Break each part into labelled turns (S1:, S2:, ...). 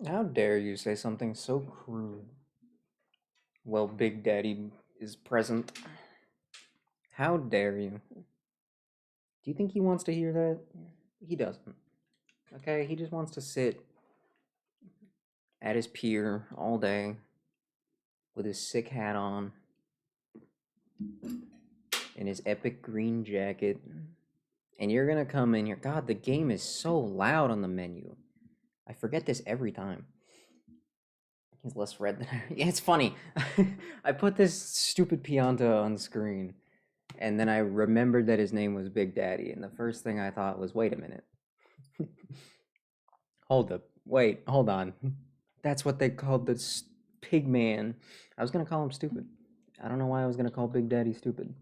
S1: How dare you say something so crude? Well, Big Daddy is present. How dare you? Do you think he wants to hear that? He doesn't. Okay, he just wants to sit at his pier all day with his sick hat on and his epic green jacket. And you're gonna come in here. God, the game is so loud on the menu. I forget this every time. He's less red than I. Yeah, it's funny. I put this stupid Pianta on screen, and then I remembered that his name was Big Daddy, and the first thing I thought was, wait a minute. Hold up. Wait, hold on. That's what they called this pig man. I was gonna call him stupid. I don't know why I was gonna call Big Daddy stupid.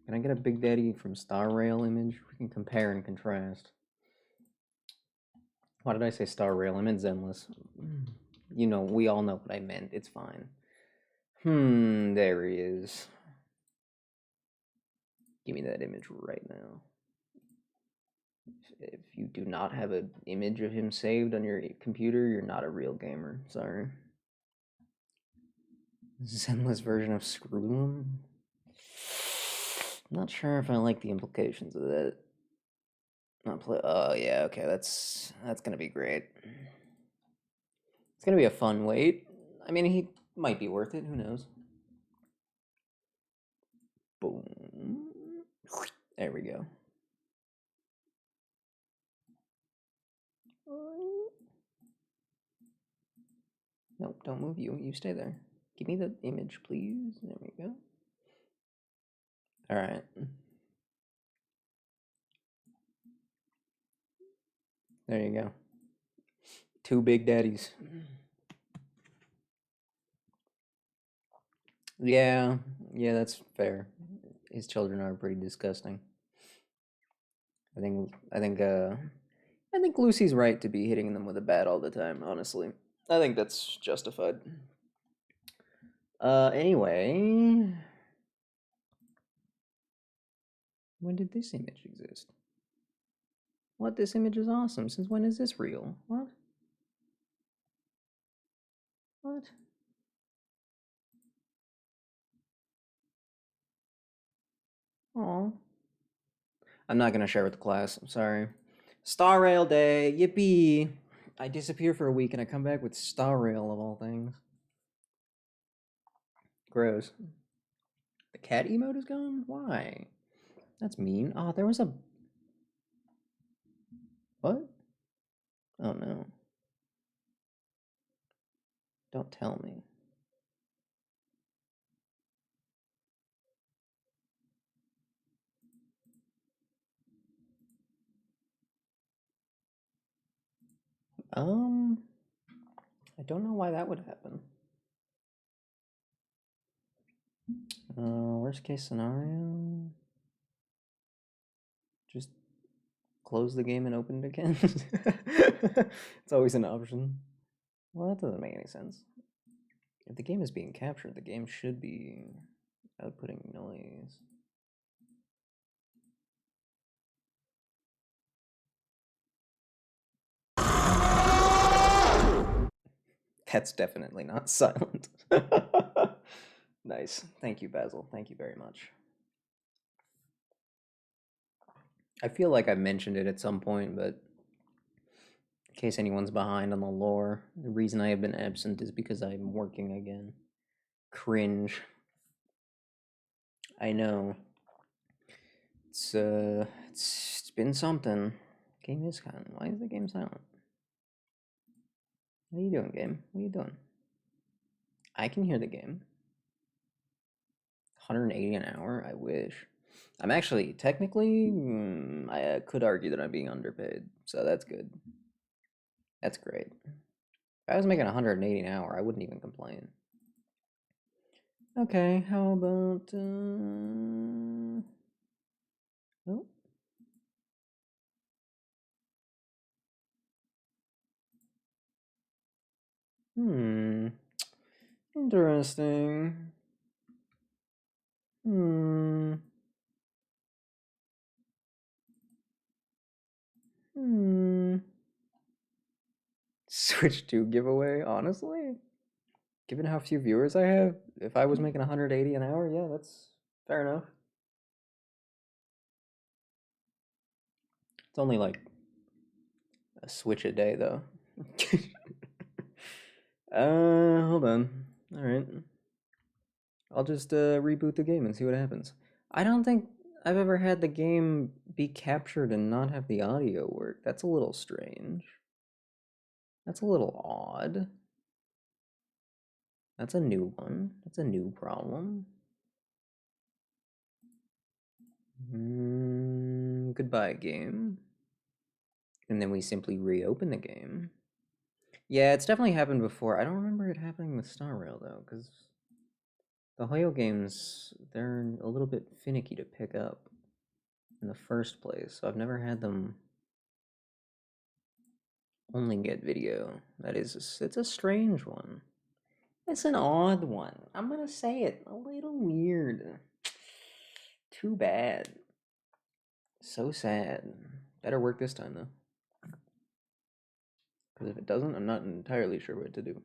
S1: Can I get a Big Daddy from Star Rail image? We can compare and contrast. Why did I say Star Rail? I meant Zenless. You know, we all know what I meant. It's fine. There he is. Give me that image right now. If you do not have an image of him saved on your computer, you're not a real gamer. Sorry. Zenless version of Screwloom? Not sure if I like the implications of that. Not play. Oh yeah, okay. That's gonna be great. It's gonna be a fun wait. I mean, he might be worth it. Who knows? Boom. There we go. Nope, don't move you. You stay there. Give me the image, please. There we go. All right. There you go. Two Big Daddies. Yeah, yeah, that's fair. His children are pretty disgusting. I think I think uh I think Lucy's right to be hitting them with a bat all the time, honestly. I think that's justified. Anyway, when did this image exist? What? This image is awesome. Since when is this real? What? What? Oh. I'm not gonna share with the class. I'm sorry. Star Rail Day, yippee! I disappear for a week and I come back with Star Rail of all things. Gross. The cat emote is gone? Why? That's mean. Oh, there was a. What? Oh no. Don't tell me. Um, I don't know why that would happen. Worst case scenario, just close the game and open it again. It's always an option. Well, that doesn't make any sense. If the game is being captured, the game should be outputting noise. That's definitely not silent. Nice. Thank you, Basil. Thank you very much. I feel like I mentioned it at some point, but in case anyone's behind on the lore, the reason I have been absent is because I'm working again. Cringe. I know. It's been something. Game is kind. Why is the game silent? What are you doing, game? What are you doing? I can hear the game. 180 an hour? I wish. I'm actually technically, I could argue that I'm being underpaid, so that's good. That's great. If I was making 180 an hour, I wouldn't even complain. Okay, how about oh, hmm, interesting. Hmm, hmm. Switch 2 giveaway, honestly? Given how few viewers I have, if I was making 180 an hour, yeah, that's fair enough. It's only like a Switch a day, though. Hold on. Alright. I'll just reboot the game and see what happens. I don't think I've ever had the game be captured and not have the audio work. That's a little strange. That's a little odd. That's a new one. That's a new problem. Goodbye, game. And then we simply reopen the game. Yeah, it's definitely happened before. I don't remember it happening with Star Rail, though, because the Hoyo games, they're a little bit finicky to pick up in the first place, so I've never had them only get video. That is, it's a strange one. It's an odd one. I'm gonna say it. A little weird. Too bad. So sad. Better work this time, though. Because if it doesn't, I'm not entirely sure what to do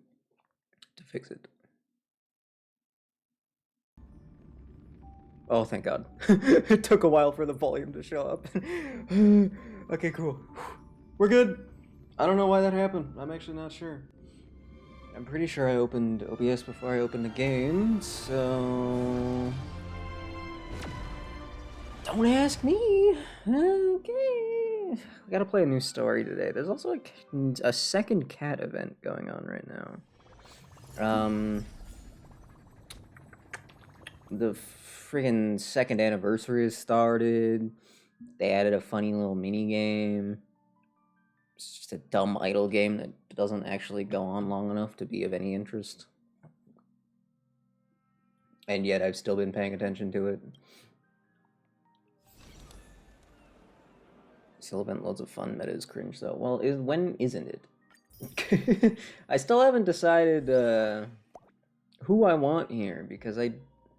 S1: to fix it. Oh, thank God. It took a while for the volume to show up. Okay, cool. We're good. I don't know why that happened. I'm actually not sure. I'm pretty sure I opened OBS before I opened the game, so... Don't ask me. Okay. We gotta play a new story today. There's also a second cat event going on right now. The friggin' second anniversary has started. They added a funny little mini game. It's just a dumb idle game that doesn't actually go on long enough to be of any interest. And yet I've still been paying attention to it. Still been loads of fun that is cringe though. Well, when isn't it? I still haven't decided who I want here because I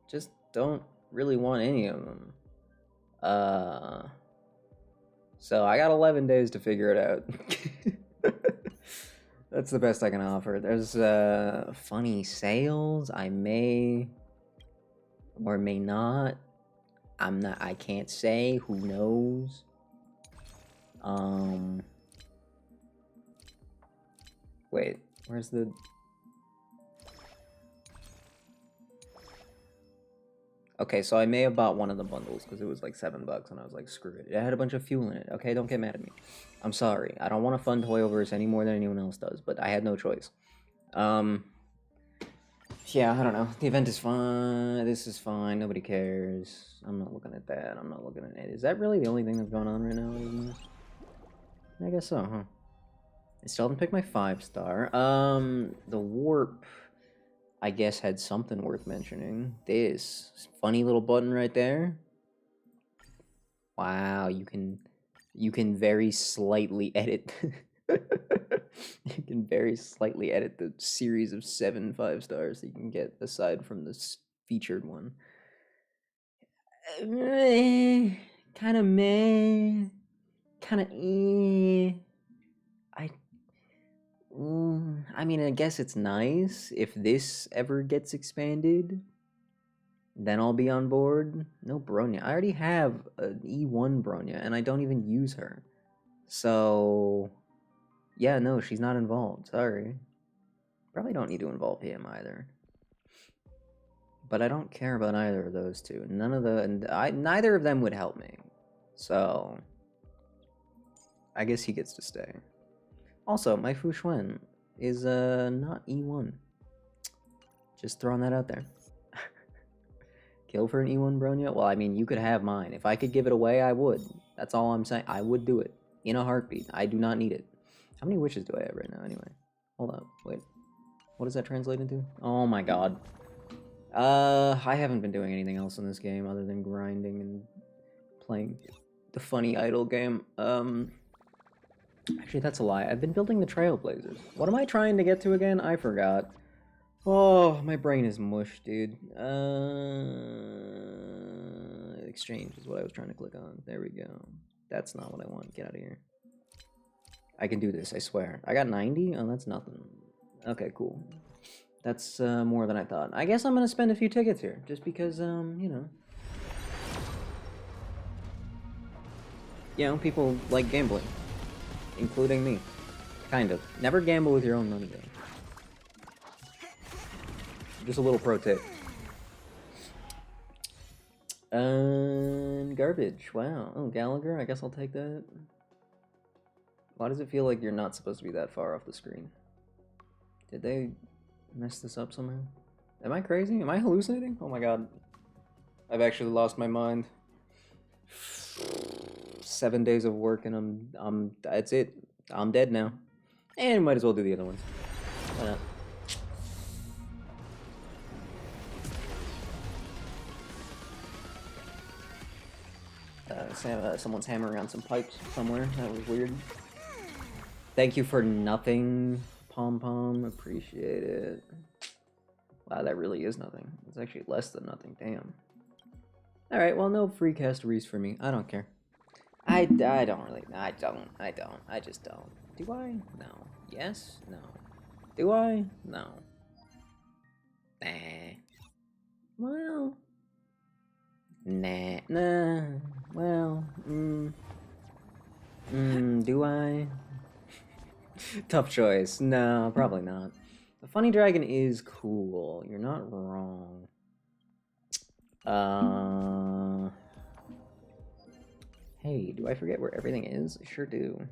S1: just don't really want any of them. So I got 11 days to figure it out. That's the best I can offer. There's funny sales. I may or may not. I can't say. Who knows? Wait, where's the... Okay, so I may have bought one of the bundles because it was like $7 and I was like, screw it. It had a bunch of fuel in it. Okay, don't get mad at me. I'm sorry. I don't want to fund Hoyoverse any more than anyone else does, but I had no choice. Yeah, I don't know. The event is fine. This is fine. Nobody cares. I'm not looking at that. I'm not looking at it. Is that really the only thing that's going on right now? I guess so, huh? I still haven't picked my 5-star. The warp, I guess, had something worth mentioning. This funny little button right there. Wow, you can very slightly edit. You can very slightly edit the series of 7 5-stars that you can get aside from this featured one. Kind of meh. Kind of I mean, I guess it's nice. If this ever gets expanded, then I'll be on board. No Bronya. I already have an E1 Bronya, and I don't even use her. So, yeah, no, she's not involved. Sorry. Probably don't need to involve him either. But I don't care about either of those two. Neither of them would help me. So, I guess he gets to stay. Also, my Fu Xuan is not E1. Just throwing that out there. Kill for an E1 Bronya? Well, I mean, you could have mine. If I could give it away, I would. That's all I'm saying. I would do it. In a heartbeat. I do not need it. How many wishes do I have right now, anyway? Hold up. Wait. What does that translate into? Oh my god. I haven't been doing anything else in this game other than grinding and playing the funny idle game. Actually, that's a lie. I've been building the Trailblazers. What am I trying to get to again? I forgot. Oh, my brain is mush, dude. Exchange is what I was trying to click on. There we go. That's not what I want. Get out of here. I can do this, I swear. I got 90? Oh, that's nothing. Okay, cool. That's more than I thought. I guess I'm gonna spend a few tickets here, just because, you know. You know, people like gambling. Including me. Kind of. Never gamble with your own money, though. Just a little pro tip. Garbage. Wow. Oh, Gallagher? I guess I'll take that. Why does it feel like you're not supposed to be that far off the screen? Did they mess this up somehow? Am I crazy? Am I hallucinating? Oh my god. I've actually lost my mind. 7 days of work and that's it. I'm dead now. And might as well do the other ones. Why not? Someone's hammering on some pipes somewhere. That was weird. Thank you for nothing, Pom Pom. Appreciate it. Wow, that really is nothing. It's actually less than nothing. Damn. Alright, well, no free Castoreese for me. I don't care. I don't really. I just don't. Do I? No. Yes? No. Do I? No. Nah. Well. Nah. Nah. Well. Do I? Tough choice. No, probably not. The Funny Dragon is cool. You're not wrong. Hey, do I forget where everything is? I sure do.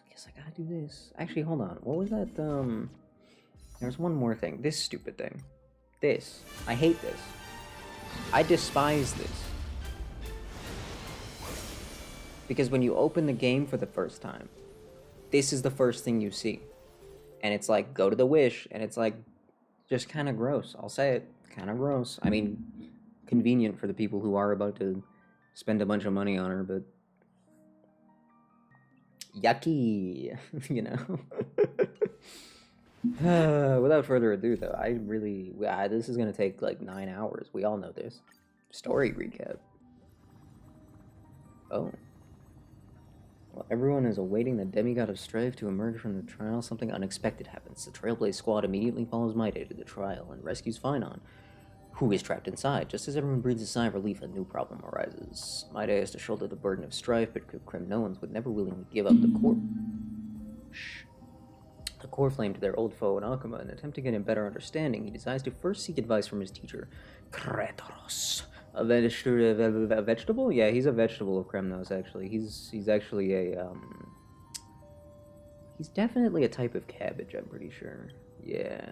S1: Guess I gotta do this. Actually, hold on. What was that, There's one more thing. This stupid thing. This. I hate this. I despise this. Because when you open the game for the first time, this is the first thing you see. And it's like, go to the wish, and it's like, just kind of gross. I'll say it. Kind of gross. I mean, convenient for the people who are about to spend a bunch of money on her, but yucky, you know. Without further ado, though, this is gonna take like 9 hours. We all know this. Story recap. Oh. While everyone is awaiting the demigod of strife to emerge from the trial, something unexpected happens. The Trailblaze squad immediately follows Maide to the trial and rescues Finon, who is trapped inside. Just as everyone breathes a sigh of relief, a new problem arises. Maide has to shoulder the burden of strife, but Cremnoans would never willingly give up the core flame to their old foe in Akuma. In an attempt to gain a better understanding, he decides to first seek advice from his teacher, Kretoros. A vegetable? Yeah, he's a vegetable of Kremnos, actually. He's actually a, he's definitely a type of cabbage, I'm pretty sure. Yeah.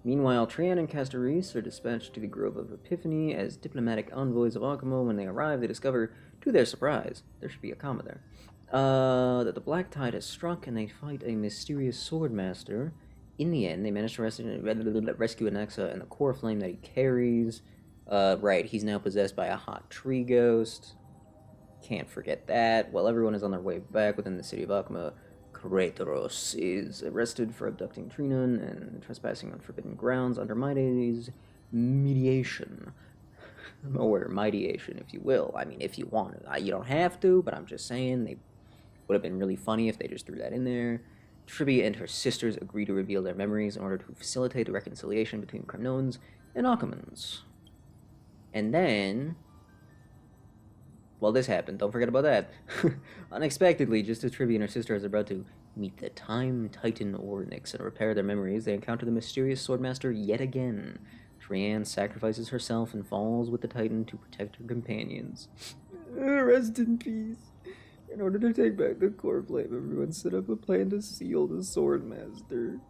S1: Meanwhile, Trian and Castoreese are dispatched to the Grove of Epiphany as diplomatic envoys of Akuma. When they arrive, they discover, to their surprise, there should be a comma there, that the Black Tide has struck, and they fight a mysterious swordmaster. In the end, they manage to rescue Anaxa and the core flame that he carries. Right, he's now possessed by a hot tree ghost. Can't forget that. While everyone is on their way back within the city of Akuma, Kretoros is arrested for abducting Trinon and trespassing on forbidden grounds under Maide's mediation. Or mediation, if you will. I mean, if you want to. You don't have to, but I'm just saying they would have been really funny if they just threw that in there. Tribia and her sisters agree to reveal their memories in order to facilitate the reconciliation between Kremnoans and Akumans. And then, well, this happened. Don't forget about that. Unexpectedly, just as Tribia and her sisters are about to meet the Time Titan Ornyx and repair their memories, they encounter the mysterious Swordmaster yet again. Trian sacrifices herself and falls with the Titan to protect her companions. Rest in peace. In order to take back the core flame, everyone set up a plan to seal the Swordmaster.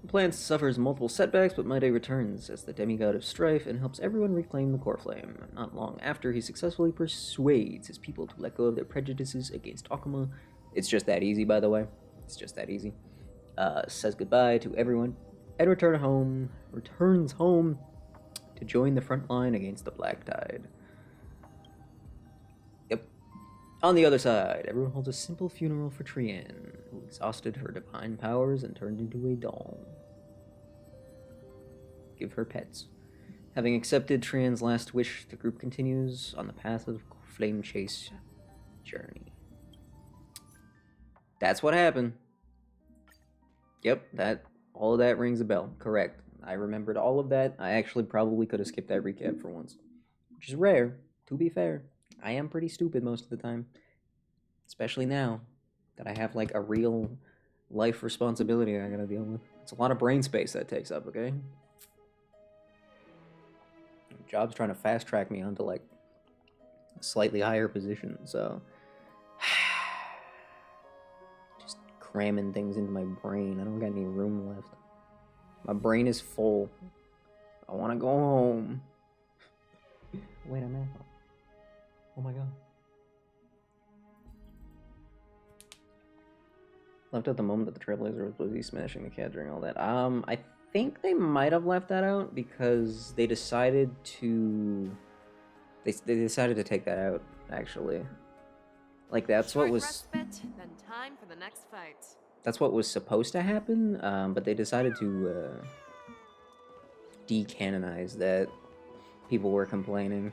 S1: The plan suffers multiple setbacks, but Maide returns as the demigod of strife and helps everyone reclaim the core flame. Not long after, he successfully persuades his people to let go of their prejudices against Akuma. It's just that easy, by the way. It's just that easy. Says goodbye to everyone and returns home to join the front line against the Black Tide. Yep. On the other side, everyone holds a simple funeral for Trian, who exhausted her divine powers and turned into a doll. Give her pets. Having accepted Trian's last wish, the group continues on the path of flame chase journey. That's what happened. Yep, all of that rings a bell. Correct. I remembered all of that. I actually probably could have skipped that recap for once, which is rare, to be fair. I am pretty stupid most of the time, especially now that I have like a real life responsibility I gotta deal with. It's a lot of brain space that takes up, okay? Job's trying to fast track me onto like a slightly higher position, so just cramming things into my brain. I don't got any room left. My brain is full. I want to go home. Wait a minute. Oh my god. Left at the moment that the Trailblazer was busy smashing the cat during all that. I think they might have left that out because they decided to... They decided to take that out, actually. Like, that's what was...
S2: Respite, then time for the next fight.
S1: That's what was supposed to happen, but they decided to decanonize that. People were complaining.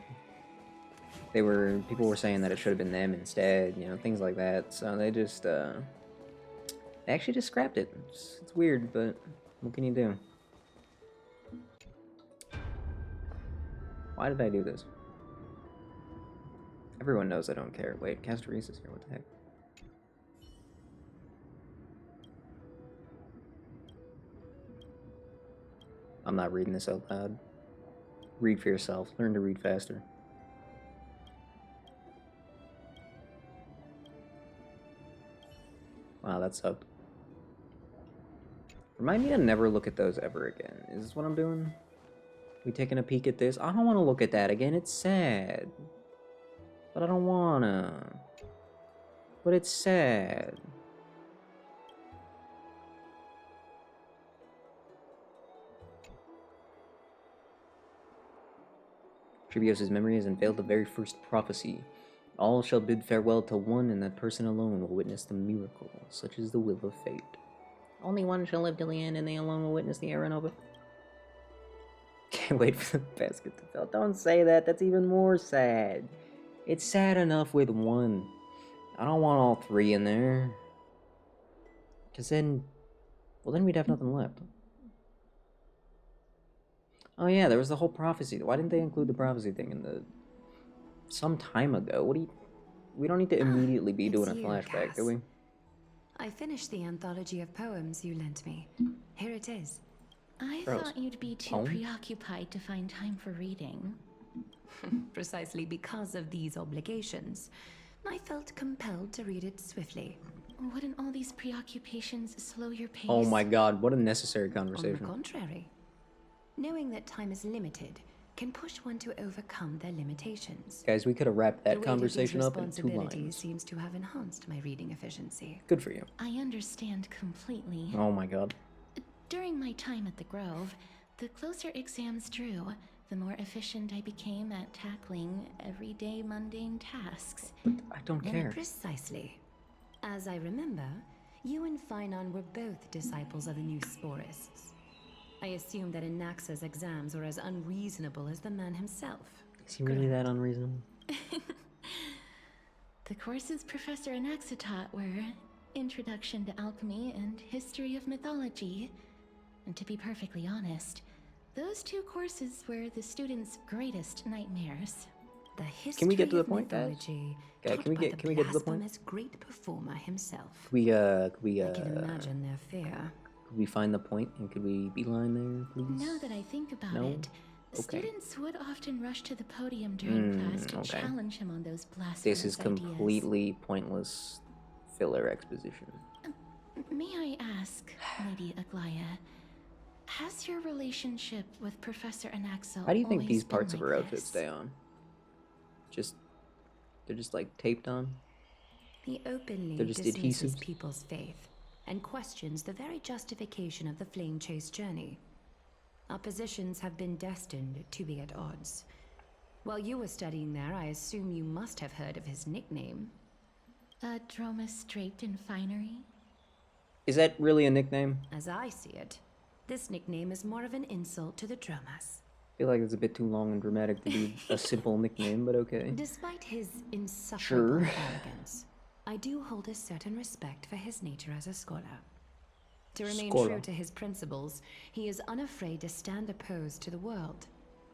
S1: People were saying that it should have been them instead, you know, things like that. So they just they actually just scrapped it. It's weird, but what can you do? Why did I do this? Everyone knows I don't care. Wait, Castorius is here. What the heck? I'm not reading this out loud. Read for yourself. Learn to read faster. Wow, that sucked. Remind me to never look at those ever again. Is this what I'm doing? We taking a peek at this? I don't want to look at that again. It's sad. But I don't wanna. But it's sad. Trebios' memory has unveiled the very first prophecy. All shall bid farewell to one, and that person alone will witness the miracle, such is the will of fate. Only one shall live till the end, and they alone will witness the era Nova. Can't wait for the basket to fall. Don't say that, that's even more sad. It's sad enough with one. I don't want all three in there. Because then... Well, then we'd have nothing left. Oh yeah, there was the whole prophecy. Why didn't they include the prophecy thing in the... Some time ago? What do you... We don't need to immediately be doing a flashback,
S3: Cass.
S1: do we?
S3: I finished the anthology of poems you lent me. Here it is.
S4: I
S1: Gross.
S4: thought you'd be too
S1: Poem?
S4: preoccupied to find time for reading.
S3: Precisely because of these obligations, I felt compelled to read it swiftly.
S4: Wouldn't all these preoccupations slow your pace?
S1: Oh my god, what a necessary
S3: On the
S1: conversation.
S3: contrary, knowing that time is limited can push one to overcome their limitations.
S1: Guys, we could have wrapped
S3: The
S1: that
S3: weight of
S1: conversation
S3: these
S1: up in 2
S3: responsibilities
S1: lines.
S3: seems to have enhanced my reading efficiency.
S1: Good for you.
S4: I understand completely.
S1: Oh my god.
S4: During my time at the Grove, the closer exams drew, the more efficient I became at tackling everyday mundane tasks.
S1: I don't
S3: Then
S1: care.
S3: precisely. As I remember, you and Phainon were both disciples of the new Sporists. I assume that Anaxa's exams were as unreasonable as the man himself.
S1: Is he really that unreasonable?
S4: The courses Professor Anaxa taught were Introduction to Alchemy and History of Mythology. And to be perfectly honest, those two courses were the students' greatest nightmares.
S3: The history
S1: Can we get to the
S3: of
S1: point, guys?
S3: mythology
S1: Okay,
S3: taught
S1: can we
S3: by
S1: get-
S3: the
S1: can we get to the point?
S3: blasphemous great performer himself.
S1: Could we
S3: I can imagine their fear.
S1: could we find the point and could we beeline there, please?
S4: Now that I think about
S1: No?
S4: it,
S1: Okay.
S4: students would often rush to the podium during class to
S1: okay.
S4: challenge him on those blasphemous
S1: This is
S4: ideas.
S1: completely pointless filler exposition.
S4: May I ask, Lady Aglaya, has your relationship with Professor Anaxa
S1: How do you think
S4: always
S1: these
S4: been
S1: parts of
S4: like
S1: her outfit
S4: this?
S1: stay on? They're just like taped on?
S3: He openly
S1: They're just
S3: dismisses
S1: adhesives?
S3: people's faith and questions the very justification of the Flame Chase journey. Our positions have been destined to be at odds. While you were studying there, I assume you must have heard of his nickname.
S4: Dromus draped in finery?
S1: Is that really a nickname?
S3: As I see it, this nickname is more of an insult to the Dromas.
S1: feel like it's a bit too long and dramatic to be a simple nickname, but okay.
S3: Despite his insufferable
S1: Sure.
S3: arrogance, I do hold a certain respect for his nature as a scholar. To remain
S1: Scholar.
S3: true to his principles, he is unafraid to stand opposed to the world,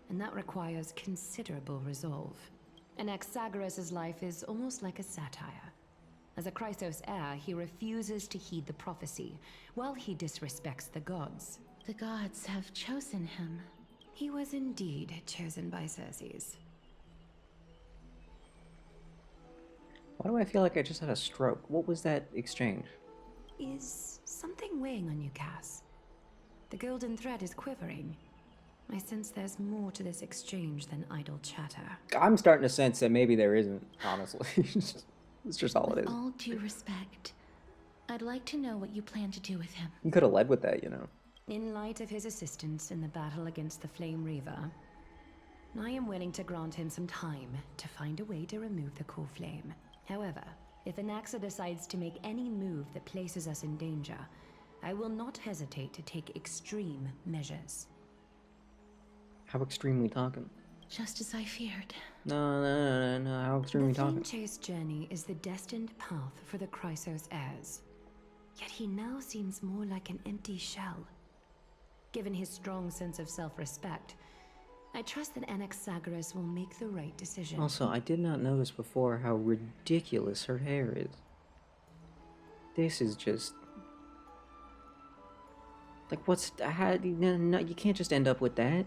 S3: and that requires considerable resolve. Anaxagoras' life is almost like a satire. As a Chrysos heir, he refuses to heed the prophecy, while he disrespects the gods.
S4: The gods have chosen him.
S3: He was indeed chosen by Circes.
S1: Why do I feel like I just had a stroke? What was that exchange?
S3: Is something weighing on you, Cass? The golden thread is quivering. I sense there's more to this exchange than idle chatter.
S1: I'm starting to sense that maybe there isn't, honestly. It's just all it
S4: With
S1: is.
S4: all due respect, I'd like to know what you plan to do with him.
S1: You could have led with that, you know.
S3: In light of his assistance in the battle against the Flame Reaver, I am willing to grant him some time to find a way to remove the core flame. However, if Anaxa decides to make any move that places us in danger, I will not hesitate to take extreme measures.
S1: How extreme we talking?
S4: Just as I feared.
S1: No. How extreme we
S3: The Flame
S1: talking?
S3: Chase journey is the destined path for the Chrysos heirs. Yet he now seems more like an empty shell. Given his strong sense of self-respect, I trust that Anaxagoras will make the right decision.
S1: Also, I did not notice before how ridiculous her hair is. This is just... Like, what's... No, you can't just end up with that.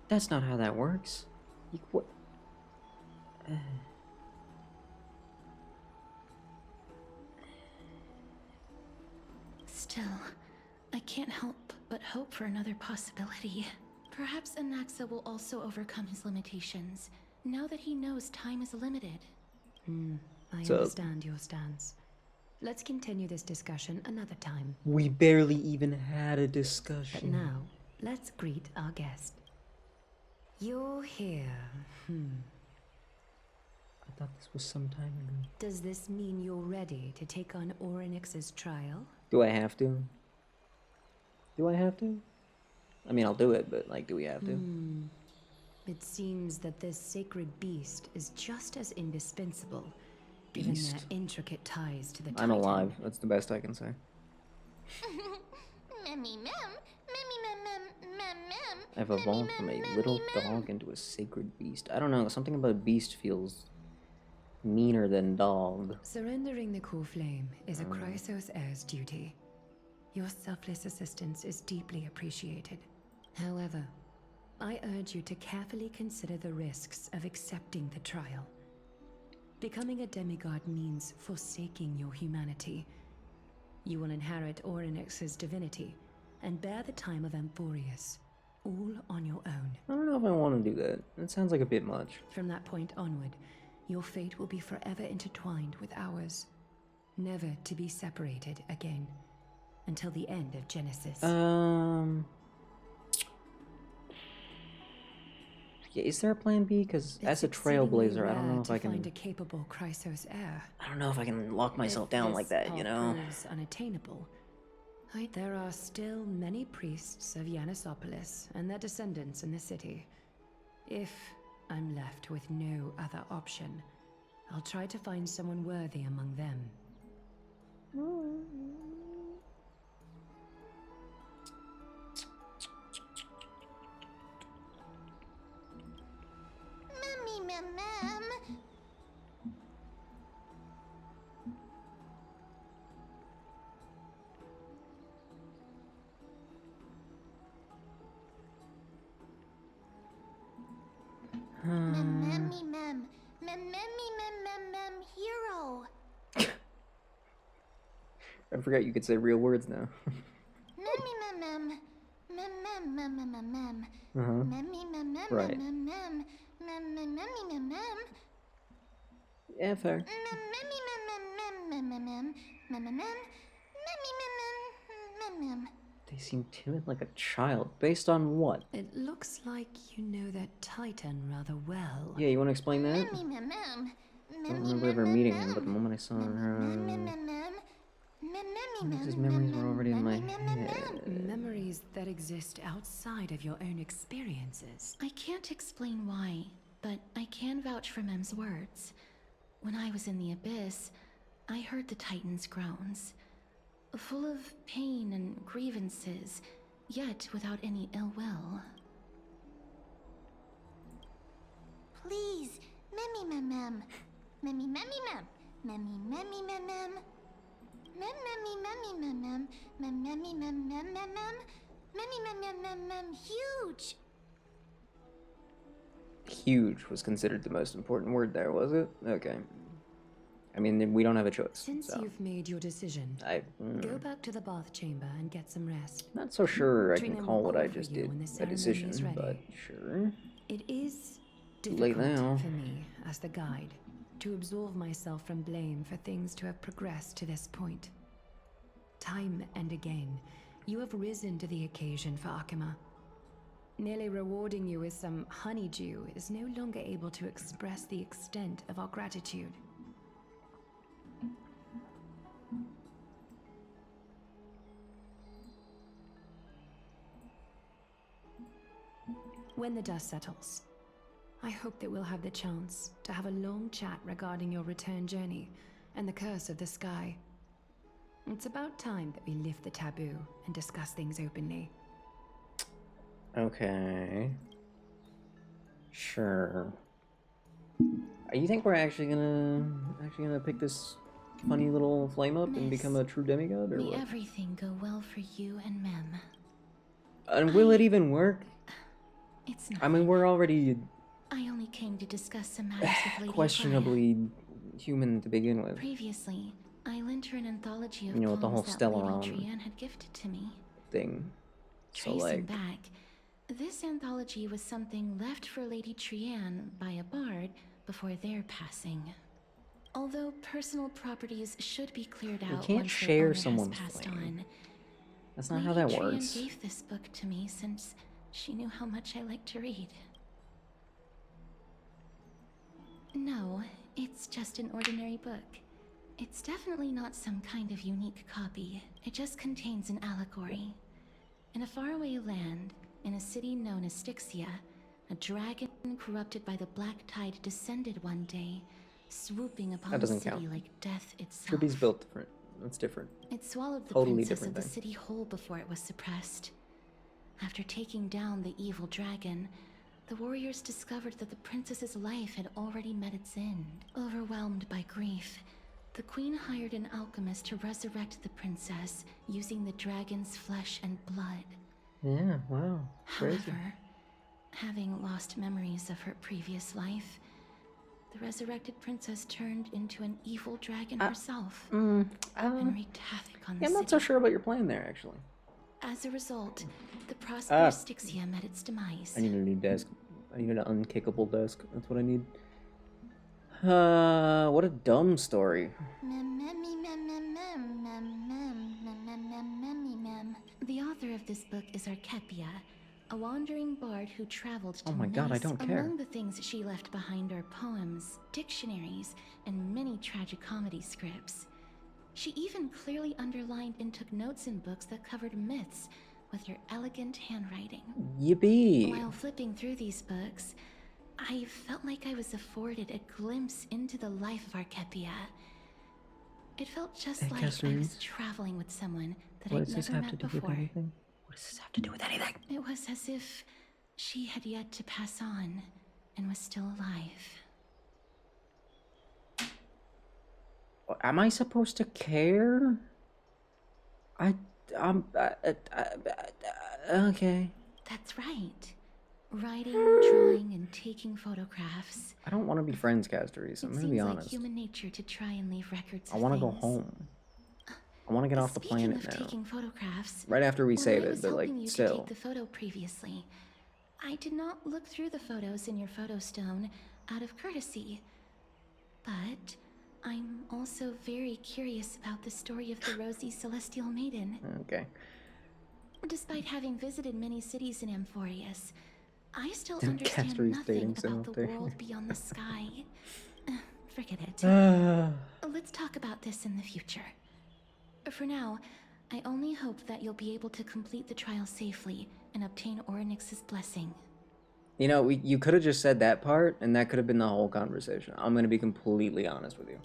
S1: That's not how that works. What?
S4: Still, I can't help but hope for another possibility. Perhaps Anaxa will also overcome his limitations, now that he knows time is limited.
S3: I
S1: So-
S3: understand your stance. Let's continue this discussion another time.
S1: We barely even had a
S3: But
S1: discussion.
S3: now, let's greet our guest. You're here.
S1: I thought this was some time ago.
S3: Does this mean you're ready to take on Orynyx's trial?
S1: Do I have to? Do I have to? I mean, I'll do it, but, like, do we have to?
S3: It seems that this sacred beast is just as indispensable, given their
S1: Beast?
S3: intricate ties to the
S1: I'm
S3: Titan.
S1: alive. That's the best I can say.
S4: Memmy mem, memmy mem mem mem mem.
S1: I've evolved from a little dog into a sacred beast. I don't know, something about beast feels meaner than dog.
S3: Surrendering the core flame is a Chrysos heir's duty. Your selfless assistance is deeply appreciated. However, I urge you to carefully consider the risks of accepting the trial. Becoming a demigod means forsaking your humanity. You will inherit Orynyx's divinity and bear the time of Amphorius, all on your own.
S1: I don't know if I want to do that. That sounds like a bit much.
S3: From that point onward, your fate will be forever intertwined with ours, never to be separated again, until the end of Genesis.
S1: Yeah, is there a plan B? Because as a trailblazer, I don't know if I
S3: find a
S1: can...
S3: capable Chrysos heir.
S1: I don't know if I can lock myself
S3: If
S1: down
S3: this
S1: like that, you
S3: path
S1: know?
S3: proves unattainable, there are still many priests of Yanissopolis and their descendants in the city. If I'm left with no other option, I'll try to find someone worthy among them.
S4: Memmy mem mem. Memmy mem. Memmy mem mem mem hero.
S1: I forgot you could say real words now.
S4: Memmy mem mem. Mem mem mem mem mem mem.
S1: Uh-huh.
S4: Memmy mem mem
S1: Right.
S4: mem mem mem mem memmy mem mem.
S1: Yeah, fair.
S4: Memmy mem mem mem mem mem mem mem mem. Memmy mem mem mem.
S1: They seem timid like a child. Based on what?
S3: It looks like you know that Titan rather well.
S1: Yeah, you want to explain that?
S4: Memmy mem mem.
S1: I don't remember ever meeting him, but the moment I saw her... These memories were already in my head.
S3: Memories stories that exist outside of your own experiences.
S4: I can't explain why, but I can vouch for Mem's words. When I was in the Abyss, I heard the Titan's groans, full of pain and grievances, yet without any ill will.
S5: Please, Memmy Mem Mem. Memmy Memmy Mem. Memmy Memmy Mem Mem. Mem Memmy Memmy Mem Mem. Mem Memmy Mem Mem Mem Mem. Memmy Mem Mem Mem Mem. Huge.
S1: Huge was considered the most important word there, was it? Okay. I mean, we don't have a choice.
S3: Since
S1: So
S3: you've made your decision, go back to the bath chamber and get some rest.
S1: not so sure I
S3: Trina
S1: can
S3: will
S1: call what I
S3: call for
S1: just
S3: you
S1: did
S3: when the
S1: a
S3: ceremony
S1: decision,
S3: is ready.
S1: but sure.
S3: It is
S1: Too late
S3: difficult
S1: now.
S3: for me, as the guide, to absolve myself from blame for things to have progressed to this point. Time and again, you have risen to the occasion for Akima. Nearly rewarding you with some honeydew is no longer able to express the extent of our gratitude. When the dust settles, I hope that we'll have the chance to have a long chat regarding your return journey and the curse of the sky. It's about time that we lift the taboo and discuss things openly.
S1: Okay. Sure. You think we're actually gonna pick this funny little flame up and become a true demigod, or
S4: May
S1: what?
S4: everything go well for you and Mem.
S1: And will it even work?
S4: It's not.
S1: I mean, we're already
S4: I only came to discuss some matters with Lady Afraya.
S1: questionably human to begin with.
S4: Previously, I lent her an anthology of
S1: You know, with the whole
S4: poems that Lady
S1: Stellaron
S4: Trian had gifted to me.
S1: Thing. So
S4: Tracing
S1: like,
S4: back, this anthology was something left for Lady Trian by a bard before their passing. Although personal properties should be cleared out
S1: can't
S4: once
S1: share
S4: their owner
S1: someone's
S4: has passed
S1: flame.
S4: on.
S1: that's not how
S4: Lady
S1: that
S4: Trian
S1: works.
S4: gave this book to me since she knew how much I like to read. No, it's just an ordinary book. It's definitely not some kind of unique copy. It just contains an allegory. In a faraway land, in a city known as Styxia, a dragon corrupted by the black tide descended one day, swooping upon the
S1: doesn't
S4: city
S1: count.
S4: like death itself.
S1: Kirby's built different. That's different.
S4: It swallowed the
S1: Totally
S4: princess
S1: different
S4: of the
S1: thing.
S4: city whole before it was suppressed. After taking down the evil dragon, the warriors discovered that the princess's life had already met its end. Overwhelmed by grief, the queen hired an alchemist to resurrect the princess using the dragon's flesh and blood.
S1: Yeah, wow. Crazy.
S4: However, having lost memories of her previous life, the resurrected princess turned into an evil dragon herself and wreaked havoc on the
S1: Yeah, I'm
S4: city.
S1: not so sure about your plan there, actually.
S4: As a result, the prosperous Styxia met its demise.
S1: I need a new desk. I need an unkickable desk. That's what I need. What a dumb story.
S5: Mem Memmy Mem Mem Mem Mem Mem Mem Mem Mem Memmy Mem.
S4: The author of this book is Archepia, a wandering bard who traveled to
S1: Oh my god, I
S4: Nice.
S1: don't care.
S4: Among the things she left behind are poems, dictionaries, and many tragicomedy scripts. She even clearly underlined and took notes in books that covered myths with her elegant handwriting.
S1: Yippee!
S4: While flipping through these books, I felt like I was afforded a glimpse into the life of Archepia. It felt just
S1: Hey,
S4: like I was
S1: Catherine.
S4: traveling with someone that
S1: What
S4: I'd
S1: does this
S4: never
S1: have to
S4: met
S1: do
S4: before.
S1: with anything? What does this have to do with anything?
S4: It was as if she had yet to pass on and was still alive.
S1: Am I supposed to care? Okay.
S4: That's right. Writing, drawing, and taking photographs.
S1: I don't want to be friends, Castories. I'm
S4: It
S1: gonna
S4: seems
S1: be
S4: like
S1: honest.
S4: human nature to try and leave records
S1: I
S4: of
S1: want to go
S4: things.
S1: home. I want to get off the
S4: Speaking
S1: planet
S4: of
S1: now.
S4: taking photographs,
S1: Right after we
S4: when
S1: save
S4: I
S1: it,
S4: was
S1: but like,
S4: helping you to
S1: still.
S4: take the photo previously, I did not look through the photos in your photo stone out of courtesy. But I'm also very curious about the story of the Rosy Celestial Maiden.
S1: Okay.
S4: Despite having visited many cities in Amphorius, I still
S1: Didn't
S4: understand
S1: Castory's
S4: nothing
S1: dating sim
S4: about
S1: up
S4: the
S1: there?
S4: world beyond the sky. Forget it.
S1: Ah.
S4: Let's talk about this in the future. For now, I only hope that you'll be able to complete the trial safely and obtain Oryx's blessing.
S1: You know, you could have just said that part, and that could have been the whole conversation. I'm gonna be completely honest with you.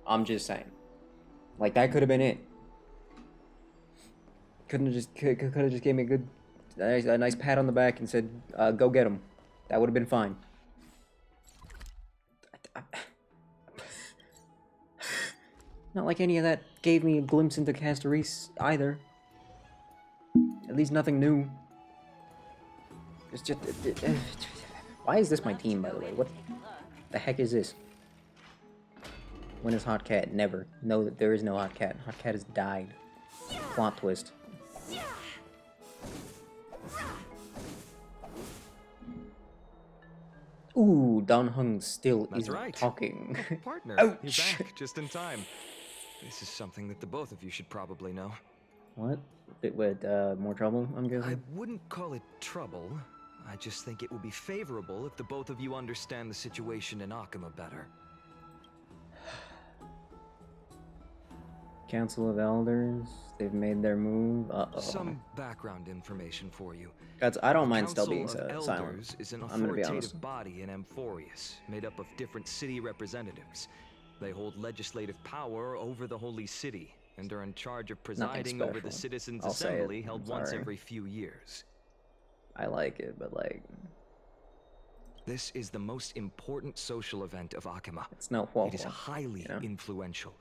S1: I'm just saying. Like, that could have been it. Could have just gave me a nice pat on the back and said, go get him. That would have been fine. Not like any of that gave me a glimpse into Castoris either. At least nothing new. It's just... why is this my team, by the way? What the heck is this? When is Hot Cat? Never. No, there is no Hot Cat. Hot Cat has died. Plot twist. Ooh, Dan Heng still isn't
S6: right.
S1: talking.
S6: Partner,
S1: Ouch.
S6: you're back just in time. This is something that the both of you should probably know.
S1: What? With more trouble, I'm
S6: I
S1: guessing?
S6: wouldn't call it trouble. I just think it would be favorable if the both of you understand the situation in Akuma better.
S1: Council of Elders, they've made their move. Uh-oh.
S6: Some background information for you.
S1: Guys, I don't
S6: The
S1: mind still
S6: Council
S1: being
S6: of
S1: silent.
S6: Elders is an
S1: I'm gonna be honest.
S6: authoritative body in Amphorius, made up of different city representatives. They hold legislative power over the Holy City, and are in charge of presiding over the
S1: special.
S6: Citizens'
S1: I'll say it.
S6: Assembly held
S1: I'm
S6: once
S1: sorry.
S6: every few years.
S1: I like it, but like,
S6: This is the most important social event of Akuma.
S1: it's no waffle.
S6: It is highly
S1: you know?
S6: influential,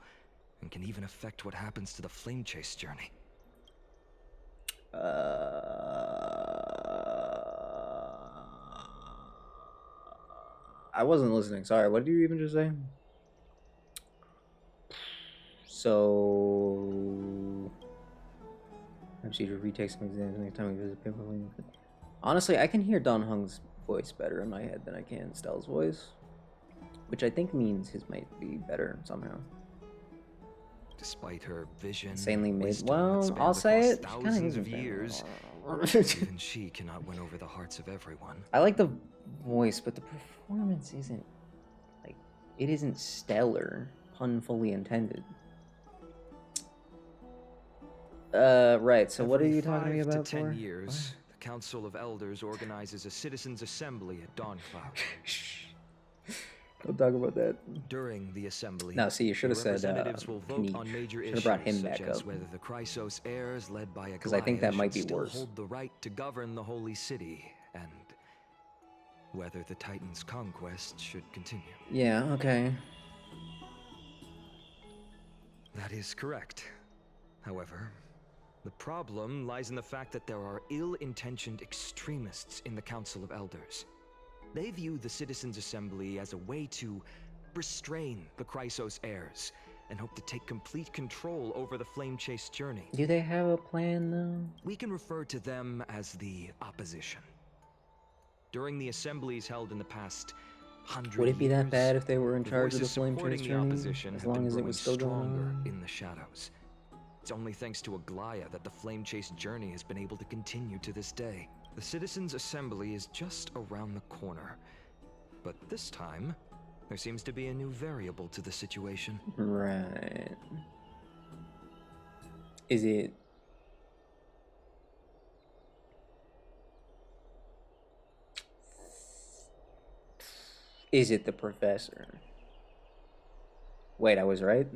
S6: and can even affect what happens to the Flame Chase journey.
S1: I wasn't listening. Sorry. What did you even just say? So, procedure retake some exams next time we visit paper. Honestly, I can hear Don Hung's voice better in my head than I can Stell's voice, which I think means his might be better somehow.
S6: Despite her vision,
S1: Insanely mid.
S6: wisdom that
S1: Well,
S6: spans
S1: I'll say
S6: across
S1: it. She kinda
S6: thousands
S1: is
S6: of
S1: insanely
S6: years,
S1: mid.
S6: even she cannot win over the hearts of everyone.
S1: I like the voice, but the performance isn't like it isn't stellar. Pun fully intended. Right. So what are
S6: Every
S1: you talking to me
S6: 5
S1: about
S6: to 10
S1: for?
S6: years, the Council of Elders organizes a citizens' assembly at Dawncloud.
S1: Don't talk about that.
S6: During the assembly,
S1: No, see, you should
S6: the
S1: have said,
S6: representatives will vote
S1: Knief.
S6: on major
S1: Should've
S6: issues
S1: brought him
S6: such
S1: back
S6: as
S1: up.
S6: whether the Chrysos heirs, led by
S1: Because I think that
S6: Aglaia,
S1: might
S6: should
S1: be
S6: still
S1: worse.
S6: hold the right to govern the Holy City, and whether the Titan's conquest should continue.
S1: Yeah. Okay.
S6: That is correct. However, the problem lies in the fact that there are ill-intentioned extremists in the Council of Elders. They view the Citizens' Assembly as a way to restrain the Chrysos heirs, and hope to take complete control over the Flame Chase journey.
S1: Do they have a plan though?
S6: We can refer to them as the opposition. During the assemblies held in the past 100
S1: Would it be that
S6: years,
S1: bad if they were in
S6: the
S1: charge of the
S6: voices
S1: Flame
S6: supporting
S1: Chase
S6: the
S1: journey?
S6: opposition
S1: As
S6: have
S1: long
S6: been
S1: as it
S6: growing
S1: was still going
S6: stronger
S1: on.
S6: in the shadows. It's only thanks to Aglaia that the Flame Chase journey has been able to continue to this day. The Citizens' Assembly is just around the corner. But this time, there seems to be a new variable to the situation.
S1: Right. Is it? Is it the professor? Wait, I was right?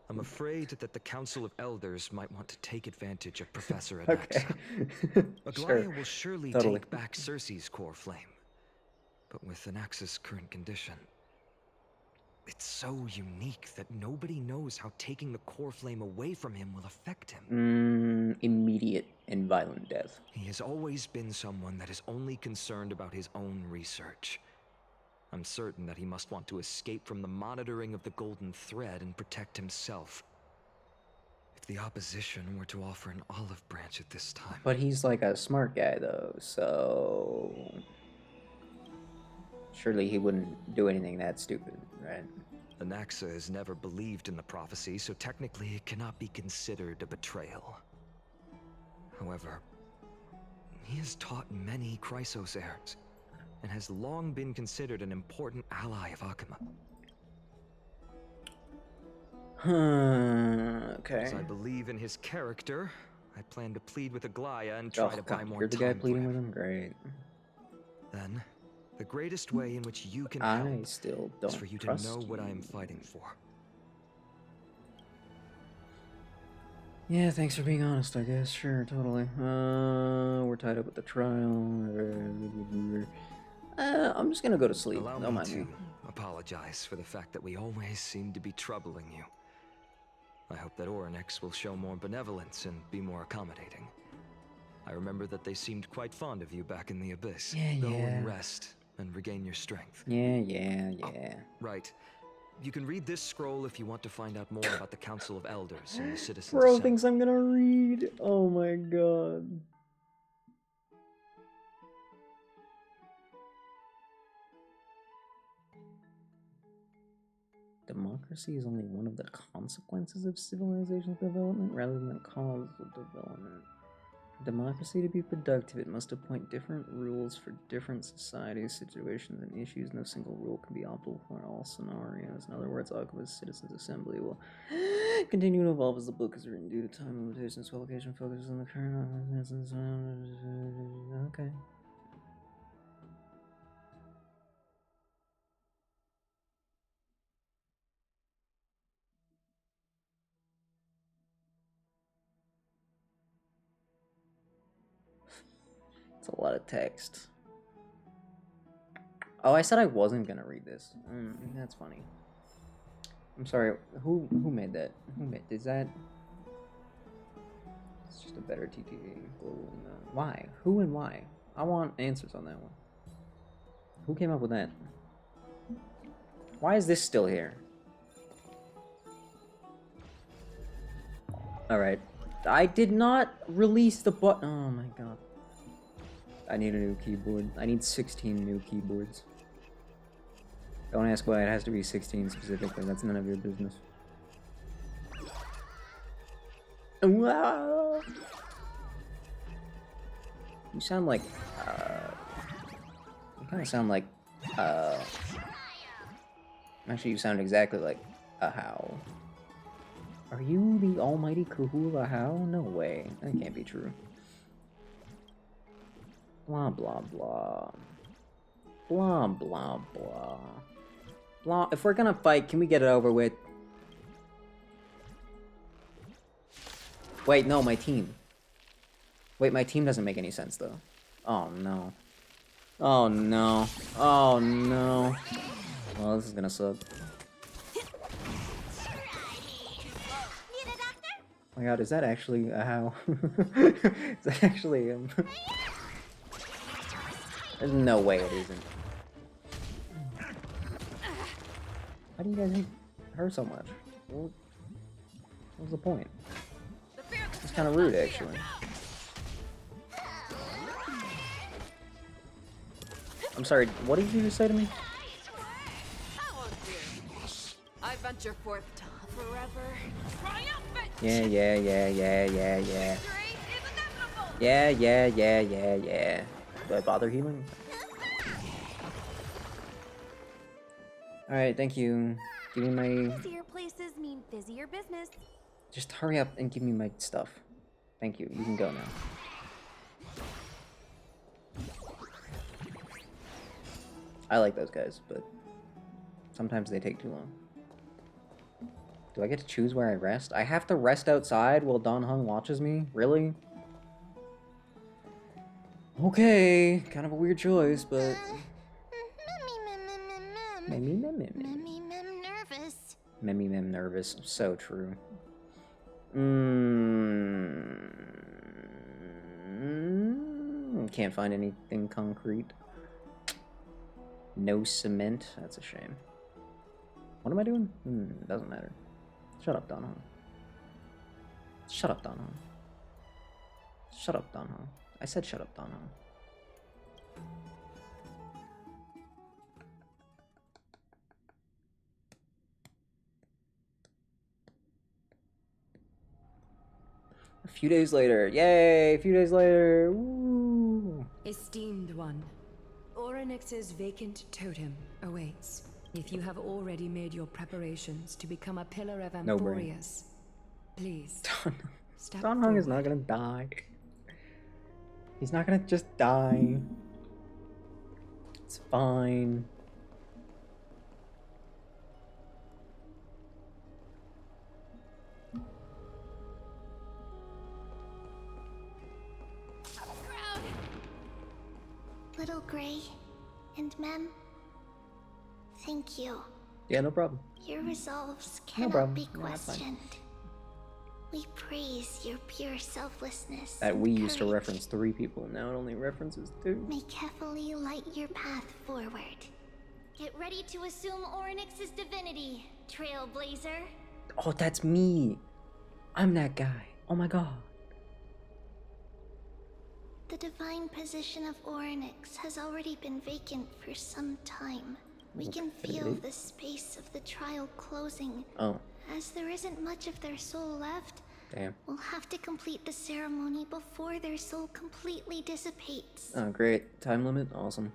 S6: I'm afraid that the Council of Elders might want to take advantage of Professor
S1: Okay.
S6: Anaxa. Aglaia
S1: Sure.
S6: will surely
S1: Totally.
S6: take back Cersei's core flame. But with Anaxa's current condition, it's so unique that nobody knows how taking the core flame away from him will affect him.
S1: Immediate and violent death.
S6: He has always been someone that is only concerned about his own research. I'm certain that he must want to escape from the monitoring of the Golden Thread and protect himself. If the opposition were to offer an olive branch at this time...
S1: But he's like a smart guy though, so surely he wouldn't do anything that stupid, right?
S6: Anaxa has never believed in the prophecy, so technically it cannot be considered a betrayal. However, he has taught many Chrysos heirs, and has long been considered an important ally of Akuma.
S1: Okay.
S6: As I believe in his character, I plan to plead with Aglaya and try
S1: Oh,
S6: to buy
S1: God,
S6: more
S1: you're the
S6: time
S1: guy
S6: for
S1: pleading
S6: him.
S1: with him? Great.
S6: Then, the greatest way in which you can
S1: I
S6: help
S1: still
S6: is
S1: don't
S6: for you to
S1: trust
S6: know what I am
S1: you.
S6: fighting for.
S1: Yeah, thanks for being honest, I guess. Sure, totally. We're tied up with the trial. I'm just gonna go to sleep.
S6: Allow
S1: Don't
S6: me
S1: mind me.
S6: to apologize for the fact that we always seem to be troubling you. I hope that Orynyx will show more benevolence and be more accommodating. I remember that they seemed quite fond of you back in the Abyss.
S1: Yeah,
S6: Go
S1: yeah.
S6: and rest and regain your strength.
S1: Yeah.
S6: Right. You can read this scroll if you want to find out more about the Council of Elders and the Citizens
S1: Bro
S6: Assembly.
S1: thinks I'm gonna read. Oh my god. Democracy is only one of the consequences of civilization's development rather than the cause of development. For democracy to be productive, it must appoint different rules for different societies, situations, and issues. No single rule can be optimal for all scenarios. In other words, Akuma's Citizens Assembly will continue to evolve as the book is written due to time limitations. Publication focuses on the current. Okay. It's a lot of text. Oh, I said I wasn't gonna read this. That's funny. I'm sorry. Who made that? Is that? It's just a better TTV. Why? Who and why? I want answers on that one. Who came up with that? Why is this still here? All right. I did not release the button. Oh my god. I need a new keyboard. I need 16 new keyboards. Don't ask why it has to be 16 specifically. That's none of your business. You sound like, you kind of sound like, actually you sound exactly like a How. Are you the almighty Kahula How? No way. That can't be true. Blah, blah, blah. Blah, blah, blah. Blah. If we're gonna fight, can we get it over with? Wait, no, my team. Wait, my team doesn't make any sense, though. Oh, no. Oh, no. Oh, no. Well, this is gonna suck. Oh my god, is that actually a How? Is that actually him? There's no way it isn't. Why do you guys hate her so much? What was the point? It's kind of rude, actually. I'm sorry, what did you just say to me?
S2: I venture forth to forever triumphant.
S1: Yeah.
S2: Victory is inevitable.
S1: Yeah. Do I bother healing? Alright, thank you. Give me my...
S5: Busier places mean busier business.
S1: Just hurry up and give me my stuff. Thank you. You can go now. I like those guys, but sometimes they take too long. Do I get to choose where I rest? I have to rest outside while Dan Heng watches me? Really? Okay, kind of a weird choice, but...
S5: Memmy mem nervous.
S1: Memmy mem nervous. So true. Can't find anything concrete. No cement. That's a shame. What am I doing? Doesn't matter. Shut up, Donho. Shut up, Donho. Shut up, Donho. I said shut up, Donho. A few days later. Yay! A few days later. Woo!
S3: Esteemed one, Orynyx's vacant totem awaits. If you have already made your preparations to become a pillar of
S1: No brain.
S3: Amborius, please step
S1: Don Hung is
S3: forward.
S1: not gonna die. He's not gonna just die. It's fine.
S5: Little Gray and Mem, thank you.
S1: Yeah, no problem.
S5: Your resolves
S1: No
S5: cannot
S1: problem.
S5: be
S1: No, that's fine.
S5: questioned. We praise your pure selflessness.
S1: That
S5: and
S1: we used to
S5: courage.
S1: reference 3 people, now it only references 2.
S5: May carefully light your path forward.
S2: Get ready to assume Oryx's divinity, Trailblazer.
S1: Oh, that's me. I'm that guy. Oh my god.
S5: The divine position of Oryx has already been vacant for some time. We can feel
S1: Okay.
S5: the space of the trial closing.
S1: Oh,
S5: As there isn't much of their soul left,
S1: damn.
S5: we'll have to complete the ceremony before their soul completely dissipates.
S1: Oh, great. Time limit? Awesome.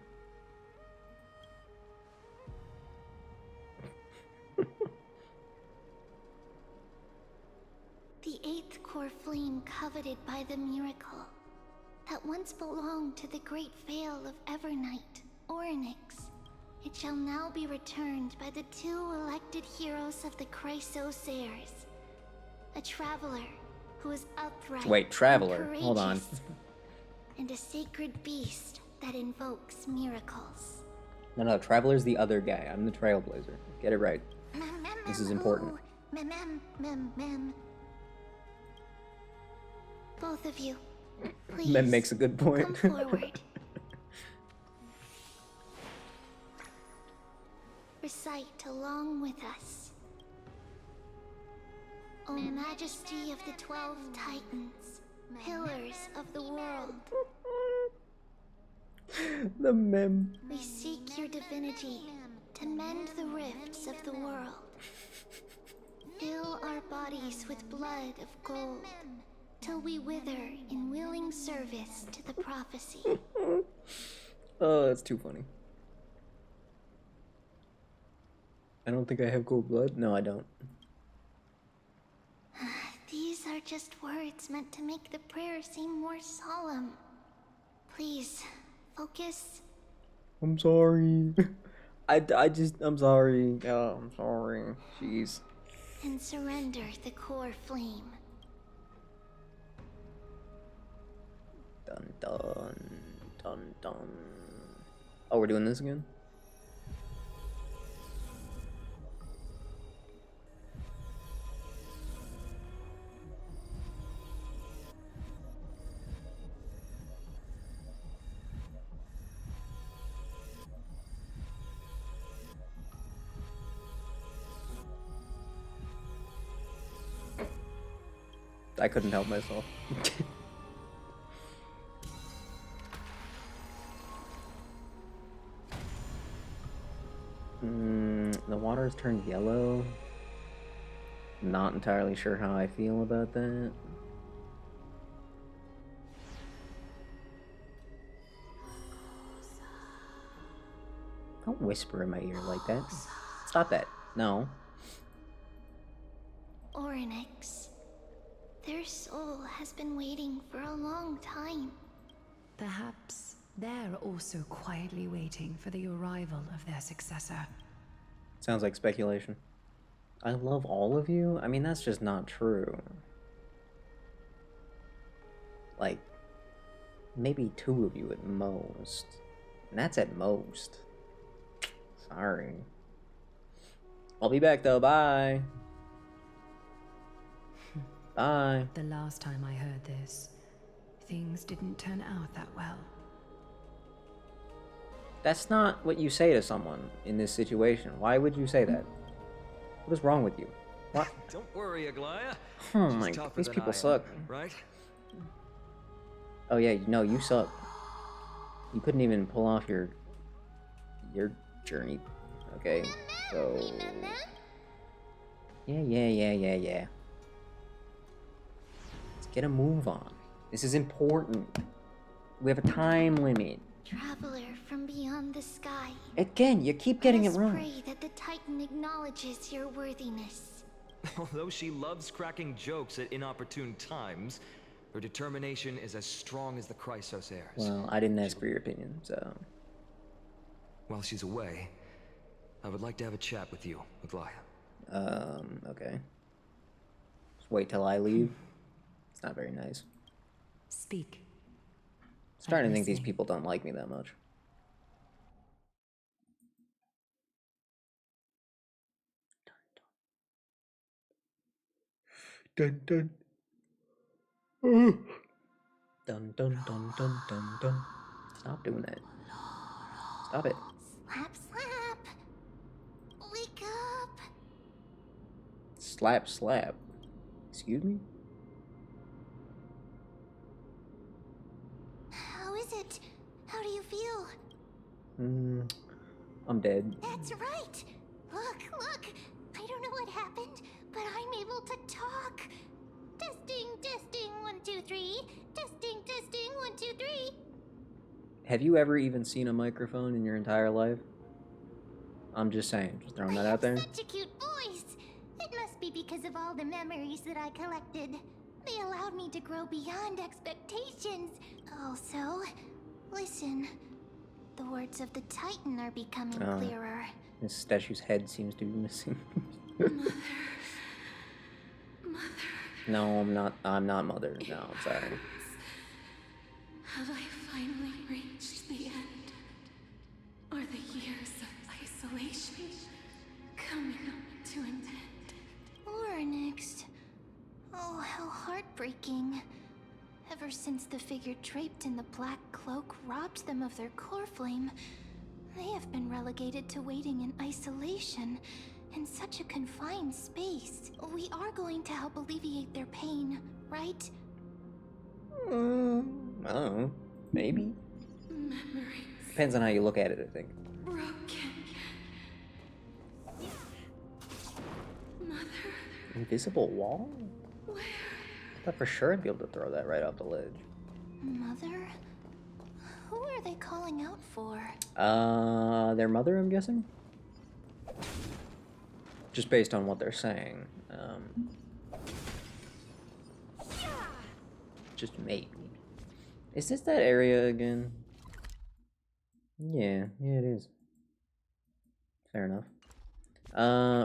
S5: The eighth core flame coveted by the miracle that once belonged to the great veil of Evernight, Oryx. It shall now be returned by the 2 elected heroes of the Chrysosairs. A traveler who is upright.
S1: Wait,
S5: and
S1: traveler? Hold on.
S5: courageous, and a sacred beast that invokes miracles.
S1: No, Traveler's the other guy. I'm the Trailblazer. Get it right. This is important.
S5: Mem. Both of you, please.
S1: Mem makes a good point.
S5: Come forward. Recite along with us. O Majesty of the 12 Titans, pillars of the world,
S1: The mem.
S5: we seek your divinity to mend the rifts of the world. Fill our bodies with blood of gold, till we wither in willing service to the prophecy.
S1: Oh, that's too funny. I don't think I have gold blood. No, I don't.
S5: These are just words meant to make the prayer seem more solemn. Please, focus.
S1: I'm sorry. I'm sorry. Oh, I'm sorry. Jeez.
S5: And surrender the core flame.
S1: Dun dun dun dun. Oh, we're doing this again? I couldn't help myself. The water's turned yellow. Not entirely sure how I feel about that. Don't whisper in my ear like that. Stop that. No.
S5: Oryx. Their soul has been waiting for a long time.
S3: Perhaps they're also quietly waiting for the arrival of their successor.
S1: Sounds like speculation. I love all of you? I mean, that's just not true. Like, maybe 2 of you at most. And that's at most. Sorry. I'll be back though, bye. Bye.
S3: The last time I heard this, things didn't turn out that well.
S1: That's not what you say to someone in this situation. Why would you say that? What is wrong with you? What?
S6: Don't worry, Aglaya.
S1: Oh
S6: She's
S1: my,
S6: tougher
S1: these
S6: than
S1: people
S6: I am,
S1: suck.
S6: right?
S1: Oh yeah, no, you suck. You couldn't even pull off your journey. Okay, so yeah. Let's get a move on. This is important. We have a time limit.
S5: Traveler
S2: from beyond the sky.
S1: Again, you keep getting it
S2: Let us
S1: wrong.
S2: pray that the Titan acknowledges your worthiness.
S6: Although she loves cracking jokes at inopportune times, her determination is as strong as the Chrysos heirs.
S1: Well, I didn't ask for your opinion, so...
S6: While she's away, I would like to have a chat with you, Aglaia.
S1: Okay. Just wait till I leave. It's not very nice.
S3: Speak.
S1: Starting to
S3: I
S1: think these
S3: see.
S1: people don't like me that much. Dun dun. Dun dun dun dun dun dun. Stop doing that. Stop it.
S5: Slap, slap. Wake up.
S1: Slap, slap. Excuse me?
S5: How is it? How do you feel?
S1: I'm dead.
S5: That's right. Look. I don't know what happened, but I'm able to talk. Testing, 1, 2, 3. Testing, 1, 2, 3.
S1: Have you ever even seen a microphone in your entire life? I'm just saying, just throwing that out there.
S5: Such a cute voice. It must be because of all the memories that I collected. They allowed me to grow beyond expectations. Also, listen. The words of the Titan are becoming clearer.
S1: This statue's head seems to be missing.
S4: Mother.
S1: No, I'm not Mother. No, I'm sorry.
S4: Have I finally reached the end? Are the years of isolation coming to an end?
S5: Oryx. Oh, how heartbreaking. Ever since the figure draped in the black cloak robbed them of their core flame, they have been relegated to waiting in isolation in such a confined space. We are going to help alleviate their pain, right?
S1: I don't know. Maybe.
S4: Memories
S1: Depends on how you look at it, I think.
S4: broken. Mother,
S1: Invisible wall?
S4: where?
S1: I thought for sure I'd be able to throw that right off the ledge.
S5: Mother? Who are they calling out for?
S1: Their mother, I'm guessing? Just based on what they're saying. Just maybe. Is this that area again? Yeah, it is. Fair enough.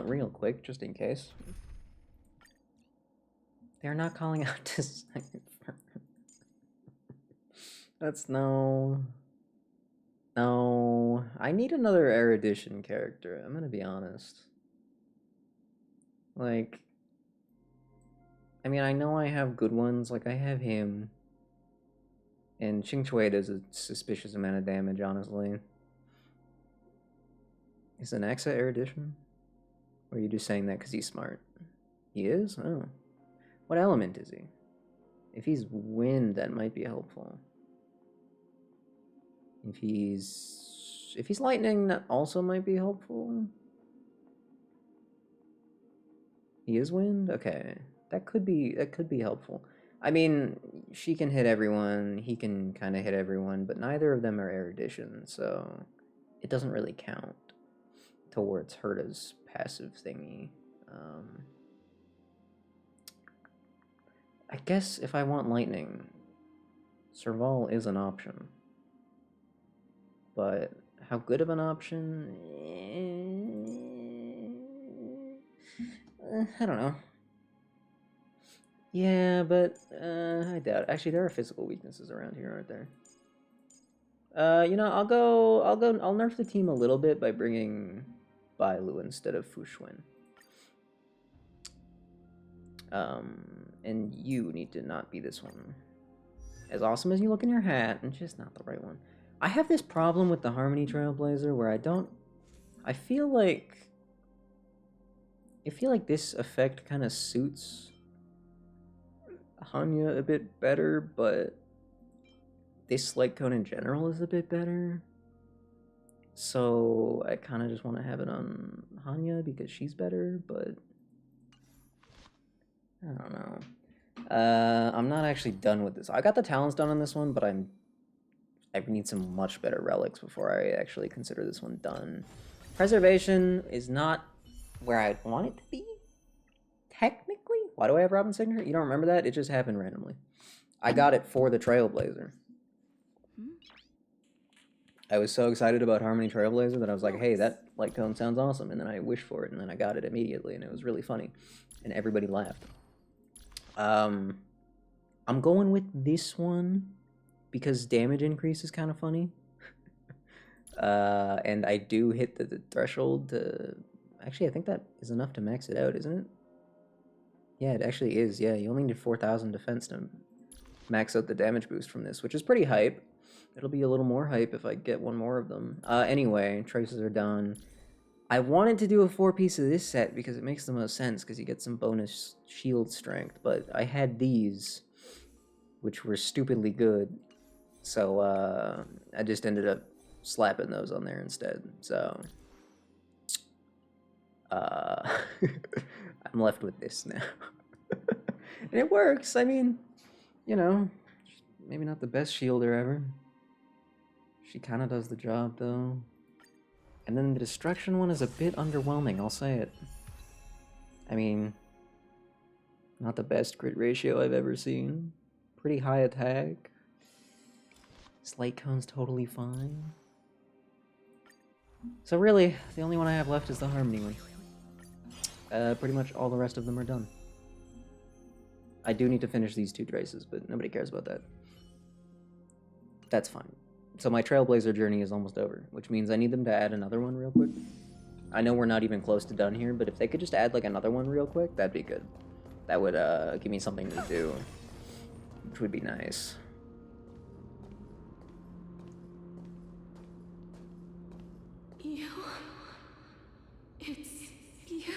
S1: Real quick, just in case. They're not calling out to Cypher. That's no. No. I need another erudition character, I'm gonna be honest. Like, I mean, I know I have good ones, like I have him. And Ching Chui does a suspicious amount of damage, honestly. Is Anaxa erudition? Or are you just saying that because he's smart? He is? Oh. What element is he? If he's wind, that might be helpful. If he's lightning, that also might be helpful. He is wind? Okay. That could be helpful. I mean, she can hit everyone, he can kind of hit everyone, but neither of them are erudition, so it doesn't really count towards Herta's passive thingy. I guess if I want lightning, Serval is an option. But how good of an option? I don't know. Yeah, but I doubt it. Actually, there are physical weaknesses around here, aren't there? You know, I'll nerf the team a little bit by bringing Bailu instead of Fu Xuan. And you need to not be this one. As awesome as you look in your hat, and just not the right one. I have this problem with the Harmony Trailblazer where I feel like this effect kind of suits Hanya a bit better, but this light cone in general is a bit better. So I kind of just want to have it on Hanya because she's better, but I don't know. I'm not actually done with this. I got the talents done on this one, but I'm I need some much better relics before I actually consider this one done. Preservation is not where I'd want it to be, technically. Why do I have Robin Signature? You don't remember that? It just happened randomly. I got it for the Trailblazer. I was so excited about Harmony Trailblazer that I was like, hey, that light cone sounds awesome. And then I wished for it, and then I got it immediately, and it was really funny. And everybody laughed. I'm going with this one because damage increase is kind of funny. And I do hit the threshold to... Actually, I think that is enough to max it out, isn't it? Yeah, it actually is. Yeah, you only need 4,000 defense to max out the damage boost from this, which is pretty hype. It'll be a little more hype if I get one more of them. Anyway, traces are done. I wanted to do a 4-piece of this set because it makes the most sense because you get some bonus shield strength, but I had these, which were stupidly good, so I just ended up slapping those on there instead, so I'm left with this now. And it works. I mean, you know, maybe not the best shielder ever. She kind of does the job, though. And then the destruction one is a bit underwhelming, I'll say it. I mean, not the best crit ratio I've ever seen. Pretty high attack. Light cone's totally fine. So really, the only one I have left is the Harmony one. Pretty much all the rest of them are done. I do need to finish these 2 traces, but nobody cares about that. That's fine. So my Trailblazer journey is almost over, which means I need them to add another one real quick. I know we're not even close to done here, but if they could just add like another one real quick, that'd be good. That would give me something to do, which would be nice.
S4: You... It's you.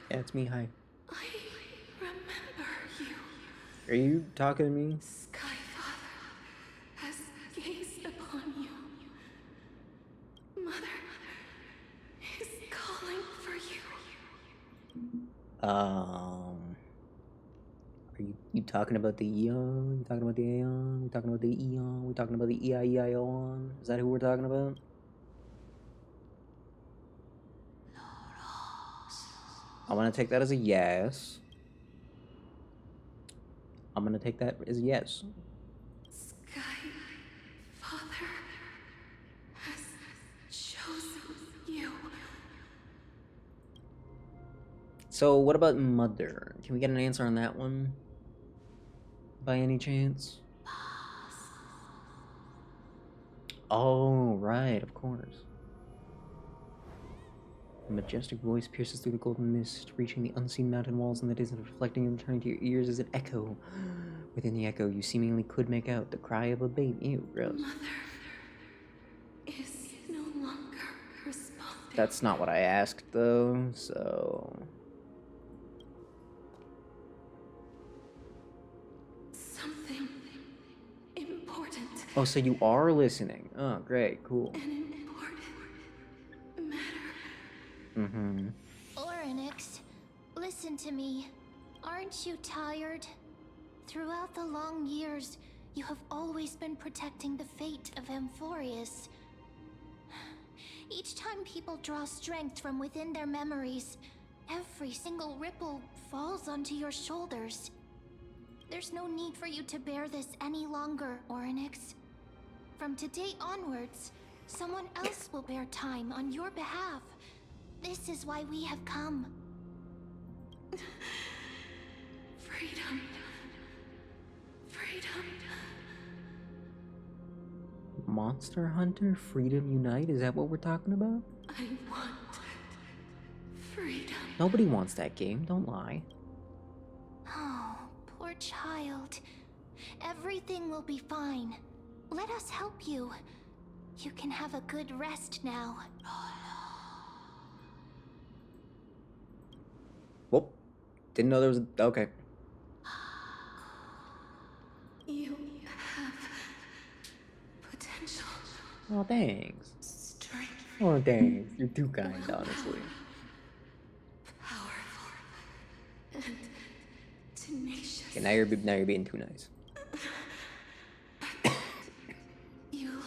S1: Yeah, it's me, hi.
S4: I remember you.
S1: Are you talking to me?
S4: Skyfather has gazed upon you. Mother is calling for you.
S1: Are you talking about the Eon? You talking about the Aeon? We talking about the Eon? We talking about the EIEION? Is that who we're talking about? I'm gonna take that as a yes. I'm gonna take that as a yes.
S4: Skyfather has chosen you.
S1: So what about Mother? Can we get an answer on that one? By any chance? Oh, right, of course. A majestic voice pierces through the golden mist, reaching the unseen mountain walls in the distance, reflecting and returning to your ears as an echo. Within the echo, you seemingly could make out the cry of a baby. Ew, gross.
S4: Mother is no longer responding.
S1: That's not what I asked, though, so...
S4: Something important.
S1: Oh, so you are listening. Oh, great, cool.
S4: An important matter.
S1: Mm-hmm.
S2: Orynyx, listen to me. Aren't you tired? Throughout the long years, you have always been protecting the fate of Amphorius. Each time people draw strength from within their memories, every single ripple falls onto your shoulders. There's no need for you to bear this any longer, Orynyx. From today onwards, someone else will bear time on your behalf. This is why we have come.
S4: Freedom. Freedom.
S1: Monster Hunter Freedom Unite? Is that what we're talking about?
S4: I want freedom.
S1: Nobody wants that game, don't lie.
S2: Oh, poor child. Everything will be fine. Let us help you. You can have a good rest now.
S1: Whoop. Didn't know there was a... Okay.
S4: You have potential.
S1: Oh, thanks.
S4: Strength.
S1: Oh, thanks. You're too kind, honestly.
S4: Powerful. And tenacious.
S1: Okay, now you're being too nice.
S4: You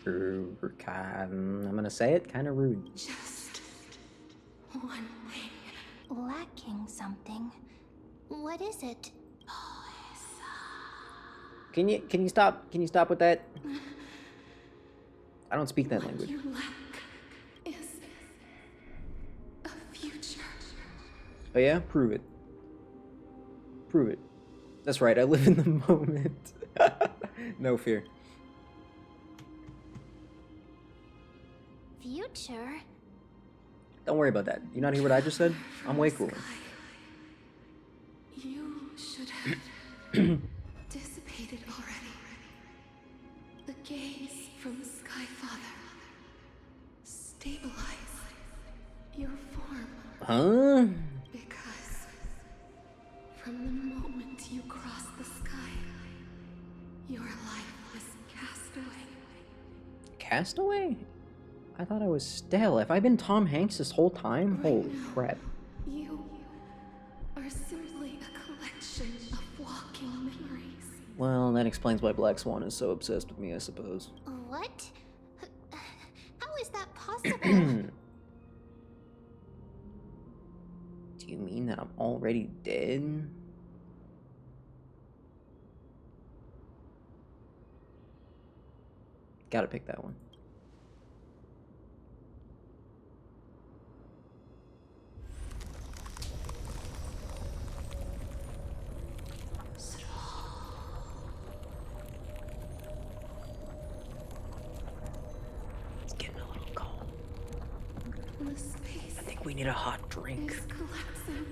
S1: I'm gonna say it, kind of rude.
S3: Just one thing.
S2: Lacking something. What is it?
S1: Can you stop with that? I don't speak that language.
S3: You lack is a future.
S1: Oh yeah? Prove it. Prove it. That's right, I live in the moment. No fear.
S2: Future?
S1: Don't worry about that. You not hear what I just said? I'm way cooler.
S3: You should have dissipated already. The gaze from Skyfather stabilize your form.
S1: Huh?
S3: Because from the moment you crossed the sky, your life was cast away.
S1: Castaway? I thought I was Stell. Have I been Tom Hanks this whole time? Holy crap.
S3: You are simply a collection of walking memories.
S1: Well, that explains why Black Swan is so obsessed with me, I suppose.
S2: What? How is that possible?
S1: Do you mean that I'm already dead? Gotta pick that one. It's getting a little cold.
S3: The space
S1: I think we need a hot drink.
S3: is collapsing.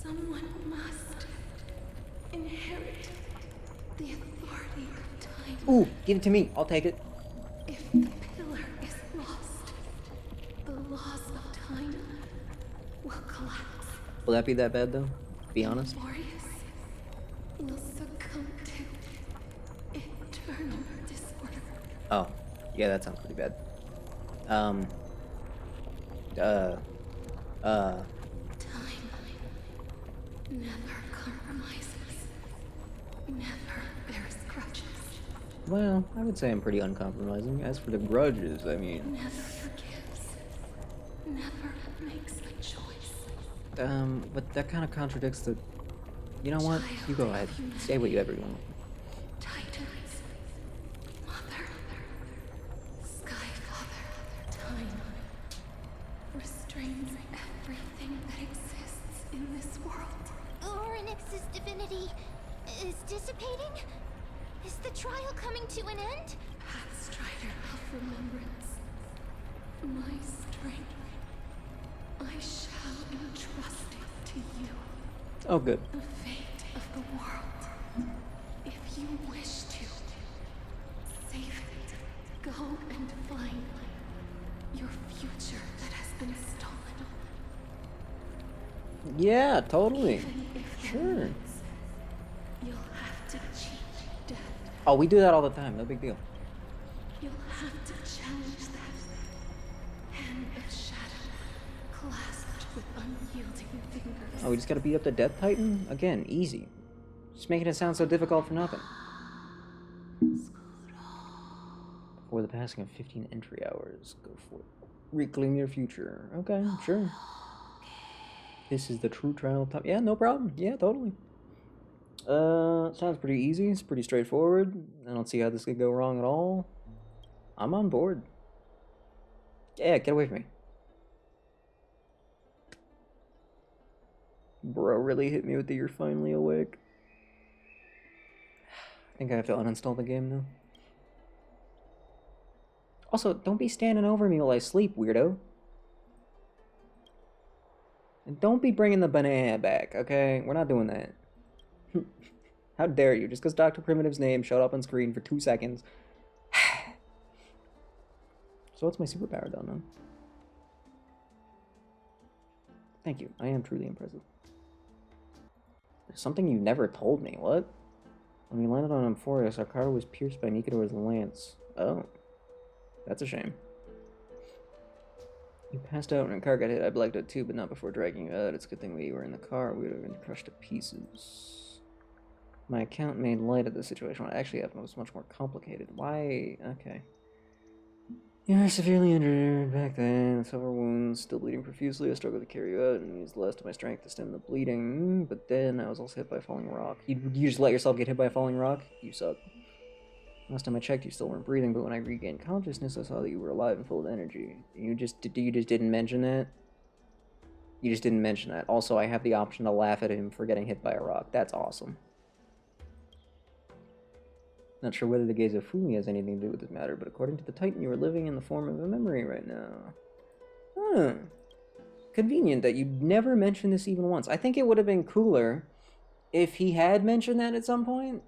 S3: Someone must inherit the authority of time.
S1: Ooh, give it to me. I'll take it.
S3: If the pillar is lost, the laws of time will collapse.
S1: Will that be that bad, though? Be honest.
S3: Boreas will succumb to eternal disorder.
S1: Oh, yeah, that sounds pretty bad.
S3: Time never compromises, never bears grudges,
S1: Well, I would say I'm pretty uncompromising. As for the grudges, I mean...
S3: never forgives, never makes a choice.
S1: But that kind of contradicts the... You know what? You go ahead. Say what you ever want.
S3: Titans, Mother, Skyfather, time restrains everything that exists in this world.
S2: Orynyx's divinity is dissipating? Is the trial coming to an end?
S3: Pathstrider of remembrance, my strength, I shall entrust it to you.
S1: Oh, good.
S3: The fate of the world. If you wish to save it, go and find your future that has been stolen.
S1: Yeah, totally.
S3: Even if that
S1: Sure.
S3: means you'll have to cheat death.
S1: Oh, we do that all the time. No big deal.
S3: You'll have to challenge that hand of shadow, clasped with unyielding fingers.
S1: Oh, we just gotta beat up the Death Titan? Again, easy. Just making it sound so difficult for nothing. Before the passing of 15 entry hours, go for it. Reclaim your future. Okay, sure. This is the true trial time. Yeah, no problem. Yeah, totally. Sounds pretty easy. It's pretty straightforward. I don't see how this could go wrong at all. I'm on board. Yeah, get away from me. Bro really hit me with the "you're finally awake." I think I have to uninstall the game now. Also, don't be standing over me while I sleep, weirdo. And don't be bringing the banana back, okay? We're not doing that. How dare you? Just because Dr. Primitive's name showed up on screen for 2 seconds. So what's my superpower, though, no? Thank you. I am truly impressive. There's something you never told me. What? When we landed on Amphorius, our car was pierced by Nikador's lance. Oh. That's a shame. You passed out and your car got hit. I blacked out too, but not before dragging you out. It's a good thing we were in the car. We would have been crushed to pieces. My account made light of the situation. What actually happened was much more complicated. Why? Okay. You were severely injured back then, with several wounds, still bleeding profusely. I struggled to carry you out and used the last of my strength to stem the bleeding. But then I was also hit by a falling rock. You just let yourself get hit by a falling rock? You suck. Last time I checked, you still weren't breathing, but when I regained consciousness, I saw that you were alive and full of energy. You just didn't mention that? You just didn't mention that. Also, I have the option to laugh at him for getting hit by a rock. That's awesome. Not sure whether the gaze of Fumi has anything to do with this matter, but according to the Titan, you are living in the form of a memory right now. Convenient that you never mentioned this even once. I think it would have been cooler if he had mentioned that at some point.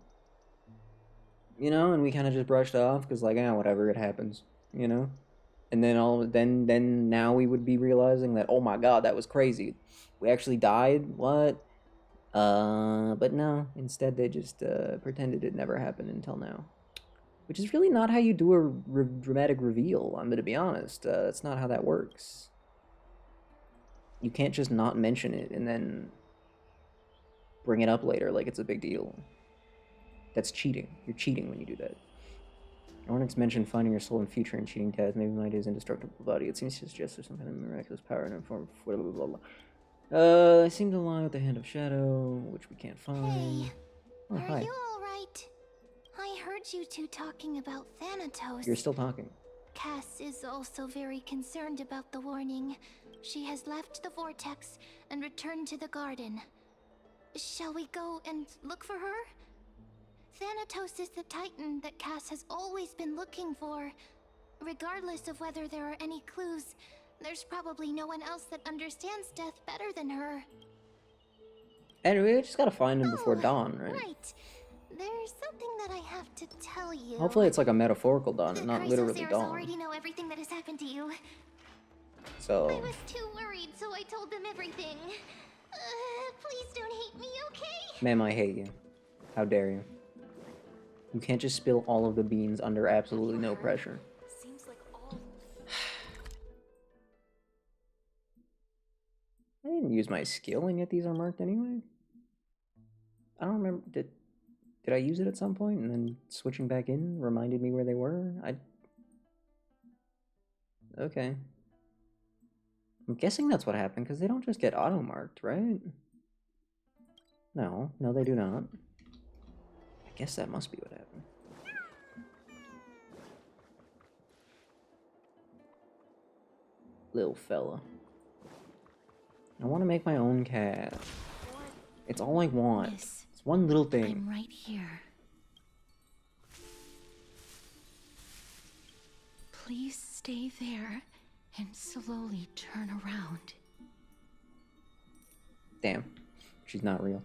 S1: You know, and we kind of just brushed off, because, like, whatever, it happens. You know? And then now we would be realizing that, oh my god, that was crazy. We actually died? What? But no, instead they just pretended it never happened until now. Which is really not how you do a dramatic reveal, I'm gonna be honest. That's not how that works. You can't just not mention it and then bring it up later like it's a big deal. That's cheating. You're cheating when you do that. Ornyx mentioned finding your soul in future and cheating death. Maybe my his indestructible body. It seems to suggest there's some kind of miraculous power in a form of blah blah blah blah. I seem to lie with the Hand of Shadow, which we can't find.
S5: Hey,
S1: Oh,
S5: are
S1: hi.
S5: you alright? I heard you two talking about Thanatos.
S1: You're still talking.
S5: Cass is also very concerned about the warning. She has left the vortex and returned to the garden. Shall we go and look for her? Thanatos is the Titan that Cass has always been looking for. Regardless of whether there are any clues, there's probably no one else that understands death better than her.
S1: Anyway, we just gotta find him before
S5: Oh,
S1: dawn, right?
S5: Right. There's something that I have to tell you.
S1: Hopefully it's like a metaphorical dawn
S5: The
S1: and not literally
S5: Chrysosaurs
S1: dawn.
S5: already know everything that has happened to you. I
S1: So,
S5: was too worried, so I told them everything. Please don't hate me, okay?
S1: ma'am, I hate you. How dare you? You can't just spill all of the beans under absolutely no pressure.
S3: Seems like all.
S1: I didn't use my skill, and yet these are marked anyway. I don't remember. Did I use it at some point, and then switching back in reminded me where they were? Okay. I'm guessing that's what happened, because they don't just get auto-marked, right? No, they do not. I guess that must be what happened. Little fella. I want to make my own cat. It's all I want.
S4: Miss,
S1: It's one little thing.
S4: I'm right here. Please stay there and slowly turn around.
S1: Damn. She's not real.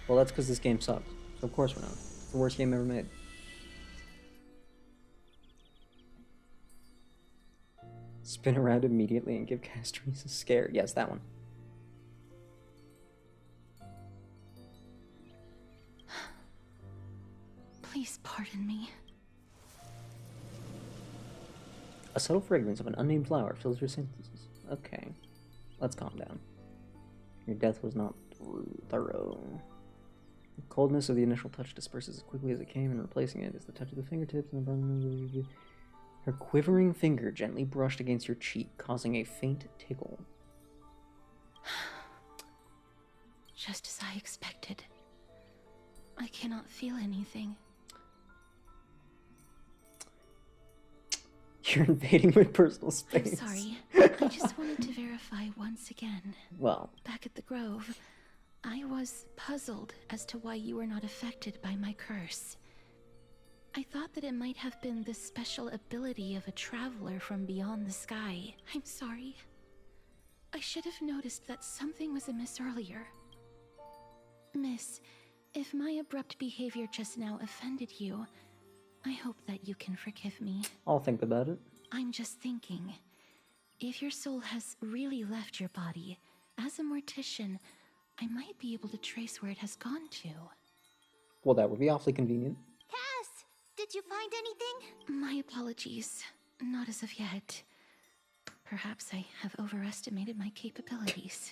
S1: Well, that's because this game sucks. So of course we're not. It's the worst game ever made. Spin around immediately and give Castries a scare. Yes, that one.
S4: Please pardon me.
S1: A subtle fragrance of an unnamed flower fills your senses. Okay. Let's calm down. Your death was not thorough. The coldness of the initial touch disperses as quickly as it came, and replacing it is the touch of the fingertips and the... Her quivering finger gently brushed against your cheek, causing a faint tickle.
S4: Just as I expected. I cannot feel anything.
S1: You're invading my personal space.
S4: I'm sorry. I just wanted to verify once again.
S1: Well,
S4: Back at the Grove, I was puzzled as to why you were not affected by my curse. I thought that it might have been the special ability of a traveler from beyond the sky. I'm sorry. I should have noticed that something was amiss earlier. Miss, if my abrupt behavior just now offended you, I hope that you can forgive me.
S1: I'll think about it.
S4: I'm just thinking, if your soul has really left your body, as a mortician, I might be able to trace where it has gone to.
S1: Well, that would be awfully convenient.
S5: Cass, did you find anything?
S4: My apologies. Not as of yet. Perhaps I have overestimated my capabilities.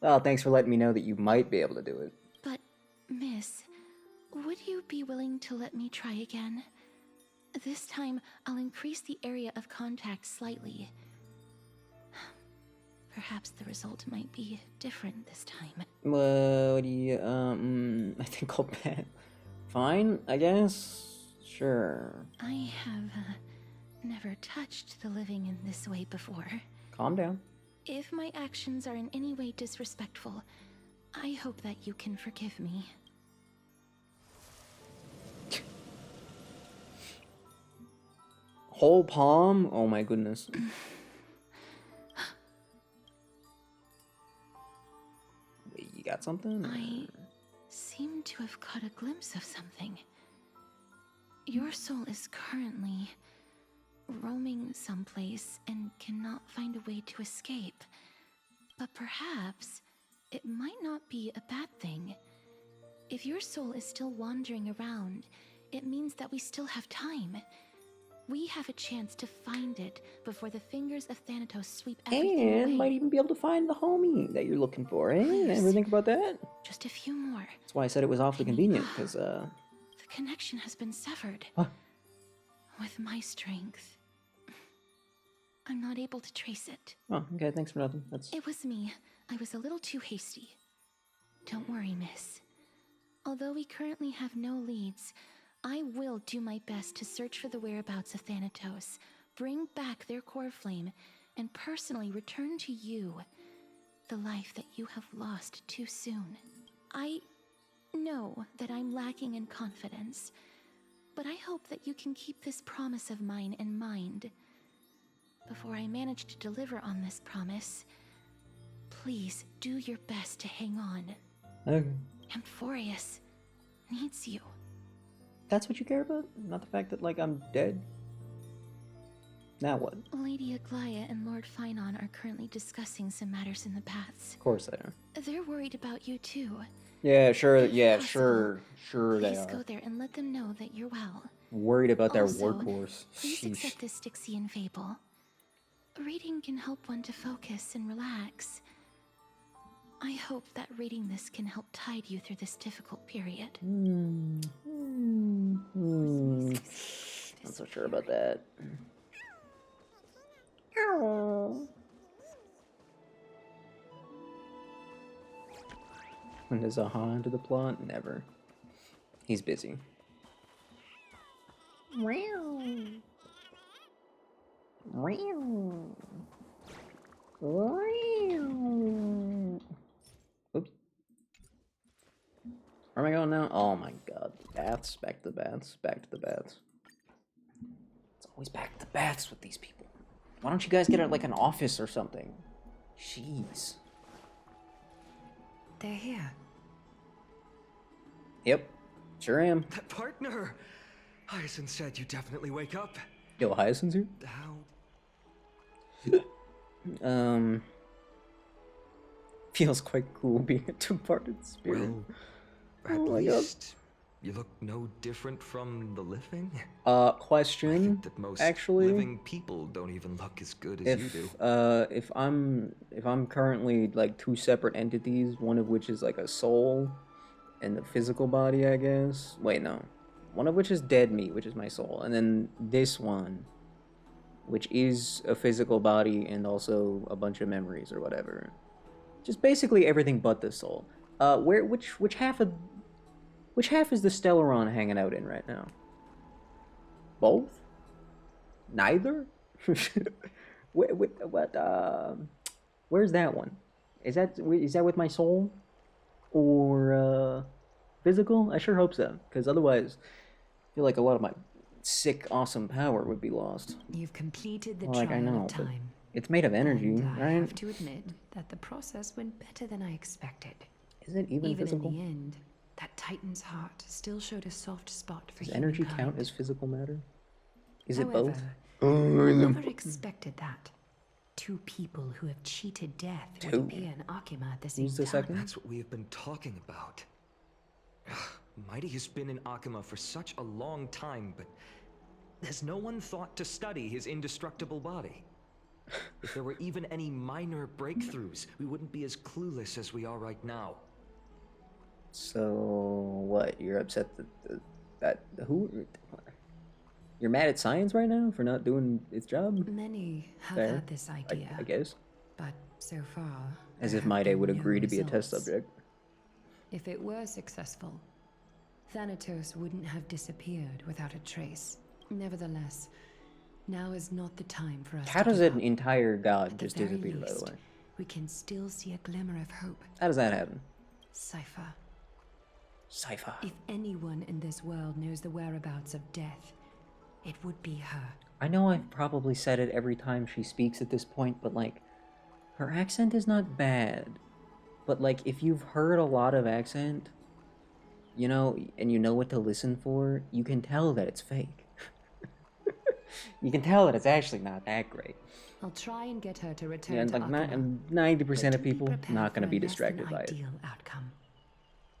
S1: Well, thanks for letting me know that you might be able to do it.
S4: But, miss, would you be willing to let me try again? This time, I'll increase the area of contact slightly. Perhaps the result might be different this time.
S1: What do you, I think I'll bet. Fine, I guess? Sure.
S4: I have never touched the living in this way before.
S1: Calm down.
S4: If my actions are in any way disrespectful, I hope that you can forgive me.
S1: Whole palm? Oh my goodness. Wait, you got something?
S4: I seem to have caught a glimpse of something. Your soul is currently roaming someplace and cannot find a way to escape. But perhaps it might not be a bad thing. If your soul is still wandering around, it means that we still have time. We have a chance to find it before the fingers of Thanatos sweep everything away.
S1: And might even be able to find the homie that you're looking for, eh?
S4: Please.
S1: Ever think about that?
S4: Just a few more.
S1: That's why I said it was awfully convenient, because,
S4: The connection has been severed.
S1: What?
S4: With my strength, I'm not able to trace it.
S1: Oh, okay, thanks for nothing. That's...
S4: It was me. I was a little too hasty. Don't worry, miss. Although we currently have no leads, I will do my best to search for the whereabouts of Thanatos, bring back their core flame, and personally return to you the life that you have lost too soon. I know that I'm lacking in confidence, but I hope that you can keep this promise of mine in mind. Before I manage to deliver on this promise, please do your best to hang on.
S1: Okay.
S4: Amphorius needs you.
S1: That's what you care about? Not the fact that, like, I'm dead? Now what?
S4: Lady Aglaya and Lord Finon are currently discussing some matters in the paths.
S1: Of course I am.
S4: They're worried about you too.
S1: Yeah, sure,
S4: If
S1: yeah,
S4: possible,
S1: sure they
S4: Please go
S1: are.
S4: there and let them know that you're well.
S1: Worried about their
S4: Also,
S1: workhorse.
S4: Please
S1: Sheesh.
S4: accept this Styxian fable. Reading can help one to focus and relax. I hope that reading this can help tide you through this difficult period.
S1: Not so sure about that. When does Aha enter the plot? Never. He's busy. Oops. Where am I going now? Oh my god. Baths? Back to the baths? Back to the baths. It's always back to the baths with these people. Why don't you guys get like an office or something? Jeez.
S3: They're here.
S1: Yep. Sure am.
S6: That partner! Hyacinth said you definitely wake up.
S1: Yo, Hyacinth's here?
S6: How?
S1: Feels quite cool being a departed spirit.
S6: Well, at
S1: Oh my God.
S6: least you look no different from the living. I
S1: Question.
S6: think that most
S1: Actually,
S6: living people don't even look as good as you do.
S1: if I'm currently like two separate entities, one of which is like a soul and the physical body, I guess. Wait, no. One of which is dead meat, which is my soul, and then this one, which is a physical body and also a bunch of memories or whatever. Just basically everything but the soul. Which half is the Stellaron hanging out in right now? Both? Neither? Where's that one? Is that with my soul? Or, physical? I sure hope so, because otherwise, I feel like a lot of my sick, awesome power would be lost.
S3: You've completed the
S1: Like, I
S3: trial
S1: know,
S3: of
S1: but
S3: time.
S1: it's made of energy,
S3: And I
S1: right?
S3: have to admit that the process went better than I expected.
S1: Is it even physical?
S3: in the end, that Titan's heart still showed a soft spot for
S1: Does energy count
S3: humankind.
S1: as physical matter? Is it
S3: However,
S1: both?
S3: I never expected that. Two people who have cheated death would
S1: Two?
S3: appear in Akima at the same
S1: Who's the
S3: time.
S1: second?
S6: That's what we have been talking about. Mighty has been in Akima for such a long time, but has no one thought to study his indestructible body? If there were even any minor breakthroughs, we wouldn't be as clueless as we are right now.
S1: So what? You're upset that who? You're mad at science right now for not doing its job?
S3: Many have
S1: Fair,
S3: had this idea,
S1: I guess.
S3: but so far,
S1: As
S3: there
S1: if
S3: have
S1: My Day
S3: been
S1: would
S3: no
S1: agree to be a test
S3: results.
S1: subject.
S3: If it were successful, Thanatos wouldn't have disappeared without a trace. Nevertheless, now is not the time for us
S1: How
S3: to
S1: does
S3: give
S1: an
S3: up.
S1: entire god
S3: At the
S1: just
S3: very
S1: disappear, by the
S3: least,
S1: way?
S3: we can still see a glimmer of hope.
S1: How does that happen?
S3: Cypher.
S1: Cypher.
S3: If anyone in this world knows the whereabouts of death, it would be her.
S1: I know I've probably said it every time she speaks at this point, but like, her accent is not bad. But like, if you've heard a lot of accent, you know, and you know what to listen for, you can tell that it's fake. You can tell that it's actually not that great.
S3: I'll try and get her to return
S1: Yeah, and
S3: to
S1: like
S3: Akuma,
S1: 90%
S3: but
S1: of
S3: do be
S1: people
S3: prepared
S1: not going to
S3: for
S1: be
S3: a less than
S1: distracted by it.
S3: ideal outcome.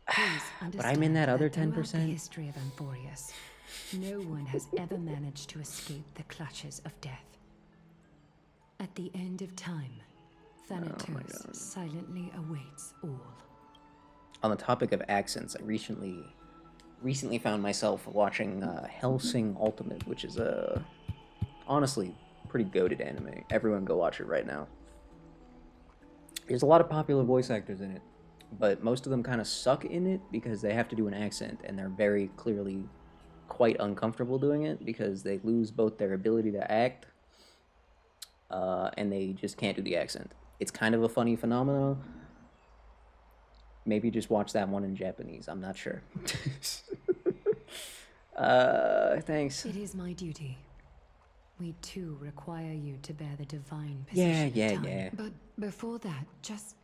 S3: Please
S1: But I'm in that
S3: understand
S1: other
S3: throughout the
S1: 10%.
S3: history of Amphorius, no one has ever managed to escape the clutches of death. At the end of time, Thanatos silently awaits all.
S1: On the topic of accents, I recently found myself watching Hellsing Ultimate, which is a honestly pretty goated anime. Everyone go watch it right now. There's a lot of popular voice actors in it, but most of them kind of suck in it because they have to do an accent, and they're very clearly quite uncomfortable doing it because they lose both their ability to act and they just can't do the accent. It's kind of a funny phenomenon. Maybe just watch that one in Japanese. I'm not sure. Thanks.
S3: It is my duty. We too require you to bear the divine position
S1: Yeah.
S3: of time. But before that, just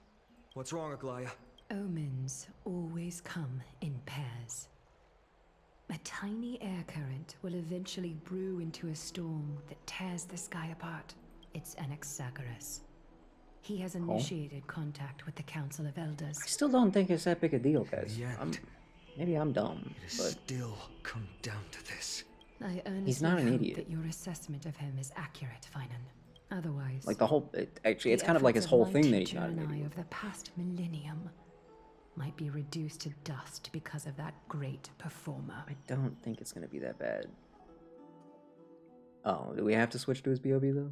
S6: What's wrong, Aglaya?
S3: omens always come in pairs. A tiny air current will eventually brew into a storm that tears the sky apart. It's Anaxagoras. He has initiated contact with the Council of Elders.
S1: I still don't think it's that big a deal, guys.
S6: The end.
S1: Maybe I'm dumb,
S6: It has
S1: but
S6: still come down to this.
S3: I earnestly
S1: He's not an
S3: hope
S1: idiot.
S3: that your assessment of him is accurate, Finan. Otherwise,
S1: like the whole actually, it's
S3: the
S1: kind of like his
S3: efforts
S1: whole
S3: my
S1: thing that he's
S3: teacher
S1: not an
S3: and I
S1: idiot.
S3: of the past millennium might be reduced to dust because of that great performer.
S1: I don't think it's gonna be that bad. Oh, do we have to switch to his BOB though?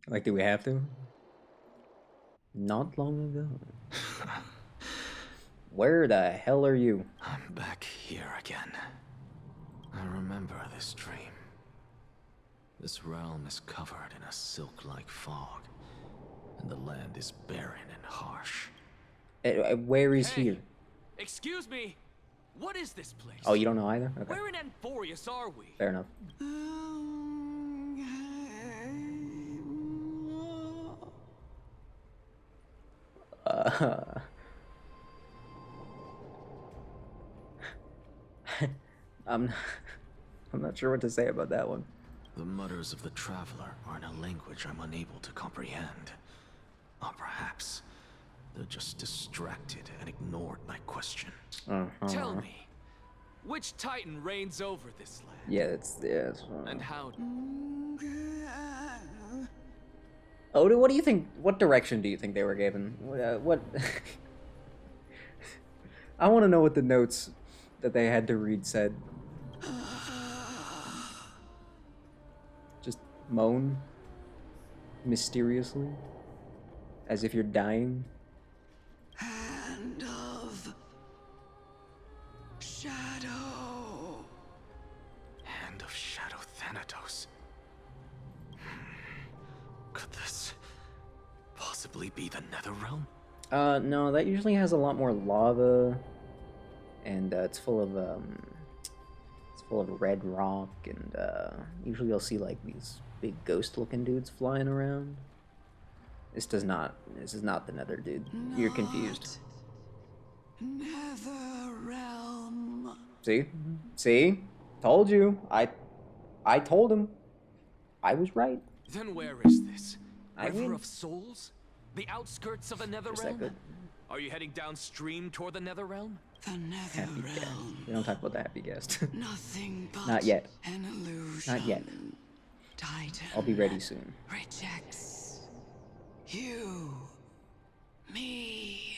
S1: Like, do we have to? Not long ago. Where the hell are you?
S7: I'm back here again. I remember this dream. This realm is covered in a silk-like fog, and the land is barren and harsh.
S1: Where is
S8: Hey,
S1: here?
S8: Excuse me. What is this place?
S1: Oh, you don't know either? Okay,
S8: Where in Amphorius are we?
S1: fair enough. I'm I'm not sure what to say about that one.
S7: The mutters of the traveler are in a language I'm unable to comprehend. Or perhaps they're just distracted and ignored my question.
S8: Tell me, which Titan reigns over this land?
S1: Yeah, it's
S8: And how?
S1: Oh, what do you think? What direction do you think they were given? What? I want to know what the notes that they had to read said. Just moan mysteriously, as if you're dying.
S7: Hand of Shadow. Hand of Shadow Thanatos. Could this possibly be the Netherrealm?
S1: No, that usually has a lot more lava, and it's full of red rock, and usually you'll see like these big ghost-looking dudes flying around. This is not the Nether, dude. You're confused.
S7: Netherrealm.
S1: See, told you. I told him. I was right.
S8: Then where is this?
S1: I
S8: River
S1: mean-
S8: of Souls? The outskirts of the
S1: Is that
S8: Netherrealm?
S1: good?
S8: Are you heading downstream toward the Netherrealm?
S7: The
S1: Happy guest.
S7: Netherrealm.
S1: We don't talk about the happy guest.
S7: Nothing but
S1: Not yet.
S7: an illusion.
S1: Not yet.
S7: Titan
S1: I'll be ready soon.
S7: rejects you, me.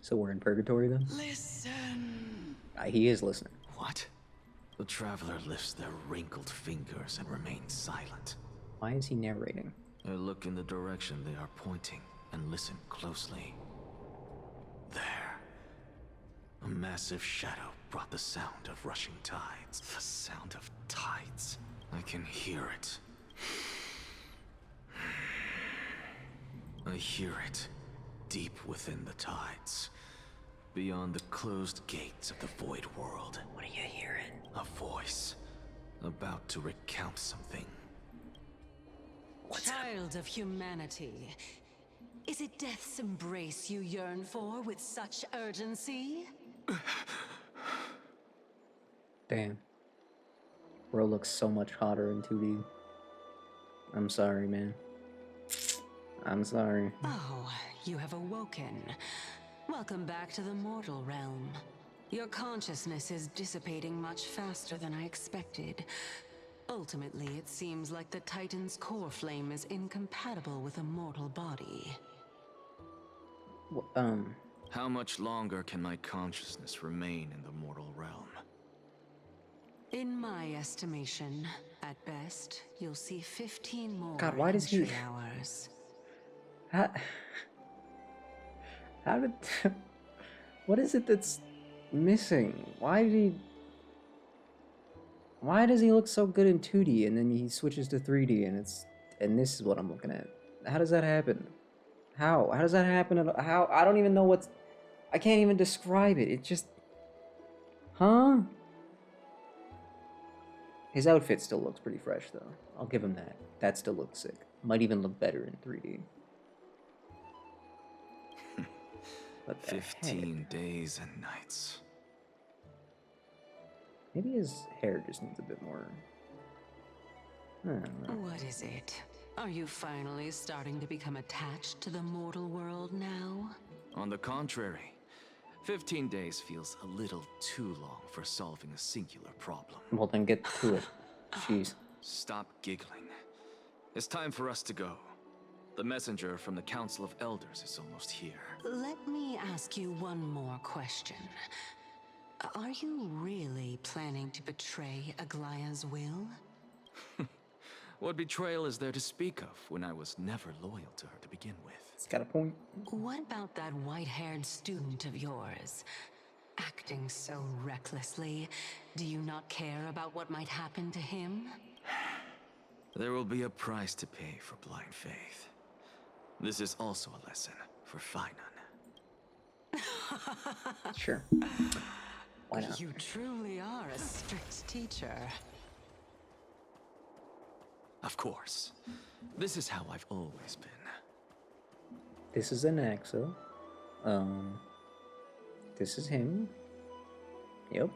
S1: So So we're in purgatory then?
S8: Listen.
S1: He is listening.
S7: What? The traveler lifts their wrinkled fingers and remains silent.
S1: Why is he narrating?
S7: I look in the direction they are pointing and listen closely. There. A massive shadow brought the sound of rushing tides. The sound of tides. I can hear it. I hear it, deep within the tides. Beyond the closed gates of the void world.
S1: What are you hearing?
S7: A voice, about to recount something.
S9: Child of humanity, is it death's embrace you yearn for with such urgency?
S1: Damn. Bro looks so much hotter in 2D. I'm sorry, man. I'm sorry.
S9: Oh, you have awoken. Welcome back to the mortal realm. Your consciousness is dissipating much faster than I expected. Ultimately, it seems like the Titan's core flame is incompatible with a mortal body.
S7: How much longer can my consciousness remain in the mortal realm?
S9: In my estimation, at best, you'll see 15 more
S1: God, why does he-
S9: entry hours.
S1: How did... What is it that's missing? Why does he look so good in 2D and then he switches to 3D and this is what I'm looking at? How does that happen? How does that happen how? I don't even know I can't even describe it. It just... Huh? His outfit still looks pretty fresh though. I'll give him that. That still looks sick. Might even look better in 3D. What the
S7: 15
S1: heck?
S7: days and nights.
S1: Maybe his hair just needs a bit more... I don't know.
S9: What is it? Are you finally starting to become attached to the mortal world now?
S7: On the contrary, 15 days feels a little too long for solving a singular problem.
S1: Well, then get to it. Jeez.
S7: Stop giggling. It's time for us to go. The messenger from the Council of Elders is almost here.
S9: Let me ask you one more question. Are you really planning to betray Aglaya's will?
S7: What betrayal is there to speak of when I was never loyal to her to begin with?
S1: He's got a point.
S9: What about that white-haired student of yours? Acting so recklessly, do you not care about what might happen to him?
S7: There will be a price to pay for blind faith. This is also a lesson for Finan.
S1: Sure. Why not?
S9: You truly are a strict teacher.
S7: Of course. This is how I've always been.
S1: This is an Axa. This is him. Yep.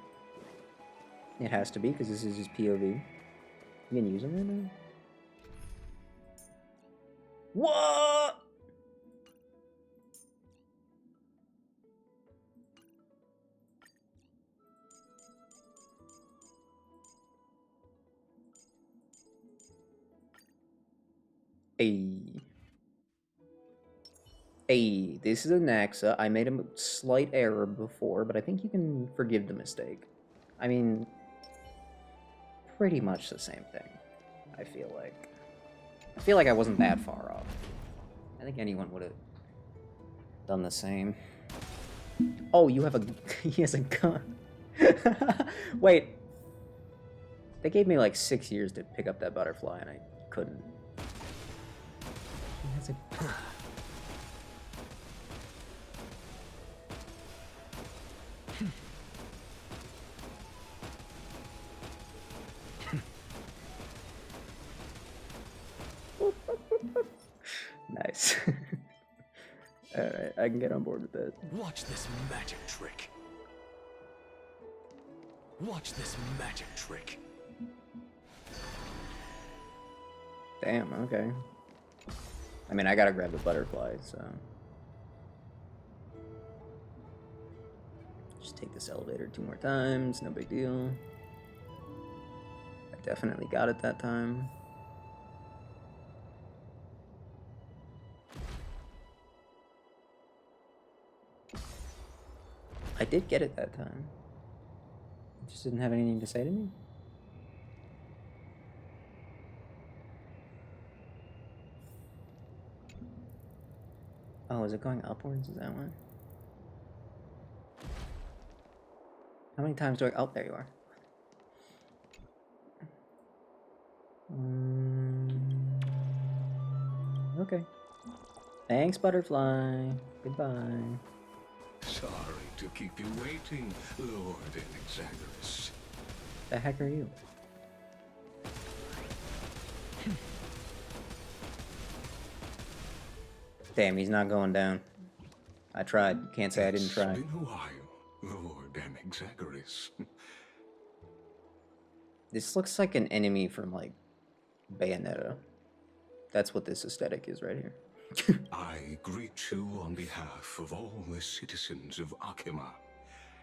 S1: It has to be, because this is his POV. You can use him right now? What? Hey, this is a Naxa. I made a slight error before, but I think you can forgive the mistake. I mean, pretty much the same thing, I feel like. I feel like I wasn't that far off. I think anyone would have done the same. Oh, you have a... he has a gun. Wait. They gave me like 6 years to pick up that butterfly, and I couldn't. He has a gun. Nice. Alright, I can get on board with that.
S8: Watch this magic trick. Watch this magic trick.
S1: Damn, okay. I mean, I gotta grab the butterfly, so... Just take this elevator 2 more times, no big deal. I definitely got it that time. I did get it that time. It just didn't have anything to say to me. Oh, is it going upwards? Is that one? How many times do I... Oh, there you are. Okay. Thanks, butterfly. Goodbye.
S10: Sorry to keep you waiting, Lord Anaxagoras.
S1: The heck are you? Damn, he's not going down. I tried. Can't say I didn't try.
S10: It's been a while, Lord Anaxagoras.
S1: This looks like an enemy from, like, Bayonetta. That's what this aesthetic is right here.
S10: I greet you on behalf of all the citizens of Akima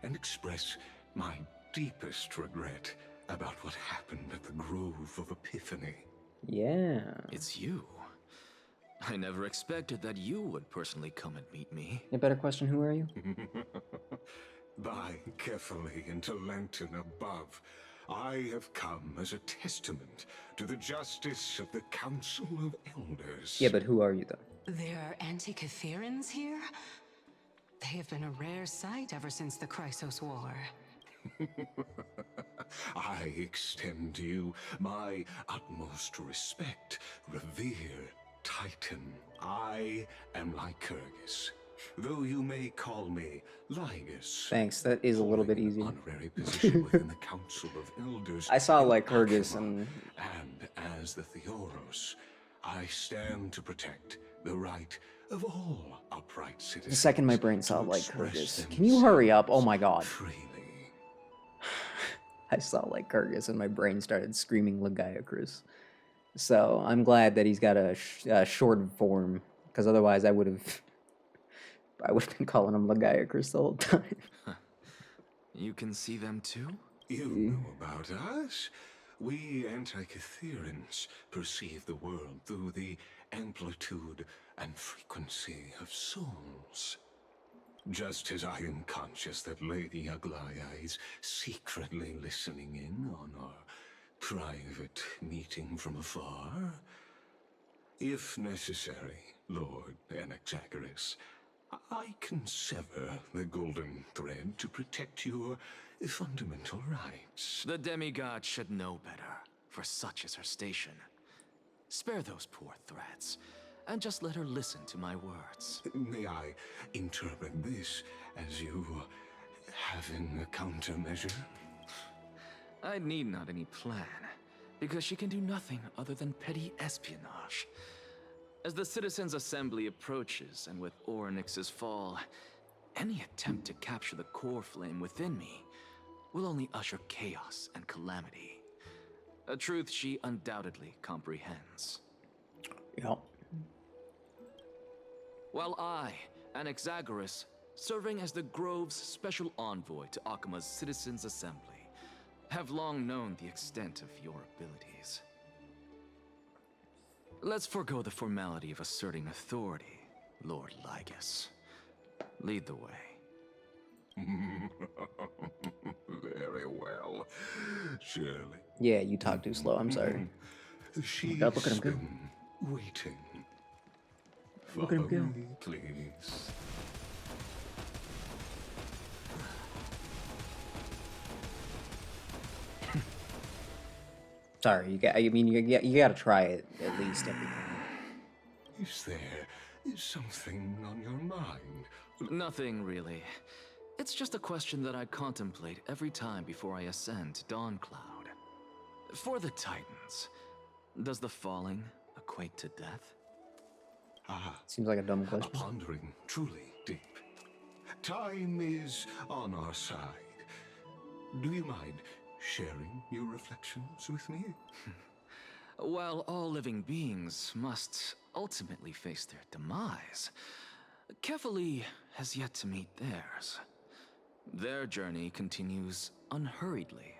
S10: and express my deepest regret about what happened at the Grove of Epiphany.
S1: Yeah.
S7: It's you. I never expected that you would personally come and meet me.
S1: A better question, who are you?
S10: By carefully into Lantern above, I have come as a testament to the justice of the Council of Elders.
S1: Yeah, but who are you, though?
S9: There are Antikytherians here? They have been a rare sight ever since the Chrysos War.
S10: I extend to you my utmost respect, revered Titan. I am Lycurgus, though you may call me Lygus.
S1: Thanks, that is a little bit easier.
S10: Honorary position within the Council of Elders.
S1: I saw
S10: in
S1: Lycurgus
S10: Akima,
S1: and...
S10: as the Theoros, I stand to protect the right of all upright citizens.
S1: The second my brain saw
S10: to
S1: Lycurgus.
S10: express
S1: Can you hurry up? Oh my god.
S10: freely.
S1: I saw Lycurgus and my brain started screaming Lagiacrus. So I'm glad that he's got a short form, because otherwise I would have been calling him Lagiacrus the whole time.
S7: You can see them too?
S10: You know about us. We Antikytherians perceive the world through the amplitude and frequency of souls. Just as I am conscious that Lady Aglaya is secretly listening in on our private meeting from afar. If necessary, Lord Anaxagoras, I can sever the golden thread to protect your fundamental rights.
S7: The demigod should know better, for such is her station. Spare those poor threats, and just let her listen to my words.
S10: May I interpret this as you having a countermeasure?
S7: I need not any plan, because she can do nothing other than petty espionage. As the Citizens' Assembly approaches, and with Orynyx's fall, any attempt to capture the core flame within me will only usher chaos and calamity. A truth she undoubtedly comprehends.
S1: Yep.
S7: While I, Anaxagoras, serving as the Grove's special envoy to Akima's Citizens' Assembly, have long known the extent of your abilities. Let's forego the formality of asserting authority, Lord Lygus. Lead the way.
S10: Very well, Shirley.
S1: Yeah, you talk too slow, I'm sorry.
S10: She's
S1: God, look at him go.
S10: been waiting.
S1: Look at him
S10: Follow
S1: go.
S10: me, please.
S1: Sorry, you gotta try it at least every time.
S10: Is there something on your mind?
S7: Nothing, really. It's just a question that I contemplate every time before I ascend to Dawncloud. For the Titans, does the falling equate to death?
S10: Ah,
S1: Seems like a dumb
S10: a
S1: question.
S10: pondering truly deep. Time is on our side. Do you mind sharing your reflections with me?
S7: While all living beings must ultimately face their demise, Kefali has yet to meet theirs. Their journey continues unhurriedly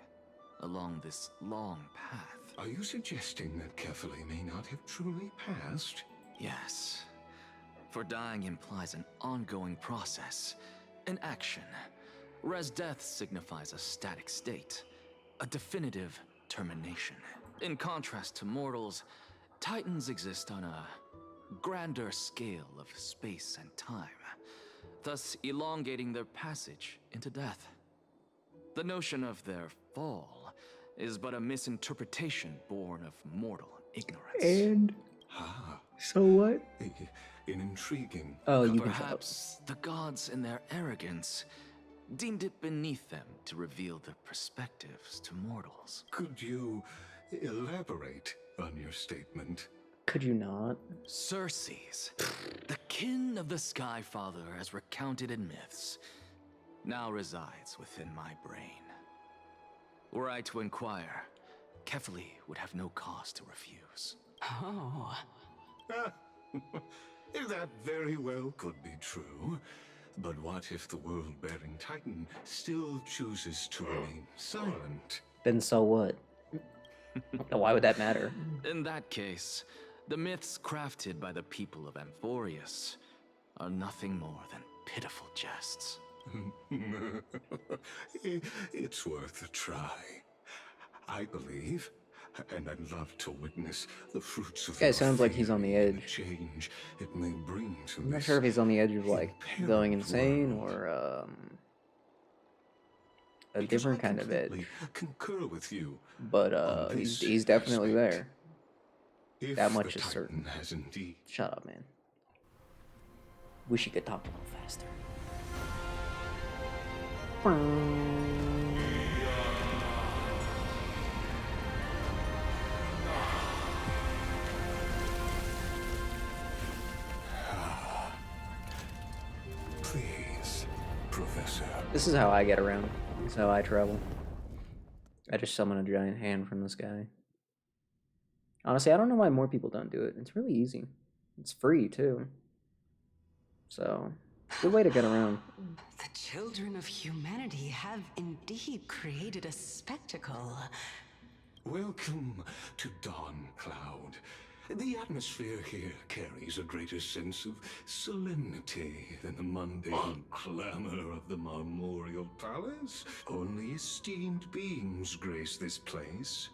S7: along this long path.
S10: Are you suggesting that Kefali may not have truly passed?
S7: Yes, for dying implies an ongoing process, an action,
S8: Res death signifies a static state, a definitive termination. In contrast to mortals, Titans exist on a grander scale of space and time, thus elongating their passage into death. The notion of their fall is but a misinterpretation born of mortal ignorance.
S1: And
S10: Ah,
S1: so what?
S10: an intriguing.
S1: Oh, you can shut up.
S8: Perhaps the gods, in their arrogance, deemed it beneath them to reveal their perspectives to mortals.
S10: Could you elaborate on your statement?
S1: Could you not?
S8: Circes, the kin of the Skyfather as recounted in myths, now resides within my brain. Were I to inquire, Kefali would have no cause to refuse.
S9: Oh.
S10: That very well could be true. But what if the world-bearing Titan still chooses to remain silent?
S1: Then so what? Why would that matter?
S8: In that case, the myths crafted by the people of Amphorius are nothing more than pitiful jests.
S10: It's worth a try. I believe, and I'd love to witness the fruits of
S1: Guy
S10: your
S1: sounds like he's on the
S10: theory and
S1: edge.
S10: change it may bring to
S1: I'm not
S10: this
S1: sure if he's on the edge of like going
S10: impaired
S1: insane
S10: world.
S1: or a
S10: Because
S1: different
S10: I
S1: kind of edge.
S10: completely concur with you.
S1: But
S10: on
S1: he's
S10: this
S1: definitely
S10: aspect.
S1: there.
S10: If
S1: That
S10: the
S1: much is
S10: Titan
S1: certain.
S10: has indeed.
S1: Shut up, man. Wish you could talk a little faster.
S10: Please, Professor.
S1: This is how I get around. This is how I travel. I just summon a giant hand from the sky. Honestly, I don't know why more people don't do it. It's really easy. It's free, too. So, good way to get around.
S9: The children of humanity have indeed created a spectacle.
S10: Welcome to Dawn Cloud. The atmosphere here carries a greater sense of solemnity than the mundane clamor of the Marmorial Palace. Only esteemed beings grace this place,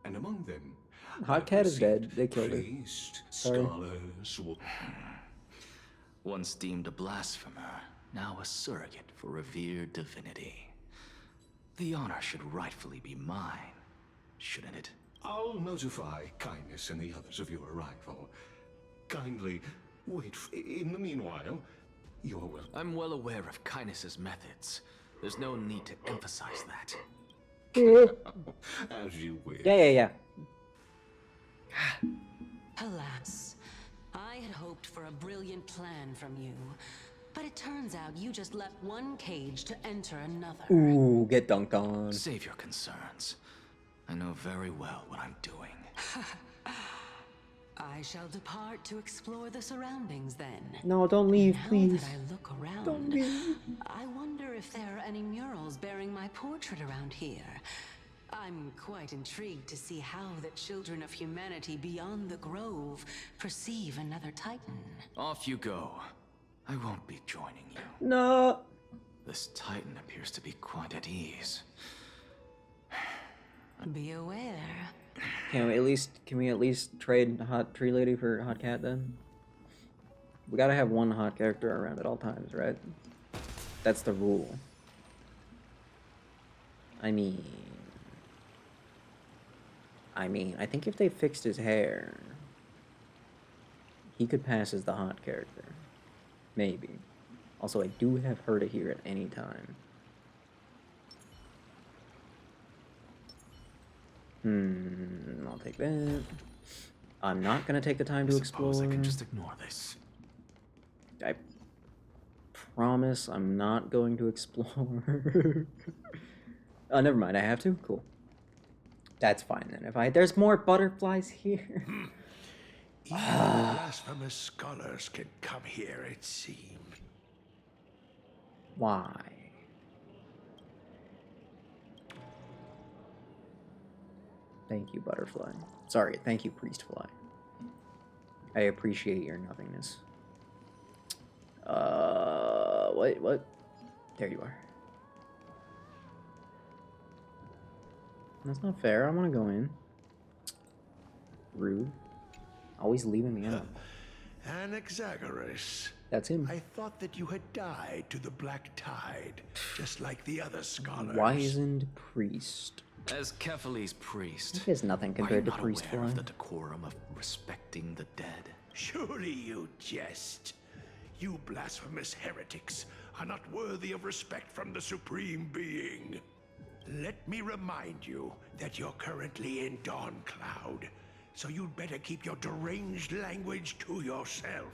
S10: and among them,
S1: Hot Cat is dead. They killed her.
S10: priests,
S1: Sorry.
S10: scholars,
S8: Once deemed a blasphemer, now a surrogate for revered divinity. The honor should rightfully be mine, shouldn't it?
S10: I'll notify Kindness and the others of your arrival. Kindly wait. In the meanwhile, you're welcome.
S8: I'm well aware of Kindness's methods. There's no need to emphasize that.
S10: As you wish.
S1: Yeah.
S9: Alas, I had hoped for a brilliant plan from you, but it turns out you just left one cage to enter another.
S1: Ooh, get dunked on.
S8: Save your concerns. I know very well what I'm doing.
S9: I shall depart to explore the surroundings then.
S1: No, don't leave,
S9: Now
S1: please.
S9: that I look around,
S1: Don't leave.
S9: I wonder if there are any murals bearing my portrait around here. I'm quite intrigued to see how the children of humanity beyond the grove perceive another Titan.
S8: Off you go. I won't be joining you.
S1: No.
S8: This Titan appears to be quite at ease.
S9: Be aware.
S1: Can we at least trade Hot Tree Lady for Hot Cat then? We gotta have one hot character around at all times, right? That's the rule. I mean, I think if they fixed his hair, he could pass as the hot character. Maybe. Also, I do have her to hear at any time. I'll take that. I'm not gonna take the time to explore.
S8: Suppose I can just ignore this.
S1: I promise I'm not going to explore. Oh, never mind. I have to? Cool. That's fine then. There's more butterflies here.
S11: Even blasphemous scholars can come here, it seems.
S1: Why? Thank you, butterfly. Sorry, thank you, priestfly. I appreciate your nothingness. What? There you are. That's not fair. I want to go in. Rude. Always leaving me out.
S11: Anaxagoras.
S1: That's him.
S11: I thought that you had died to the Black Tide, just like the other scholars.
S1: Wizened priest.
S8: As Kephales's priest,
S1: He has nothing compared to
S8: are you not
S1: priest
S8: aware of
S1: fly.
S8: the decorum of respecting the dead?
S11: Surely you jest. You blasphemous heretics are not worthy of respect from the Supreme Being. Let me remind you that you're currently in Dawn Cloud, so you'd better keep your deranged language to yourself.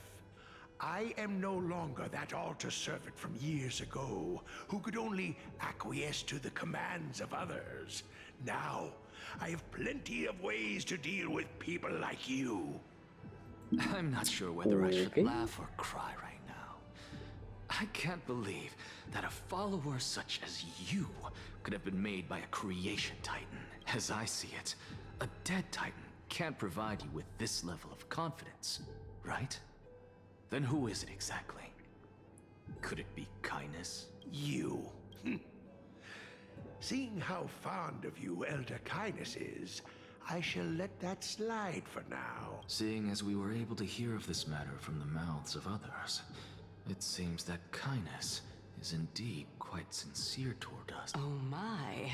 S11: I am no longer that altar servant from years ago, who could only acquiesce to the commands of others. Now, I have plenty of ways to deal with people like you.
S8: I'm not sure whether I
S1: Okay.
S8: should laugh or cry right now. I can't believe that a follower such as you could have been made by a creation titan. As I see it, a dead titan can't provide you with this level of confidence, right? Then who is it exactly? Could it be Kindness?
S11: You. Seeing how fond of you Elder Kindness is, I shall let that slide for now.
S8: Seeing as we were able to hear of this matter from the mouths of others, it seems that Kindness is indeed quite sincere toward us.
S9: Oh my,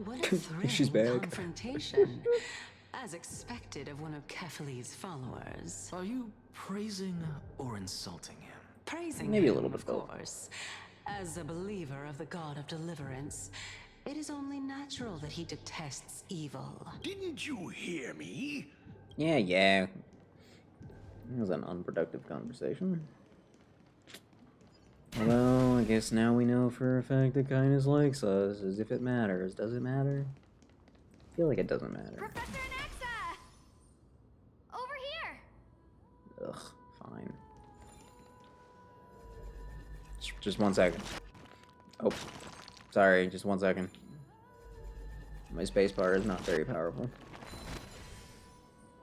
S9: what a thrilling
S1: She's back.
S9: confrontation. As expected of one of Kephales's followers.
S8: Are you praising or insulting him?
S9: Praising
S1: Maybe a
S9: him,
S1: little bit
S9: of
S1: both.
S9: course. As a believer of the god of deliverance, it is only natural that he detests evil.
S11: Didn't you hear me?
S1: Yeah. It was an unproductive conversation. Well, I guess now we know for a fact that Kindness likes us, as if it matters. Does it matter? I feel like it doesn't matter.
S2: Professor Anaxa! Over here!
S1: Ugh, fine. Just 1 second. Oh, sorry, just 1 second. My spacebar is not very powerful.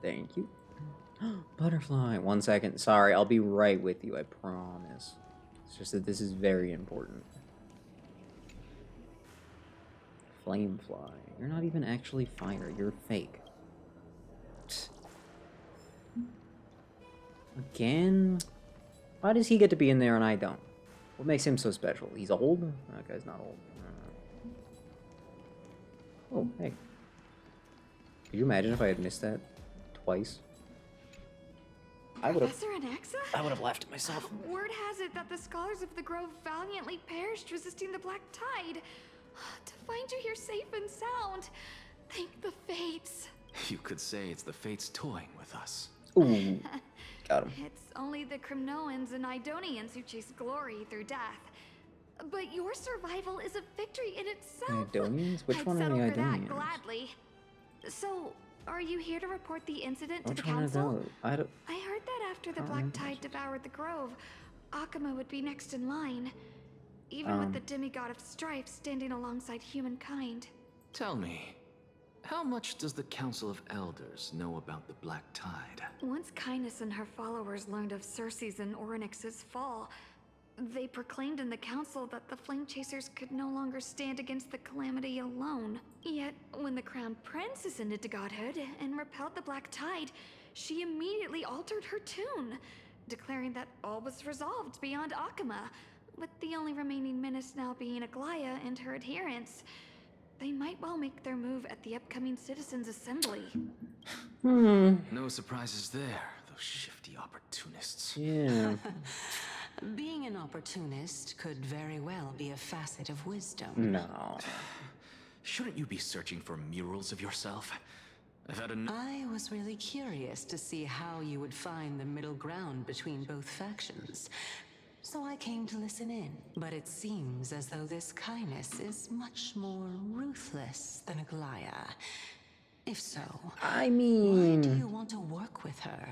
S1: Thank you. Butterfly. 1 second. Sorry, I'll be right with you, I promise. It's just that this is very important. Flamefly. You're not even actually fire, you're fake. Psst. Again? Why does he get to be in there and I don't? What makes him so special? He's old? That guy's not old. Oh, hey. Could you imagine if I had missed that twice? I would have.
S12: Professor Anaxa?
S1: I would have laughed at myself.
S12: Word has it that the scholars of the Grove valiantly perished resisting the Black Tide. To find you here safe and sound, thank the fates.
S8: You could say it's the fates toying with us.
S1: Ooh, got him.
S12: It's only the Kremnoans and Idonians who chase glory through death. But your survival is a victory in itself.
S1: Idonians? Which
S12: I'd
S1: one are
S12: settle
S1: the
S12: for that
S1: Idonians?
S12: gladly. So, are you here to report the incident to
S1: Which
S12: the
S1: one are
S12: council?
S1: those? I don't.
S12: I heard that after the
S1: Can't
S12: Black
S1: remember.
S12: Tide devoured the Grove, Akuma would be next in line. Even with the demigod of strife standing alongside humankind.
S8: Tell me, how much does the Council of Elders know about the Black Tide?
S12: Once Kindness and her followers learned of Circe's and Orynyx's fall, they proclaimed in the council that the Flame Chasers could no longer stand against the calamity alone. Yet, when the Crown Prince ascended to godhood and repelled the Black Tide, she immediately altered her tune, declaring that all was resolved beyond Akuma, with the only remaining menace now being Aglaya and her adherents. They might well make their move at the upcoming Citizens' Assembly.
S8: No surprises there, those shifty opportunists.
S1: Yeah.
S9: Being an opportunist could very well be a facet of wisdom.
S1: No.
S8: Shouldn't you be searching for murals of yourself? I've had enough.
S9: I was really curious to see how you would find the middle ground between both factions. So I came to listen in. But it seems as though this Kindness is much more ruthless than Aglaya. If so,
S1: I
S9: why do
S1: mean,
S9: you want to work with her?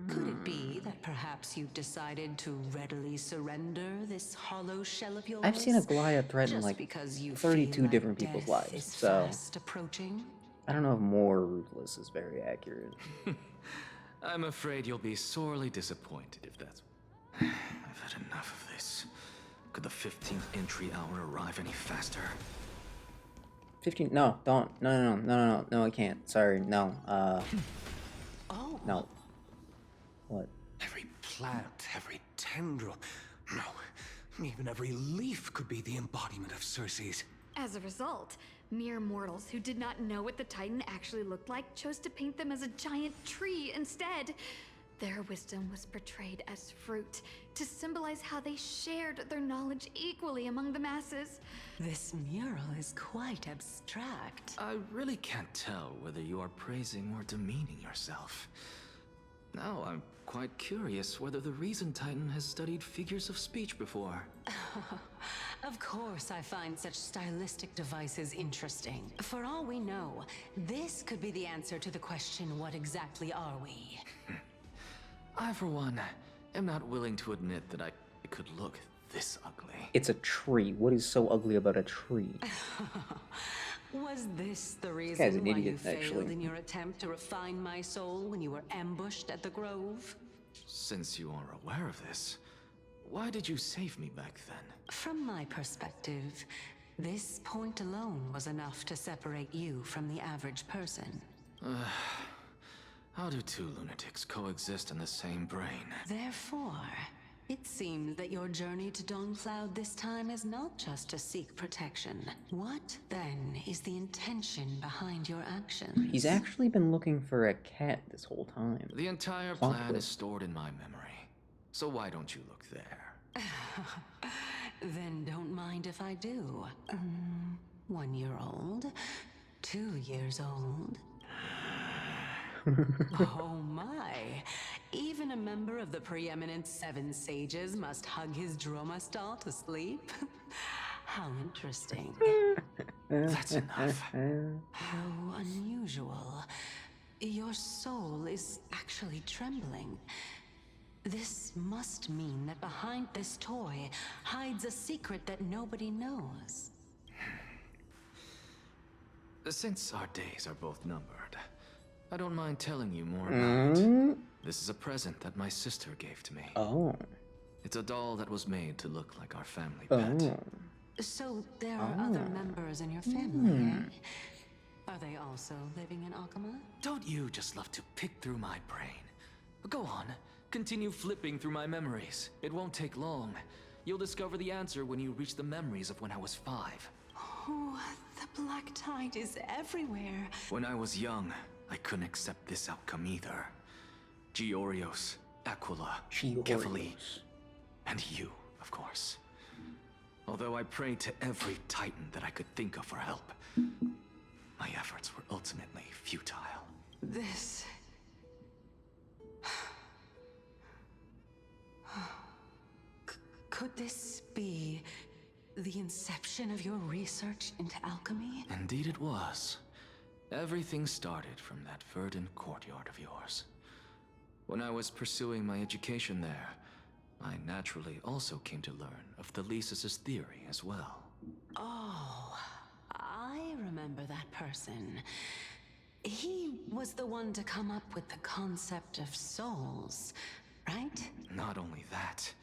S9: Could it be that perhaps you've decided to readily surrender this hollow shell of yours?
S1: I've seen Aglaya threaten
S9: just
S1: like
S9: because you
S1: 32
S9: feel like
S1: different people's
S9: death
S1: lives,
S9: is
S1: so
S9: fast approaching?
S1: I don't know if more ruthless is very accurate.
S8: I'm afraid you'll be sorely disappointed if that's... I've had enough of this. Could the 15th entry hour arrive any faster?
S1: 15. No, don't. No, I can't. Sorry, no.
S9: Oh.
S1: No. What?
S10: Every plant, every tendril, no, even every leaf could be the embodiment of Circe's.
S12: As a result, mere mortals who did not know what the Titan actually looked like chose to paint them as a giant tree instead. Their wisdom was portrayed as fruit, to symbolize how they shared their knowledge equally among the masses.
S9: This mural is quite abstract.
S8: I really can't tell whether you are praising or demeaning yourself. Now I'm quite curious whether the Reason Titan has studied figures of speech before.
S9: Of course I find such stylistic devices interesting. For all we know, this could be the answer to the question, what exactly are we?
S8: I, for one, am not willing to admit that I could look this ugly.
S1: It's a tree. What is so ugly about a tree?
S9: Was this the
S1: guy's
S9: reason
S1: an
S9: why
S1: idiot,
S9: you failed
S1: actually.
S9: in your attempt to refine my soul when you were ambushed at the Grove?
S8: Since you are aware of this, why did you save me back then?
S9: From my perspective, this point alone was enough to separate you from the average person.
S8: How do two lunatics coexist in the same brain?
S9: Therefore, it seems that your journey to Dawncloud this time is not just to seek protection. What, then, is the intention behind your actions?
S1: He's actually been looking for a cat this whole time.
S8: The entire plan is stored in my memory. So why don't you look there?
S9: Then don't mind if I do. 1 year old? 2 years old? Oh my! Even a member of the preeminent Seven Sages must hug his Dromastal to sleep? How interesting.
S8: That's enough.
S9: How unusual. Your soul is actually trembling. This must mean that behind this toy hides a secret that nobody knows.
S8: Since our days are both numbered, I don't mind telling you more about it. This is a present that my sister gave to me.
S1: Oh.
S8: It's a doll that was made to look like our family pet.
S9: So there are other members in your family, eh? Are they also living in Alchema?
S8: Don't you just love to pick through my brain? Go on, continue flipping through my memories. It won't take long. You'll discover the answer when you reach the memories of when I was 5.
S9: Oh, the black tide is everywhere.
S8: When I was young, I couldn't accept this outcome either. Georios, Aquila, Kefali, and you, of course. Although I prayed to every Titan that I could think of for help, my efforts were ultimately futile.
S9: This... Could this be the inception of your research into alchemy?
S8: Indeed it was. Everything started from that verdant courtyard of yours. When I was pursuing my education there, I naturally also came to learn of Thalesis' theory as well.
S9: Oh, I remember that person. He was the one to come up with the concept of souls, right?
S8: Not only that,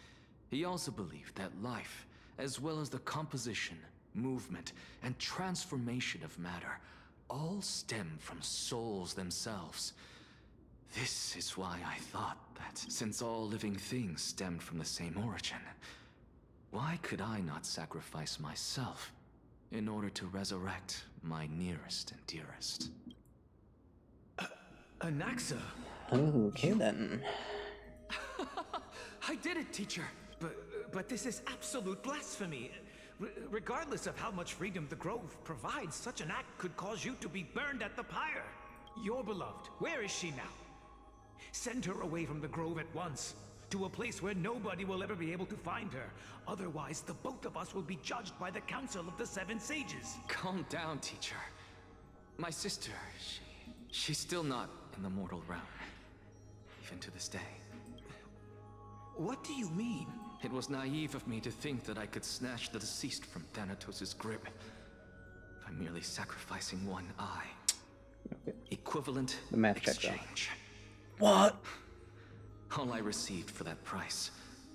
S8: he also believed that life, as well as the composition, movement, and transformation of matter, all stem from souls themselves. This is why I thought that, since all living things stemmed from the same origin, why could I not sacrifice myself in order to resurrect my nearest and dearest?
S13: Anaxa?
S1: Okay then.
S13: I did it, teacher! But this is absolute blasphemy. Regardless of how much freedom the Grove provides, such an act could cause you to be burned at the pyre. Your beloved, where is she now? Send her away from the Grove at once, to a place where nobody will ever be able to find her. Otherwise, the both of us will be judged by the Council of the Seven Sages.
S8: Calm down, teacher. My sister, she's still not in the mortal realm. Even to this day.
S13: What do you mean?
S8: It was naive of me to think that I could snatch the deceased from Thanatos' grip by merely sacrificing one eye.
S1: Okay.
S8: Equivalent
S1: The math checks out.
S8: exchange.
S1: What?
S8: All I received for that price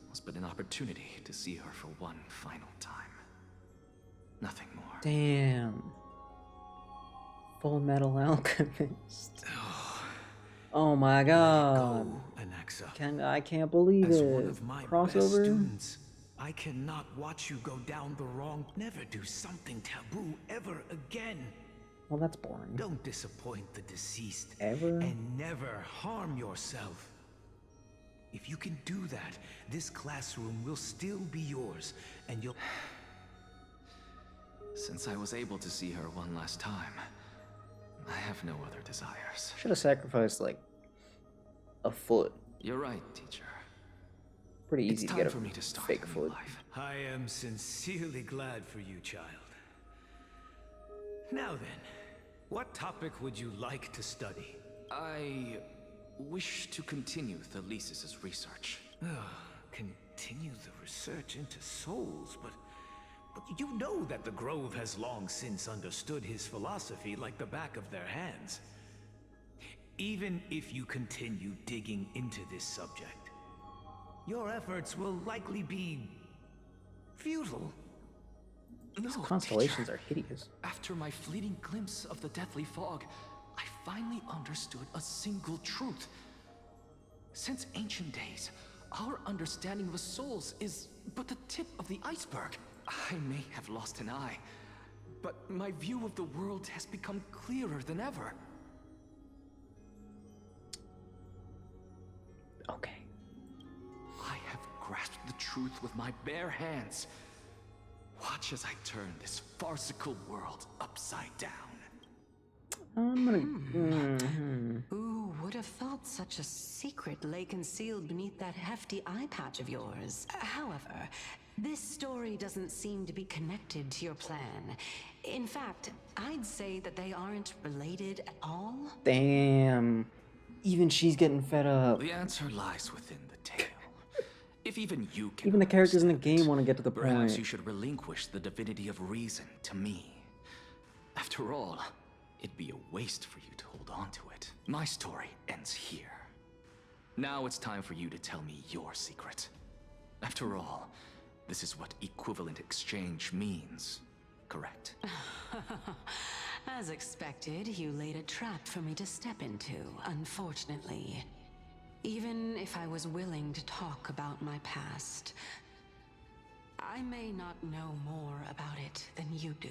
S8: was but an opportunity to see her for one final time. Nothing more.
S1: Damn. Full Metal Alchemist. Oh my god.
S13: Anaxa.
S1: I can't believe
S13: As
S1: it.
S13: one of my best
S1: Crossover?
S13: students, I cannot watch you go down the wrong. Never do something taboo ever again.
S1: Well, that's boring.
S13: Don't disappoint the deceased.
S1: Ever?
S13: And never harm yourself. If you can do that, this classroom will still be yours, and you'll...
S8: Since I was able to see her one last time, I have no other desires.
S1: Should have sacrificed, like, a foot.
S8: You're right, teacher.
S1: Pretty easy
S8: It's
S1: to get
S8: time
S1: a
S8: for me to start
S1: fake
S8: a new
S1: foot.
S8: life.
S13: I am sincerely glad for you, child. Now then, what topic would you like to study?
S8: I wish to continue Thalesis' research.
S13: Continue the research into souls, but you know that the Grove has long since understood his philosophy like the back of their hands. Even if you continue digging into this subject, your efforts will likely be futile.
S8: No,
S1: Constellations
S8: teacher.
S1: are hideous.
S8: After my fleeting glimpse of the deathly fog, I finally understood a single truth. Since ancient days, our understanding of the souls is but the tip of the iceberg. I may have lost an eye, but my view of the world has become clearer than ever.
S1: Okay.
S8: I have grasped the truth with my bare hands. Watch as I turn this farcical world upside down.
S1: I'm gonna...
S9: Who would have thought such a secret lay concealed beneath that hefty eye patch of yours? However, this story doesn't seem to be connected to your plan. In fact, I'd say that they aren't related at all.
S1: Damn. Even she's getting fed up.
S8: The answer lies within the tale. If even you can
S1: Even the characters in the game want to get to the
S8: perhaps
S1: point.
S8: you should relinquish the divinity of reason to me. After all, it'd be a waste for you to hold on to it. My story ends here. Now it's time for you to tell me your secret. After all, this is what equivalent exchange means, correct?
S9: As expected, you laid a trap for me to step into, unfortunately. Even if I was willing to talk about my past, I may not know more about it than you do.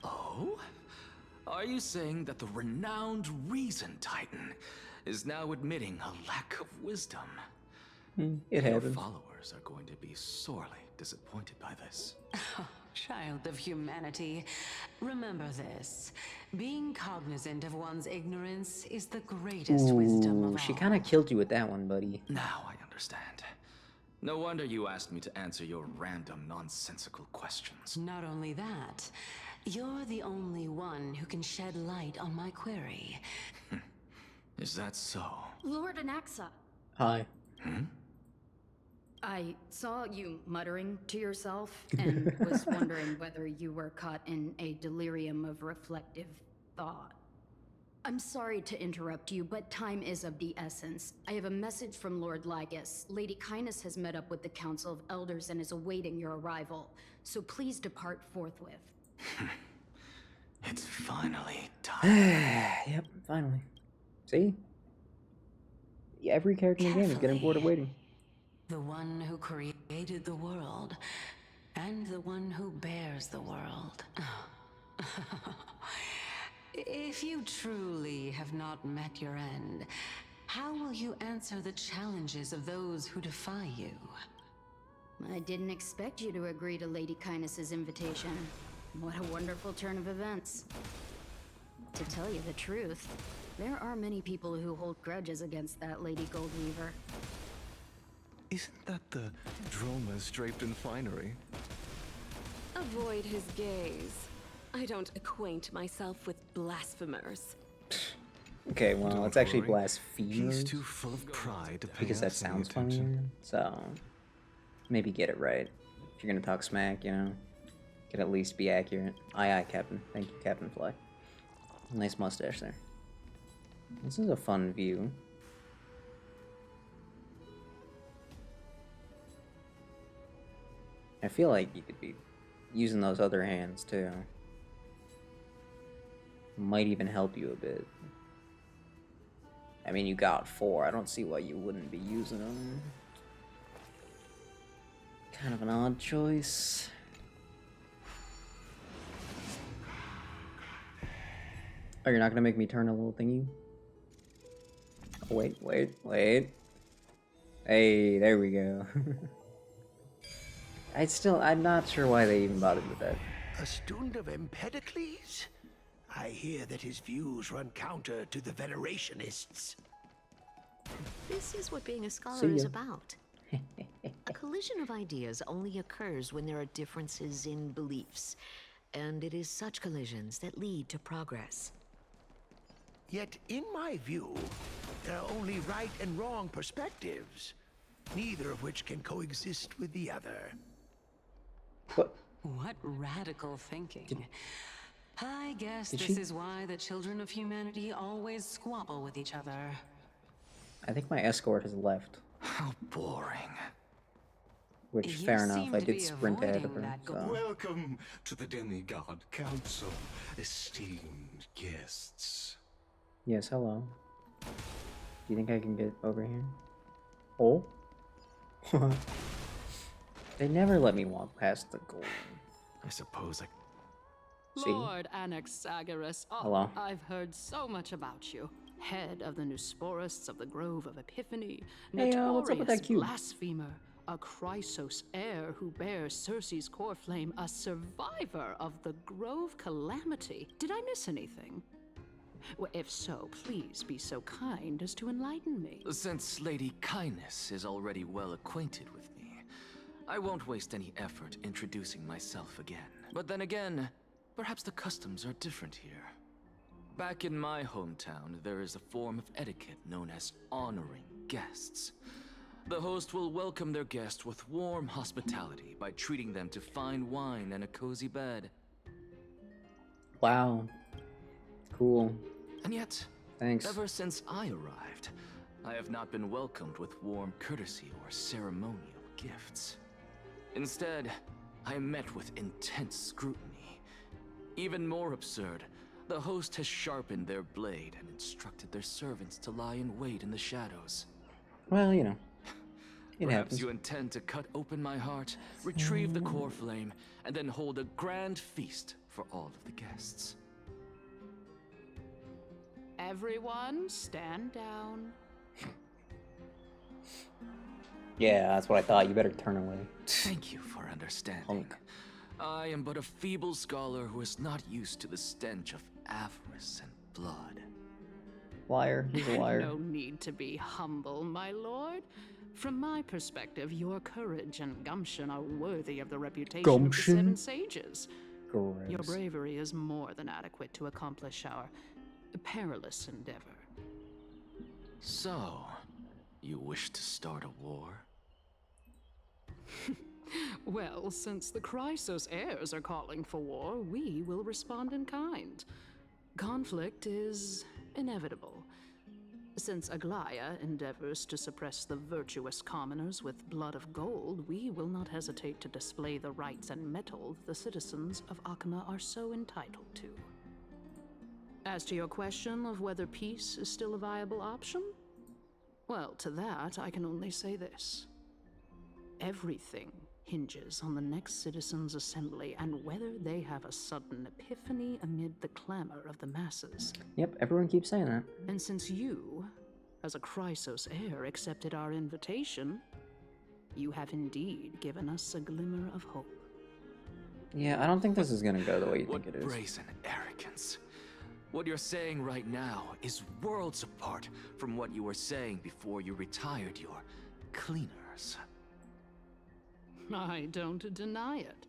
S8: Oh? Are you saying that the renowned Reason Titan is now admitting a lack of wisdom?
S1: It
S8: Your
S1: happens.
S8: followers are going to be sorely disappointed by this.
S9: Child of humanity, remember this. Being cognizant of one's ignorance is the greatest wisdom of
S1: Ooh,
S9: all.
S1: she kind of killed you with that one, buddy.
S8: Now I understand. No wonder you asked me to answer your random, nonsensical questions.
S9: Not only that, you're the only one who can shed light on my query.
S8: Is that so?
S14: Lord Anaxa,
S1: Hi.
S14: I saw you muttering to yourself and was wondering whether you were caught in a delirium of reflective thought. I'm sorry to interrupt you, but time is of the essence. I have a message from Lord Lygus. Lady Kindness has met up with the Council of Elders and is awaiting your arrival, so please depart forthwith.
S8: It's finally time.
S1: Yep, finally. See? Yeah, every character in the game is getting bored of waiting.
S9: The one who created the world, and the one who bears the world. If you truly have not met your end, how will you answer the challenges of those who defy you?
S14: I didn't expect you to agree to Lady Kindness's invitation. What a wonderful turn of events. To tell you the truth, there are many people who hold grudges against that Lady Goldweaver.
S15: Isn't that the Dromas draped in finery?
S16: Avoid his gaze. I don't acquaint myself with blasphemers.
S1: Okay, well,
S15: Don't
S1: it's actually
S15: worry.
S1: blasphemers.
S15: He's too full of pride to pay
S1: Because that
S15: us any
S1: sounds
S15: attention.
S1: funnier. So, maybe get it right. If you're gonna talk smack, you know, can at least be accurate. Aye, aye, Captain. Thank you, Captain Fly. Nice mustache there. This is a fun view. I feel like you could be using those other hands too. might even help you a bit. I mean, you got 4. I don't see why you wouldn't be using them. Kind of an odd choice. Oh, you're not gonna make me turn a little thingy? Oh, wait. Hey, there we go. I'm not sure why they even bothered with that.
S11: A student of Empedocles? I hear that his views run counter to the Venerationists.
S17: This is what being a
S1: See
S17: scholar is
S1: ya.
S17: about. A collision of ideas only occurs when there are differences in beliefs, and it is such collisions that lead to progress.
S11: Yet, in my view, there are only right and wrong perspectives, neither of which can coexist with the other.
S9: What radical thinking. I guess
S1: Did
S9: this
S1: she-
S9: is why the children of humanity always squabble with each other.
S1: I think my escort has left.
S8: How boring.
S1: Which,
S9: You
S1: fair enough,
S9: seem
S1: I
S9: to
S1: did
S9: be
S1: sprint ahead of
S9: avoiding
S1: her.
S9: that
S1: So.
S10: Welcome to the Demigod Council, esteemed guests.
S1: Yes, hello. Do you think I can get over here? Oh? They never let me walk past the goal.
S8: I suppose I...
S1: See?
S18: Lord Anaxagoras, oh,
S1: Hello.
S18: I've heard so much about you. Head of the Nusporists of the Grove of Epiphany,
S1: Hey,
S18: notorious
S1: what's up with that cube?
S18: blasphemer, a Chrysos heir who bears Circe's core flame, a survivor of the Grove calamity. Did I miss anything? Well, if so, please be so kind as to enlighten me.
S8: Since Lady Kindness is already well acquainted with me, I won't waste any effort introducing myself again. But then again, perhaps the customs are different here. Back in my hometown, there is a form of etiquette known as honoring guests. The host will welcome their guest with warm hospitality by treating them to fine wine and a cozy bed.
S1: Wow. Cool.
S8: And yet,
S1: Thanks.
S8: ever since I arrived, I have not been welcomed with warm courtesy or ceremonial gifts. Instead, I am met with intense scrutiny. Even more absurd, the host has sharpened their blade and instructed their servants to lie in wait in the shadows.
S1: Well, you know. It
S8: Perhaps
S1: happens.
S8: you intend to cut open my heart, retrieve the core flame, and then hold a grand feast for all of the guests.
S18: Everyone, stand down.
S1: Yeah, that's what I thought. You better turn away.
S8: Thank you for understanding.
S1: Punk.
S8: I am but a feeble scholar who is not used to the stench of avarice and blood.
S1: Liar. He's a liar.
S18: No need to be humble, my lord. From my perspective, your courage and gumption are worthy of the reputation of the
S1: Gumption?
S18: Seven Sages. Your
S1: Gross.
S18: bravery is more than adequate to accomplish our perilous endeavor.
S8: So, you wish to start a war?
S18: Well, since the Chrysos heirs are calling for war, we will respond in kind. Conflict is inevitable. Since Aglaya endeavors to suppress the virtuous commoners with blood of gold, we will not hesitate to display the rights and mettle the citizens of Akama are so entitled to. As to your question of whether peace is still a viable option, well, to that I can only say this. Everything hinges on the next citizens' assembly and whether they have a sudden epiphany amid the clamor of the masses.
S1: Yep, everyone keeps saying that.
S18: And since you, as a Chrysos heir, accepted our invitation, you have indeed given us a glimmer of hope.
S1: Yeah, I don't think this is gonna go the way you think it is.
S8: Brazen arrogance. What you're saying right now is worlds apart from what you were saying before you retired your cleaners.
S18: I don't deny it.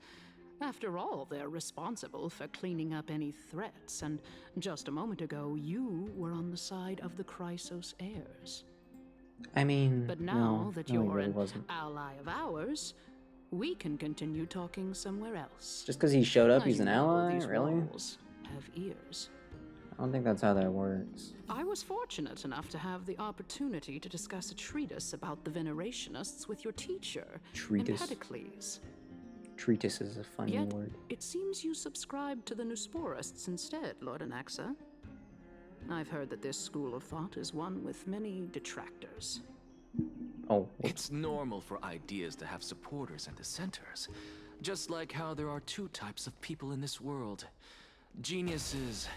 S18: After all, they're responsible for cleaning up any threats, and just a moment ago, you were on the side of the Chrysos heirs.
S1: I mean,
S18: But now
S1: no,
S18: that
S1: no, he
S18: you're
S1: really
S18: an
S1: wasn't.
S18: ally of ours, we can continue talking somewhere else.
S1: Just because he showed up,
S18: Now
S1: he's
S18: you
S1: an
S18: know
S1: ally?
S18: these
S1: Really?
S18: walls have ears.
S1: I don't think that's how that works.
S18: I was fortunate enough to have the opportunity to discuss a treatise about the Venerationists with your teacher,
S1: Treatise?
S18: Empedocles.
S1: Treatise is a funny
S18: Yet,
S1: word.
S18: it seems you subscribe to the Nusporists instead, Lord Anaxa. I've heard that this school of thought is one with many detractors.
S1: Oh.
S8: It's normal for ideas to have supporters and dissenters. Just like how there are two types of people in this world. Geniuses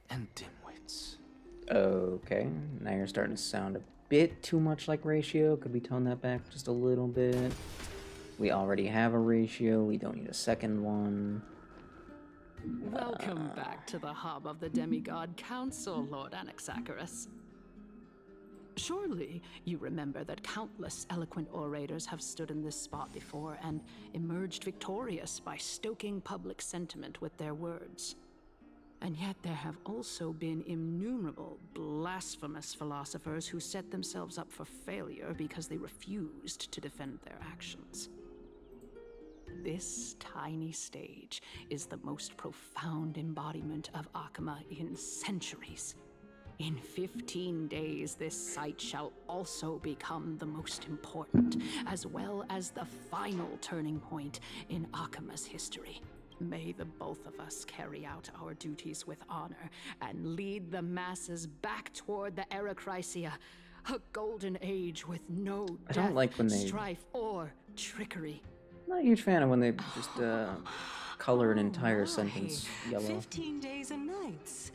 S8: and dimwits.
S1: Okay, now you're starting to sound a bit too much like Ratio. Could we tone that back just a little bit? We already have a Ratio. We don't need a second one.
S18: Welcome back to the hub of the Demigod Council, Lord Anaxagoras. Surely you remember that countless eloquent orators have stood in this spot before and emerged victorious by stoking public sentiment with their words. And yet there have also been innumerable blasphemous philosophers who set themselves up for failure because they refused to defend their actions. This tiny stage is the most profound embodiment of Akama in centuries. In 15 days, this site shall also become the most important, as well as the final turning point in Akama's history. May the both of us carry out our duties with honor and lead the masses back toward the Erechrysia, a golden age with no
S1: I don't
S18: death,
S1: like when they...
S18: strife, or trickery.
S1: I'm not a huge fan of when they just color an entire sentence yellow.
S9: 15 days and nights.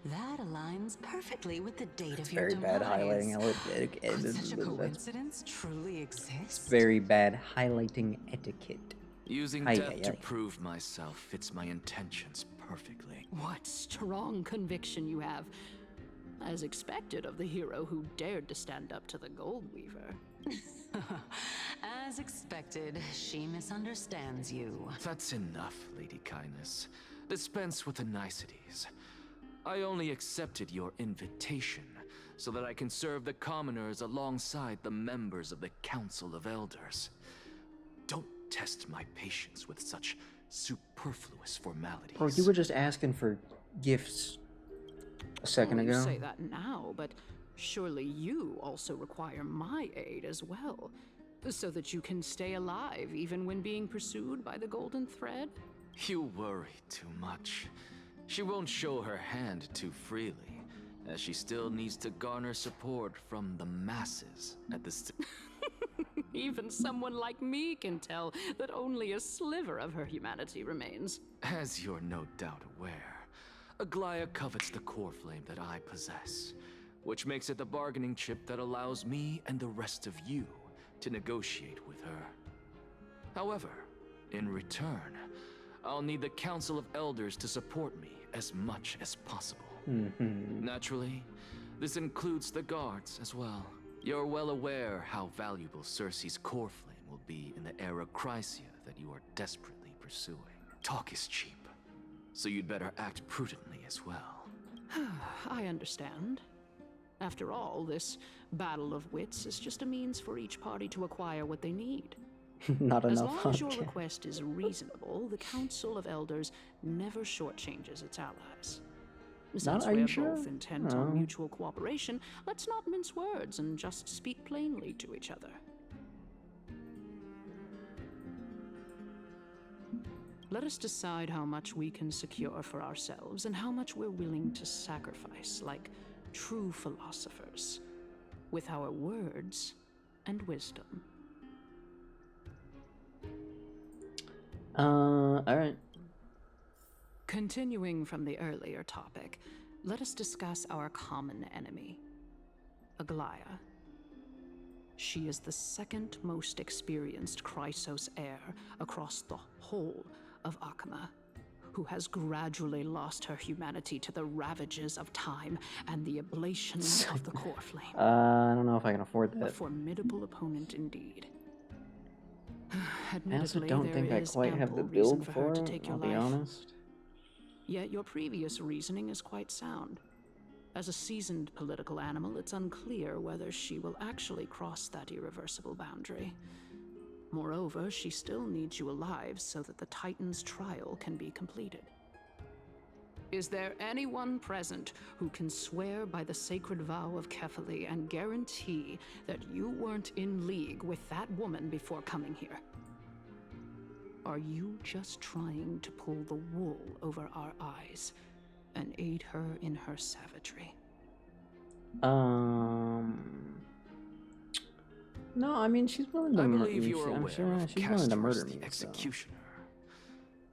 S9: That aligns perfectly with the date
S1: It's
S9: of your
S1: very bad
S9: demise.
S1: highlighting.
S9: Could such a coincidence truly exist?
S1: Very bad highlighting etiquette.
S8: Using
S1: Aye,
S8: death
S1: aye,
S8: to
S1: aye.
S8: prove myself fits my intentions perfectly.
S18: What strong conviction you have. As expected of the hero who dared to stand up to the Gold Weaver.
S9: As expected, she misunderstands you.
S8: That's enough, Lady Kindness. Dispense with the niceties. I only accepted your invitation so that I can serve the commoners alongside the members of the Council of Elders. Don't test my patience with such superfluous formalities.
S1: Bro, you were just asking for gifts a second
S18: Well,
S1: ago.
S18: You say that now, but surely you also require my aid as well, so that you can stay alive even when being pursued by the Golden Thread?
S8: You worry too much. She won't show her hand too freely, as she still needs to garner support from the masses at the
S18: Even someone like me can tell that only a sliver of her humanity remains.
S8: As you're no doubt aware, Aglaya covets the core flame that I possess, which makes it the bargaining chip that allows me and the rest of you to negotiate with her. However, in return, I'll need the Council of Elders to support me as much as possible. Naturally, this includes the guards as well. You're well aware how valuable Cersei's core flame will be in the Erechrysia that you are desperately pursuing. Talk is cheap, so you'd better act prudently as well.
S18: I understand. After all, this battle of wits is just a means for each party to acquire what they need.
S1: Not
S18: As
S1: enough.
S18: long as your
S1: Okay.
S18: request is reasonable, the Council of Elders never shortchanges its allies. Since
S1: are you
S18: we're
S1: sure?
S18: both intent
S1: Oh.
S18: on mutual cooperation, let's not mince words and just speak plainly to each other. Let us decide how much we can secure for ourselves and how much we're willing to sacrifice, like true philosophers, with our words and wisdom.
S1: Alright.
S18: Continuing from the earlier topic, let us discuss our common enemy, Aglaya. She is the second most experienced Chrysos heir across the whole of Akama, who has gradually lost her humanity to the ravages of time and the ablation of the core flame.
S1: I don't know if I can afford
S18: A
S1: that.
S18: formidable opponent indeed.
S1: I also
S18: Admittedly,
S1: don't
S18: there
S1: think I
S18: is
S1: quite have
S18: ample
S1: the
S18: reason
S1: build
S18: for
S1: for
S18: her to
S1: it,
S18: take your
S1: I'll be
S18: life.
S1: honest.
S18: Yet your previous reasoning is quite sound. As a seasoned political animal, it's unclear whether she will actually cross that irreversible boundary. Moreover, she still needs you alive so that the Titan's trial can be completed. Is there anyone present who can swear by the sacred vow of Kefali and guarantee that you weren't in league with that woman before coming here? are you just trying to pull the wool over our eyes and aid her in her savagery?
S1: No, I mean she's willing to
S8: I
S1: murder
S8: believe
S1: me.
S8: you are
S1: I'm
S8: aware
S1: sure
S8: of
S1: she's willing to
S8: Castorus
S1: murder
S8: the
S1: me. So.
S8: executioner.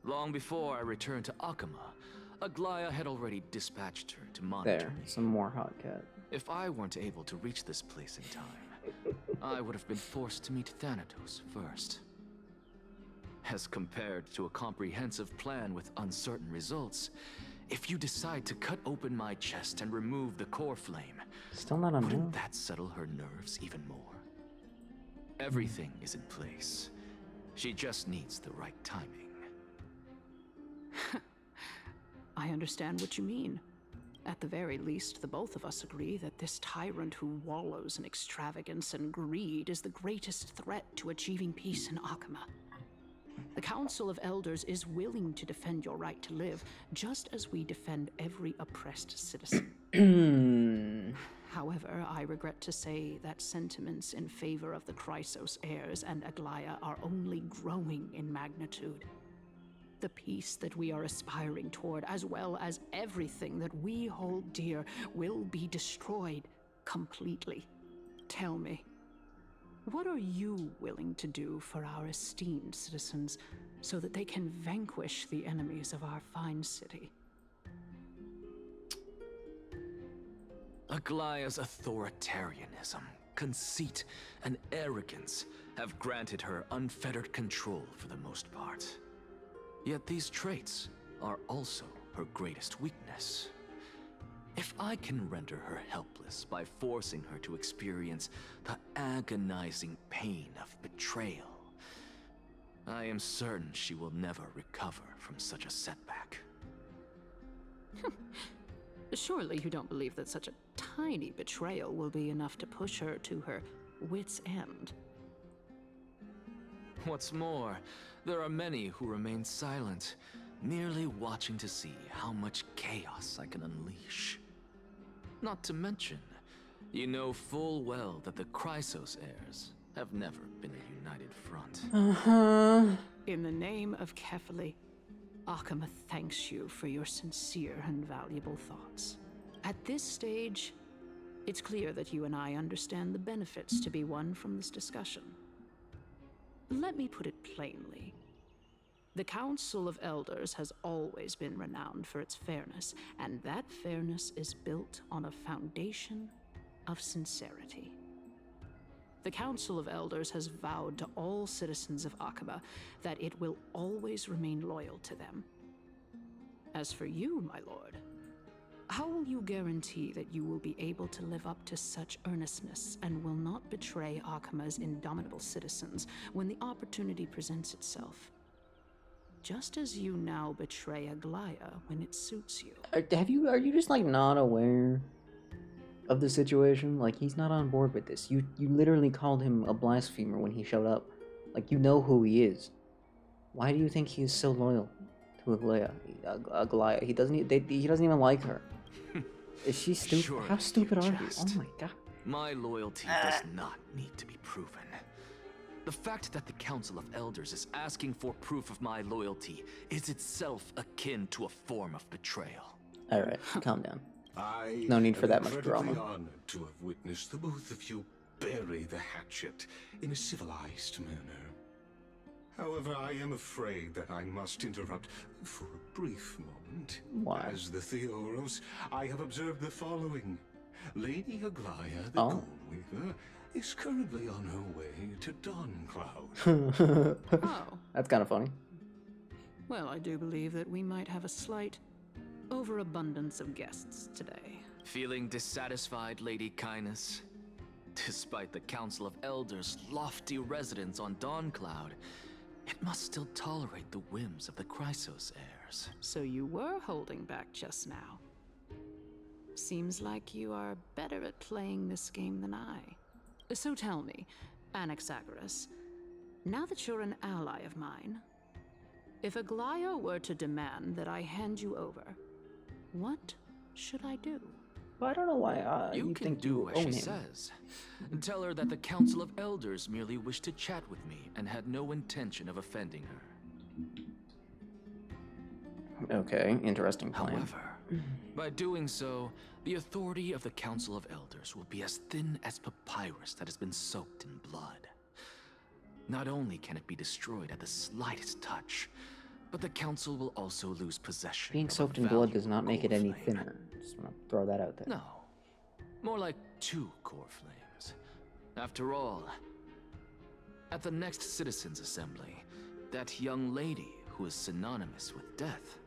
S8: Long before I returned to Akama, Aglaya had already dispatched her to monitor
S1: There,
S8: me.
S1: some more hot cat.
S8: If I weren't able to reach this place in time, I would have been forced to meet Thanatos first. As compared to a comprehensive plan with uncertain results, if you decide to cut open my chest and remove the core flame,
S1: Still not on
S8: wouldn't
S1: move.
S8: that settle her nerves even more? Everything is in place. She just needs the right timing.
S18: I understand what you mean. At the very least, the both of us agree that this tyrant who wallows in extravagance and greed is the greatest threat to achieving peace in Akama. The Council of Elders is willing to defend your right to live, just as we defend every oppressed citizen. However, I regret to say that sentiments in favor of the Chrysos heirs and Aglaya are only growing in magnitude. The peace that we are aspiring toward, as well as everything that we hold dear, will be destroyed completely. Tell me, what are you willing to do for our esteemed citizens so that they can vanquish the enemies of our fine city?
S8: Aglaya's authoritarianism, conceit, and arrogance have granted her unfettered control for the most part. Yet these traits are also her greatest weakness. If I can render her helpless by forcing her to experience the agonizing pain of betrayal, I am certain she will never recover from such a setback.
S18: Surely you don't believe that such a tiny betrayal will be enough to push her to her wit's end.
S8: What's more, there are many who remain silent, merely watching to see how much chaos I can unleash. Not to mention, you know full well that the Chrysos heirs have never been a united front.
S18: In the name of Kefali, Akama thanks you for your sincere and valuable thoughts. At this stage, it's clear that you and I understand the benefits to be won from this discussion. Let me put it plainly. The Council of Elders has always been renowned for its fairness, and that fairness is built on a foundation of sincerity. The Council of Elders has vowed to all citizens of Akaba that it will always remain loyal to them. As for you, my lord, how will you guarantee that you will be able to live up to such earnestness and will not betray Akama's indomitable citizens when the opportunity presents itself? Just as you now betray Aglaya when it suits you.
S1: Are you just like not aware of the situation? Like he's not on board with this. You literally called him a blasphemer when he showed up. Like you know who he is. Why do you think he is so loyal to Aglaya? He doesn't even like her. Is she stupid?
S8: Sure,
S1: How stupid are you? Oh
S8: jest.
S1: my god.
S8: My loyalty does not need to be proven. The fact that the Council of Elders is asking for proof of my loyalty is itself akin to a form of betrayal.
S1: Alright, calm down.
S10: I
S1: No need for
S10: am
S1: that much
S10: incredibly
S1: drama.
S10: honored to have witnessed the both of you bury the hatchet in a civilized manner. However, I am afraid that I must interrupt for a brief moment.
S1: Why?
S10: As the Theoros, I have observed the following. Lady Aglaya, the
S1: Oh.
S10: Goldweaver, is currently on her way to Dawncloud.
S18: Oh.
S1: That's kind of funny.
S18: Well, I do believe that we might have a slight overabundance of guests today.
S8: Feeling dissatisfied, Lady Kindness? Despite the Council of Elders' lofty residence on Dawncloud, it must still tolerate the whims of the Chrysos heirs.
S18: So you were holding back just now. Seems like you are better at playing this game than I. So tell me, Anaxagoras, now that you're an ally of mine, if Aglaya were to demand that I hand you over, what should I do?
S1: Well, I don't know why
S8: You
S1: you
S8: can
S1: think
S8: do
S1: you
S8: as
S1: own
S8: she
S1: him.
S8: says. Tell her that the Council of Elders merely wished to chat with me and had no intention of offending her.
S1: Okay, interesting plan.
S8: However, by doing so, the authority of the Council of Elders will be as thin as papyrus that has been soaked in blood. Not only can it be destroyed at the slightest touch, but the Council will also lose possession.
S1: Being
S8: of a
S1: soaked in blood
S8: valuable
S1: does not make it
S8: core
S1: any
S8: flame.
S1: thinner. Just want to throw that out there.
S8: No, more like 2 core flames. After all, at the next Citizens' Assembly, that young lady who is synonymous with death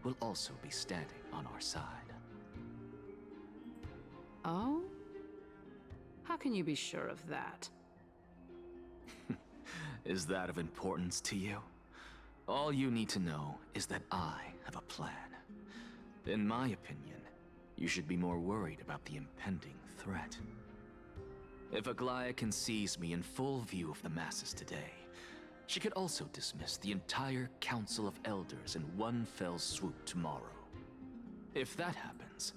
S8: will also be standing on our side.
S18: Oh? How can you be sure of that?
S8: Is that of importance to you? All you need to know is that I have a plan. In my opinion, you should be more worried about the impending threat. If Aglaya can seize me in full view of the masses today, she could also dismiss the entire Council of Elders in one fell swoop tomorrow. If that happens,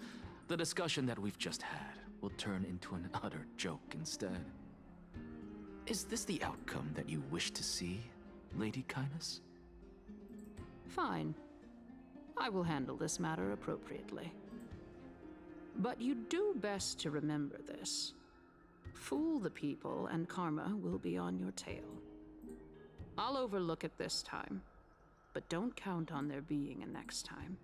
S8: the discussion that we've just had will turn into an utter joke instead. Is this the outcome that you wish to see, Lady Kindness?
S18: Fine. I will handle this matter appropriately. But you do best to remember this. Fool the people and karma will be on your tail. I'll overlook it this time, but don't count on there being a next time.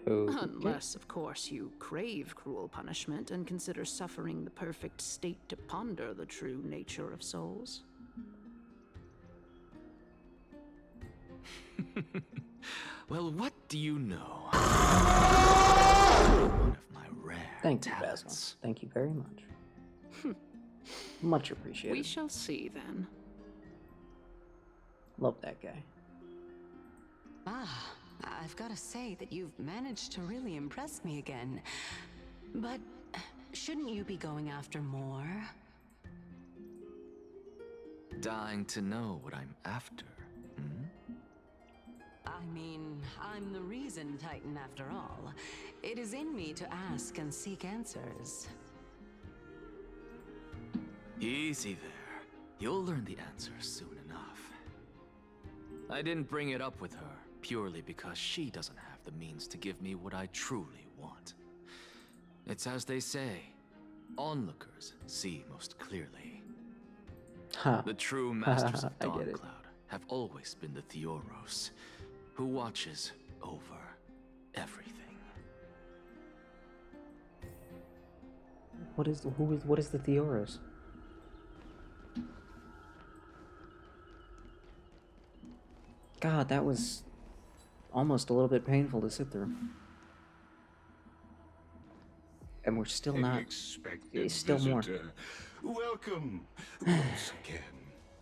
S1: Okay.
S18: Unless, of course, you crave cruel punishment and consider suffering the perfect state to ponder the true nature of souls.
S8: Well, what do you know? One of my rare
S1: Thank you,
S8: talents.
S1: Basil. Thank you very much. Much appreciated.
S18: We shall see then.
S1: Love that guy.
S9: Ah, I've got to say that you've managed to really impress me again. But shouldn't you be going after more?
S8: Dying to know what I'm after.
S9: I mean, I'm the reason Titan after all. It is in me to ask and seek answers.
S8: Easy there. You'll learn the answers soon enough. I didn't bring it up with her purely because she doesn't have the means to give me what I truly want. It's as they say, onlookers see most clearly.
S1: Huh.
S8: The true masters of
S1: I get it.
S8: Dawncloud have always been the Theoros, who watches over everything.
S1: What is the Theoros? God, that was almost a little bit painful to sit through. And we're still not.
S10: Unexpected
S1: Still more.
S10: visitor. Welcome once again.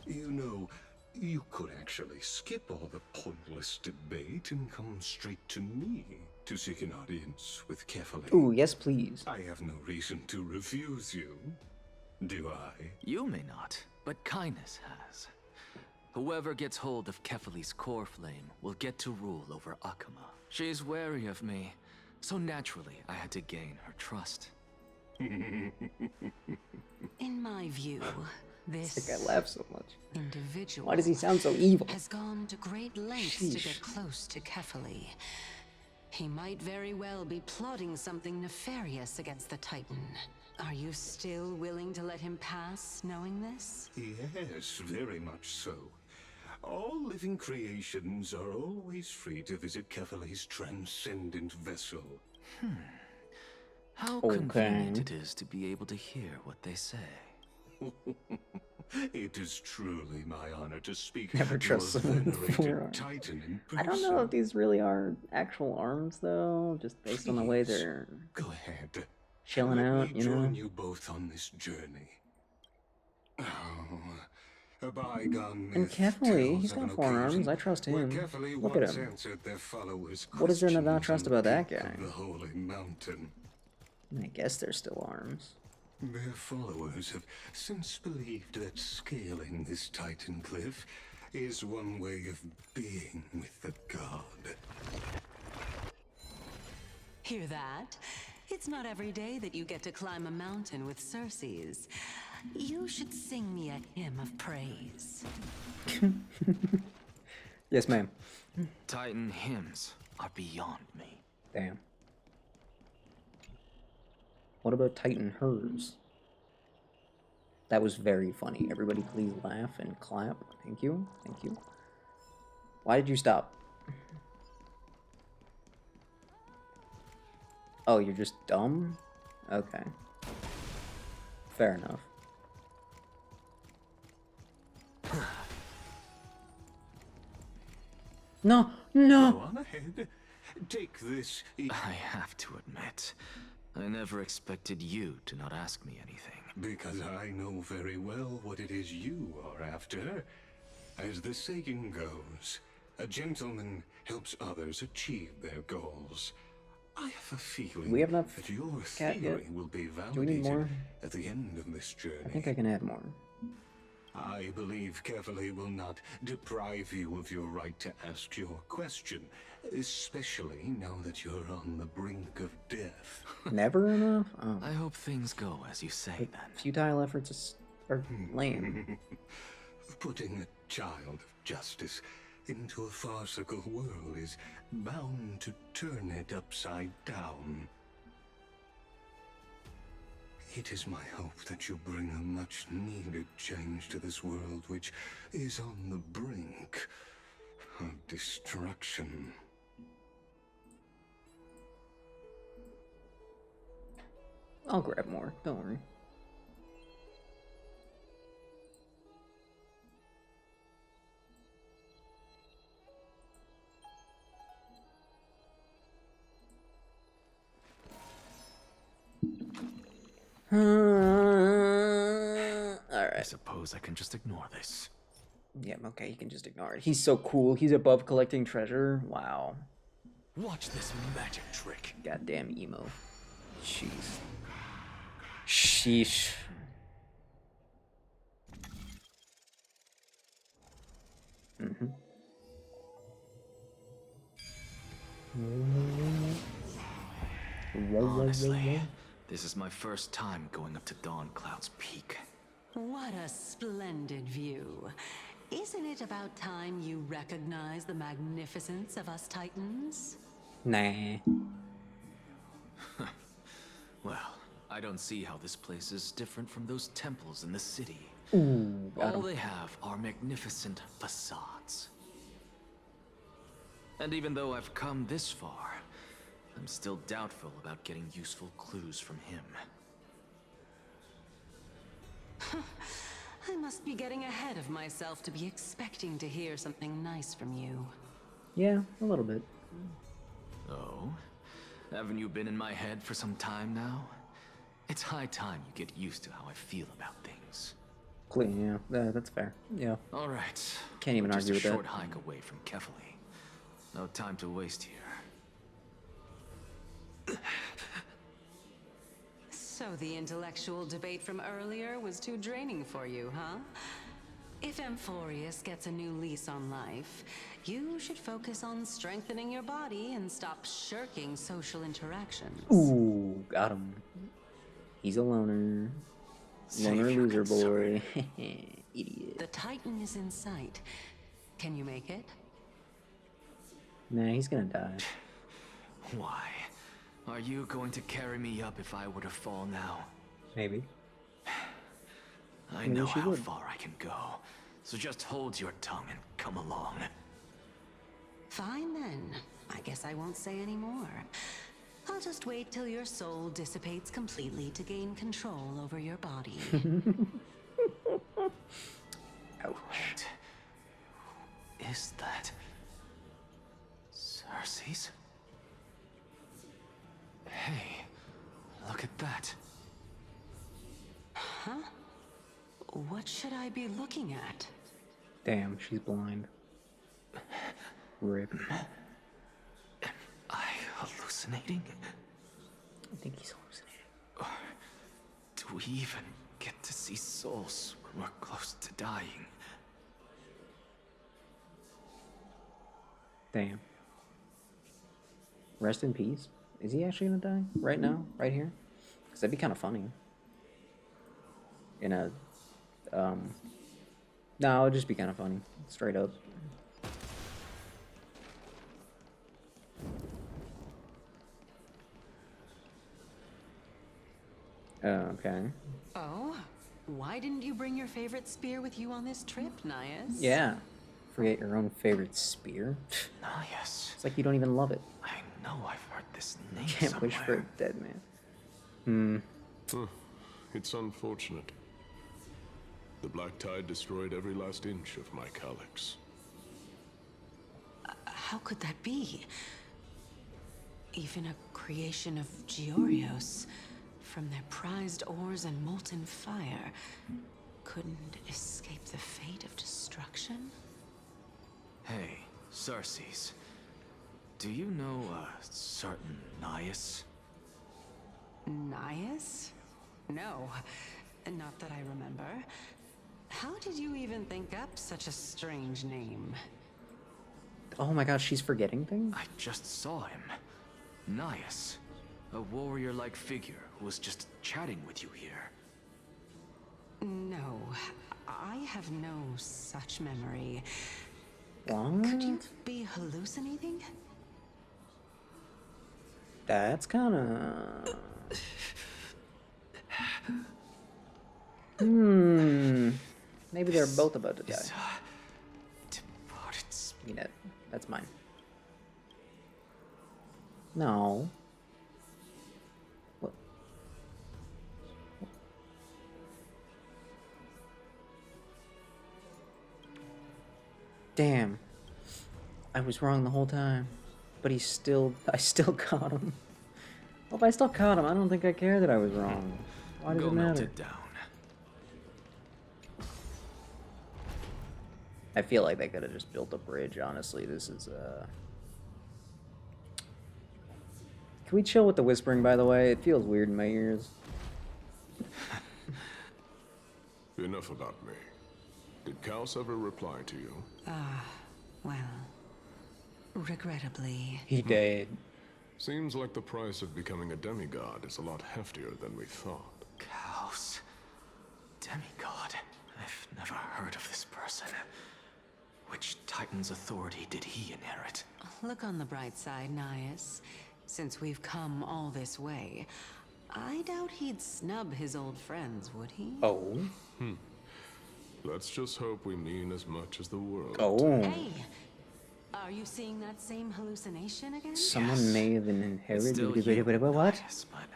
S10: You know, you could actually skip all the pointless debate and come straight to me to seek an audience with Kefali.
S1: Ooh, yes, please.
S10: I have no reason to refuse you, do I?
S8: You may not, but Kindness has. Whoever gets hold of Kefali's core flame will get to rule over Akama. She's wary of me, so naturally I had to gain her trust.
S9: In my view,
S1: This
S9: this
S1: guy laughs so much.
S9: individual
S1: Why does he sound so evil?
S9: has gone to great lengths to
S1: Sheesh.
S9: get close to Kefali. He might very well be plotting something nefarious against the Titan. Are you still willing to let him pass, knowing this?
S10: Yes, very much so. All living creations are always free to visit Kefali's transcendent vessel.
S8: How
S1: Okay.
S8: convenient it is to be able to hear what they say.
S10: It is truly my honor to speak
S1: Never
S10: to
S1: trust
S10: a
S1: someone with
S10: venerated
S1: 4 arms.
S10: Titan in person.
S1: I don't know if these really are actual arms, though, just based on the way
S10: Please,
S1: they're
S10: Go ahead.
S1: chilling
S10: Let
S1: out,
S10: me
S1: you know?
S10: join you both on this journey. Oh, a bygone
S1: And
S10: myth
S1: Kefali,
S10: tells
S1: he's
S10: of
S1: got
S10: an
S1: 4 arms.
S10: occasion
S1: I trust
S10: where
S1: him.
S10: Kefali
S1: Look at
S10: once
S1: him.
S10: answered their followers'
S1: What is there to not
S10: questions
S1: trust
S10: on
S1: about
S10: the
S1: that
S10: peak
S1: guy?
S10: of the holy mountain.
S1: I guess they're still arms.
S10: Their followers have since believed that scaling this Titan cliff is one way of being with the god.
S9: Hear that? It's not every day that you get to climb a mountain with Circes. You should sing me a hymn of praise.
S1: Yes, ma'am.
S8: Titan hymns are beyond me.
S1: Damn. What about Titan hers? That was very funny. Everybody please laugh and clap. Thank you. Thank you. Why did you stop? Oh, you're just dumb? Okay. Fair enough. No, no!
S10: Go on ahead. Take this.
S8: I have to admit, I never expected you to not ask me anything.
S10: Because I know very well what it is you are after. As the saying goes, a gentleman helps others achieve their goals. I have a feeling
S1: We have enough
S10: that your
S1: cat
S10: theory
S1: yet?
S10: will be
S1: Do we need
S10: validated
S1: more?
S10: at the end of this journey.
S1: I think I can add more.
S10: I believe Kefali will not deprive you of your right to ask your question, especially now that you're on the brink of death.
S1: Never enough? Oh.
S8: I hope things go as you say then.
S1: Futile efforts are lame.
S10: Putting a child of justice into a farcical world is bound to turn it upside down. It is my hope that you bring a much-needed change to this world, which is on the brink of destruction.
S1: I'll grab more, don't worry. Alright.
S8: I suppose I can just ignore this.
S1: Yeah, okay, you can just ignore it. He's so cool. He's above collecting treasure. Wow.
S11: Watch this magic trick.
S1: Goddamn emo. Jeez. Sheesh. Mm-hmm.
S8: Honestly, this is my first time going up to Dawncloud's peak.
S9: What a splendid view. Isn't it about time you recognize the magnificence of us Titans?
S1: Nah.
S8: Well, I don't see how this place is different from those temples in the city.
S1: Ooh, got
S8: All
S1: him.
S8: they have are magnificent facades. And even though I've come this far, I'm still doubtful about getting useful clues from him.
S9: I must be getting ahead of myself to be expecting to hear something nice from you.
S1: Yeah, a little bit.
S8: Oh? Haven't you been in my head for some time now? It's high time you get used to how I feel about things.
S1: Clean, yeah, that's fair. Yeah.
S8: All right.
S1: Can't even
S8: We're
S1: argue with
S8: just a
S1: that.
S8: short hike away from Kefali. No time to waste here.
S9: So the intellectual debate from earlier was too draining for you, huh? If Amphorius gets a new lease on life, you should focus on strengthening your body and stop shirking social interactions.
S1: Ooh, got him. He's a loner. Loner loser boy. Idiot.
S9: The Titan is in sight. Can you make it?
S1: Nah, he's gonna die.
S8: Why? Are you going to carry me up if I were to fall now?
S1: Maybe.
S8: I
S1: Maybe
S8: know
S1: she
S8: how
S1: would.
S8: far I can go. So just hold your tongue and come along.
S9: Fine then. I guess I won't say any more. I'll just wait till your soul dissipates completely to gain control over your body.
S8: Wait. Who is that? Cersei's? Hey, look at that.
S9: Huh? What should I be looking at?
S1: Damn, she's blind. Rip.
S8: Am I hallucinating?
S1: I think he's hallucinating.
S8: Or do we even get to see souls when we're close to dying?
S1: Damn. Rest in peace. Is he actually gonna die? Right now? Right here? Because that'd be kind of funny. In a... No, it'd just be kind of funny. Straight up. Okay.
S9: Oh? Why didn't you bring your favorite spear with you on this trip, Nias?
S1: Yeah. Forget your own favorite spear.
S7: Nias.
S1: It's like you don't even love it.
S7: I know I've heard this name
S1: Can't
S7: somewhere.
S1: wish for a dead man.
S10: It's unfortunate. The Black Tide destroyed every last inch of my calyx.
S9: How could that be? Even a creation of Georios, from their prized ores and molten fire, couldn't escape the fate of destruction?
S8: Hey, Xerxes. Do you know a certain Nias?
S9: Nias? No, not that I remember. How did you even think up such a strange name?
S1: Oh my god, she's forgetting things?
S8: I just saw him. Nias. A warrior-like figure who was just chatting with you here.
S9: No, I have no such memory.
S1: What?
S9: Could you be hallucinating?
S1: That's kinda... Maybe they're both about to die. You know, that's mine. No. What? Damn. I was wrong the whole time. But I still caught him. Well, if I still caught him, I don't think I care that I was wrong. Why does
S8: Go
S1: it
S8: melt
S1: matter?
S8: it down.
S1: I feel like they could have just built a bridge, honestly. This is, Can we chill with the whispering, by the way? It feels weird in my ears.
S10: Enough about me. Did Kaos ever reply to you?
S9: Well, regrettably.
S1: He did.
S10: Seems like the price of becoming a demigod is a lot heftier than we thought.
S8: Kaos. Demigod. I've never heard of this person. Which Titan's authority did he inherit?
S9: Look on the bright side, Nias. Since we've come all this way, I doubt he'd snub his old friends, would he?
S1: Oh.
S10: Let's just hope we mean as much as the world.
S1: Oh.
S9: Hey! Are you seeing that same hallucination again?
S1: Someone may have inherited...
S8: Still you,
S1: What?
S8: Nias, but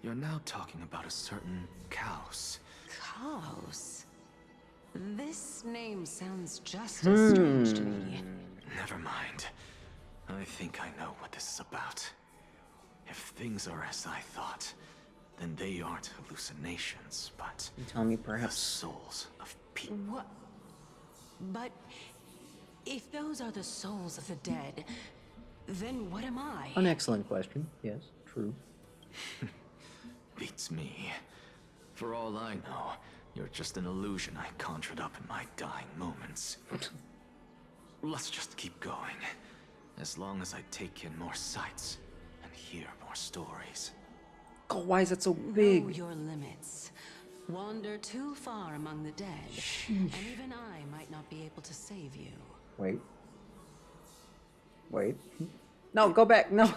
S8: you're now talking about a certain Kaos.
S9: Kaos? This name sounds just as strange to me.
S8: Never mind. I think I know what this is about. If things are as I thought, then they aren't hallucinations, but
S1: You tell me
S8: the
S1: perhaps...
S8: souls of people.
S9: What? But if those are the souls of the dead, then what am I?
S1: An excellent question. Yes, true.
S8: Beats me. For all I know, you're just an illusion I conjured up in my dying moments. Let's just keep going. As long as I take in more sights and hear more stories.
S1: Oh, why is it so
S9: Know
S1: big?
S9: your limits. Wander too far among the dead, and even I might not be able to save you.
S1: Wait. Wait. No, go back. No.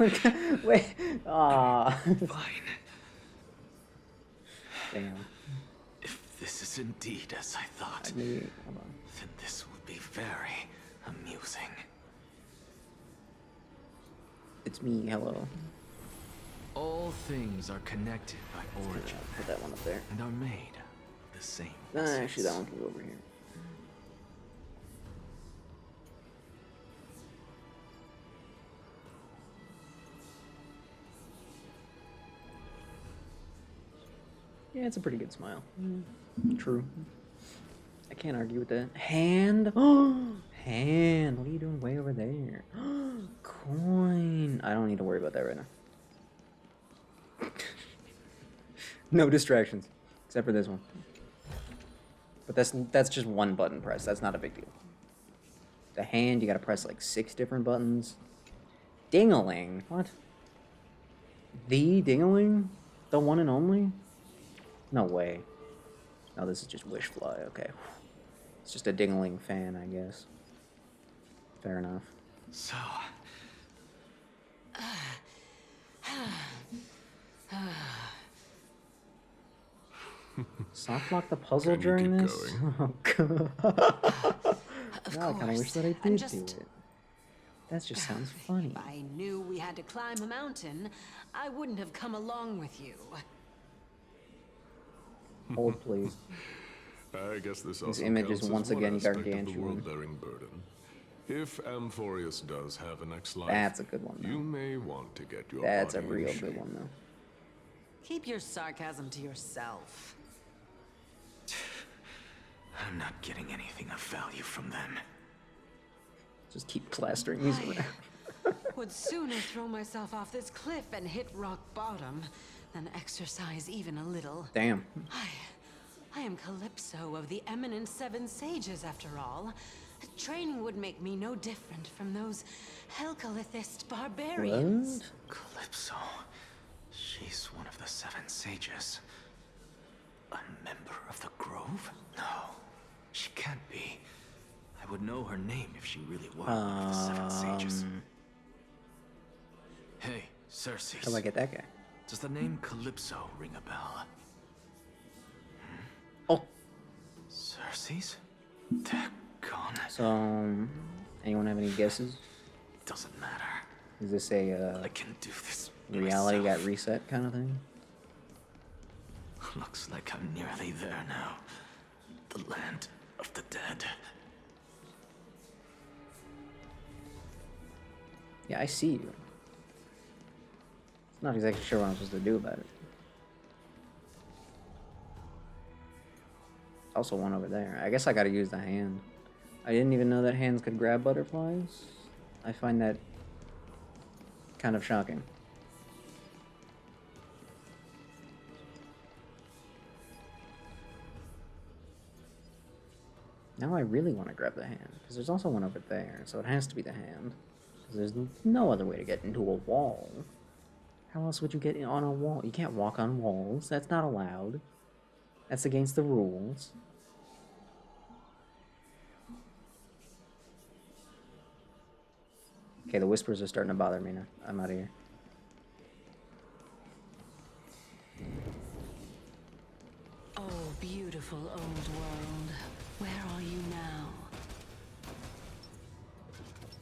S1: Wait. Ah.
S8: Fine.
S1: Damn.
S8: If this is indeed as I thought,
S1: Maybe, hold on.
S8: then this will be very amusing.
S1: It's me. Hello.
S8: All things are connected by origin
S1: Put that one up there.
S8: and are made of the same
S1: Actually, that
S8: essence.
S1: one can go over here. Yeah, it's a pretty good smile. True. I can't argue with that. Hand? Oh, hand. What are you doing way over there? Coin. I don't need to worry about that right now. No distractions, except for this one. But that's just one button press. That's not a big deal. The hand, you gotta press like 6 different buttons. Dingaling? What? The Dingaling? The one and only? No way. No, this is just Wishfly. Okay. It's just a Dingaling fan, I guess. Fair enough.
S8: So,
S1: Soft lock the puzzle
S19: Can you
S1: during
S19: keep
S1: this?
S19: going?
S1: Oh, God.
S9: Of
S1: God, I kind of wish
S9: course.
S1: that I
S9: I'm
S1: did
S9: just-
S1: do it. That just sounds funny.
S9: If I knew we had to climb a mountain, I wouldn't have come along with you.
S1: Hold, please.
S19: I guess this
S1: This
S19: also
S1: image is
S19: counts as
S1: once
S19: one
S1: again
S19: aspect of the
S1: gargantuan.
S19: world-bearing burden. If Amphorius does have a next life,
S1: That's a good one, though.
S19: you may want to get your
S1: That's a
S19: body in
S1: real
S19: shape.
S1: good one, though.
S9: Keep your sarcasm to yourself.
S7: I'm not getting anything of value from them.
S1: Just keep plastering these around.
S9: Would sooner throw myself off this cliff and hit rock bottom than exercise even a little.
S1: Damn.
S9: I am Calypso of the eminent Seven Sages, after all. Training would make me no different from those Helcalithist barbarians.
S7: Calypso. She's one of the Seven Sages. A member of the Grove? No, she can't be. I would know her name if she really was one of the Seven Sages. Hey, Cersei.
S1: How do I get that guy?
S7: Does the name Calypso ring a bell?
S1: Oh.
S7: Cersei's? They're gone.
S1: So, anyone have any guesses?
S7: Doesn't matter.
S1: Is this a
S7: I can do this
S1: reality
S7: myself.
S1: got reset kind of thing?
S7: Looks like I'm nearly there now. The land of the dead.
S1: Yeah, I see you. Not exactly sure what I'm supposed to do about it. Also one over there. I guess I gotta use the hand. I didn't even know that hands could grab butterflies. I find that kind of shocking. Now I really want to grab the hand, because there's also one over there, so it has to be the hand. Because there's no other way to get into a wall. How else would you get on a wall? You can't walk on walls. That's not allowed. That's against the rules. Okay, the whispers are starting to bother me now. I'm out of here.
S9: Oh, beautiful old world. Where are you now?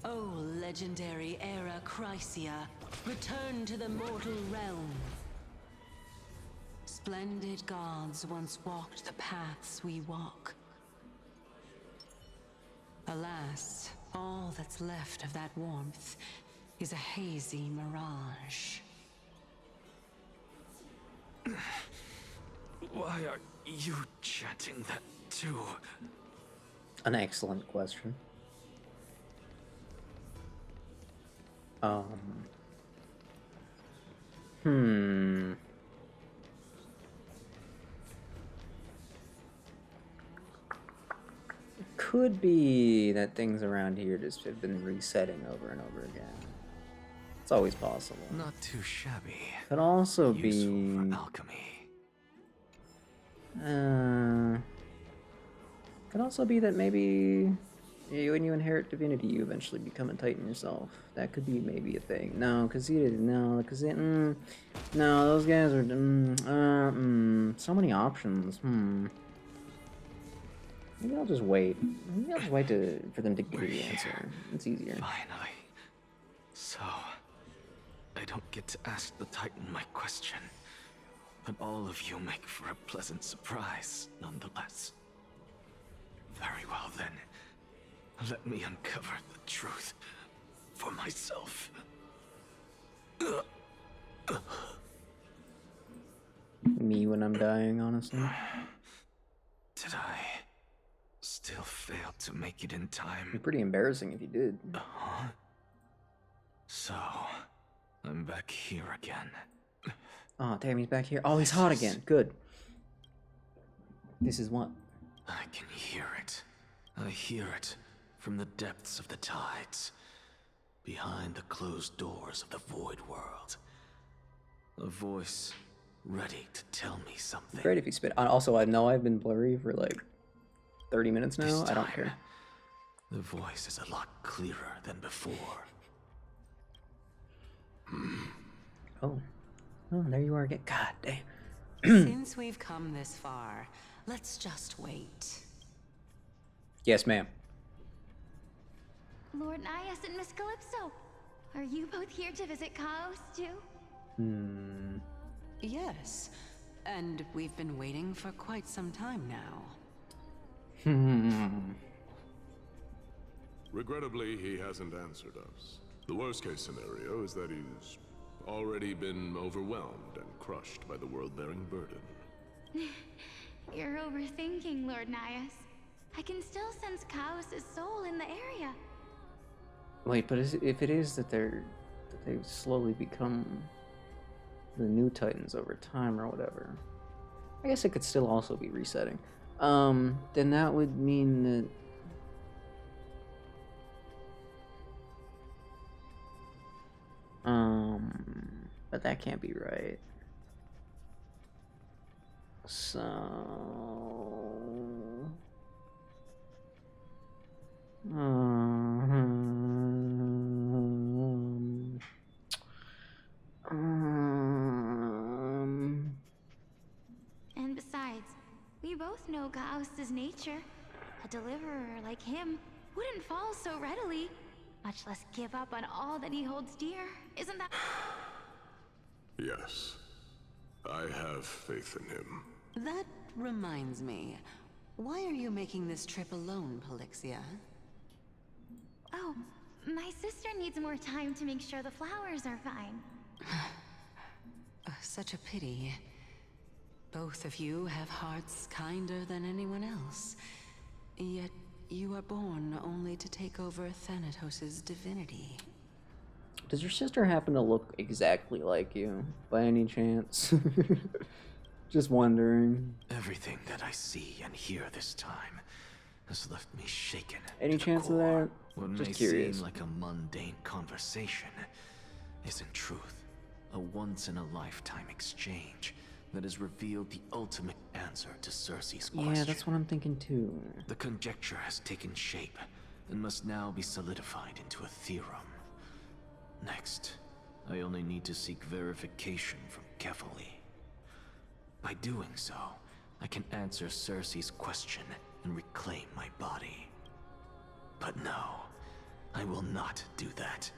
S9: Oh, legendary era Chrysia, return to the mortal realm. Splendid gods once walked the paths we walk. Alas, all that's left of that warmth is a hazy mirage.
S7: Why are you chanting that too?
S1: An excellent question. Could be that things around here just have been resetting over and over again. It's always possible.
S7: Not too shabby.
S1: Could also
S7: Useful
S1: be
S7: for alchemy.
S1: Could also be that maybe when you inherit divinity, you eventually become a titan yourself. That could be maybe a thing. No, because he didn't. No, because it. No, those guys are. So many options. Maybe I'll just wait. Maybe I'll just wait for them to give me the answer. It's easier.
S7: Finally. So, I don't get to ask the Titan my question, but all of you make for a pleasant surprise, nonetheless. Very well then. Let me uncover the truth for myself.
S1: Me when I'm dying, honestly.
S7: Did I still fail to make it in time?
S1: It'd be pretty embarrassing if you did.
S7: Huh? So, I'm back here again.
S1: Oh, damn, he's back here. Oh, he's hot again. Good. This is what?
S7: I can hear it. I hear it from the depths of the tides, behind the closed doors of the void world. A voice ready to tell me something.
S1: Great if you spit. Also, I know I've been blurry for like 30 minutes now. I don't care.
S7: The voice is a lot clearer than before.
S1: Oh. Oh, there you are again. God damn.
S9: Since we've come this far, let's just wait.
S1: Yes, ma'am.
S2: Lord Nias and Miss Calypso, are you both here to visit Chaos too?
S9: Yes, and we've been waiting for quite some time now.
S19: Regrettably, he hasn't answered us. The worst case scenario is that he's already been overwhelmed and crushed by the world-bearing burden.
S2: You're overthinking, Lord Nias. I can still sense Chaos' soul in the area.
S1: Wait, but if it is that they've slowly become the new Titans over time or whatever, I guess it could still also be resetting. Then that would mean that but that can't be right. So
S2: And besides, we both know Chaos' nature. A deliverer like him wouldn't fall so readily, much less give up on all that he holds dear. Isn't that?
S19: Yes, I have faith in him.
S9: That reminds me. Why are you making this trip alone, Polixia?
S2: Oh, my sister needs more time to make sure the flowers are fine.
S9: Such a pity. Both of you have hearts kinder than anyone else. Yet you are born only to take over Thanatos' divinity.
S1: does your sister happen to look exactly like you, by any chance? Just wondering.
S7: Everything that I see and hear this time has left me shaken.
S1: Any chance of that?
S7: What
S1: Just
S7: may
S1: curious.
S7: seem like a mundane conversation is in truth a once-in-a-lifetime exchange that has revealed the ultimate answer to Cersei's question.
S1: Yeah, that's what I'm thinking too.
S7: The conjecture has taken shape and must now be solidified into a theorem. Next, I only need to seek verification from Kefali. By doing so, I can answer Cersei's question and reclaim my body. But no, I will not do that.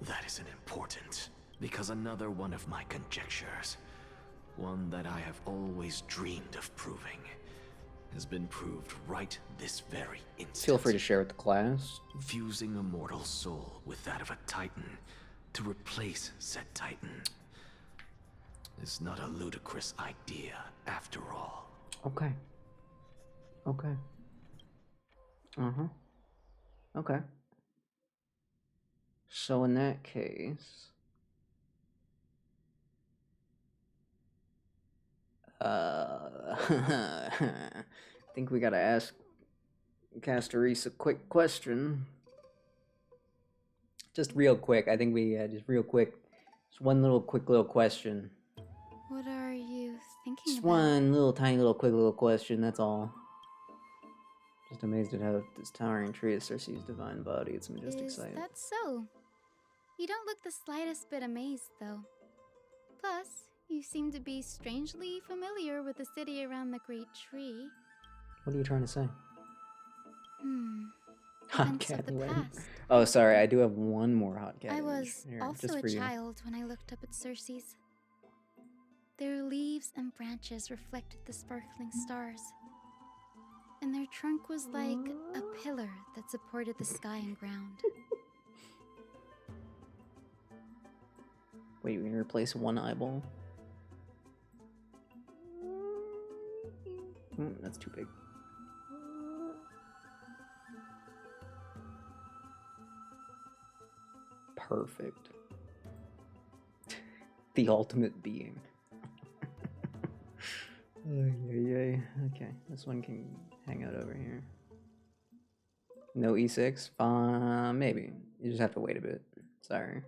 S7: That isn't important, because another one of my conjectures, one that I have always dreamed of proving, has been proved right this very instant.
S1: Feel free to share with the class.
S7: Fusing a mortal soul with that of a Titan to replace said Titan is not a ludicrous idea after all.
S1: Okay. Okay. Okay. So in that case, I think we gotta ask Castorise a quick question. Just real quick. I think we just real quick. Just one quick little question.
S2: What are you thinking
S1: Just
S2: about?
S1: one little tiny quick little question. That's all. Just amazed at how this towering tree is Cersei's divine body. It's majestic
S20: Is
S1: sight.
S20: that so? You don't look the slightest bit amazed, though. Plus, you seem to be strangely familiar with the city around the Great Tree.
S1: What are you trying to say? Hot
S20: Events of
S1: cat
S20: the
S1: lady.
S20: past.
S1: Oh, sorry. I do have one more hot cat.
S20: I
S1: image
S20: was
S1: here,
S20: also
S1: just
S20: a
S1: for you.
S20: child when I looked up at Cersei's. Their leaves and branches reflected the sparkling stars. And their trunk was like a pillar that supported the sky and ground.
S1: Wait, we're gonna replace one eyeball? That's too big. Perfect. The ultimate being. Yay. Okay, this one can hang out over here. No E6? Maybe. You just have to wait a bit. Sorry.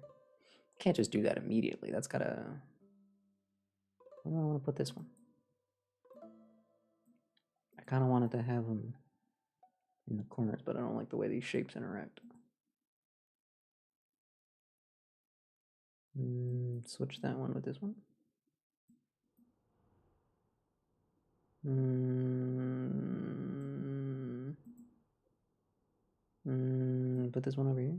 S1: Can't just do that immediately. That's gotta... Where do I want to put this one? I kind of wanted to have them in the corners, but I don't like the way these shapes interact. Switch that one with this one. Put this one over here.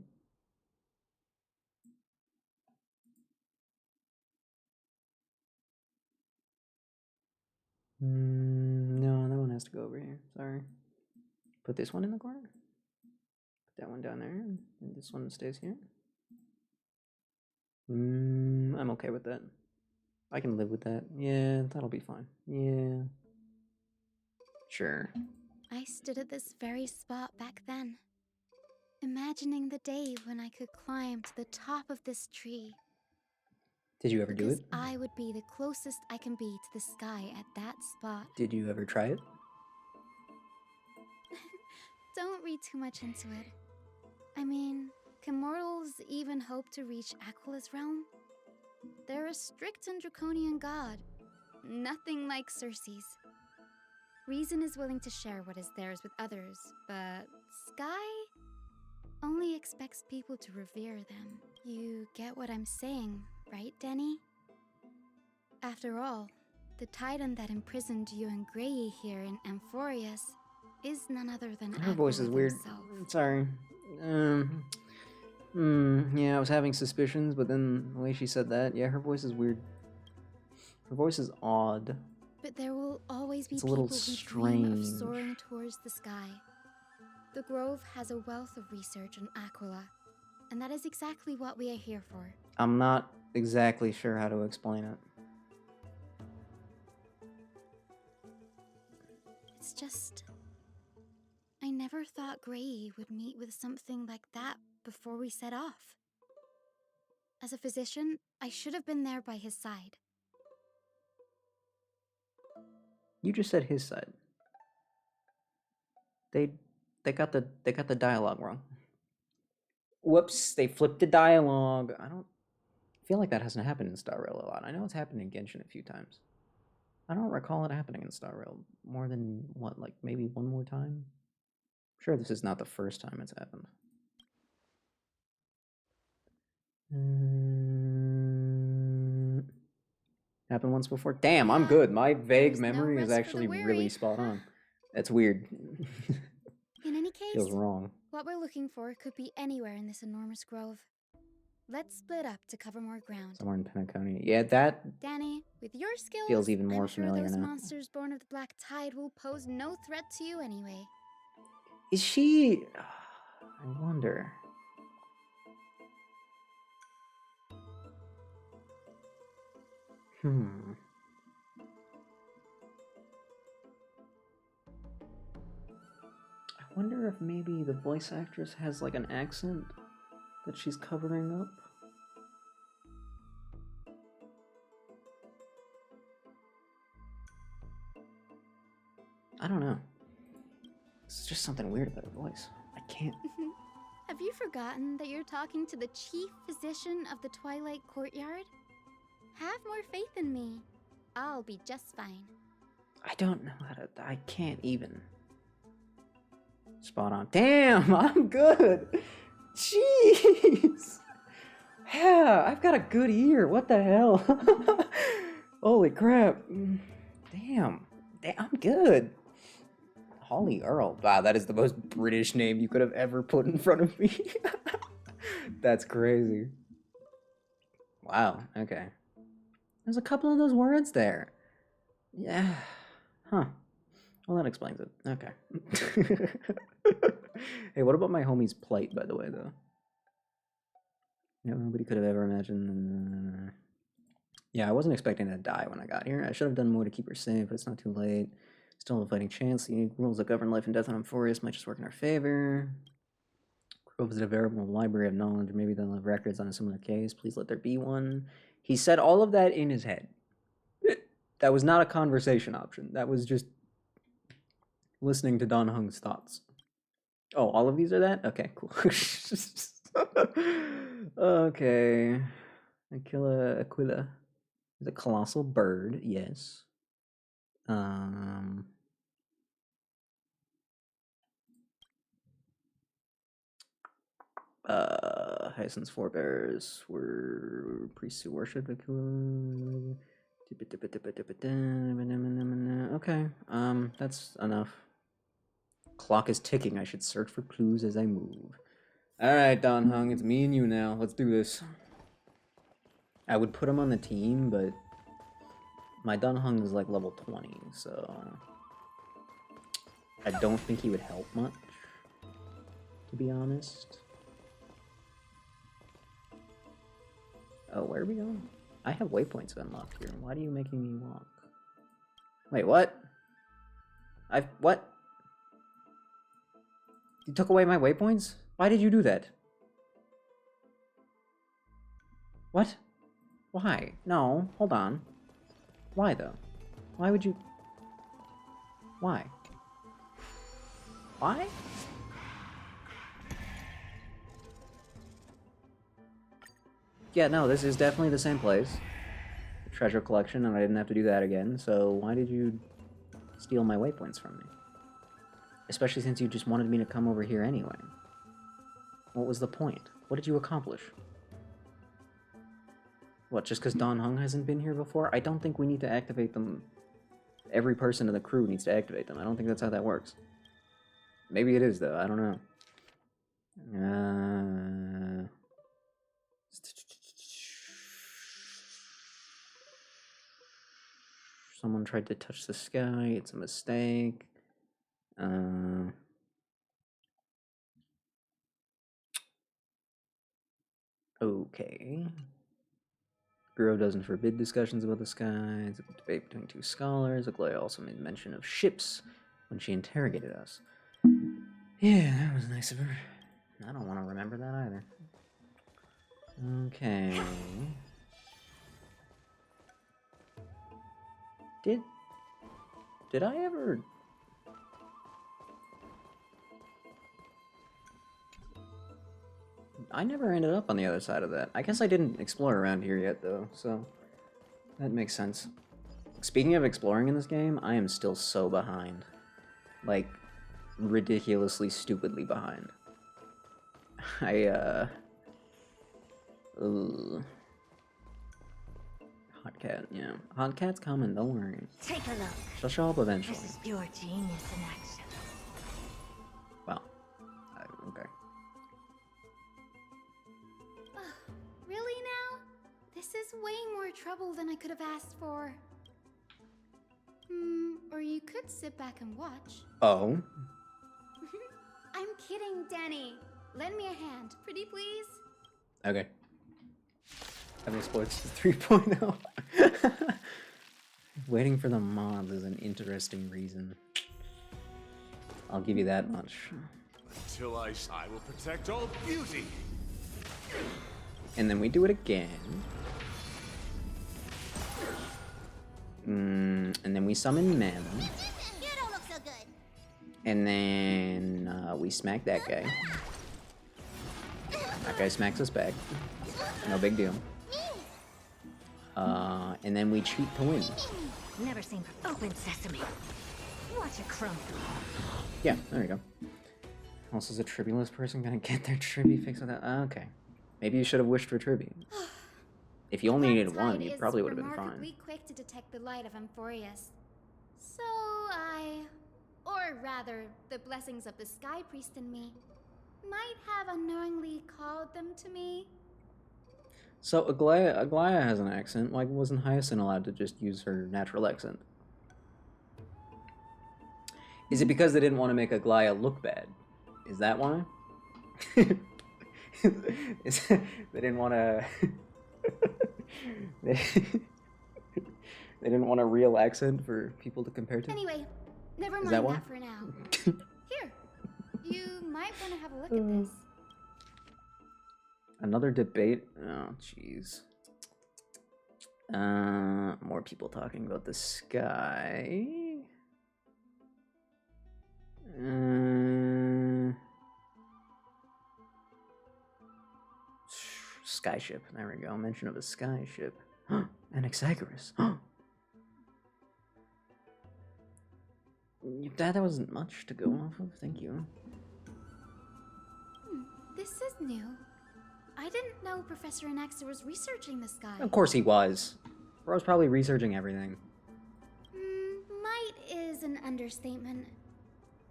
S1: No, that one has to go over here. Sorry. Put this one in the corner. Put that one down there. And this one stays here. I'm okay with that. I can live with that. Yeah, that'll be fine. Yeah. Sure.
S20: I stood at this very spot back then, imagining the day when I could climb to the top of this tree.
S1: Did you ever do
S20: Because
S1: it?
S20: I would be the closest I can be to the sky at that spot.
S1: Did you ever try it?
S20: Don't read too much into it. I mean, can mortals even hope to reach Aquala's realm? They're a strict and draconian god, nothing like Circe's. Reason is willing to share what is theirs with others, but Sky only expects people to revere them. You get what I'm saying, right, Denny? After all, the titan that imprisoned you and Grey here in Amphorius is none other than
S1: Her voice is
S20: Aquila
S1: weird.
S20: himself.
S1: Sorry. Yeah, I was having suspicions, but then the way she said that, yeah, her voice is weird. Her voice is odd.
S20: But there will always be
S1: It's a
S20: people
S1: little
S20: who dream of
S1: strange.
S20: soaring towards the sky. The Grove has a wealth of research on Aquila, and that is exactly what we are here for.
S1: I'm not exactly sure how to explain it.
S20: It's just... I never thought Grey would meet with something like that before we set off. As a physician, I should have been there by his side.
S1: You just said his side. They got the dialogue wrong. Whoops, they flipped the dialogue. I don't feel like that hasn't happened in Star Rail a lot. I know it's happened in Genshin a few times. I don't recall it happening in Star Rail more than what, like maybe one more time? I'm sure this is not the first time it's happened. Happened once before? Damn, I'm good. My vague memory is actually really spot on. That's weird.
S20: In any case,
S1: Feels wrong.
S20: what we're looking for could be anywhere in this enormous grove. Let's split up to cover more ground.
S1: Somewhere in Penacony. Yeah, that
S20: Danny, with your skills,
S1: feels even more
S20: I'm sure
S1: familiar
S20: those
S1: now.
S20: monsters born of the Black Tide will pose no threat to you anyway.
S1: Is she... I wonder. I wonder if maybe the voice actress has like an accent that she's covering up. I don't know. It's just something weird about her voice. I can't.
S20: Have you forgotten that you're talking to the chief physician of the Twilight Courtyard? Have more faith in me. I'll be just fine.
S1: I don't know how to. I can't even. Spot on. Damn, I'm good. Jeez. Yeah, I've got a good ear. What the hell? Holy crap. Damn. I'm good. Holly Earl. Wow, that is the most British name you could have ever put in front of me. That's crazy. Wow, okay. There's a couple of those words there. Yeah. Huh. Well, that explains it. Okay. Hey, what about my homie's plight, by the way, though? Nobody could have ever imagined. Yeah, I wasn't expecting to die when I got here. I should have done more to keep her safe, but it's not too late. Still a fighting chance. The unique rules that govern life and death on Amphorius might just work in our favor. Grove is a veritable library of knowledge. Maybe they'll have records on a similar case. Please let there be one. He said all of that in his head. That was not a conversation option. That was just listening to Dan Heng's thoughts. Oh, all of these are that? Okay, cool. Okay. Aquila is a colossal bird, yes. Hyacinth's forebears were priests who worshipped Aquila. Okay, that's enough. Clock is ticking. I should search for clues as I move. Alright, Dan Heng, it's me and you now. Let's do this. I would put him on the team, but my Dan Heng is like level 20, so I don't think he would help much, to be honest. Oh, where are we going? I have waypoints unlocked here. Why are you making me walk? Wait, what? What? You took away my waypoints? Why did you do that? What? Why? No, hold on. Why though? Why would you... Why? Why? Yeah, no, this is definitely the same place. Treasure collection, and I didn't have to do that again, so why did you steal my waypoints from me? Especially since you just wanted me to come over here anyway. What was the point? What did you accomplish? What, just because Dan Heng hasn't been here before? I don't think we need to activate them. Every person in the crew needs to activate them. I don't think that's how that works. Maybe it is, though. I don't know. Someone tried to touch the sky. It's a mistake. Okay. Bureau doesn't forbid discussions about the sky. It's a debate between two scholars. Aglaia also made mention of ships when she interrogated us. Yeah, that was nice of her. I don't want to remember that either. Okay. Did I ever... I never ended up on the other side of that. I guess I didn't explore around here yet, though, so that makes sense. Speaking of exploring in this game, I am still so behind. Like, ridiculously, stupidly behind. Hot Cat, yeah. Hot Cat's coming, don't worry.
S5: Take a look.
S1: She'll show up eventually.
S5: This is pure genius in action.
S1: Well, okay.
S20: Really now? This is way more trouble than I could have asked for. Or you could sit back and watch.
S1: Oh?
S20: I'm kidding, Danny. Lend me a hand, pretty please.
S1: Okay. I've explored 3.0. Waiting for the mods is an interesting reason. I'll give you that much.
S11: Until I will protect all beauty.
S1: And then we do it again. And then we summon Mem.
S5: You don't look so good.
S1: And then we smack that guy. That guy smacks us back. No big deal. And then we cheat to win.
S5: Never seen open sesame. Watch it crumble.
S1: Yeah, there you go. Also, is a tribulous person gonna get their tribute fixed with that? Okay. Maybe you should have wished for tribute. If you only needed one, you probably would have been fine.
S20: Remarkably quick to detect the light of Amphorius. So or rather, the blessings of the Sky Priest in me, might have unknowingly called them to me.
S1: So Aglaia has an accent. Why wasn't Hyacinth allowed to just use her natural accent? Is it because they didn't want to make Aglaia look bad? Is that why? They didn't want to... they didn't want a real accent for people to compare to?
S20: Anyway, never mind
S1: that
S20: that,
S1: why?
S20: for now. Here, you might want to have a look at this.
S1: Another debate? Oh, jeez. More people talking about the sky. Skyship. There we go. Mention of a skyship. An Exagoras. That wasn't much to go off of. Thank you.
S20: This is new. I didn't know Professor Anaxa was researching the sky.
S1: Of course he was. Bro's probably researching everything.
S20: Might is an understatement.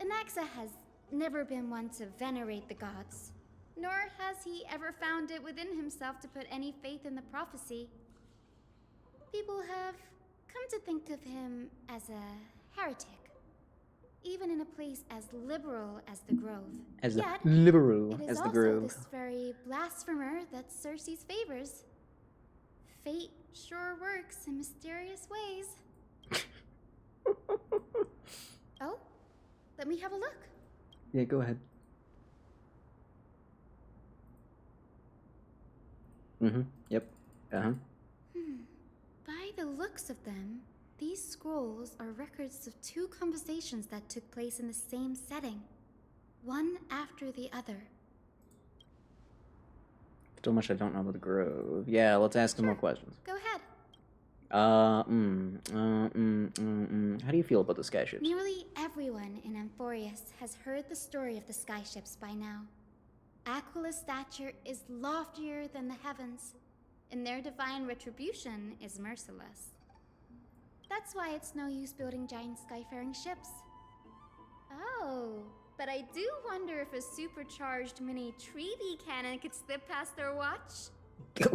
S20: Anaxa has never been one to venerate the gods, nor has he ever found it within himself to put any faith in the prophecy. People have come to think of him as a heretic, even in a place as liberal as the Grove.
S1: As
S20: Yet,
S1: liberal
S20: it is
S1: as the
S20: also
S1: Grove.
S20: this very blasphemer that Cersei's favors. Fate sure works in mysterious ways. Oh, let me have a look.
S1: Yeah, go ahead. Yep.
S20: By the looks of them, these scrolls are records of two conversations that took place in the same setting, one after the other.
S1: So much I don't know about the Grove. Yeah, let's ask some more questions.
S20: Go ahead.
S1: How do you feel about the skyships?
S20: Nearly everyone in Amphorius has heard the story of the skyships by now. Aquila's stature is loftier than the heavens, and their divine retribution is merciless. That's why it's no use building giant skyfaring ships. Oh, but I do wonder if a supercharged mini Treaty cannon could slip past their watch.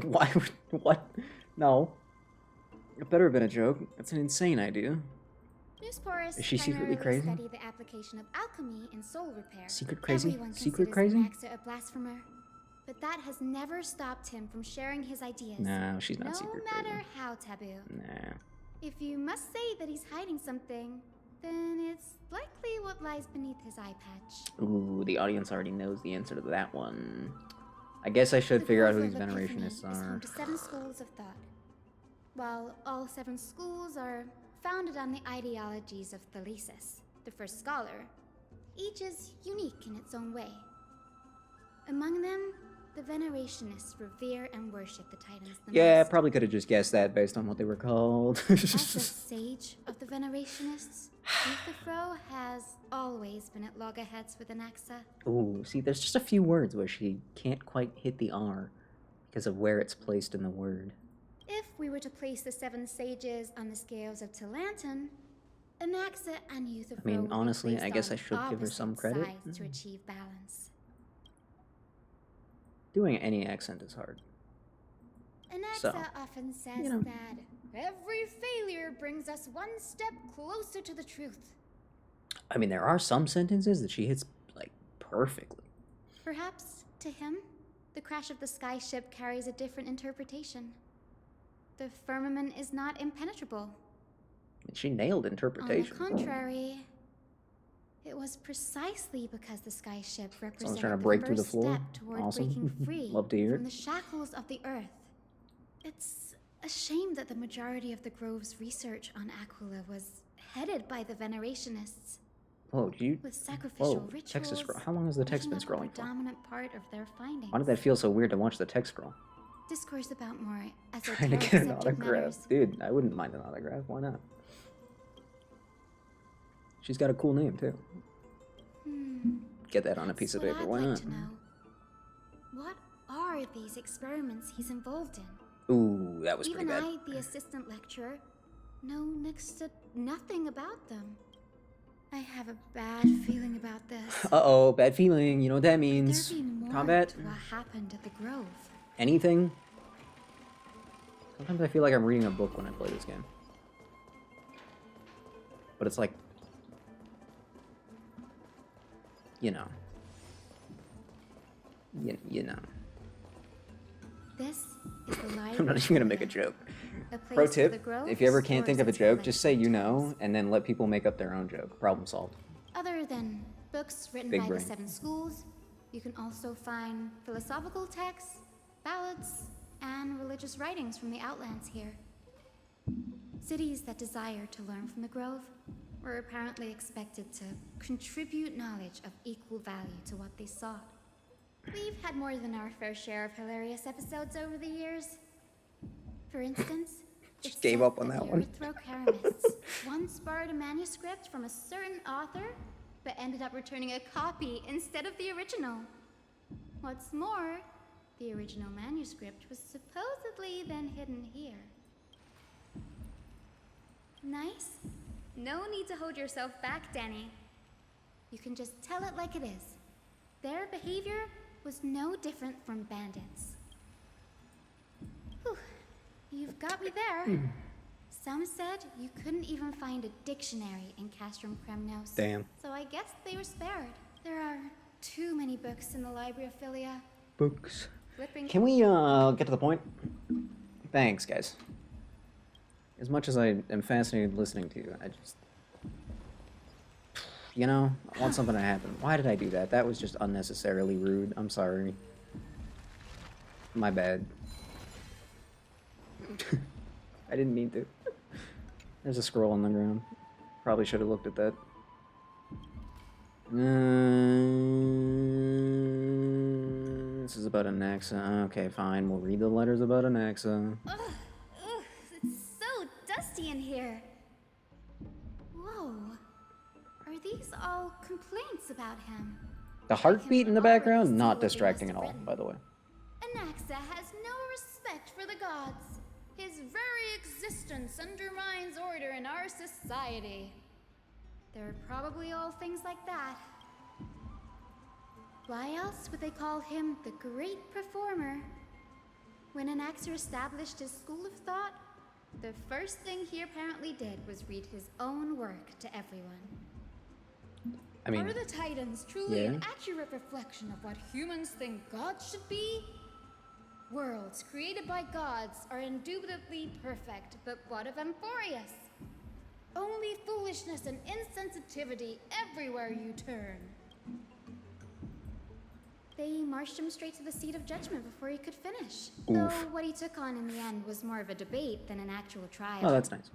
S1: Why would... What? No. It better have been a joke. That's an insane idea.
S20: Newsporus
S1: Is she secretly crazy?
S20: study the application of alchemy in soul repair.
S1: Secret crazy?
S20: Everyone
S1: Secret
S20: considers
S1: crazy?
S20: Anaxa a blasphemer, but that has never stopped him from sharing his ideas.
S1: No, she's not secret
S20: No matter
S1: crazy.
S20: how taboo.
S1: Nah.
S20: If you must say that he's hiding something, then it's likely what lies beneath his eye patch.
S1: Ooh, the audience already knows the answer to that one. I guess I should figure out who these
S20: Grove of Epiphany
S1: Venerationists
S20: is
S1: are.
S20: home to 7 schools of thought. While all 7 schools are founded on the ideologies of Thalesis, the first scholar, each is unique in its own way. Among them, the Venerationists revere and worship the Titans the
S1: Yeah,
S20: most.
S1: probably could have just guessed that based on what they were called.
S20: As the sage of the Venerationists, Euthyphro has always been at loggerheads with Anaxa.
S1: Ooh, see, there's just a few words where she can't quite hit the R because of where it's placed in the word.
S20: If we were to place the 7 sages on the scales of Talanton, Anaxa and Euthyphro
S1: I mean,
S20: would be
S1: honestly,
S20: placed
S1: I guess
S20: on
S1: I should give her some
S20: opposite
S1: credit.
S20: sides to achieve balance.
S1: Doing any accent is hard.
S20: Anaxa
S1: So,
S20: often says
S1: you know.
S20: that every failure brings us one step closer to the truth.
S1: I mean, there are some sentences that she hits, like, perfectly.
S20: Perhaps, to him, the crash of the skyship carries a different interpretation. The firmament is not impenetrable.
S1: She nailed interpretation.
S20: On the contrary, it was precisely because the skyship represented
S1: trying to
S20: the
S1: break through the
S20: first
S1: floor?
S20: step toward
S1: Awesome.
S20: breaking free
S1: Love to hear
S20: from
S1: it.
S20: the shackles of the earth. It's a shame that the majority of the Grove's research on Aquila was headed by the Venerationists,
S1: Whoa, did you...
S20: with sacrificial
S1: Whoa,
S20: rituals.
S1: text is scroll. How long has the text been
S20: making up a
S1: scrolling for?
S20: predominant part of their findings.
S1: Why did that feel so weird to watch the text scroll?
S20: Discourse about more
S1: Trying to
S20: esoteric
S1: get an
S20: subject
S1: autograph.
S20: matters.
S1: Dude, I wouldn't mind an autograph. Why not? She's got a cool name, too. Get that on a piece of
S20: What
S1: paper.
S20: I'd
S1: Why
S20: like
S1: not?
S20: to know. What are these experiments he's involved in?
S1: Ooh, that was pretty
S20: Even
S1: bad.
S20: I, the assistant lecturer, know next to nothing about them. I have a bad feeling about this.
S1: Uh-oh, bad feeling. You know what that
S20: Could
S1: means.
S20: there be more
S1: Combat?
S20: to what happened at the Grove?
S1: Anything? Sometimes I feel like I'm reading a book when I play this game. But it's like... You know. You know.
S20: This is the library.
S1: I'm not even gonna make a joke.
S20: A place
S1: Pro
S20: for
S1: tip,
S20: the Grove
S1: if you ever can't
S20: stores
S1: think of a
S20: its
S1: joke, just say
S20: collected
S1: you know, and then let people make up their own joke. Problem solved.
S20: Other than books written
S1: Big
S20: by
S1: brain.
S20: the 7 schools, you can also find philosophical texts, ballads, and religious writings from the Outlands here. Cities that desire to learn from the Grove were apparently expected to contribute knowledge of equal value to what they sought. We've had more than our fair share of hilarious episodes over the years. For instance,
S1: Just gave up on that one.
S20: Erythrocheramists once borrowed a manuscript from a certain author, but ended up returning a copy instead of the original. What's more, the original manuscript was supposedly then hidden here. Nice?
S21: No need to hold yourself back, Danny.
S20: You can just tell it like it is. Their behavior was no different from bandits. Whew. You've got me there. Some said you couldn't even find a dictionary in Castrum Kremnos.
S1: Damn.
S20: So I guess they were spared. There are too many books in the Library of Philia.
S1: Books.
S20: Flipping.
S1: Can we get to the point? Thanks, guys. As much as I am fascinated listening to you, I just... You know, I want something to happen. Why did I do that? That was just unnecessarily rude. I'm sorry. My bad. I didn't mean to. There's a scroll on the ground. Probably should have looked at that. This is about Anaxa. Okay, fine. We'll read the letters about Anaxa.
S21: Ugh, it's so dusty in here.
S20: Whoa. Are these all complaints about him?
S1: The heartbeat in the background, not distracting at all, by the way.
S2: Anaxa has no respect for the gods. His very existence undermines order in our society.
S20: They're probably all things like that. Why else would they call him the Great Performer? When Anaxer established his school of thought, the first thing he apparently did was read his own work to everyone.
S1: I mean,
S2: are the Titans truly
S1: yeah.
S2: an accurate reflection of what humans think gods should be? Worlds created by gods are indubitably perfect, but what of Amphorius? Only foolishness and insensitivity everywhere you turn.
S20: They marched him straight to the seat of judgment before he could finish.
S1: Oof.
S20: Though what he took on in the end was more of a debate than an actual trial.
S1: Oh, that's nice.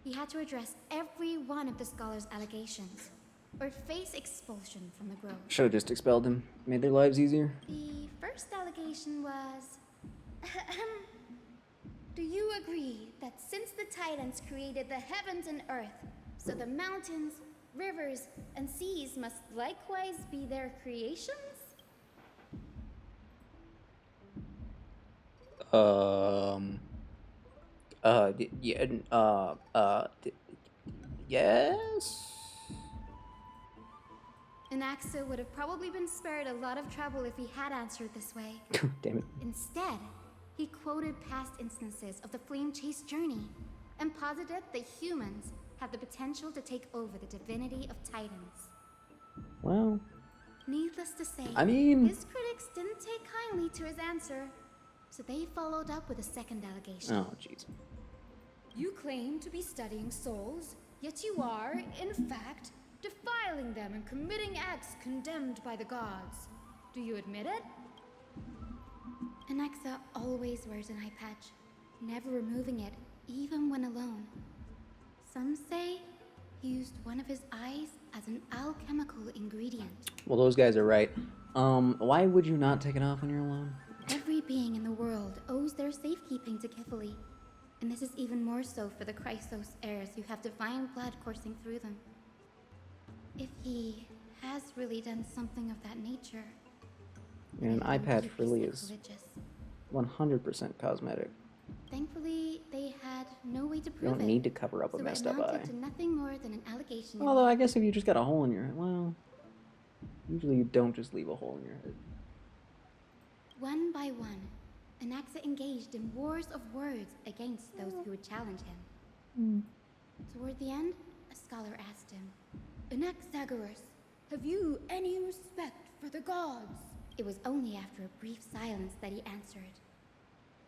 S20: He had to address every one of the scholars' allegations, or face expulsion from the grove.
S1: Should have just expelled him. Made their lives easier.
S20: The first allegation was... Do you agree that since the Titans created the heavens and earth, so the mountains, rivers, and seas must likewise be their creations?
S1: Yes?
S20: Anaxa would have probably been spared a lot of trouble if he had answered this way.
S1: Damn it.
S20: Instead, he quoted past instances of the Flame Chase journey and posited that humans have the potential to take over the divinity of Titans.
S1: Well,
S20: Needless to say,
S1: I mean...
S20: his critics didn't take kindly to his answer, so they followed up with a second allegation.
S1: Oh, jeez.
S2: You claim to be studying souls, yet you are, in fact, defiling them and committing acts condemned by the gods. Do you admit it?
S20: Anaxa always wears an eye patch, never removing it, even when alone. Some say he used one of his eyes as an alchemical ingredient.
S1: Well, those guys are right. Why would you not take it off when you're alone?
S20: Every being in the world owes their safekeeping to Kifili, and this is even more so for the Chrysos heirs who have divine blood coursing through them. If he has really done something of that nature,
S1: I mean, an eye patch
S20: he'd be
S1: really is
S20: sacrilegious.
S1: 100% cosmetic.
S20: Thankfully, they had no way to
S1: You
S20: prove
S1: don't
S20: it.
S1: need to cover up a
S20: so
S1: messed
S20: it
S1: up
S20: amounted
S1: eye.
S20: to nothing more than an allegation.
S1: Although, I guess if you just got a hole in your head, well, usually you don't just leave a hole in your head.
S20: One by one, Anaxa engaged in wars of words against those who would challenge him. Toward the end, a scholar asked him,
S2: Anaxagoras, have you any respect for the gods?
S20: It was only after a brief silence that he answered,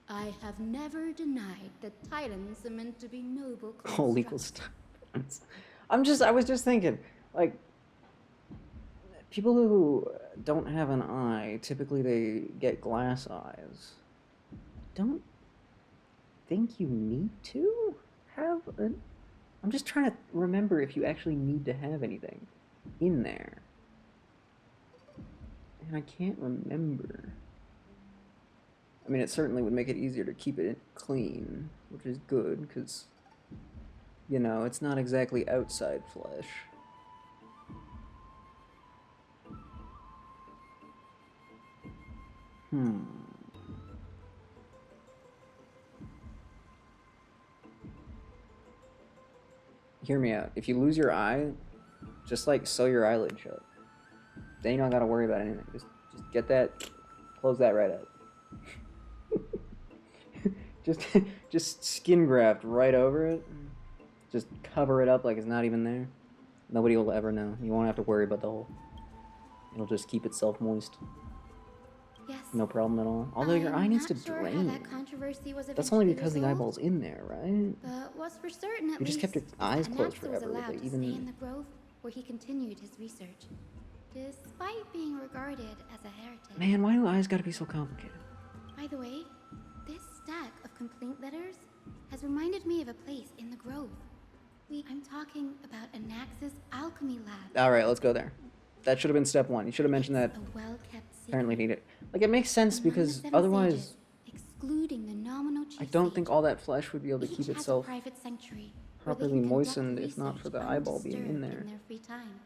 S2: I have never denied that Titans are meant to be noble
S1: Whole equal stuff. I was just thinking, like, people who don't have an eye, typically they get glass eyes. Don't think you need to have an... I'm just trying to remember if you actually need to have anything in there. And I can't remember. I mean, it certainly would make it easier to keep it clean, which is good, because, you know, it's not exactly outside flesh. hear me out. If you lose your eye, just like sew your eyelid shut. Then you don't gotta worry about anything. Just get that, close that right up. just skin graft right over it. Just cover it up like it's not even there. Nobody will ever know. You won't have to worry about the hole. It'll just keep itself moist.
S20: Yes.
S1: No problem at all. Although your eye needs to drain. That's only because the eyeball's in there, right?
S20: But what's for certain, at
S1: You just kept your eyes closed forever.
S20: Allowed
S1: Like,
S20: to stay in the grove where he continued his research, despite being regarded as a heretic.
S1: Man, why do eyes gotta be so complicated?
S20: By the way, this stack of complaint letters has reminded me of a place in the grove. I'm talking about Anax's alchemy lab.
S1: Alright, let's go there. That should have been step one. You should have mentioned that.
S20: A well-kept secret.
S1: Apparently need it. Like, it makes sense because otherwise,
S20: excluding the nominal
S1: I don't think all that flesh would be able to keep
S20: has a
S1: itself
S20: private sanctuary
S1: properly moistened if not for the eyeball being in there.
S20: in their free time.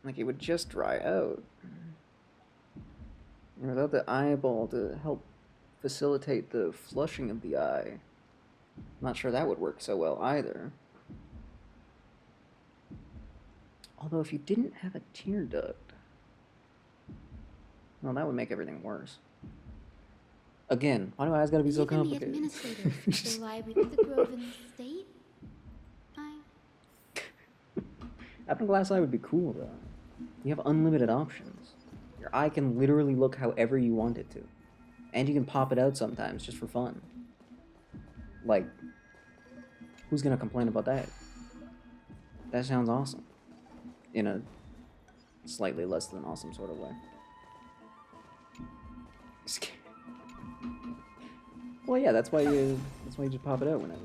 S1: Like, it would just dry out. And without the eyeball to help facilitate the flushing of the eye, I'm not sure that would work so well either. Although if you didn't have a tear duct, well, that would make everything worse. Again, why do eyes gotta be so complicated?
S20: Even the administrators of the library of the grove in the state?
S1: Having a glass eye would be cool, though. You have unlimited options. Your eye can literally look however you want it to. And you can pop it out sometimes, just for fun. Like, who's gonna complain about that? That sounds awesome. In a slightly less than awesome sort of way. Well, yeah, that's why you just pop it out whenever.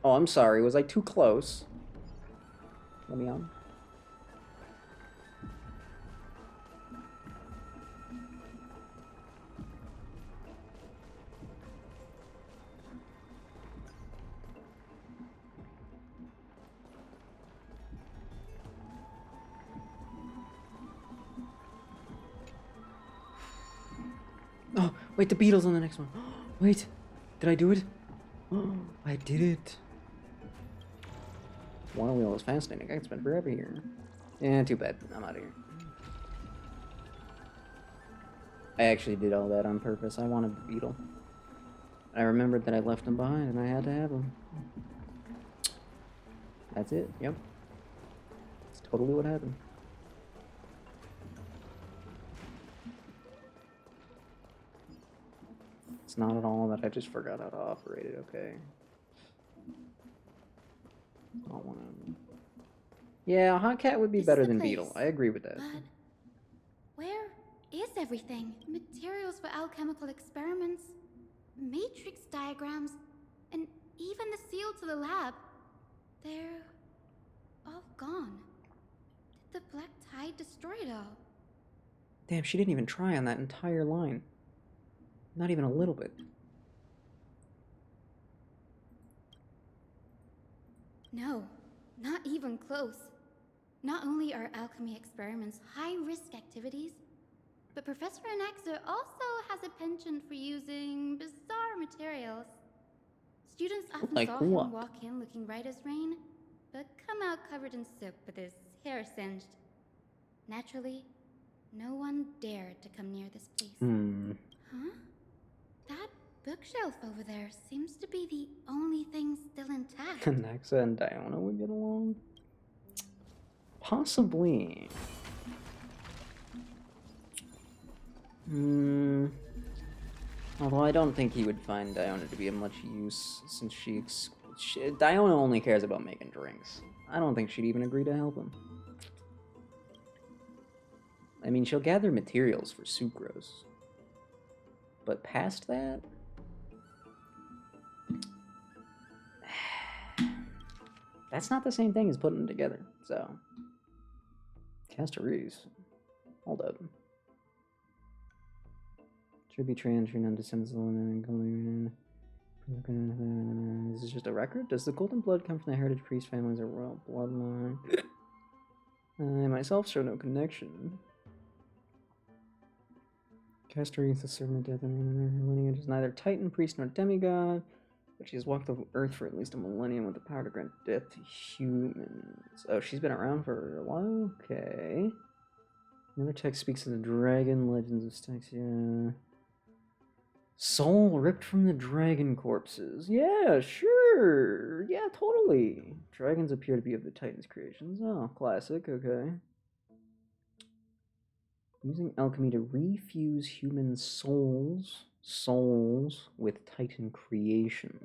S1: Oh, I'm sorry. Was I too close? Let me on. Oh, wait, the beetle's on the next one. Wait, did I do it? Oh, I did it. One wheel is fascinating. I could spend forever here. Yeah, too bad. I'm out of here. I actually did all that on purpose. I wanted the beetle. I remembered that I left him behind and I had to have him. That's it. Yep. That's totally what happened. It's not at all that I just forgot how to operate it, okay? I don't wanna... Yeah, Hotcat would be better than Beetle. I agree with that.
S20: But where is everything? Materials for alchemical experiments, matrix diagrams, and even the seal to the lab. They're all gone. Did the Black Tide destroy it all?
S1: Damn, she didn't even try on that entire line. Not even a little bit.
S20: No, not even close. Not only are alchemy experiments high-risk activities, but Professor Anaxa also has a penchant for using bizarre materials. Students often
S1: Like
S20: saw
S1: what?
S20: him walk in looking bright as rain, but come out covered in soot with his hair singed. Naturally, no one dared to come near this place. Huh? That bookshelf over there seems to be the only thing still intact.
S1: Anaxa and Diona would get along? Possibly. Although I don't think he would find Diona to be of much use, since Diona only cares about making drinks. I don't think she'd even agree to help him. I mean, she'll gather materials for sucrose. But past that... That's not the same thing as putting them together, so... Castorees. Hold up. Should be transferred on descendants of the Is this just a record? Does the golden blood come from the heritage priest families or royal bloodline? I myself show no connection. Castor is the servant of death, and her lineage is neither Titan, priest, nor demigod, but she has walked the earth for at least a millennium with the power to grant death to humans. Oh, she's been around for a while? Okay. Another text speaks of the dragon, legends of Styx, Soul ripped from the dragon corpses. Yeah, sure. Yeah, totally. Dragons appear to be of the Titans' creations. Oh, classic. Okay. Using alchemy to refuse human souls with Titan creations.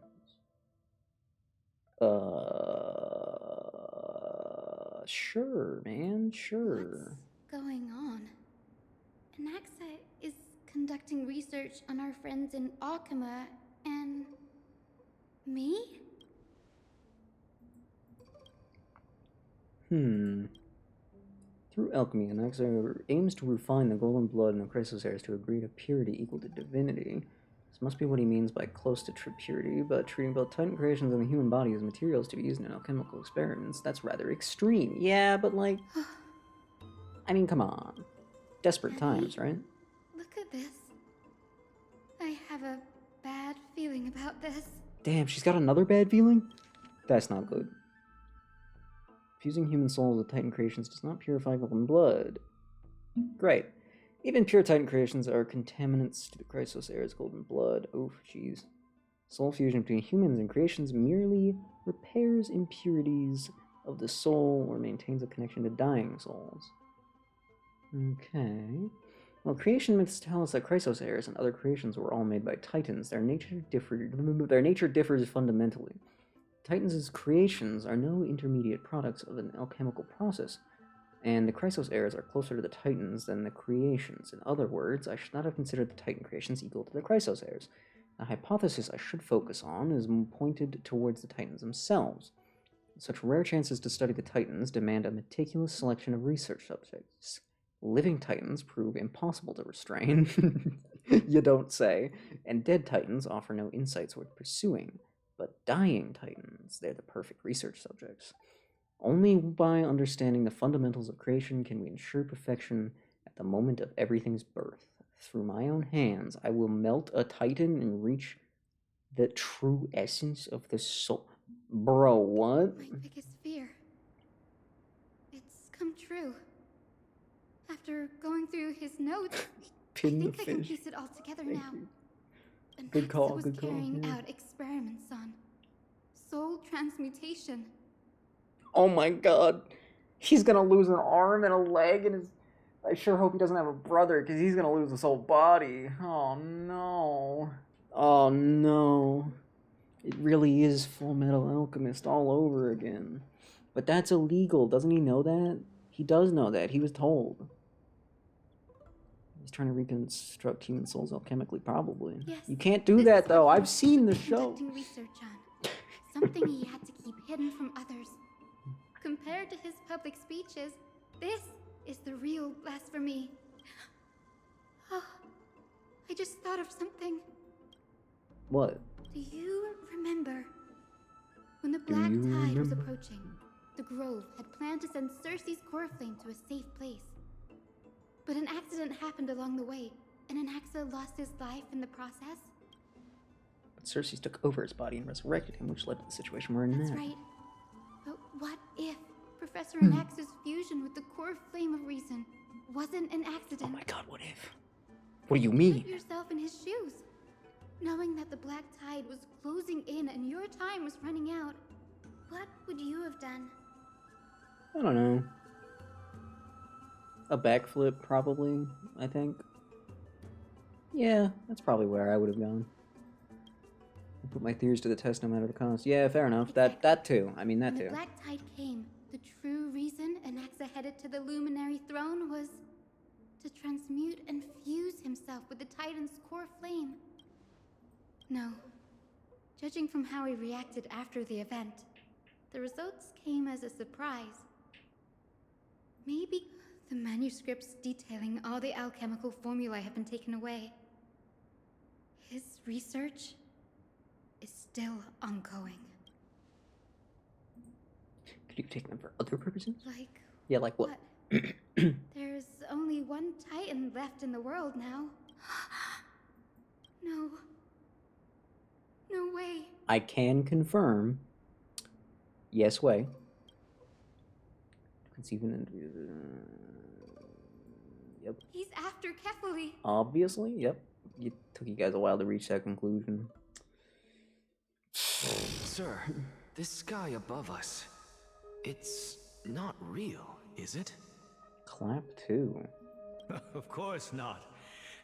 S1: Sure, man, sure.
S20: What's going on? Anaxa is conducting research on our friends in Alchema and me?
S1: Through alchemy, Anaxa aims to refine the golden blood in the Chrysosaurs to a degree of purity equal to divinity. This must be what he means by close to true purity, but treating both Titan creations and the human body as materials to be used in alchemical experiments, that's rather extreme. Yeah, but like... I mean, come on. Desperate times, right?
S20: Look at this. I have a bad feeling about this.
S1: Damn, she's got another bad feeling? That's not good. Fusing human souls with Titan creations does not purify golden blood. Great. Even pure Titan creations are contaminants to the Chrysosaur's golden blood. Oh, jeez. Soul fusion between humans and creations merely repairs impurities of the soul or maintains a connection to dying souls. Okay. Well, creation myths tell us that Chrysosaurs and other creations were all made by Titans. Their nature differs fundamentally. Titans' creations are no intermediate products of an alchemical process, and the Chrysosaurs are closer to the Titans than the creations. In other words, I should not have considered the Titan creations equal to the Chrysosaurs. The hypothesis I should focus on is pointed towards the Titans themselves. Such rare chances to study the Titans demand a meticulous selection of research subjects. Living Titans prove impossible to restrain, you don't say, and dead Titans offer no insights worth pursuing. But dying Titans, they're the perfect research subjects. Only by understanding the fundamentals of creation can we ensure perfection at the moment of everything's birth. Through my own hands, I will melt a Titan and reach the true essence of the soul. Bro, what?
S20: My biggest fear. It's come true. After going through his notes, I think I can piece it all together now.
S1: Good call,
S20: was
S1: good call.
S20: carrying
S1: Yeah.
S20: out experiments on soul transmutation.
S1: Oh my god. He's gonna lose an arm and a leg, and I sure hope he doesn't have a brother, because he's gonna lose his whole body. Oh no. Oh no. It really is Full Metal Alchemist all over again. But that's illegal. Doesn't he know that? He does know that. He was told. He's trying to reconstruct human souls alchemically, probably.
S20: Yes,
S1: you can't do that, though. I've seen the show.
S20: Conducting research on something he had to keep hidden from others. Compared to his public speeches, this is the real blasphemy. Oh, I just thought of something.
S1: What?
S20: Do you remember when the Black Tide was approaching? The Grove had planned to send Cersei's core flame to a safe place. But an accident happened along the way, and Anaxa lost his life in the process.
S1: But Cersei took over his body and resurrected him, which led to the situation we're in
S20: That's
S1: now.
S20: right. But what if Professor Anaxa's fusion with the core flame of reason wasn't an accident?
S1: Oh my god, what if? What do you mean?
S20: Put yourself in his shoes. Knowing that the Black Tide was closing in and your time was running out, what would you have done?
S1: I don't know. A backflip, probably, I think. Yeah, that's probably where I would have gone. I put my theories to the test no matter the cost. Yeah, fair enough. That too. I mean, that
S20: When
S1: too.
S20: the Black Tide came, the true reason Anaxa headed to the Luminary Throne was to transmute and fuse himself with the Titan's core flame. No. Judging from how he reacted after the event, the results came as a surprise. Maybe the manuscripts detailing all the alchemical formulae have been taken away. His research is still ongoing.
S1: Could you take them for other purposes?
S20: Like,
S1: Yeah, like what?
S20: there's only one Titan left in the world now.
S12: No. No way.
S1: I can confirm. Yes way. It's even. Yep.
S12: He's after Kefali.
S1: Obviously, yep. It took you guys a while to reach that conclusion.
S8: Sir, this sky above us, it's not real, is it?
S1: Clap 2.
S13: Of course not.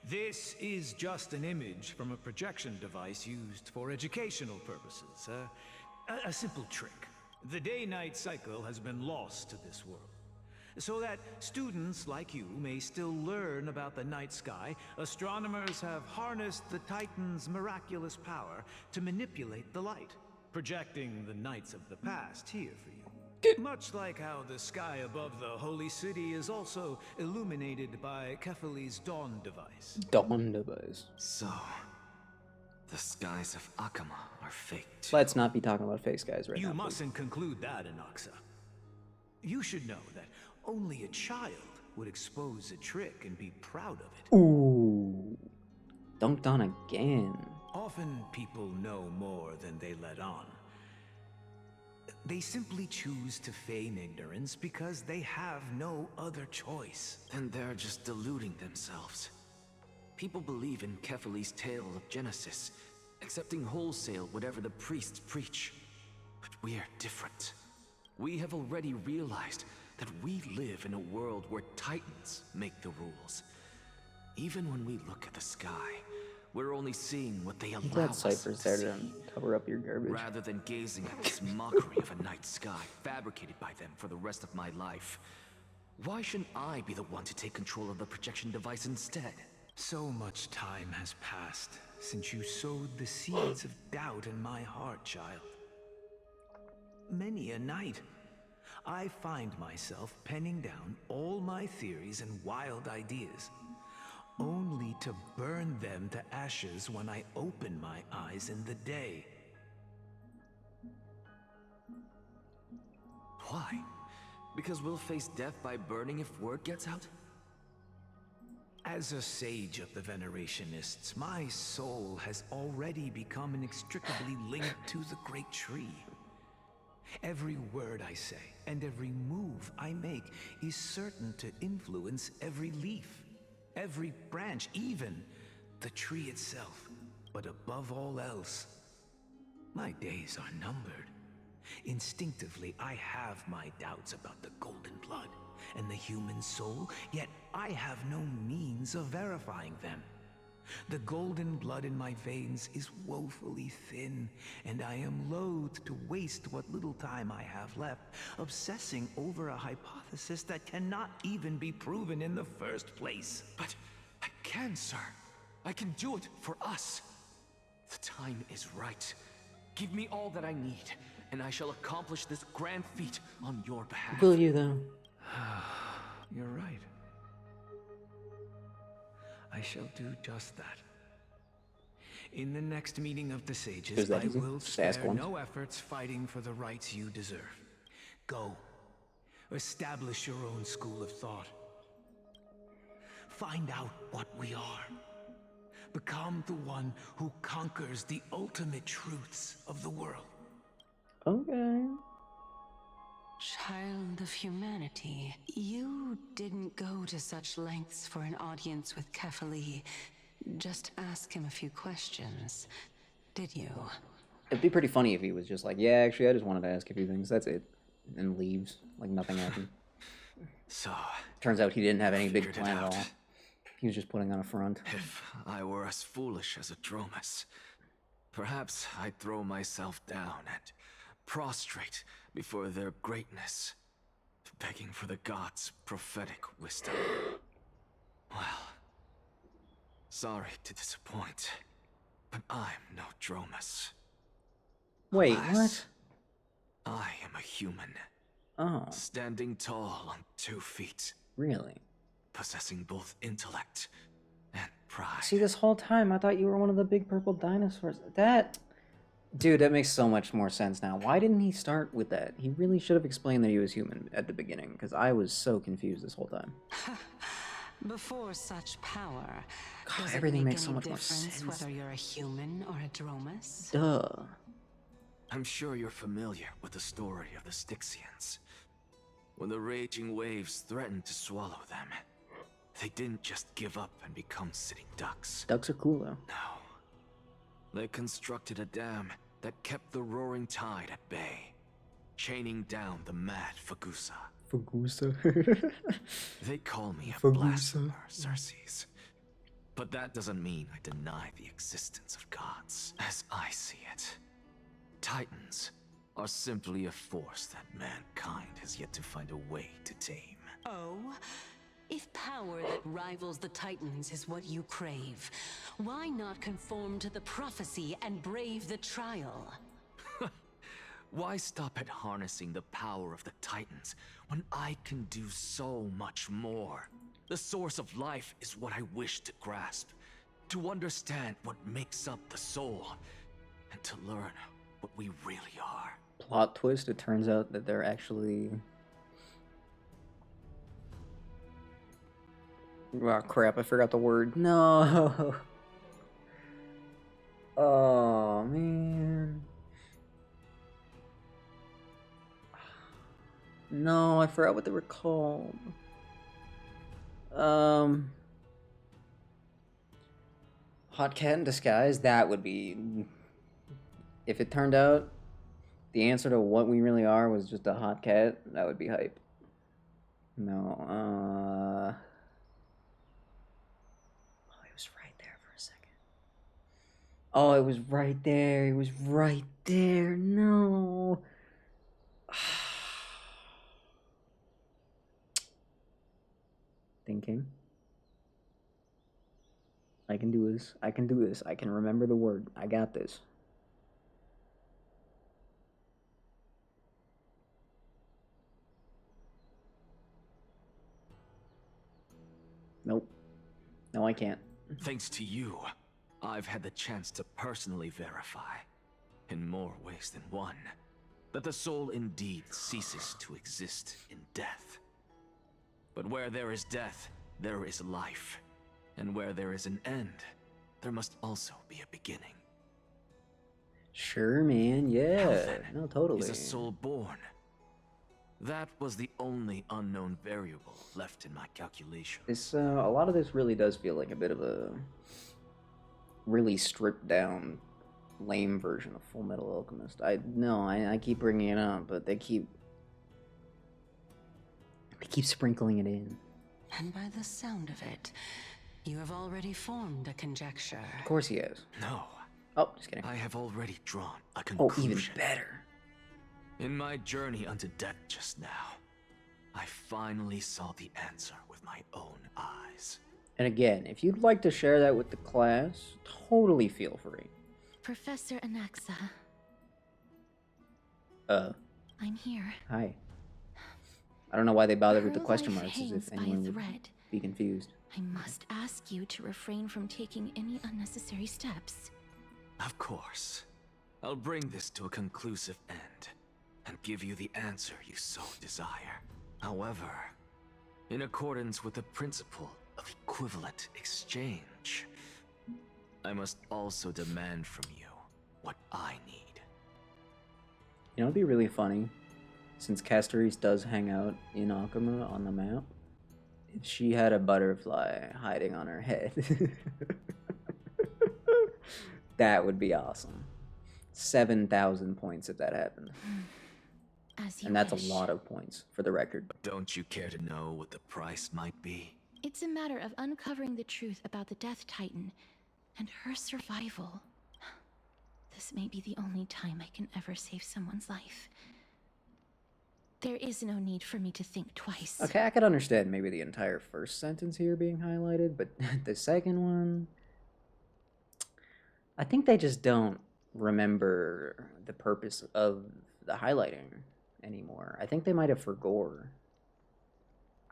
S13: This is just an image from a projection device used for educational purposes. A simple trick. The day-night cycle has been lost to this world. So that students like you may still learn about the night sky, astronomers have harnessed the Titan's miraculous power to manipulate the light, projecting the nights of the past here for you. Much like how the sky above the Holy City is also illuminated by Kefali's Dawn device.
S1: Dawn device.
S8: So, the skies of Akama are fake too.
S1: Let's not be talking about fake skies right now.
S13: You mustn't conclude that, Inoxa. You should know that only a child would expose a trick and be proud of it.
S1: Ooh. Dunked on again.
S13: Often people know more than they let on. They simply choose to feign ignorance because they have no other choice.
S8: Then they're just deluding themselves. People believe in Kefali's tale of Genesis, accepting wholesale whatever the priests preach. But we're different. We have already realized that we live in a world where Titans make the rules. Even when we look at the sky, we're only seeing what they allow
S1: You got
S8: us
S1: ciphers
S8: to
S1: there
S8: see,
S1: to cover up your garbage.
S8: rather than gazing at this mockery of a night sky fabricated by them for the rest of my life. Why shouldn't I be the one to take control of the projection device instead?
S13: So much time has passed since you sowed the seeds of doubt in my heart, child. Many a night, I find myself penning down all my theories and wild ideas, only to burn them to ashes when I open my eyes in the day.
S8: Why? Because we'll face death by burning if word gets out?
S13: As a sage of the Venerationists, my soul has already become inextricably linked to the great tree. Every word I say and every move I make is certain to influence every leaf, every branch, even the tree itself. But above all else, my days are numbered. Instinctively, I have my doubts about the golden blood and the human soul, yet I have no means of verifying them. The golden blood in my veins is woefully thin, and I am loath to waste what little time I have left obsessing over a hypothesis that cannot even be proven in the first place.
S8: But I can, sir. I can do it for us. The time is right. Give me all that I need, and I shall accomplish this grand feat on your behalf.
S1: Will you, though?
S13: You're right. I shall do just that. In the next meeting of the sages, I will spare no efforts fighting for the rights you deserve. Go. Establish your own school of thought. Find out what we are. Become the one who conquers the ultimate truths of the world.
S1: Okay.
S9: Child of humanity, you didn't go to such lengths for an audience with Kefali. Just ask him a few questions, did you?
S1: It'd be pretty funny if he was just like, yeah, actually, I just wanted to ask a few things. That's it. And leaves. Like nothing happened.
S8: So,
S1: turns out he didn't have any big plan at all. He was just putting on a front.
S8: If I were as foolish as Adromus, perhaps I'd throw myself down and prostrate before their greatness, begging for the gods' prophetic wisdom. Well, sorry to disappoint, but I'm no Dromus.
S1: Wait,
S8: Alas, what? I am a human.
S1: Oh.
S8: Standing tall on 2 feet.
S1: Really?
S8: Possessing both intellect and pride.
S1: See, this whole time, I thought you were one of the big purple dinosaurs. Dude, that makes so much more sense now. Why didn't he start with that? He really should have explained that he was human at the beginning, because I was so confused this whole time.
S9: Before such power,
S1: God,
S9: does
S1: everything
S9: it make
S1: makes so
S9: any
S1: much more
S9: difference
S1: sense.
S9: whether you're a human or a Dromus?
S1: Duh.
S8: I'm sure you're familiar with the story of the Styxians. When the raging waves threatened to swallow them, they didn't just give up and become sitting ducks.
S1: Ducks are cool though.
S8: No. They constructed a dam that kept the roaring tide at bay, chaining down the mad Fagusa.
S1: Fagusa.
S8: They call me a
S1: Fagusa.
S8: blasphemer, Xerxes. But that doesn't mean I deny the existence of gods. As I see it, Titans are simply a force that mankind has yet to find a way to tame.
S9: Oh? If power that rivals the Titans is what you crave, why not conform to the prophecy and brave the trial?
S8: Why stop at harnessing the power of the Titans when I can do so much more? The source of life is what I wish to grasp, to understand what makes up the soul, and to learn what we really are.
S1: Plot twist, it turns out that they're actually... Oh crap, I forgot the word. No. Oh man. No, I forgot what they were called. Hot Cat in Disguise, that would be... If it turned out the answer to what we really are was just a hot cat, that would be hype. No, oh, he was right there for a second. Oh, it was right there. He was right there. No. Thinking. I can do this. I can do this. I can remember the word. I got this. Nope. No, I can't.
S8: Thanks to you, I've had the chance to personally verify, in more ways than one, that the soul indeed ceases to exist in death. But where there is death, there is life. And where there is an end, there must also be a beginning.
S1: Sure, man. Yeah.
S8: How then
S1: No, totally.
S8: is a soul born? That was the only unknown variable left in my calculation.
S1: This, a lot of this really does feel like a bit of a really stripped down, lame version of Full Metal Alchemist. I keep bringing it up, but they keep sprinkling it in.
S9: And by the sound of it, you have already formed a conjecture.
S1: Of course he has.
S8: No.
S1: Oh, just kidding.
S8: I have already drawn a
S1: Oh,
S8: conclusion.
S1: even better.
S8: In my journey unto death just now, I finally saw the answer with my own eyes.
S1: And again, if you'd like to share that with the class, totally feel free.
S2: Professor Anaxa, I'm here.
S1: Hi. I don't know why they bothered with the
S2: Her
S1: question
S2: life
S1: marks, as
S2: hangs
S1: if
S2: by a
S1: anyone would
S2: thread.
S1: be confused.
S2: I must ask you to refrain from taking any unnecessary steps.
S8: Of course. I'll bring this to a conclusive end, and give you the answer you so desire. However, in accordance with the principle of equivalent exchange, I must also demand from you what I need.
S1: You know, it'd be really funny, since Castoris does hang out in Akuma on the map, if she had a butterfly hiding on her head. That would be awesome. 7,000 points if that happened.
S2: As you
S1: And that's
S2: wish.
S1: a lot of points, for the record.
S8: Don't you care to know what the price might be?
S2: It's a matter of uncovering the truth about the Death Titan and her survival. This may be the only time I can ever save someone's life. There is no need for me to think twice.
S1: Okay, I could understand maybe the entire first sentence here being highlighted, but the second one... I think they just don't remember the purpose of the highlighting anymore. I think they might have forgot.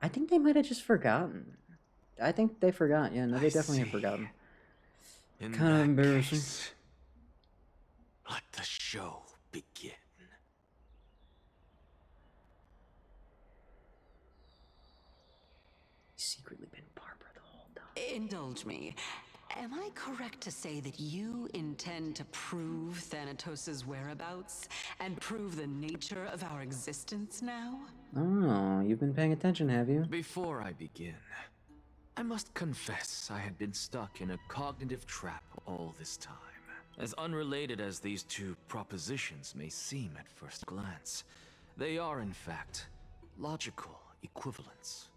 S1: I think they might have just forgotten. I think they forgot. Yeah, no, they definitely have forgotten.
S8: In
S1: Kind of
S8: that
S1: embarrassing.
S8: case, let the show begin.
S1: He's secretly been Barbara.
S9: Indulge me. Am I correct to say that you intend to prove Thanatos' whereabouts and prove the nature of our existence now?
S1: Oh, you've been paying attention, have you?
S8: Before I begin, I must confess I had been stuck in a cognitive trap all this time. As unrelated as these two propositions may seem at first glance, they are in fact logical equivalents.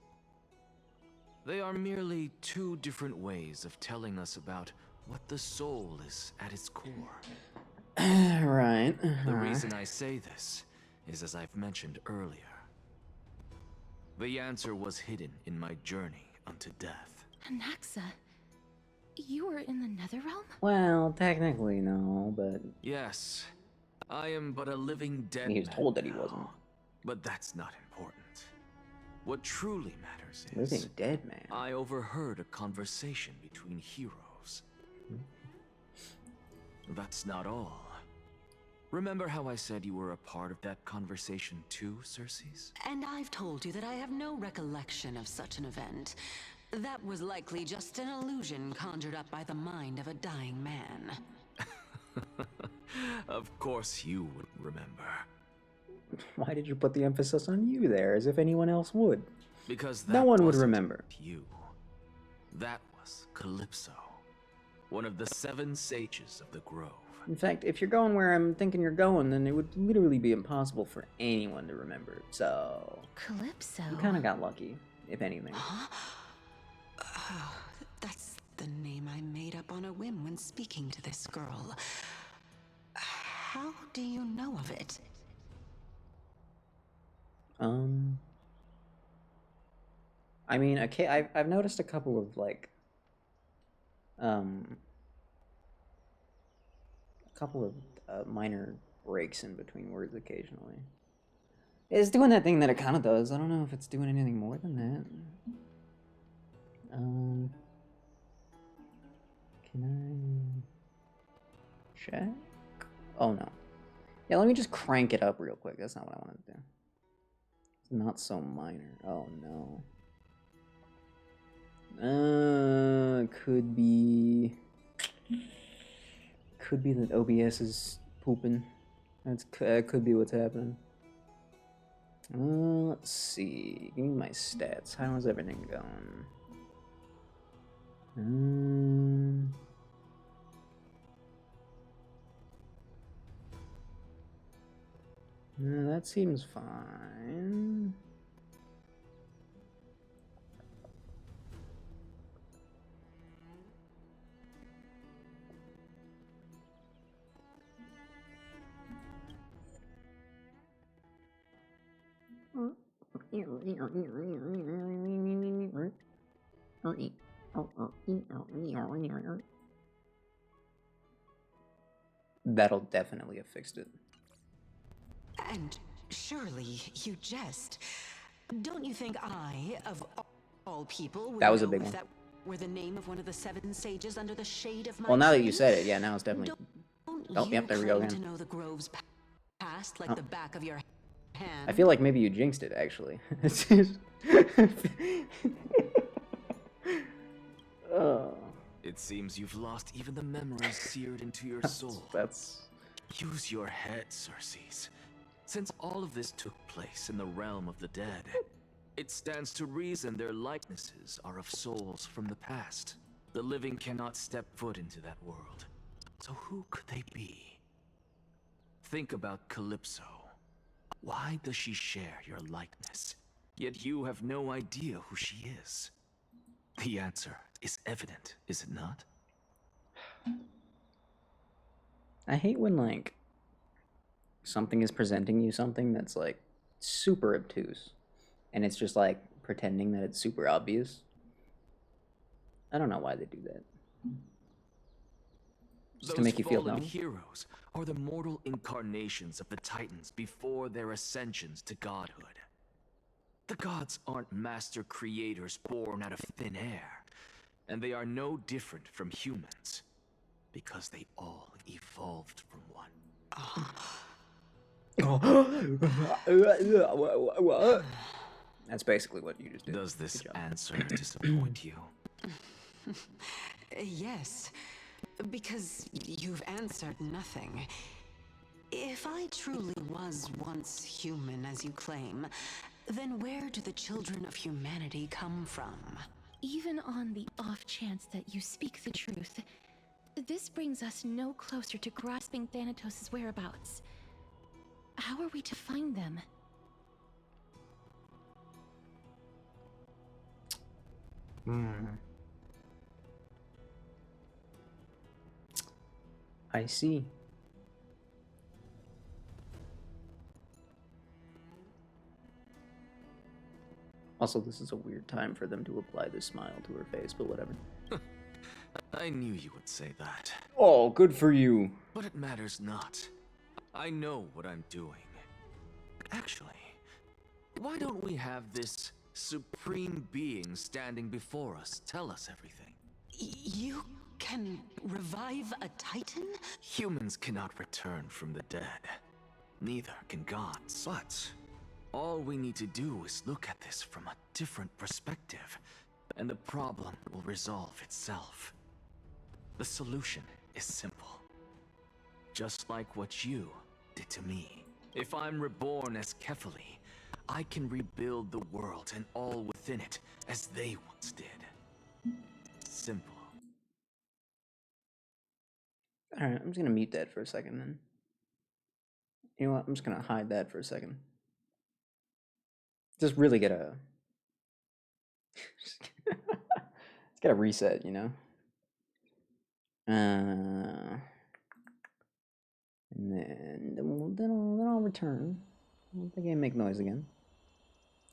S8: They are merely two different ways of telling us about what the soul is at its core.
S1: Right.
S8: The reason I say this is as I've mentioned earlier. The answer was hidden in my journey unto death.
S2: Anaxa, you were in the Netherrealm?
S1: Well, technically no, but
S8: Yes, I am but a living dead
S1: he was
S8: man
S1: told that he
S8: now,
S1: wasn't.
S8: But that's not important. What truly matters is
S1: Living dead man.
S8: I overheard a conversation between heroes. That's not all. Remember how I said you were a part of that conversation too, Circes?
S9: And I've told you that I have no recollection of such an event. That was likely just an illusion conjured up by the mind of a dying man.
S8: Of course you wouldn't remember.
S1: Why did you put the emphasis on you there, as if anyone else would?
S8: Because
S1: no
S8: that
S1: one would
S8: wasn't
S1: remember.
S8: You. That was Calypso, one of the 7 sages of the Grove.
S1: In fact, if you're going where I'm thinking you're going, then it would literally be impossible for anyone to remember. So
S2: Calypso.
S1: you kind of got lucky, if anything.
S9: That's the name I made up on a whim when speaking to this girl. How do you know of it?
S1: I mean, okay, I've noticed a couple of like, minor breaks in between words occasionally. It's doing that thing that it kind of does. I don't know if it's doing anything more than that. Can I check? Oh no. Yeah, let me just crank it up real quick. That's not what I want to do. It's not so minor. Oh no. Could be that OBS is pooping. That's could be what's happening. Let's see. Give me my stats. How is everything going? That seems fine. That'll definitely have fixed it.
S9: And surely you jest. Don't you think I, of all people, would
S1: That was a
S9: know
S1: big
S9: if
S1: one.
S9: that were the name of one of the 7 sages under the shade of my
S1: Well, now that you
S9: tree?
S1: said it, yeah, now it's definitely.
S9: Don't
S1: Oh,
S9: you
S1: yep, there we go
S9: claim
S1: again.
S9: to know the Grove's past like
S1: Oh.
S9: the back of your hand?
S1: I feel like maybe you jinxed it, actually. Oh.
S8: It seems you've lost even the memories seared into your soul.
S1: That's...
S8: Use your head, Circes. Since all of this took place in the realm of the dead, it stands to reason their likenesses are of souls from the past. The living cannot step foot into that world. So who could they be? Think about Calypso. Why does she share your likeness? Yet you have no idea who she is. The answer is evident, is it not?
S1: I hate when, like, something is presenting you something that's, like, super obtuse. And it's just, like, pretending that it's super obvious. I don't know why they do that. Just to make you feel
S8: Those fallen
S1: dumb.
S8: heroes are the mortal incarnations of the Titans before their ascensions to godhood. The gods aren't master creators born out of thin air, and they are no different from humans, because they all evolved from one.
S1: That's basically what you just did.
S8: Does this answer disappoint you?
S9: Yes, because you've answered nothing. If I truly was once human, as you claim, then where do the children of humanity come from?
S20: Even on the off chance that you speak the truth, this brings us no closer to grasping Thanatos' whereabouts. How are we to find them?
S1: I see. Also, this is a weird time for them to apply this smile to her face, but whatever.
S8: I knew you would say that.
S1: Oh, good for you.
S8: But it matters not. I know what I'm doing. Actually, why don't we have this supreme being standing before us tell us everything?
S9: You can revive a Titan?
S8: Humans cannot return from the dead. Neither can gods. But all we need to do is look at this from a different perspective, and the problem will resolve itself. The solution is simple. Just like what you did to me. If I'm reborn as Kefali, I can rebuild the world and all within it as they once did. Simple.
S1: Alright, I'm just gonna mute that for a second then. You know what? I'm just gonna hide that for a second. Just really get a... It's got a reset, you know? And then I'll return. Let the game make noise again.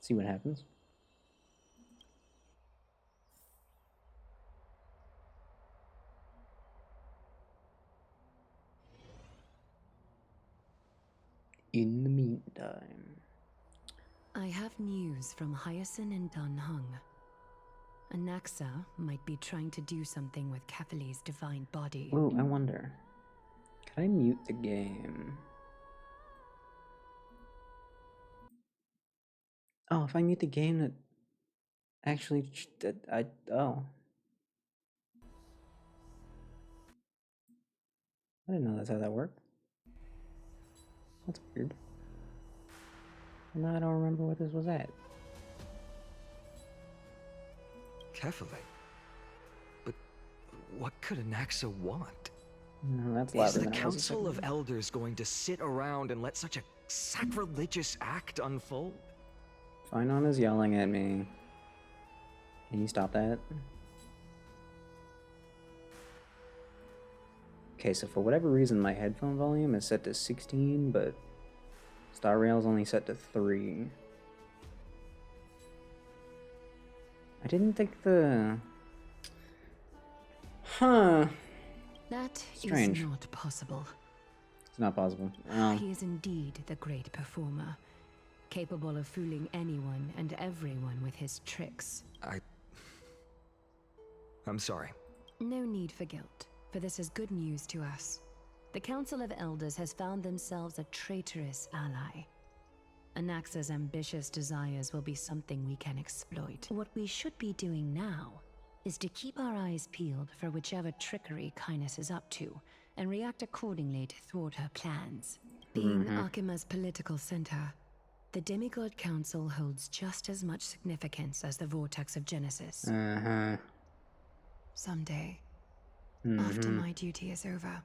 S1: See what happens. In the meantime,
S3: I have news from Hyacinth and Danhung. Anaxa might be trying to do something with Kefali's divine body.
S1: oh, I wonder. Can I mute the game? Oh, if I mute the game, that actually, oh. I didn't know that's how that worked. That's weird. Now I don't remember what this was at.
S6: Kefali? But what could Anaxa want?
S1: No, that's
S6: Is
S1: louder
S6: the
S1: than it was a
S6: Council
S1: second
S6: of
S1: ago.
S6: Elders going to sit around and let such a sacrilegious act unfold?
S1: Finon is yelling at me. Can you stop that? Okay, so for whatever reason, my headphone volume is set to 16, but Star Rail's only set to 3. I didn't think the... Huh.
S3: That
S1: Strange.
S3: is not possible.
S1: It's not possible.
S3: He is indeed the great performer, capable of fooling anyone and everyone with his tricks.
S6: I'm sorry.
S3: No need for guilt, for this is good news to us. The Council of Elders has found themselves a traitorous ally. Anaxa's ambitious desires will be something we can exploit. What we should be doing now is to keep our eyes peeled for whichever trickery Kynus is up to, and react accordingly to thwart her plans. Being Akima's political center, the Demigod Council holds just as much significance as the Vortex of Genesis. Someday, after my duty is over,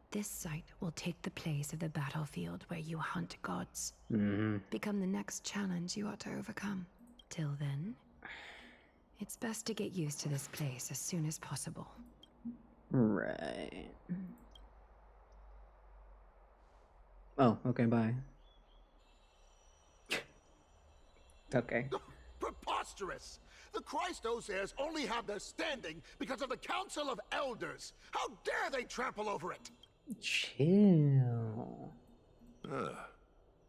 S3: this site will take the place of the battlefield where you hunt gods. Become the next challenge you ought to overcome. Till then, it's best to get used to this place as soon as possible.
S1: Right. Oh, okay, bye. Okay.
S11: Preposterous! The Christos heirs only have their standing because of the Council of Elders. How dare they trample over it?
S1: Chill.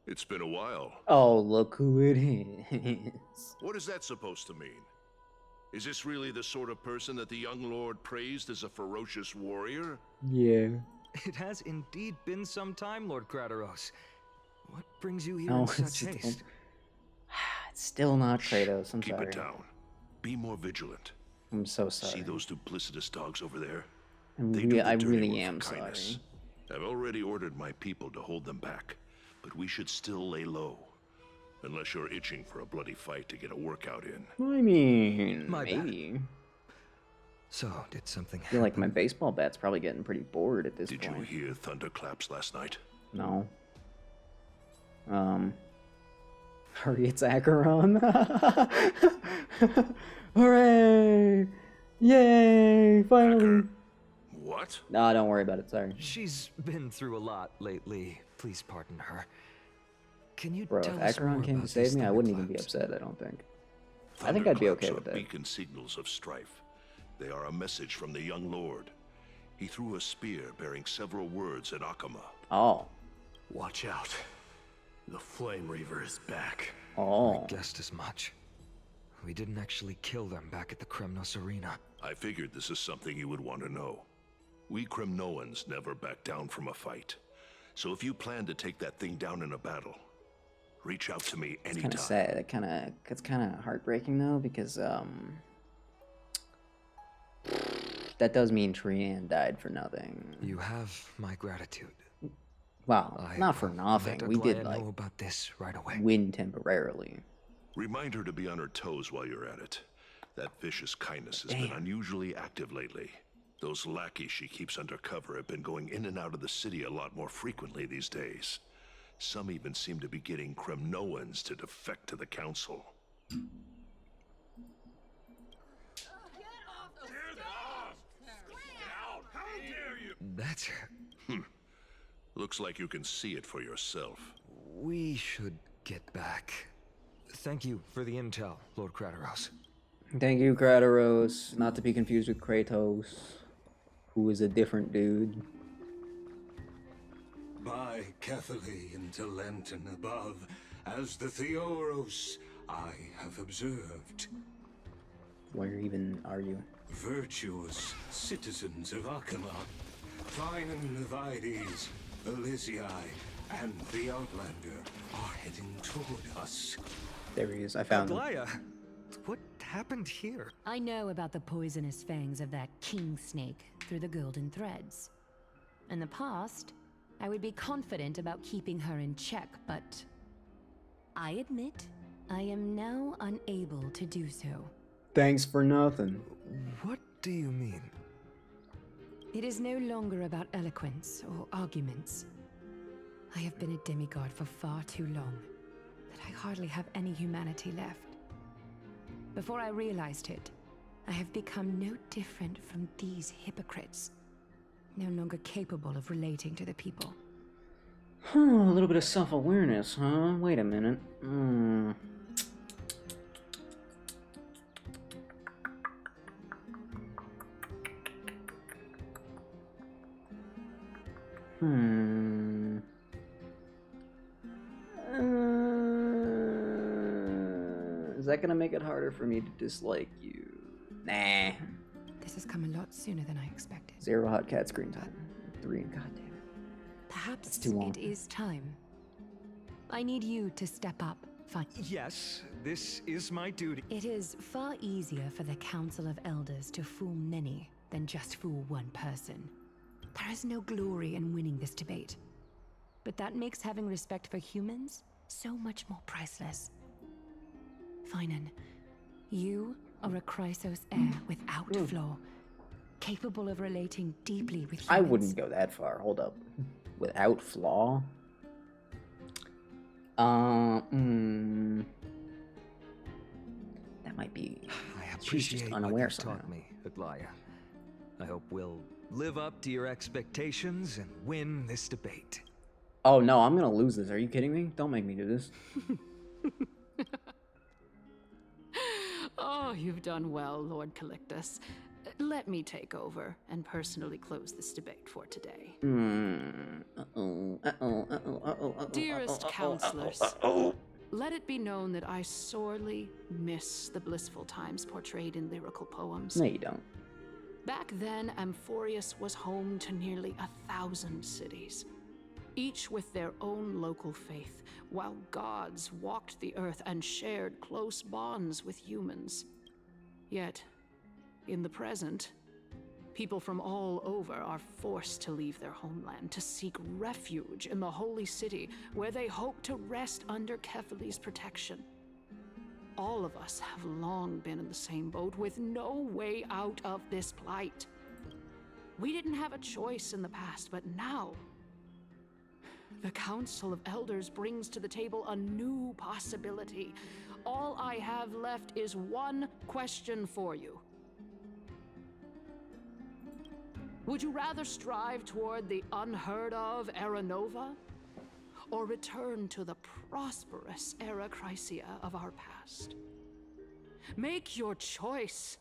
S19: It's been a while.
S1: Oh, look who it is.
S19: What is that supposed to mean? Is this really the sort of person that the young lord praised as a ferocious warrior?
S1: Yeah.
S6: It has indeed been some time, Lord Kratos. What brings you here
S1: No,
S6: in such
S1: it's
S6: haste?
S1: It's still not Kratos, I'm
S19: Keep
S1: sorry.
S19: it down. Be more vigilant.
S1: I'm so sorry.
S11: See those duplicitous dogs over there?
S1: I really am sorry.
S11: I've already ordered my people to hold them back, but we should still lay low. Unless you're itching for a bloody fight to get a workout in.
S1: I mean,
S6: My bad.
S1: maybe.
S6: So, did something
S1: I feel like my baseball bat's probably getting pretty bored at this
S11: Did
S1: point.
S11: you hear thunderclaps last night?
S1: No. Hurry, it's Acheron. Hooray! Yay! Finally.
S11: What?
S1: No, don't worry about it. Sorry.
S6: She's been through a lot lately. Please pardon her. Can you
S1: Bro, if
S6: tell us more
S1: Acheron came to
S6: about
S1: save
S6: these
S1: me, I wouldn't even be
S6: thunderclaps?
S1: upset, I don't think. I think I'd be okay
S11: Thunderclaps
S1: with
S11: are
S1: that.
S11: beacon signals of strife. They are a message from the young lord. He threw a spear bearing several words at Akama.
S1: Oh.
S4: Watch out. The Flame Reaver is back.
S1: Oh.
S6: I guessed as much. We didn't actually kill them back at the Kremnos Arena.
S11: I figured this is something you would want to know. We Kremnoans never back down from a fight. So if you plan to take that thing down in a battle, reach out to me
S1: It's
S11: anytime.
S1: kind of sad. It's kind of heartbreaking though, because that does mean Trian died for nothing.
S6: You have my gratitude.
S1: Well, not for nothing.
S6: let
S1: We did
S6: Aglaya
S1: like
S6: know about this right away.
S1: win temporarily.
S11: Remind her to be on her toes while you're at it. That vicious kindness has been
S1: Damn.
S11: unusually active lately. Those lackeys she keeps under cover have been going in and out of the city a lot more frequently these days. Some even seem to be getting Kremnoans to defect to the council.
S6: That's...
S11: Looks like you can see it for yourself.
S6: We should get back. Thank you for the intel, Lord Kratos.
S1: Thank you, Kratos. Not to be confused with Kratos, who is a different dude.
S10: By Catholic to Lenten above, as the Theoros I have observed.
S1: Where even are you?
S10: Virtuous citizens of Akama, fine Vides, Elysiae, and the Outlander are heading toward us.
S1: There he is. I found him.
S6: Aglaya, what happened here?
S3: I know about the poisonous fangs of that king snake through the golden threads. In the past, I would be confident about keeping her in check, but I admit I am now unable to do so.
S1: Thanks for nothing.
S6: What do you mean?
S3: It is no longer about eloquence or arguments. I have been a demigod for far too long that I hardly have any humanity left. Before I realized it, I have become no different from these hypocrites, no longer capable of relating to the people.
S1: Huh, a little bit of self-awareness, huh? Wait a minute. Is that gonna make it harder for me to dislike you? Nah.
S3: This has come a lot sooner than I expected.
S1: 0 hot cat screen time. 3, goddamn.
S3: Perhaps
S1: It's too long.
S3: it is time. I need you to step up, fine.
S6: Yes, this is my duty.
S3: It is far easier for the Council of Elders to fool many than just fool one person. There is no glory in winning this debate. But that makes having respect for humans so much more priceless. Finan, you are a Chrysos heir without flaw, capable of relating deeply with humans.
S1: I wouldn't go that far. Hold up. Without flaw? That might be... She's just
S6: Appreciate
S1: unaware
S6: what you
S1: somehow.
S6: taught me, Aglaya. I hope we'll live up to your expectations and win this debate.
S1: Oh no, I'm gonna lose this. Are you kidding me? Don't make me do this.
S18: Oh, you've done well, Lord Calictus. Let me take over and personally close this debate for today. Dearest counselors, let it be known that I sorely miss the blissful times portrayed in lyrical poems.
S1: No, you don't.
S18: Back then, Amphorius was home to nearly 1,000 cities, each with their own local faith, while gods walked the earth and shared close bonds with humans. Yet, In the present, people from all over are forced to leave their homeland to seek refuge in the Holy City, where they hope to rest under Kefali's protection. All of us have long been in the same boat with no way out of this plight. We didn't have a choice in the past, but now the Council of Elders brings to the table a new possibility. All I have left is one question for you. Would you rather strive toward the unheard of Era Nova, or return to the prosperous Era Chrysia of our past? Make your choice.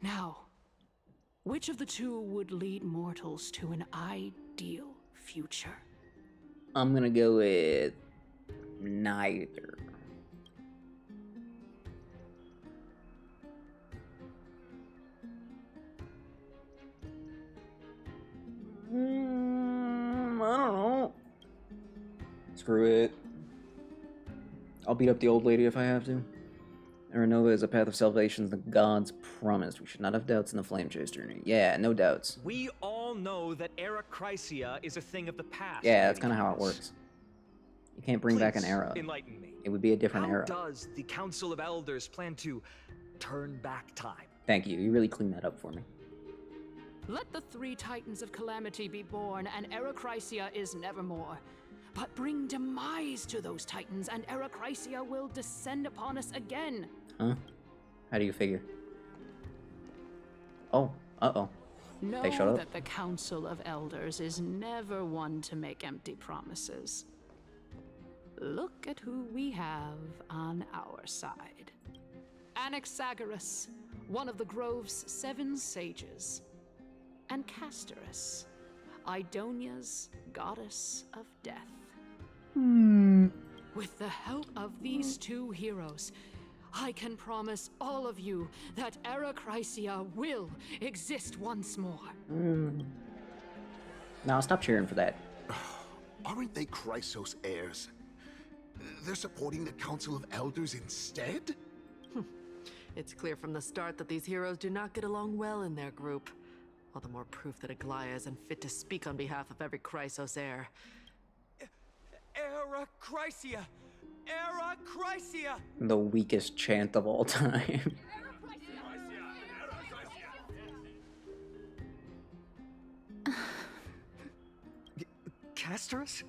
S18: Now, which of the two would lead mortals to an ideal future?
S1: I'm gonna go with neither. I don't know. Screw it. I'll beat up the old lady if I have to. Era Nova is a path of salvation the gods promised. We should not have doubts in the Flame Chase journey. Yeah, no doubts.
S6: We all know that Era Chrysia is a thing of the past.
S1: Yeah, that's kind of how it works. You can't bring back an
S6: Please
S1: era.
S6: enlighten me.
S1: It would be a different
S6: How
S1: era.
S6: does the Council of Elders plan to turn back time?
S1: Thank you. You really cleaned that up for me.
S18: Let the three Titans of Calamity be born, and Era Chrysia is nevermore. But bring demise to those Titans, and Era Chrysia will descend upon us again.
S1: Huh? How do you figure? Oh, uh-oh.
S18: Know
S1: They showed up.
S18: that the Council of Elders is never one to make empty promises. Look at who we have on our side. Anaxagoras, one of the Grove's 7 sages. And Castorus, Idonia's goddess of death. With the help of these two heroes, I can promise all of you that Era Chrysia will exist once more.
S1: Now stop cheering for that.
S11: Aren't they Chrysos heirs? They're supporting the Council of Elders instead?
S14: It's clear from the start that these heroes do not get along well in their group. All the more proof that Aglaya is unfit to speak on behalf of every Chrysos heir.
S6: Era Chrysia! Era Chrysia!
S1: The weakest chant of all time.
S6: Castorus?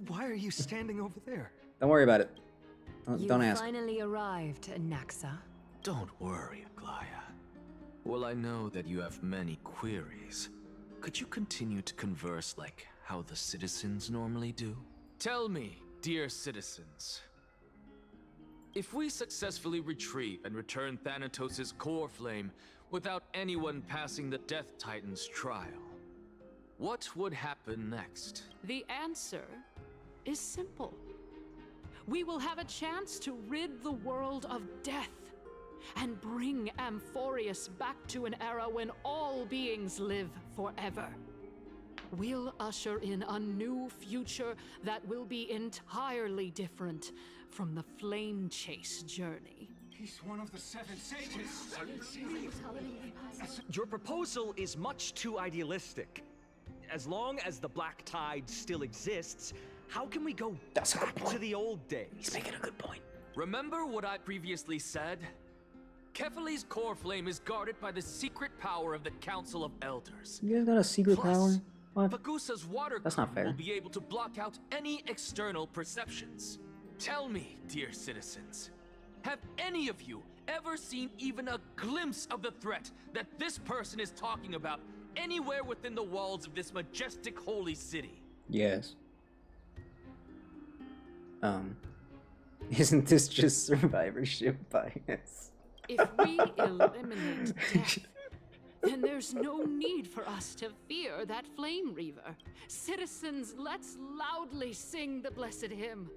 S6: Why are you standing over there?
S1: Don't worry about it.
S3: You
S1: Don't ask.
S3: finally arrived, Naxa.
S7: Don't worry, Aglaya. Well, I know that you have many queries. Could you continue to converse like how the citizens normally do?
S8: Tell me, dear citizens, if we successfully retrieve and return Thanatos' core flame without anyone passing the Death Titan's trial, what would happen next?
S18: The answer is simple. We will have a chance to rid the world of death and bring Amphorius back to an era when all beings live forever. We'll usher in a new future that will be entirely different from the Flame Chase journey.
S13: He's one of the 7 sages.
S6: Your proposal is much too idealistic. As long as the Black Tide still exists, how can we go back to the old days?
S1: He's making a good point.
S8: Remember what I previously said? Kefali's core flame is guarded by the secret power of the Council of Elders.
S1: You guys got a secret power? What?
S8: Fagusa's water
S1: That's not fair.
S8: will be able to block out any external perceptions. Tell me, dear citizens, have any of you ever seen even a glimpse of the threat that this person is talking about anywhere within the walls of this majestic holy city?
S1: Yes. Isn't this just survivorship bias?
S18: If we eliminate death, then there's no need for us to fear that Flame Reaver. Citizens, let's loudly sing the blessed hymn.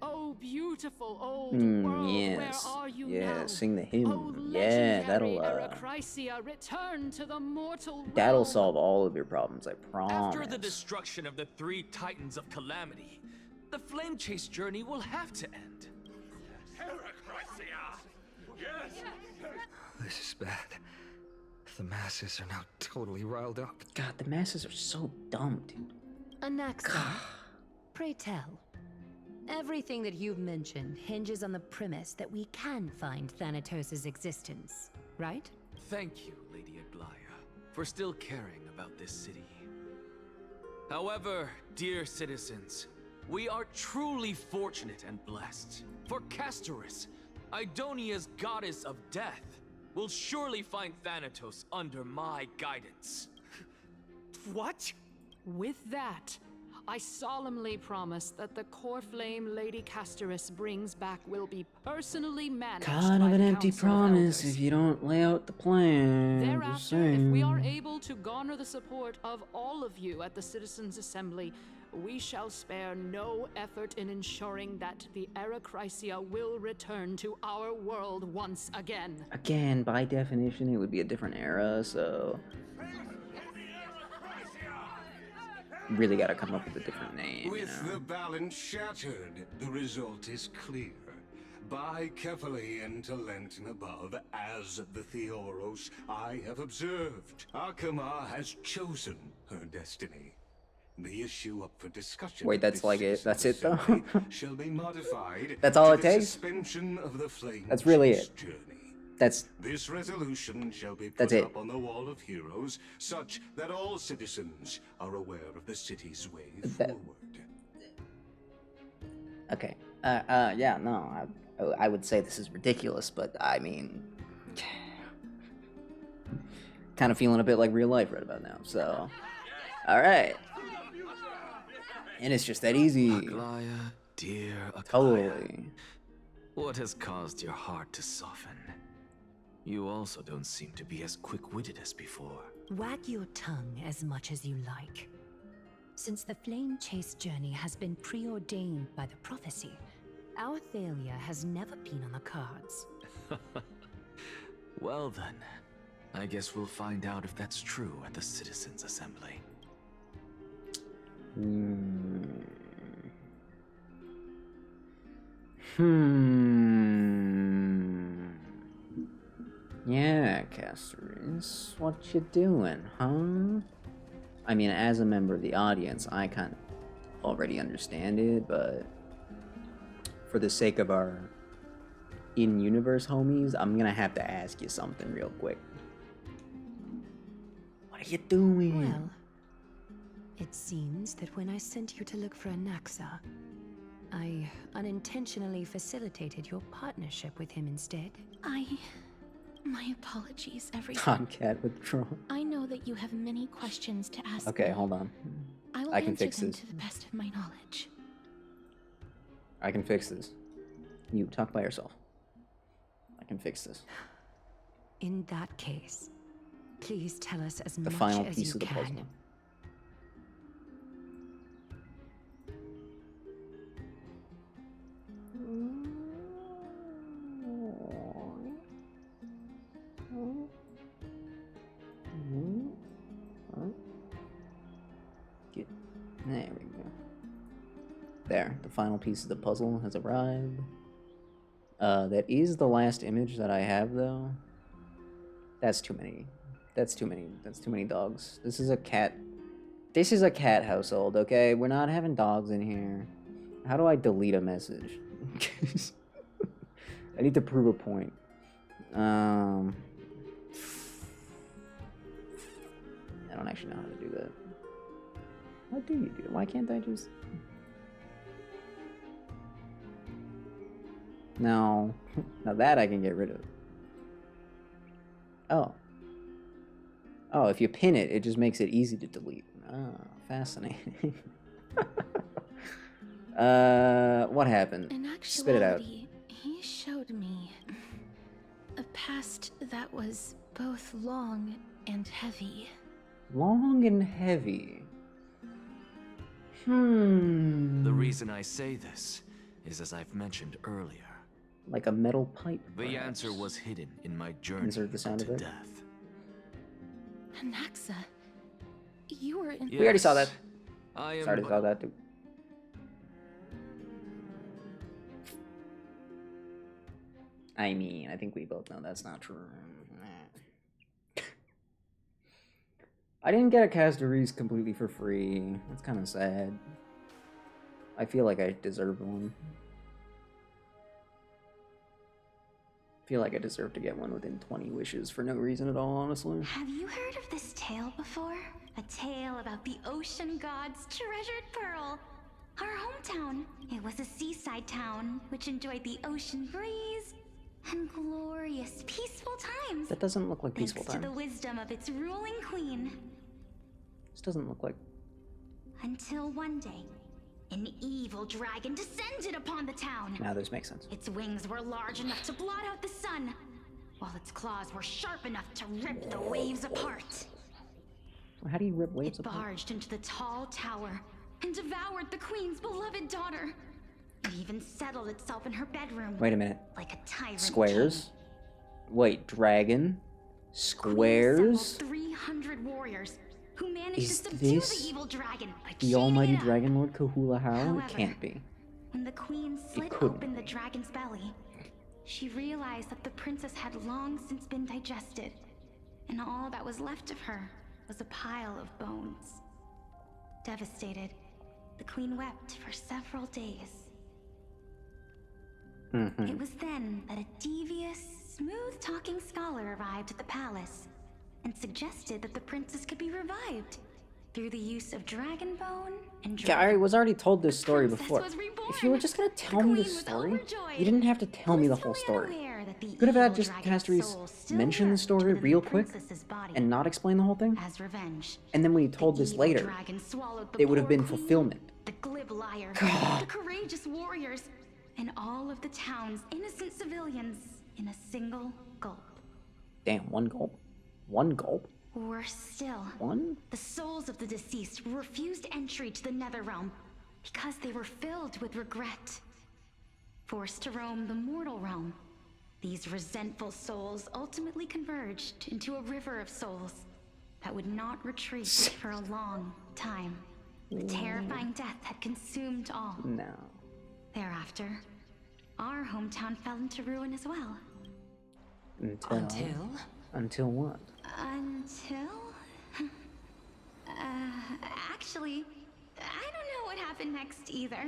S18: Oh, beautiful old world,
S1: yes.
S18: where are you
S1: Yeah,
S18: now?
S1: sing the hymn.
S18: Oh,
S1: Yeah, that'll
S18: Era Chrysia, return to the mortal
S1: that'll
S18: realm.
S1: solve all of your problems, I promise.
S8: After the destruction of the 3 Titans of Calamity, the Flame Chase journey will have to end.
S11: Herachrisia! Yes!
S6: The this is bad. The masses are now totally riled up.
S1: God, the masses are so dumb, dude.
S3: Anaxa, pray tell. Everything that you've mentioned hinges on the premise that we can find Thanatos' existence, right?
S8: Thank you, Lady Aglaya, for still caring about this city. However, dear citizens, we are truly fortunate and blessed. For Castoris, Idonia's goddess of death, will surely find Thanatos under my guidance.
S18: What? With that, I solemnly promise that the core flame Lady Castoris brings back will be personally managed
S1: Kind
S18: by
S1: of an
S18: the
S1: empty
S18: Council of
S1: promise
S18: Elders.
S1: if you don't lay out the plan. Just
S18: Thereafter, if we are
S1: saying.
S18: able to garner the support of all of you at the Citizens' Assembly, we shall spare no effort in ensuring that the Erechrysia will return to our world once again.
S1: Again, by definition, it would be a different era, so really got to come up with a different name.
S10: With the balance shattered, the result is clear. Buy carefully into Lent and above, as the Theoros I have observed. Akama has chosen her destiny. The issue up for discussion.
S1: Wait, that's like it. That's it, though.
S10: Shall be modified.
S1: That's all
S10: to
S1: it
S10: the
S1: takes?
S10: Suspension of the flame.
S1: That's really it.
S10: Journey.
S1: That's
S10: This resolution shall be
S1: That's
S10: put
S1: it.
S10: up on the Wall of Heroes, such that all citizens are aware of the city's way forward.
S1: okay. Yeah, no, I would say this is ridiculous, but I mean, kind of feeling a bit like real life right about now. So, all right. And it's just that easy.
S8: Aglaya, dear Aglaya.
S1: Totally.
S8: What has caused your heart to soften? You also don't seem to be as quick-witted as before.
S3: Wag your tongue as much as you like. Since the Flame Chase journey has been preordained by the prophecy, our failure has never been on the cards.
S8: Well then, I guess we'll find out if that's true at the Citizens' Assembly.
S1: Yeah, Castoris, what you doing, huh? I mean, as a member of the audience, I kind of already understand it, but for the sake of our in-universe homies, I'm gonna have to ask you something real quick. What are you doing?
S3: Well, it seems that when I sent you to look for Anaxa, I unintentionally facilitated your partnership with him instead.
S2: My apologies, everyone.
S1: Tomcat withdrawn.
S2: I know that you have many questions to ask
S1: Okay,
S2: me.
S1: hold on.
S2: I will
S1: I can
S2: answer
S1: fix
S2: them
S1: this.
S2: to the best of my knowledge.
S1: I can fix this. You talk by yourself. I can fix this.
S3: In that case, please tell us as
S1: The
S3: much
S1: final
S3: as
S1: piece
S3: you
S1: of the
S3: can.
S1: puzzle. There we go. There, the final piece of the puzzle has arrived. That is the last image that I have, though. That's too many. That's too many. That's too many dogs. This is a cat. This is a cat household, okay? We're not having dogs in here. How do I delete a message? I need to prove a point. I don't actually know how to do that. What do you do? Why can't I just... No. Now that I can get rid of. Oh. Oh, if you pin it, it just makes it easy to delete. Oh, fascinating. What happened?
S2: In
S1: Spit it out.
S2: actuality, he showed me a past that was both long and heavy.
S1: Long and heavy.
S8: The reason I say this is as I've mentioned earlier.
S1: Like a metal pipe.
S8: The answer was hidden in my journey
S1: Insert the sound
S8: to
S1: of it.
S8: death.
S2: Anaxa, you were in.
S1: We already saw that.
S8: I am
S1: Already
S8: but-
S1: saw that too. I mean, I think we both know that's not true. I didn't get a Castorius completely for free. That's kind of sad. I feel like I deserve one. I feel like I deserve to get one within 20 wishes for no reason at all, honestly.
S2: Have you heard of this tale before? A tale about the ocean god's treasured pearl. Our hometown. It was a seaside town which enjoyed the ocean breeze and glorious, peaceful times.
S1: That doesn't look like peaceful
S2: thanks to
S1: times.
S2: the wisdom of its ruling queen.
S1: This doesn't look like...
S2: Until one day, an evil dragon descended upon the town.
S1: Now this makes sense.
S2: Its wings were large enough to blot out the sun, while its claws were sharp enough to rip the waves apart.
S1: How do you rip waves
S2: It
S1: apart?
S2: barged into the tall tower and devoured the queen's beloved daughter. It even settled itself in her bedroom.
S1: Wait a minute.
S2: Like a tyrant
S1: Squares? Wait, dragon? Squares?
S2: 300 warriors who managed
S1: Is
S2: to subdue
S1: this
S2: the evil dragon by
S1: the
S2: chaining
S1: almighty
S2: it up.
S1: Dragon Lord Kahula Hao? It
S2: However,
S1: can't be.
S2: When the queen slit
S1: couldn't.
S2: open the dragon's belly, she realized that the princess had long since been digested, and all that was left of her was a pile of bones. Devastated, the queen wept for several days. It was then that a devious, smooth-talking scholar arrived at the palace and suggested that the princess could be revived through the use of dragon bone and
S1: Yeah, I was already told this story before.
S2: was
S1: If you were just gonna tell me the story, you didn't have to tell me the whole story. You could have had just Castorius mention the story real quick and not explain the whole thing.
S2: As revenge,
S1: And then when he told this later,
S2: dragon swallowed the
S1: it would have
S2: poor
S1: been
S2: queen,
S1: fulfillment.
S2: the glib liar,
S1: God.
S2: the courageous warriors, and all of the town's innocent civilians in a single gulp.
S1: Damn, one gulp? One gulp?
S2: Worse still,
S1: One?
S2: the souls of the deceased refused entry to the Netherrealm because they were filled with regret. Forced to roam the mortal realm, these resentful souls ultimately converged into a river of souls that would not retreat for a long time. A terrifying death had consumed all.
S1: No.
S2: Thereafter, our hometown fell into ruin as well.
S1: Until? Until what?
S2: Until? Actually, I don't know what happened next either.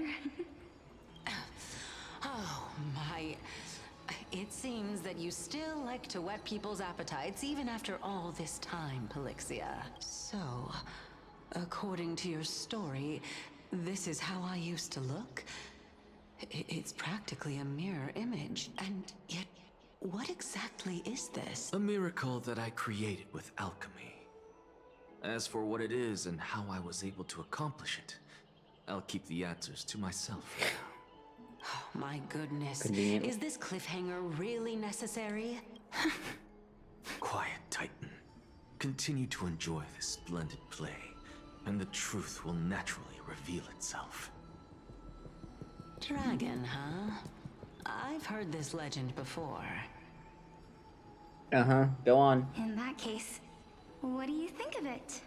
S9: Oh my. It seems that you still like to whet people's appetites even after all this time, Pelixia. So, according to your story, this is how I used to look? It's practically a mirror image, and yet, what exactly is this?
S8: A miracle that I created with alchemy. As for what it is and how I was able to accomplish it, I'll keep the answers to myself for now.
S9: Oh, my goodness.
S1: Convenient.
S9: Is this cliffhanger really necessary?
S8: Quiet, Titan. Continue to enjoy this splendid play, and the truth will naturally reveal itself.
S9: Dragon, huh? I've heard this legend before.
S1: Uh-huh. Go on.
S2: In that case, what do you think of it?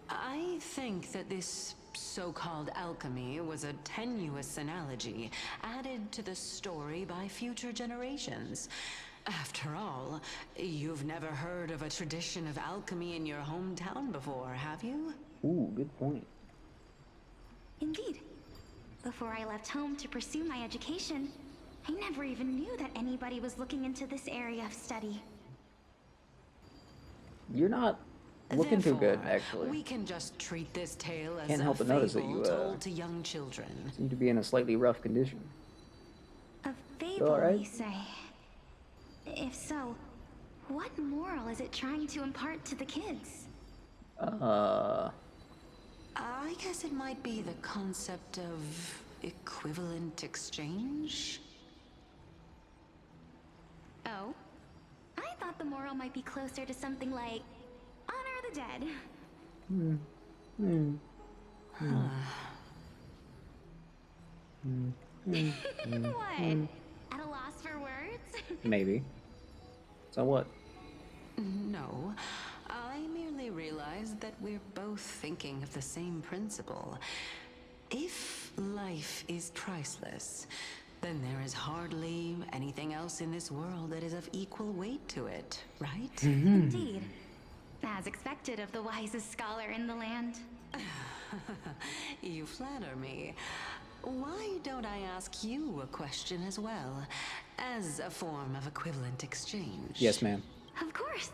S9: I think that this so-called alchemy was a tenuous analogy added to the story by future generations. After all, you've never heard of a tradition of alchemy in your hometown before, have you?
S1: Ooh, good point.
S2: Indeed. Before I left home to pursue my education, I never even knew that anybody was looking into this area of study.
S1: You're not looking too good,
S9: Therefore,
S1: actually.
S9: we can just treat this tale as
S1: Can't
S9: a
S1: help but notice that
S9: fable
S1: you,
S9: told to young children.
S1: seem to be in a slightly rough condition.
S2: A fable,
S1: alright?
S2: you say? If so, what moral is it trying to impart to the kids?
S9: I guess it might be the concept of equivalent exchange?
S2: Oh? I thought the moral might be closer to something like honor the dead. What? At a loss for words?
S1: Maybe. So what?
S9: No, I merely realized that we're both thinking of the same principle. If life is priceless, then there is hardly anything else in this world that is of equal weight to it, right?
S2: Indeed.
S16: as expected of the wisest scholar in the land.
S9: You flatter me. Why don't I ask you a question as well, as a form of equivalent exchange?
S1: Yes, ma'am.
S16: Of course.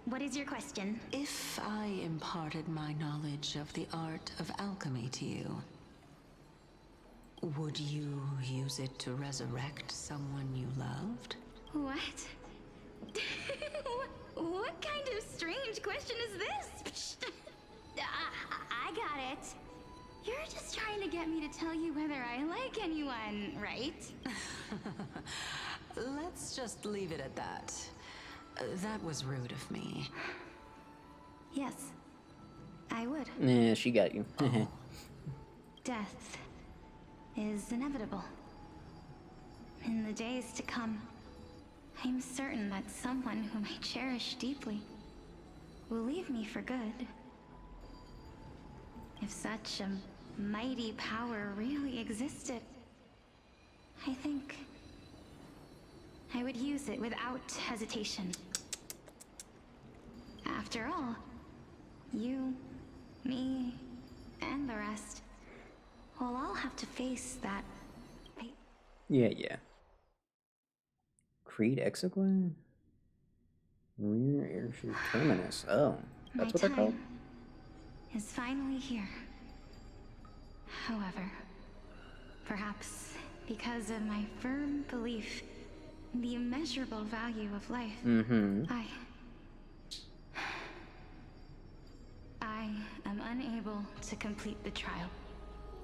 S16: What is your question?
S9: If I imparted my knowledge of the art of alchemy to you, would you use it to resurrect someone you loved?
S16: What? What kind of strange question is this? I got it. You're just trying to get me to tell you whether I like anyone, right?
S9: Let's just leave it at that. That was rude of me.
S16: Yes, I would.
S1: Yeah, she got you.
S16: Death is inevitable. In the days to come, I'm certain that someone whom I cherish deeply will leave me for good. If such a mighty power really existed, I think I would use it without hesitation. After all, you, me, and the rest will all have to face that fate.
S1: Yeah. Creed Exequin? Rear Airship Terminus. Oh, that's what they're called?
S16: Is finally here. However, perhaps because of my firm belief in the immeasurable value of life, I am unable to complete the trial.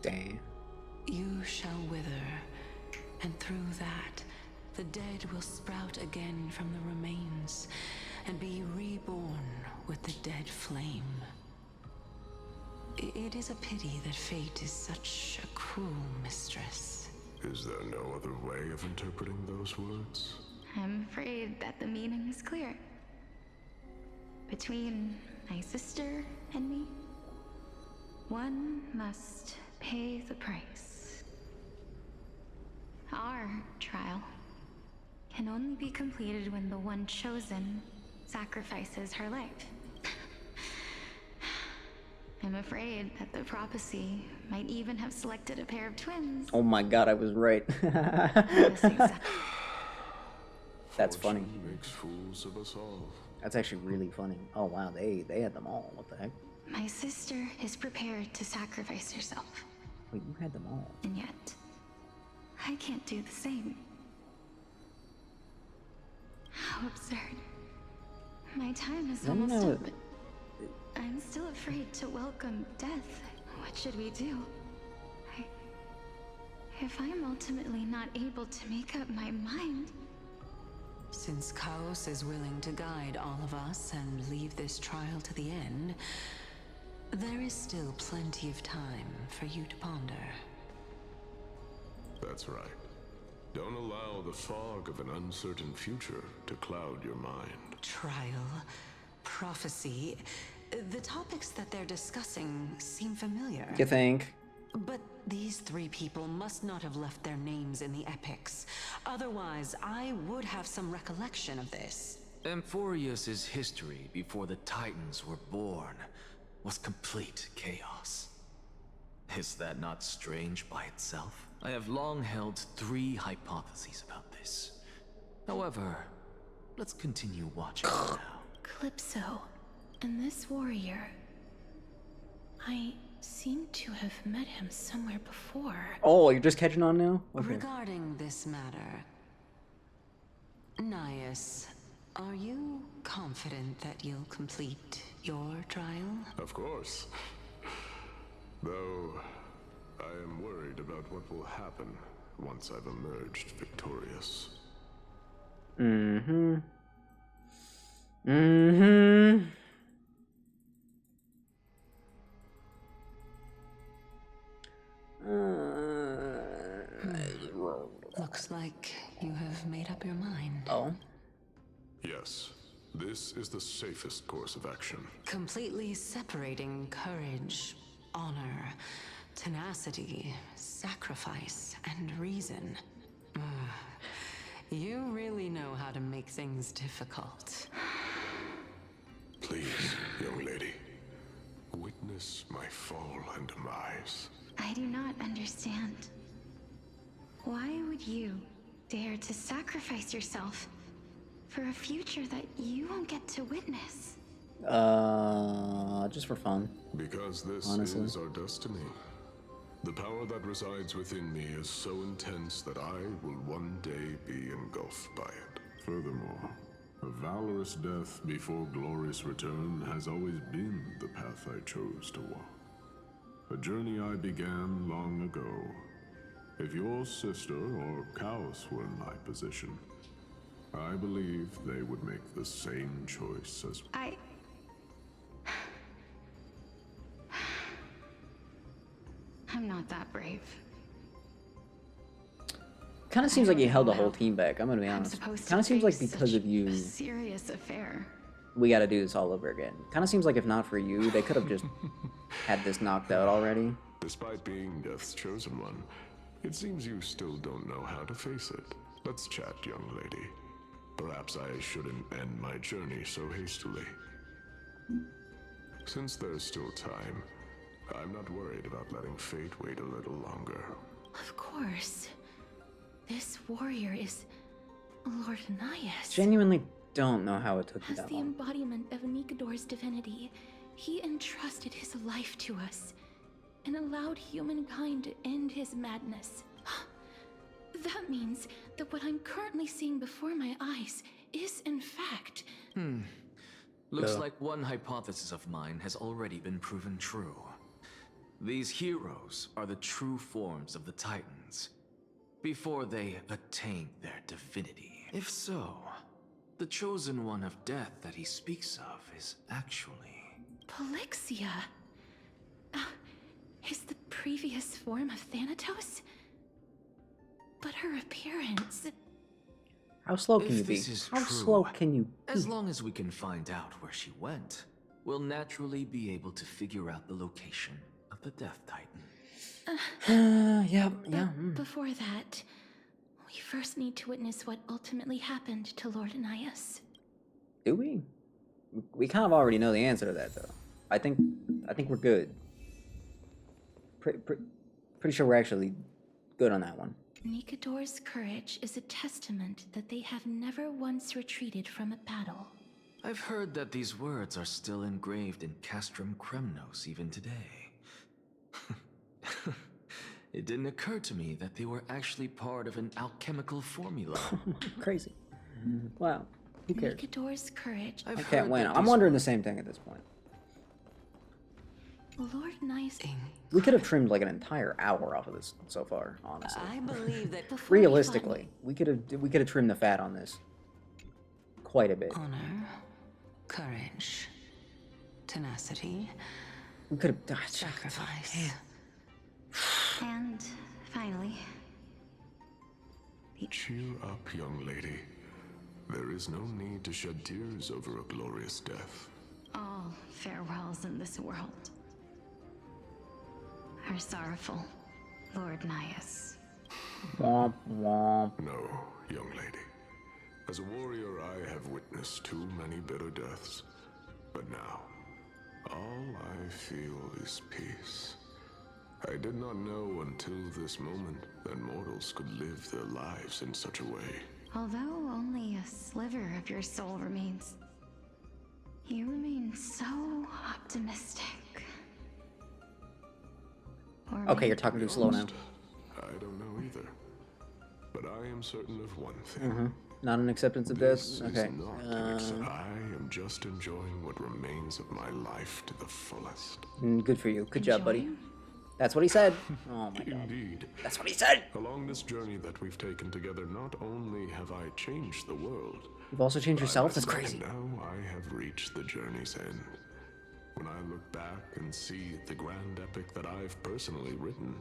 S1: Damn.
S9: You shall wither, and through that, the dead will sprout again from the remains and be reborn with the dead flame. It is a pity that fate is such a cruel mistress.
S19: Is there no other way of interpreting those words?
S16: I'm afraid that the meaning is clear. Between my sister and me, one must pay the price. Our trial can only be completed when the one chosen sacrifices her life. I'm afraid that the prophecy might even have selected a pair of twins.
S1: Oh my god, I was right. That's funny.
S19: Makes fools of us all.
S1: That's actually really funny. Oh wow, they had them all. What the heck?
S16: My sister is prepared to sacrifice herself.
S1: Wait, you had them all.
S16: And yet, I can't do the same. How absurd. My time is almost up. I'm still afraid to welcome death. What should we do? If I'm ultimately not able to make up my mind...
S9: Since Chaos is willing to guide all of us and leave this trial to the end, there is still plenty of time for you to ponder.
S19: That's right. Don't allow the fog of an uncertain future to cloud your mind.
S9: Trial, prophecy, the topics that they're discussing seem familiar.
S1: You think?
S9: But these three people must not have left their names in the epics. Otherwise, I would have some recollection of this.
S8: Amphorius' history before the Titans were born was complete chaos. Is that not strange by itself? I have long held three hypotheses about this. However, let's continue watching now.
S22: Calypso, and this warrior... I seem to have met him somewhere before.
S1: Oh, you're just catching on now? Okay.
S9: Regarding this matter, Nias, are you confident that you'll complete your trial?
S19: Of course. Though, I am worried about what will happen once I've emerged victorious.
S9: Looks like you have made up your mind.
S1: Oh?
S19: Yes. This is the safest course of action.
S9: Completely separating courage, honor, tenacity, sacrifice, and reason. You really know how to make things difficult.
S10: Please, young lady, witness my fall and demise.
S16: I do not understand. Why would you dare to sacrifice yourself for a future that you won't get to witness?
S1: Just for fun.
S10: Because this
S1: honestly
S10: is our destiny. The power that resides within me is so intense that I will one day be engulfed by it. Furthermore, a valorous death before glorious return has always been the path I chose to walk. A journey I began long ago. If your sister or Kaos were in my position, I believe they would make the same choice as
S16: I'm not that brave.
S1: kind of seems like you held the whole team back. I'm gonna be honest. Kind of seems like because of you,
S16: Serious affair.
S1: we got to do this all over again. Kind of seems like if not for you, they could have just had this knocked out already.
S10: Despite being Death's chosen one, it seems you still don't know how to face it. Let's chat, young lady. Perhaps I shouldn't end my journey so hastily. Since there's still time, I'm not worried about letting fate wait a little longer.
S22: Of course. This warrior is Lord Anaias.
S1: Genuinely don't know how it took you
S22: As
S1: that
S22: the
S1: long.
S22: embodiment of Nikador's divinity, he entrusted his life to us and allowed humankind to end his madness. That means that what I'm currently seeing before my eyes is, in fact,
S8: Looks like one hypothesis of mine has already been proven true. These heroes are the true forms of the Titans, before they attained their divinity. If so, the chosen one of death that he speaks of is actually...
S22: Polixia. Is the previous form of Thanatos? But her appearance...
S1: How slow can
S8: If
S1: you be?
S8: this is
S1: How
S8: true,
S1: slow can you
S8: As long as we can find out where she went, we'll naturally be able to figure out the location of the Death Titan.
S1: yeah.
S22: Before that, we first need to witness what ultimately happened to Lord Anaias.
S1: Do we? We kind of already know the answer to that, though. I think we're good. Pretty sure we're actually good on that one.
S22: Nikador's courage is a testament that they have never once retreated from a battle.
S8: I've heard that these words are still engraved in Castrum Kremnos even today. It didn't occur to me that they were actually part of an alchemical formula.
S1: Crazy. Wow. Who cares?
S22: Nikador's courage...
S1: I can't win. I'm wondering the same thing at this point.
S22: Lord Anaias...
S1: We could have trimmed like an entire hour off of this so far, honestly.
S9: I believe that
S1: Realistically, we could have trimmed the fat on this quite a bit.
S9: Honor, courage, tenacity,
S1: We could have
S9: sacrifice.
S16: And finally,
S10: Cheer up, young lady. There is no need to shed tears over a glorious death.
S16: all farewells in this world are sorrowful, Lord Anaias.
S1: Womp womp.
S10: No, young lady. As a warrior, I have witnessed too many bitter deaths. But now, all I feel is peace. I did not know until this moment that mortals could live their lives in such a way.
S16: Although only a sliver of your soul remains, you remain so optimistic. Or
S1: Okay, you're talking too slow now.
S10: I don't know either. But I am certain of one thing.
S1: Not an acceptance of death?
S10: This
S1: Okay.
S10: is not an I am just enjoying what remains of my life to the fullest.
S1: Good for you. Good job, buddy. That's what he said. Oh my god.
S10: Indeed.
S1: That's what he said.
S10: Along this journey that we've taken together, not only have I changed the world,
S1: You've also changed yourself? That's
S10: but
S1: crazy.
S10: now I have reached the journey's end. When I look back and see the grand epic that I've personally written,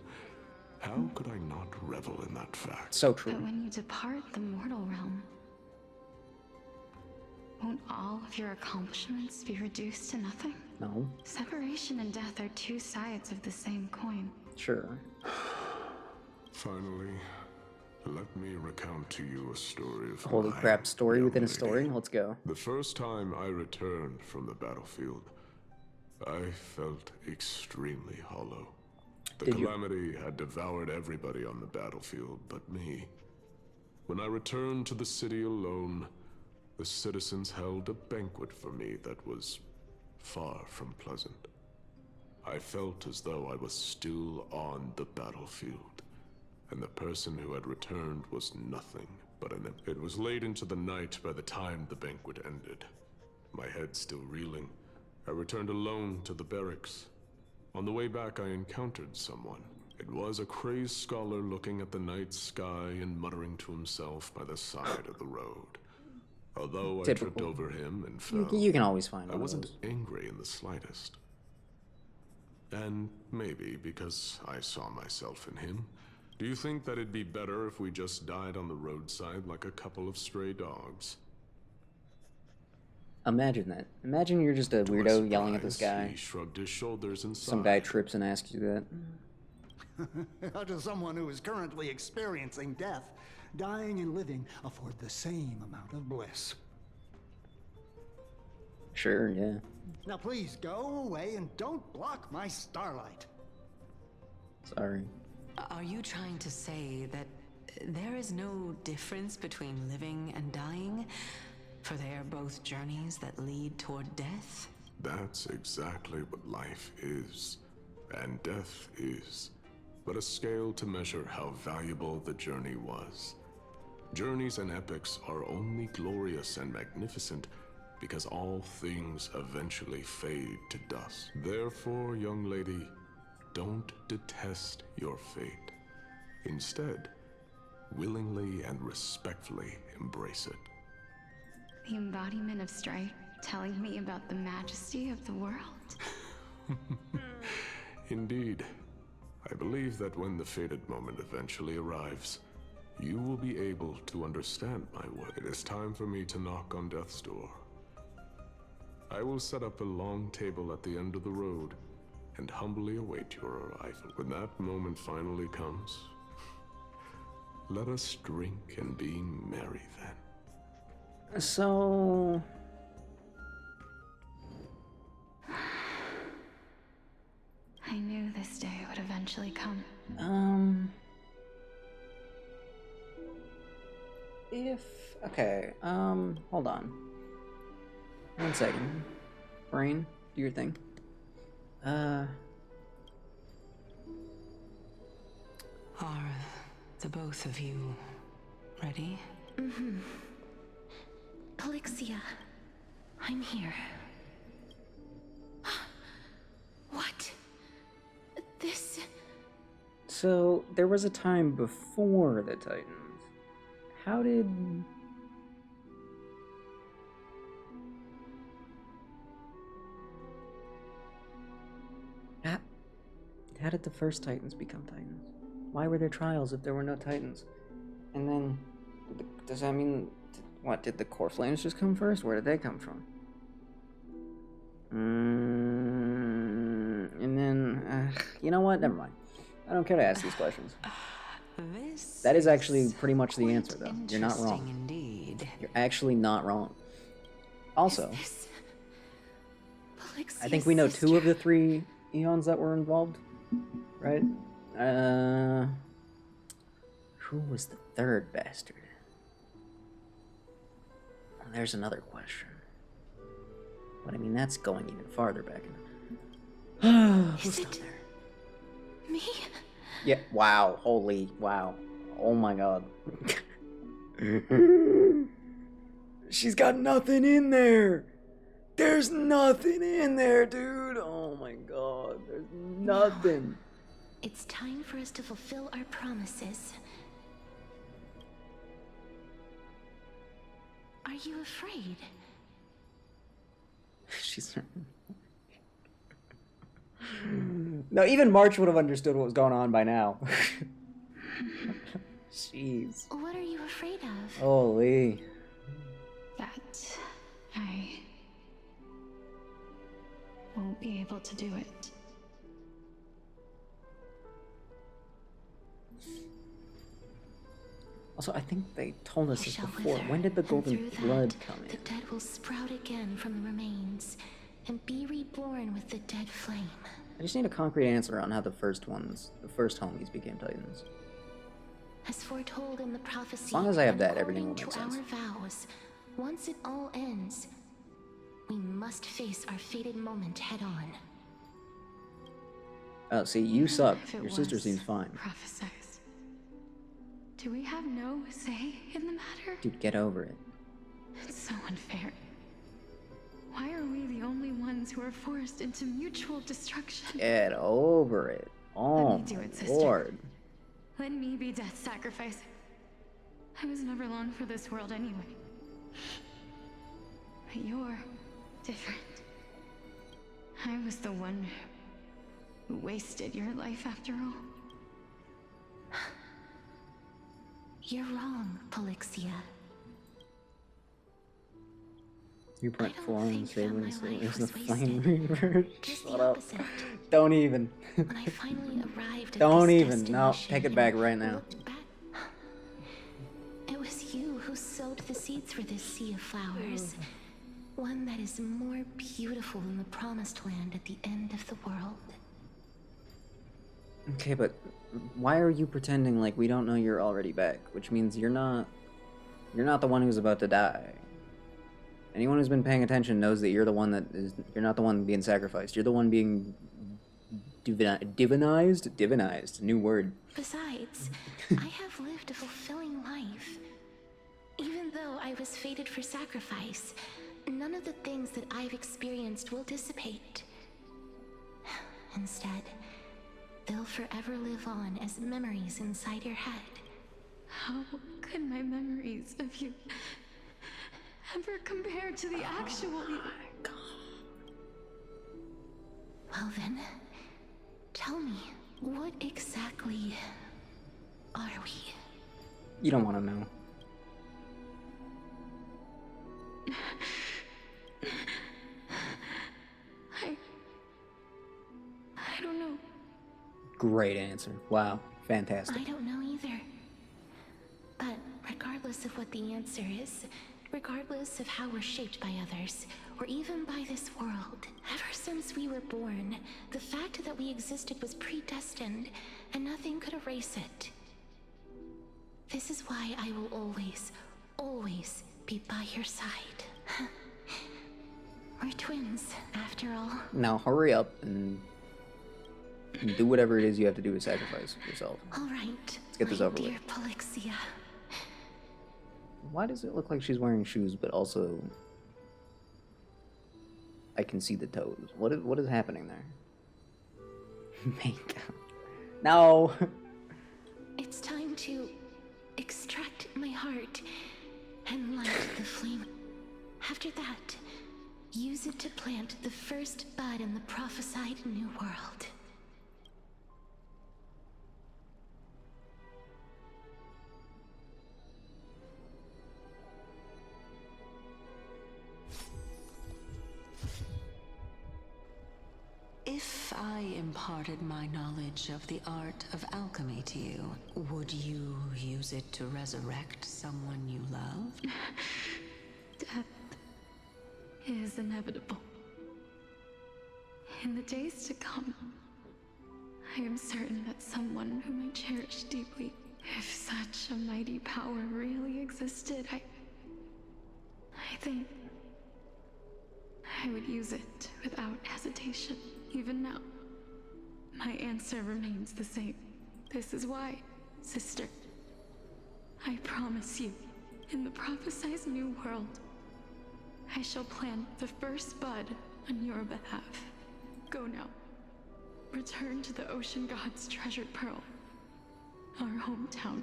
S10: how could I not revel in that fact?
S1: So true.
S16: But when you depart the mortal realm, won't all of your accomplishments be reduced to nothing?
S1: No.
S16: Separation and death are two sides of the same coin.
S1: Sure.
S10: Finally,
S19: Let me recount to you a story of
S1: Holy
S19: mine,
S1: crap, story
S19: young
S1: within a
S19: lady.
S1: story? Let's go.
S19: The first time I returned from the battlefield, I felt extremely hollow. The
S1: Did you-
S19: calamity had devoured everybody on the battlefield but me. When I returned to the city alone, the citizens held a banquet for me that was far from pleasant. I felt as though I was still on the battlefield, and the person who had returned was nothing but an... It was late into the night by the time the banquet ended. My head still reeling, I returned alone to the barracks. On the way back, I encountered someone. It was a crazed scholar looking at the night sky and muttering to himself by the side of the road. Although I tripped
S1: Typical.
S19: over him and
S1: You-
S19: fell,
S1: you can always find
S19: I
S1: one of
S19: wasn't
S1: those.
S19: angry in the slightest. And maybe because I saw myself in him, do you think that it'd be better if we just died on the roadside like a couple of stray dogs?
S1: Imagine that. Imagine you're just a weirdo yelling at this guy.
S19: He shrugged his shoulders and
S1: Some
S19: sighed.
S1: guy trips and asks you that.
S15: How does someone who is currently experiencing death, dying and living, afford the same amount of bliss?
S1: Sure, yeah.
S15: Now please go away and don't block my starlight.
S1: Sorry.
S9: Are you trying to say that there is no difference between living and dying? For they are both journeys that lead toward death?
S19: That's exactly what life is, and death is, but a scale to measure how valuable the journey was. Journeys and epics are only glorious and magnificent because all things eventually fade to dust. Therefore, young lady, don't detest your fate. Instead, willingly and respectfully embrace it.
S16: The embodiment of strife telling me about the majesty of the world.
S19: Indeed. I believe that when the fated moment eventually arrives, you will be able to understand my work. It is time for me to knock on death's door. I will set up a long table at the end of the road and humbly await your arrival. When that moment finally comes, let us drink and be merry then.
S1: So...
S16: I knew this day would eventually come.
S1: Okay, hold on. 1 second. Brain, do your thing.
S9: Are the both of you ready?
S22: Mm-hmm. Elixia, I'm here. What? This...
S1: So, there was a time before the Titans. How did... How did the first Titans become Titans? Why were there trials if there were no Titans? And then, does that mean... What, did the Core Flames just come first? Where did they come from? And then, you know what? Never mind. I don't care to ask these questions. That is actually pretty much the answer, though. You're not wrong.
S9: Indeed.
S1: You're actually not wrong. Also, I think we know 2 of the 3 Eons that were involved, right? Who was the 3rd bastard? Well, there's another question. But I mean, that's going even farther back in.
S22: Is it me?
S1: Yeah, wow, holy, wow. Oh my god. She's got nothing in there! There's nothing in there, dude! Oh my god, there's nothing.
S22: It's time for us to fulfill our promises. Are you afraid?
S1: She's... No, even March would have understood what was going on by now. Jeez.
S22: What are you afraid of?
S1: Holy.
S16: That I won't be able to do it.
S1: Also, I think they told us
S2: You
S1: this
S2: shall
S1: before.
S2: wither,
S1: When did the
S2: and
S1: golden
S2: through
S1: blood
S2: that,
S1: come
S2: the
S1: in?
S2: dead will sprout again from the remains and be reborn with the dead flame.
S1: I just need a concrete answer on how the first homies became Titans.
S2: As foretold in the prophecy,
S1: As long as I have
S2: and
S1: that, everything will
S2: according
S1: make
S2: to
S1: sense.
S2: our vows, once it all ends, we must face our fated moment head on.
S1: Oh, see, you suck.
S12: If it
S1: Your sister
S12: was
S1: seems fine.
S12: Prophesized. Do we have no say in the matter?
S1: Dude, get over it.
S12: It's so unfair. Why are we the only ones who are forced into mutual destruction?
S1: Get over it. Oh,
S12: Let me do
S1: my
S12: it, sister.
S1: lord.
S12: Let me be death's sacrifice. I was never long for this world anyway. But you're different. I was the one who wasted your life after all.
S2: You're wrong, Polixia.
S1: You put Florence Saber
S2: my
S1: Saber
S2: life
S1: as the
S2: was
S1: Flame
S2: wasted.
S1: Reaver.
S2: Just
S1: Shut
S2: the
S1: up.
S2: opposite.
S1: Don't even.
S2: When I finally arrived at
S1: Don't
S2: this
S1: even. No,
S2: destination
S1: take it
S2: and
S1: back right now.
S2: looked back, it was you who sowed the seeds for this sea of flowers. One that is more beautiful than the promised land at the end of the world.
S1: Okay, but why are you pretending like we don't know you're already back? Which means you're not the one who's about to die. Anyone who's been paying attention knows that you're you're not the one being sacrificed. You're the one being divinized, new word.
S2: Besides, I have lived a fulfilling life. Even though I was fated for sacrifice, none of the things that I've experienced will dissipate. Instead, they'll forever live on as memories inside your head.
S12: How could my memories of you ever compare to the actual you?
S2: Well then, tell me, what exactly are we?
S1: You don't want to know.
S12: I don't know.
S1: Great answer. Wow, fantastic.
S2: I don't know either. But regardless of what the answer is, regardless of how we're shaped by others, or even by this world, ever since we were born, the fact that we existed was predestined, and nothing could erase it. This is why I will always, always be by your side. We're twins, after all.
S1: Now hurry up and do whatever it is you have to do to sacrifice yourself.
S2: All right.
S1: Let's get this
S2: my
S1: over with.
S2: dear Polixia.
S1: Why does it look like she's wearing shoes, but also I can see the toes? What is happening there? Makeup. No.
S2: It's time to extract my heart and light the flame. After that, use it to plant the first bud in the prophesied new world.
S9: If I imparted my knowledge of the art of alchemy to you, would you use it to resurrect someone you loved?
S12: Death is inevitable. In the days to come, I am certain that someone whom I cherish deeply, if such a mighty power really existed, I think I would use it without hesitation. Even now, my answer remains the same. This is why, sister, I promise you, in the prophesied new world, I shall plant the first bud on your behalf. Go now. Return to the ocean god's treasured pearl, our hometown.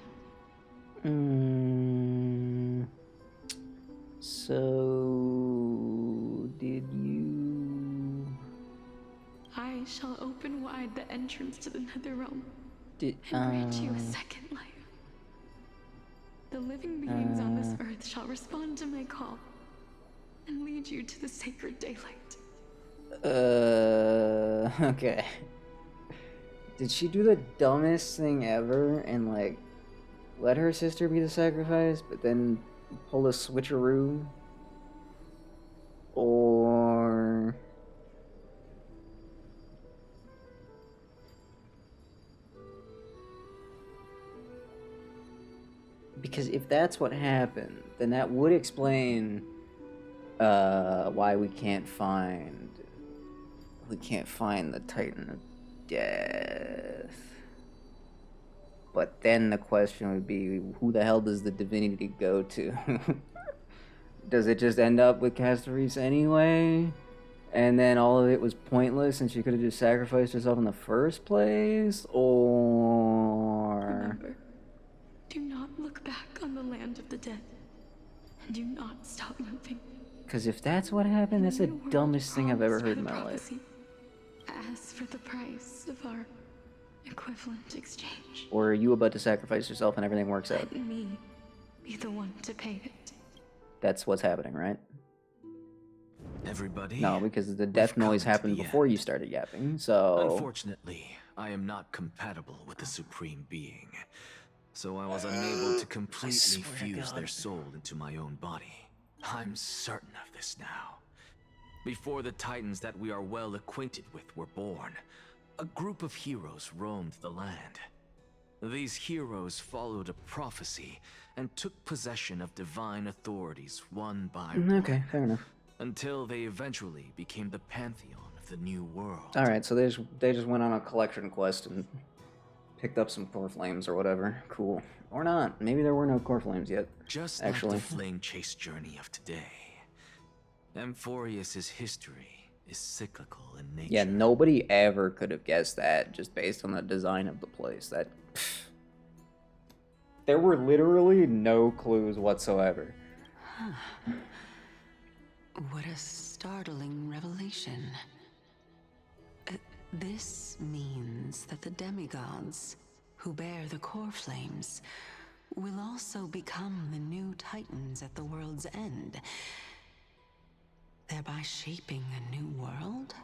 S1: So did you?
S12: I shall open wide the entrance to the Netherrealm
S1: Did
S12: and grant you a second life. The living beings on this earth shall respond to my call and lead you to the sacred daylight.
S1: Okay. Did she do the dumbest thing ever and like let her sister be the sacrifice, but then pull a switcheroo? Or... because if that's what happened, then that would explain why we can't find the Titan of Death. But then the question would be, who the hell does the divinity go to? Does it just end up with Castoris anyway? And then all of it was pointless and she could have just sacrificed herself in the first place? Or...
S22: Remember, do not look back on the land of the dead. And do not stop moving.
S1: Because if that's what happened, that's the dumbest thing I've ever heard in my life.
S22: Prophecy. As for the price of our equivalent exchange,
S1: Or are you about to sacrifice yourself and everything works out?
S22: let me be the one to pay it.
S1: That's what's happening, right?
S8: Everybody?
S1: No, because the death noise happened before you started yapping, so...
S8: Unfortunately, I am not compatible with the Supreme Being, so I was unable to completely fuse their soul into my own body. I'm certain of this now. Before the Titans that we are well acquainted with were born, a group of heroes roamed the land. These heroes followed a prophecy and took possession of divine authorities one by one.
S1: Okay, fair enough.
S8: Until they eventually became the pantheon of the new world.
S1: Alright, so they just went on a collection quest and picked up some core flames or whatever. Cool. Or not. Maybe there were no core flames yet.
S8: Just
S1: actually.
S8: like the flame chase journey of today, Amphorius' history is cyclical in nature.
S1: Yeah, nobody ever could have guessed that just based on the design of the place. That there were literally no clues whatsoever.
S9: What a startling revelation. This means that the demigods, who bear the core flames, will also become the new Titans at the world's end, thereby shaping a new world?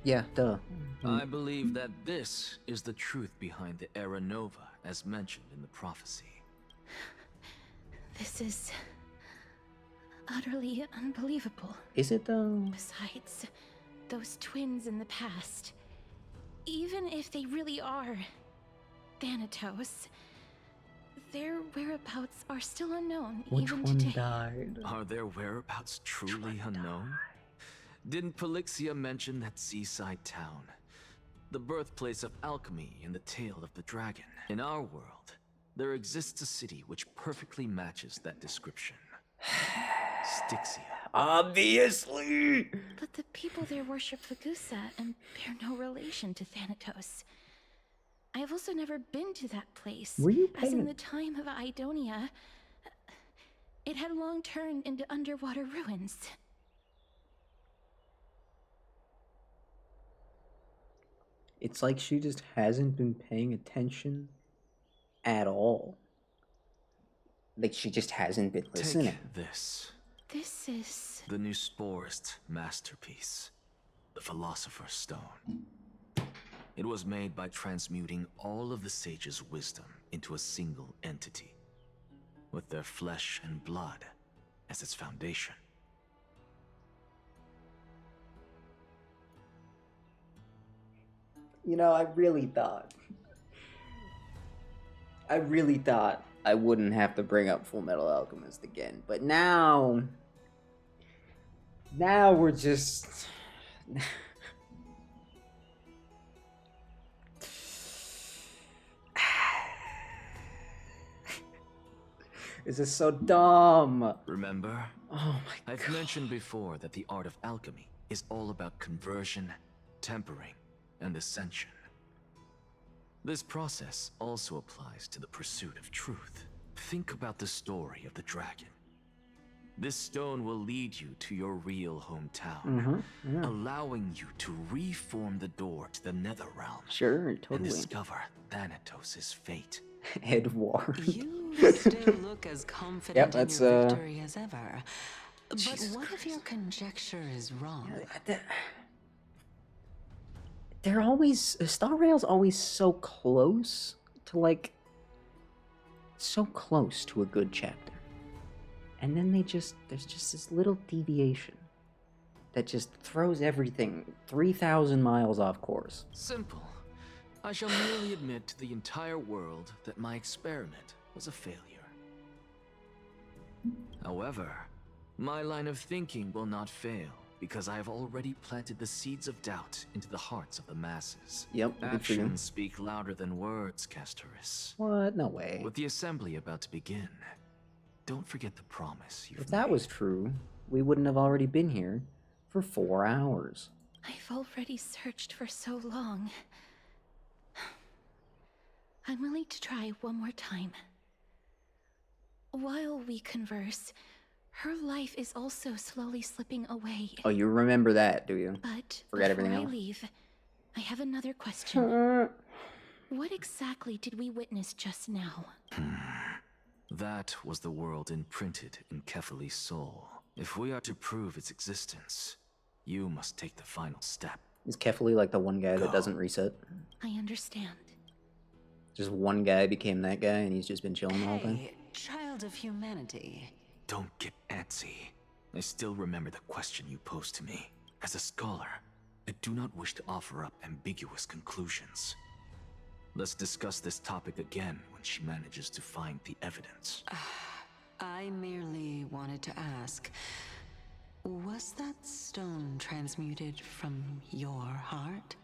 S1: Yeah, duh.
S8: I believe that this is the truth behind the Era Nova, as mentioned in the prophecy.
S22: This is utterly unbelievable.
S1: Is it though?
S22: Besides, those twins in the past, even if they really are Thanatos, their whereabouts are still unknown.
S1: Which
S22: even
S1: one
S22: today.
S1: died?
S8: Are their whereabouts truly unknown? Didn't Polixia mention that seaside town? The birthplace of alchemy in the tale of the dragon. In our world, there exists a city which perfectly matches that description. Styxia.
S1: Obviously!
S22: But the people there worship Lagusa and bear no relation to Thanatos. I have also never been to that place.
S1: Were you
S22: as in
S1: paying-
S22: the time of Idonia, it had long turned into underwater ruins.
S1: It's like she just hasn't been paying attention at all. Like she just hasn't been listening.
S8: Take this.
S22: This is...
S8: The new Sporist masterpiece. The Philosopher's Stone. It was made by transmuting all of the sages' wisdom into a single entity, with their flesh and blood as its foundation.
S1: You know, I really thought I wouldn't have to bring up Full Metal Alchemist again, but now we're just... This is so dumb.
S8: Remember?
S1: Oh my
S8: I've mentioned before that the art of alchemy is all about conversion, tempering, and ascension. This process also applies to the pursuit of truth. Think about the story of the dragon. This stone will lead you to your real hometown, allowing you to reform the door to the Nether Realm.
S1: Sure,
S8: And
S1: totally.
S8: discover Thanatos' fate.
S1: Edward.
S9: You still look as confident
S1: Yep, that's,
S9: in your victory as ever. But
S1: Jesus
S9: what if your conjecture is wrong?
S1: They're always... Star Rail's always so close to like so close to a good chapter. And then there's just this little deviation that just throws everything 3,000 miles off course.
S8: Simple. I shall merely admit to the entire world that my experiment was a failure. However, my line of thinking will not fail, because I have already planted the seeds of doubt into the hearts of the masses.
S1: Yep, good for you.
S8: Actions speak louder than words, Castoris.
S1: What? No way.
S8: With the assembly about to begin, don't forget the promise you've
S1: If that was true, we wouldn't have already been here for 4 hours.
S22: I've already searched for so long. I'm willing to try one more time. While we converse, her life is also slowly slipping away.
S1: Oh, you remember that, do you?
S22: But
S1: forget everything
S22: before I
S1: else.
S22: leave, I have another question. What exactly did we witness just now?
S8: That was the world imprinted in Kefali's soul. If we are to prove its existence, you must take the final step.
S1: Is Kefali like the one guy that doesn't reset?
S22: I understand.
S1: Just one guy became that guy and he's just been chilling the whole time?
S9: Hey, child of humanity.
S8: Don't get antsy. I still remember the question you posed to me. As a scholar, I do not wish to offer up ambiguous conclusions. Let's discuss this topic again when she manages to find the evidence.
S9: I merely wanted to ask, was that stone transmuted from your heart?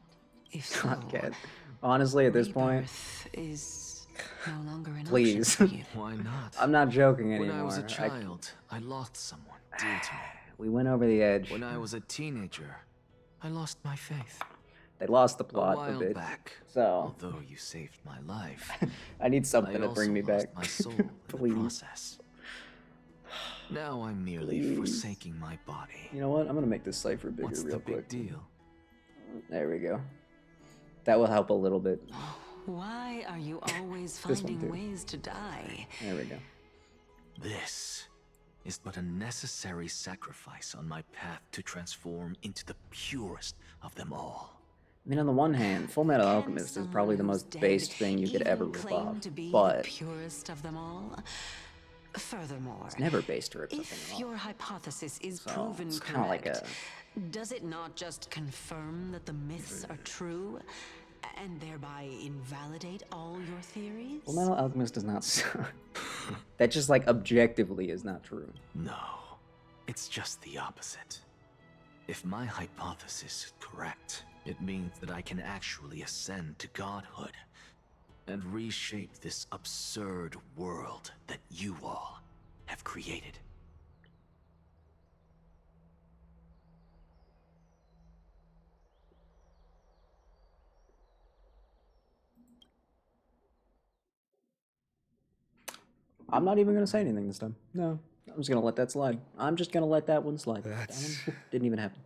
S9: If so,
S1: God, honestly, at this point,
S9: is no longer an
S1: please.
S9: option for you.
S8: Why not?
S1: I'm not joking anymore.
S8: When I was a child, I lost someone dear to me.
S1: We went over the edge.
S8: When I was a teenager, I lost my faith.
S1: They lost the
S8: A
S1: plot
S8: while
S1: a bit.
S8: back,
S1: So
S8: although you saved my life,
S1: I need something
S8: I
S1: to bring
S8: also
S1: me
S8: lost
S1: back.
S8: my soul in the
S1: Please.
S8: process. Now I'm merely
S1: Please.
S8: forsaking my body.
S1: You know what? I'm gonna make this cipher bigger
S8: What's
S1: real
S8: the big
S1: quick.
S8: deal?
S1: There we go. That will help a little bit.
S9: Why are you always
S1: This one
S9: finding
S1: too.
S9: ways to die?
S1: There we go.
S8: This is but a necessary sacrifice on my path to transform into the purest of them all.
S1: I mean, on the one hand, Full Metal Alchemist is probably the most based thing you could ever rip off, but
S9: the purest of them all. Furthermore,
S1: it's never based to rip something
S9: if
S1: off.
S9: your hypothesis is
S1: So,
S9: proven
S1: it's
S9: correct,
S1: kinda like a-
S9: does it not just confirm that the myths are true, and thereby invalidate all your theories?
S1: Full Metal Alchemist does not suck. That just, like, objectively is not true.
S8: No, it's just the opposite. If my hypothesis is correct, it means that I can actually ascend to godhood and reshape this absurd world that you all have created.
S1: I'm not even gonna say anything this time. No, I'm just gonna let that slide. I'm just gonna let that one slide.
S6: That's
S1: That one didn't even happen.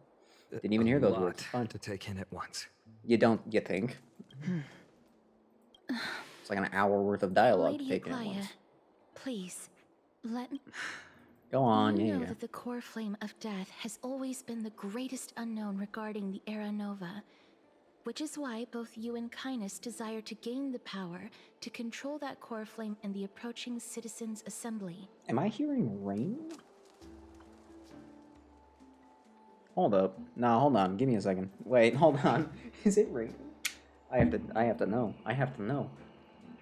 S1: Didn't even hear
S6: a
S1: those
S6: lot
S1: words. Fine.
S6: to take in at once.
S1: You don't, you think? It's like an hour worth of dialogue
S22: Lady
S1: taken at
S22: Aglaya,
S1: once.
S22: please, let me...
S1: Go on,
S22: You
S1: yeah,
S22: know
S1: yeah.
S22: that the core flame of death has always been the greatest unknown regarding the Era Nova, which is why both you and Kynus desire to gain the power to control that core flame in the approaching Citizens' Assembly.
S1: Am I hearing rain? Hold up. No, hold on. Give me a second. Wait, hold on. Is it raining? I have to know. I have to know.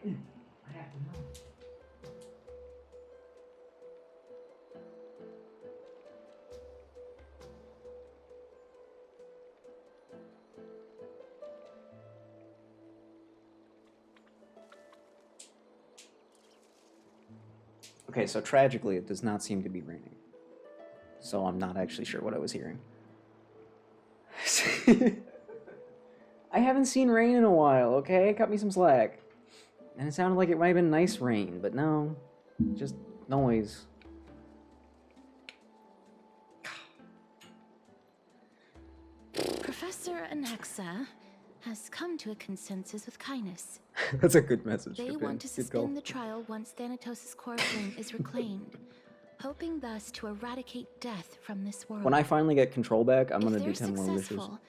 S1: I have to know. Okay, so tragically, it does not seem to be raining. So I'm not actually sure what I was hearing. I haven't seen rain in a while, okay? Cut me some slack. And it sounded like it might have been nice rain, but no. Just noise.
S22: Professor Anaxa has come to a consensus with Kynus.
S1: That's a good message.
S22: They
S1: for
S22: want to
S1: Finn. Good call.
S22: suspend the trial once Thanatos' core flame is reclaimed, hoping thus to eradicate death from this world.
S1: When I finally get control back, I'm
S22: If
S1: gonna do
S22: they're
S1: 10 more wishes.
S22: successful,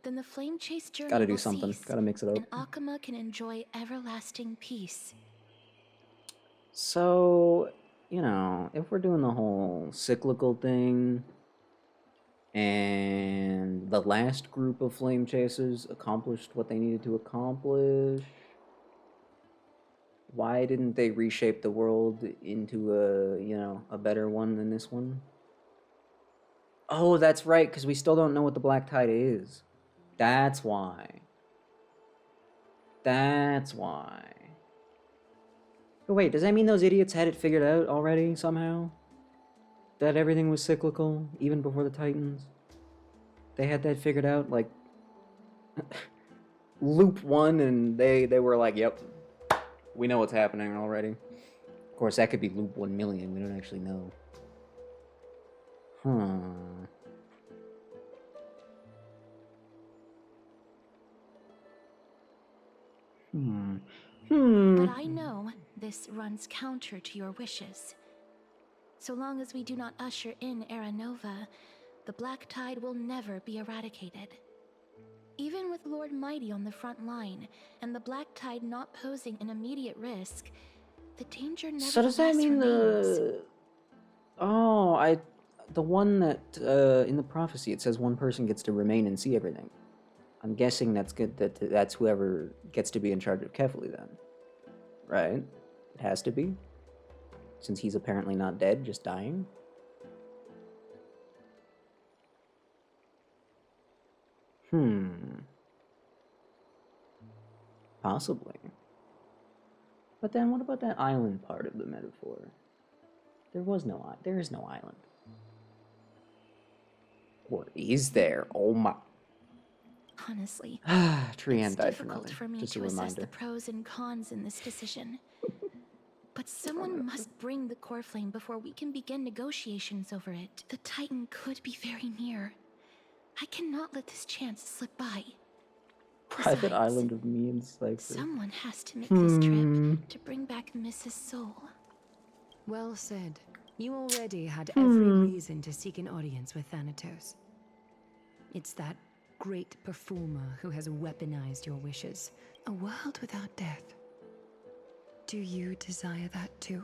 S22: then the flame chase journey
S1: Gotta do
S22: will
S1: something.
S22: cease,
S1: Gotta mix it up.
S22: and Akama can enjoy everlasting peace.
S1: So, you know, if we're doing the whole cyclical thing, and the last group of flame chasers accomplished what they needed to accomplish, why didn't they reshape the world into a, you know, a better one than this one? Oh, that's right, because we still don't know what the Black Tide is. That's why. That's why. But wait, does that mean those idiots had it figured out already, somehow? That everything was cyclical, even before the Titans? They had that figured out, like... Loop 1, and they were like, yep, we know what's happening already. Of course, that could be Loop 1 million, we don't actually know.
S22: But I know this runs counter to your wishes. So long as we do not usher in Era Nova, the Black Tide will never be eradicated. Even with Lord Mighty on the front line, and the Black Tide not posing an immediate risk, the danger nevertheless
S1: So does that mean
S22: remains.
S1: the one that, in the prophecy, it says one person gets to remain and see everything. I'm guessing that's good, that's whoever gets to be in charge of Kefli then. Right? It has to be. Since he's apparently not dead, just dying. Possibly. But then what about that island part of the metaphor? There is no island. Or is there? Oh my...
S22: Honestly,
S1: Trian
S22: it's
S1: died for
S22: difficult
S1: nothing.
S22: for me
S1: Just a
S22: to assess
S1: reminder.
S22: the pros and cons in this decision. But someone must bring the core flame before we can begin negotiations over it. The Titan could be very near. I cannot let this chance slip by.
S1: Private
S22: Besides,
S1: island of me and Cypher.
S22: someone has to make this trip to bring back Mrs. Soul.
S3: Well said. You already had every reason to seek an audience with Thanatos. It's that great performer who has weaponized your wishes. A world without death. Do you desire that too?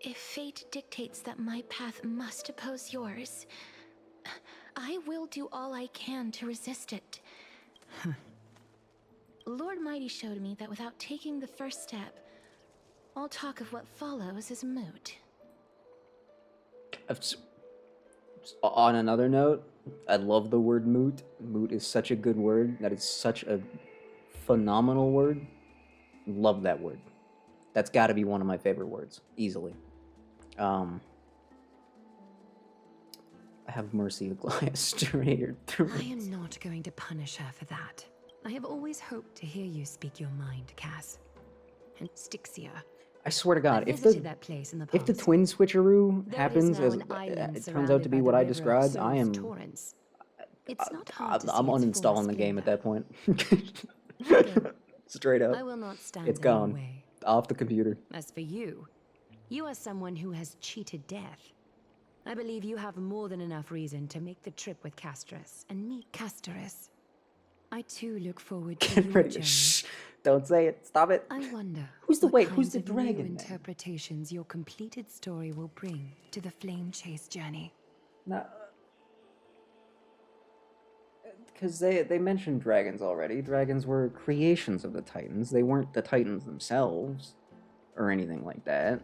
S22: If fate dictates that my path must oppose yours, I will do all I can to resist it. Lord Mighty showed me that without taking the first step, all talk of what follows is moot.
S1: On another note, I love the word moot. Moot is such a good word. That is such a phenomenal word. Love that word. That's got to be one of my favorite words, easily. I have mercy of Aglaia straight through.
S3: I am not going to punish her for that. I have always hoped to hear you speak your mind, Cass. And Styxia.
S1: I swear to God,
S3: I
S1: if
S3: visited
S1: the
S3: that place in the
S1: if the
S3: past.
S1: twin switcheroo
S3: There
S1: happens
S3: is now
S1: as
S3: an island
S1: it turns out to be what I described, I am
S3: It's not hard to
S1: I'm
S3: see its full
S1: uninstalling the game at that point. Straight up.
S3: I will not stand
S1: It's
S3: in your
S1: gone.
S3: way.
S1: Off the computer.
S3: As for you, you are someone who has cheated death. I believe you have more than enough reason to make the trip with Castris and meet Castoris. I too look forward to
S1: Get
S3: your
S1: ready to
S3: journey.
S1: shh. Don't say it. Stop it.
S3: I wonder
S1: Who's the
S3: what
S1: wait? Who's
S3: kinds
S1: the
S3: of new
S1: dragon? Then?
S3: interpretations your completed story will bring to the Flame Chase journey.
S1: No. Because they mentioned dragons already. Dragons were creations of the Titans. They weren't the Titans themselves, or anything like that.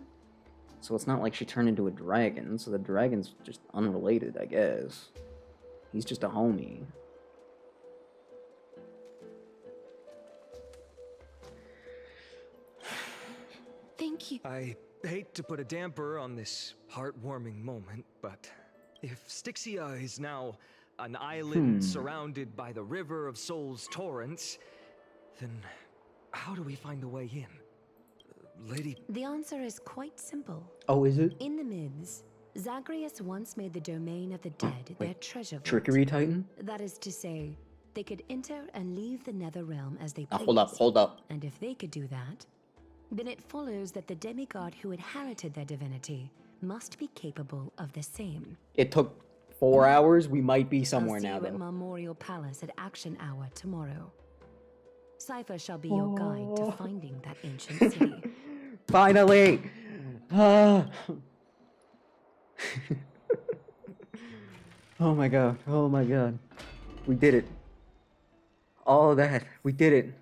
S1: So it's not like she turned into a dragon. So the dragon's just unrelated, I guess. He's just a homie.
S22: Thank you.
S6: I hate to put a damper on this heartwarming moment, but if Styxia is now an island surrounded by the river of Soul's torrents, then how do we find a way in? Lady...
S3: The answer is quite simple.
S1: Oh, is it?
S3: In the myths, Zagreus once made the domain of the dead their treasure vault.
S1: Trickery Titan?
S3: That is to say, they could enter and leave the nether realm as they pleased.
S1: Hold up.
S3: And if they could do that, then it follows that the demigod who inherited their divinity must be capable of the same.
S1: It took 4 hours, we might be somewhere
S3: I'll see
S1: now,
S3: you at
S1: though.
S3: Memorial Palace at Action Hour tomorrow. Cypher shall be your guide to finding that ancient city.
S1: Finally! Oh my god. Oh my god. We did it. All of that. We did it.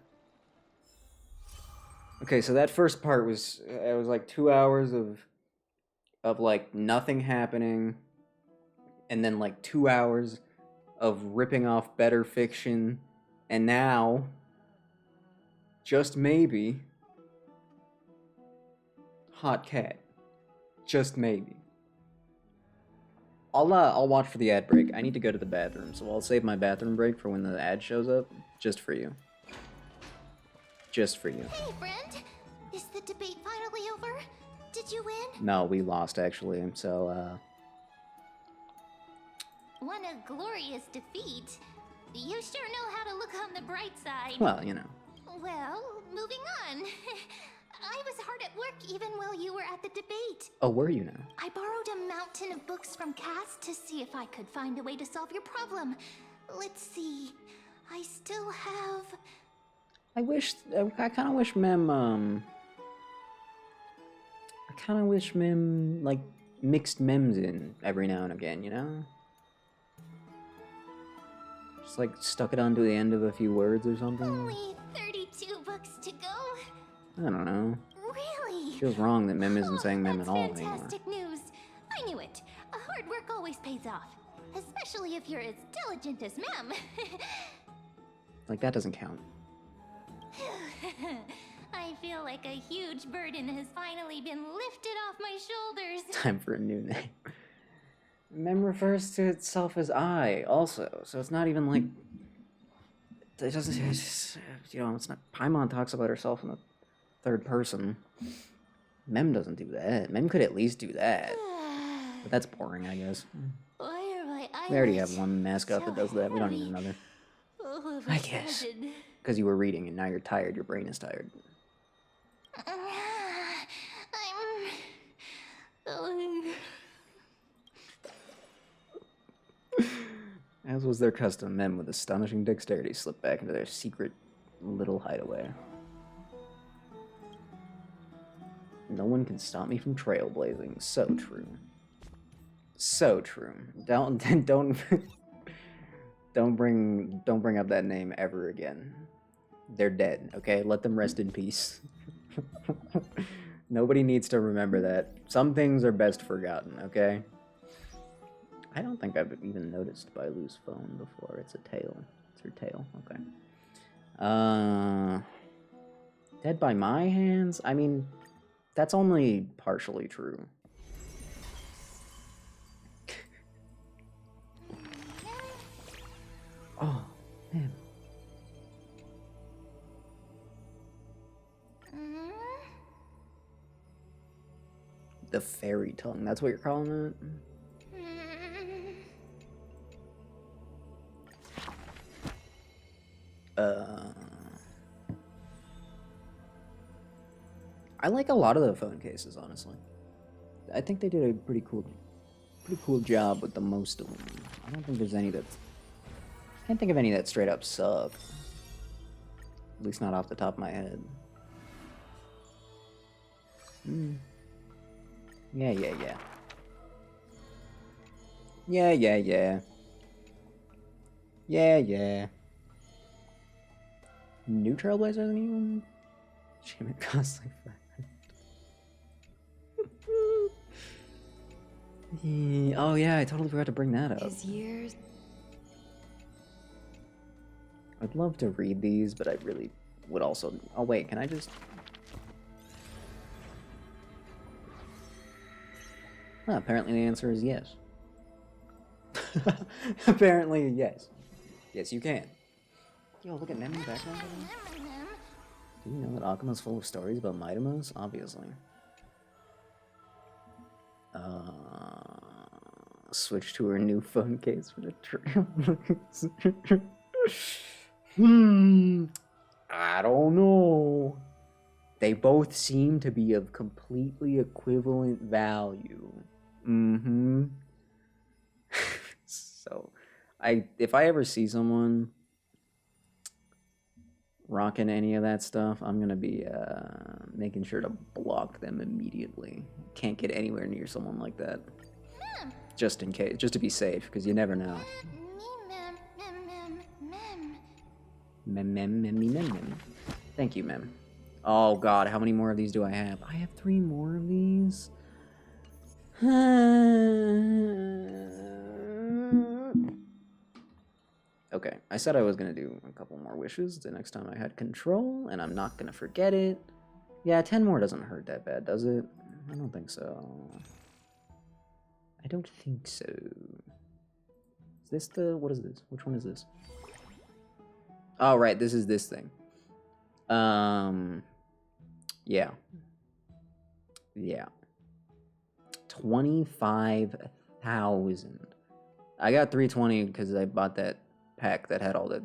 S1: Okay, so that first part was... It was like 2 hours of like nothing happening. And then like 2 hours of ripping off better fiction. And now... just maybe... Hot Cat. Just maybe. I'll watch for the ad break. I need to go to the bathroom, so I'll save my bathroom break for when the ad shows up. Just for you. Just for you.
S2: Hey, friend! Is the debate finally over? Did you win?
S1: No, we lost, actually, so,
S2: What a glorious defeat. You sure know how to look on the bright side.
S1: well, you know.
S2: Well, moving on. I was hard at work even while you were at the debate.
S1: Oh, were you now?
S2: I borrowed a mountain of books from Cass to see if I could find a way to solve your problem. Let's see. I still have...
S1: I kind of wish Mem, like, mixed memes in every now and again, you know? Just, like, stuck it onto the end of a few words or something.
S2: Only 32 books to go.
S1: I don't know.
S2: Really?
S1: Feels wrong that Mem isn't saying Mem at all anymore.
S2: Fantastic news. I knew it. Hard work always pays off. Especially if you're as diligent as Mem.
S1: Like, that doesn't count.
S2: I feel like a huge burden has finally been lifted off my shoulders.
S1: Time for a new name. Mem refers to itself as I, also, so it's not even like... It doesn't... It's just, you know, it's not... Paimon talks about herself in the third person. Mem doesn't do that. Mem could at least do that. But that's boring, I guess.
S2: Why are my
S1: We already
S2: eyelids
S1: have one mascot that does that. We don't need another.
S2: Oh,
S1: I guess. Because you were reading and now you're tired. Your brain is tired. As was their custom, men with astonishing dexterity slipped back into their secret little hideaway. No one can stop me from trailblazing. So true. So true. Don't bring up that name ever again. They're dead, okay? Let them rest in peace. Nobody needs to remember that. Some things are best forgotten, okay? I don't think I've even noticed Bailu's phone before. It's a tail. It's her tail. Okay. Dead by my hands? I mean, that's only partially true. Oh, man. The fairy tongue. That's what you're calling it? I like a lot of the phone cases, honestly. I think they did a pretty cool job with the most of them. I don't think there's any that... I can't think of any that straight up suck. At least not off the top of my head. Yeah. Yeah. New Trailblazer isn't even... Shame it costs like that. Oh yeah, I totally forgot to bring that up.
S3: His years...
S1: I'd love to read these, but I really would also... Oh wait, can I just... Well, apparently the answer is yes. Apparently, yes. Yes, you can. Yo, look at Mem in the background. Do you know that Akuma's full of stories about Mightymas? Obviously. Switch to her new phone case for the trail. I don't know. They both seem to be of completely equivalent value. if I ever see someone rocking any of that stuff, I'm gonna be making sure to block them immediately. Can't get anywhere near someone like that. Just in case, just to be safe, because you never know. Mem. Thank you, Mem. Oh god, how many more of these do I have? I have 3 more of these. Okay, I said I was gonna do a couple more wishes the next time I had control, and I'm not gonna forget it. Yeah, 10 more doesn't hurt that bad, does it? I don't think so. I don't think so. Is this the... what is this? Which one is this? Oh, right, this is this thing. Yeah. Yeah. 25,000. I got 320 because I bought that pack that had all the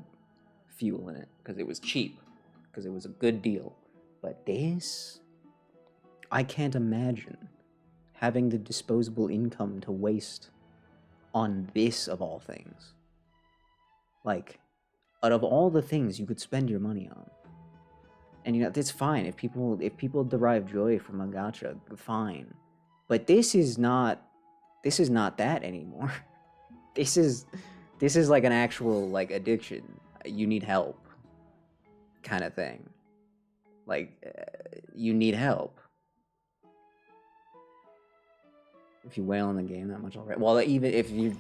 S1: fuel in it because it was cheap, because it was a good deal. But this, I can't imagine having the disposable income to waste on this of all things. Like, out of all the things you could spend your money on. And you know, it's fine if people derive joy from a gacha, fine. But this is not that anymore. This is like an actual like addiction. You need help kind of thing. Like you need help. If you wail in the game that much already. Well, even if you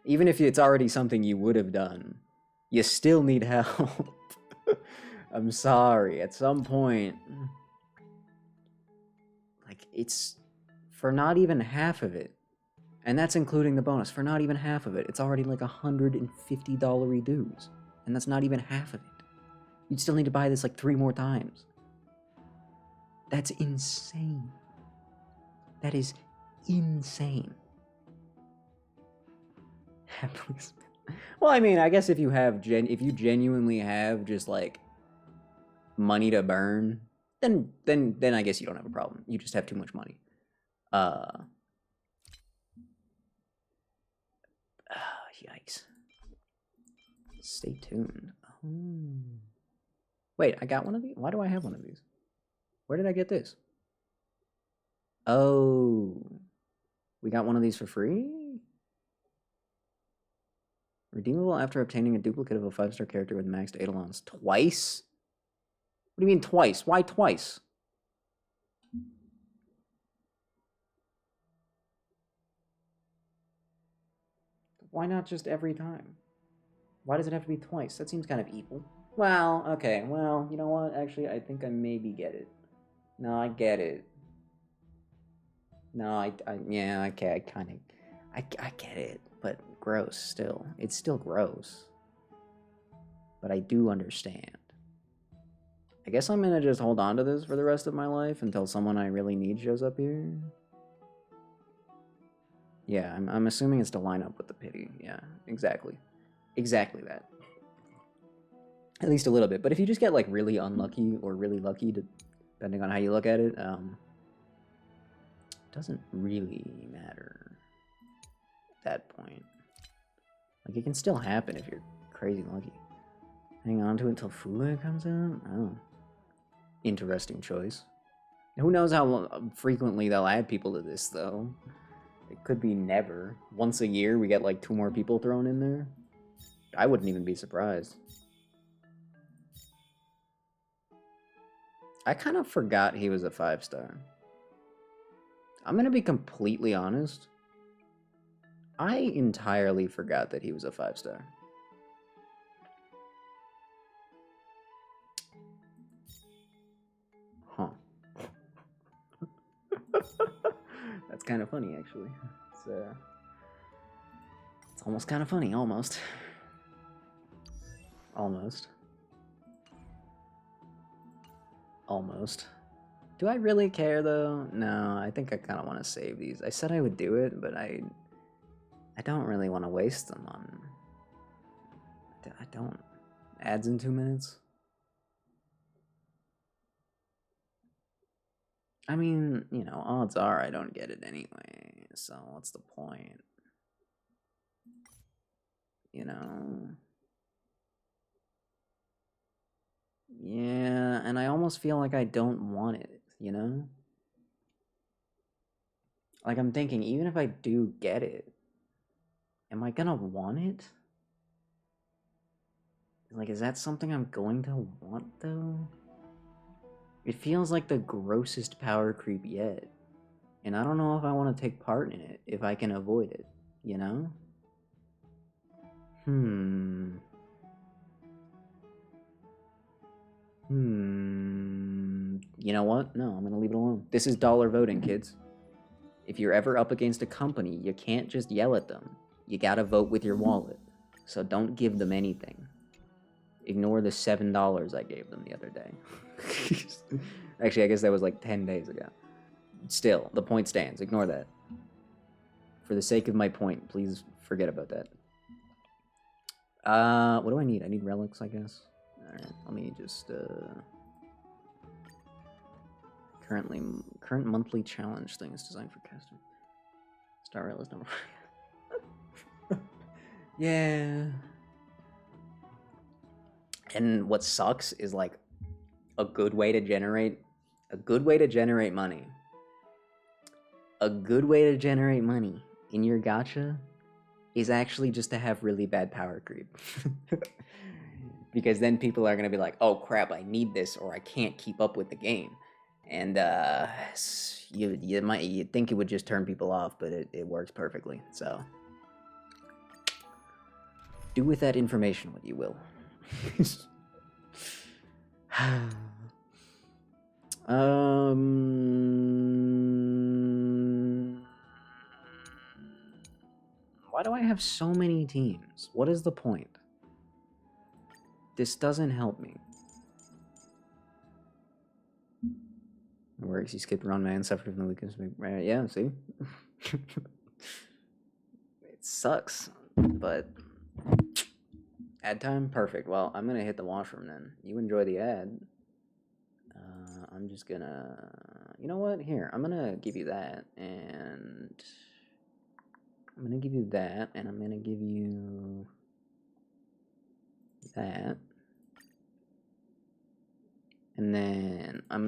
S1: even if it's already something you would have done, you still need help. I'm sorry, at some point, like, it's for not even half of it, and that's including the bonus, for not even half of it, it's already like $150 dues, and that's not even half of it. You'd still need to buy this like 3 more times. That's insane. That is insane. Please. Well, I mean, I guess if you have if you genuinely have just like money to burn, then I guess you don't have a problem. You just have too much money. Yikes. Stay tuned. Oh. Wait, I got one of these? Why do I have one of these? Where did I get this? Oh. We got one of these for free? Redeemable after obtaining a duplicate of a 5-star character with maxed Eidolons. Twice? What do you mean twice? Why twice? Why not just every time? Why does it have to be twice? That seems kind of evil. Well, okay, well, you know what? Actually, I think I maybe get it. No, I get it. No, yeah, okay, I get it, but gross still. It's still gross. But I do understand. I guess I'm gonna just hold on to this for the rest of my life until someone I really need shows up here. Yeah, I'm assuming it's to line up with the pity. Yeah, exactly. Exactly that. At least a little bit. But if you just get like really unlucky or really lucky, depending on how you look at it, doesn't really matter at that point. Like, it can still happen if you're crazy lucky. Hang on to it until Fule comes out? Oh. Interesting choice. Who knows how frequently they'll add people to this, though. It could be never. Once a year, we get like 2 more people thrown in there. I wouldn't even be surprised. I kind of forgot he was a 5-star. I'm gonna be completely honest. I entirely forgot that he was a 5-star. Huh. That's kind of funny, actually. It's almost kind of funny, almost. Almost. Almost. Do I really care, though? No, I think I kind of want to save these. I said I would do it, but I don't really want to waste them on... I don't... Ads in 2 minutes? I mean, you know, odds are I don't get it anyway, so what's the point? you know? Yeah, and I almost feel like I don't want it, you know? Like, I'm thinking, even if I do get it, am I gonna want it? Like, is that something I'm going to want, though? It feels like the grossest power creep yet. And I don't know if I want to take part in it, if I can avoid it, you know? You know what? No, I'm gonna leave it alone. This is dollar voting, kids. If you're ever up against a company, you can't just yell at them. You gotta vote with your wallet. So don't give them anything. Ignore the $7 I gave them the other day. Actually, I guess that was like 10 days ago. Still, the point stands. Ignore that. For the sake of my point, please forget about that. What do I need? I need relics, I guess. Alright, let me just, current monthly challenge thing is designed for custom. Star Rail is number 5. Yeah. And what sucks is, like, a good way to generate money. A good way to generate money in your gacha is actually just to have really bad power creep. Because then people are going to be like, oh crap, I need this or I can't keep up with the game. And you'd think it would just turn people off, but it works perfectly. So do with that information what you will. Why do I have so many teams? What is the point? This doesn't help me. It works. You skipped around man, suffered from the weakness. Yeah, see? It sucks, but ad time? Perfect. Well, I'm gonna hit the washroom then. You enjoy the ad. I'm just gonna... You know what? Here, I'm gonna give you that, and... I'm gonna give you that, and I'm gonna give you... that. And then I'm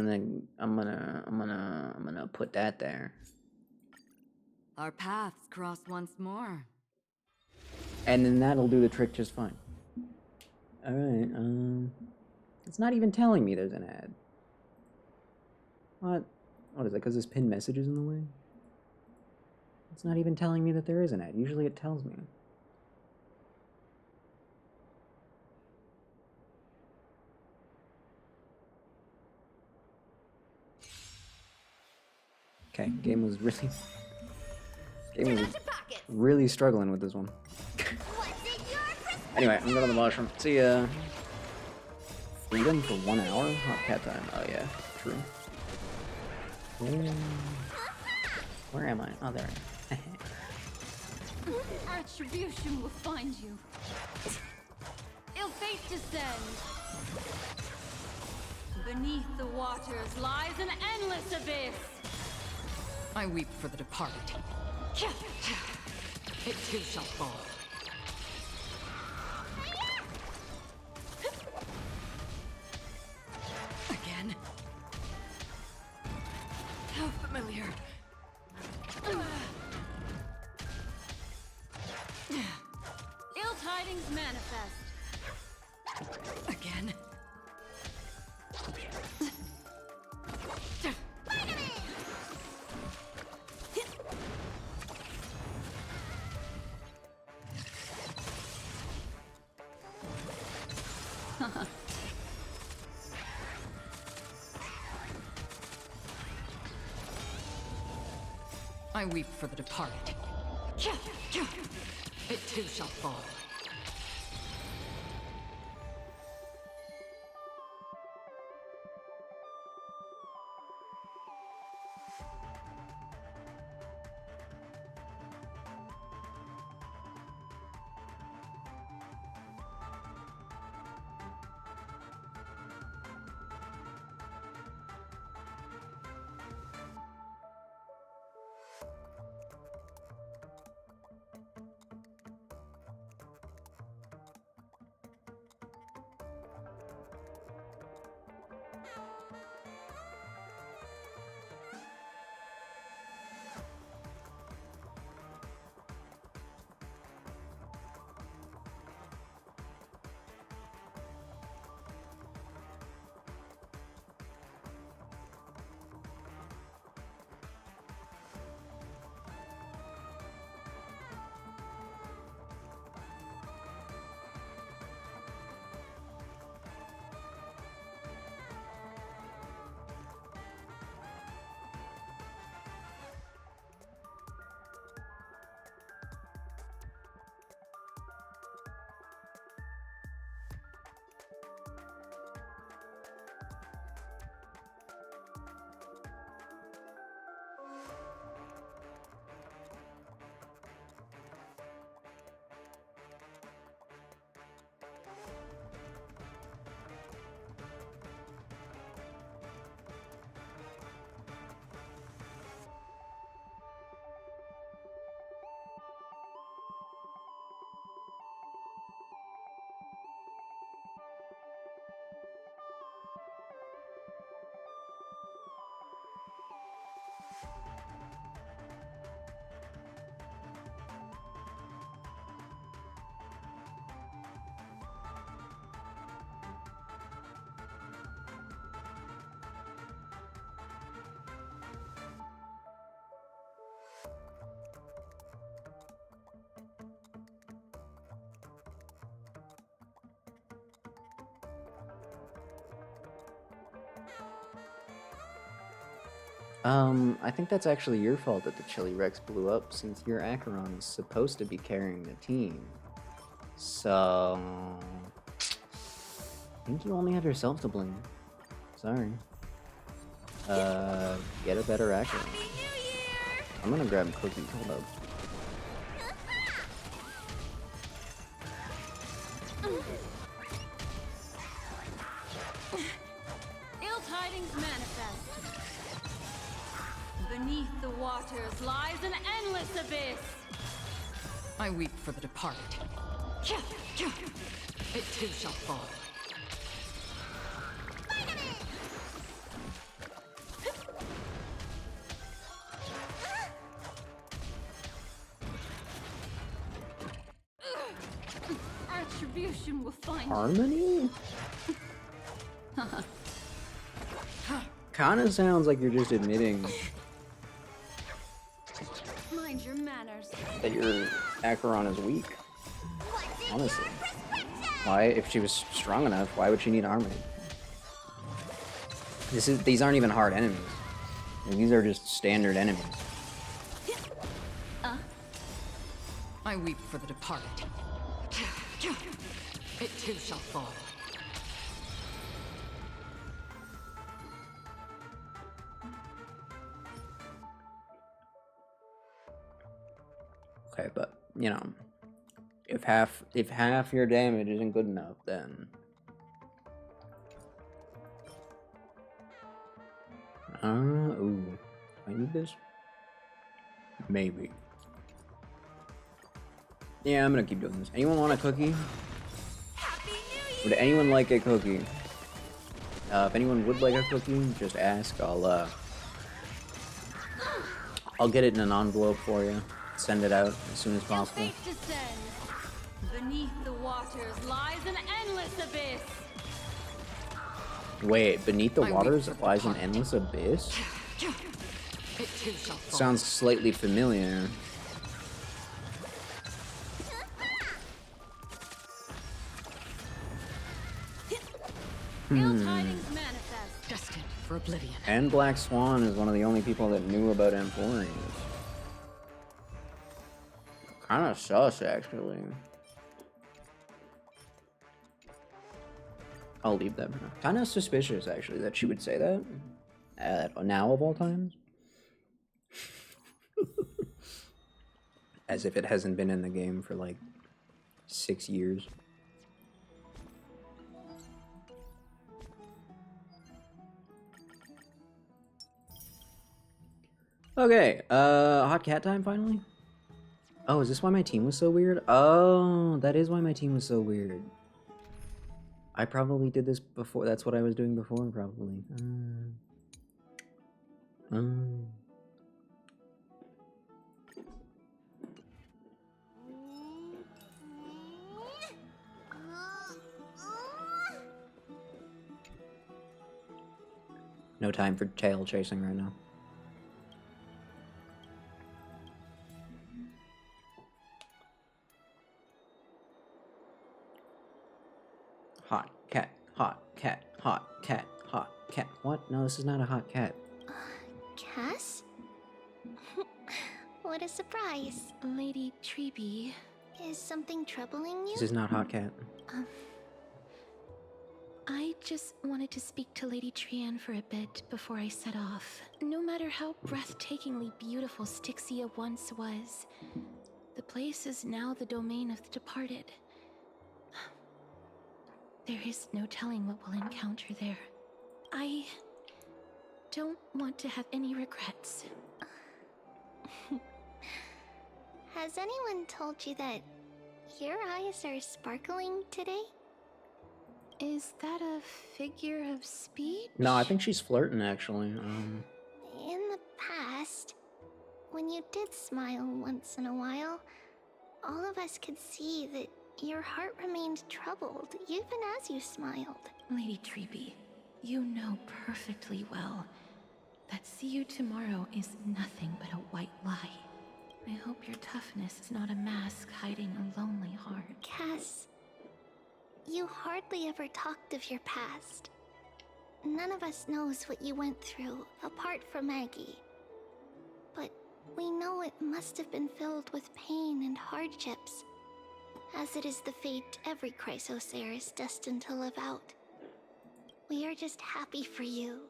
S1: gonna put that there.
S5: Our paths cross once more.
S1: And then that'll do the trick just fine. Alright, it's not even telling me there's an ad. What? What is that, because this pinned message is in the way? It's not even telling me that there is an ad. Usually it tells me. Okay, game was really struggling with this one. Anyway, I'm going to the washroom. See ya. Freedom for 1 hour? Hot cat time. Oh yeah, true. Where am I? Oh, there I am.
S17: Retribution will find you. Ill fate descends. Beneath the waters lies an endless abyss.
S5: I weep for the departed. It too shall fall. Again? How familiar.
S17: Ill tidings manifest.
S5: Again? I weep for the departed. It too shall fall.
S1: I think that's actually your fault that the Chili Rex blew up, since your Acheron is supposed to be carrying the team. So... I think you only have yourself to blame. Sorry. Get a better Acheron. I'm gonna grab Cookie, hold up.
S17: Ill tidings manifest. Beneath the waters lies an endless abyss.
S5: I weep for the departed. It too shall fall.
S17: Retribution will find
S1: Harmony? Kinda sounds like you're just admitting
S17: Mind your manners.
S1: that your Acheron is weak. Honestly. Why, if she was strong enough, why would she need Harmony? These aren't even hard enemies. These are just standard enemies.
S5: I weep for the departed. It too shall fall.
S1: Okay, but you know, if half your damage isn't good enough, then ooh, I need this. Maybe. Yeah, I'm gonna keep doing this. Anyone want a cookie? Would anyone like a cookie? If anyone would like a cookie, just ask. I'll get it in an envelope for you. Send it out as soon as possible.
S17: Fate descends. Beneath the waters lies an endless abyss.
S1: Wait, beneath the waters lies an endless abyss?
S5: It too shall fall.
S1: Sounds slightly familiar.
S17: Ill tidings manifest.
S5: Destined for oblivion.
S1: And Black Swan is one of the only people that knew about Amphorians. Kinda sus, actually. I'll leave that for now. Kinda suspicious, actually, that she would say that. Now of all times. As if it hasn't been in the game for like 6 years. Okay, hot cat time finally? Oh, is this why my team was so weird? Oh, that is why my team was so weird. I probably did this before. That's what I was doing before, probably. No time for tail chasing right now. Hot cat, hot cat, hot cat, hot cat. What? No, this is not a hot cat.
S2: Cass? What a surprise.
S22: Lady Treeby.
S2: Is something troubling you?
S1: This is not hot cat.
S22: I just wanted to speak to Lady Trian for a bit before I set off. No matter how breathtakingly beautiful Styxia once was, the place is now the domain of the departed. There is no telling what we'll encounter there. I don't want to have any regrets.
S2: Has anyone told you that your eyes are sparkling today?
S22: Is that a figure of speech?
S1: No, I think she's flirting, actually.
S2: In the past, when you did smile once in a while, all of us could see that your heart remained troubled, even as you smiled.
S22: Lady Treeby, you know perfectly well that see you tomorrow is nothing but a white lie. I hope your toughness is not a mask hiding a lonely heart.
S2: Cass, you hardly ever talked of your past. none of us knows what you went through, apart from Maggie. But we know it must have been filled with pain and hardships, as it is the fate every Chrysosaur is destined to live out. We are just happy for you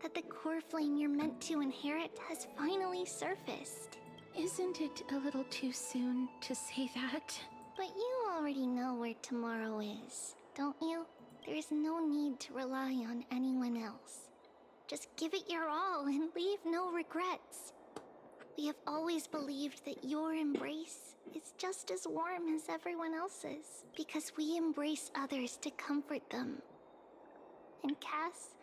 S2: that the core flame you're meant to inherit has finally surfaced.
S22: Isn't it a little too soon to say that?
S2: But you already know where tomorrow is, don't you? There's no need to rely on anyone else. Just give it your all and leave no regrets. We have always believed that your embrace is just as warm as everyone else's, because we embrace others to comfort them. And Cass,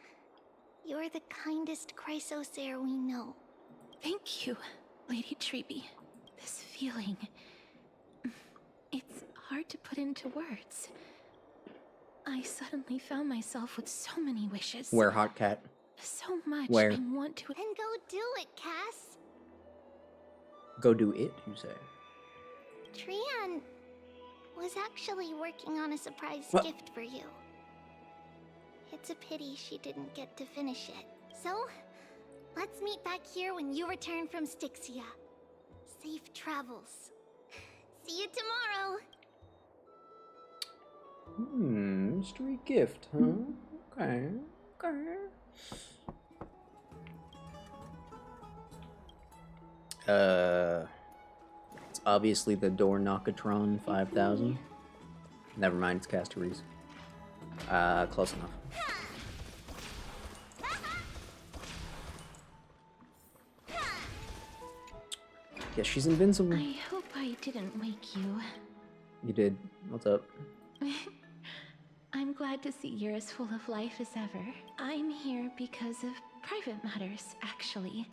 S2: you're the kindest Chrysosaur we know.
S22: Thank you, Lady Treeby. This feeling... it's hard to put into words. I suddenly found myself with so many wishes.
S1: Where, Hot Cat?
S22: So much
S1: Where?
S22: I want to...
S2: Then go do it, Cass.
S1: Go do it, you say?
S2: Trian was actually working on a surprise
S1: What?
S2: gift for you. It's a pity she didn't get to finish it. So, let's meet back here when you return from Styxia. Safe travels. See you tomorrow.
S1: Mystery gift, huh? Okay, okay. It's obviously the Door Knockatron 5000. Never mind, it's Castorees. Close enough. Yeah, she's invincible.
S22: I hope I didn't wake you.
S1: You did. What's up?
S22: I'm glad to see you're as full of life as ever. I'm here because of private matters, actually.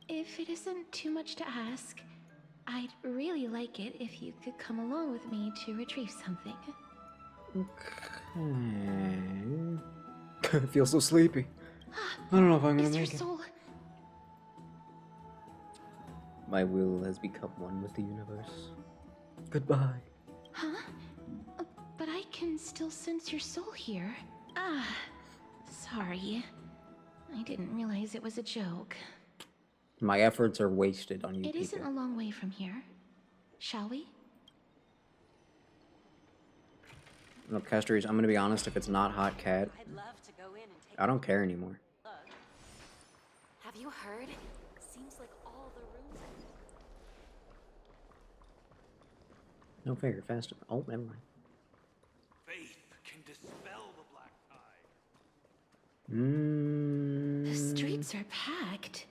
S22: If it isn't too much to ask, I'd really like it if you could come along with me to retrieve something.
S1: I feel so sleepy. I don't know if I'm gonna
S22: Is your
S1: make it.
S22: soul...
S1: My will has become one with the universe. Goodbye.
S22: Huh? But I can still sense your soul here. Ah, sorry. I didn't realize it was a joke.
S1: My efforts are wasted on you
S22: It
S1: people.
S22: isn't a long way from here. Shall we?
S1: Look, Castorees, I'm gonna be honest, if it's not Hot Cat, I don't care anymore.
S9: Have you heard? Seems like all the rooms.
S1: No figure, faster. Oh, never mind.
S11: Faith can dispel the black tide.
S22: The streets are packed.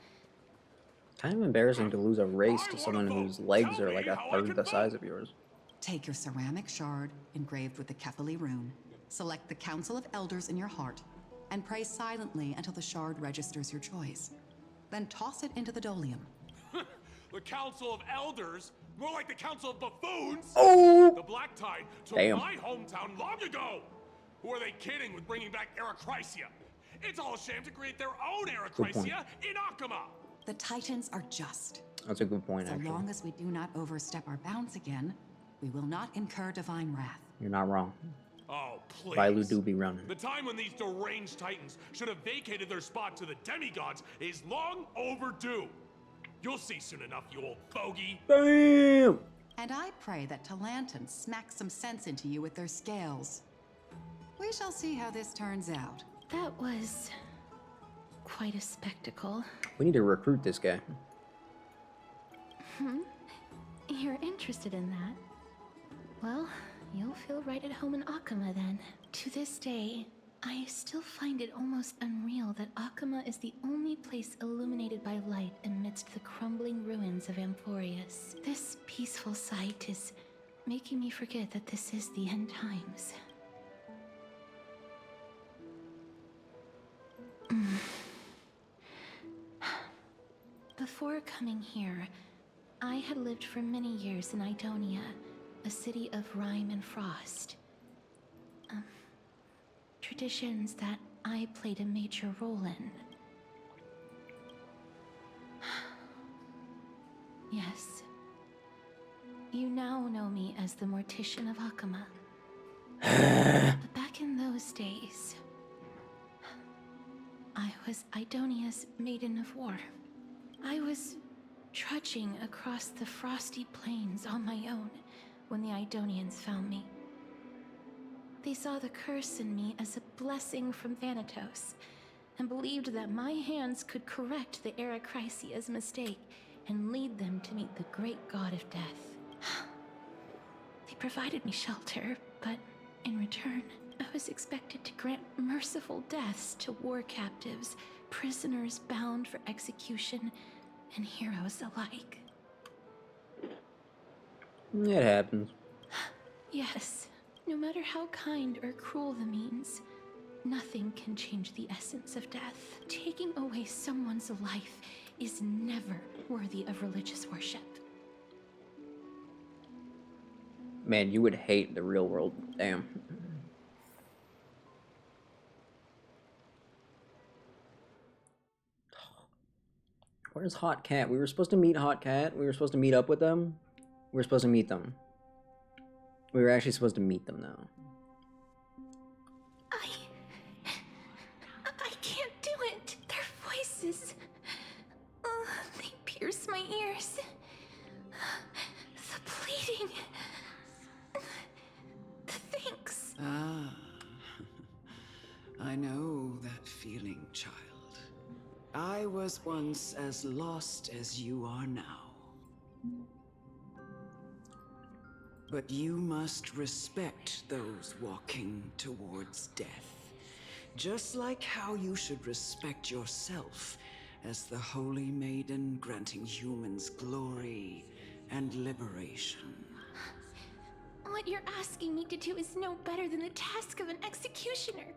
S1: Kind of embarrassing to lose a race to someone whose legs are like a third the size of yours.
S20: Take your ceramic shard engraved with the Kefali rune, select the Council of Elders in your heart, and pray silently until the shard registers your choice. Then toss it into the Dolium.
S4: The Council of Elders? More like the Council of Buffoons?
S1: Oh!
S4: The Black Tide took
S1: Damn.
S4: my hometown long ago! Who are they kidding with bringing back Erechrysia? It's all a sham to create their own Erechrysia in Akama!
S20: The Titans are just.
S1: That's a good point,
S20: So
S1: actually.
S20: long as we do not overstep our bounds again, we will not incur divine wrath.
S1: You're not wrong.
S4: Oh, please.
S1: Vailu do be running.
S4: The time when these deranged titans should have vacated their spot to the demigods is long overdue. You'll see soon enough, you old bogey.
S1: Damn!
S20: And I pray that Talanton smacks some sense into you with their scales. We shall see how this turns out.
S22: That was quite a spectacle.
S1: We need to recruit this guy.
S22: You're interested in that? Well, you'll feel right at home in Akama then. To this day, I still find it almost unreal that Akama is the only place illuminated by light amidst the crumbling ruins of Amphorius. This peaceful sight is making me forget that this is the end times. Before coming here, I had lived for many years in Idonia, a city of rime and frost. Traditions that I played a major role in. Yes. You now know me as the Mortician of Akama. But back in those days, I was Idonia's maiden of war. I was trudging across the frosty plains on my own when the Idonians found me. They saw the curse in me as a blessing from Thanatos, and believed that my hands could correct the Erakrisia's mistake and lead them to meet the great god of death. They provided me shelter, but in return, I was expected to grant merciful deaths to war captives, prisoners bound for execution, and heroes alike.
S1: It happens.
S22: Yes, no matter how kind or cruel the means, nothing can change the essence of death. Taking away someone's life is never worthy of religious worship.
S1: Man, you would hate the real world. Damn. Where's Hot Cat? We were supposed to meet Hot Cat. We were supposed to meet up with them. We were supposed to meet them. We were actually supposed to meet them now.
S22: I can't do it. Their voices, they pierce my ears. The pleading. The thanks.
S14: Ah, I know that feeling, child. I was once as lost as you are now. But you must respect those walking towards death. Just like how you should respect yourself as the Holy Maiden granting humans glory and liberation.
S22: What you're asking me to do is no better than the task of an executioner.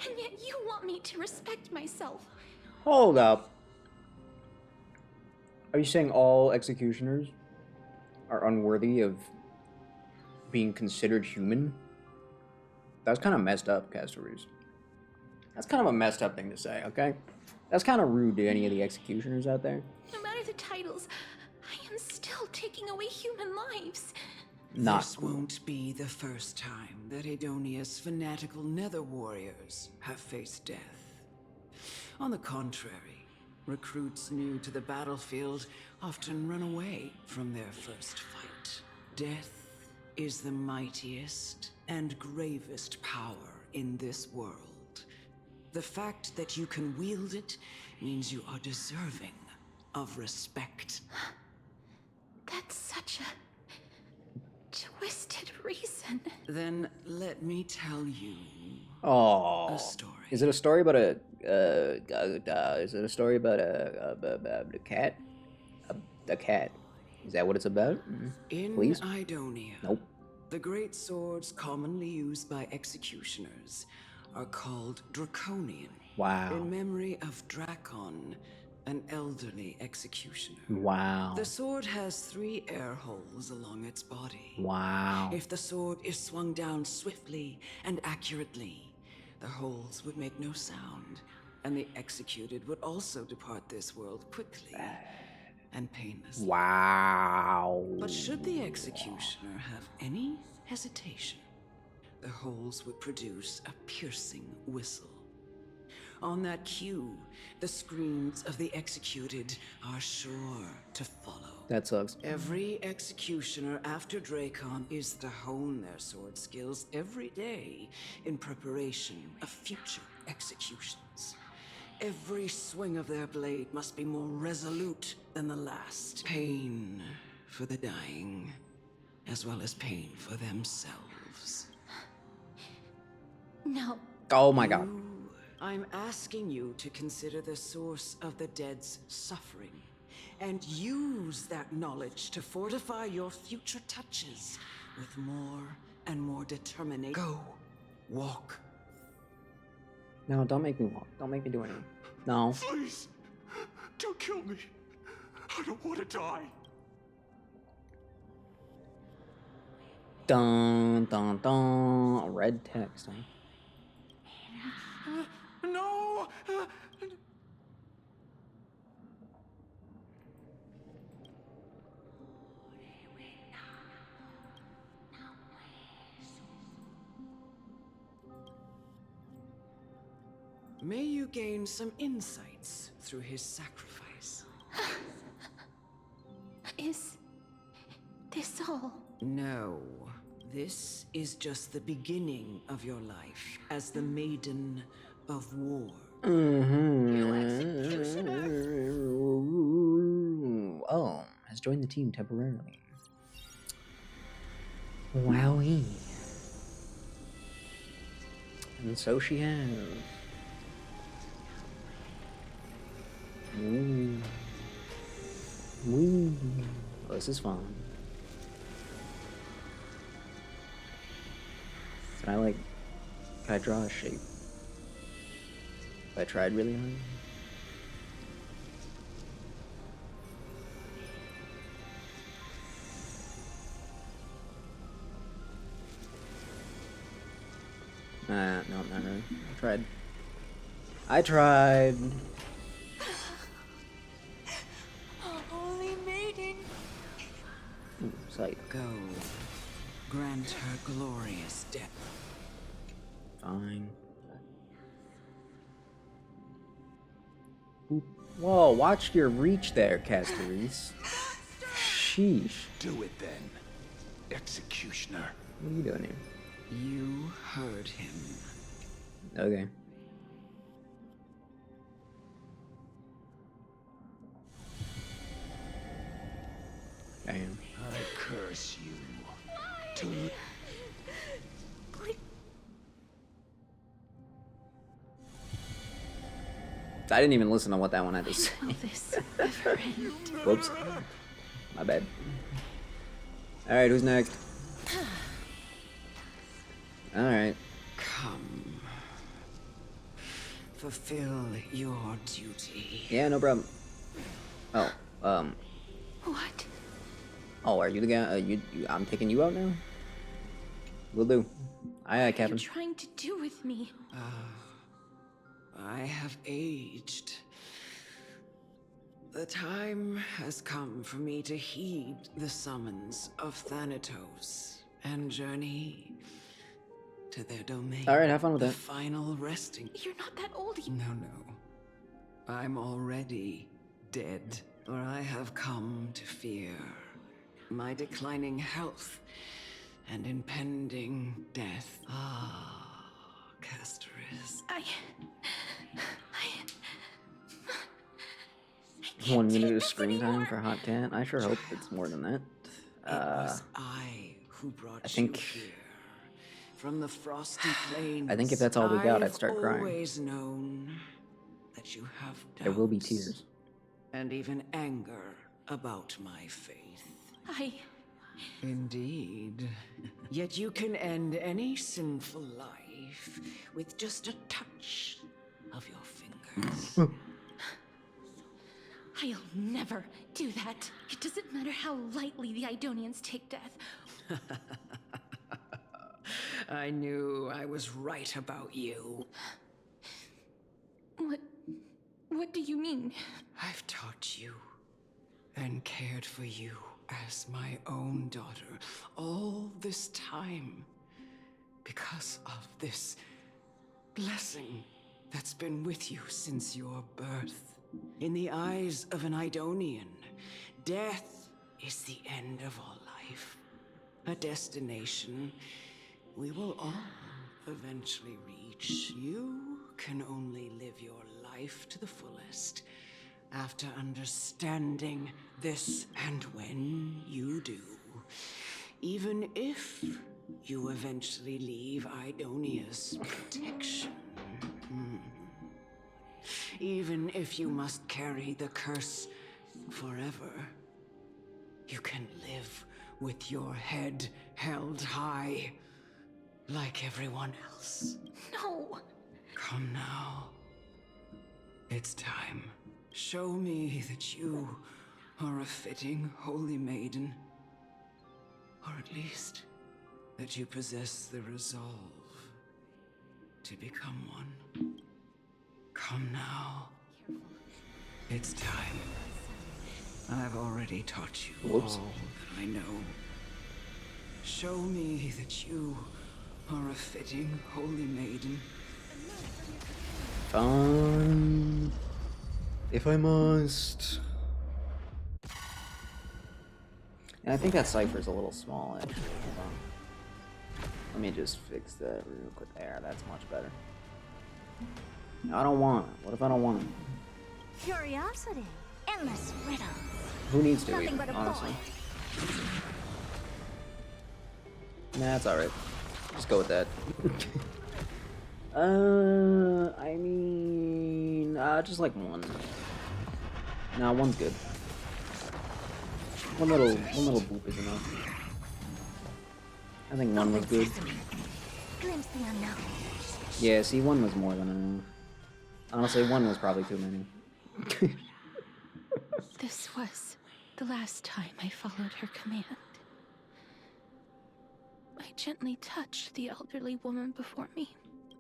S22: And yet you want me to respect myself.
S1: Hold up. Are you saying all executioners are unworthy of being considered human? That's kind of messed up, Castorese. That's kind of a messed up thing to say, okay? That's kind of rude to any of the executioners out there.
S22: No matter the titles, I am still taking away human lives.
S14: This won't be the first time that Edonia's fanatical nether warriors have faced death. On the contrary, recruits new to the battlefield often run away from their first fight. Death is the mightiest and gravest power in this world. The fact that you can wield it means you are deserving of respect.
S22: That's such a twisted reason.
S14: Then let me tell you
S1: Oh,
S14: a story.
S1: Is it a story about a? Is it a story about a cat? A cat? Is that what it's about?
S14: In
S1: Please.
S14: Idonia,
S1: Nope.
S14: the great swords commonly used by executioners are called Draconian.
S1: Wow.
S14: In memory of Drakon, an elderly executioner.
S1: Wow.
S14: The sword has 3 air holes along its body.
S1: Wow.
S14: If the sword is swung down swiftly and accurately, the holes would make no sound, and the executed would also depart this world quickly and painlessly.
S1: Wow.
S14: But should the executioner have any hesitation, the holes would produce a piercing whistle. On that cue, the screams of the executed are sure to follow.
S1: That sucks.
S14: Every executioner after Drakon is to hone their sword skills every day in preparation of future executions. Every swing of their blade must be more resolute than the last. Pain for the dying, as well as pain for themselves.
S22: No.
S1: Oh my god.
S14: I'm asking you to consider the source of the dead's suffering, and use that knowledge to fortify your future touches with more and more determination. Go, walk.
S1: No, don't make me walk. Don't make me do anything. No.
S11: Please, don't kill me. I don't want to die.
S1: Dun dun dun. Red text, huh?
S11: No!
S14: May you gain some insights through his sacrifice.
S22: Is this all?
S14: No. This is just the beginning of your life as the Maiden of War.
S1: Oh, has joined the team temporarily. Wowie. And so she has. Ooh. Wee. Oh, this is fun. Can I draw a shape? If I tried really hard. No, not really. I tried.
S9: Holy Maiden.
S1: Ooh, sight.
S14: Go. Grant her glorious death.
S1: Fine. Whoa, watch your reach there, Castoris. Sheesh.
S11: Do it then, Executioner.
S1: What are you doing here?
S14: You heard him.
S1: Okay. Damn.
S11: I curse you. To
S1: I didn't even listen to what that one had to say. Whoops. My bad. Alright, who's next? Alright.
S14: Come. Fulfill your duty.
S1: Yeah, no problem. Oh,
S22: What?
S1: Oh, are you the guy? I'm taking you out now? Will do. Aye, aye,
S22: What are
S1: Captain.
S22: you trying to do with me?
S14: I have aged. The time has come for me to heed the summons of Thanatos and journey to their domain.
S1: Alright, have fun with
S14: the
S1: that.
S14: final resting.
S22: You're not that old.
S14: No. I'm already dead, or I have come to fear my declining health and impending death. Ah, Castoris.
S1: One minute of screen time for Hot Cat. I sure hope it's more than that.
S14: It was I who brought
S1: I think.
S14: you here. From the frosty plains.
S1: I think if that's all we got, I'd start crying.
S14: I've always known that you have doubts.
S1: There will be tears.
S14: And even anger about my faith. Indeed. Yet you can end any sinful life with just a touch of your fingers.
S22: I'll never do that. It doesn't matter how lightly the Idonians take death.
S14: I knew I was right about you.
S22: What do you mean?
S14: I've taught you and cared for you as my own daughter all this time because of this blessing that's been with you since your birth. In the eyes of an Idonian, death is the end of all life. A destination we will all eventually reach. You can only live your life to the fullest after understanding this, and when you do, even if you eventually leave Idonia's protection, even if you must carry the curse forever, you can live with your head held high like everyone else.
S22: No!
S14: Come now. It's time. Show me that you are a fitting holy maiden. Or at least that you possess the resolve to become one. Come now. It's time. I've already taught you all that I know. Show me that you are a fitting holy maiden.
S1: Fine. If I must. And I think that cipher's a little small, actually. Hold on. Let me just fix that real quick. There, that's much better. I don't want it. What if I don't want it?
S2: Curiosity. Endless riddles.
S1: Who needs to
S2: Nothing
S1: even,
S2: but a
S1: honestly?
S2: boy.
S1: Nah, it's alright. Just go with that. I mean, just like one. Nah, one's good. One little boop is enough. I think one was good.
S2: Glimpse the unknown.
S1: Yeah, see, one was more than enough. Honestly, one was probably too many.
S22: This was the last time I followed her command. I gently touched the elderly woman before me.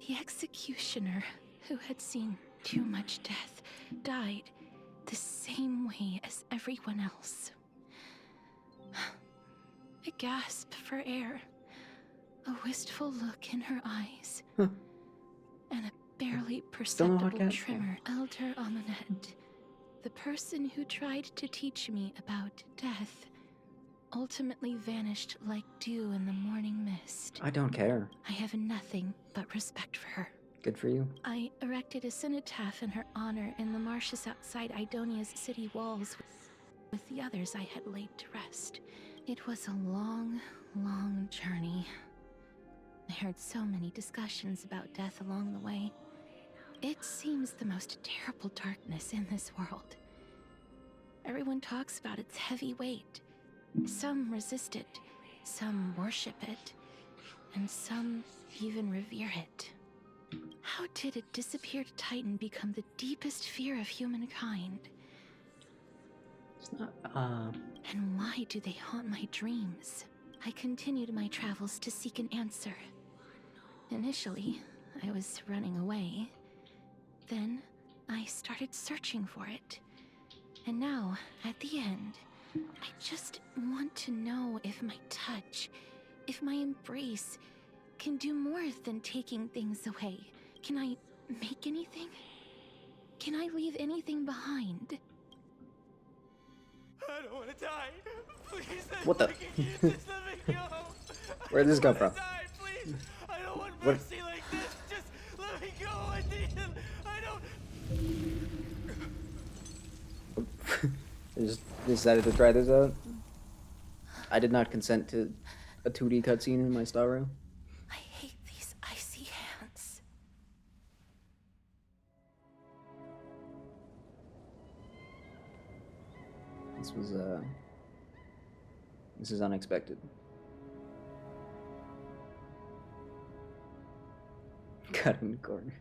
S22: The executioner, who had seen too much death, died the same way as everyone else. A gasp for air, a wistful look in her eyes, and a barely perceptible tremor. Elder Amunet, the person who tried to teach me about death, ultimately vanished like dew in the morning mist.
S1: I don't care.
S22: I have nothing but respect for her.
S1: Good for you.
S22: I erected a cenotaph in her honor in the marshes outside Idonia's city walls with the others I had laid to rest. It was a long, long journey. I heard so many discussions about death along the way. It seems the most terrible darkness in this world. Everyone talks about its heavy weight. Some resist it, some worship it, and some even revere it. How did a disappeared titan become the deepest fear of humankind?
S1: It's not,
S22: And why do they haunt my dreams? I continued my travels to seek an answer. Initially, I was running away. Then, I started searching for it. And now, at the end, I just want to know if my touch, if my embrace, can do more than taking things away. Can I make anything? Can I leave anything behind?
S7: I don't want to die. Please,
S1: what the?
S7: just let me go.
S1: Where'd this come from?
S7: Die, please. I don't want
S1: What?
S7: mercy like this. Just let me go. I don't.
S1: I just decided to try this out. I did not consent to a 2D cutscene in my Star Rail.
S22: I hate these icy hands.
S1: This is unexpected. Cutting corners.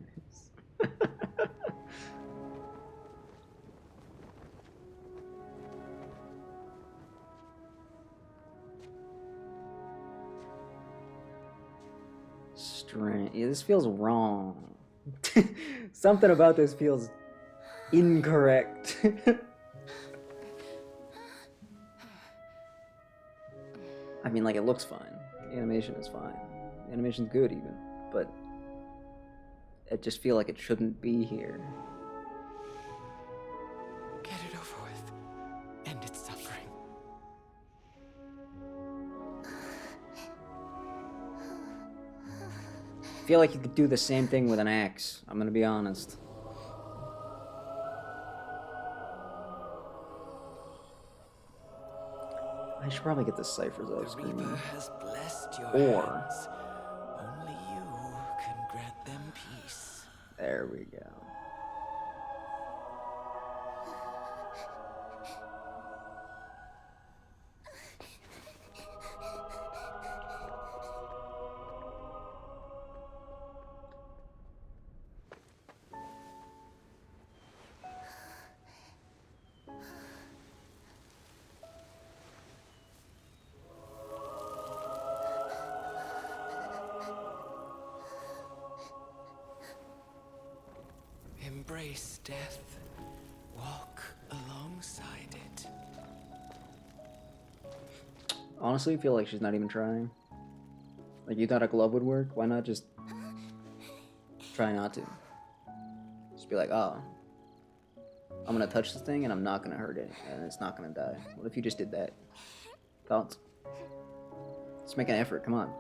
S1: Yeah, this feels wrong. Something about this feels incorrect. I mean, like, it looks fine. The animation is fine. The animation's good, even. But I just feel like it shouldn't be here.
S7: Get it over with. End its suffering.
S1: I feel like you could do the same thing with an axe. I'm gonna be honest. I should probably get the ciphers off screen.
S7: Reaper has blessed your
S1: Or
S7: hands. Only you can grant them peace.
S1: there we go.
S7: Embrace death. Walk alongside it.
S1: Honestly, I feel like she's not even trying. Like, you thought a glove would work? Why not just Just try not to. Just be like, oh, I'm gonna touch this thing and I'm not gonna hurt it, and it's not gonna die. What if you just did that? Thoughts? Let's make an effort, come on.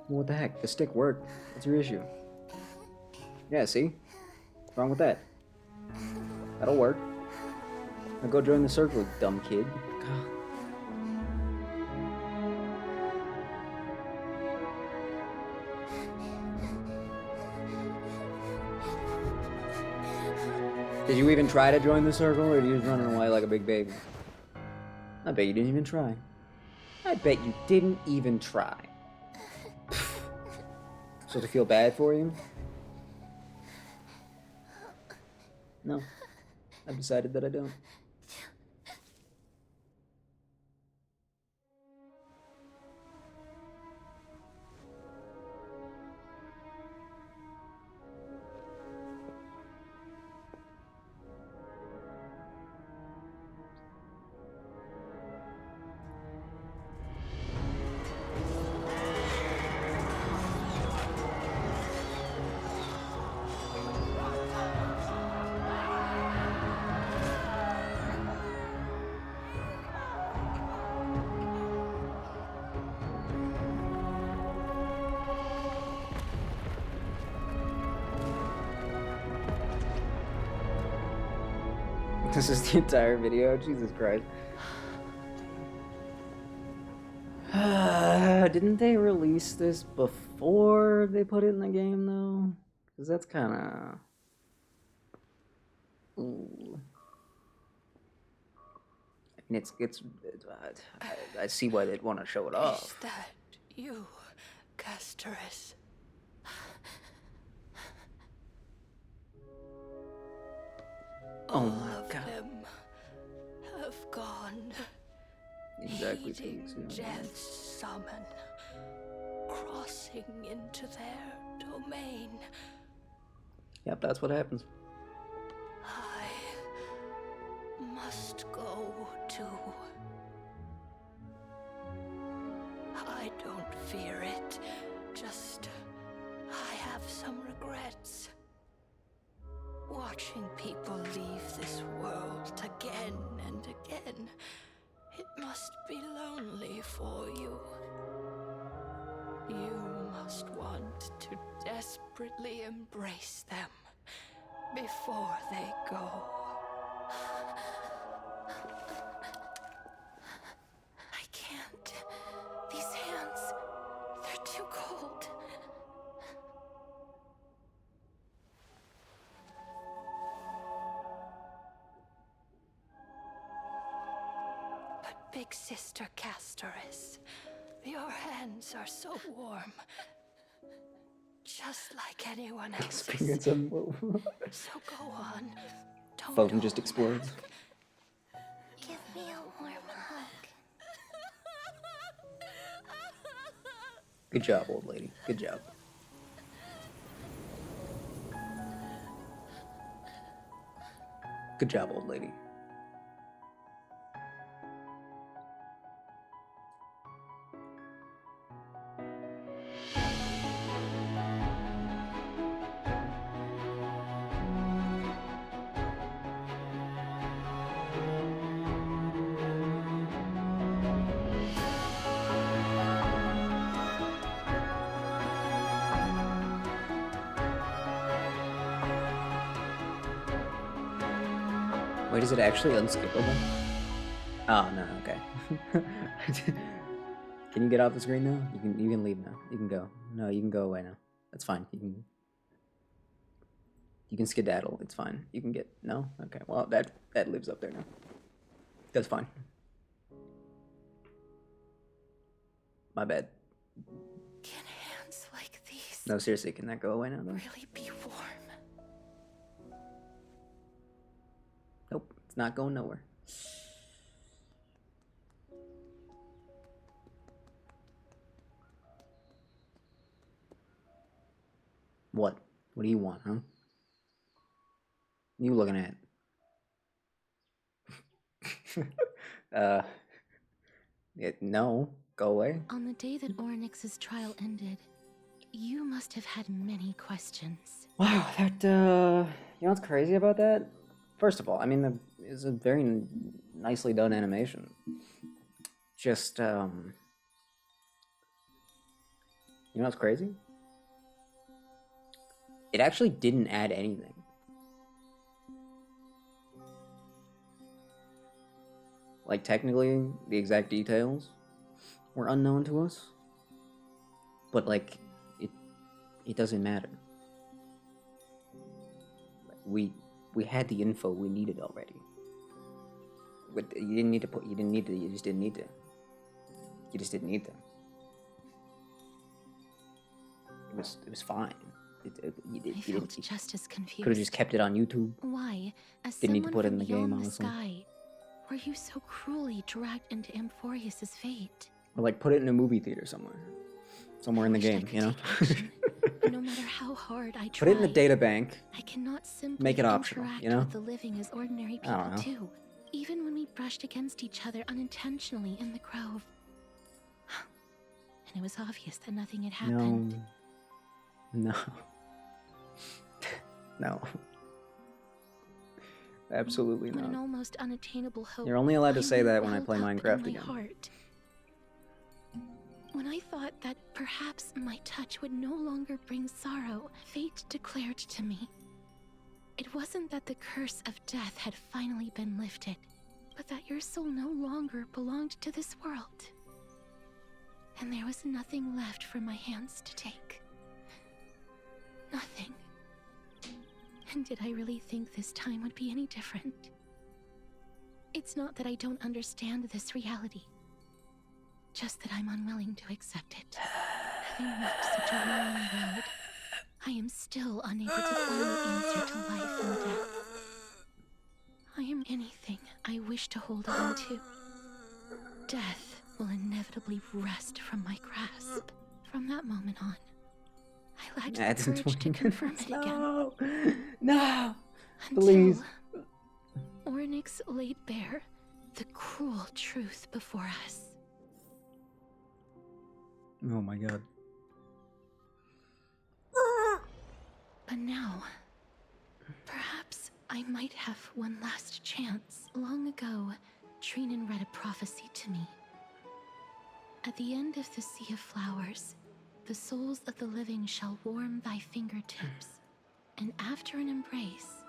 S1: What the heck? The stick worked. What's your issue? Yeah, see? What's wrong with that? That'll work. Now go join the circle, you dumb kid. God. Did you even try to join the circle, or are you just running away like a big baby? I bet you didn't even try. I bet you didn't even try. So to feel bad for you? No. I've decided that I don't. This is the entire video? Jesus Christ. Didn't they release this before they put it in the game, though? Because that's kind of... Ooh. I mean, I see why they'd want to show it off.
S13: Is that you, Castorus?
S1: Oh my God.
S13: Them have gone.
S1: Exactly.
S13: Heeding Death's summon, crossing into their domain.
S1: Yep, that's what happens.
S13: I must go too. I don't fear it, just I have some regrets. Watching people leave this world again and again, it must be lonely for you. You must want to desperately embrace them before they go.
S22: I can't. These hands, they're too cold.
S13: Big Sister Castorus, your hands are so warm. Just like anyone else's.
S1: Experience a move.
S13: So go on. Don't
S1: Phone just explodes.
S2: Give me a warm hug.
S1: Good job, old lady. Good job. Good job, old lady. Wait, is it actually unskippable? Oh no, okay. Can you get off the screen now? You can leave now. You can go. No, you can go away now. That's fine. You can skedaddle. It's fine. You can get no? Okay. Well, that lives up there now. That's fine. My bad.
S22: Can hands like these
S1: No, seriously, can that go away now though?
S22: really be warm?
S1: Nope, it's not going nowhere. What? What do you want, huh? What are you looking at? No, go away.
S22: On the day that Orynyx's trial ended, you must have had many questions.
S1: Wow, that, you know what's crazy about that? First of all, I mean, it's a very nicely done animation. Just, you know what's crazy? It actually didn't add anything. Like, technically, the exact details were unknown to us. But, like, it doesn't matter. We had the info we needed already. But you didn't need to put, you just didn't need to. You just didn't need to. It was fine.
S22: I felt just as confused.
S1: Could have just kept it on YouTube.
S22: Why, as
S1: Didn't need to
S22: someone
S1: put it
S22: from
S1: in the game,
S22: beyond the
S1: honestly.
S22: sky, were you so cruelly dragged into Amphorius's fate?
S1: Or like put it in a movie theater somewhere. Somewhere in the game, you know?
S22: No matter how hard I try,
S1: Put it in the data bank.
S22: I cannot simply
S1: Make it optional,
S22: interact
S1: you know?
S22: with the living as ordinary
S1: I don't
S22: people
S1: know.
S22: do. Even when we brushed against each other unintentionally in the grove. And it was obvious that nothing had happened.
S1: No. No. Absolutely
S22: When an
S1: not.
S22: almost unattainable hope
S1: You're only allowed to say
S22: finally
S1: that when I
S22: welled
S1: play
S22: up
S1: Minecraft
S22: in my
S1: again.
S22: heart. When I thought that perhaps my touch would no longer bring sorrow, fate declared to me. It wasn't that the curse of death had finally been lifted, but that your soul no longer belonged to this world. And there was nothing left for my hands to take. Nothing. And did I really think this time would be any different? It's not that I don't understand this reality. Just that I'm unwilling to accept it. Having walked such a long road, I am still unable to find the answer to life and death. I am anything I wish to hold on to. Death will inevitably wrest from my grasp. From that moment on, I lacked
S1: That's
S22: the
S1: in
S22: courage to
S1: 20
S22: confront it again.
S1: No!
S22: Until
S1: Please.
S22: Ornyx laid bare the cruel truth before us.
S1: Oh my god.
S22: But now, perhaps I might have one last chance. Long ago, Trinan read a prophecy to me. At the end of the Sea of Flowers, the souls of the living shall warm thy fingertips, and after an embrace,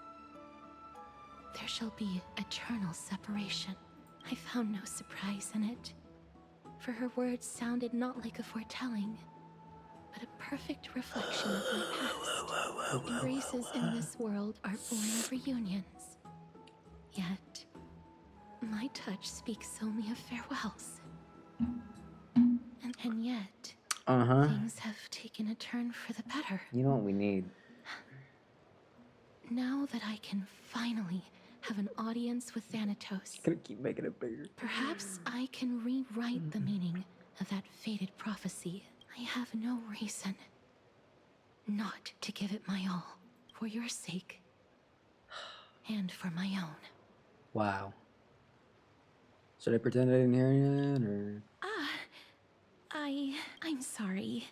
S22: there shall be eternal separation. I found no surprise in it, for her words sounded not like a foretelling, but a perfect reflection of my past. Embraces in this world are born of reunions. Yet, my touch speaks only of farewells. And yet, things have taken a turn for the better.
S1: You know what we need?
S22: Now that I can finally have an audience with Thanatos,
S1: Gonna keep making it bigger.
S22: perhaps I can rewrite the meaning of that fated prophecy. I have no reason not to give it my all, for your sake, and for my own.
S1: Wow. Should I pretend I didn't hear any of that, or?
S22: I'm sorry.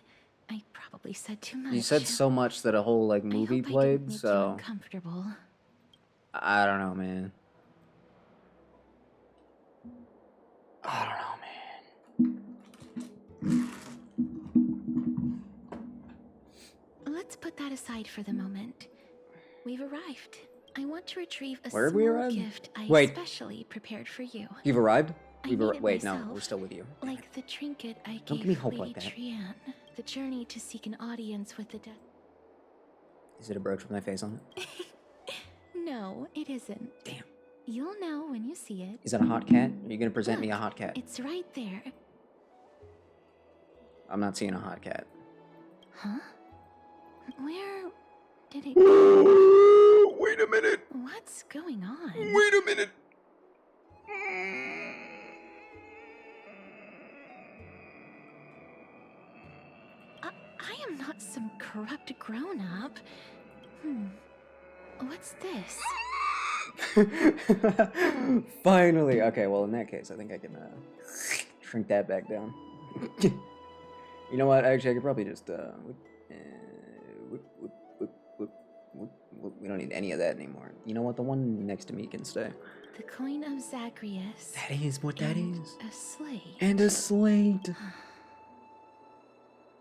S22: I probably said too much.
S1: You said so much that a whole, like, movie played, so...
S22: Uncomfortable.
S1: I don't know, man. I don't know, man.
S22: Let's put that aside for the moment. We've arrived. I want to retrieve a
S1: Where have we
S22: small
S1: arrived?
S22: gift I
S1: Wait.
S22: especially prepared for you.
S1: You've arrived?
S22: I
S1: We've
S22: made it
S1: wait, no,
S22: myself,
S1: we're still with you.
S22: Like the trinket I
S1: Don't
S22: gave
S1: give me hope
S22: Lady
S1: like that.
S22: Trian. The journey to seek an audience with the dead.
S1: Is it a brooch with my face on it?
S22: No, it isn't.
S1: Damn.
S22: You'll know when you see it.
S1: Is that a hot cat? Are you gonna present me a hot cat?
S22: It's right there.
S1: I'm not seeing a hot cat.
S22: Huh? Where did it go?
S1: Wait a minute.
S22: What's going on?
S1: Wait a minute.
S22: I am not some corrupt grown-up. What's this?
S1: Finally. Okay, well, in that case, I think I can shrink that back down. You know what? Actually, I could probably just We don't need any of that anymore. You know what? The one next to me can stay.
S22: The coin of Zagreus.
S1: That is what that is.
S22: A slate.
S1: And a slate.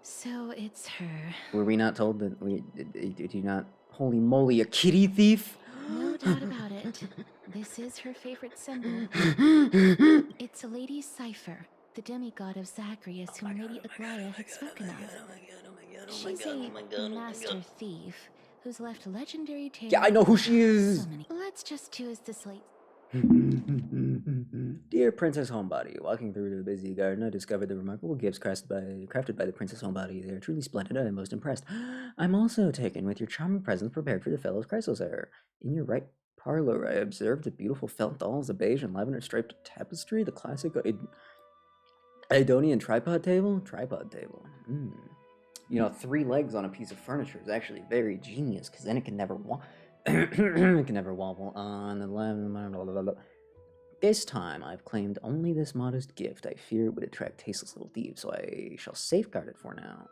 S22: So it's her.
S1: Were we not told that we did you not? Holy moly, a kitty thief?
S22: No doubt about it. This is her favorite symbol. It's a lady's cipher, the demigod of Zagreus, whom Lady Aglaia had spoken of. She's a master thief who's left legendary tales.
S1: Yeah, I know who she is.
S22: Let's just choose the slate.
S1: Dear Princess Homebody, walking through the busy garden, I discovered the remarkable gifts crafted by the Princess Homebody. They are truly splendid, and I'm most impressed. I'm also taken with your charming presents prepared for the Fellows Chrysosaur. In your right parlor, I observed a beautiful felt doll, a beige and lavender striped tapestry, the classic Idonian tripod table. You know, 3 legs on a piece of furniture is actually very genius, because then it can never walk. It can never wobble on the left. This time, I've claimed only this modest gift. I fear it would attract tasteless little thieves, so I shall safeguard it for now.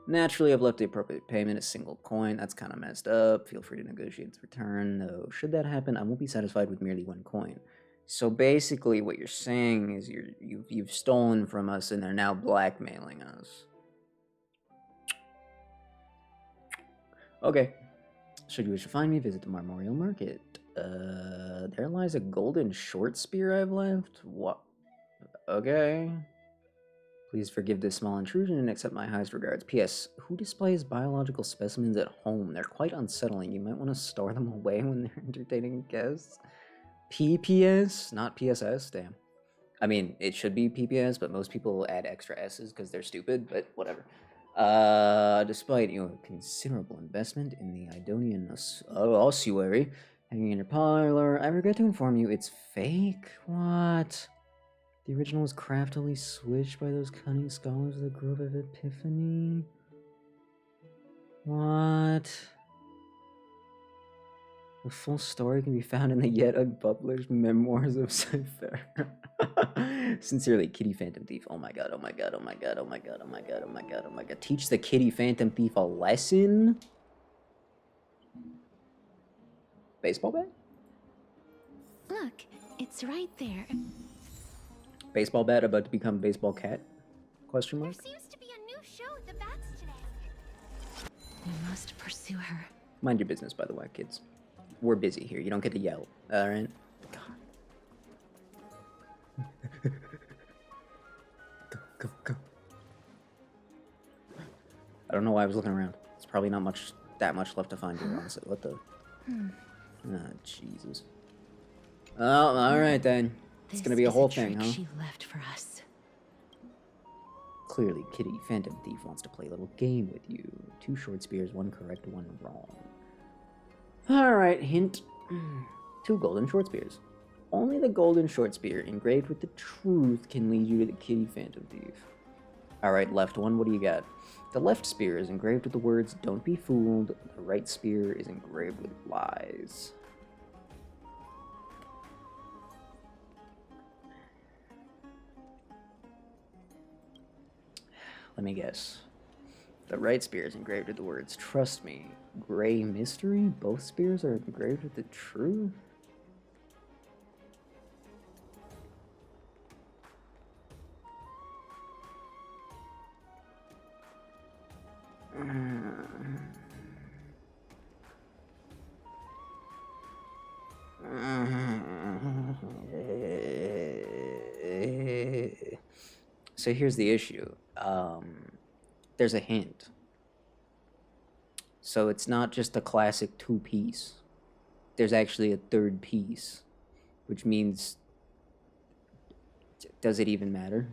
S1: Naturally, I've left the appropriate payment, a single coin. That's kind of messed up. Feel free to negotiate its return, though. Should that happen, I won't be satisfied with merely 1 coin. So basically, what you're saying is you've stolen from us, and they're now blackmailing us. Okay. Should you wish to find me, visit the Marmorial Market. There lies a golden short spear I've left. What? Okay. Please forgive this small intrusion and accept my highest regards. P.S. Who displays biological specimens at home? They're quite unsettling. You might want to store them away when they're entertaining guests. PPS? Not PSS? Damn. I mean, it should be PPS, but most people add extra S's because they're stupid, but whatever. Despite your considerable investment in the Idonian ossuary hanging in your parlor, I regret to inform you it's fake. What? The original was craftily switched by those cunning scholars of the Grove of Epiphany. What? The full story can be found in the yet unpublished Memoirs of Cypher. Sincerely, Kitty Phantom Thief. Oh my god, oh my god, oh my god, oh my god, oh my god, oh my god, oh my god. Teach the Kitty Phantom Thief a lesson? Baseball bat?
S22: Look, it's right there.
S1: Baseball bat about to become baseball cat? Question mark?
S2: There seems to be a new show at the bats today.
S22: We must pursue her.
S1: Mind your business, by the way, kids. We're busy here. You don't get to yell. Alright? Go. I don't know why I was looking around. It's probably not that much left to find here, honestly. What the? Ah, Jesus. Oh, alright then. It's gonna be a whole thing, huh?
S22: She left for us.
S1: Clearly, Kitty Phantom Thief wants to play a little game with you. 2 short spears, 1 correct, 1 wrong. Alright, hint. 2 golden short spears. Only the golden short spear engraved with the truth can lead you to the Kitty Phantom Thief. Alright, left one, what do you got? The left spear is engraved with the words, "Don't be fooled." The right spear is engraved with lies. Let me guess. The right spear is engraved with the words, "Trust me." Gray mystery? Both spears are engraved with the truth? So here's the issue. There's a hint. So it's not just a classic 2-piece. There's actually a 3rd piece, which means, does it even matter?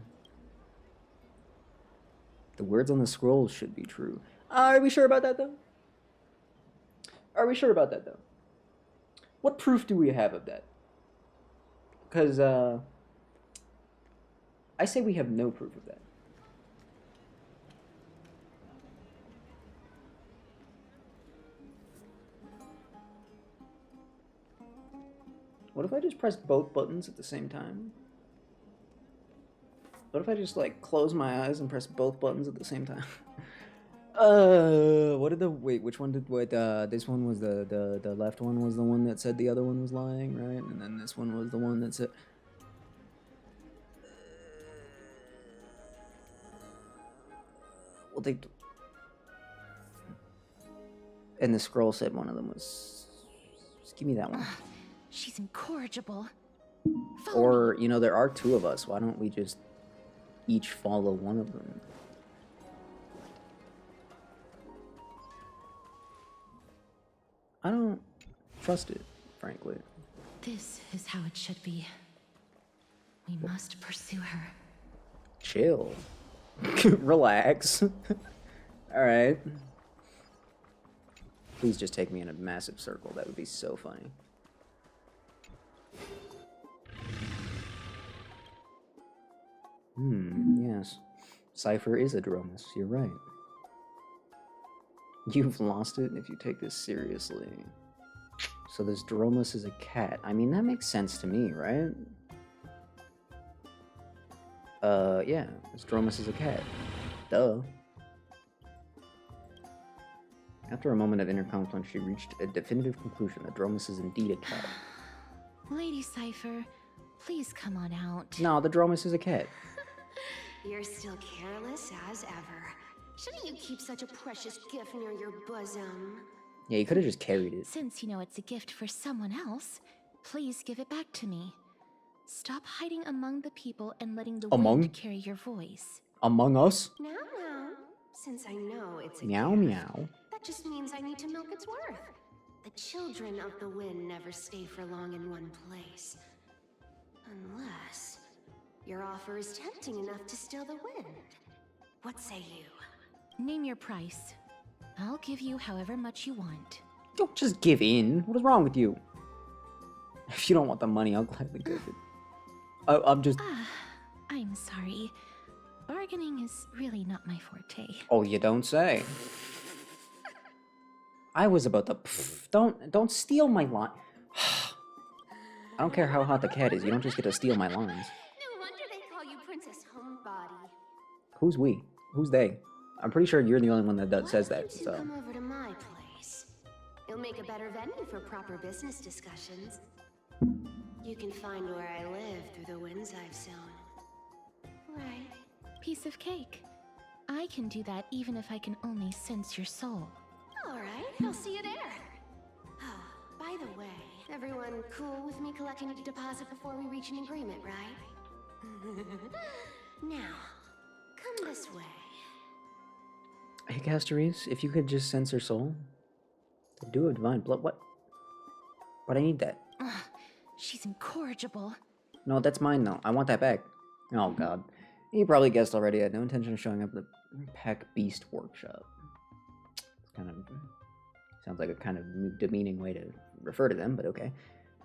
S1: The words on the scrolls should be true. Are we sure about that, though? Are we sure about that, though? What proof do we have of that? Because, I say we have no proof of that. What if I just pressed both buttons at the same time? What if I just, like, close my eyes and press both buttons at the same time? What did the wait? Which one did what? This one was the left one was the one that said the other one was lying, right? And then this one was the one that said. Well, they. And the scroll said one of them was. Just give me that one.
S22: She's incorrigible.
S1: Or you know, there are two of us. Why don't we just each follow one of them? I don't trust it, frankly.
S22: This is how it should be. We must pursue her.
S1: Chill. Relax. Alright. Please just take me in a massive circle. That would be so funny. Yes. Cypher is a Dromus. You're right. You've lost it if you take this seriously. So this Dromus is a cat. I mean, that makes sense to me, right? Yeah. This Dromus is a cat. Duh. After a moment of inner conflict, she reached a definitive conclusion that Dromus is indeed a cat.
S22: Lady Cypher, please come on out.
S1: No, the Dromus is a cat.
S18: You're still careless as ever. Shouldn't you keep such a precious gift near your bosom?
S1: Yeah, you could have just carried it.
S22: Since you know it's a gift for someone else, please give it back to me. Stop hiding among the people and letting the wind carry your voice.
S1: Among us?
S18: Now, since I know it's a
S1: Meow,
S18: gift,
S1: meow.
S18: that just means I need to milk its worth. The children of the wind never stay for long in one place. Unless your offer is tempting enough to steal the wind. What say you?
S22: Name your price. I'll give you however much you want.
S1: Don't just give in. What is wrong with you? If you don't want the money, I'll gladly give it. I'm just...
S22: I'm sorry. Bargaining is really not my forte.
S1: Oh, you don't say. I was about to... Don't steal my line. I don't care how hot the cat is. You don't just get to steal my lines.
S18: No wonder they call you Princess Homebody.
S1: Who's we? Who's they? I'm pretty sure you're the only one that says that,
S18: Why don't you
S1: so...
S18: come over to my place? It'll make a better venue for proper business discussions. You can find where I live through the winds I've sown. Right.
S22: Piece of cake. I can do that even if I can only sense your soul.
S18: Alright, I'll see you there. By the way, everyone cool with me collecting a deposit before we reach an agreement, right? Now, come this way.
S1: Hey, Castorise, if you could just sense her soul. The Dew of Divine Blood, what? But I need that.
S22: She's incorrigible.
S1: No, that's mine, though. I want that back. Oh, God. You probably guessed already, I had no intention of showing up at the Pack Beast Workshop. It's kind of... sounds like a kind of demeaning way to refer to them, but okay.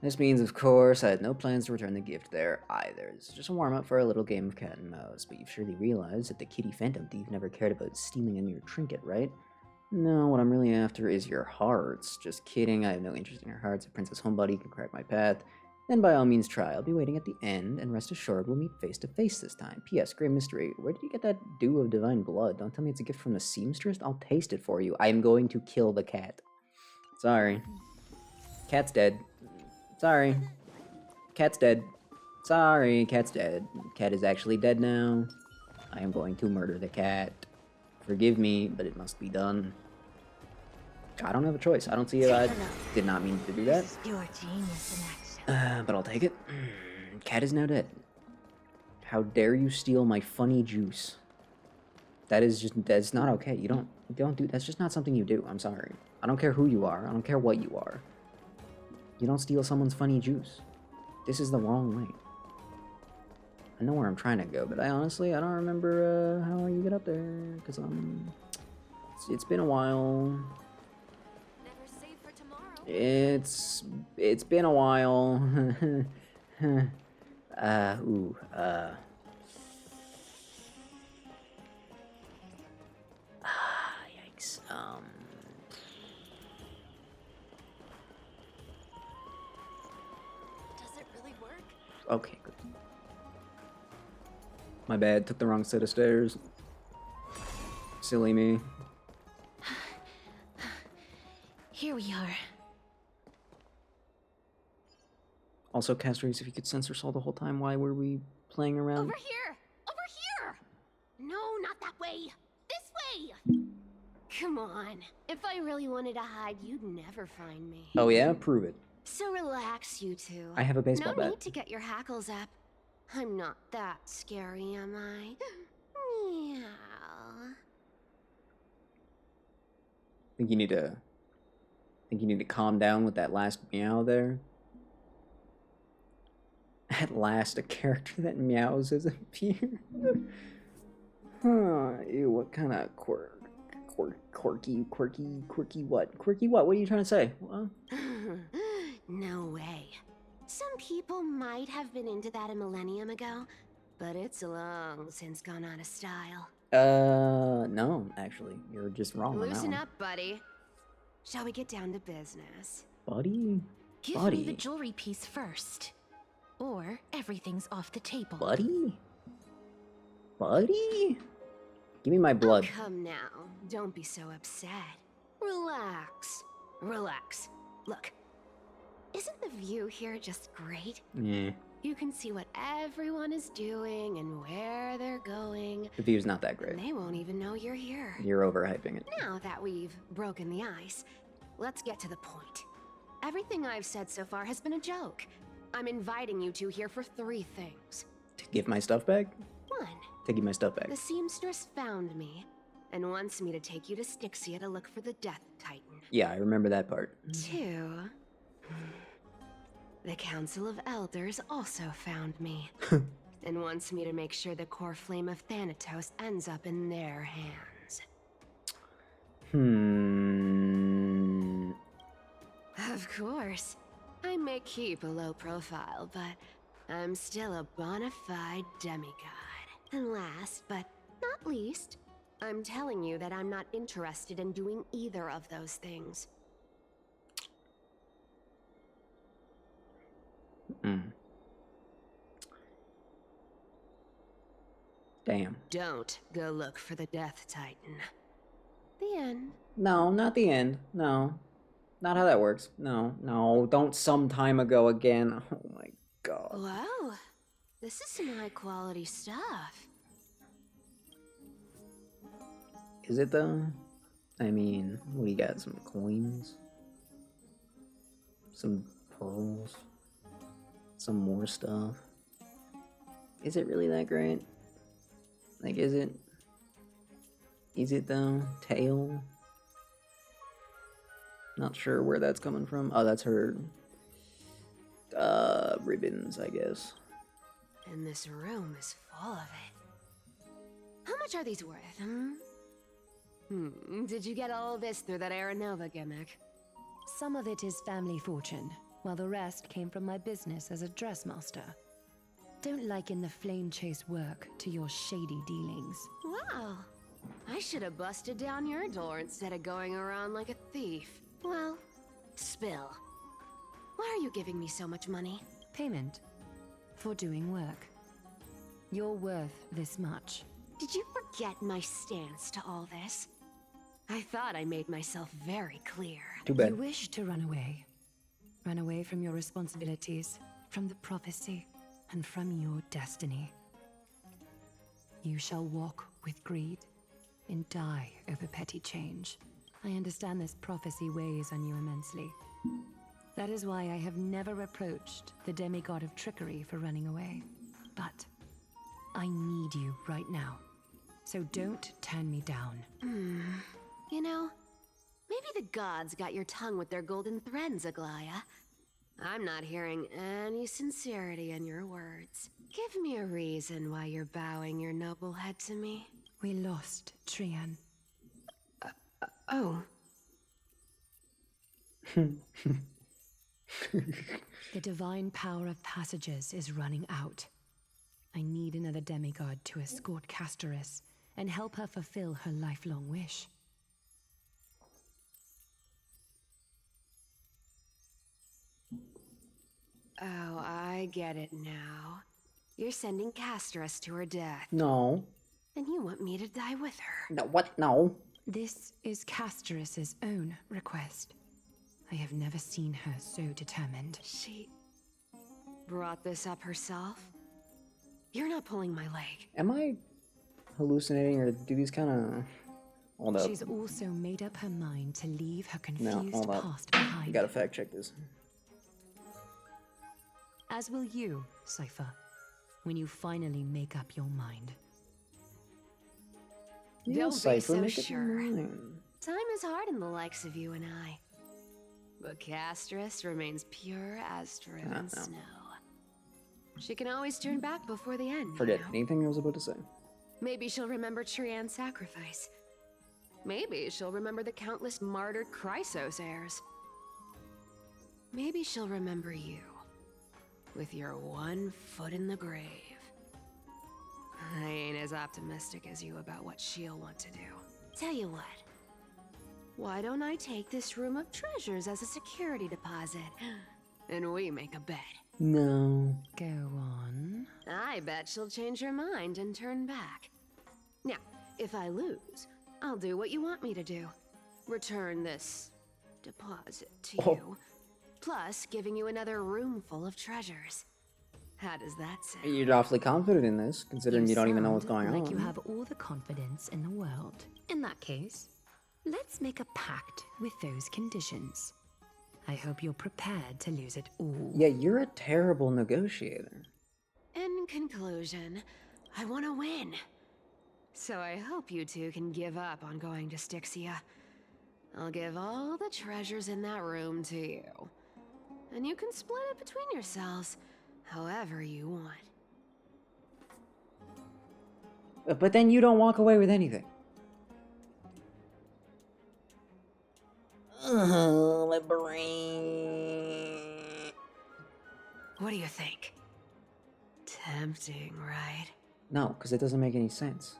S1: This means, of course, I had no plans to return the gift there either. It's just a warm-up for a little game of cat and mouse, but you've surely realized that the kitty phantom thief never cared about stealing a mere trinket, right? No, what I'm really after is your hearts. Just kidding, I have no interest in your hearts. If Princess Homebody can crack my path, then by all means try. I'll be waiting at the end, and rest assured we'll meet face to face this time. P.S. Great mystery. Where did you get that Dew of Divine Blood? Don't tell me it's a gift from the seamstress? I'll taste it for you. I am going to kill the cat. Sorry. Cat's dead. Sorry. Cat's dead. Sorry, cat's dead. Cat is actually dead now. I am going to murder the cat. Forgive me, but it must be done. I don't have a choice. I don't see it. I did not mean to do that.
S18: Your genius in action.
S1: But I'll take it. Cat is now dead. How dare you steal my funny juice? That's not okay. You don't do, that's just not something you do. I'm sorry. I don't care who you are. I don't care what you are. You don't steal someone's funny juice. This is the wrong way. I know where I'm trying to go, but I don't remember how you get up there, because it's been a while. It's been a while. Yikes.
S18: Does it really work?
S1: Okay, good. My bad, took the wrong set of stairs. Silly me.
S22: Here we are.
S1: Also, Castorys, if you could censor Saul the whole time, why were we playing around?
S18: Over here! Over here! No, not that way! This way! Come on. If I really wanted to hide, you'd never find me.
S1: Oh yeah? Prove it.
S18: So relax, you two.
S1: I have a baseball
S18: no
S1: bat.
S18: need to get your hackles up. I'm not that scary, am I? Meow.
S1: Think you need to calm down with that last meow there. At last, a character that meows has appeared. Huh, ew, what kind of quirky what? Quirky what? What are you trying to say?
S18: No way. Some people might have been into that a millennium ago, but it's long since gone out of style.
S1: No, actually. You're just wrong on that
S18: Loosen
S1: one.
S18: up, buddy. Shall we get down to business?
S1: Buddy?
S22: Give me the jewelry piece first. Or everything's off the table.
S1: Buddy? Buddy? Give me my blood.
S18: Oh, come now. Don't be so upset. Relax. Relax. Look. Isn't the view here just great?
S1: Yeah.
S18: You can see what everyone is doing and where they're going.
S1: The view's not that great.
S18: And they won't even know you're here.
S1: You're overhyping it.
S18: Now that we've broken the ice, let's get to the point. Everything I've said so far has been a joke. I'm inviting you two here for 3 things.
S1: To give my stuff back?
S18: 1.
S1: To give my stuff back.
S18: The seamstress found me and wants me to take you to Styxia to look for the Death Titan.
S1: Yeah, I remember that part.
S18: 2. The Council of Elders also found me and wants me to make sure the core flame of Thanatos ends up in their hands. Of course. I may keep a low profile, but I'm still a bona fide demigod. And last, but not least, I'm telling you that I'm not interested in doing either of those things.
S1: Damn.
S18: Don't go look for the Death Titan. The end.
S1: No, not the end. No. Not how that works. No, no. Don't some time ago again. Oh my god.
S18: Wow. This is some high quality stuff.
S1: Is it though? I mean, what do you got? Some coins? Some pearls? Some more stuff? Is it really that great? Like, is it? Is it though? Tail? Not sure where that's coming from. Oh, that's her ribbons, I guess.
S18: And this room is full of it. How much are these worth, Did you get all this through that Aranova gimmick?
S3: Some of it is family fortune, while the rest came from my business as a dressmaster. Don't liken the flame chase work to your shady dealings.
S18: Wow. I should have busted down your door instead of going around like a thief. Well, spill. Why are you giving me so much money?
S3: Payment for doing work. You're worth this much.
S18: Did you forget my stance to all this? I thought I made myself very clear.
S1: Too bad.
S3: You wish to run away. Run away from your responsibilities, from the prophecy, and from your destiny. You shall walk with greed and die over petty change. I understand this prophecy weighs on you immensely. That is why I have never reproached the demigod of trickery for running away. But I need you right now. So don't turn me down.
S18: You know, maybe the gods got your tongue with their golden threads, Aglaya. I'm not hearing any sincerity in your words. Give me a reason why you're bowing your noble head to me.
S3: We lost Trian.
S18: Oh.
S3: The divine power of passages is running out. I need another demigod to escort Castorys and help her fulfill her lifelong wish.
S18: Oh, I get it now. You're sending Castorys to her death.
S1: No.
S18: And you want me to die with her.
S1: No, what? No.
S3: This is Castorys's own request. I have never seen her so determined.
S9: She brought this up herself? You're not pulling my leg.
S1: Am I hallucinating, or do these kind of... Hold up.
S3: She's also made up her mind to leave her
S1: No,
S3: confused
S1: hold up.
S3: past behind.
S1: You gotta fact check this.
S3: As will you, Cypher, when you finally make up your mind.
S9: Don't be
S1: Cypher,
S9: so
S1: make up your
S9: sure.
S1: mind.
S9: Time is hard in the likes of you and I. But Castris remains pure as driven snow. She can always turn back before the end.
S1: Forget
S9: you know?
S1: anything I was about to say.
S9: Maybe she'll remember Trian's sacrifice. Maybe she'll remember the countless martyred Chrysos heirs. Maybe she'll remember you, with your one foot in the grave. I ain't as optimistic as you about what she'll want to do. Tell you what, why don't I take this room of treasures as a security deposit, and we make a bet?
S1: No.
S3: Go on.
S9: I bet she'll change her mind and turn back. Now, if I lose, I'll do what you want me to do. Return this deposit to you, plus giving you another room full of treasures. How does that sound?
S1: You're awfully confident in this, considering you don't even know what's going
S3: like
S1: on.
S3: you have all the confidence in the world. In that case, let's make a pact with those conditions. I hope you're prepared to lose it all.
S1: Yeah, you're a terrible negotiator.
S9: In conclusion, I want to win. So I hope you two can give up on going to Styxia. I'll give all the treasures in that room to you. And you can split it between yourselves, however you want.
S1: But then you don't walk away with anything. My brain.
S9: What do you think? Tempting, right?
S1: No, because it doesn't make any sense.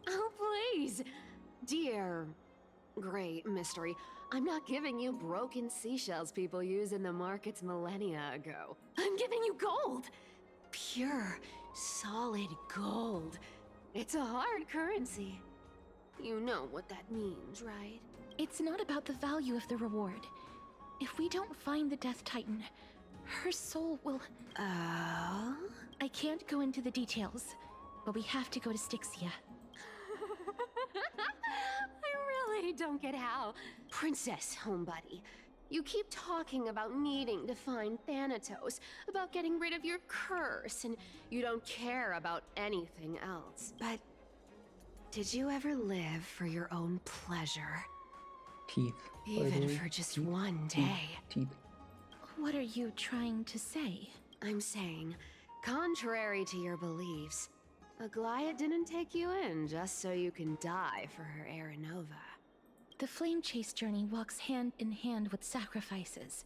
S9: Oh, please! Dear great mystery, I'm not giving you broken seashells people use in the markets millennia ago. I'm giving you gold! Pure, solid gold. It's a hard currency. You know what that means, right?
S22: It's not about the value of the reward. If we don't find the Death Titan, her soul will...
S9: Oh?
S22: I can't go into the details, but we have to go to Styxia.
S9: I really don't get how. Princess, homebuddy, you keep talking about needing to find Thanatos, about getting rid of your curse, and you don't care about anything else. But did you ever live for your own pleasure?
S1: Teeth.
S9: Even for just one day.
S1: Teeth.
S22: What are you trying to say?
S9: I'm saying, contrary to your beliefs, Aglaia didn't take you in just so you can die for her Aranova.
S22: The flame chase journey walks hand in hand with sacrifices.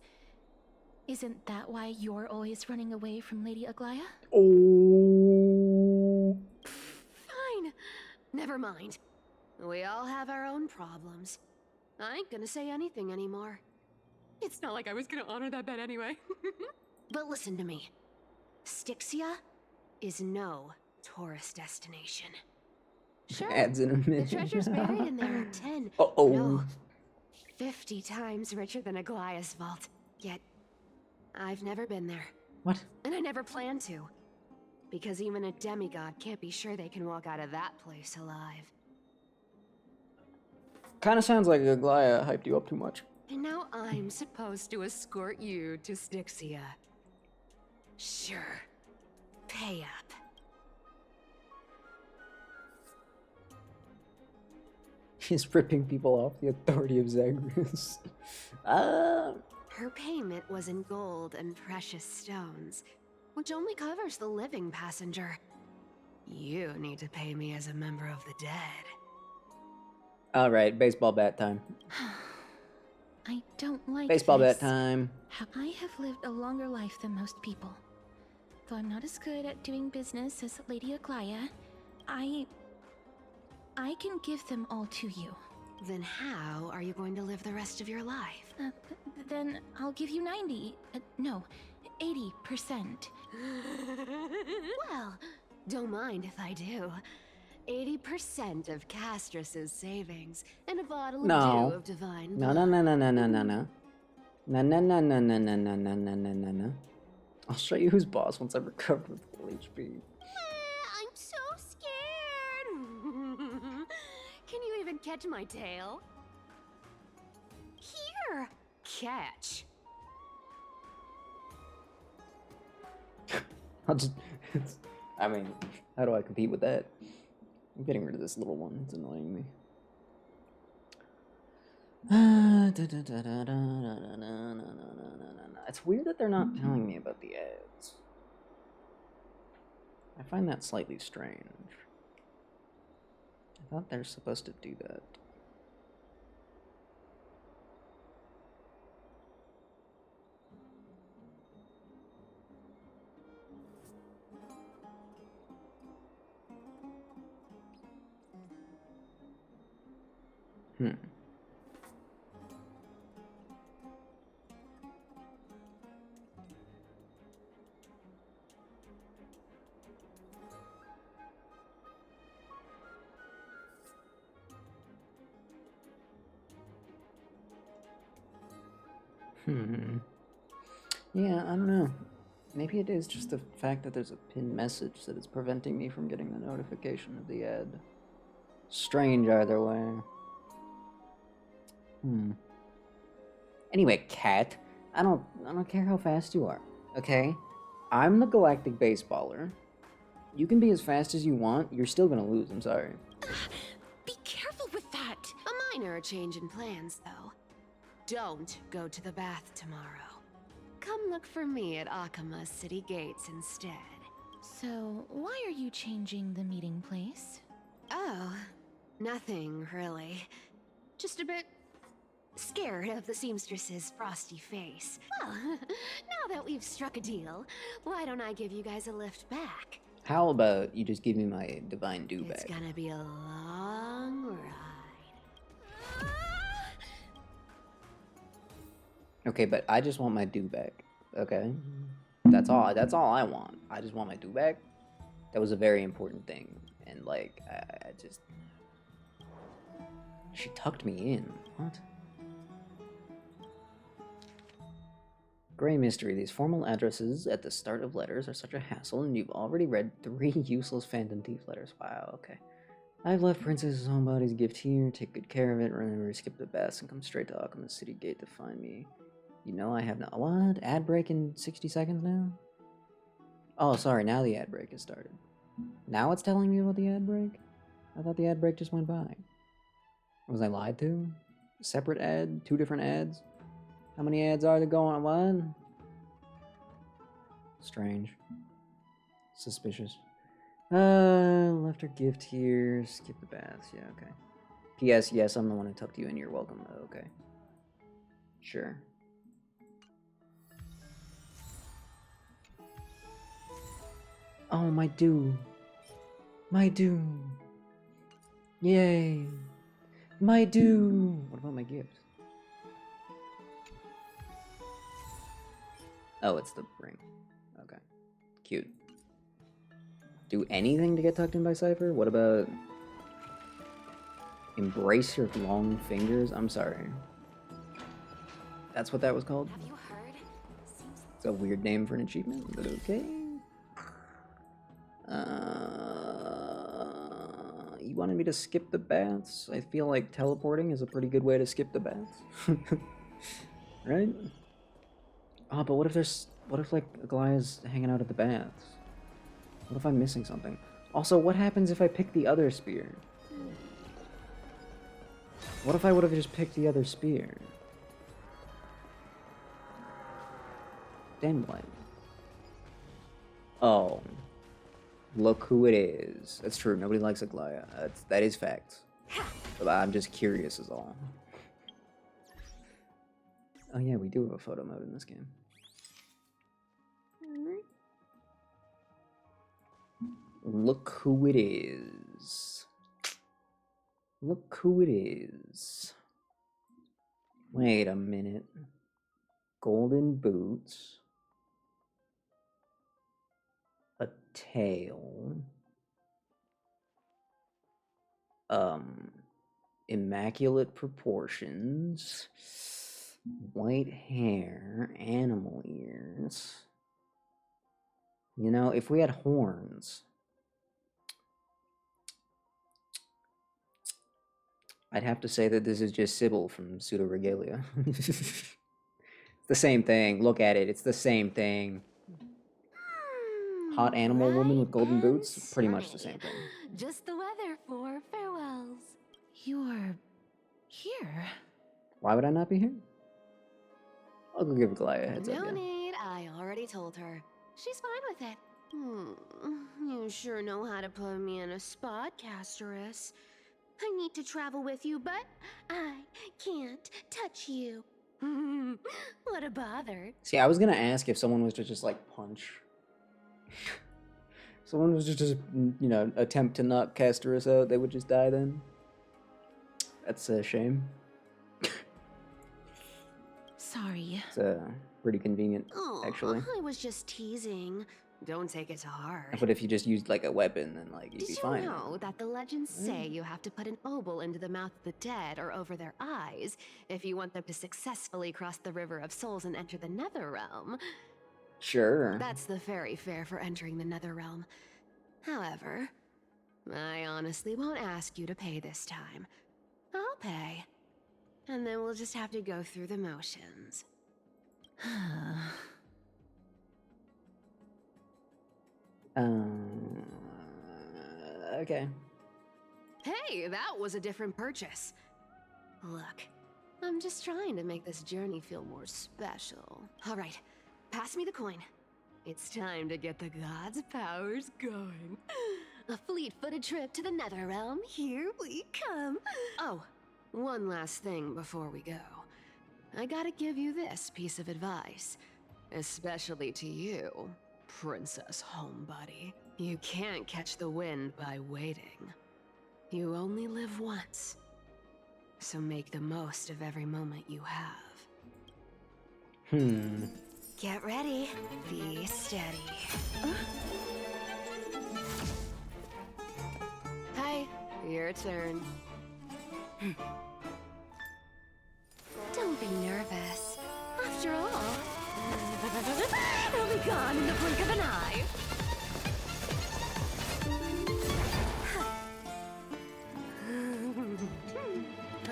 S22: Isn't that why you're always running away from Lady Aglaia?
S1: Oh.
S9: Fine. Never mind. We all have our own problems. I ain't gonna say anything anymore. It's not like I was gonna honor that bet anyway. But listen to me. Styxia is no tourist destination. Sure,
S1: Adds in a
S9: the
S1: minute.
S9: treasures buried in there are 10,
S1: Uh-oh.
S9: no, 50 times richer than Aglaia's vault. Yet, I've never been there.
S1: What?
S9: And I never plan to. Because even a demigod can't be sure they can walk out of that place alive.
S1: Kind of sounds like Aglaia hyped you up too much.
S9: And now I'm supposed to escort you to Styxia. Sure. Pay up.
S1: He's ripping people off the authority of Zagreus.
S9: Her payment was in gold and precious stones, which only covers the living passenger. You need to pay me as a member of the dead.
S1: Alright, baseball bat time.
S22: I don't like
S1: Baseball
S22: this.
S1: bat time.
S22: I have lived a longer life than most people. Though I'm not as good at doing business as Lady Aglaia, I can give them all to you.
S9: Then how are you going to live the rest of your life?
S22: Then I'll give you 90. No, 80%.
S9: Well, don't mind if I do.
S18: 80% of Castrus's savings and a bottle
S1: No.
S18: of dew of divine
S1: No,
S18: blood.
S1: no, no, no, no, no, no, no. No, no, no, no, no, no, no, no, no, no, no. I'll show you who's boss once I've recovered with full HP.
S18: I'm so scared. Can you even catch my tail? Here, catch.
S1: I'll just... I mean, how do I compete with that? I'm getting rid of this little one. It's annoying me. It's weird that they're not telling me about the ads. I find that slightly strange. I thought they're supposed to do that. Hmm. Yeah, I don't know. Maybe it is just the fact that there's a pinned message that is preventing me from getting the notification of the ad. Strange either way. Anyway, cat, I don't care how fast you are, okay? I'm the galactic baseballer. You can be as fast as you want, you're still gonna lose, I'm sorry.
S18: Be careful with that. A minor change in plans, though. Don't go to the bath tomorrow. Come look for me at Akama's city gates instead.
S22: So, why are you changing the meeting place?
S18: Oh, nothing really. Just a bit scared of the seamstress's frosty face. Well, now that we've struck a deal, why don't I give you guys a lift back?
S1: How about you just give me my divine dew
S18: It's
S1: back?
S18: gonna be a long ride.
S1: Okay, but I just want my dew back, okay? That's all I want. I just want my dew back. That was a very important thing. And like, I just... She tucked me in. What? Gray mystery. These formal addresses at the start of letters are such a hassle, and you've already read 3 useless Phantom Thief letters. Wow, okay. I've left Princess Homebody's gift here. Take good care of it. Remember to skip the baths and come straight to Akama's city gate to find me. You know I have no... What? Ad break in 60 seconds now? Oh, sorry. Now the ad break has started. Now it's telling me about the ad break? I thought the ad break just went by. Was I lied to? Separate ad? 2 different ads? How many ads are there going on? Strange. Suspicious. Left her gift here. Skip the baths. Yeah, okay. P.S. Yes, I'm the one who tucked you in. You're welcome. Okay. Sure. Oh, my dew. My dew. Yay. My dew. What about my gift? Oh, it's the ring. Okay. Cute. Do anything to get tucked in by Cypher? What about... Embrace your long fingers? I'm sorry. That's what that was called?
S18: Have you heard?
S1: It's a weird name for an achievement, but okay. You wanted me to skip the baths? I feel like teleporting is a pretty good way to skip the baths. Right? Oh, but what if like Aglaya's hanging out at the baths? What if I'm missing something? Also, what happens if I pick the other spear? What if I would have just picked the other spear? Then what? Oh. Look who it is. That's true, nobody likes Aglaya. That is fact. But I'm just curious is all. Oh yeah, we do have a photo mode in this game. Look who it is. Look who it is. Wait a minute. Golden boots. A tail. Immaculate proportions, white hair, animal ears. You know, if we had horns, I'd have to say that this is just Sybil from Pseudo Regalia. It's the same thing. Look at it. It's the same thing. Hot animal woman with golden boots. Pretty much the same thing.
S18: Just the weather for farewells.
S22: You're here.
S1: Why would I not be here? I'll go give Glia a heads up.
S18: No
S1: Yeah.
S18: need. I already told her. She's fine with it. You sure know how to put me in a spot, Castorus. I need to travel with you, but I can't touch you. What a bother.
S1: See, I was gonna ask if someone was to just like punch. Someone was to just, you know, attempt to knock Castorus out, they would just die then. That's a shame.
S22: Sorry.
S1: It's pretty convenient,
S18: Oh,
S1: actually.
S18: I was just teasing. Don't take it to heart.
S1: But if you just used like a weapon, then like you'd
S18: Did
S1: be
S18: you
S1: fine.
S18: know that the legends say you have to put an obol into the mouth of the dead or over their eyes if you want them to successfully cross the River of Souls and enter the Netherrealm?
S1: Sure.
S18: That's the fairy fare for entering the Netherrealm. However, I honestly won't ask you to pay this time. I'll pay. And then we'll just have to go through the motions.
S1: Okay.
S18: Hey, that was a different purchase. Look, I'm just trying to make this journey feel more special. All right, pass me the coin. It's time to get the gods' powers going. A fleet-footed trip to the Netherrealm. Here we come. Oh, one last thing before we go. I gotta give you this piece of advice, especially to you, Princess Homebody. You can't catch the wind by waiting. You only live once, so make the most of every moment you have. Get ready. Be steady. Hi, your turn. Don't be nervous. After all, it'll be gone in the blink of an eye.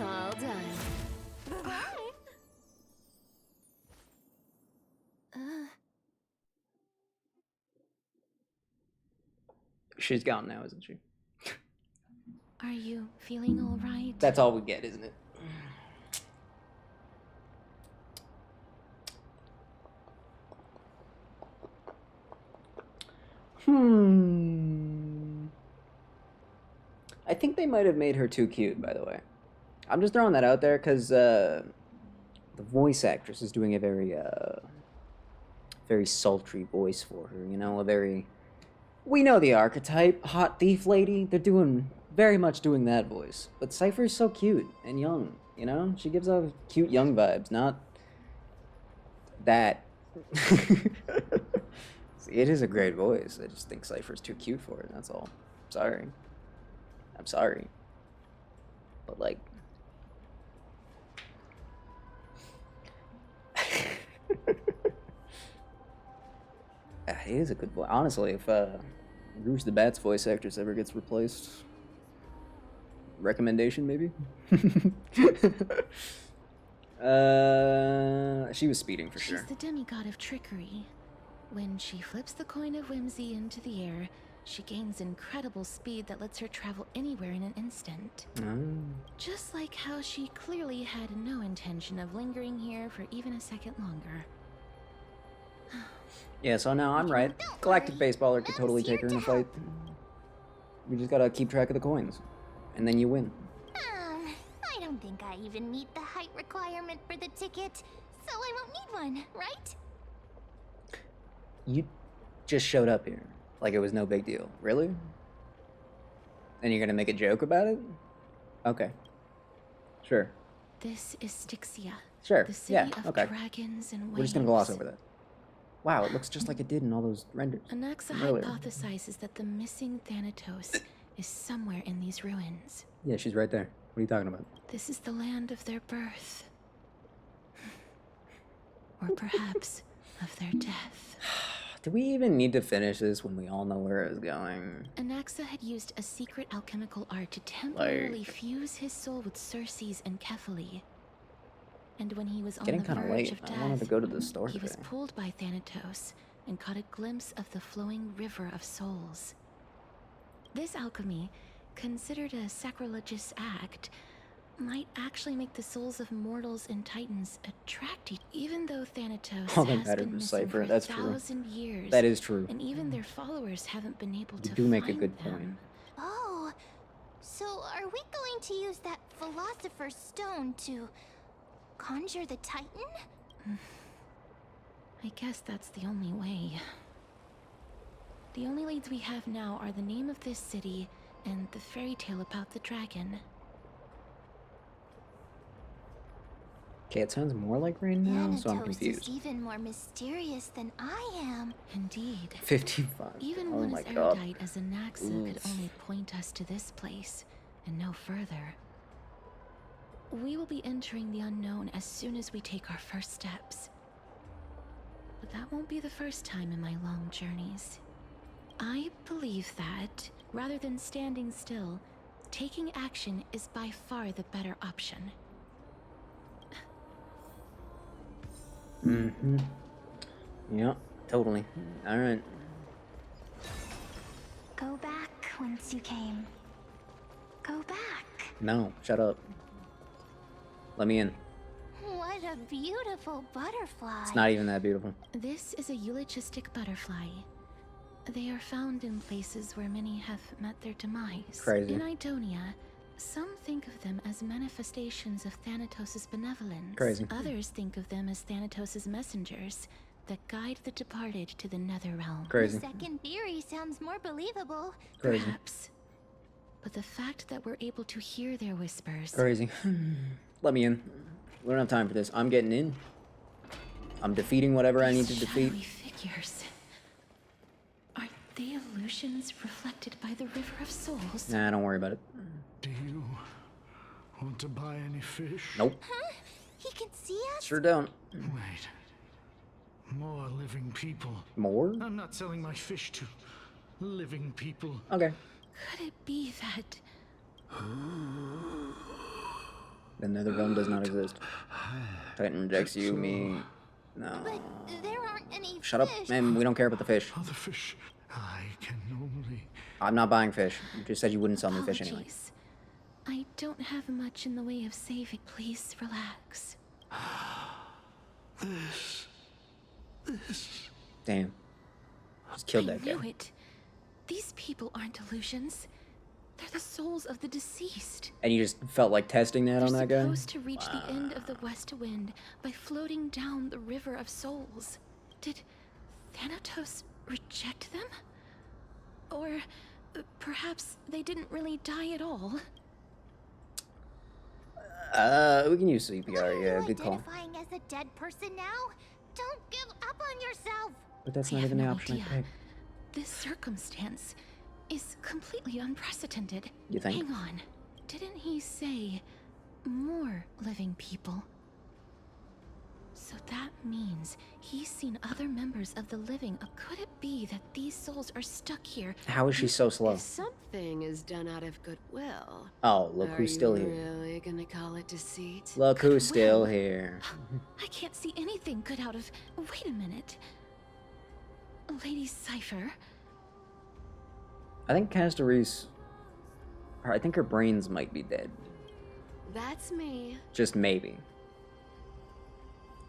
S18: All done. Bye.
S1: She's gone now, isn't she?
S22: Are you feeling all right?
S1: That's all we get, isn't it? I think they might have made her too cute, by the way. I'm just throwing that out there because the voice actress is doing a very, very sultry voice for her, you know, a very... We know the archetype, hot thief lady, they're doing, very much doing that voice. But Cypher's so cute and young, you know? She gives off cute young vibes, not that. See, it is a great voice, I just think Cypher's too cute for it, that's all. Sorry. I'm sorry. But like... It is a good voice. Honestly, if Rouge the Bat's voice actress ever gets replaced, recommendation maybe? She was speeding for sure.
S22: She's the demigod of trickery. When she flips the coin of whimsy into the air, she gains incredible speed that lets her travel anywhere in an instant. Just like how she clearly had no intention of lingering here for even a second longer.
S1: Yeah, so now I'm right. Galactic Baseballer could totally take her in a fight. We just gotta keep track of the coins. And then you win.
S2: I don't think I even meet the height requirement for the ticket, so I won't need one, right?
S1: You just showed up here. Like it was no big deal. Really? And you're gonna make a joke about it? Okay. Sure.
S22: This is Styxia.
S1: Sure.
S22: The city
S1: Yeah,
S22: of
S1: okay.
S22: dragons and
S1: We're just gonna gloss
S22: waves.
S1: over that. Wow, it looks just like it did in all those renders.
S22: Anaxa
S1: from earlier.
S22: hypothesizes that the missing Thanatos is somewhere in these ruins.
S1: Yeah, she's right there. What are you talking about?
S22: This is the land of their birth. Or perhaps of their death.
S1: Do we even need to finish this when we all know where it's going?
S22: Anaxa had used a secret alchemical art to temporarily fuse his soul with Circe's and Kephae. And when he was on the
S1: Getting kind of
S22: verge
S1: late.
S22: of death,
S1: I wanted to go to the store
S22: he was
S1: today.
S22: pulled by Thanatos and caught a glimpse of the flowing river of souls. This alchemy, considered a sacrilegious act, might actually make the souls of mortals and titans attracted, even though Thanatos
S1: All that
S22: has
S1: matters
S22: been
S1: is
S22: missing
S1: Cypher.
S22: for
S1: That's true.
S22: 1,000 years.
S1: That is true.
S22: And even their followers haven't been able
S1: You
S22: to
S1: do make a
S22: find
S1: good
S22: them.
S1: point.
S2: Oh, so are we going to use that Philosopher's Stone to conjure the Titan?
S22: I guess that's the only way. The only leads we have now are the name of this city and the fairy tale about the dragon.
S1: Okay, it sounds more like rain now, so I'm
S2: Thanatos
S1: confused.
S2: is even more mysterious than I am.
S22: Indeed.
S1: 55.
S22: Even
S1: Oh
S22: one
S1: my
S22: as
S1: god.
S22: erudite as Anaxa could
S1: Oof.
S22: only point us to this place, and no further. We will be entering the unknown as soon as we take our first steps. But that won't be the first time in my long journeys. I believe that, rather than standing still, taking action is by far the better option.
S1: Mm-hmm. Yeah, totally. Alright.
S16: Go back whence you came. Go back.
S1: No, shut up. Let me in.
S2: What a beautiful butterfly.
S1: It's not even that beautiful.
S22: This is a eulogistic butterfly. They are found in places where many have met their demise.
S1: Crazy.
S22: In Idonia, some think of them as manifestations of Thanatos' benevolence.
S1: Crazy.
S22: Others think of them as Thanatos' messengers that guide the departed to the nether realm.
S1: Crazy.
S2: The second theory sounds more believable.
S1: Crazy.
S22: Perhaps. But the fact that we're able to hear their whispers...
S1: Crazy. Let me in. We don't have time for this. I'm getting in. I'm defeating whatever I need to defeat.
S22: Shadowy figures. Are they illusions reflected by the River of Souls?
S1: Nah, don't worry about it.
S15: Do you want to buy any fish?
S1: Nope.
S2: Huh? He can see us?
S1: Sure don't.
S15: Wait. More living people.
S1: More?
S15: I'm not selling my fish to living people.
S1: Okay.
S22: Could it be that...
S1: The nether realm does not exist. Titan rejects you, me. No.
S2: But there aren't any
S1: Shut up,
S2: fish.
S1: man. We don't care about the fish.
S15: Other fish. I can only...
S1: I'm not buying fish. You just said you wouldn't sell me fish anyway.
S22: Apologies. I don't have much in the way of saving. Please relax.
S15: This...
S1: Damn. Just killed
S22: I
S1: that guy.
S22: knew it. These people aren't illusions. They're the souls of the deceased.
S1: And you just felt like testing that on
S22: They're
S1: that guy?
S22: supposed to reach the end of the West Wind by floating down the River of Souls. Did Thanatos reject them? Or perhaps they didn't really die at all?
S1: We can use CPR, yeah, good call.
S2: Identifying as a dead person now? Don't give up on yourself.
S1: But that's
S22: I
S1: not
S22: have
S1: even the
S22: no
S1: option I
S22: idea.
S1: picked.
S22: This circumstance is completely unprecedented.
S1: You think?
S22: Hang on. Didn't he say more living people? So that means he's seen other members of the living. Could it be that these souls are stuck here?
S1: How is she so slow?
S9: If something is done out of goodwill.
S1: Oh, look
S9: are
S1: who's still
S9: you
S1: here.
S9: really gonna call it deceit?
S1: Look who's still here.
S22: I can't see anything good out of... Wait a minute. Lady Cypher.
S1: I think Castoreese... I think her brains might be dead.
S9: That's me.
S1: Just maybe.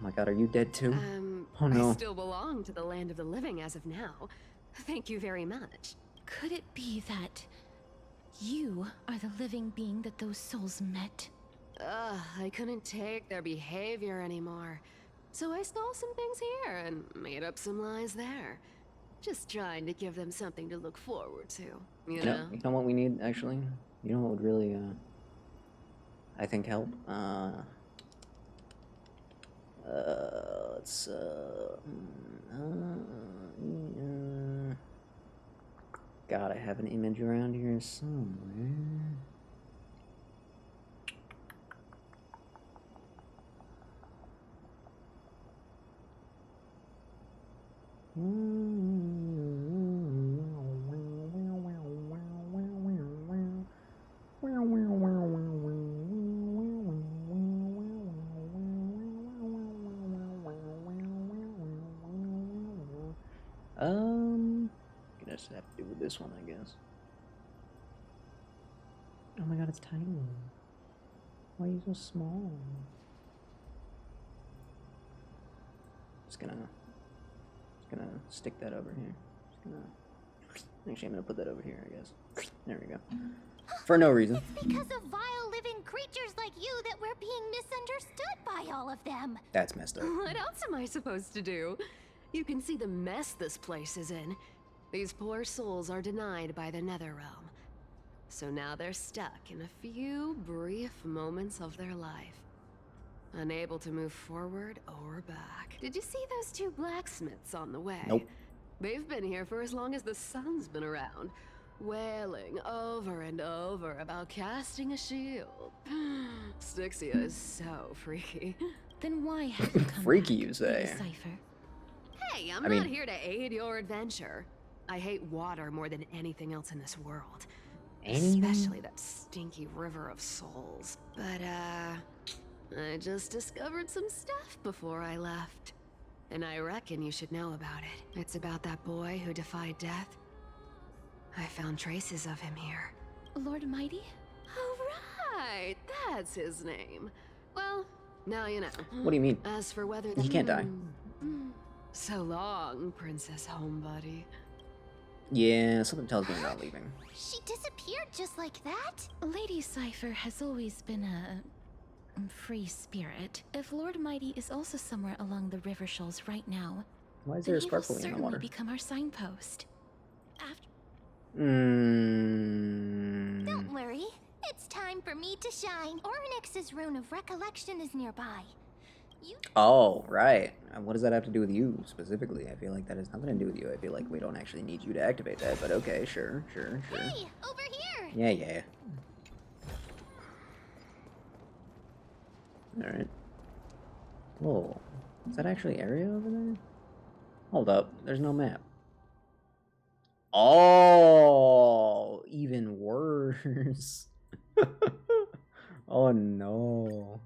S1: Oh my god, are you dead too? Oh
S9: I
S1: no.
S9: still belong to the land of the living as of now. Thank you very much.
S22: Could it be that you are the living being that those souls met?
S9: Ugh, I couldn't take their behavior anymore. So I stole some things here and made up some lies there. Just trying to give them something to look forward to, you know?
S1: You know what we need, actually? You know what would really, I think help? Let's, God, I have an image around here somewhere. Gonna just have to do with this one, I guess. Oh my god, it's tiny. Why are you so small? Just gonna stick that over here. Actually, I'm gonna put that over here, I guess. There we go. For no reason.
S2: It's because of vile living creatures like you that we're being misunderstood by all of them.
S1: That's messed up.
S9: What else am I supposed to do? You can see the mess this place is in. These poor souls are denied by the Netherrealm. So now they're stuck in a few brief moments of their life. Unable to move forward or back. Did you see those two blacksmiths on the way?
S1: Nope.
S9: They've been here for as long as the sun's been around, wailing over and over about casting a shield. Styxia is so freaky.
S22: Then why have you come
S1: Freaky,
S22: back,
S1: you say?
S22: Lady Cypher?
S9: Hey, I'm
S1: I
S9: not
S1: mean-
S9: here to aid your adventure. I hate water more than anything else in this world.
S1: Anything?
S9: Especially that stinky river of souls. But, I just discovered some stuff before I left. And I reckon you should know about it. It's about that boy who defied death. I found traces of him here.
S22: Lord Mighty?
S9: Oh, right! That's his name. Well, now you know.
S1: What do you mean?
S9: As for whether
S1: He can't die.
S9: So long, Princess Homebody.
S1: Yeah, something tells me I'm not leaving.
S2: She disappeared just like that?
S22: Lady Cypher has always been a free spirit. If Lord Mighty is also somewhere along the river shoals right now,
S1: Why is
S22: then
S1: there a
S22: he will
S1: sparkle in the
S22: certainly
S1: water?
S22: become our signpost. After
S2: Don't worry. It's time for me to shine. Orynyx's rune of recollection is nearby.
S1: Oh, right. What does that have to do with you specifically? I feel like that has nothing to do with you. I feel like we don't actually need you to activate that, but okay, sure.
S2: Hey, over here!
S1: Yeah. Alright. Whoa. Is that actually area over there? Hold up. There's no map. Oh, even worse. Oh, no.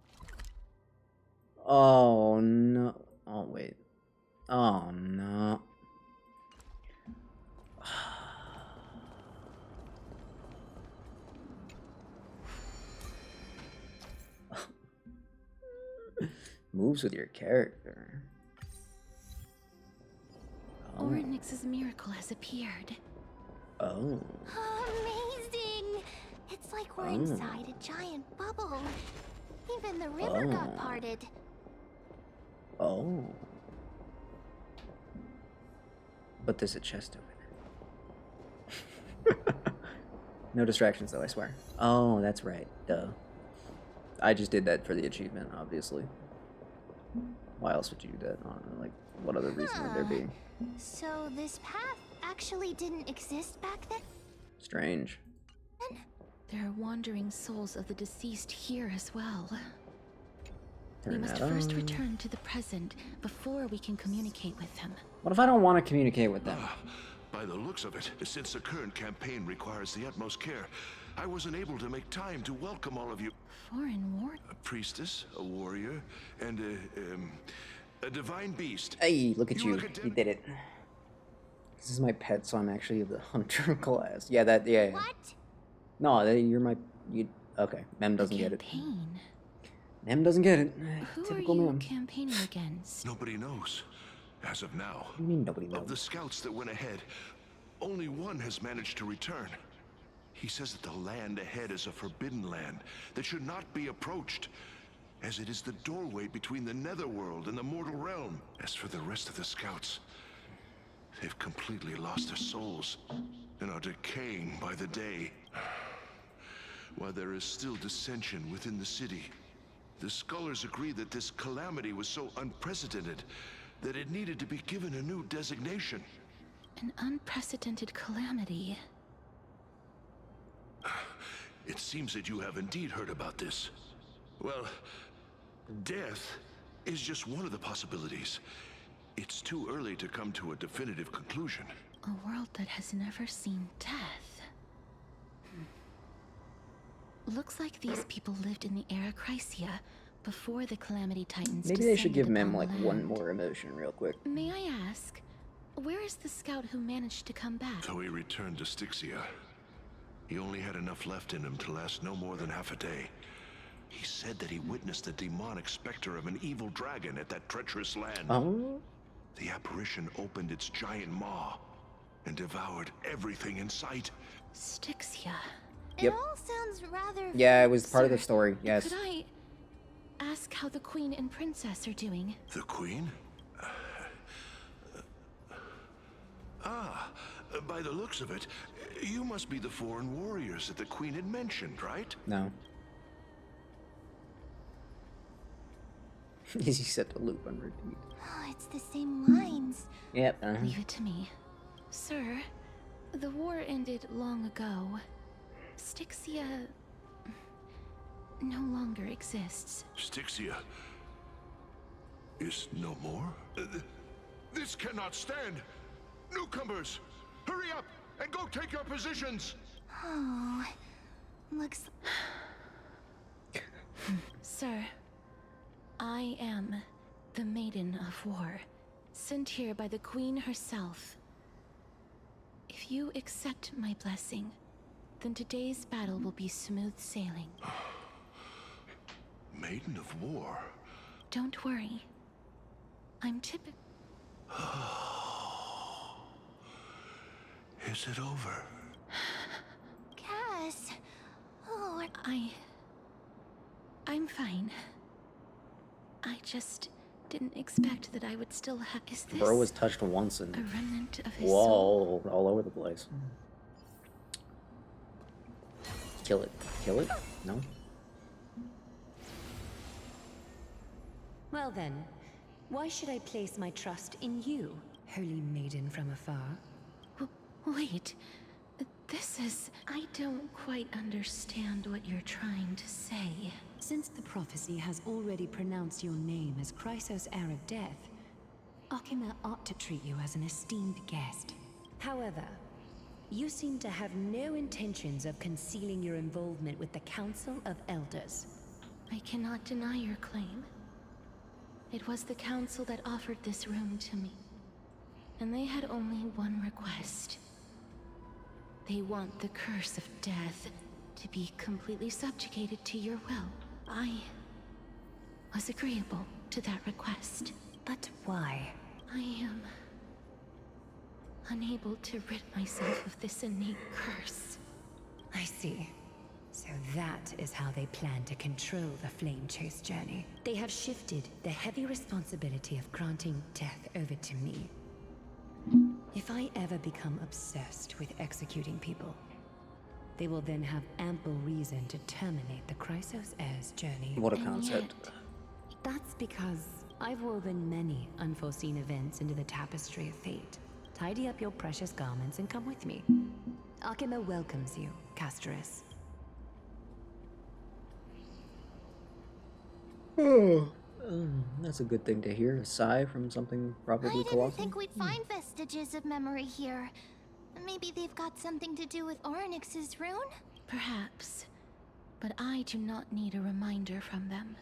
S1: Oh, no. Oh, wait. Oh, no. Moves with your character. Oh.
S22: Orynyx's miracle has appeared.
S1: Oh.
S2: Amazing! It's like we're inside a giant bubble. Even the river got parted.
S1: Oh. But there's a chest over there. No distractions, though, I swear. Oh, that's right. Duh. I just did that for the achievement, obviously. Why else would you do that? I don't know, like, what other reason would there be?
S2: So this path actually didn't exist back then?
S1: Strange.
S22: There are wandering souls of the deceased here as well. We
S1: Turn
S22: must
S1: that
S22: first
S1: on.
S22: return to the present before we can communicate with them.
S1: What if I don't want to communicate with them?
S11: By the looks of it, since the current campaign requires the utmost care, I wasn't able to make time to welcome all of you.
S22: Foreign war.
S11: A priestess, a warrior, and a divine beast.
S1: Hey, look at you.
S11: look
S1: You did it. This is my pet, so I'm actually of the hunter class. Yeah, that, yeah.
S2: What?
S1: No, you're my, okay. Mem doesn't get it.
S22: Campaign.
S1: Mem doesn't get it.
S22: Who
S1: Typical
S22: are you
S1: Mem.
S22: campaigning against?
S11: Nobody knows. As of now.
S1: What do you mean nobody knows?
S11: Of the scouts that went ahead, only one has managed to return. He says that the land ahead is a forbidden land that should not be approached, as it is the doorway between the netherworld and the mortal realm. As for the rest of the scouts, they've completely lost their souls and are decaying by the day. While there is still dissension within the city, the scholars agree that this calamity was so unprecedented that it needed to be given a new designation.
S22: An unprecedented calamity.
S11: It seems that you have indeed heard about this. Well, death is just one of the possibilities. It's too early to come to a definitive conclusion.
S22: A world that has never seen death. Looks like these people lived in the Era Chrysia before the Calamity Titans.
S1: Maybe they should give
S22: descended
S1: Mem
S22: upon
S1: like
S22: the
S1: one
S22: land.
S1: more emotion real quick.
S22: May I ask, where is the scout who managed to come back?
S11: So he returned to Styxia. He only had enough left in him to last no more than half a day. He said that he witnessed the demonic specter of an evil dragon at that treacherous land.
S1: Oh?
S11: The apparition opened its giant maw and devoured everything in sight.
S22: Styxia.
S1: Yep.
S2: It all sounds rather.
S1: Yeah, it was part of the
S22: Sir,
S1: story. Yes.
S22: Could I ask how the Queen and Princess are doing?
S11: The Queen? By the looks of it, you must be the foreign warriors that the Queen had mentioned, right?
S1: No. He set the loop on repeat.
S2: Oh, it's the same lines.
S1: Yep.
S22: Leave it to me. Sir, the war ended long ago. Styxia no longer exists.
S11: Styxia is no more? This cannot stand! Newcomers, hurry up and go take your positions!
S2: Oh, looks.
S22: Sir, I am the Maiden of War, sent here by the Queen herself. If you accept my blessing, then today's battle will be smooth sailing.
S11: Maiden of War?
S22: Don't worry. I'm
S11: Is it over?
S2: Cass. Oh,
S22: I'm fine. I just didn't expect that I would still have. Is this
S1: Bro was touched once and
S22: a remnant of his
S1: whoa,
S22: soul?
S1: all over the place. Kill it. Kill it? No?
S3: Well then, why should I place my trust in you, holy maiden from afar?
S22: Wait. This is. I don't quite understand what you're trying to say.
S3: Since the prophecy has already pronounced your name as Chrysos, heir of death, Akima ought to treat you as an esteemed guest. However, you seem to have no intentions of concealing your involvement with the Council of Elders.
S22: I cannot deny your claim. It was the Council that offered this room to me. And they had only one request. They want the curse of death to be completely subjugated to your will. I was agreeable to that request.
S3: But why?
S22: I am unable to rid myself of this innate curse.
S3: I see. So that is how they plan to control the Flame Chase journey. They have shifted the heavy responsibility of granting death over to me. If I ever become obsessed with executing people, they will then have ample reason to terminate the Chrysos heir's journey.
S1: What a concept.
S3: That's because I've woven many unforeseen events into the tapestry of fate. Tidy up your precious garments and come with me. Akima welcomes you, Castoris.
S1: That's a good thing to hear. A sigh from something probably
S2: I didn't
S1: colossal.
S2: think we'd find vestiges of memory here. Maybe they've got something to do with Orynyx's rune?
S22: Perhaps. But I do not need a reminder from them.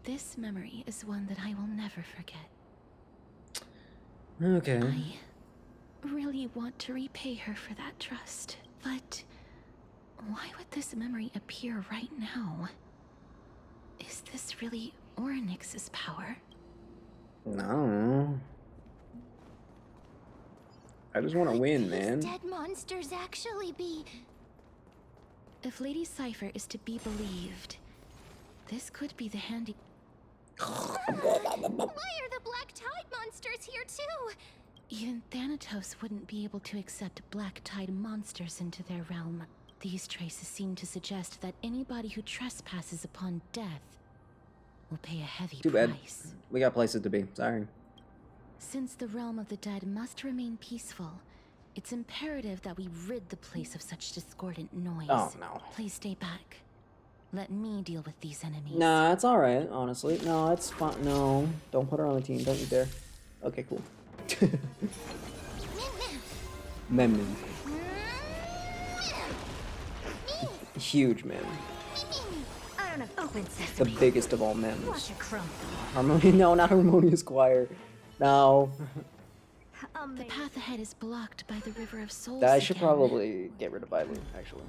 S22: This memory is one that I will never forget.
S1: Okay.
S22: I really want to repay her for that trust. But why would this memory appear right now? Is this really Orynyx's power?
S1: No. I just want to win, man.
S2: Dead monsters actually be.
S22: If Lady Cypher is to be believed, this could be the handy.
S2: Why are the Black Tide monsters here too?
S22: Even Thanatos wouldn't be able to accept Black Tide monsters into their realm. These traces seem to suggest that anybody who trespasses upon death will pay a heavy
S1: Too bad.
S22: price.
S1: We got places to be. Sorry.
S22: Since the realm of the dead must remain peaceful, it's imperative that we rid the place of such discordant noise.
S1: Oh, no.
S22: Please stay back. Let me deal with these enemies.
S1: Nah, it's alright, honestly. No, it's fine. No, don't put her on the team. Don't you dare. Okay, cool. Mem. Huge mem. The biggest of all mems. No, not Harmonious Choir. No.
S22: The path ahead is blocked by the River of Souls.
S1: I should
S22: again.
S1: probably get rid of Bailu, actually.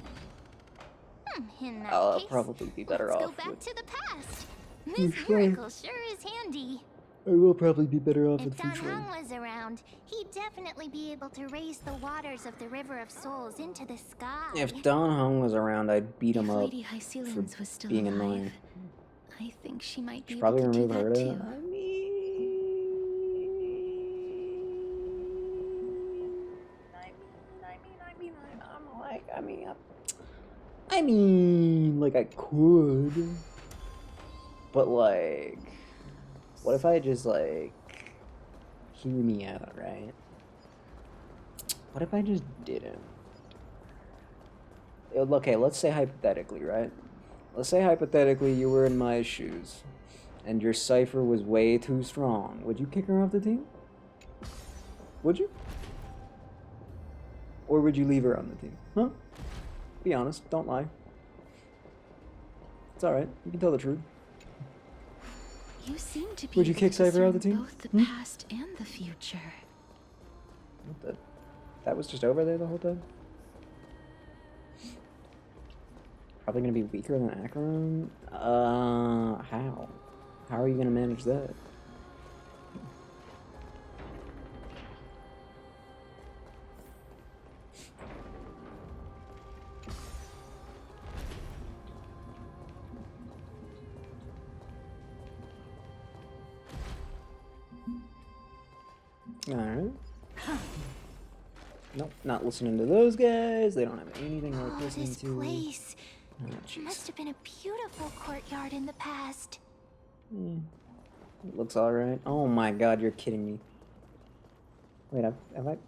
S2: In that
S1: I'll
S2: case,
S1: probably be better
S2: let's
S1: off
S2: go back
S1: with...
S2: to the past.
S1: You
S2: This
S1: sure?
S2: miracle sure is handy.
S1: I will probably be better off
S2: If
S1: with
S2: Dan
S1: Fushui.
S2: Heng was around, he'd definitely be able to raise the waters of the River of Souls into the sky.
S1: If Don Hung was around, I'd beat him
S22: If
S1: up
S22: Lady
S1: for
S22: Hycelians was still
S1: being
S22: alive,
S1: annoying.
S22: I think she might be
S1: Should
S22: able
S1: probably
S22: to do
S1: remove her
S22: that
S1: to...
S22: too.
S1: I mean, like, I could. But, like, what if I just, like, hear me out, right? What if I just didn't? Okay, let's say hypothetically, right? Let's say hypothetically you were in my shoes, and your cipher was way too strong. Would you kick her off the team? Would you? Or would you leave her on the team? Huh? Be honest, don't lie. It's alright, you can tell the truth.
S22: You seem to be
S1: Would you
S22: able
S1: kick
S22: to
S1: Cypher out of the
S22: discern
S1: team?
S22: both the past and the future.
S1: What the? That was just over there the whole time? Probably gonna be weaker than Acheron? How? How are you gonna manage that? Alright. Nope, not listening to those guys. They don't have anything worth listening
S2: This
S1: to.
S2: place
S1: Oh, jeez.
S2: must have been a beautiful courtyard in the past.
S1: It looks alright. Oh my god, you're kidding me. Wait, have I...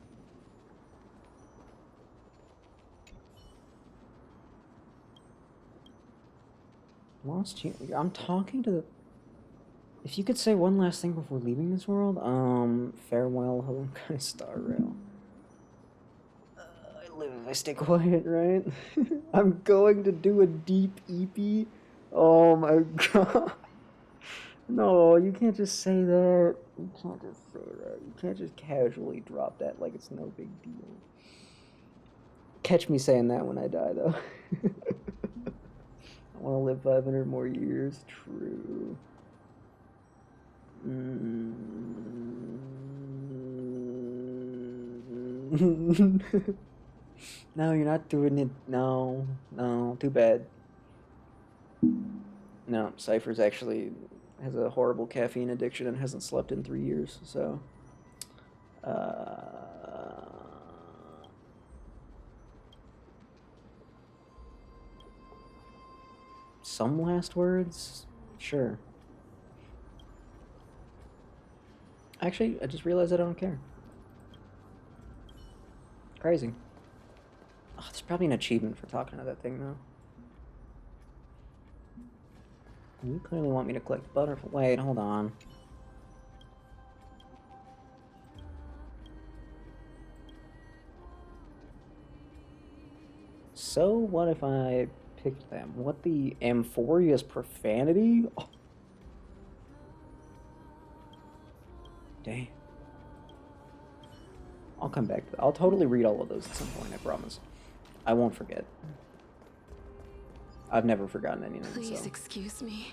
S1: Lost you? I'm talking to the... If you could say one last thing before leaving this world, farewell, Honkai Star Rail. I live if I stay quiet, right? I'm going to do a deep EP. Oh my god. No, you can't just say that. You can't just say that. You can't just casually drop that like it's no big deal. Catch me saying that when I die, though. I want to live 500 more years. True. No, you're not doing it. No, no, too bad. No, Cypher's actually has a horrible caffeine addiction and hasn't slept in 3 years, so... Some last words? Sure. Actually, I just realized I don't care. Crazy. Oh, there's probably an achievement for talking to that thing, though. You clearly want me to collect butterfly. Wait, hold on. So, what if I picked them? What the Amphoria's profanity? Oh. Dang. I'll come back. I'll totally read all of those at some point, I promise. I won't forget. I've never forgotten anything,
S9: Please
S1: so.
S9: excuse me.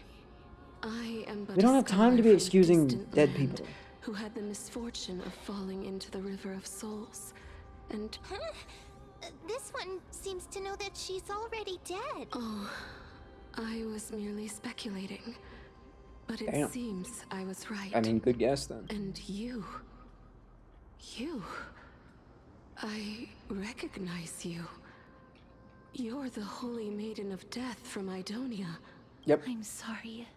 S9: I am but
S1: We don't
S9: a
S1: have time to be
S9: scholar from a
S1: excusing
S9: distant
S1: dead
S9: land
S1: people.
S9: who had the misfortune of falling into the River of Souls. And
S2: This one seems to know that she's already dead.
S9: oh, I was merely speculating. But it
S1: Damn.
S9: seems I was right.
S1: I mean, good guess then.
S9: And you. I recognize you. You're the Holy Maiden of Death from Idonia.
S1: Yep.
S22: I'm sorry.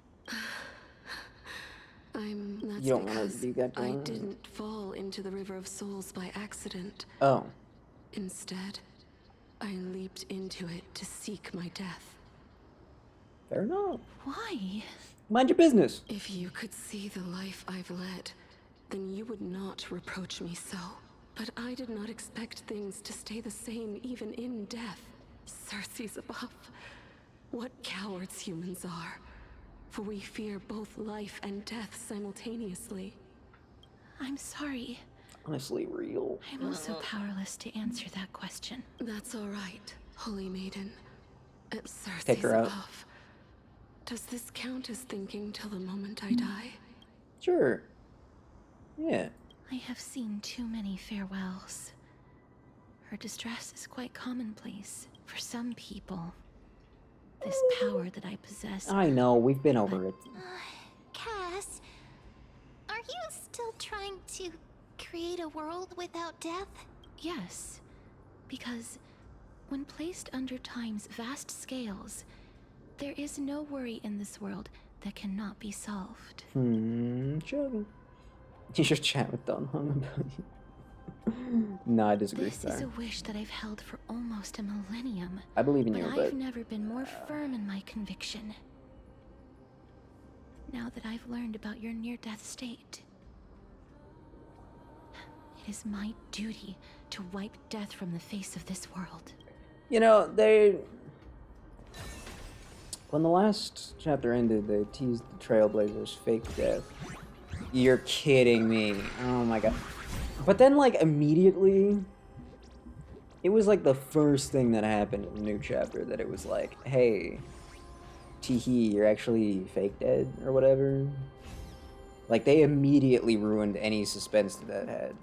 S9: That's
S1: You don't want
S9: because
S1: to do that,
S9: I
S1: don't you?
S9: didn't fall into the River of Souls by accident.
S1: Oh.
S9: Instead, I leaped into it to seek my death.
S1: Fair enough.
S22: Why?
S1: Mind your business.
S9: If you could see the life I've led, then you would not reproach me so. But I did not expect things to stay the same even in death. Cersei's above. What cowards humans are. For we fear both life and death simultaneously.
S22: I'm sorry.
S1: Honestly, real.
S22: I'm also powerless to answer that question.
S9: That's all right, Holy Maiden. Cersei's
S1: Take her out.
S9: above. Does this count as thinking till the moment I die?
S1: Sure. Yeah.
S22: I have seen too many farewells. Her distress is quite commonplace for some people. This power that I possess.
S1: I know, we've been over it.
S2: Cass, are you still trying to create a world without death?
S22: Yes, because when placed under time's vast scales, there is no worry in this world that cannot be solved.
S1: Sure. You should chat with Don Hung about you. No, I disagree.
S22: This is
S1: Sorry.
S22: a wish that I've held for almost a millennium.
S1: I believe in
S22: but
S1: you,
S22: I've
S1: but
S22: never been more firm in my conviction. Now that I've learned about your near-death state, it is my duty to wipe death from the face of this world.
S1: you know, when the last chapter ended, they teased the Trailblazers' fake death. You're kidding me. Oh my god. But then, like, immediately, it was like the first thing that happened in the new chapter that it was like, hey, teehee, you're actually fake dead or whatever. Like, they immediately ruined any suspense that that had.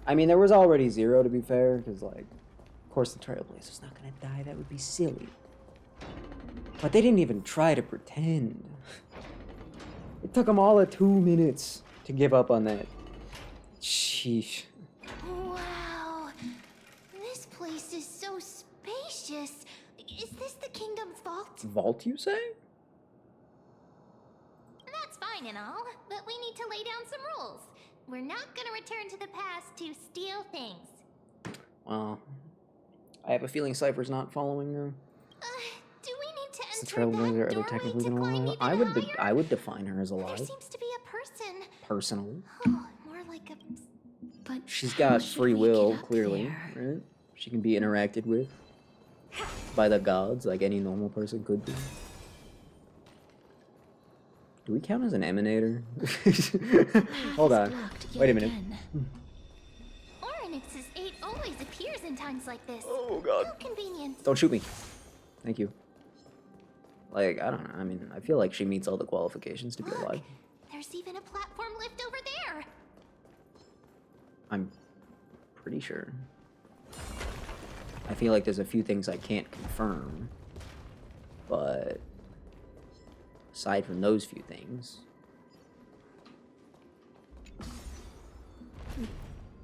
S1: I mean, there was already zero, to be fair, because, like, of course the Trailblazer's not gonna die. That would be silly. But they didn't even try to pretend. It took them all of 2 minutes to give up on that. Sheesh.
S2: Wow. This place is so spacious. Is this the kingdom's vault?
S1: Vault, you say?
S2: That's fine and all, but we need to lay down some rules. We're not gonna return to the past to steal things.
S1: Well, I have a feeling Cypher's not following her.
S2: Do we need to
S1: Is the
S2: enter
S1: Trailblazer
S2: that
S1: ever
S2: doorway
S1: technically
S2: to
S1: gonna
S2: climb
S1: alive?
S2: even
S1: I would define her as
S2: There
S1: alive.
S2: seems to be a person.
S1: Personally.
S2: Oh, more like a...
S22: But
S1: She's
S22: how
S1: got
S22: should
S1: free
S22: we
S1: will,
S22: get up
S1: clearly,
S22: there?
S1: right? She can be interacted with by the gods like any normal person could be. Do we count as an emanator? Hold on. Wait a minute.
S2: Oryx's 8 always appears in times like this.
S1: Oh god.
S2: How convenient.
S1: Don't shoot me. Thank you. Like, I don't know. I mean, I feel like she meets all the qualifications to be alive.
S2: There's even a platform lift over there.
S1: I'm pretty sure. I feel like there's a few things I can't confirm. But aside from those few things,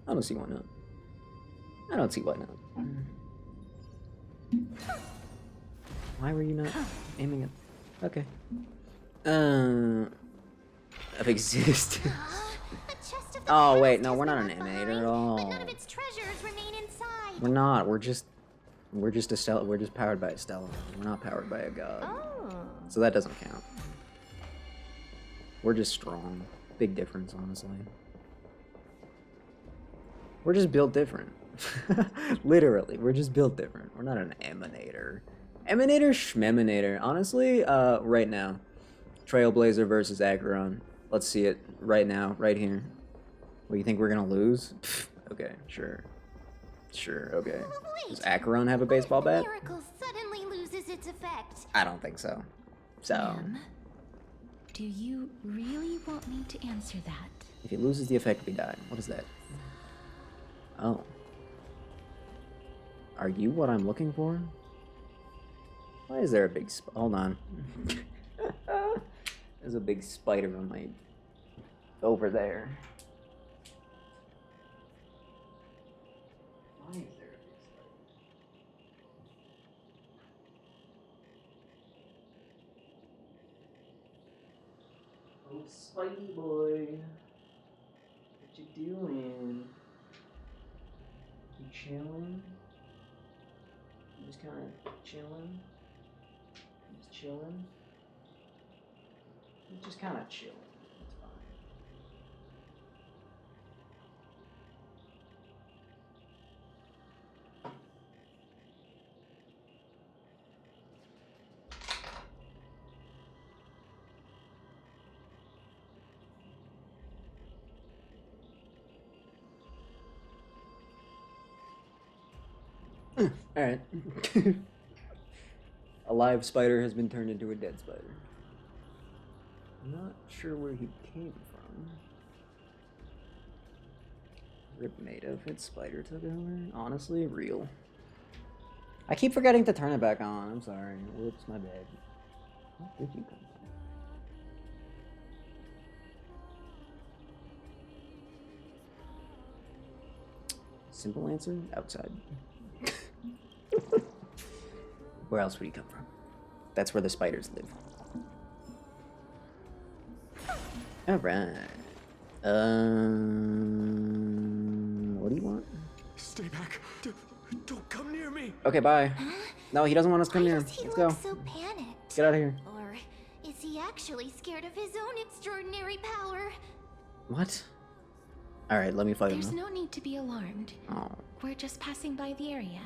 S1: I don't see why not. I don't see why not. Why were you not aiming at... Okay. Of existence. Oh, wait, no, we're not an emanator at all.
S2: None of its treasures remain inside.
S1: We're not, we're just a Stella, we're just powered by a Stella. We're not powered by a god. So that doesn't count. We're just strong. Big difference, honestly. We're just built different. Literally, we're just built different. We're not an emanator. Emanator, shmeminator. Honestly, right now. Trailblazer versus Acheron. Let's see it right now, right here. What, you think we're gonna lose? Pfft, okay, sure. Sure, okay. Does Acheron have a baseball bat?
S2: Miracle suddenly loses its effect.
S1: I don't think so. So,
S22: Ma'am, do you really want me to answer that?
S1: if he loses the effect, we die. What is that? Oh. Are you what I'm looking for? Why is there a big hold on. There's a big spider on my... over there. Why is there a big spider? Spidey boy. What you doing? You chilling? You just kind of chilling? Just chilling? You just kind of chilling. It's fine. Alright. A live spider has been turned into a dead spider. I'm not sure where he came from. Rip native, its spider took over. Honestly, real. I keep forgetting to turn it back on. I'm sorry. Whoops, my bad. Where did you come from? Simple answer, outside. Where else would he come from? That's where the spiders live. Alright. What do you want?
S11: Stay back. Don't come near me.
S1: Okay, bye. No, he doesn't want us to come near him. Let's go.
S2: So panicked.
S1: Get out of here.
S2: Or is he actually scared of his own extraordinary power?
S1: What? Alright, let me fight him.
S22: There's no need to be alarmed.
S1: Oh.
S22: We're just passing by the area.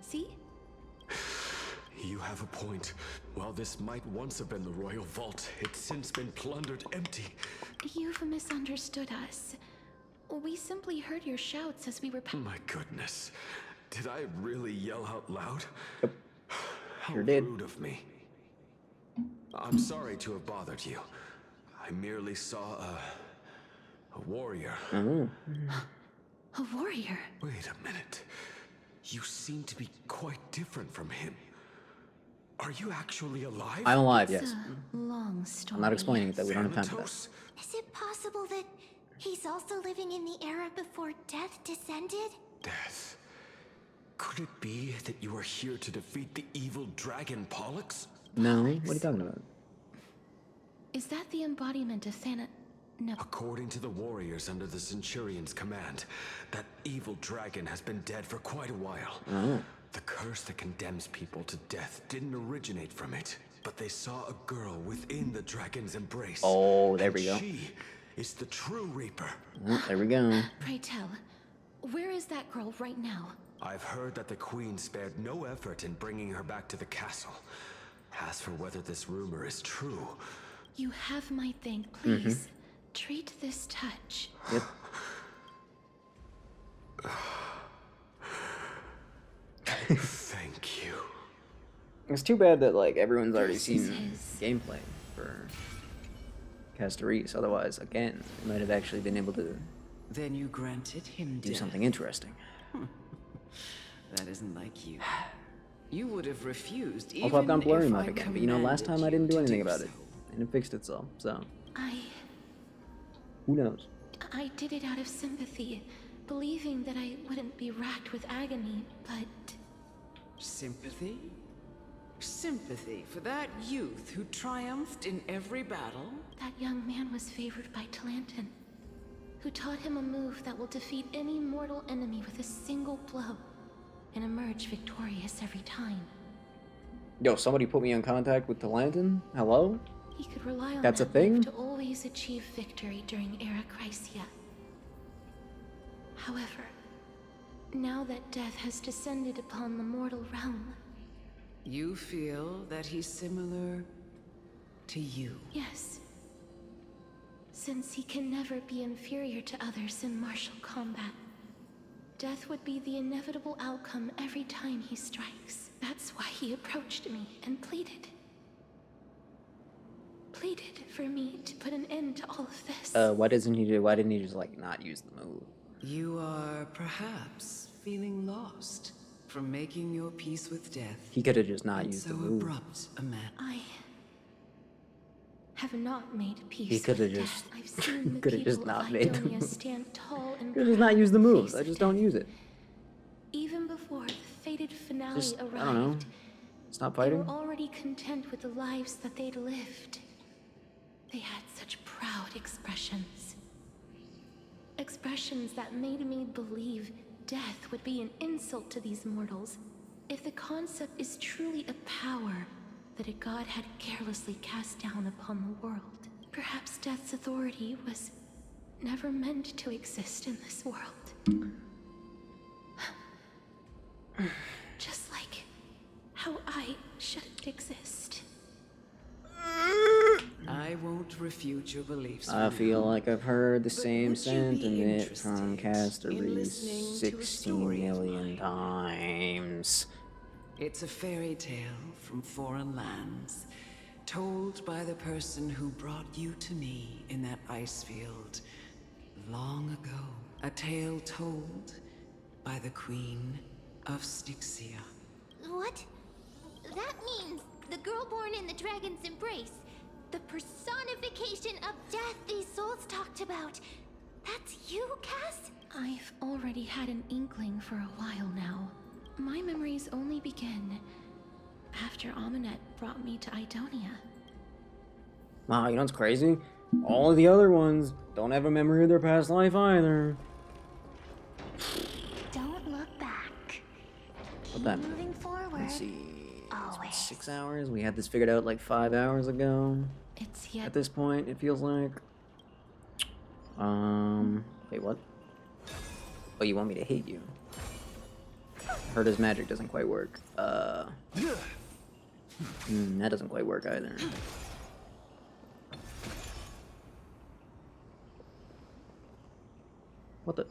S22: See?
S11: You have a point. While this might once have been the royal vault, it's since been plundered empty.
S22: You've misunderstood us. We simply heard your shouts as we were
S11: My goodness. Did I really yell out loud?
S1: Yep.
S11: How
S1: Sure did.
S11: rude of me. I'm sorry to have bothered you. I merely saw a warrior.
S1: Oh.
S22: A warrior?
S11: Wait a minute. You seem to be quite different from him. Are you actually alive?
S1: I'm alive,
S22: It's
S1: yes.
S22: a long story.
S1: I'm not explaining it, though. We don't have time for that.
S2: Is it possible that he's also living in the era before death descended?
S11: Death. Could it be that you are here to defeat the evil dragon Pollux?
S1: No, what are you talking about?
S22: Is that the embodiment of Thana? No.
S11: According to the warriors under the Centurion's command, that evil dragon has been dead for quite a while.
S1: Oh.
S11: The curse that condemns people to death didn't originate from it, but they saw a girl within the dragon's embrace.
S1: Oh, there we go.
S11: She is the true Reaper.
S1: Oh, there we go.
S22: Pray tell, where is that girl right now?
S11: I've heard that the Queen spared no effort in bringing her back to the castle. As for whether this rumor is true...
S22: You have my thank, please. Treat this touch.
S1: Yep.
S11: Thank you.
S1: It's too bad that like everyone's already
S22: This
S1: seen
S22: is his.
S1: gameplay for Castorice. Otherwise, again, we might have actually been able to
S14: Then you granted him
S1: do
S14: death.
S1: something interesting.
S14: That isn't like you. You would have refused
S1: Also, I've gone
S14: even
S1: blurry
S14: if
S1: mode
S14: I
S1: again, but you know, last time I didn't do
S14: commanded
S1: anything
S14: you to
S1: about
S14: do
S1: it, and it fixed itself. So who knows?
S22: I did it out of sympathy, believing that I wouldn't be racked with agony, but...
S14: Sympathy? Sympathy for that youth who triumphed in every battle?
S22: That young man was favored by Talantin, who taught him a move that will defeat any mortal enemy with a single blow, and emerge victorious every time.
S1: Yo, somebody put me in contact with Talantin? Hello?
S22: He could rely on
S1: That's a
S22: that
S1: thing?
S22: move to always achieve victory during Era Chrysia. However, now that death has descended upon the mortal realm,
S14: You feel that he's similar to you?
S22: yes. Since he can never be inferior to others in martial combat, death would be the inevitable outcome every time he strikes. That's why he approached me and pleaded. Pleaded for me to put an end to all of this.
S1: Why didn't he just like not use the move?
S14: You are perhaps feeling lost from making your peace with death.
S1: He could have just not
S14: in
S1: used
S14: so
S1: the move.
S14: abrupt a manner.
S22: I have not made peace.
S1: He could have
S22: with
S1: just
S22: death. I've seen the
S1: could have
S22: people
S1: just not
S22: of
S1: made the
S22: Idonia
S1: move.
S22: stand tall and
S1: Could have just not used the
S22: proud in
S1: moves.
S22: face
S1: I
S22: of
S1: just don't
S22: death.
S1: use it.
S22: Even before the fated finale
S1: Just
S22: arrived,
S1: I don't know. Stop
S22: they
S1: fighting.
S22: were already content with the lives that they'd lived. They had such pride proud expressions. Expressions that made me believe death would be an insult to these mortals if the concept is truly a power that a god had carelessly cast down upon the world. Perhaps death's authority was never meant to exist in this world. Just like how I shouldn't exist.
S14: I won't refute your beliefs.
S1: I feel like I've heard the same sentiment from Casterese 16 million times.
S14: It's a fairy tale from foreign lands, told by the person who brought you to me in that ice field long ago. A tale told by the Queen of Styxia.
S2: What? That means the girl born in the dragon's embrace. The personification of death these souls talked about. That's you, Cass?
S22: I've already had an inkling for a while now. My memories only begin after Amunet brought me to Idonia.
S1: Wow, you know what's crazy? All of the other ones don't have a memory of their past life either.
S2: Don't look back.
S1: What time?
S2: Moving forward.
S1: Let's see. It's been 6 hours. We had this figured out like 5 hours ago.
S22: It's yet.
S1: At this point, it feels like. Wait, what? Oh, you want me to hate you? Heard his magic doesn't quite work. That doesn't quite work either. What the?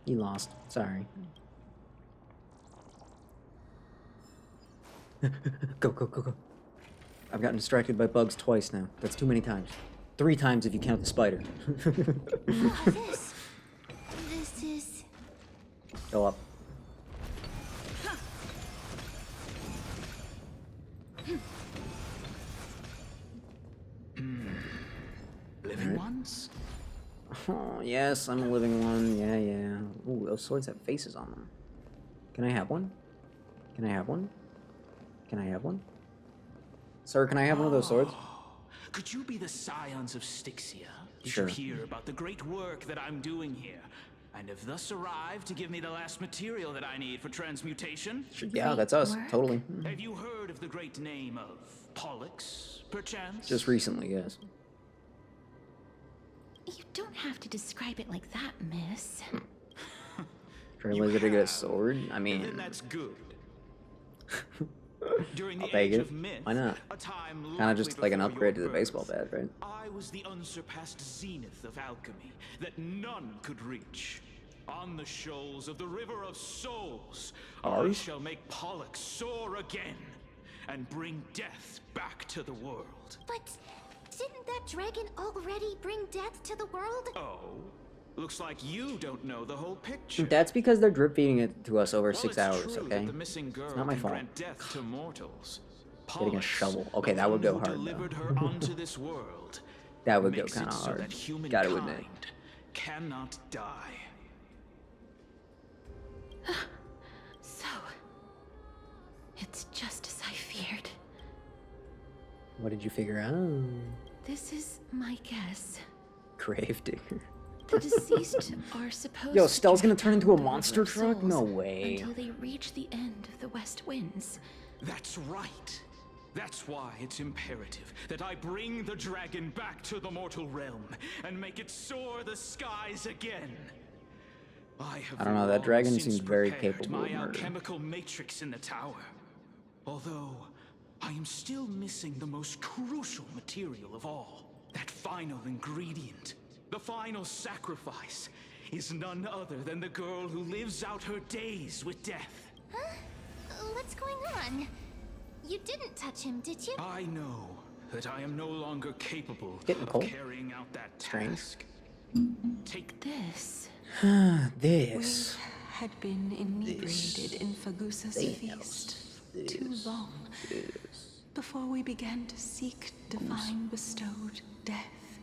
S1: He lost. Sorry. Go, go, go, go. I've gotten distracted by bugs twice now. That's too many times. 3 times if you count the spider.
S2: This is...
S1: Go up.
S7: Living ones?
S1: Oh, yes, I'm a living one. Yeah, yeah. Ooh, those swords have faces on them. Can I have one? Can I have one? Can I have one? Sir, can I have one of those swords?
S7: Could you be the scions of Styxia? Did
S1: Sure.
S7: you hear about the great work that I'm doing here? And have thus arrived to give me the last material that I need for transmutation?
S1: Yeah, that's us. Totally.
S7: Have you heard of the great name of Pollux, perchance?
S1: Just recently, yes.
S22: You don't have to describe it like that, miss.
S1: Trailblazer to get a sword? I mean,
S7: Then that's good. During
S1: I'll
S7: the
S1: take
S7: age
S1: it.
S7: of myth,
S1: Why not?
S7: a time
S1: Kind of just
S7: likely
S1: like an
S7: before
S1: upgrade to
S7: your
S1: the baseball
S7: birth,
S1: bat, right?
S7: I was the unsurpassed zenith of alchemy that none could reach. On the shoals of the River of Souls, I
S1: Ours?
S7: shall make Pollux soar again and bring death back to the world.
S2: But didn't that dragon already bring death to the world?
S7: Oh, looks like you don't know the whole picture.
S1: That's because they're drip feeding it to us over
S7: Well,
S1: 6
S7: it's
S1: hours,
S7: true
S1: okay?
S7: that the missing girl
S1: It's not my
S7: can
S1: fault.
S7: grant death to mortals.
S1: Getting a
S7: Pollux,
S1: shovel. Okay,
S7: the
S1: that would
S7: one
S1: go
S7: who
S1: hard,
S7: delivered
S1: though.
S7: her onto this world.
S1: That would go
S7: makes
S1: kind
S7: it
S1: of
S7: so
S1: hard.
S7: that humankind
S1: Gotta admit.
S7: cannot die.
S22: So, it's just as I feared.
S1: What did you figure out?
S22: This is my guess.
S1: Gravedigger.
S22: The deceased are supposed
S1: Yo,
S22: to
S1: Stell's gonna
S22: drift
S1: turn into a
S22: the River
S1: monster
S22: of
S1: truck? No
S22: Souls
S1: way.
S22: Until they reach the end of the West Winds.
S7: That's right. That's why it's imperative that I bring the dragon back to the mortal realm and make it soar the skies again. I
S1: don't know, that dragon
S7: long since
S1: seems very
S7: prepared
S1: capable of
S7: my
S1: murder.
S7: alchemical matrix in the tower. Although I am still missing the most crucial material of all. That final ingredient, the final sacrifice, is none other than the girl who lives out her days with death.
S2: Huh? What's going on? You didn't touch him, did you?
S7: I know that I am no longer capable
S1: Getting
S7: of
S1: cold.
S7: carrying out that
S1: Strange.
S7: task. Take
S22: this.
S1: This.
S9: Had been inebriated in Fagusa's feast too long before we began to seek divine bestowed death,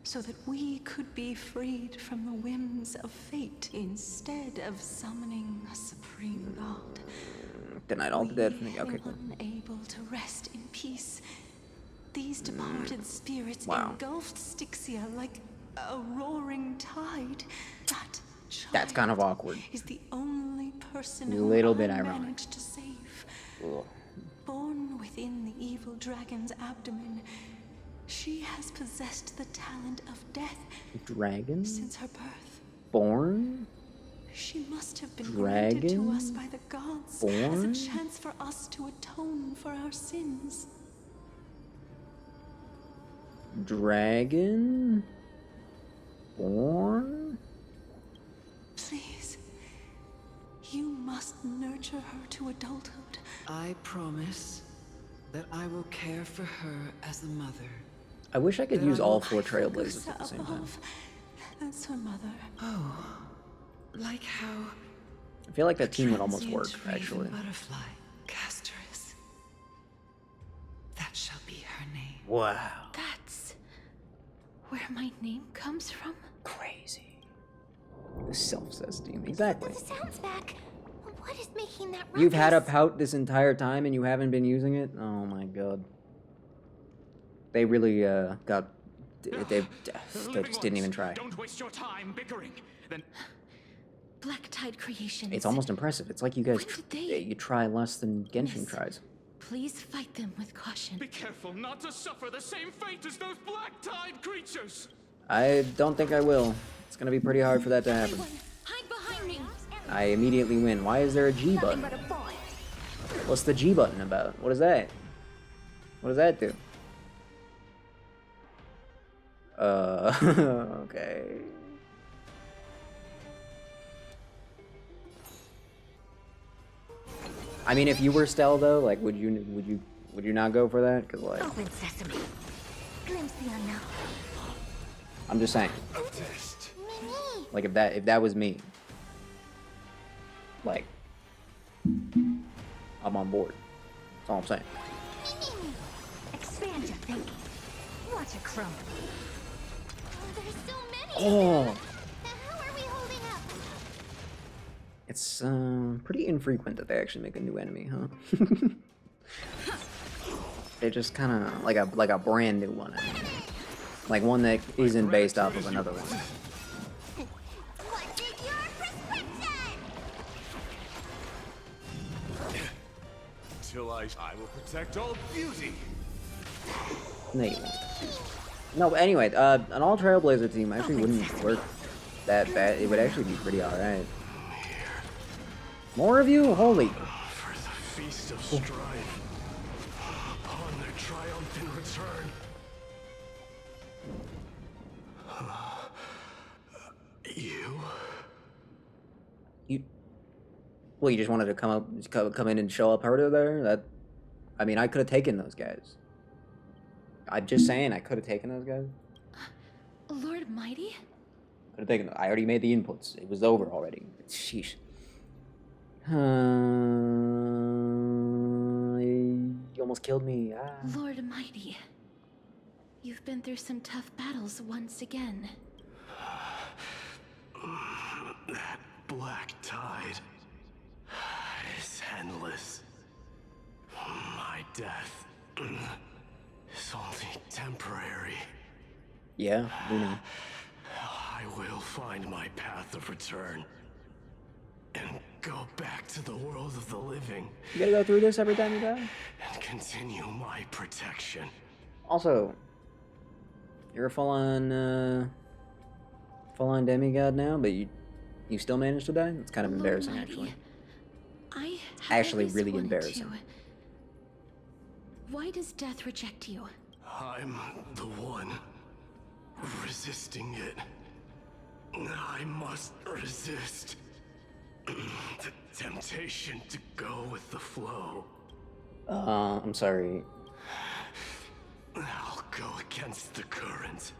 S9: so that we could be freed from the whims of fate instead of summoning a supreme god.
S1: Denied all the dead from the... Okay, cool.
S9: Unable to rest in peace. These departed spirits
S1: Wow.
S9: engulfed Styxia like a roaring tide. That child
S1: That's kind of awkward.
S9: is the only person
S1: A
S9: who
S1: little
S9: I
S1: bit ironic.
S9: managed to save.
S1: Ugh.
S9: Born within the evil dragon's abdomen, she has possessed the talent of death
S1: Dragon?
S9: since her birth.
S1: Born?
S9: She must have been granted to us
S1: Dragon?
S9: by the gods
S1: Born?
S9: as a chance for us to atone for our sins.
S1: Dragon? Born?
S9: Please, you must nurture her to adulthood.
S14: I promise that I will care for her as a mother.
S1: I wish I could
S14: That
S1: use
S14: I
S1: all
S14: will
S1: 4 trailblazers
S9: Gusta
S1: at the same time.
S9: above. That's her mother.
S14: Oh, like how
S1: I feel like that team would almost work,
S14: transient raven
S1: actually.
S14: butterfly, Castoris. That shall be her name.
S1: Wow.
S22: That's where my name comes from?
S1: Crazy. The self-esteem. Exactly.
S2: The sound's back. What is making that
S1: You've had a
S2: ruckus?
S1: pout this entire time and you haven't been using it? Oh my god. They really, got... They just didn't even try.
S7: Don't waste your time bickering. Then
S22: Black Tide Creations.
S1: It's almost impressive. It's like you guys...
S22: When did they-
S1: You try less than Genshin tries.
S22: Please fight them with caution.
S7: be careful not to suffer the same fate as those black tide creatures.
S1: I don't think I will. It's gonna be pretty hard for that to happen.
S22: Hide behind me.
S1: I immediately win. Why is there a G button? What's the G button about? What is that? What does that do? Okay. I mean, if you were Stell though, like, would you not go for that? Cause like,
S2: Open sesame. Glimpse the unknown.
S1: I'm just saying,
S2: Mimi.
S1: like, if that was me, like, I'm on board. That's all I'm saying.
S2: Mimi. Expand your thinking. Watch it crumble. Oh, there's so many.
S1: Oh.
S2: How are we holding up?
S1: It's pretty infrequent that they actually make a new enemy, huh? They just kind of like a brand new one, I mean. Like one that isn't based off of another one.
S2: What's in your prescription?
S11: Till I will protect all beauty.
S1: No, you won't. No, but anyway, an all Trailblazer team actually wouldn't work that bad. It would actually be pretty alright. More of you? Holy.
S11: For the feast of strife. Upon their triumphant return. You?
S1: Well, you just wanted to come in and show up harder there? That, I mean, I could have taken those guys. I'm just saying, I could have taken those guys.
S22: Lord Mighty?
S1: Could have taken them. I already made the inputs. It was over already. Sheesh. You almost killed me. Ah.
S22: Lord Mighty. You've been through some tough battles once again.
S11: That black tide is endless. My death is only temporary.
S1: Yeah, we know.
S11: I will find my path of return and go back to the world of the living
S1: You gotta go through this every time you die?
S11: and continue my protection.
S1: Also, you're a full-on demigod now, but you still managed to die? It's kind of embarrassing,
S22: Mighty,
S1: actually.
S22: I have
S1: Actually,
S22: always
S1: really
S22: wanted
S1: embarrassing.
S22: to. Why does death reject you?
S11: I'm the one resisting it. I must resist the temptation to go with the flow.
S1: I'm sorry.
S11: I'll go against the current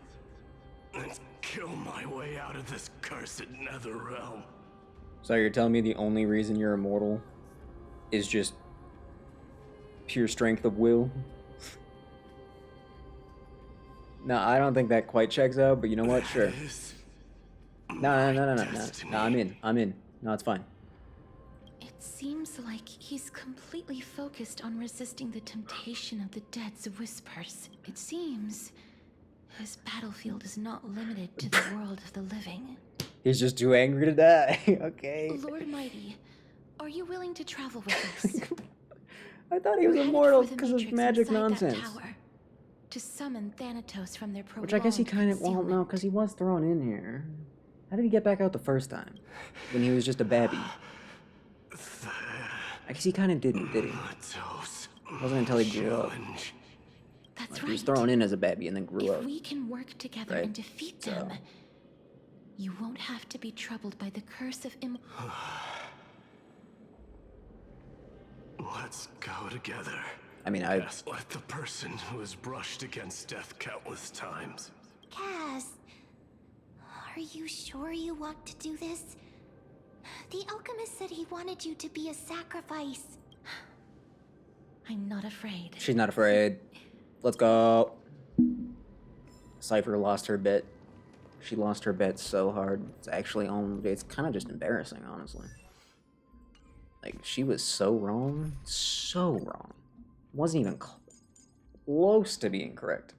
S11: and kill my way out of this cursed nether realm.
S1: So you're telling me the only reason you're immortal is just pure strength of will? No, I don't think that quite checks out, but you know what? Sure. No, I'm in. No, it's fine.
S22: It It seems like he's completely focused on resisting the temptation of the dead's whispers. It seems his battlefield is not limited to the world of the living.
S1: He's just too angry to die. Okay.
S22: Lord Mighty, are you willing to travel with us?
S1: I thought he was
S22: We're headed
S1: immortal
S22: for the
S1: because of
S22: Matrix
S1: magic
S22: inside that
S1: nonsense.
S22: tower to summon Thanatos from their
S1: Which I guess he
S22: prolonged
S1: kind of, well, no, because he was thrown in here. How did he get back out the first time? When he was just a babby. I guess he kind of didn't, did he? It wasn't until he grew up.
S22: That's
S1: Like,
S22: right.
S1: he was thrown in as a baby and then grew
S22: If
S1: up.
S22: we can work together
S1: Right.
S22: and defeat them, you won't have to be troubled by the curse of
S11: Let's go together.
S1: I mean, I...
S11: Just like the person who has brushed against death countless times.
S2: Cass, are you sure you want to do this? The alchemist said he wanted you to be a sacrifice.
S22: I'm not afraid.
S1: She's not afraid. Let's go. Cypher lost her bet. She lost her bet so hard. It's actually it's kind of just embarrassing, honestly. Like, she was so wrong. So wrong. Wasn't even close to being correct.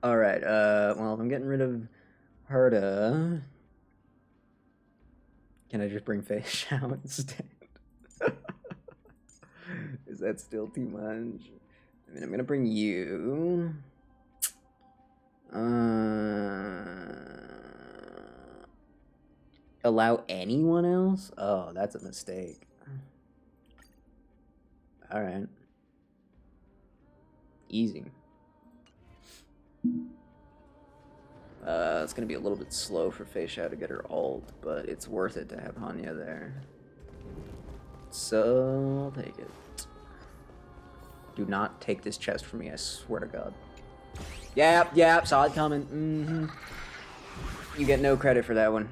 S1: Alright, well, if I'm getting rid of Herta, can I just bring Fish out instead? Is that still too much? I mean, I'm gonna bring you. Allow anyone else? Oh, that's a mistake. Alright. Easy. It's gonna be a little bit slow for Fei Xiao to get her ult, but it's worth it to have Hanya there. So, I'll take it. Do not take this chest from me, I swear to God. Yep, saw it coming. You get no credit for that one.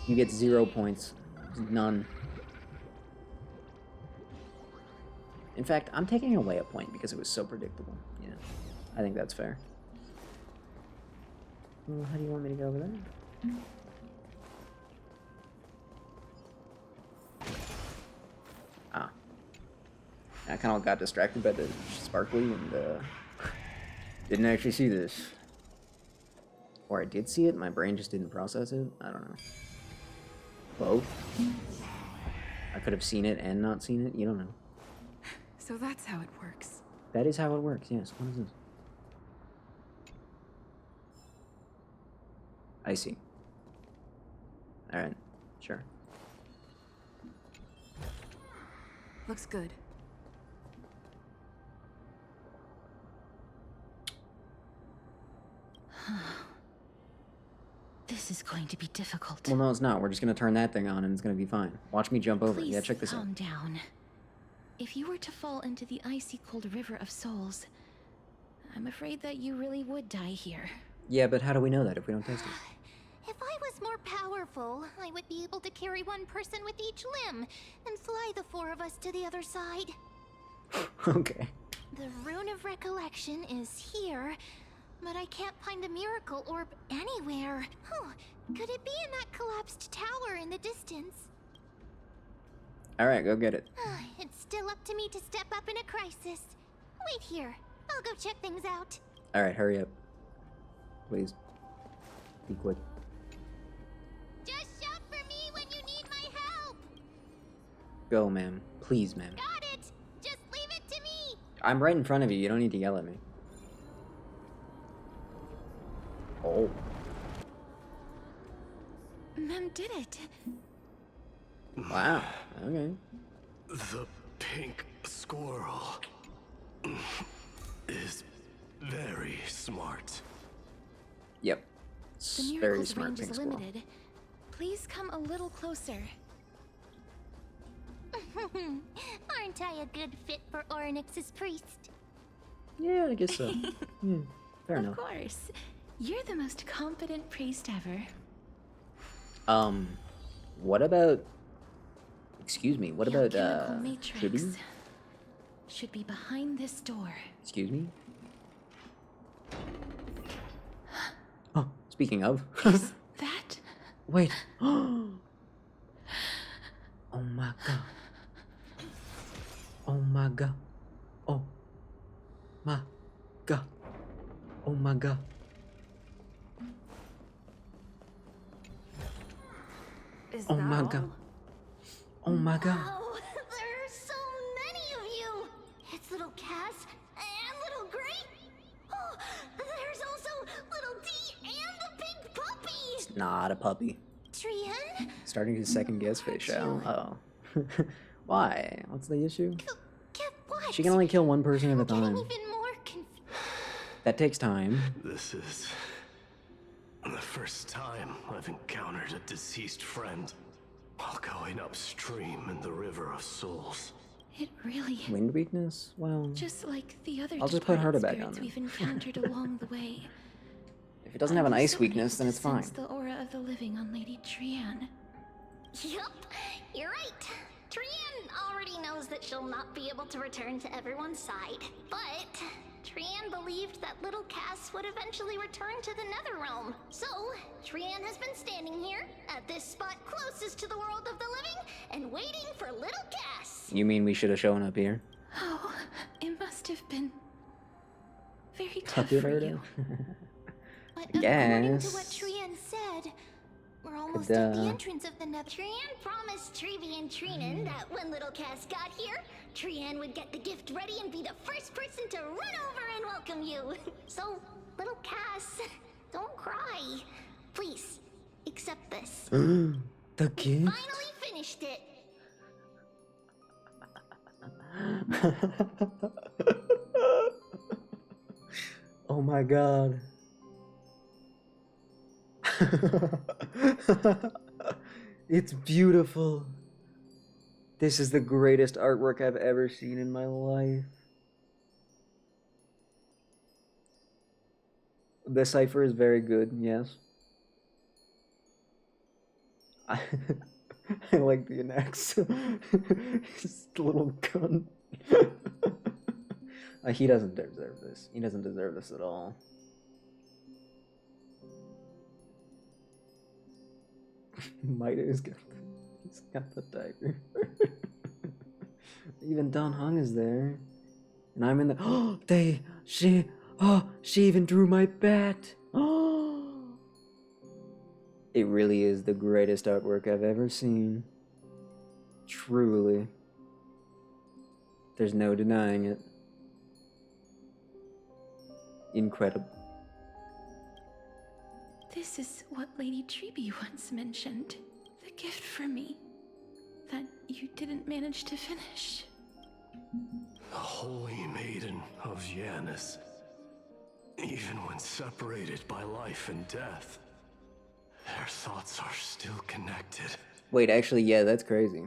S1: You get 0 points. None. In fact, I'm taking away a point because it was so predictable. Yeah, I think that's fair. Well, how do you want me to go over there? Ah. I kind of got distracted by the sparkly and didn't actually see this. Or I did see it, my brain just didn't process it. I don't know. Both? I could have seen it and not seen it. You don't know.
S22: So that's how it works.
S1: That is how it works, yes. What is this? I see. Alright, sure.
S22: Looks good. This is going to be difficult.
S1: Well, no, it's not. We're just gonna turn that thing on and it's gonna be fine. Watch me jump over.
S22: Please
S1: Yeah, check this out.
S22: calm down. If you were to fall into the icy cold river of souls, I'm afraid that you really would die here.
S1: Yeah, but how do we know that if we don't test it?
S2: If I was more powerful, I would be able to carry one person with each limb and fly the 4 of us to the other side.
S1: Okay.
S2: The Rune of Recollection is here, but I can't find a miracle orb anywhere. Huh. Could it be in that collapsed tower in the distance?
S1: Alright, go get it.
S2: It's still up to me to step up in a crisis. Wait here. I'll go check things out.
S1: Alright, hurry up. Please. Be quick.
S2: Just shout for me when you need my help.
S1: Go, ma'am. Please, ma'am.
S2: Got it. Just leave it to me.
S1: I'm right in front of you. You don't need to yell at me. Oh.
S22: Mem did it.
S1: Wow. Okay.
S11: The pink squirrel is very smart.
S1: Yep.
S22: The
S1: Very
S22: miracle's
S1: smart
S22: range
S1: pink
S22: is
S1: squirrel.
S22: limited. Please come a little closer.
S2: Aren't I a good fit for Orynyx's priest?
S1: Yeah, I guess so. Yeah, fair
S22: Of
S1: enough.
S22: course. You're the most competent priest ever.
S1: What about... Excuse me, what
S22: The
S1: about,
S22: alchemical matrix
S1: Chibi?
S22: should be behind this door.
S1: Excuse me? Oh, speaking of...
S22: That?
S1: Wait. Oh my god. Oh my god. Oh my god. Oh my god.
S2: Is
S1: Oh
S2: that
S1: my
S2: all?
S1: god. Oh my god.
S2: Oh, there are so many of you! It's little Cass and little Gray. Oh, there's also little D and the big puppy!
S1: It's not a puppy.
S2: Trian?
S1: Starting to second guess Fish out. Oh. Why? What's the issue?
S2: What?
S1: She can only kill one person at a time.
S2: Even more
S1: That takes time.
S10: This is the first time I've encountered a deceased friend while going upstream in the River of Souls.
S22: It really...
S1: Wind weakness? Well,
S22: Just like the other
S1: I'll just put
S22: departed
S1: Herta back
S22: spirits
S1: on
S22: we've encountered along the way.
S1: if it doesn't have an ice weakness, then it's fine.
S22: Sense the aura of the living on Lady Trian.
S2: Yup, you're right. Trian already knows that she'll not be able to return to everyone's side. But Trian believed that little Cass would eventually return to the Netherrealm. So, Trian has been standing here, at this spot closest to the world of the living, and waiting for little Cass.
S1: You mean we should have shown up here?
S22: Oh, it must have been very
S1: Tuck
S22: tough
S1: it,
S22: for
S1: Herta?
S22: you.
S2: But
S1: I
S2: according to
S1: guess.
S2: what Trian said, we're almost
S1: Duh.
S2: at the entrance of the Nether. Trian promised Trevi and Trinan that when little Cass got here, Trian would get the gift ready and be the first person to run over and welcome you. So, little Cass, don't cry. Please, accept this.
S1: The gift?
S2: Finally finished it.
S1: Oh my god. It's beautiful. This is the greatest artwork I've ever seen in my life. The cipher is very good, yes. I like the annex. His little gun. He doesn't deserve this. He doesn't deserve this at all. He's got the dagger. Even Don Hung is there. And I'm in the she even drew my bat. It really is the greatest artwork I've ever seen. Truly. There's no denying it. Incredible.
S22: This is what Lady Treeby once mentioned. The gift for me. That you didn't manage to finish.
S10: The Holy Maiden of Janus. Even when separated by life and death, their thoughts are still connected.
S1: Wait, actually, yeah, that's crazy.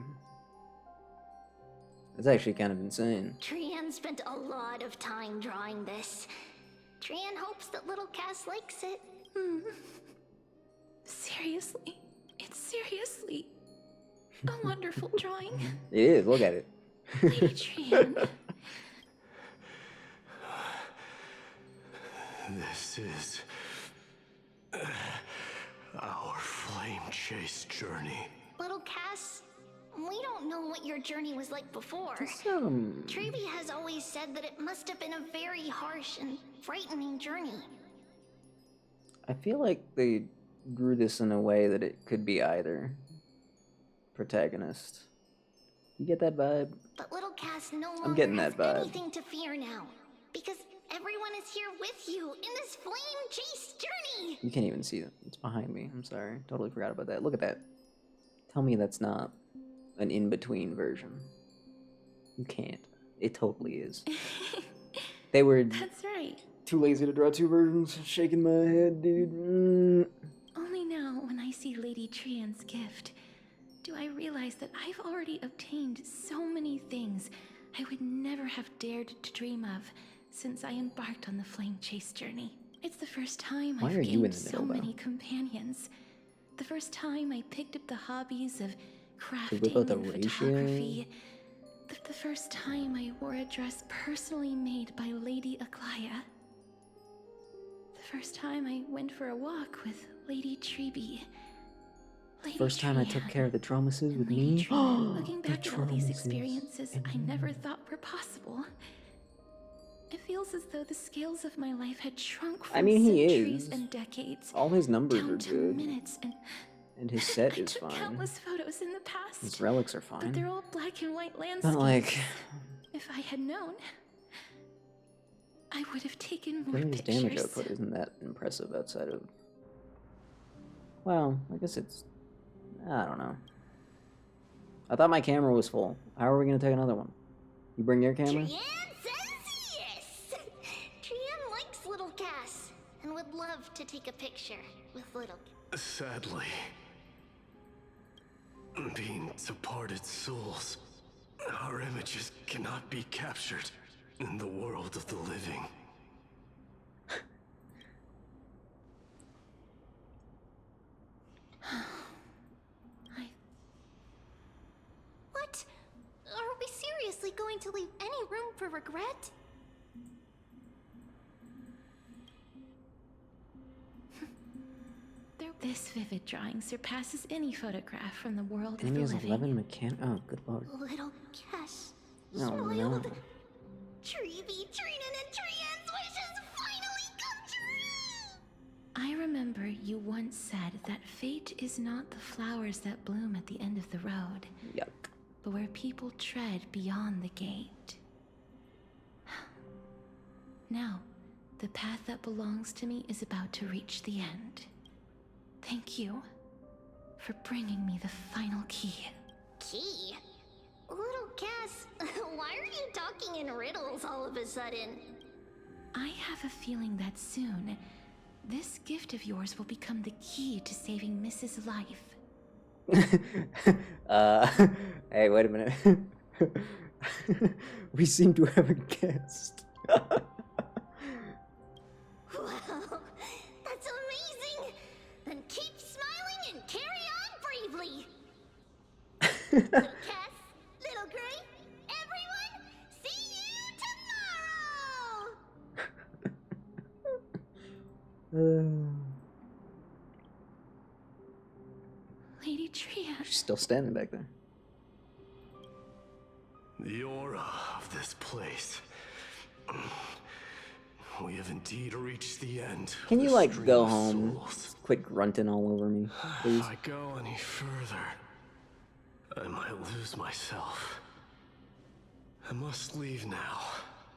S1: That's actually kind of insane.
S2: Trian spent a lot of time drawing this. Trian hopes that little Cass likes it.
S22: Seriously? It's seriously a wonderful drawing.
S1: It is, look at it.
S22: Lady Trian.
S10: This is our flame chase journey.
S2: Little Cass, we don't know what your journey was like before.
S1: Some...
S2: Treeby has always said that it must have been a very harsh and frightening journey.
S1: I feel like they drew this in a way that it could be either protagonist. You get that vibe?
S2: But little Cass no
S1: I'm
S2: longer
S1: getting
S2: has
S1: that vibe.
S2: anything to fear now. Because everyone is here with you in this flame chase journey.
S1: You can't even see it. It's behind me. I'm sorry. Totally forgot about that. Look at that. Tell me that's not an in-between version. You can't. It totally is. They were
S22: That's right.
S1: too lazy to draw two versions. Shaking my head, dude.
S22: Only now, when I see Lady Trian's gift, do I realize that I've already obtained so many things I would never have dared to dream of since I embarked on the flame chase journey. It's the first time
S1: Why
S22: I've
S1: are you in
S22: gained
S1: the
S22: so
S1: middle, though?
S22: many companions. The first time I picked up the hobbies of
S1: whip
S22: crafting
S1: out the
S22: and
S1: ratio?
S22: photography. The first time I wore a dress personally made by Lady Aglaya. The first time I went for a walk with Lady Treeby.
S1: First time I took care of the Dromaces with me.
S22: Looking
S1: The
S22: back at all these
S1: Dromaces
S22: experiences
S1: and
S22: I never thought were possible. It feels as though the scales of my life had shrunk from
S1: I mean, he
S22: centuries
S1: is.
S22: and decades
S1: All his numbers
S22: down
S1: are
S22: to
S1: good.
S22: minutes,
S1: And his set
S22: I
S1: is
S22: took
S1: fine.
S22: countless photos in the past.
S1: His relics are
S22: But they're
S1: fine.
S22: all black and white landscapes.
S1: But like,
S22: If I had known, I would have taken more
S1: really his
S22: pictures.
S1: damage output isn't that impressive outside of... Well, I guess it's... I don't know. I thought my camera was full. How are we going to take another one? You bring your camera?
S2: Trian says yes! Trian likes little Cass and would love to take a picture with little.
S10: Sadly, being departed souls, our images cannot be captured in the world of the living.
S2: What? Are we seriously going to leave any room for regret?
S22: This vivid drawing surpasses any photograph from the world of
S1: And
S22: the
S1: he has
S22: living.
S1: 11 mechanic. Oh, good lord.
S2: Little Cass
S1: Oh
S2: smiled.
S1: no.
S2: Treevee, Trinan, and Trian's wishes finally come true!
S22: I remember you once said that fate is not the flowers that bloom at the end of the road,
S1: Yuck.
S22: but where people tread beyond the gate. Now, the path that belongs to me is about to reach the end. Thank you for bringing me the final key.
S2: Key? Little Cass, why are you talking in riddles all of a sudden?
S22: I have a feeling that soon, this gift of yours will become the key to saving Mrs. Life.
S1: Hey, wait a minute. We seem to have a guest.
S2: Wow, that's amazing! Then keep smiling and carry on bravely! Little Cass, Little Gray, everyone, see you tomorrow!
S22: Lady Tria.
S1: She's still standing back there.
S10: The aura of this place. We have indeed reached the end.
S1: Can
S10: of
S1: you,
S10: the
S1: like,
S10: stream
S1: go
S10: of
S1: home?
S10: souls.
S1: Quit grunting all over me, please.
S10: If I go any further, I might lose myself. I must leave now,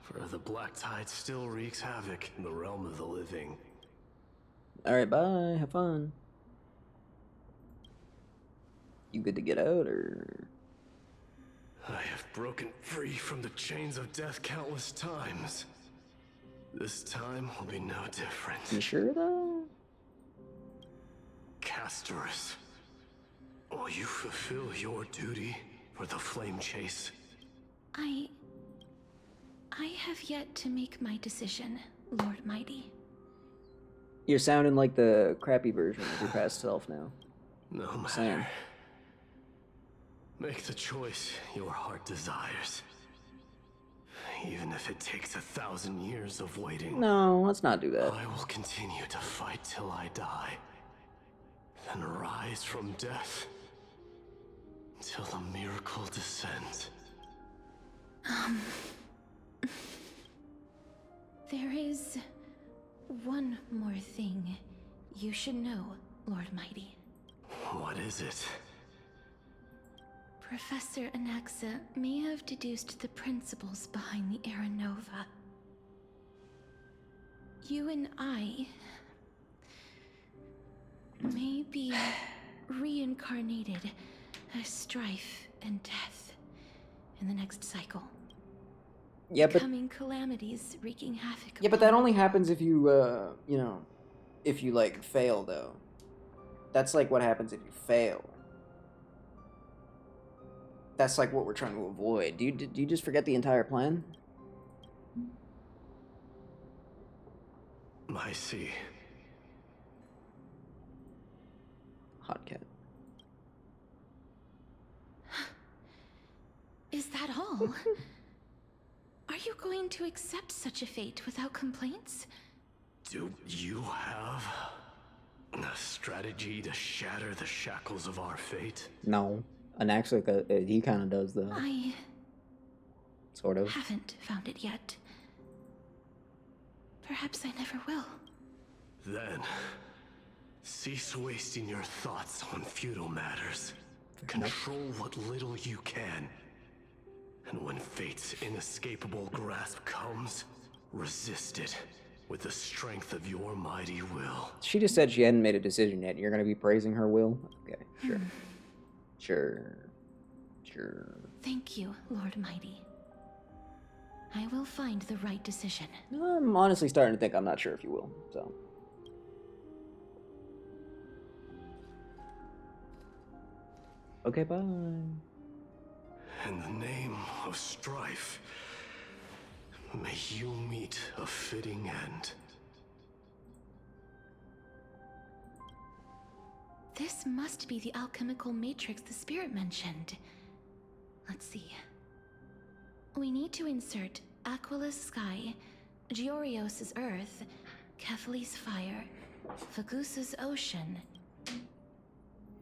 S10: for the Black Tide still wreaks havoc in the realm of the living.
S1: Alright, bye. Have fun. You good to get out, or...?
S10: I have broken free from the chains of death countless times. This time will be no different.
S1: You sure, though?
S10: Castorus, will you fulfill your duty for the flame chase?
S22: I have yet to make my decision, Lord Mighty.
S1: You're sounding like the crappy version of your past self now.
S10: No matter.
S1: Sam.
S10: Make the choice your heart desires. Even if it takes 1,000 years of waiting.
S1: No, let's not do that.
S10: I will continue to fight till I die. Then rise from death. Till the miracle descends.
S22: There is one more thing you should know, Lord Mighty.
S10: What is it?
S22: Professor Anaxa may have deduced the principles behind the Era Nova. You and I may be reincarnated as strife and death in the next cycle.
S1: Yeah, but
S22: Becoming calamities wreaking havoc.
S1: yeah, but that only happens if you, you know, if you like fail though. That's like what happens if you fail. That's like what we're trying to avoid. Do you just forget the entire plan?
S10: I see.
S1: Hot cat.
S22: Is that all? Are you going to accept such a fate without complaints?
S10: Do you have strategy to shatter the shackles of our fate?
S1: No. And actually, he kind of does, though.
S22: I
S1: Sort of.
S22: haven't found it yet. Perhaps I never will.
S10: Then, cease wasting your thoughts on futile matters. Control what little you can. And when fate's inescapable grasp comes, resist it with the strength of your mighty will.
S1: She just said she hadn't made a decision yet. You're gonna be praising her will? Okay, sure. Sure.
S22: Thank you, Lord Mighty. I will find the right decision.
S1: I'm honestly starting to think I'm not sure if you will, so. Okay, bye.
S10: In the name of strife, may you meet a fitting end.
S22: This must be the alchemical matrix the spirit mentioned. Let's see. We need to insert Aquila's sky, Georios' earth, Kefali's fire, Fagusa's ocean,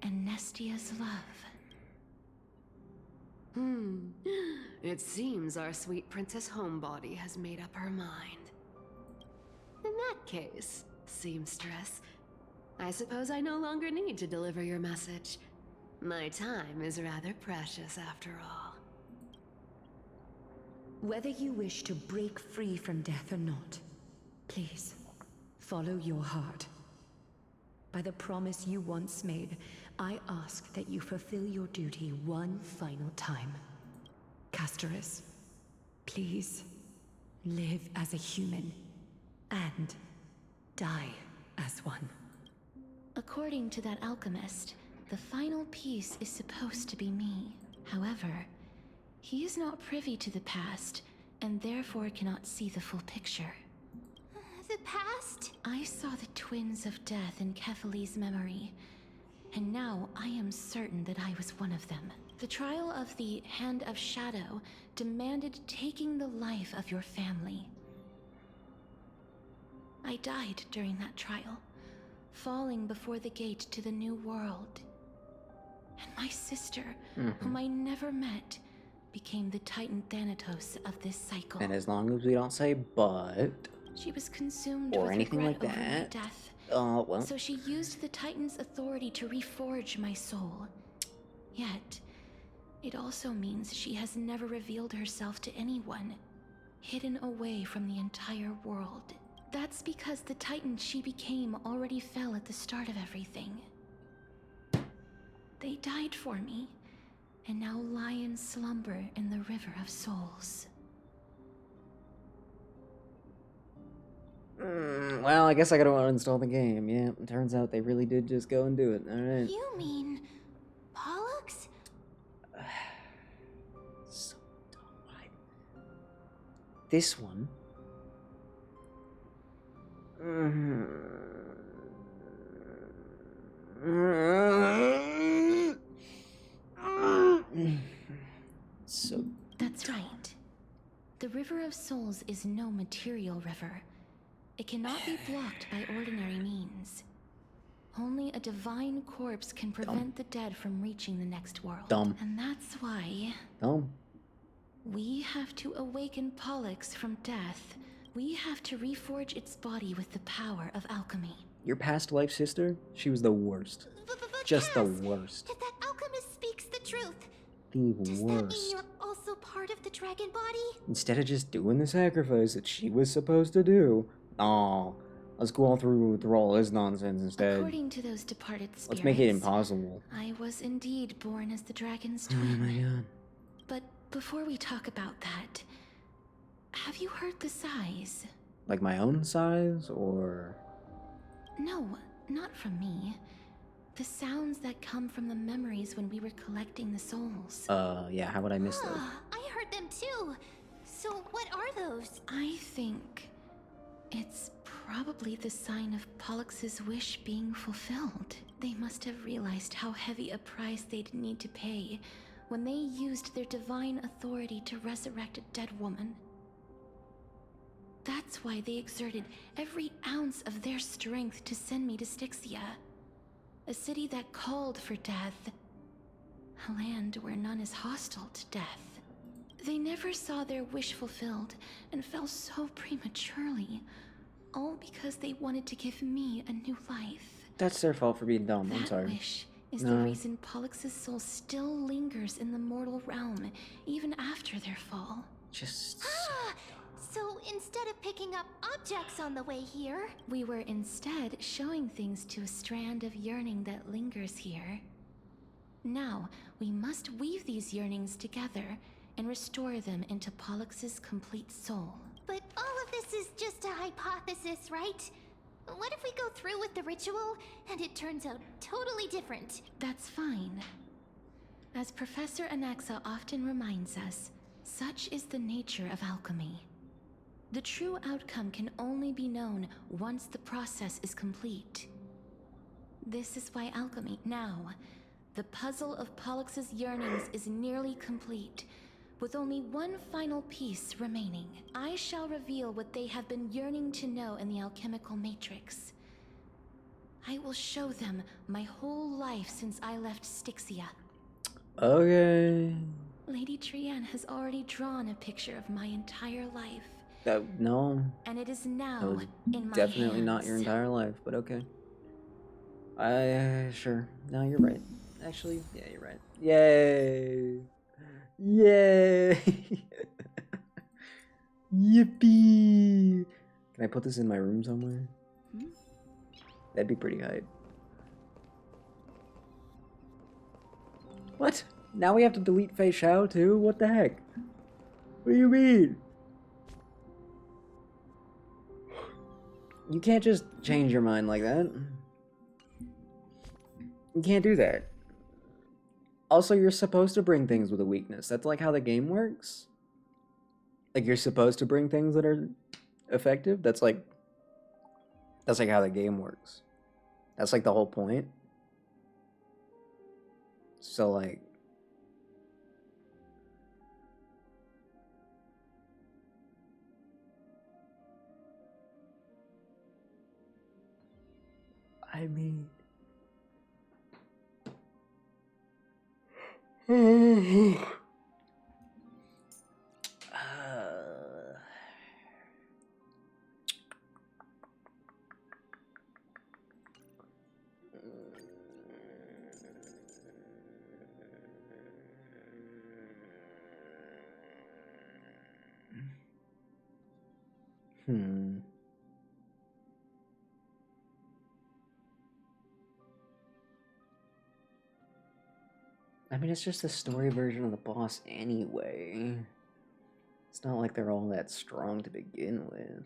S22: and Nestia's love.
S18: It seems our sweet Princess Homebody has made up her mind. In that case, seamstress, I suppose I no longer need to deliver your message. My time is rather precious after all.
S3: Whether you wish to break free from death or not, please, follow your heart. By the promise you once made, I ask that you fulfill your duty one final time. Castorus, please, live as a human, and die as one.
S22: According to that alchemist, the final piece is supposed to be me. However, he is not privy to the past, and therefore cannot see the full picture.
S2: The past?
S22: I saw the twins of death in Kefali's memory, and now I am certain that I was one of them. The trial of the Hand of Shadow demanded taking the life of your family. I died during that trial, falling before the gate to the new world. And my sister, whom I never met, became the Titan Thanatos of this cycle.
S1: And as long as we don't say but,
S22: She was consumed
S1: or
S22: with
S1: anything
S22: regret
S1: like
S22: over my
S1: that,
S22: death.
S1: well,
S22: So she used the Titan's authority to reforge my soul. Yet, it also means she has never revealed herself to anyone, hidden away from the entire world. That's because the Titan she became already fell at the start of everything. They died for me, and now lie in slumber in the River of Souls.
S1: well, I guess I gotta uninstall the game. Yeah, it turns out they really did just go and do it. Alright.
S2: You mean Pollux?
S1: So dumb. This one. So
S22: That's right. The River of Souls is no material river. It cannot be blocked by ordinary means. Only a divine corpse can prevent the dead from reaching the next world.
S1: Dumb.
S22: And that's why
S1: dumb.
S22: we have to awaken Pollux from death. We have to reforge its body with the power of alchemy.
S1: Your past life sister? She was the worst. Just the worst.
S2: If that alchemist speaks the truth,
S1: The
S2: does that mean
S1: worst.
S2: you're also part of the dragon body?
S1: Instead of just doing the sacrifice that she was supposed to do. Aw, let's go all through all this nonsense instead.
S22: According to those departed spirits,
S1: Let's make it impossible.
S22: I was indeed born as the dragon's
S1: Oh
S22: twin.
S1: my god.
S22: But before we talk about that, have you heard the sighs?
S1: Like my own size, or...
S22: No, not from me. The sounds that come from the memories when we were collecting the souls.
S1: Yeah, how would I miss those?
S2: I heard them too. So what are those?
S22: I think it's probably the sign of Pollux's wish being fulfilled. They must have realized how heavy a price they'd need to pay when they used their divine authority to resurrect a dead woman. That's why they exerted every ounce of their strength to send me to Styxia. A city that called for death. A land where none is hostile to death. They never saw their wish fulfilled and fell so prematurely. All because they wanted to give me a new life.
S1: That's their fault for being dumb. I'm
S22: That
S1: sorry.
S22: wish is the reason Pollux' soul still lingers in the mortal realm, even after their fall.
S1: Just...
S2: So instead of picking up objects on the way here,
S22: we were instead showing things to a strand of yearning that lingers here. Now, we must weave these yearnings together and restore them into Pollux' complete soul.
S2: But all of this is just a hypothesis, right? What if we go through with the ritual and it turns out totally different?
S22: That's fine. As Professor Anaxa often reminds us, such is the nature of alchemy. The true outcome can only be known once the process is complete. This is why alchemy... Now, the puzzle of Pollux' yearnings is nearly complete, with only one final piece remaining. I shall reveal what they have been yearning to know in the alchemical matrix. I will show them my whole life since I left Styxia.
S1: Okay.
S22: Lady Trian has already drawn a picture of my entire life.
S1: No.
S22: And it is now
S1: That was
S22: in my
S1: definitely not your
S22: hands.
S1: entire life, but okay. Sure. No, you're right. Actually, yeah, you're right. Yay! Yay! Yippee! Can I put this in my room somewhere? That'd be pretty hype. What? Now we have to delete Fei Shao too? What the heck? What do you mean? You can't just change your mind like that. You can't do that. Also, you're supposed to bring things with a weakness. That's like how the game works. Like, you're supposed to bring things that are effective. That's like how the game works. That's like the whole point. So like, I mean, I mean, it's just a story version of the boss anyway. It's not like they're all that strong to begin with.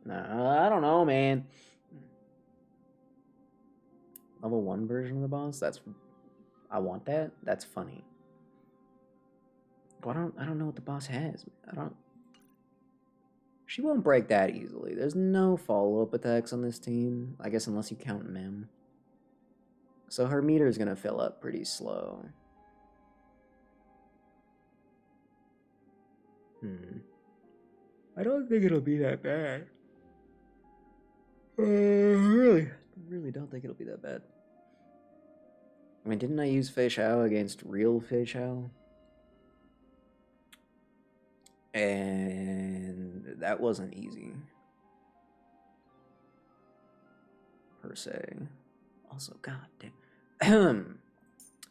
S1: No, I don't know, man. Level 1 version of the boss? I want that? That's funny. But I don't know what the boss has. She won't break that easily. There's no follow-up attacks on this team. I guess unless you count Mem. So her meter's gonna fill up pretty slow. I don't think it'll be that bad. Really don't think it'll be that bad. I mean, didn't I use Fei Shao against real Fei Shao? And that wasn't easy. Per se. Also, god damn.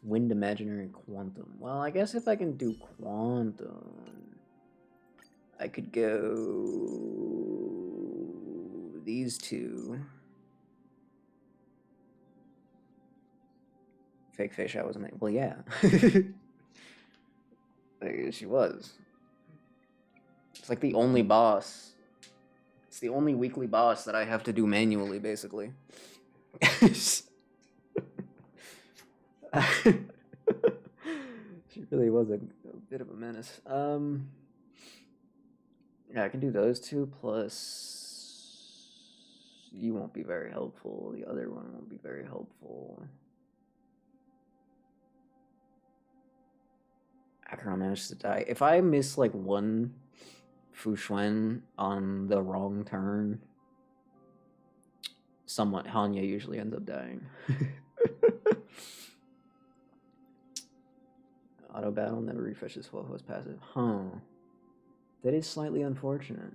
S1: Wind Imaginary Quantum. Well, I guess if I can do Quantum, I could go these two. Fake Fei Shao wasn't there. Well, yeah. She was. It's like the only boss. It's the only weekly boss that I have to do manually, basically. She really was a bit of a menace. Yeah, I can do those two, plus you won't be very helpful. The other one won't be very helpful. Acheron manages to die. If I miss like one Fu Xuan on the wrong turn, Hanya usually ends up dying. Auto battle never refreshes while host passive. Huh. That is slightly unfortunate.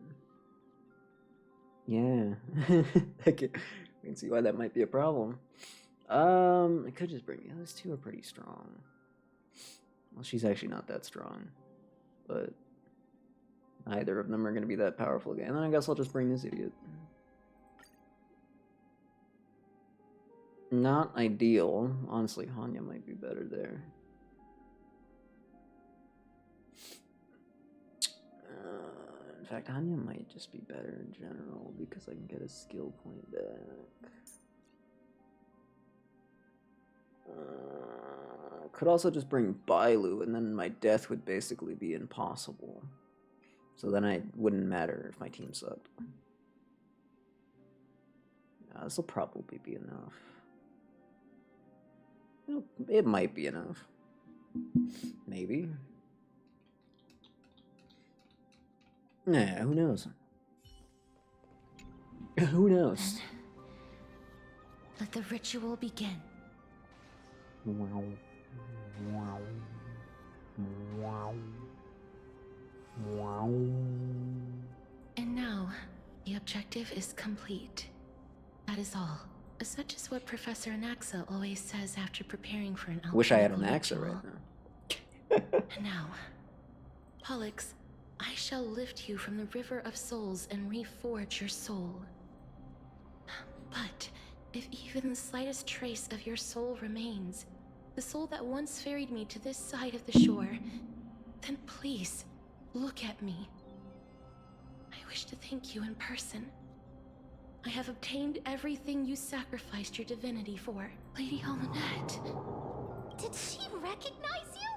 S1: Yeah. I can see why that might be a problem. I could just bring those two are pretty strong. Well, she's actually not that strong. But neither of them are gonna be that powerful again. And I guess I'll just bring this idiot. Not ideal. Honestly, Hanya might be better there. In fact, Hanya might just be better in general because I can get a skill point back. Could also just bring Bailu, and then my death would basically be impossible. So then it wouldn't matter if my team sucked. This will probably be enough. It might be enough. Maybe. Nah, who knows? Who knows?
S2: Let the ritual begin.
S1: Wow. Wow. Wow. Wow.
S22: And now, the objective is complete. That is all. Such is what Professor Anaxa always says after preparing for an alchemical
S1: Wish I had an
S22: ritual.
S1: Anaxa right now.
S22: And now, Pollux, I shall lift you from the river of souls and reforge your soul. But if even the slightest trace of your soul remains, the soul that once ferried me to this side of the shore, then please, look at me. I wish to thank you in person. I have obtained everything you sacrificed your divinity for. Lady Almanette.
S2: Did she recognize you?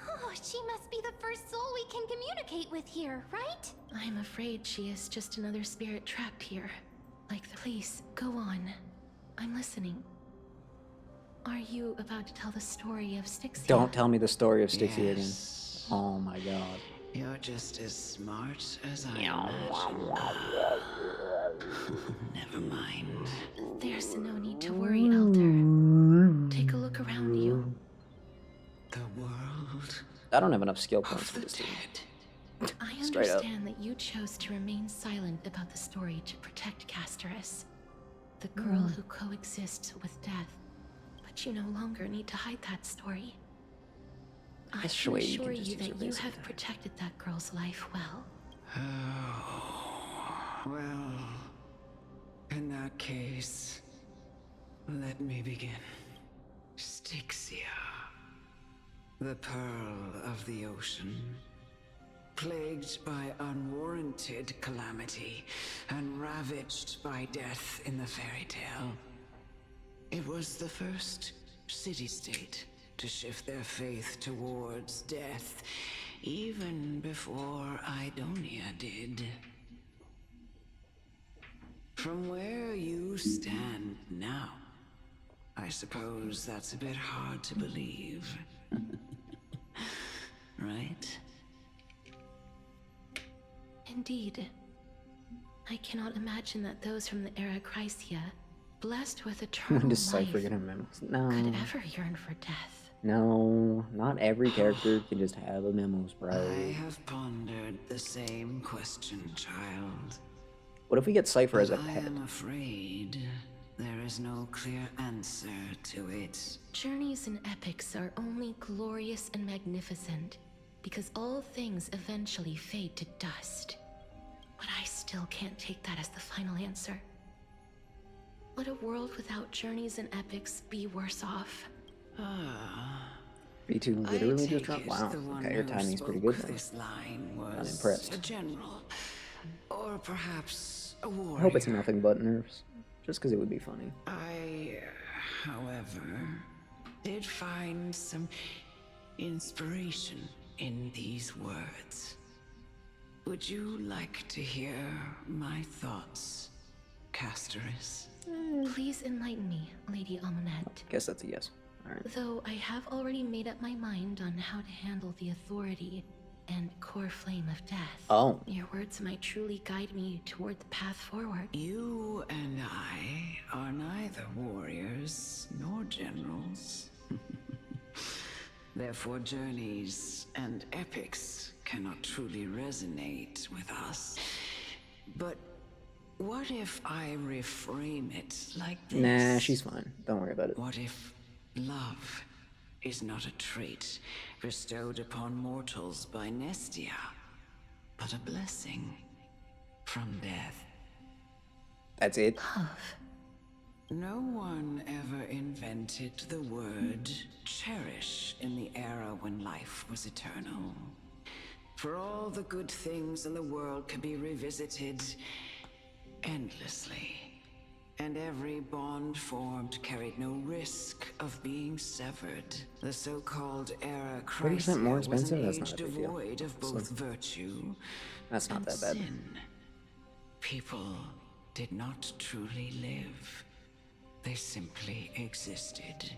S2: Oh, she must be the first soul we can communicate with here, right?
S22: I'm afraid she is just another spirit trapped here. Like the... Please, go on. I'm listening. Are you about to tell the story of Styxia?
S1: Don't tell me the story of Styxia again. Oh my god.
S14: You're just as smart as I am. Never mind.
S22: There's no need to worry, Elder. Take a look around you.
S14: The world.
S1: I don't have enough skill points for this team.
S22: I
S1: Straight up.
S22: understand that you chose to remain silent about the story to protect Casterus, the girl who coexists with death. But you no longer need to hide that story. I
S1: Guess
S22: can
S1: Shui, you
S22: assure
S1: can just
S22: you
S1: use your
S22: that you
S1: basic
S22: have
S1: attack.
S22: protected that girl's life well.
S14: Oh, well, in that case, let me begin. Styxia, the pearl of the ocean, plagued by unwarranted calamity and ravaged by death in the fairy tale. It was the first city-state to shift their faith towards death, even before Idonia did. From where you stand now, I suppose that's a bit hard to believe. Right?
S22: Indeed. I cannot imagine that those from the era Chrysia, blessed with eternal
S1: When does Cypher
S22: life,
S1: get her memos? No.
S22: could ever yearn for death.
S1: No, not every character can just have a memos, bro.
S14: I have pondered the same question, child.
S1: What if we get Cypher as a
S14: But
S1: pet?
S14: I am afraid there is no clear answer to it.
S22: Journeys and epics are only glorious and magnificent because all things eventually fade to dust. But I still can't take that as the final answer. Would a world without journeys and epics be worse off?
S1: B2 literally just dropped. Wow.
S14: The one
S1: Okay, your
S14: who
S1: timing's pretty
S14: spoke
S1: good then.
S14: This line
S1: I'm
S14: was
S1: impressed.
S14: a general, or perhaps a warrior.
S1: I hope it's nothing but nerfs. Just because it would be funny.
S14: I however, did find some inspiration in these words. Would you like to hear my thoughts, Castoris?
S22: Please enlighten me, Lady Amunet.
S1: Guess that's a yes. Alright.
S22: Though I have already made up my mind on how to handle the authority and core flame of death.
S1: Oh.
S22: Your words might truly guide me toward the path forward.
S14: You and I are neither warriors nor generals. Therefore, journeys and epics cannot truly resonate with us. But what if I reframe it like this?
S1: Nah, she's fine. Don't worry about it.
S14: What if love is not a trait bestowed upon mortals by Nestia, but a blessing from death?
S1: That's it?
S22: Love.
S14: No one ever invented the word cherish in the era when life was eternal. For all the good things in the world can be revisited endlessly. And every bond formed carried no risk of being severed. The so-called era
S1: 30% more
S14: Chrysia was
S1: expensive?
S14: an
S1: That's
S14: age
S1: not a big deal.
S14: devoid of both virtue
S1: That's not
S14: and
S1: that bad.
S14: sin. People did not truly live. They simply existed,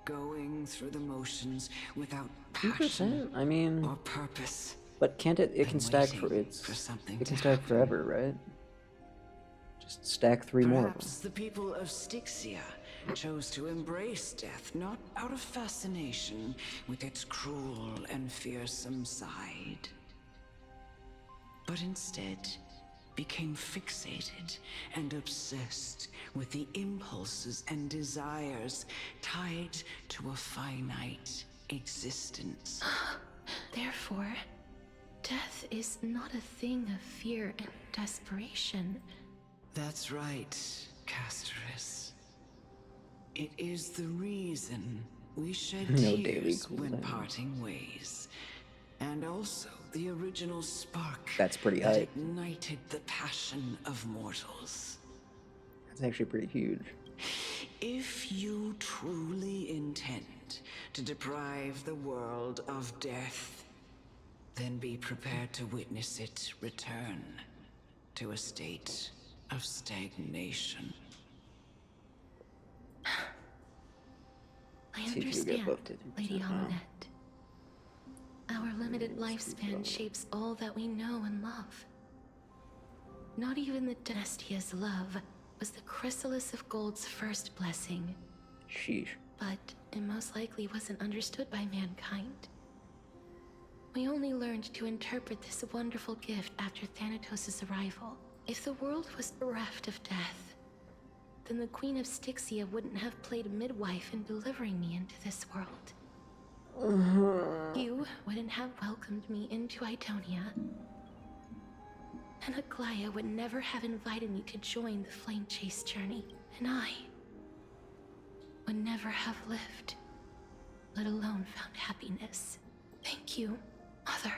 S14: going through the motions without passion
S1: 2%? I mean,
S14: or purpose.
S1: but can't it? It can
S14: and
S1: stack for
S14: waiting
S1: it's.
S14: for something
S1: It can
S14: to
S1: stack
S14: happen.
S1: forever, right? Just stack 3 more of them.
S14: Perhaps the people of Styxia chose to embrace death not out of fascination with its cruel and fearsome side, but instead became fixated and obsessed with the impulses and desires tied to a finite existence.
S22: Therefore, death is not a thing of fear and desperation.
S14: That's right, Castoris. It is the reason we shed
S1: No daily
S14: tears when
S1: cooldown.
S14: parting ways. And also the original spark
S1: That's pretty
S14: that
S1: hype.
S14: ignited the passion of mortals.
S1: That's actually pretty huge.
S14: If you truly intend to deprive the world of death, then be prepared to witness it return to a state of stagnation.
S22: I
S1: See if you get
S22: understand,
S1: buffed to
S22: Lady
S1: 2%.
S22: Amunet. Our limited lifespan shapes all that we know and love. Not even the Dynestia's love was the chrysalis of gold's first blessing,
S1: Sheesh.
S22: but it most likely wasn't understood by mankind. We only learned to interpret this wonderful gift after Thanatos' arrival. If the world was bereft of death, then the Queen of Styxia wouldn't have played midwife in delivering me into this world. You wouldn't have welcomed me into Idonia. And Aglaya would never have invited me to join the Flame Chase journey. And I would never have lived, let alone found happiness. Thank you, Mother.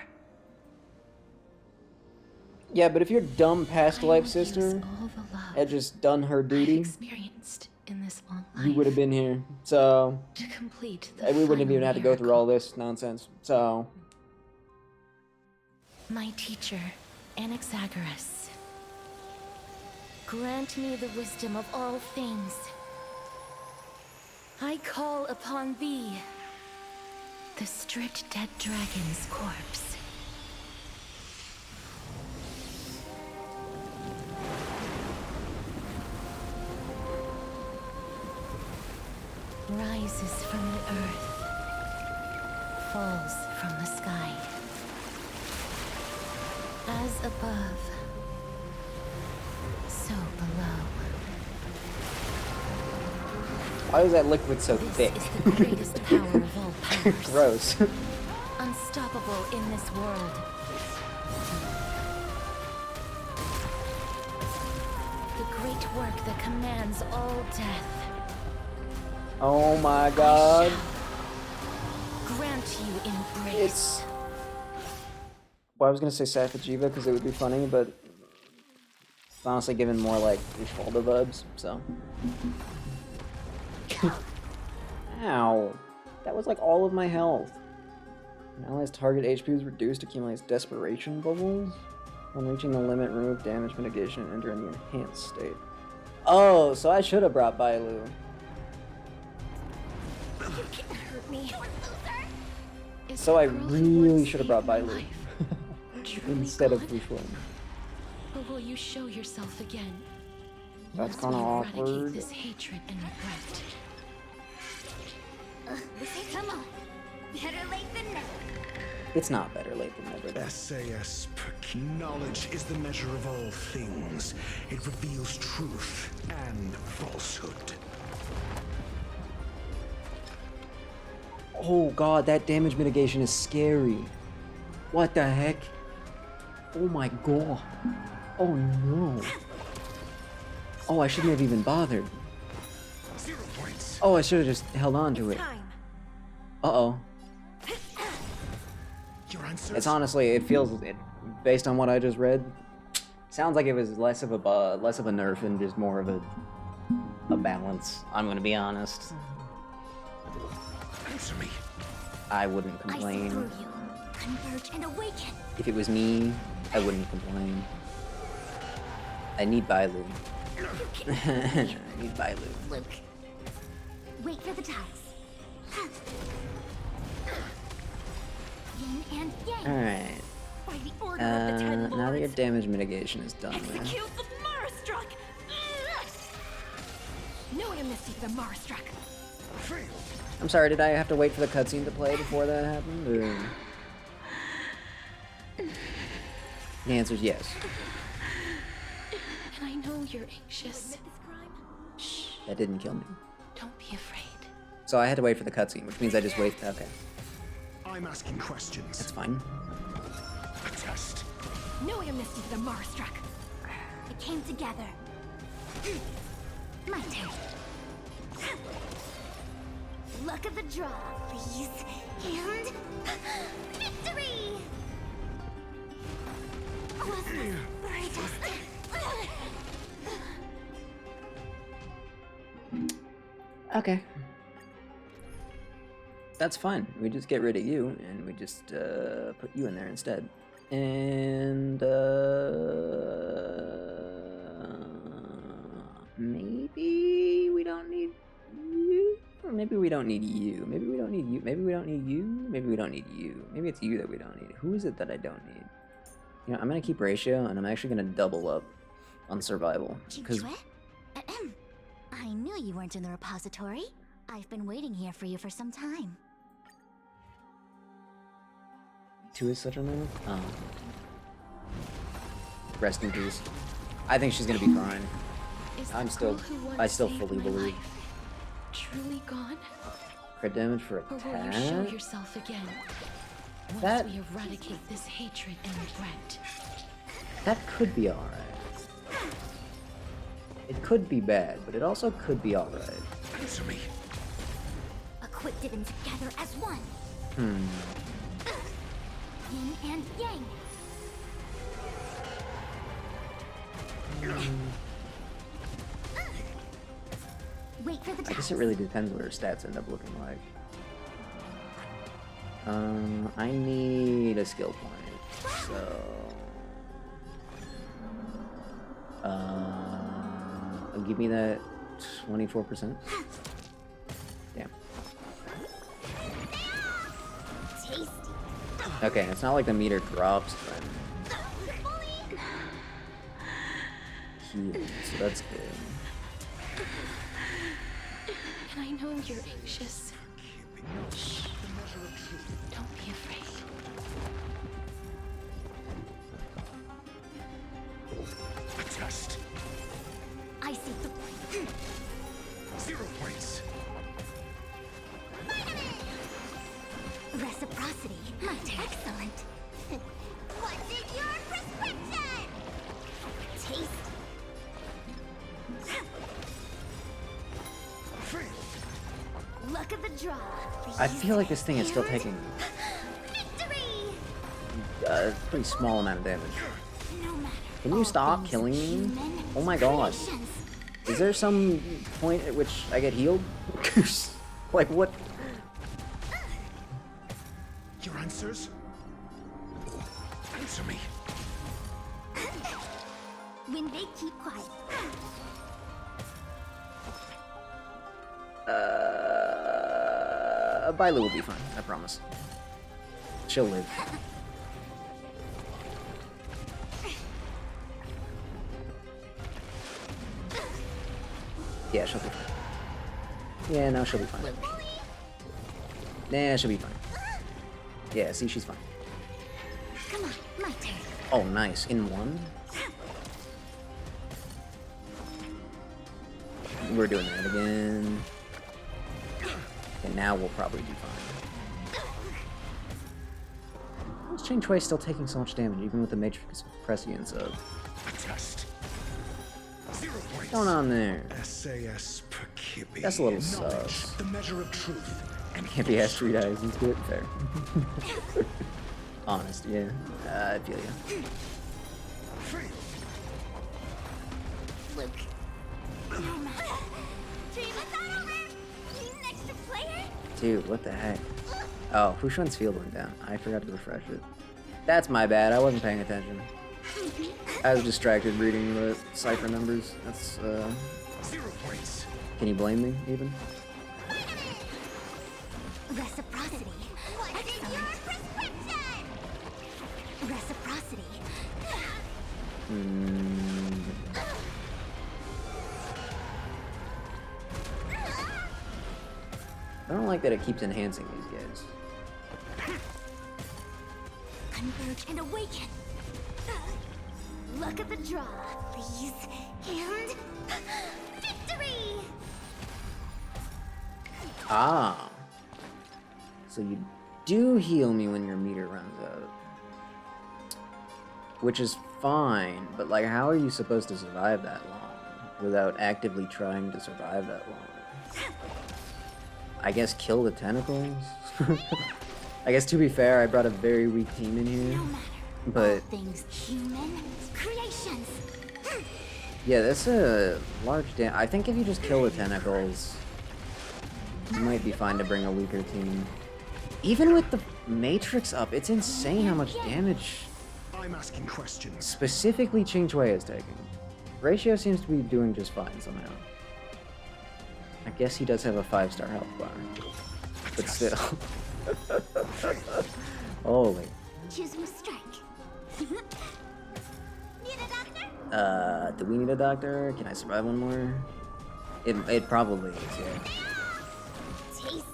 S1: Yeah, but if your dumb past
S22: I
S1: life
S22: will
S1: sister
S22: use all the love
S1: had just done her
S22: I've
S1: duty,
S22: experienced in this long
S1: you
S22: life
S1: would have been here. So
S22: to complete the
S1: we wouldn't have
S22: final
S1: even had to go through all this nonsense. So
S22: My teacher, Anaxagoras, grant me the wisdom of all things. I call upon thee, the stripped dead dragon's corpse. Rises from the earth, falls from the sky. As above, so below.
S1: why is that liquid so thick?
S22: This is the greatest power of all powers.
S1: Gross.
S22: Unstoppable in this world. The great work that commands all death.
S1: Oh my god.
S22: Grant you embrace.
S1: It's. Well, I was gonna say Safijiva because it would be funny, but it's honestly given more like Ishvalda vibes, so. Ow. That was like all of my health. Now as target HP is reduced, accumulates desperation bubbles. When reaching the limit, remove damage mitigation and enter in the enhanced state. Oh, so I should have brought Bailu.
S2: You can't hurt me.
S1: So I really should have brought Bailu. Instead of Fushuan.
S22: Or will you show yourself again?
S1: That's
S22: Once
S1: kind of
S22: we eradicate
S1: awkward.
S22: this hatred and regret.
S2: Come on. Better late than never.
S1: It's not better late than never. Though.
S11: SAS. Knowledge is the measure of all things. It reveals truth and falsehood.
S1: Oh god, that damage mitigation is scary. What the heck? Oh my god. Oh no. Oh, I shouldn't have even bothered.
S11: 0 points.
S1: Oh, I should have just held on to it. Uh-oh. It's honestly, it feels, based on what I just read, sounds like it was less of a nerf and just more of a balance. I'm gonna be honest.
S11: Answer me.
S1: I wouldn't
S2: I see
S1: complain.
S2: through you. Converge and awaken.
S1: If it was me, I wouldn't complain. I need Bailu. I need Bailu.
S2: Luke. Wait for the tides. Yin and yang.
S1: Alright.
S2: By the order of the Ten
S1: Now that your
S2: Lords.
S1: damage mitigation is done, man.
S2: Execute the Marastruck! No amnesty for the Marastruck.
S1: I'm sorry, did I have to wait for the cutscene to play before that happened? Or... The answer is yes.
S22: And I know you're anxious. Shh,
S1: That didn't kill me.
S22: don't be afraid.
S1: So I had to wait for the cutscene, which means I just wait. Okay,
S11: I'm asking questions.
S1: that's fine.
S11: A test.
S2: No amnesty for the Marastruck. It came together. My turn. Luck of the draw, please. And victory! Was this very testing?
S1: Okay. That's fine. We just get rid of you, and we just put you in there instead. And maybe we don't need you, or maybe we don't need you. Maybe we don't need you. Maybe we don't need you. Maybe we don't need you. Maybe it's you that we don't need. Who is it that I don't need? You know, I'm gonna keep ratio, and I'm actually gonna double up on survival because.
S2: Ahem. I knew you weren't in the repository. I've been waiting here for you for some time.
S1: 2 is such a name? Oh. Rest in peace. I think she's gonna be fine.
S22: Is
S1: I'm
S22: the
S1: still,
S22: girl who once
S1: I still
S22: saved
S1: fully
S22: my
S1: believe.
S22: life truly gone?
S1: Crit damage for
S22: Or will you show
S1: attack?
S22: yourself again? Once
S1: That-
S22: we eradicate this hatred and regret.
S1: That could be alright. It could be bad, but it also could be alright.
S11: Answer me.
S2: Equipped them together as one. Yin and yang. Wait for the
S1: I
S2: time.
S1: guess it really depends what her stats end up looking like. I need a skill point, so... give me that 24%. Damn.
S2: Tasty.
S1: Okay, it's not like the meter drops when healing, so that's good.
S22: And I know you're anxious. Shh. Don't be afraid.
S11: A test.
S2: I see the
S11: 0 points.
S2: reciprocity. My excellent. What's in your prescription? Taste. Luck of the draw.
S1: I feel like this thing is still taking a pretty small amount of damage.
S2: No matter.
S1: Can you stop killing me? Oh my god. Is there some point at which I get healed? Like, what?
S11: Your answers? Answer me.
S2: When they keep quiet.
S1: Bailu will be fine, I promise. She'll live. Yeah, she'll be fine. Yeah, no, she'll be fine. Nah, she'll be fine. Yeah, see, she's fine.
S2: Come on, my turn.
S1: Oh, nice. In one? We're doing that again. And now we'll probably be fine. Why is Ching Chui still taking so much damage, even with the Matrix Prescience up?
S11: Test. 0 points.
S1: What's going on there?
S11: SAS per Kibbe.
S1: That's a little
S11: Knowledge,
S1: sus.
S11: the measure of truth. And
S1: Kibbe has 3 dies into it? Fair. Honest, yeah. I feel you.
S2: Luke. Next to player?
S1: Dude, what the heck? Oh, Fushuan's field went down. I forgot to refresh it. That's my bad. I wasn't paying attention. I was distracted reading the cipher numbers. That's,
S11: 0 points.
S1: Can you blame me, even?
S2: Reciprocity. Excellent. Reciprocity.
S1: I don't like that it keeps enhancing these guys.
S2: Converge and awaken. Luck of the draw, please. And victory!
S1: Ah. So you do heal me when your meter runs out. Which is fine, but like, how are you supposed to survive that long without actively trying to survive that long? I guess kill the tentacles? I guess to be fair, I brought a very weak team in here, but
S2: Things human creations.
S1: yeah, that's a large I think if you just kill the tentacles, you might be fine to bring a weaker team. Even with the Matrix up, it's insane how much damage
S11: I'm asking questions.
S1: specifically Ching Chui is taking. Ratio seems to be doing just fine somehow. I guess he does have a 5-star health bar, but still. Holy.
S2: Choose me strike. Need a doctor?
S1: Do we need a doctor? Can I survive one more? It probably is, yeah.
S2: Taste.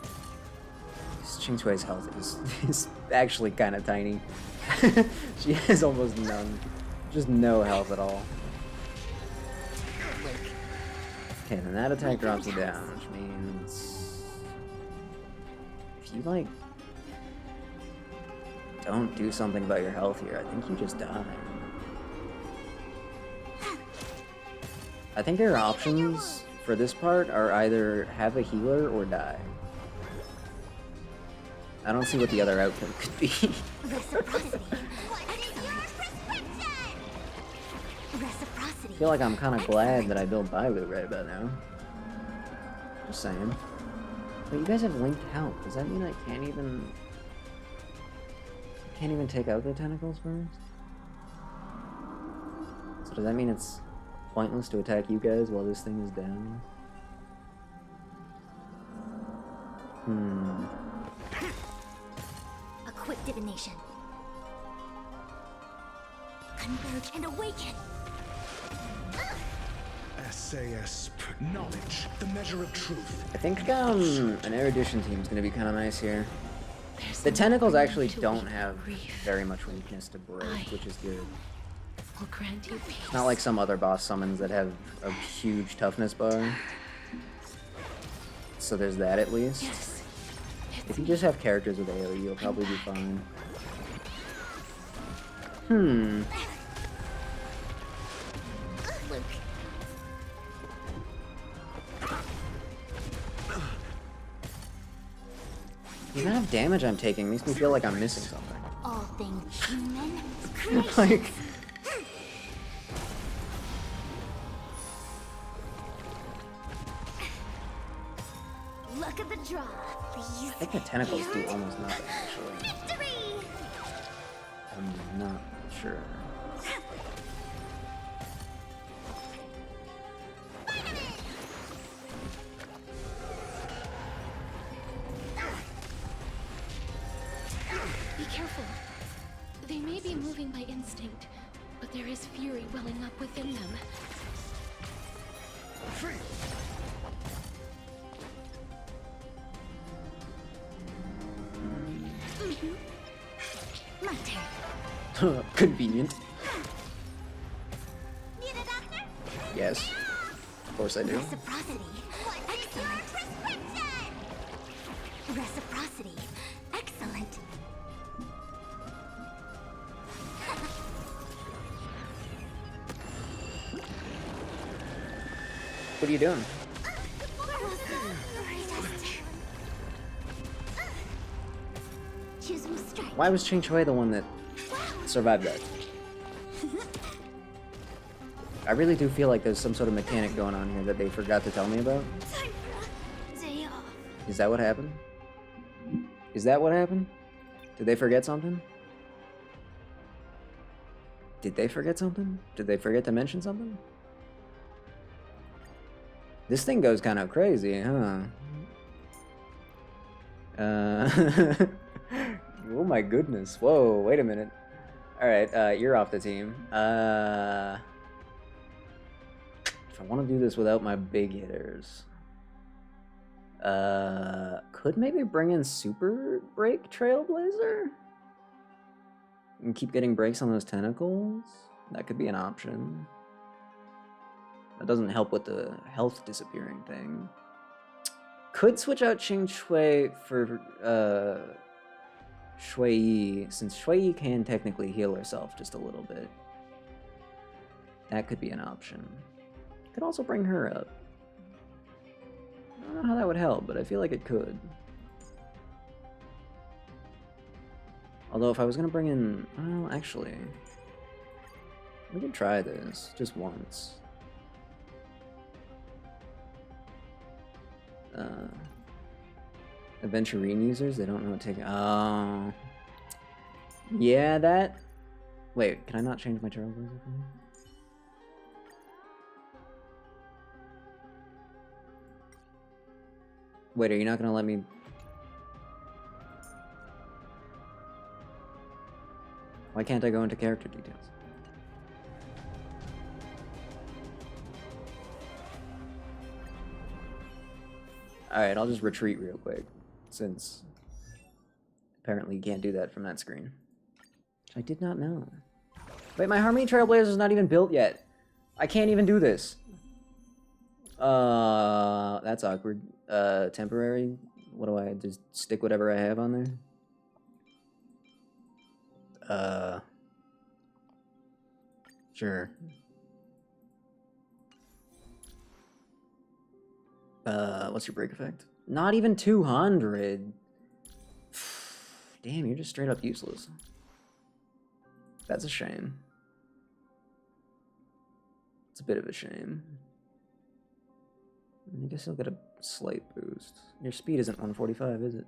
S1: Ching Chui's health is actually kind of tiny. She has almost none. Just no health at all. Okay, then that attack drops you down, which means if you like don't do something about your health here, I think you just die. I think your options for this part are either have a healer or die. I don't see what the other outcome could be.
S2: Reciprocity. Reciprocity.
S1: I feel like I'm kind of glad that I built Bailu right about now. Just saying. But you guys have linked health. Does that mean I can't even take out the tentacles first? So does that mean it's pointless to attack you guys while this thing is down?
S2: A quick divination. Converge and awaken.
S11: SAS knowledge, the measure of truth.
S1: I think an erudition team is going to be kind of nice here. The tentacles actually don't have very much weakness to break, which is good.
S22: Will grant you peace.
S1: Not like some other boss summons that have a huge toughness bar. So there's that at least.
S22: Yes.
S1: If you just have characters with AoE, you'll probably be fine.
S2: Luke.
S1: The amount of damage I'm taking makes me feel like I'm missing something.
S2: All things human creations.
S1: Like,
S2: luck of the draw, please.
S1: I think the tentacles do almost nothing, actually.
S2: Victory!
S1: I'm not sure.
S22: Be careful. They may be moving by instinct, but there is fury welling up within them.
S2: My turn.
S1: Convenient.
S2: Need a doctor?
S1: Yes. Of course I do.
S2: Reciprocity. Excellent. Reciprocity. Excellent.
S1: What are you doing?
S2: Choose me strike.
S1: Why was Ching Chui the one that survived that? I really do feel like there's some sort of mechanic going on here that they forgot to tell me about.
S2: Day off.
S1: Is that what happened? Is that what happened? Did they forget something? Did they forget something? Did they forget to mention something? This thing goes kind of crazy, huh? Oh my goodness. Whoa, wait a minute. Alright, you're off the team. If I want to do this without my big hitters... could maybe bring in Super Break Trailblazer? And keep getting breaks on those tentacles? That could be an option. That doesn't help with the health disappearing thing. Could switch out Ching Chui for Shui Yi, since Shui Yi can technically heal herself just a little bit. That could be an option. Could also bring her up. I don't know how that would help, but I feel like it could. Although if I was gonna bring in... well, actually... we could try this, just once. Aventurine users, they don't know what to take... oh... yeah, that... wait, can I not change my Trailblazer for me? Wait, are you not gonna let me... why can't I go into character details? Alright, I'll just retreat real quick, since apparently you can't do that from that screen. I did not know. Wait, my Harmony Trailblazer is not even built yet. I can't even do this. That's awkward. Temporary? What do I just stick whatever I have on there? Sure. What's your break effect? Not even 200. Damn, you're just straight up useless. That's a shame. It's a bit of a shame. I guess I'll get a slight boost. Your speed isn't 145, is it?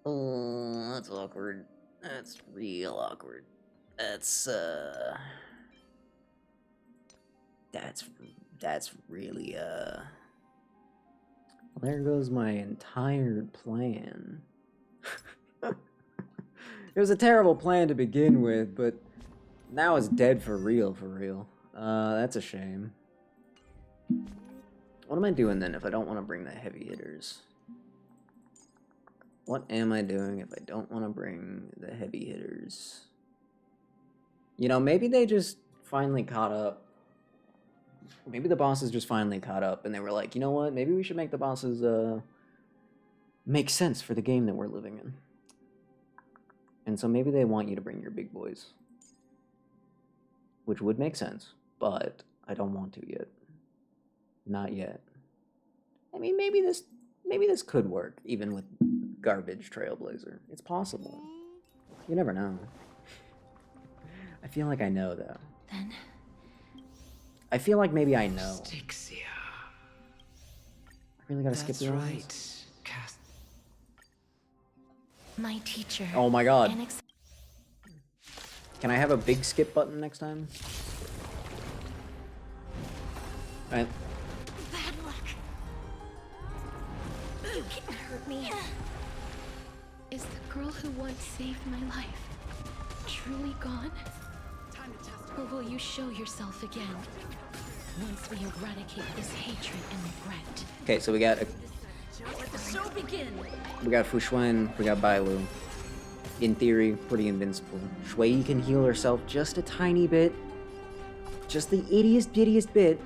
S1: Oh, that's awkward. That's real awkward. That's really, there goes my entire plan. It was a terrible plan to begin with, but now it's dead for real, that's a shame. What am I doing then if I don't want to bring the heavy hitters? What am I doing if I don't want to bring the heavy hitters? You know, maybe they just finally caught up. Maybe the bosses just finally caught up and they were like, you know what? Maybe we should make the bosses make sense for the game that we're living in. And so maybe they want you to bring your big boys. Which would make sense, but I don't want to yet. Not yet. I mean, maybe this could work, even with garbage Trailblazer. It's possible. You never know. feel like I know, though.
S22: Then
S1: I feel like maybe I know.
S14: Styxia.
S1: I really gotta skip the
S14: right.
S22: my teacher.
S1: Oh my god.
S22: Anax-
S1: Can I have a big skip button next time? Alright.
S2: Bad luck. You can't hurt me.
S22: Is the girl who once saved my life truly gone? Or will you show yourself again once we eradicate this hatred and regret?
S1: Okay, so we got
S22: Let the show begin.
S1: Fu Xuan, we got Bailu. In theory, pretty invincible. Shui can heal herself just a tiny bit. Just the ittiest bit.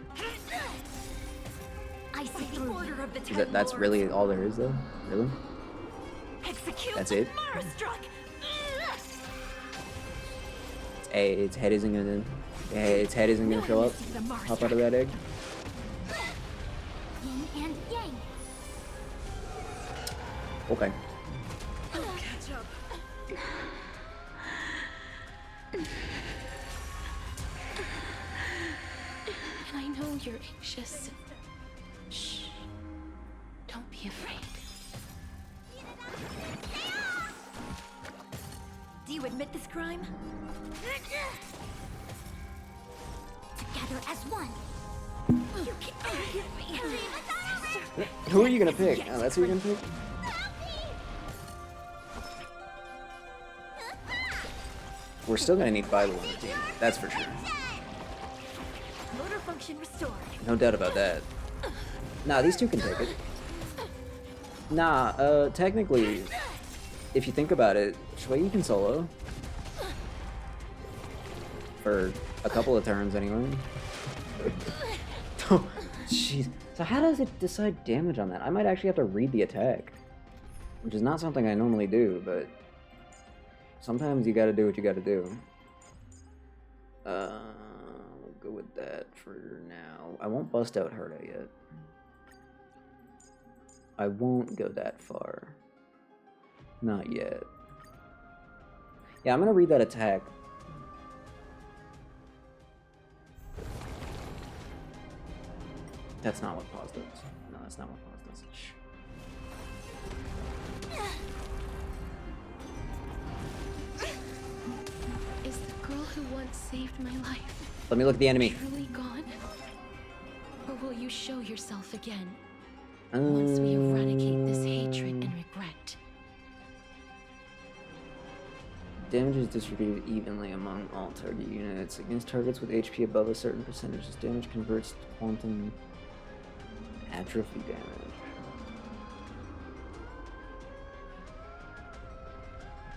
S2: I see the order of the
S1: That's really all there is, though? Really?
S2: Execute
S1: That's it?
S2: Marastruck.
S1: Hey, its head isn't gonna fill up. Hop out of that egg.
S2: Yin and yang.
S1: Okay.
S2: Catch up.
S22: And I know you're anxious. Shh. Don't be afraid.
S2: Do you admit this crime? Together as one. You can't get me.
S1: Who are you gonna pick? Oh, that's who you're gonna pick? We're still gonna need Bailu on the team. That's for sure.
S2: Motor function restored.
S1: No doubt about that. Nah, these two can take it. Nah, technically, if you think about it, Shui can solo. For a couple of turns, anyway. Oh, jeez. So how does it decide damage on that? I might actually have to read the attack. Which is not something I normally do, but... sometimes you gotta do what you gotta do. We'll go with that for now. I won't bust out Herta yet. I won't go that far. Not yet. Yeah, I'm gonna read that attack. That's not what pause does. No, that's not what pause does. Shh.
S22: Is the girl who once saved my life
S1: Let me look at the enemy.
S22: truly gone? Or will you show yourself again once we eradicate this hatred and regret?
S1: Damage is distributed evenly among all target units. Against targets with HP above a certain percentage, this damage converts to quantum atrophy damage.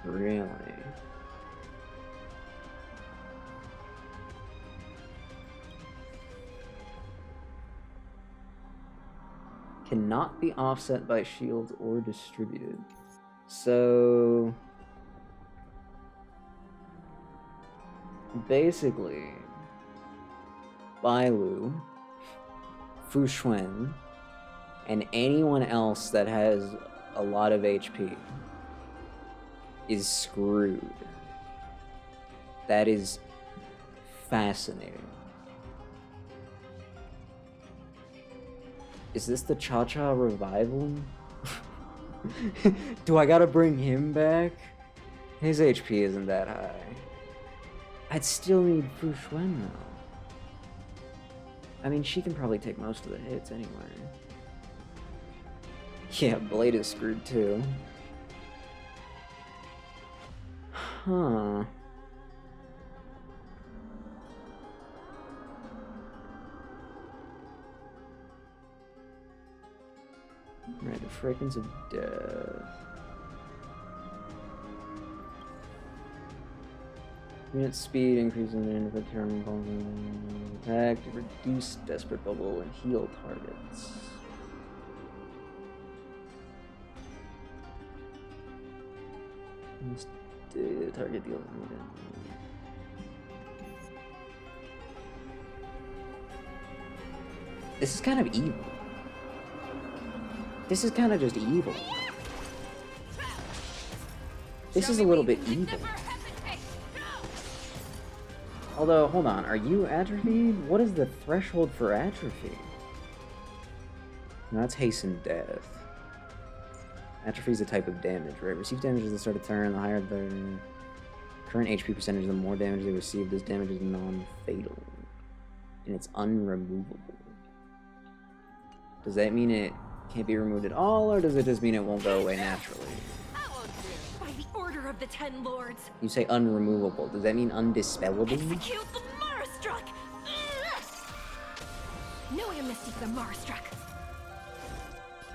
S1: Really? Cannot be offset by shields or distributed. So... basically, Bailu, Fu Xuan, and anyone else that has a lot of HP is screwed. That is fascinating. Is this the Cha-Cha revival? Do I gotta bring him back? His HP isn't that high. I'd still need Fu Xuan though. I mean, she can probably take most of the hits anyway. Yeah, Blade is screwed too. Huh. Right, the fragrance of death. Unit speed increases in the turn attack to reduce desperate bubble and heal targets. Target deals This is kind of evil. This is kind of just evil. This is a little bit evil. Although, hold on, are you atrophied? What is the threshold for atrophy? No, that's hastened death. Atrophy is a type of damage, right? Receive damage at the start of turn, the higher the current HP percentage, the more damage they receive. This damage is non-fatal. And it's unremovable. Does that mean it can't be removed at all, or does it just mean it won't go away naturally?
S17: By the order of the Ten Lords.
S1: You say unremovable. Does that mean undispellable?
S17: Execute the Marastruck! Noia Mystic the Marastruck.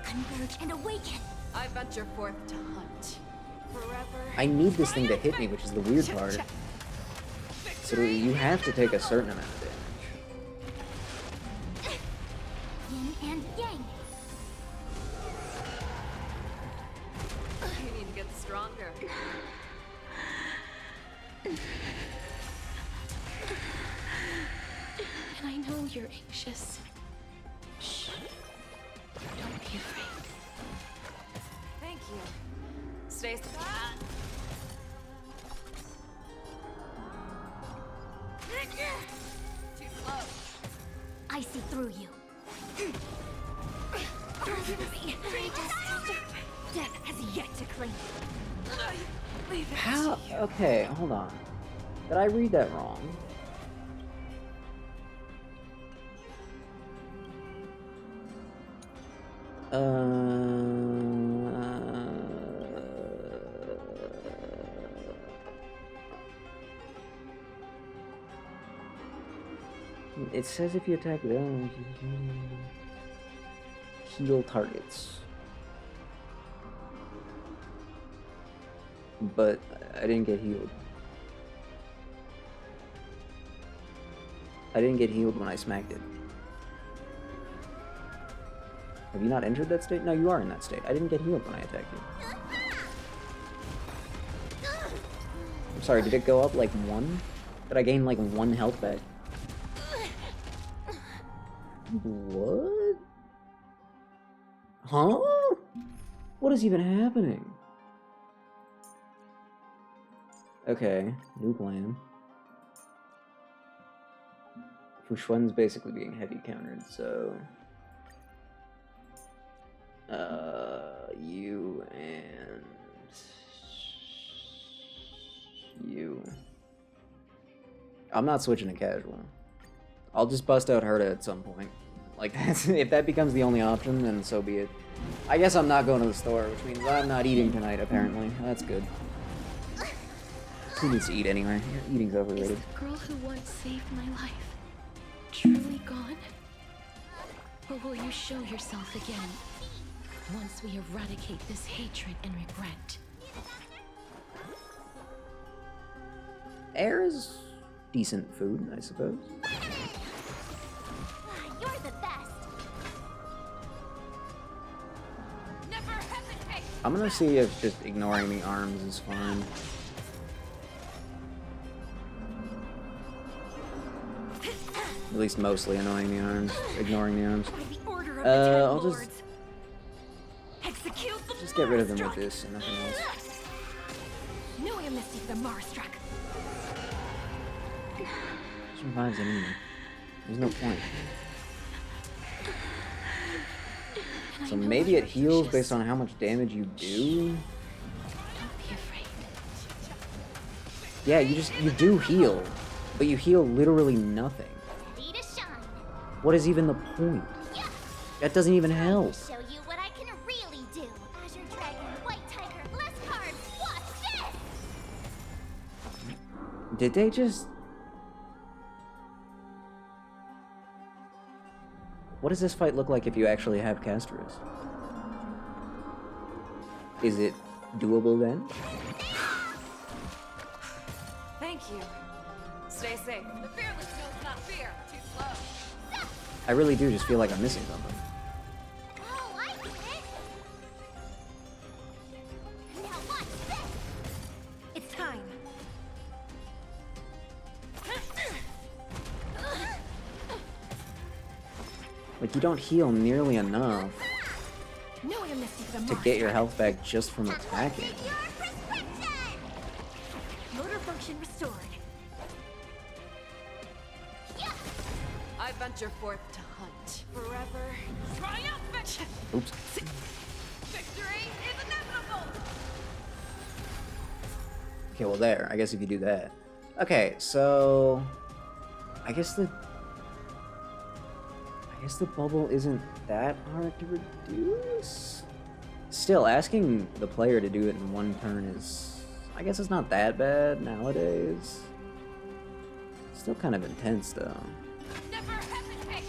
S17: Converge and awaken.
S5: I venture forth to hunt.
S17: Forever.
S1: I need this thing to hit me, which is the weird part. So you have to take a certain amount of damage.
S17: Yin and yang.
S5: You need to get stronger.
S22: And I know you're anxious. Shh. Don't be afraid.
S5: Thank you. Stay. Too slow.
S17: I see through you. Death has yet to claim you.
S1: How? Okay, hold on. Did I read that wrong? It says if you attack them, heal targets. But I didn't get healed. I didn't get healed when I smacked it. Have you not entered that state? No, you are in that state. I didn't get healed when I attacked you. I'm sorry, did it go up like 1? Did I gain like 1 health back? What? Huh? What is even happening? Okay, new plan. Fu Xuan's basically being heavy countered, so... you and... you. I'm not switching to casual. I'll just bust out Herta at some point. Like, that's, if that becomes the only option, then so be it. I guess I'm not going to the store, which means I'm not eating tonight, apparently. That's good. Who needs to eat anyway? Eating's overrated.
S22: Is the girl who once saved my life truly gone? Or will you show yourself again once we eradicate this hatred and regret?
S1: Air is decent food, I suppose.
S17: You're the best. Never hesitate.
S1: I'm gonna see if just ignoring the arms is fine. At least mostly ignoring the arms. I'll just get rid of them with this and nothing else.
S17: Noia Mystic the Marastruck.
S1: Which revives anyway. There's no point. So maybe it heals based on how much damage you do?
S22: Don't be afraid.
S1: Yeah, you do heal, but you heal literally nothing. What is even the point? That doesn't even help.
S17: Show you what I can really do. Azure Dragon, White Tiger, less cards. Watch this.
S1: Did they just... What does this fight look like if you actually have Castris? Is it doable then?
S5: Thank you. Stay safe. The fearless knows not fear. Too slow.
S1: I really do just feel like I'm missing something.
S17: Oh, I get it. Now watch this. It's time.
S1: Like, you don't heal nearly enough
S17: Noia Mystic the
S1: to get your health back just from attacking.
S17: Motor function restored.
S5: I venture forth to hunt. Forever triumphant!
S1: Oops.
S5: Victory is inevitable!
S1: Okay, well there. I guess if you do that. Okay, so I guess the bubble isn't that hard to reduce. Still, asking the player to do it in one turn is, I guess it's not that bad nowadays. Still kind of intense though.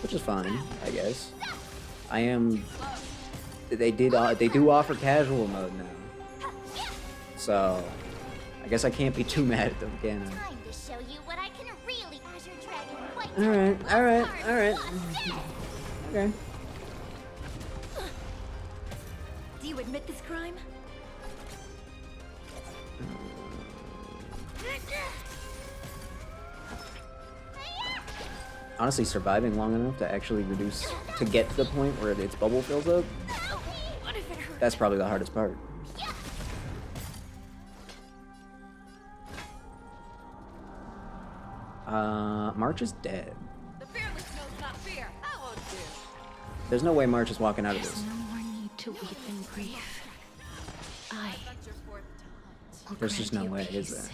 S1: Which is fine, I guess. They do offer casual mode now. So, I guess I can't be too mad at them, can I?
S17: Time to show you what I can really Azure Dragon White.
S1: Alright. Okay.
S5: Do you admit this crime?
S1: Honestly, surviving long enough to actually reduce, to get to the point where its bubble fills up, that's probably the hardest part. March is dead.
S5: The fearless knows not fear. I won't do.
S1: There's no way March is walking out of
S22: There's
S1: this.
S22: no more need to weep in grief. I will
S1: There's just no
S22: grant you
S1: way, is
S22: peace.
S1: there?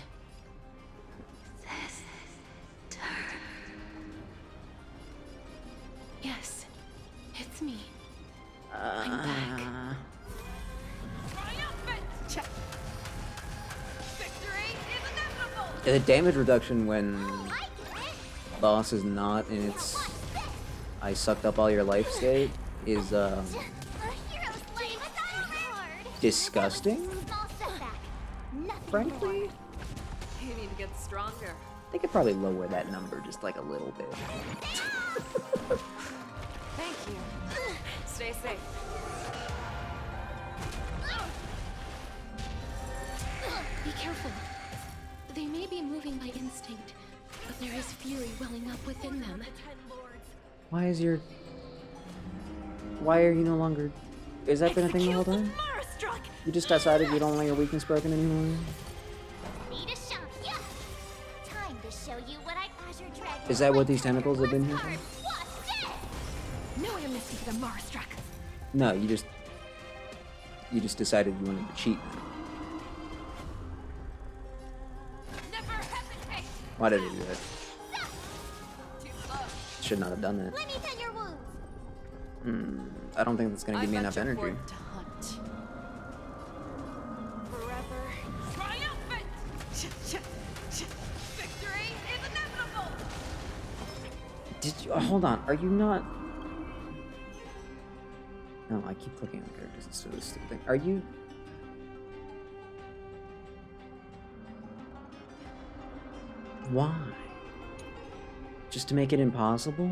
S22: Yes, it's me. I'm back.
S5: Victory is inevitable!
S1: The damage reduction when boss is not in its I sucked up all your life state is disgusting, frankly.
S5: You need to get stronger.
S1: They could probably lower that number just like a little bit.
S5: Thank you. Stay safe.
S22: Be careful. They may be moving by instinct, but there is fury welling up within them.
S1: Why are you no longer... Is that been a thing the whole time? You just decided you don't want your weakness broken anymore?
S17: Time to show you what I Azure Dragon.
S1: Is that what these tentacles have been here for?
S22: No amnesty for the Marstruck.
S1: No, you just decided you wanted to cheat. Why did you do that? Should not have done that.
S17: Let me tend your wounds.
S1: I don't think that's gonna give me enough energy.
S5: To hunt. Forever triumphant! Victory is inevitable!
S1: Did you? Hold on. Are you not? No, I keep clicking on characters instead of this stupid thing. Are you? Why? Just to make it impossible?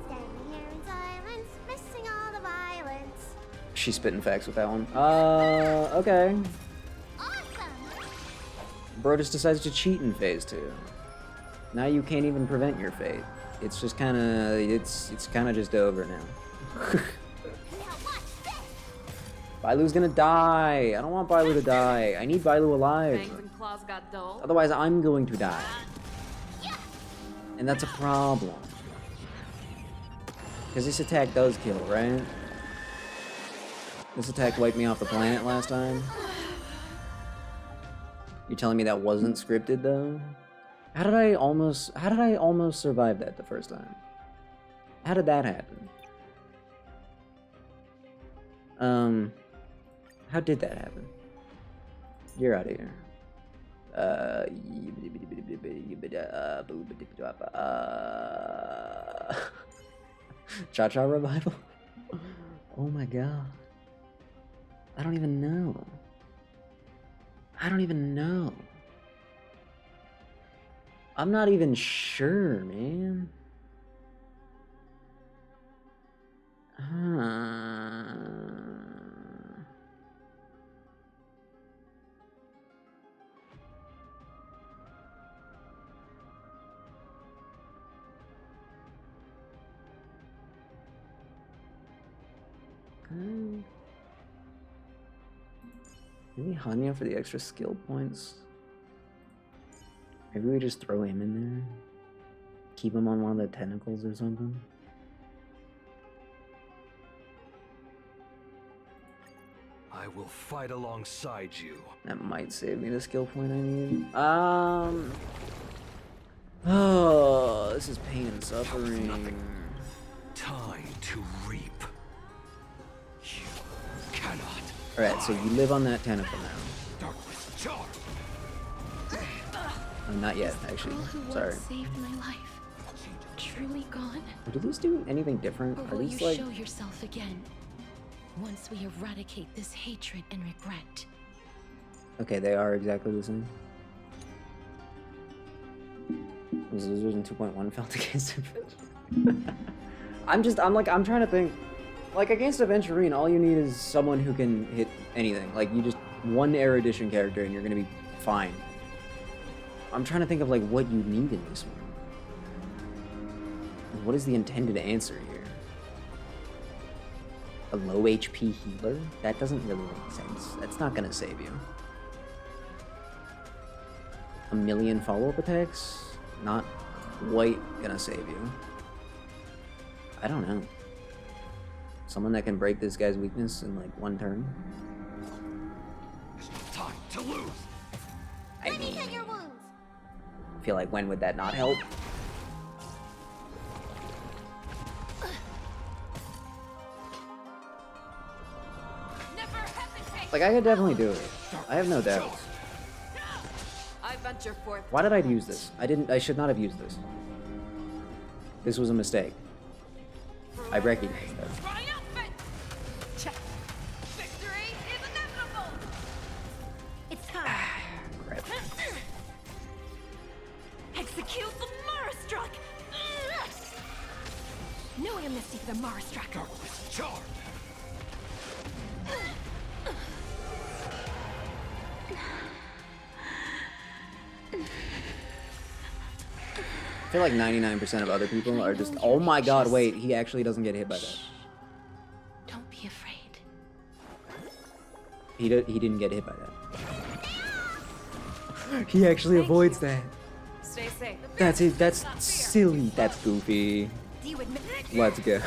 S17: Standing here in silence, missing all the violence.
S1: She's spitting facts with that one. Okay. Bro just decides to cheat in phase 2. Now you can't even prevent your fate. It's just kind of, it's kind of just over now. Bailu's gonna die. I don't want Bailu to die. I need Bailu alive.
S5: Fangs and claws got dull.
S1: Otherwise, I'm going to die. And that's a problem. Because this attack does kill, right? This attack wiped me off the planet last time. You're telling me that wasn't scripted, though? How did I almost survive that the first time? How did that happen? How did that happen? You're out of here. Cha-Cha Revival? Oh my god. I don't even know. I'm not even sure, man. Maybe Hanya for the extra skill points. Maybe we just throw him in there. Keep him on one of the tentacles or something.
S6: I will fight alongside you.
S1: That might save me the skill point I need. Oh, this is pain and suffering.
S6: Time to reap. You cannot.
S1: Alright, so you live on that tentacle now.
S6: Darkness charm.
S1: Oh, not yet, actually.
S22: All who
S1: Sorry.
S22: once saved my life. Truly gone?
S1: Do these do anything different?
S22: Or
S1: Are
S22: will
S1: these
S22: you
S1: like...
S22: show yourself again? Once we eradicate this hatred and regret.
S1: Okay, they are exactly the same. Was Losers in 2.1 felt against him? I'm trying to think. Like, against Aventurine, all you need is someone who can hit anything. Like, you just one erudition character and you're gonna be fine. I'm trying to think of, like, what you need in this one. What is the intended answer here? A low HP healer? That doesn't really make sense. That's not gonna save you. A million follow-up attacks? Not quite gonna save you. I don't know. Someone that can break this guy's weakness in like one turn?
S6: Time to lose.
S1: I mean, I feel like when would that not help? Like, I could definitely do it. I have no doubt.
S5: I venture forth.
S1: Why did I use this? I should not have used this. This was a mistake. I recognize that.
S5: Victory is inevitable.
S2: It's time.
S1: Crap.
S2: Execute the Marastruck! No amnesty for the Marastruck.
S6: Darkness charm.
S1: I feel like 99% of other people are just, oh my god, wait, he actually doesn't get hit by that.
S22: Don't be afraid.
S1: He didn't get hit by that. He actually avoids that.
S5: Stay safe.
S1: That's it. That's silly. That's goofy. Let's go.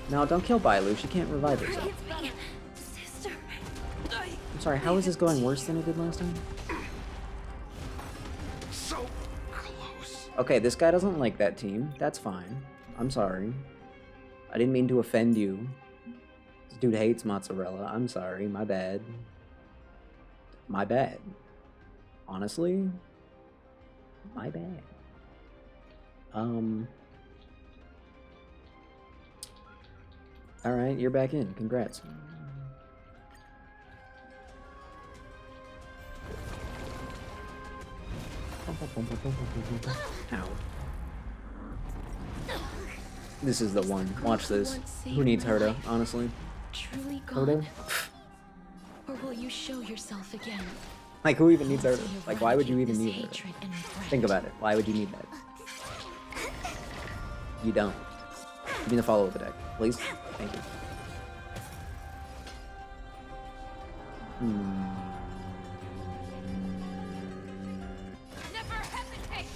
S1: No, don't kill Bailu. She can't revive herself. I'm sorry, how is this going worse than it did last time?
S6: So close.
S1: Okay, this guy doesn't like that team. That's fine. I'm sorry. I didn't mean to offend you. This dude hates mozzarella. I'm sorry. My bad. My bad. Honestly, my bad. Alright, you're back in. Congrats. Ow. This is the one. Watch this. Who needs Herta, honestly?
S22: Truly
S1: Herta?
S22: gone? Or will you show yourself again?
S1: Like, who even needs Herta? Like, why would you even need Herta? Think about it. Why would you need that? You don't. Give me the follow-up attack, please. Thank you.
S5: Never hesitate.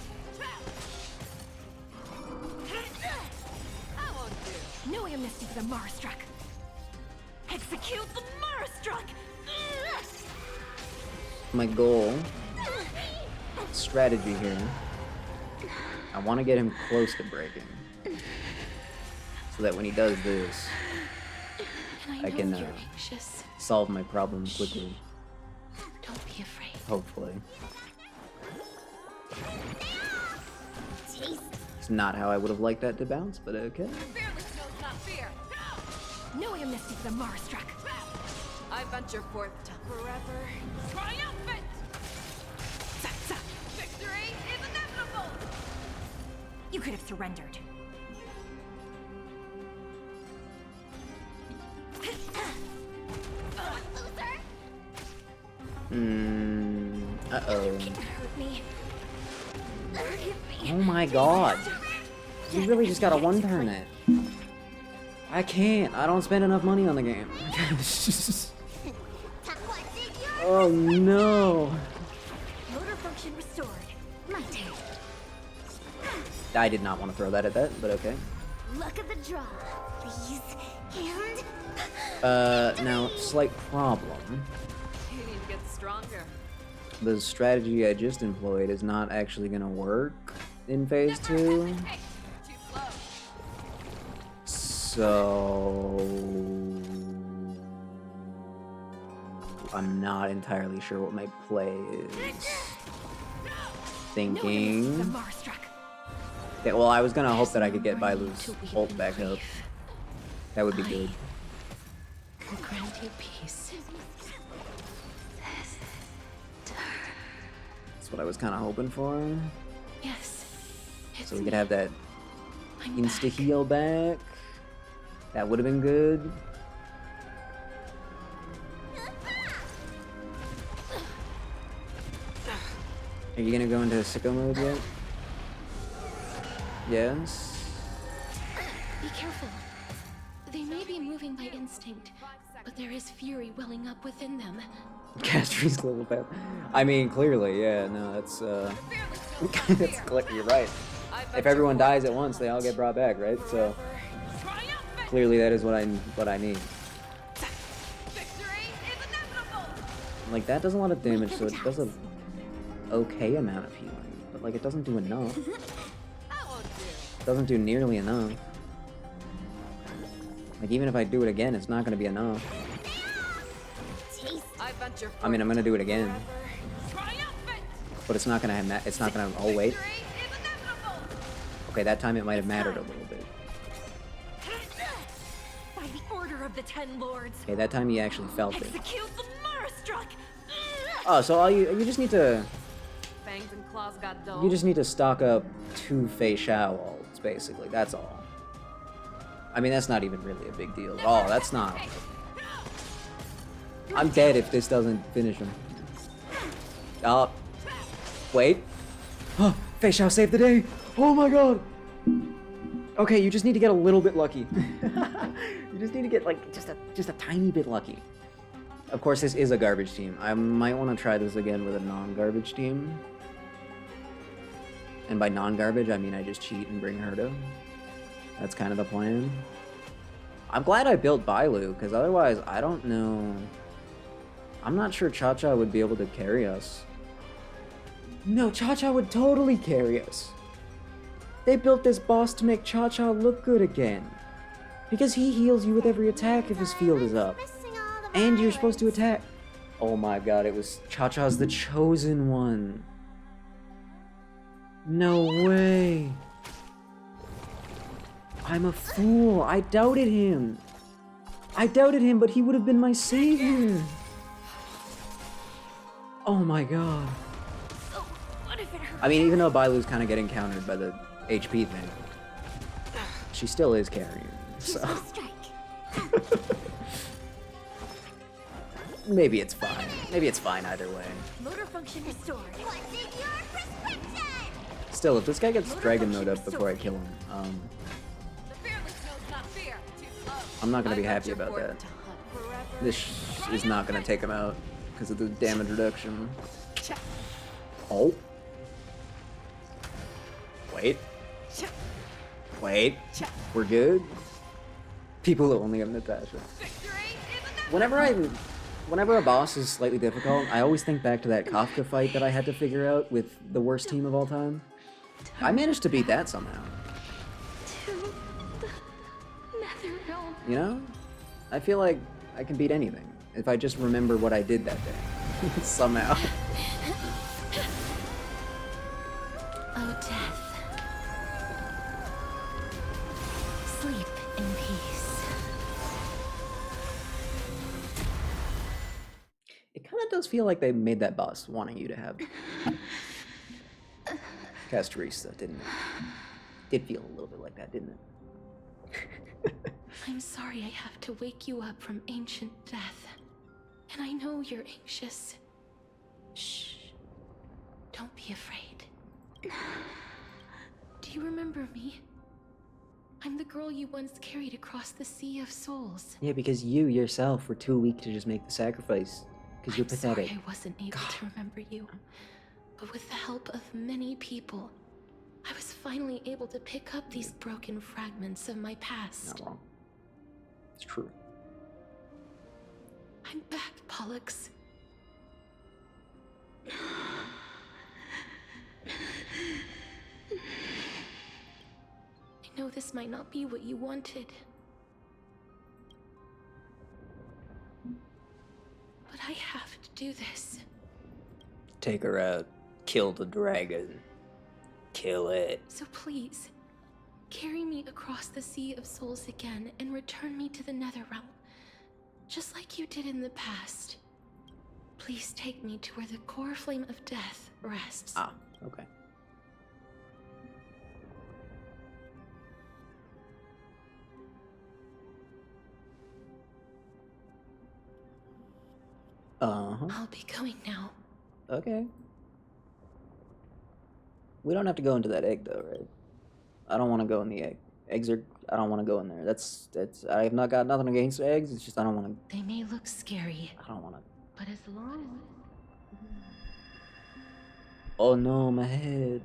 S5: I won't do.
S2: No amnesty for the Marastruck. Execute the Marastruck!
S1: My goal, strategy here, I want to get him close to breaking. So that when he does this, I can solve my problem quickly.
S22: Don't be afraid.
S1: Hopefully. It's not how I would have liked that to bounce, but okay.
S5: Fearless knows not fear.
S2: No amnesty for the Marastruck.
S5: I venture forth to forever triumphant. Victory is inevitable.
S2: You could have surrendered.
S1: Uh-oh.
S2: Hurt me.
S1: Oh my god. You really just got a one-turn it. I can't. I don't spend enough money on the game. Oh no.
S17: Motor function restored. My turn.
S1: I did not want to throw that at that, but okay.
S17: Luck of the draw, please. And
S1: Now, slight problem.
S5: You need to get stronger.
S1: The strategy I just employed is not actually gonna work in phase 2. So I'm not entirely sure what my play is. Thinking. Yeah, well, I was gonna hope that I could get Bailu's ult back up. That would be good.
S22: Grant you peace.
S1: That's what I was kind of hoping for.
S22: Yes.
S1: So we could have that insta heal back. That would have been good. Are you gonna go into sicko mode yet? Yes.
S22: Be careful. They may be moving by instinct, but there is fury welling up within them.
S1: Castri's global path. I mean, clearly, yeah. No, that's that's you're right. If everyone dies at once, they all get brought back, right? So clearly, that is what I need. Like that does a lot of damage, so it does a okay amount of healing, but like it doesn't do enough. It doesn't do nearly enough. Like even if I do it again, it's not gonna be enough. I mean, I'm gonna do it again, but it's not gonna have. It's not gonna. Oh wait. Okay, that time it might have mattered a little bit.
S17: by the order of the Ten Lords.
S1: Okay, that time you actually felt it.
S17: Execute the Marastruck.
S1: Oh, so all you just need to.
S5: Fangs and claws got dull.
S1: You just need to stock up 2 Fei Shao ults, basically. That's all. I mean, that's not even really a big deal. Oh, that's not. I'm dead if this doesn't finish him. Oh. Wait. Oh, Fei Shao saved the day. Oh my god. Okay, you just need to get a little bit lucky. You just need to get, like, just a tiny bit lucky. Of course, this is a garbage team. I might want to try this again with a non-garbage team. And by non-garbage, I mean I just cheat and bring Herta. That's kind of the plan. I'm glad I built Bailu, because otherwise, I don't know. I'm not sure Cha-Cha would be able to carry us. No, Cha-Cha would totally carry us. They built this boss to make Cha-Cha look good again. Because he heals you with every attack if his field is up. And you're supposed to attack. Oh my god, it was Cha-Cha's the chosen one. No way. I'm a fool. I doubted him. I doubted him, but he would have been my savior. Oh my god. I mean, even though Bailu's kind of getting countered by the HP thing, she still is carrying, so. Maybe it's fine. Maybe it's fine either way.
S17: Motor function restored. What's in your prescription?
S1: Still, if this guy gets Dragon Mode up before I kill him, I'm not gonna be happy about that. This is not gonna take him out because of the damage reduction. Oh. Wait. Wait. We're good? People only have Natasha. Whenever a boss is slightly difficult, I always think back to that Kafka fight that I had to figure out with the worst team of all time. I managed to beat that somehow. You know? I feel like I can beat anything if I just remember what I did that day. Somehow.
S22: Oh, death. Sleep in peace.
S1: It kind of does feel like they made that boss wanting you to have Castrista, didn't it? Did feel a little bit like that, didn't it?
S22: I'm sorry I have to wake you up from ancient death. And I know you're anxious. Shh. Don't be afraid. Do you remember me? I'm the girl you once carried across the Sea of Souls.
S1: Yeah, because you yourself were too weak to just make the sacrifice. Because you're pathetic.
S22: Sorry I wasn't able to remember you. But with the help of many people, I was finally able to pick up these broken fragments of my past.
S1: Not wrong. It's true.
S22: I'm back, Pollux. I know this might not be what you wanted. But I have to do this.
S1: Take her out. Kill the dragon. Kill it.
S22: So please, carry me across the Sea of Souls again and return me to the Netherrealm. Just like you did in the past. Please take me to where the core flame of death rests.
S1: Ah, okay. Uh-huh.
S22: I'll be going now.
S1: Okay. We don't have to go into that egg though, right? I don't want to go in the egg. Eggs are... I don't want to go in there. That's... I have not got nothing against eggs. It's just I don't want to...
S22: They may look scary.
S1: I don't want to...
S22: But as long
S1: Oh no, my head.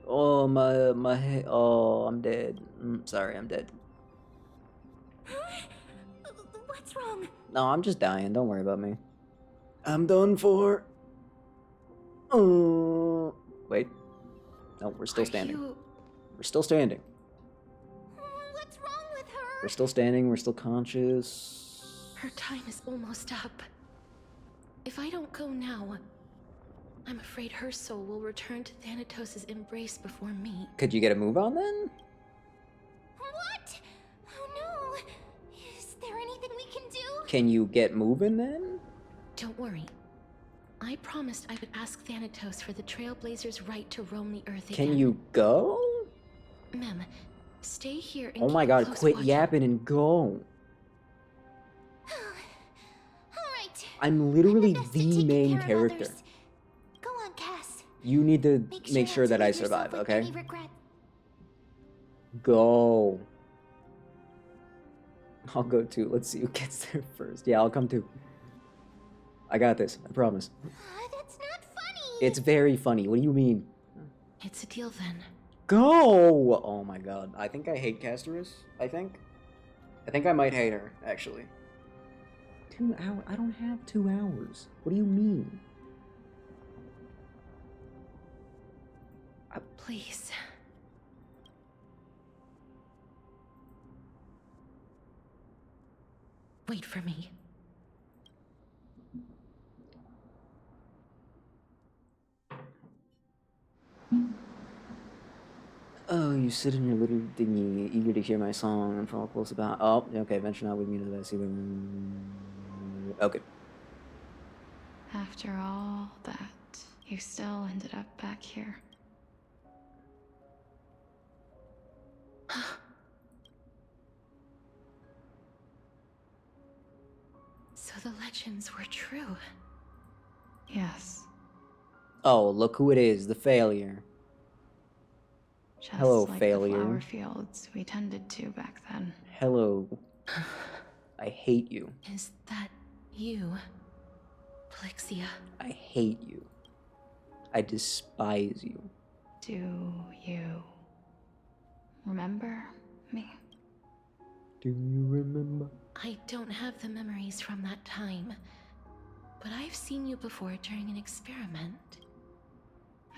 S1: Oh, my head. Oh, I'm dead. Sorry, I'm dead.
S2: What's wrong?
S1: No, I'm just dying. Don't worry about me. I'm done for. Oh. Wait. No, we're still standing. We're still standing.
S2: What's wrong with her?
S1: We're still standing. We're still conscious.
S22: her time is almost up. If I don't go now, I'm afraid her soul will return to Thanatos' embrace before me.
S1: Could you get a move on then?
S2: What? Oh no! Is there anything we can do?
S1: Can you get moving then?
S22: Don't worry. I promised I would ask Thanatos for the Trailblazers' right to roam the Earth again.
S1: Can you go?
S22: Mem, stay here and
S1: Oh my
S22: keep
S1: god,
S22: close
S1: quit
S22: watch.
S1: yapping and go.
S2: Alright.
S1: I'm literally the main character.
S2: Go on, Cass.
S1: You need to
S2: Make
S1: make sure
S2: not
S1: that I
S2: leave yourself
S1: survive,
S2: with
S1: okay?
S2: any regret.
S1: Go. I'll go too. Let's see who gets there first. Yeah, I'll come too. I got this. I promise.
S2: That's not funny.
S1: It's very funny. What do you mean?
S22: It's a deal then.
S1: Go! Oh my god. I think I hate Casterus. I think I might hate her, actually. 2 hours? I don't have 2 hours. What do you mean?
S22: Please. Wait for me.
S1: Oh, you sit in your little dinghy, eager to hear my song and fall close about. Oh, okay, venture not with me to the sea. Okay.
S16: After all that, you still ended up back here.
S22: So the legends were true.
S16: Yes.
S1: Oh, look who it is, the failure.
S16: Just
S1: Hello,
S16: like
S1: failure.
S16: the flower fields we tended to back then.
S1: Hello. I hate you.
S22: Is that you, Plixia?
S1: I hate you. I despise you.
S16: Do you remember me?
S1: Do you remember?
S22: I don't have the memories from that time, but I've seen you before during an experiment.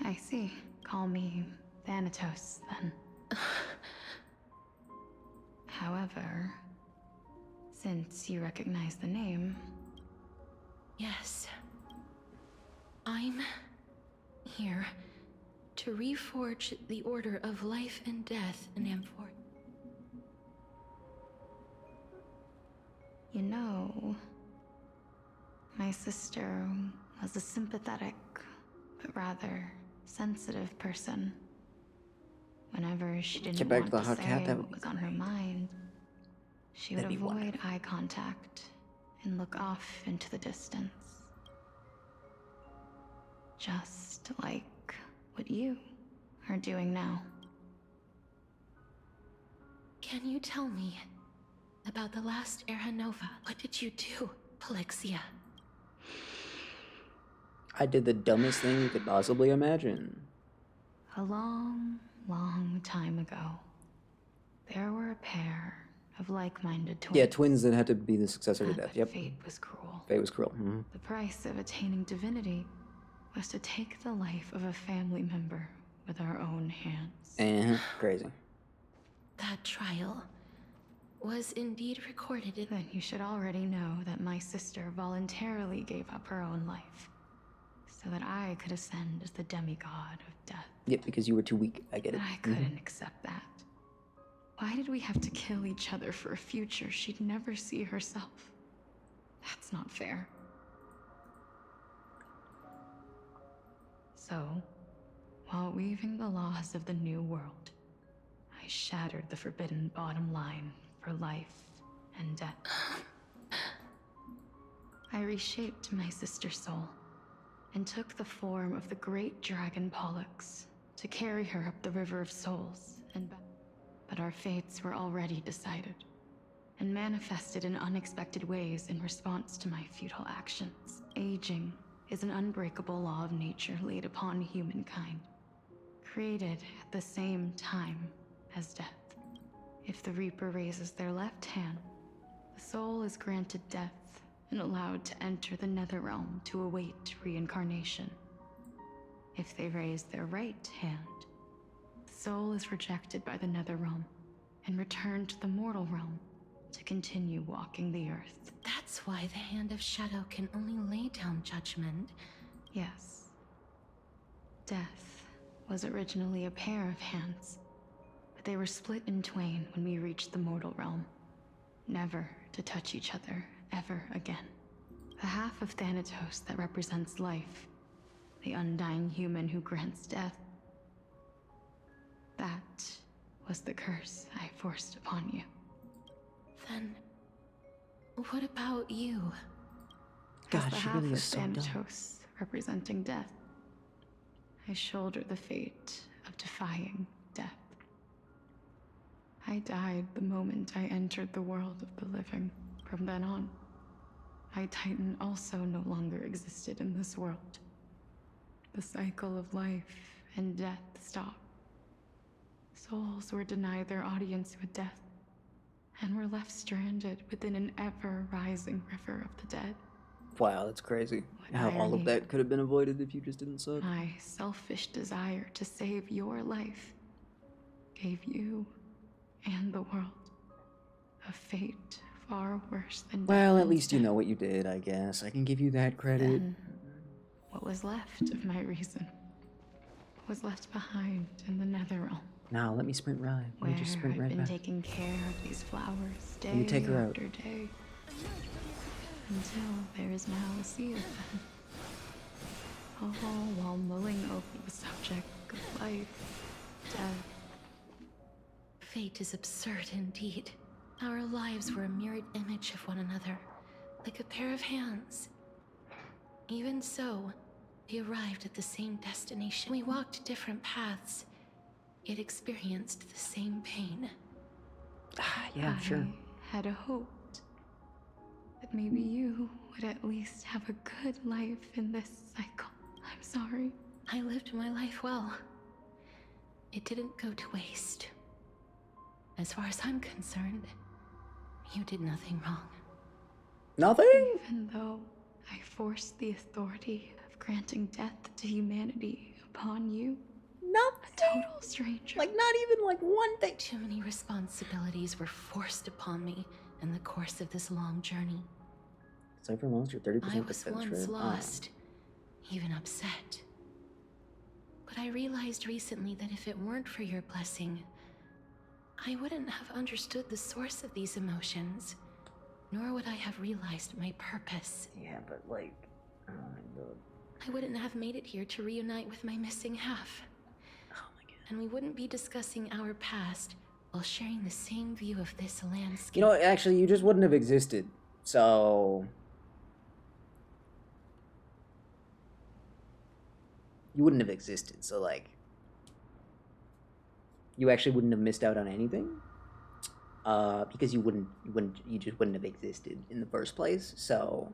S16: I see. Call me Thanatos, then. However, since you recognize the name...
S22: Yes. I'm here to reforge the order of life and death in Amphor.
S16: You know, my sister was a sympathetic, but rather sensitive person. Whenever she didn't
S1: Get back
S16: want
S1: to the
S16: to
S1: hot
S16: say
S1: cat, that
S16: what
S1: would be
S16: was on her mind, she would
S1: That'd be
S16: avoid eye contact and look off into the distance. Just like what you are doing now.
S22: Can you tell me about the last Era Nova? What did you do, Polixia?
S1: I did the dumbest thing you could possibly imagine.
S22: A long, long time ago, there were a pair of like-minded twins.
S1: Yeah, twins that had to be the successor to Death. Yep.
S22: Fate was cruel.
S1: Fate was cruel. Mm-hmm.
S22: The price of attaining divinity was to take the life of a family member with our own hands.
S1: Crazy.
S22: That trial was indeed recorded in... Then you should already know that my sister voluntarily gave up her own life so that I could ascend as the demigod of death.
S1: Yeah, because you were too weak. I get it.
S22: But I couldn't accept that. Why did we have to kill each other for a future she'd never see herself? That's not fair. So, while weaving the laws of the new world, I shattered the forbidden bottom line for life and death. I reshaped my sister's soul and took the form of the great dragon Pollux to carry her up the River of Souls and back. But our fates were already decided and manifested in unexpected ways in response to my futile actions. Aging is an unbreakable law of nature laid upon humankind, created at the same time as death. If the Reaper raises their left hand, the soul is granted death and allowed to enter the Netherrealm to await reincarnation. If they raise their right hand, the soul is rejected by the Netherrealm and returned to the mortal realm to continue walking the earth. That's why the Hand of Shadow can only lay down judgment. Yes. Death was originally a pair of hands, but they were split in twain when we reached the mortal realm, never to touch each other ever again. The half of Thanatos that represents life, the undying human who grants death, that was the curse I forced upon you. Then, what about you?
S1: God,
S22: As the
S1: she
S22: half
S1: really
S22: of
S1: is so dumb.
S22: Thanatos representing death, I shoulder the fate of defying death. I died the moment I entered the world of the living. From then on, my Titan also no longer existed in this world. The cycle of life and death stopped. Souls were denied their audience with death, and were left stranded within an ever-rising river of the dead.
S1: Wow, that's crazy. How all
S22: irony.
S1: of that could have been avoided if you just didn't suck.
S22: My selfish desire to save your life gave you and the world a fate far worse than death.
S1: Well, at least you know what you did, I guess. I can give you that credit.
S22: Then, what was left of my reason was left behind in the Netherrealm,
S1: Now, let me sprint right. Let
S22: where
S1: me just sprint
S22: I've
S1: right
S22: been
S1: back.
S22: taking care of these flowers day
S1: Let me take her out.
S22: after day, until there is now a sea of them. All while mulling over the subject of life, death. Fate is absurd indeed. Our lives were a mirrored image of one another, like a pair of hands. Even so, we arrived at the same destination. We walked different paths, yet experienced the same pain.
S1: Yeah, sure.
S22: I had hoped that maybe you would at least have a good life in this cycle. I'm sorry. I lived my life well. It didn't go to waste. As far as I'm concerned, you did nothing wrong.
S1: Nothing?
S22: Even though I forced the authority of granting death to humanity upon you.
S1: Nothing.
S22: A total stranger.
S1: Like, not even like one thing.
S22: Too many responsibilities were forced upon me in the course of this long journey.
S1: Cypher lost your 30%
S22: I was
S1: defense
S22: once
S1: rate?
S22: lost, even upset. But I realized recently that if it weren't for your blessing, I wouldn't have understood the source of these emotions, nor would I have realized my purpose.
S1: Yeah, but like, oh my god.
S22: I wouldn't have made it here to reunite with my missing half.
S1: Oh my god.
S22: And we wouldn't be discussing our past while sharing the same view of this landscape.
S1: You know, actually, you just wouldn't have existed. So... you wouldn't have existed, so like... you actually wouldn't have missed out on anything? because you just wouldn't have existed in the first place. So,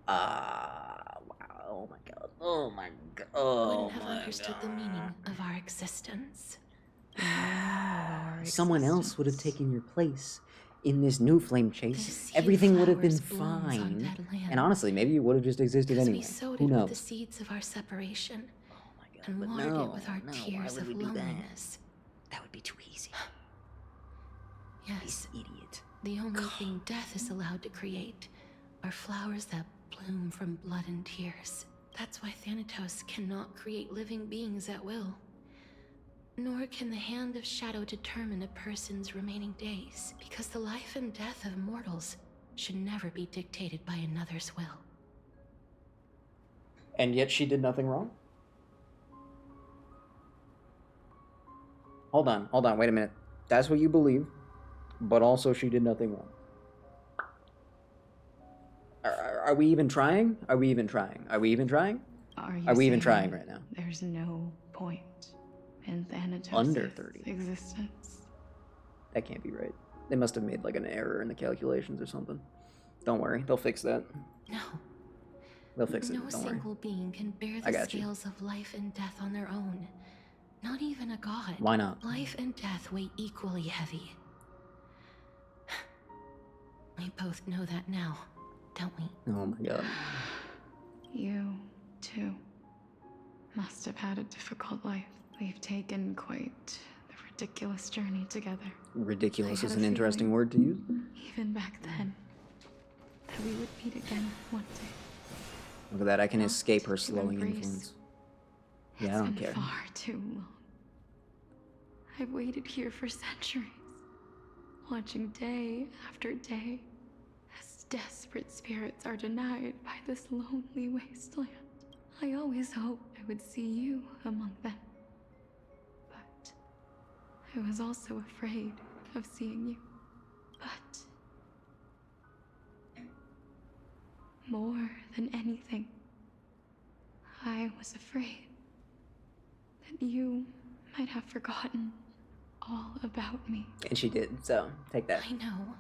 S1: wow, oh my god, oh my god, oh
S22: Wouldn't have
S1: my
S22: understood the meaning of our existence.
S1: Someone else would have taken your place in this new flame chase.
S22: seed
S1: Everything would have been
S22: flowers blooms on
S1: fine.
S22: dead land.
S1: And honestly, maybe you would have just existed
S22: Because
S1: anyway.
S22: we sowed
S1: Who
S22: it with
S1: knows?
S22: the seeds of our separation. And
S1: but
S22: watered
S1: no,
S22: it with our
S1: no, why
S22: tears
S1: would
S22: of
S1: we do that?
S22: loneliness.
S1: That would be too easy.
S22: Yes.
S1: This idiot.
S22: The only thing death is allowed to create are flowers that bloom from blood and tears. That's why Thanatos cannot create living beings at will. Nor can the Hand of Shadow determine a person's remaining days, because the life and death of mortals should never be dictated by another's will.
S1: And yet she did nothing wrong? Hold on, wait a minute. That's what you believe, but also she did nothing wrong. Are we even trying? Are we even trying? Are we even trying?
S22: Are
S1: we even trying right now?
S22: There's no point in Thanatos'
S1: Under 30.
S22: existence.
S1: That can't be right. They must have made like an error in the calculations or something. Don't worry, they'll fix that.
S22: No.
S1: They'll fix it,
S22: No
S1: don't worry.
S22: single being can bear
S1: I
S22: the
S1: got you.
S22: scales of life and death on their own. Not even a god.
S1: Why not?
S22: Life and death weigh equally heavy. We both know that now, don't we?
S1: Oh my god.
S22: You, too, must have had a difficult life. We've taken quite the ridiculous journey together.
S1: Ridiculous
S22: I
S1: is
S22: had
S1: an
S22: a
S1: interesting
S22: feeling,
S1: word to use.
S22: Even back then, that we would meet again one day.
S1: Look at that, I can escape her slowing
S22: embrace.
S1: influence. Yeah, I
S22: It's
S1: don't
S22: been
S1: care.
S22: far too long. I've waited here for centuries, watching day after day as desperate spirits are denied by this lonely wasteland. I always hoped I would see you among them. But I was also afraid of seeing you. But more than anything, I was afraid that you might have forgotten all about me.
S1: And she did, so take that.
S22: I know.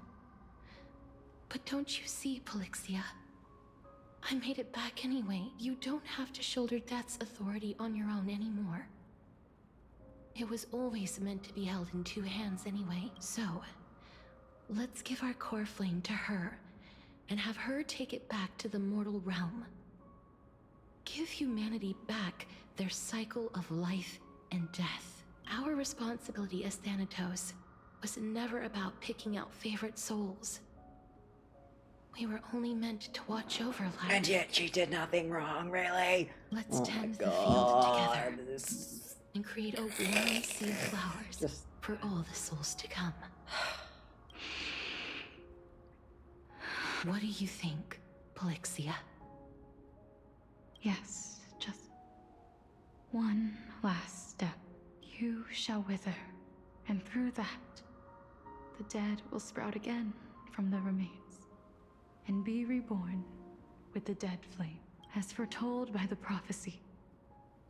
S22: But don't you see, Polixia? I made it back anyway. You don't have to shoulder death's authority on your own anymore. It was always meant to be held in two hands anyway. So, let's give our core flame to her and have her take it back to the mortal realm. Give humanity back their cycle of life and death. Our responsibility as Thanatos was never about picking out favorite souls. We were only meant to watch over life.
S1: And yet she did nothing wrong, really?
S22: Let's
S1: Oh my
S22: tend the
S1: God,
S22: field together
S1: this-
S22: and create a warm sea of flowers for all the souls to come. What do you think, Polixia? Yes, just one last step. You shall wither, and through that, the dead will sprout again from the remains, and be reborn with the dead flame. As foretold by the prophecy,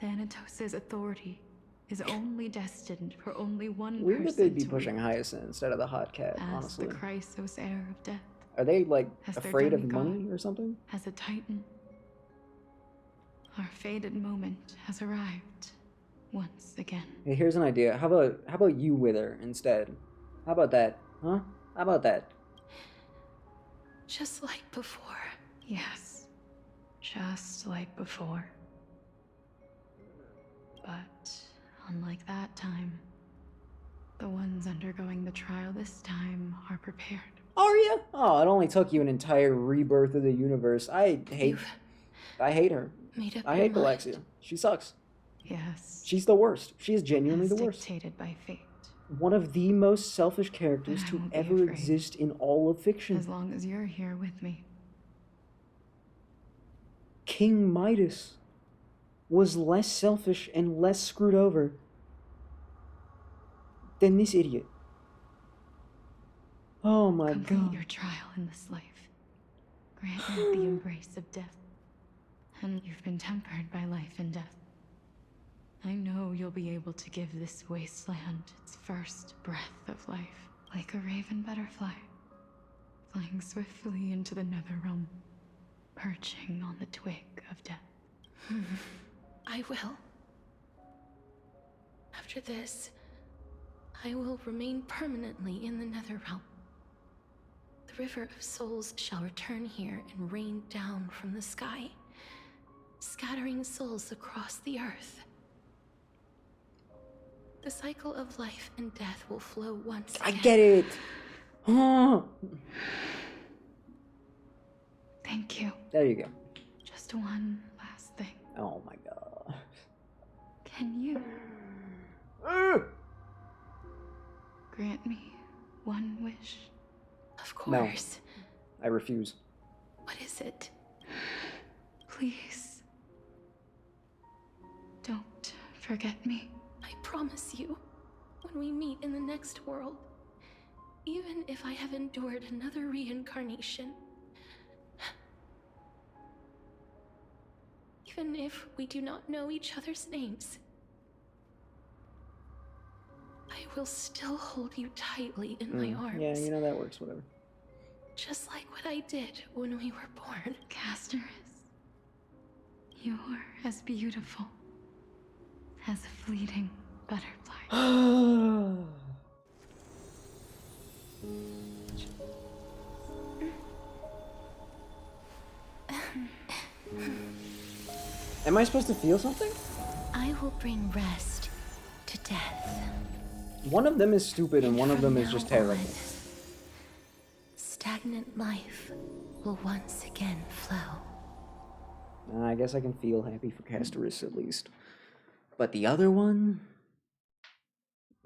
S22: Thanatos' authority is only destined for only one
S1: Weird that
S22: person
S1: they'd be
S22: to
S1: pushing
S22: wield,
S1: Hyacinth instead of the hot cat,
S22: as
S1: honestly.
S22: the Chrysos heir of death,
S1: Are they, like,
S22: as their
S1: afraid of
S22: demigod,
S1: money or something?
S22: as a titan. Our fated moment has arrived once again.
S1: Hey, here's an idea. How about you wither instead? How about that? Huh? How about that?
S22: Just like before. Yes, just like before. But unlike that time, the ones undergoing the trial this time are prepared.
S1: Are you? Oh, it only took you an entire rebirth of the universe. I hate her.
S22: Made up
S1: I
S22: your
S1: hate
S22: mind.
S1: Galaxia. She sucks.
S22: Yes.
S1: She's the worst. She is genuinely
S22: As
S1: the worst.
S22: dictated by fate.
S1: One of the most selfish characters
S22: But I
S1: to
S22: won't be
S1: ever
S22: afraid.
S1: exist in all of fiction.
S22: As long as you're here with me.
S1: King Midas was less selfish and less screwed over than this idiot. Oh my
S22: Complete
S1: god.
S22: your trial in this life. Grant you the embrace of death. And you've been tempered by life and death. I know you'll be able to give this wasteland its first breath of life. like a raven butterfly, flying swiftly into the Netherrealm, perching on the twig of death. I will. After this, I will remain permanently in the Netherrealm. The River of Souls shall return here and rain down from the sky, scattering souls across the earth. The cycle of life and death will flow once again.
S1: I get it.
S22: Thank you.
S1: There you go.
S22: Just one last thing.
S1: Oh my god.
S22: Can you grant me one wish? Of course.
S1: No, I refuse.
S22: What is it? Please. Don't forget me. I promise you, when we meet in the next world, even if I have endured another reincarnation, even if we do not know each other's names, I will still hold you tightly in my arms.
S1: Yeah, you know that works, whatever.
S22: Just like what I did when we were born. Casterus, you're as beautiful as a fleeting butterfly.
S1: Am I supposed to feel something?
S22: I will bring rest to death.
S1: One of them is stupid and one of them is just terrible.
S22: Stagnant life will once again flow.
S1: I guess I can feel happy for Casterus at least. But the other one?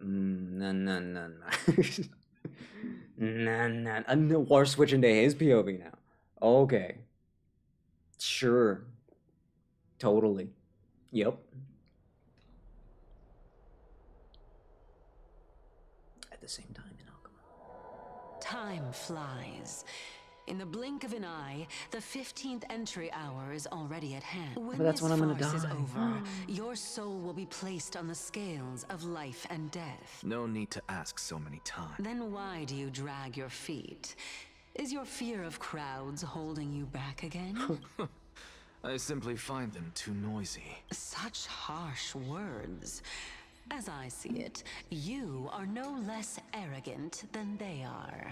S1: No. No, we're switching to his POV now. Okay. Sure. Totally. Yep. At the same time in Alchema.
S9: Time flies. In the blink of an eye, the 15th entry hour is already at hand. When
S1: But that's
S9: this
S1: when I'm gonna
S9: farce is
S1: die.
S9: over, your soul will be placed on the scales of life and death.
S8: No need to ask so many times.
S9: Then why do you drag your feet? Is your fear of crowds holding you back again?
S8: I simply find them too noisy.
S9: Such harsh words. As I see it, you are no less arrogant than they are.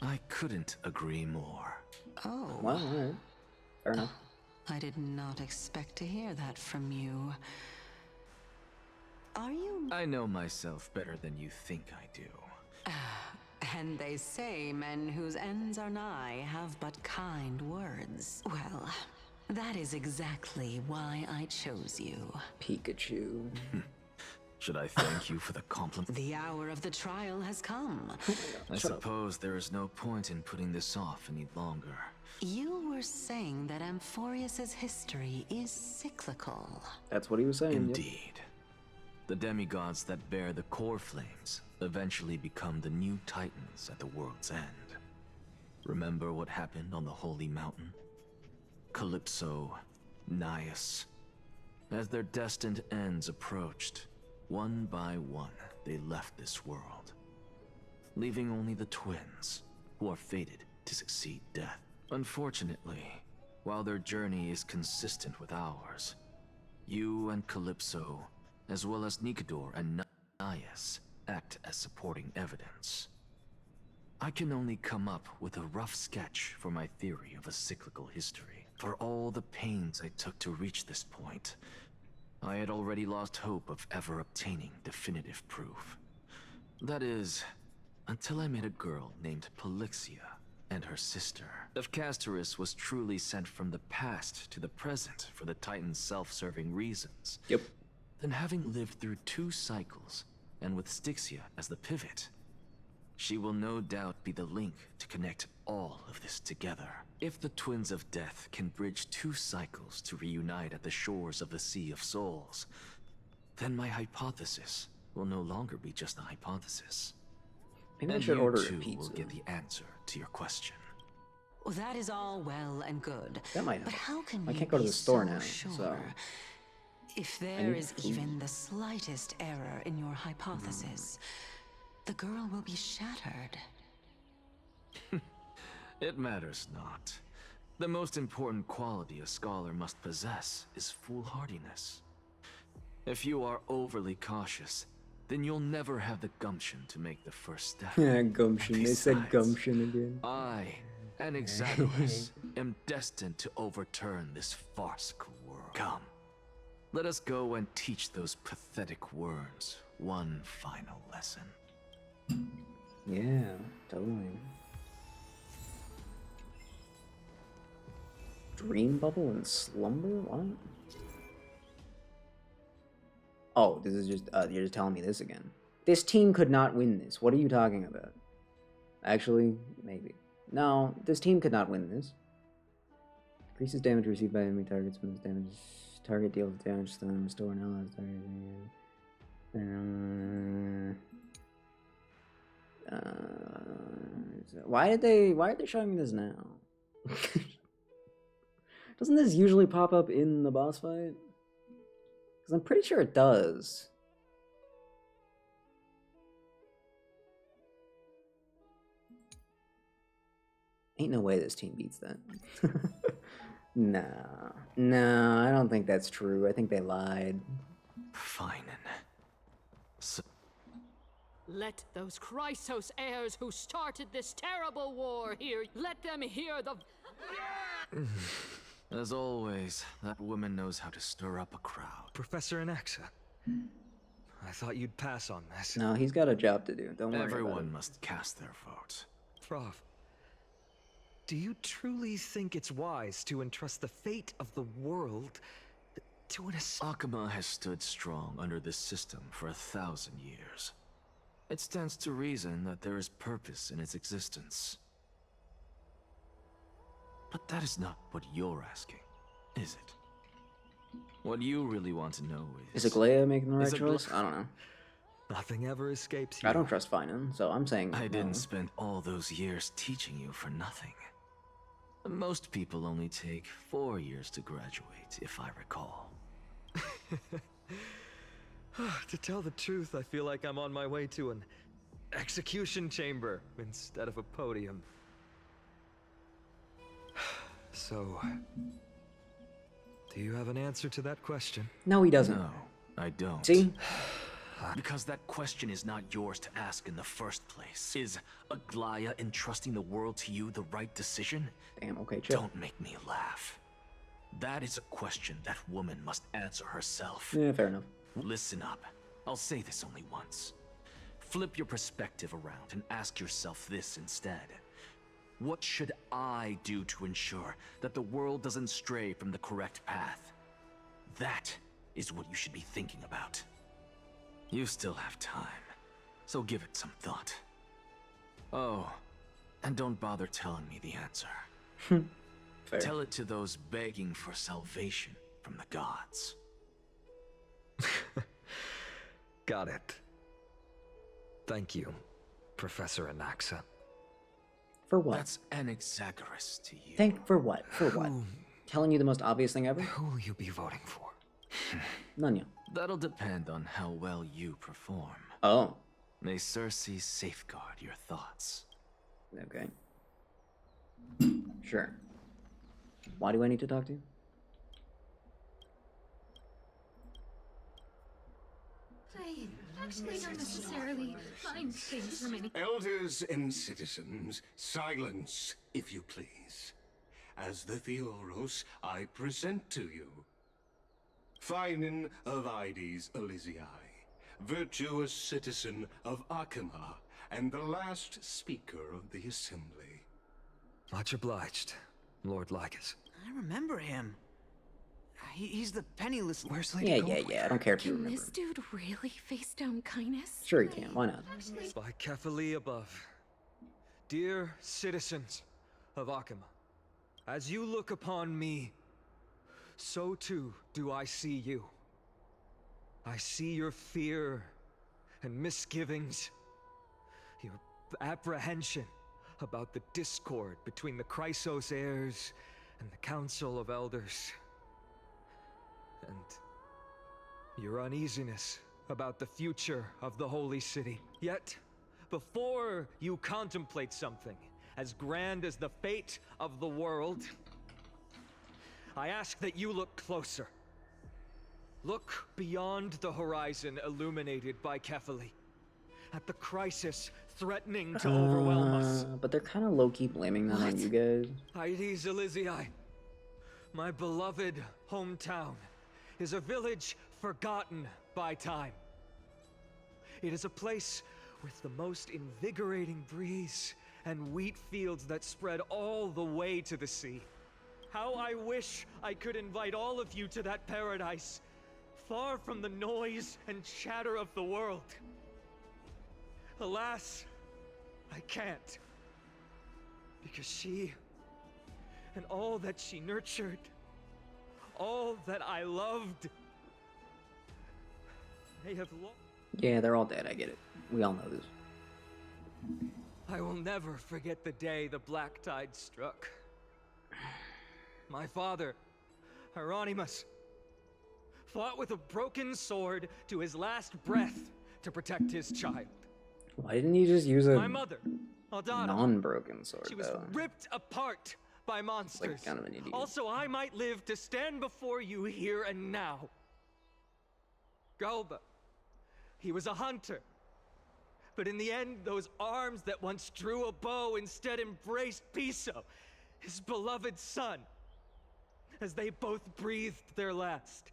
S8: I couldn't agree more.
S9: Oh.
S1: Well, alright. Fair enough.
S9: I did not expect to hear that from you. Are you?
S8: I know myself better than you think I do.
S9: And they say men whose ends are nigh have but kind words. Well, that is exactly why I chose you.
S1: Pikachu.
S8: Should I thank you for the compliment?
S9: The hour of the trial has come.
S8: I suppose there is no point in putting this off any longer.
S9: You were saying that Amphorius's history is cyclical.
S1: That's what he was saying.
S8: Indeed. The demigods that bear the core flames eventually become the new titans at the world's end. Remember what happened on the Holy Mountain? Calypso, Naias. As their destined ends approached, one by one, they left this world, leaving only the twins, who are fated to succeed death. Unfortunately, while their journey is consistent with ours, you and Calypso, as well as Nikador and Naias, act as supporting evidence. I can only come up with a rough sketch for my theory of a cyclical history. For all the pains I took to reach this point, I had already lost hope of ever obtaining definitive proof. That is, until I met a girl named Polixia and her sister. If Casterus was truly sent from the past to the present for the Titan's self-serving reasons, then having lived through 2 cycles, and with Styxia as the pivot, she will no doubt be the link to connect all of this together. If the Twins of Death can bridge 2 cycles to reunite at the shores of the Sea of Souls, then my hypothesis will no longer be just a hypothesis.
S1: Maybe I
S8: And
S1: should
S8: you
S1: order a
S8: too
S1: pizza.
S8: will get the answer to your question.
S9: Well, that is all well and good.
S1: That might
S9: But
S1: help.
S9: how can
S1: I
S9: we
S1: can't go to
S9: be
S1: the store
S9: so
S1: now,
S9: sure?
S1: so
S9: If
S1: I
S9: there
S1: need
S9: is
S1: food.
S9: even the slightest error in your hypothesis, the girl will be shattered.
S8: It matters not. The most important quality a scholar must possess is foolhardiness. If you are overly cautious, then you'll never have the gumption to make the first step.
S1: Yeah, gumption. They said
S8: Besides,
S1: gumption again.
S8: I, Anaxagoras, am destined to overturn this farcical world. Come, let us go and teach those pathetic worms one final lesson.
S1: Yeah, totally. Dream bubble and slumber? What? Oh, this is just, you're just telling me this again. This team could not win this. What are you talking about? Actually, maybe. No, this team could not win this. Increases damage received by enemy targets when this damage target deals damage to them, restore an allies target. Why are they showing me this now? Doesn't this usually pop up in the boss fight? Because I'm pretty sure it does. Ain't no way this team beats that. No, I don't think that's true. I think they lied.
S8: Fine. So
S19: let those Chrysos heirs who started this terrible war hear. Let them hear the...
S8: As always, that woman knows how to stir up a crowd.
S6: Professor Anaxa, I thought you'd pass on this.
S1: No, he's got a job to do. Don't worry about it.
S8: Everyone must cast their vote.
S6: Prof, do you truly think it's wise to entrust the fate of the world to an
S8: Akama has stood strong under this system for 1,000 years. It stands to reason that there is purpose in its existence. But that is not what you're asking, is it? What you really want to know is...
S1: Is Aglaia making the right choice? I don't know.
S6: Nothing ever escapes you.
S1: I don't trust Finan, so I'm saying
S8: I
S1: no.
S8: didn't spend all those years teaching you for nothing. Most people only take 4 years to graduate, if I recall.
S6: To tell the truth, I feel like I'm on my way to an execution chamber instead of a podium. So, do you have an answer to that question?
S1: No, he doesn't.
S8: No, I don't.
S1: See?
S8: Because that question is not yours to ask in the first place. Is Aglaia entrusting the world to you the right decision?
S1: Damn, okay, chill.
S8: Don't make me laugh. That is a question that woman must answer herself.
S1: Yeah, fair enough.
S8: Listen up. I'll say this only once. Flip your perspective around and ask yourself this instead. What should I do to ensure that the world doesn't stray from the correct path? That is what you should be thinking about. You still have time, so give it some thought. Oh, and don't bother telling me the answer.
S1: Fair.
S8: Tell it to those begging for salvation from the gods.
S6: Got it. Thank you, Professor Anaxa.
S1: For what?
S8: That's Anaxagoras to you.
S1: Thank for what? For what? Telling you the most obvious thing ever?
S6: Who will you be voting for?
S1: Nanya.
S8: That'll depend on how well you perform.
S1: Oh.
S8: May Cersei safeguard your thoughts.
S1: Okay. Sure. Why do I need to talk to you?
S22: I actually don't necessarily find things remaining.
S11: Elders and citizens, silence, if you please. As the Theoros, I present to you Finan of Ides Elysiae, virtuous citizen of Akama, and the last speaker of the assembly.
S6: Much obliged, Lord Lycus.
S21: I remember him. He's the penniless.
S6: Where's
S1: Yeah. I don't care if you
S22: Can
S1: remember.
S22: this dude really face down kindness?
S1: Sure you can. Why not?
S6: By Kefali above. Dear citizens of Akama, as you look upon me, so too do I see you. I see your fear and misgivings, your apprehension about the discord between the Chrysos heirs and the Council of Elders, and your uneasiness about the future of the Holy City. Yet, Before you contemplate something as grand as the fate of the world, I ask that you look closer. Look beyond the horizon illuminated by Kefali, at the crisis threatening to overwhelm us.
S1: But they're kind of low-key blaming that on you guys.
S6: Aedes Elysiae, my beloved hometown, is a village forgotten by time. It is a place with the most invigorating breeze and wheat fields that spread all the way to the sea. How I wish I could invite all of you to that paradise, far from the noise and chatter of the world. Alas, I can't. Because she, and all that she nurtured, all that I loved, they have lost.
S1: Yeah, they're all dead, I get it. We all know this.
S6: I will never forget the day the black tide struck. My father, Hieronymus, fought with a broken sword to his last breath to protect his child.
S1: Why didn't you just use a
S6: My mother, Aldana,
S1: non-broken sword,
S6: she was
S1: though?
S6: ripped apart by monsters.
S1: Like, kind of an idiot.
S6: Also, I might live to stand before you here and now. Galba, he was a hunter. But in the end, those arms that once drew a bow instead embraced Piso, his beloved son, as they both breathed their last.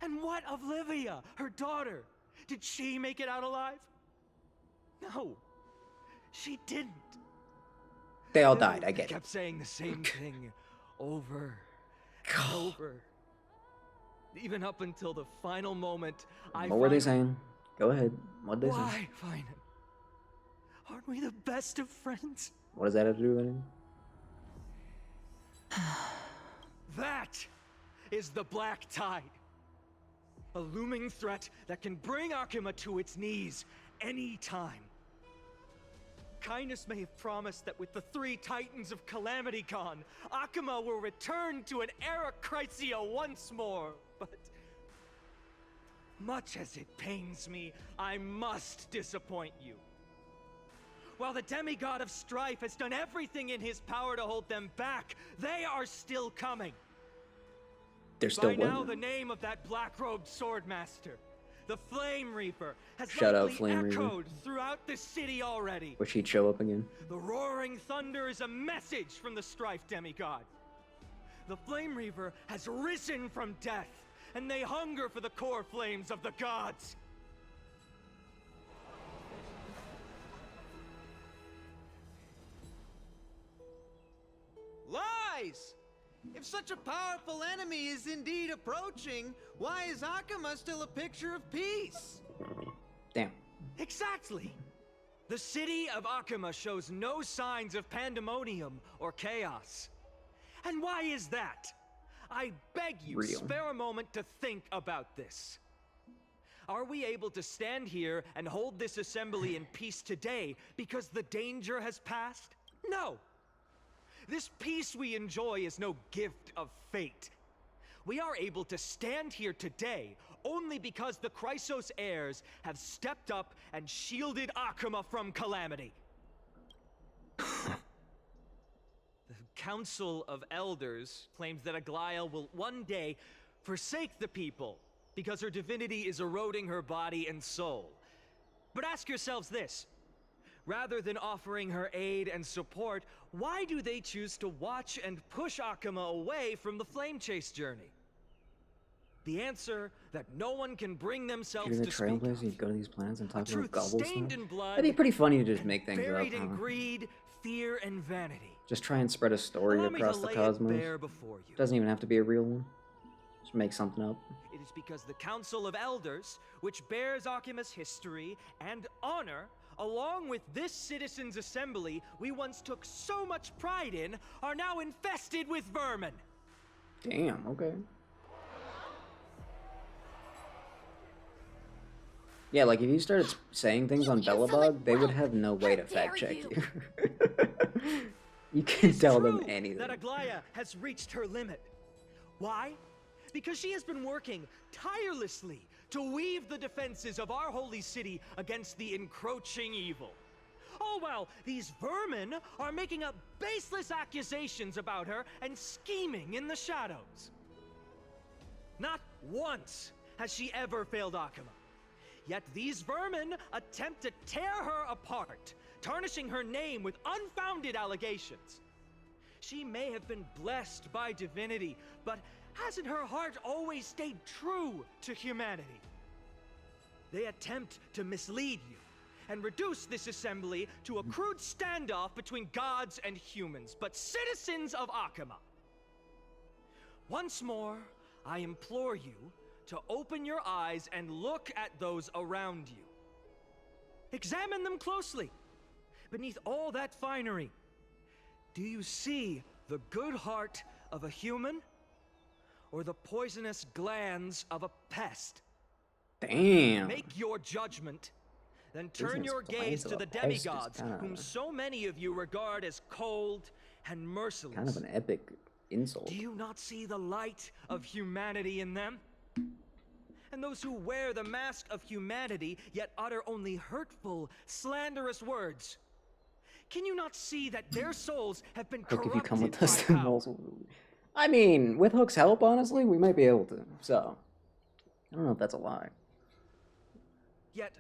S6: And what of Livia, her daughter? Did she make it out alive? No, she didn't.
S1: They all died, I get
S6: kept saying the same thing over and over. Even up until the final moment,
S1: What were they saying? Go ahead. What did they say?
S6: Why, Finan? Aren't we the best of friends?
S1: What does that have to do with anything?
S6: That is the Black Tide. A looming threat that can bring Akuma to its knees any time. Kindness may have promised that with the 3 Titans of Calamity gone, Akuma will return to an era Chrysia once more, but much as it pains me, I must disappoint you. While the demigod of strife has done everything in his power to hold them back, they are still coming.
S1: They're still
S6: By now,
S1: what?
S6: the name of that black-robed swordmaster, the Flame Reaper, has
S1: Shout out
S6: likely
S1: Flame Reaper.
S6: echoed throughout the city already.
S1: Wish he'd show up again.
S6: The roaring thunder is a message from the strife demigod. The Flame Reaver has risen from death, and they hunger for the core flames of the gods.
S4: Lies! If such a powerful enemy is indeed approaching, why is Akuma still a picture of peace?
S1: Damn.
S6: Exactly! The city of Akuma shows no signs of pandemonium or chaos. And why is that? I beg you,
S1: Real.
S6: spare a moment to think about this. Are we able to stand here and hold this assembly in peace today because the danger has passed? No! This peace we enjoy is no gift of fate. We are able to stand here today only because the Chrysos heirs have stepped up and shielded Akuma from calamity. The Council of Elders claims that Aglaia will one day forsake the people because her divinity is eroding her body and soul. But ask yourselves this. Rather than offering her aid and support, why do they choose to watch and push Akuma away from the Flame Chase journey? The answer that no one can bring themselves
S1: You're the
S6: to speak
S1: trailblazer, you go to these planets and talk about
S6: truth
S1: gobbles.
S6: stained in blood,
S1: That'd be pretty funny to just make things up.
S6: buried in
S1: Huh?
S6: greed, fear, and vanity.
S1: Just try and spread a story
S6: Allow me to
S1: across the
S6: lay it
S1: cosmos.
S6: bare before you.
S1: Doesn't even have to be a real one. Just make something up.
S6: It is because the Council of Elders, which bears Akuma's history and honor, along with this citizens' assembly we once took so much pride in, are now infested with vermin.
S1: Damn, okay. Yeah, like if you started saying things on Belobog, they would have no way to fact check you. You can tell them anything.
S6: That Aglaia has reached her limit. Why? Because she has been working tirelessly to weave the defenses of our holy city against the encroaching evil. Oh well, these vermin are making up baseless accusations about her and scheming in the shadows. Not once has she ever failed Akuma. Yet these vermin attempt to tear her apart, tarnishing her name with unfounded allegations. She may have been blessed by divinity, but hasn't her heart always stayed true to humanity? They attempt to mislead you and reduce this assembly to a crude standoff between gods and humans, but citizens of Akuma. Once more, I implore you to open your eyes and look at those around you. Examine them closely. Beneath all that finery, do you see the good heart of a human or the poisonous glands of a pest?
S1: Damn.
S6: Make your judgment, then turn
S1: Poisonous
S6: your gaze
S1: glands of
S6: to
S1: a
S6: the
S1: pest is
S6: demigods,
S1: kinda-
S6: whom so many of you regard as cold and merciless.
S1: Kind of an epic insult.
S6: Do you not see the light of humanity in them? And those who wear the mask of humanity yet utter only hurtful, slanderous words. Can you not see that their souls have been
S1: Hook, if you come
S6: corrupted
S1: with us,
S6: by
S1: then
S6: power?
S1: also. I mean, with Hook's help, honestly, we might be able to. So, I don't know if that's a lie.
S6: Yet,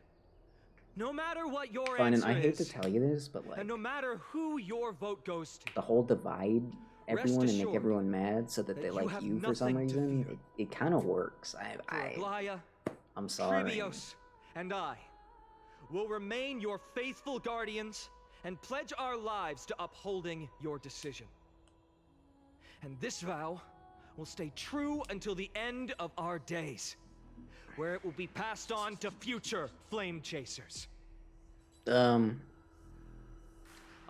S6: no matter what your
S1: Fine, and
S6: answer
S1: I hate to
S6: is,
S1: tell you this, but like
S6: and no matter who your vote goes to,
S1: the whole divide everyone and make
S6: assured
S1: everyone mad so that
S6: that
S1: they
S6: you
S1: like
S6: have
S1: you for some
S6: nothing to
S1: reason, it kind of works.
S6: Aglaya,
S1: I'm sorry.
S6: Trebios, and I will remain your faithful guardians and pledge our lives to upholding your decision. And this vow will stay true until the end of our days, where it will be passed on to future flame chasers. A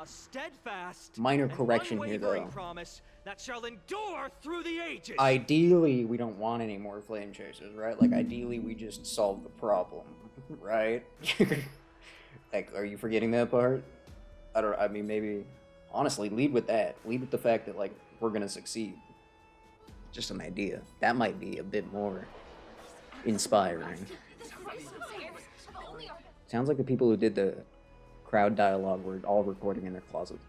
S6: steadfast
S1: Minor
S6: and
S1: correction here,
S6: unwavering
S1: though.
S6: promise that shall endure through the ages.
S1: Ideally, we don't want any more flame chasers, right? Like, ideally, we just solve the problem, right? Like, are you forgetting that part? I mean, maybe, honestly, lead with that. Lead with the fact that, like, we're gonna succeed. Just an idea. That might be a bit more inspiring. Sounds like the people who did the crowd dialogue were all recording in their closet,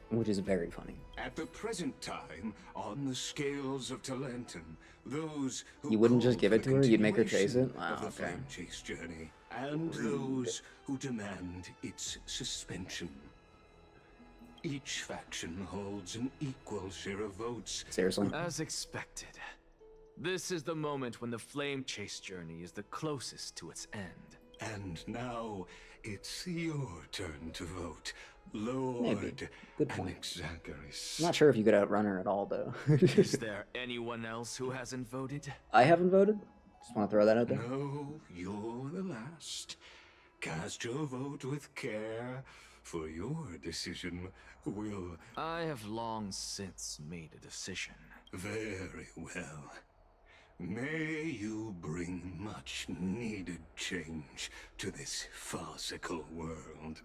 S1: which is very funny.
S11: At the present time, on the scales of Talentum, those who
S1: You wouldn't just
S11: call
S1: give
S11: for
S1: it to her? You'd make her chase it?
S11: continuation
S1: Wow,
S11: of the
S1: okay.
S11: flame chase journey, and those who demand its suspension. Each faction holds an equal share of votes.
S1: Seriously?
S8: As expected. This is the moment when the flame chase journey is the closest to its end.
S11: And now it's your turn to vote, Lord
S1: Maybe. Good point.
S11: Anaxagoras.
S1: I'm not sure if you could outrun her at all, though.
S8: Is there anyone else who hasn't voted?
S1: I haven't voted. Just want to throw that out there.
S11: No, you're the last. Cast your vote with care, for your decision will...
S8: I have long since made a decision.
S11: Very well. May you bring much needed change to this farcical world.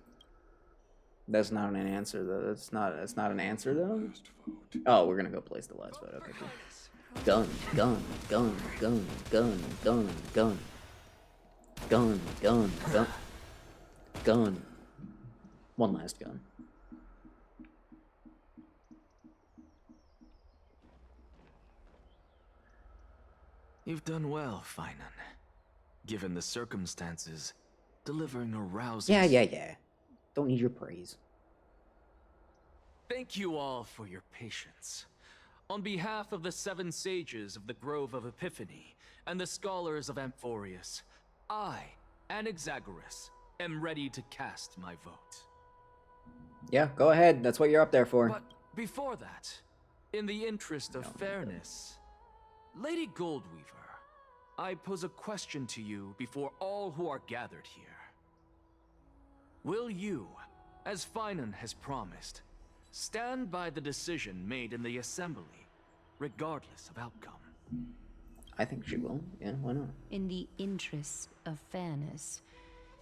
S1: That's not an answer, though. That's not an answer, though. Oh, we're gonna go place the last vote. Okay, cool. Gun, gun, gun, gun, gun, gun, gun, gun, gun, gun, gun. One last gun.
S8: You've done well, Finan. Given the circumstances, delivering a rousing...
S1: Yeah. Don't need your praise.
S8: Thank you all for your patience. On behalf of the 7 sages of the Grove of Epiphany and the scholars of Amphorius, I, Anaxagoras, am ready to cast my vote.
S1: Yeah, go ahead. That's what you're up there for.
S8: But before that, in the interest of fairness, Lady Goldweaver, I pose a question to you before all who are gathered here. Will you, as Finan has promised, stand by the decision made in the Assembly, regardless of outcome?
S1: I think she will. Yeah, why not?
S3: In the interest of fairness,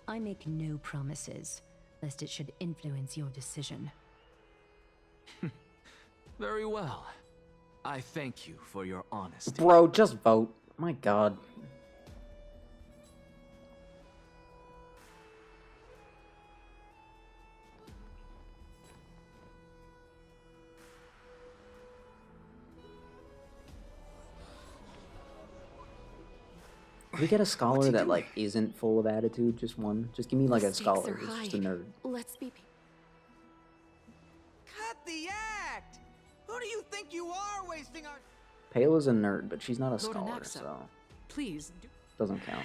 S3: I make no promises, lest it should influence your decision.
S8: Very well. I thank you for your honesty.
S1: Bro, just vote. My god. Can we get a scholar that like isn't full of attitude? Just one. Just give me like a scholar who's just a nerd.
S5: Let's be.
S4: Cut the act! Who do you think you are wasting our...
S1: Payla's a nerd, but she's not a
S7: Lord
S1: scholar,
S7: Anaxa,
S1: so
S7: please.
S1: doesn't count.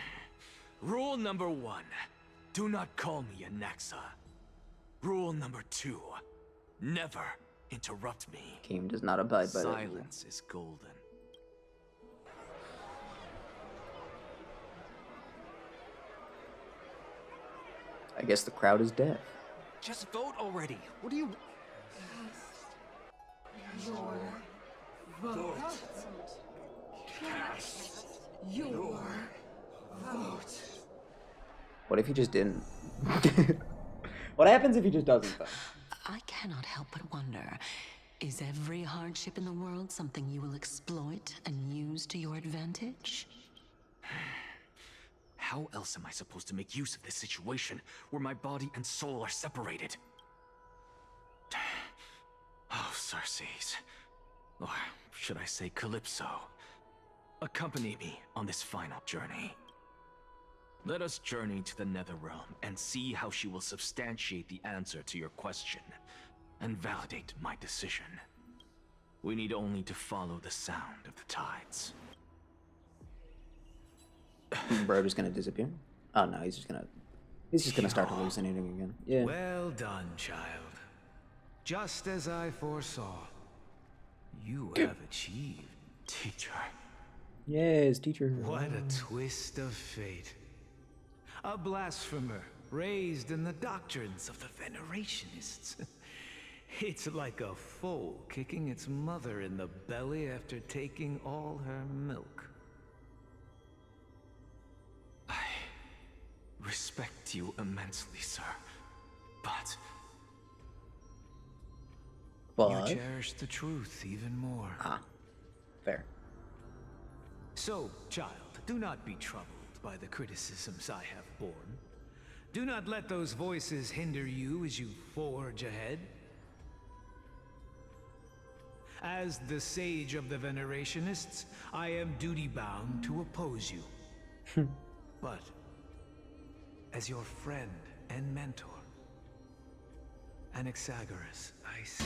S8: Rule number 1. Do not call me Anaxa. Rule number 2. Never interrupt me.
S1: Game does not abide by that rule.
S8: Silence is golden.
S1: I guess the crowd is deaf.
S6: Just vote already. What do you...
S5: Your vote. Cast your vote.
S1: What if he just didn't? What happens if he just doesn't, though?
S9: I cannot help but wonder, is every hardship in the world something you will exploit and use to your advantage?
S8: How else am I supposed to make use of this situation where my body and soul are separated? Oh, Circes. Or should I say Calypso? Accompany me on this final journey. Let us journey to the Netherrealm and see how she will substantiate the answer to your question and validate my decision. We need only to follow the sound of the tides.
S1: Bro just gonna disappear? Oh no, he's just gonna start hallucinating again. Yeah.
S7: Well done, child. Just as I foresaw, you have achieved.
S8: Teacher.
S1: Yes, teacher.
S7: What a twist of fate. A blasphemer raised in the doctrines of the Venerationists. It's like a foal kicking its mother in the belly after taking all her milk.
S8: I respect you immensely, sir. But
S7: you cherish the truth even more.
S1: Ah, fair.
S7: So, child, do not be troubled by the criticisms I have borne. Do not let those voices hinder you as you forge ahead. As the sage of the Venerationists, I am duty-bound to oppose you. But, as your friend and mentor, Anaxagoras, I say,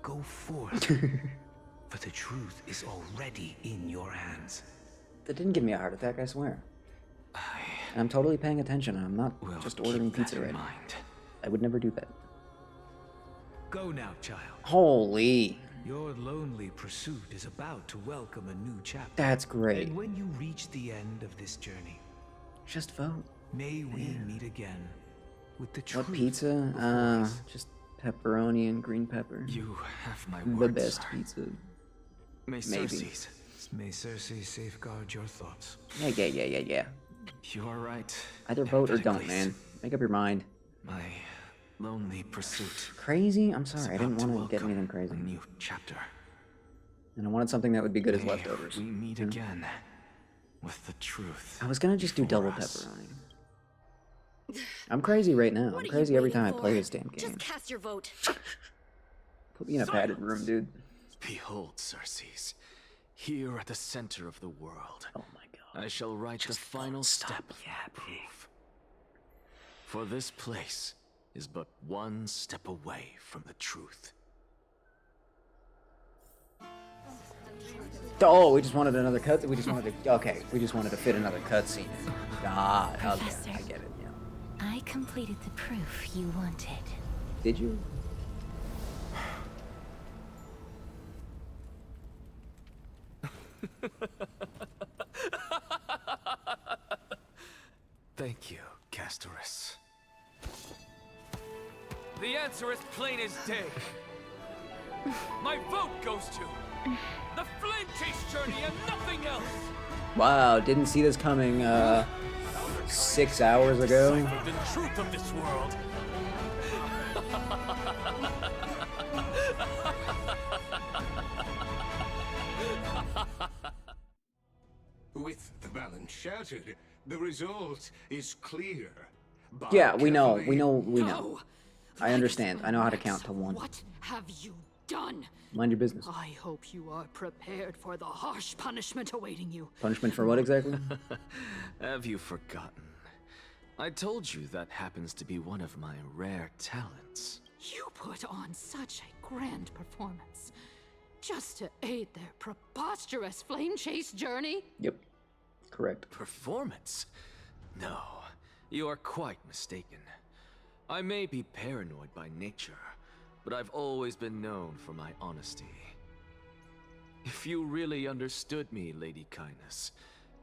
S7: go forth, for the truth is already in your hands.
S1: That didn't give me a heart attack, I swear. And I'm totally paying attention. I'm not just ordering pizza right now. I would never do that.
S7: Go now, child.
S1: Holy.
S7: Your lonely pursuit is about to welcome a new chapter.
S1: That's great.
S7: And when you reach the end of this journey,
S1: just vote.
S7: May we meet again with the truth.
S1: What pizza? Just pepperoni and green pepper.
S8: You have my
S1: the
S8: word,
S1: best
S8: sir.
S1: pizza.
S8: May Circes.
S7: May Circes safeguard your thoughts.
S1: Yeah.
S8: You are right.
S1: Either vote or don't,
S8: Empedocles.
S1: man. Make up your mind.
S8: My lonely pursuit.
S1: Crazy? I'm sorry, I
S8: about
S1: didn't
S8: to
S1: want to get
S8: welcome
S1: anything crazy.
S8: A new chapter.
S1: And I wanted something that would be good as
S8: May
S1: leftovers.
S8: we meet
S1: you know?
S8: again with the truth.
S1: I was gonna just do double
S8: before us.
S1: pepperoni. I'm crazy right now.
S5: What
S1: I'm
S5: are you
S1: crazy every
S5: waiting
S1: time I play
S5: for?
S1: this damn game.
S5: Just cast your vote.
S1: Put me in a padded room, dude.
S8: Behold, Circes, here at the center of the world.
S1: Oh my god.
S8: I shall write the final step of my proof. For this place is but one step away from the truth.
S1: Oh, we just wanted another cut. We just wanted to. Okay, we just wanted to fit another cutscene in. God, okay,
S2: Professor.
S1: I get it. Yeah.
S2: I completed the proof you wanted.
S1: Did you?
S8: Thank you, Castorus.
S12: The answer is plain as day. My vote goes to the Flame Chase journey and nothing else.
S1: Wow, didn't see this coming 6 hours ago.
S12: Decipher the truth of this world.
S11: With the balance shattered, the result is clear.
S1: Yeah, we know.
S11: carefully-
S1: I understand. I know how to count to 1.
S19: What have you done.
S1: Mind your business.
S19: I hope you are prepared for the harsh punishment awaiting you.
S1: Punishment for what exactly?
S8: Have you forgotten? I told you that happens to be one of my rare talents.
S19: You put on such a grand performance just to aid their preposterous flame chase journey.
S1: Yep. Correct.
S8: Performance? No, you are quite mistaken. I may be paranoid by nature, but I've always been known for my honesty. If you really understood me, Lady Kindness,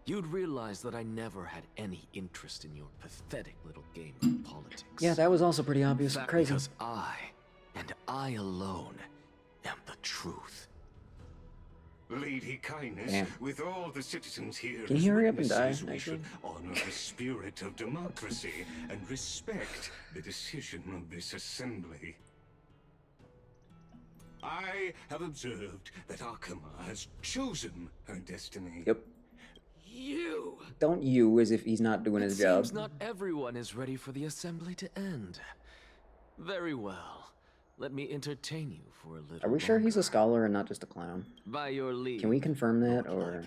S8: you'd realize that I never had any interest in your pathetic little game of politics.
S1: Yeah, that was also pretty obvious.
S8: In fact,
S1: Crazy.
S8: Because I, and I alone, am the truth.
S11: Lady Kindness,
S1: Damn.
S11: with all the citizens here
S1: Can
S11: as
S1: you hurry up and
S11: witnesses,
S1: die,
S11: we
S1: actually?
S11: should honor the spirit of democracy and respect the decision of this assembly. I have observed that Akuma has chosen her destiny.
S1: Yep.
S8: You!
S1: Don't you as if he's not doing his job.
S8: Seems not everyone is ready for the assembly to end. Very well. Let me entertain you for a little.
S1: Are we sure he's a scholar and not just a clown?
S8: By your leave.
S1: Can we confirm that, or?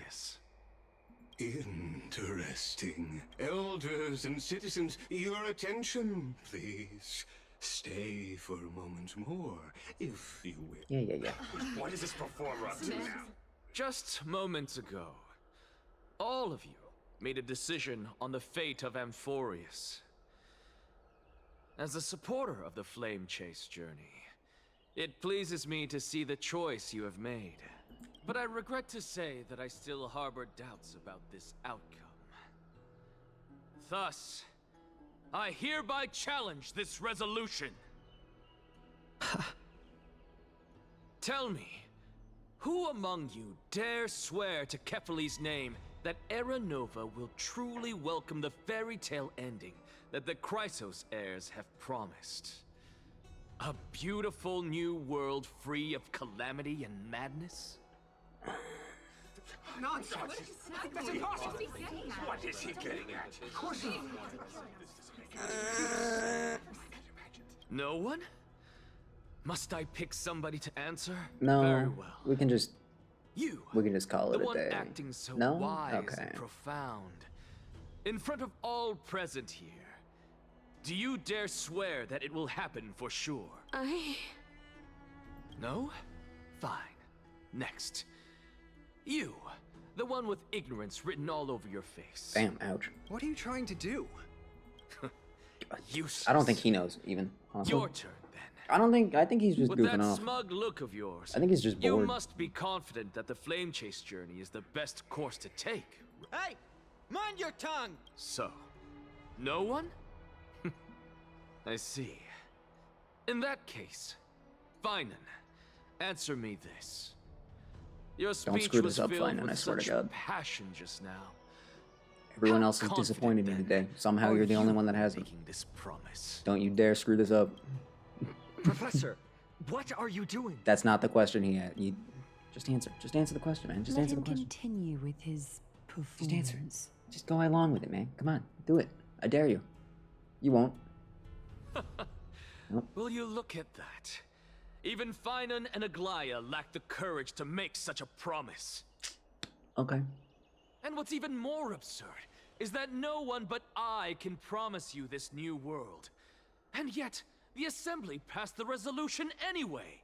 S11: Interesting. Elders and citizens, your attention, please. Stay for a moment more, if you will.
S1: Yeah.
S11: What is this performer up to now?
S8: Just moments ago, all of you made a decision on the fate of Amphorius. As a supporter of the Flame Chase journey, it pleases me to see the choice you have made. But I regret to say that I still harbor doubts about this outcome. Thus, I hereby challenge this resolution. Tell me, who among you dare swear to Kefali's name that Era Nova will truly welcome the fairy tale ending that the Chrysos heirs have promised? A beautiful new world free of calamity and madness?
S11: Nonsense! That's impossible! What is he getting at? Of course he...
S8: No one? Must I pick somebody to answer?
S1: No.
S8: Very well.
S1: We can just.
S8: You.
S1: We can just call
S8: The
S1: it a
S8: one
S1: day.
S8: acting so
S1: No.
S8: wise
S1: Okay.
S8: and profound. In front of all present here, do you dare swear that it will happen for sure? No? Fine. Next. You. The one with ignorance written all over your face.
S1: Damn. Ouch.
S21: What are you trying to do?
S8: Useless.
S1: I don't think he knows even. Honestly.
S8: Your turn, then.
S1: I think he's just
S8: With
S1: goofing
S8: that
S1: off.
S8: smug look of yours,
S1: I think he's just
S8: you
S1: bored.
S8: must be confident that the Flame Chase journey is the best course to take.
S4: Hey! Mind your tongue!
S8: So, no one? I see. In that case, Finan, answer me this. Your
S1: Don't
S8: speech
S1: screw
S8: was
S1: this up,
S8: filled
S1: Finan,
S8: with
S1: I swear to
S8: such
S1: God.
S8: passion just now.
S1: Everyone
S8: How
S1: else is
S8: confident,
S1: disappointed in you
S8: then,
S1: today. Somehow
S8: are
S1: you're the only
S8: you
S1: one that hasn't.
S8: making this promise?
S1: Don't you dare screw this up.
S21: Professor, what are you doing?
S1: That's not the question he had. You just answer. Just answer the question, man. Just
S3: Let
S1: answer the
S3: him
S1: question.
S3: continue with his performance.
S1: Just answer. Just go along with it, man. Come on, do it. I dare you. You won't. Nope.
S8: Will you look at that? Even Finan and Aglaya lack the courage to make such a promise.
S1: Okay.
S8: And what's even more absurd is that no one but I can promise you this new world. And yet, the Assembly passed the resolution anyway.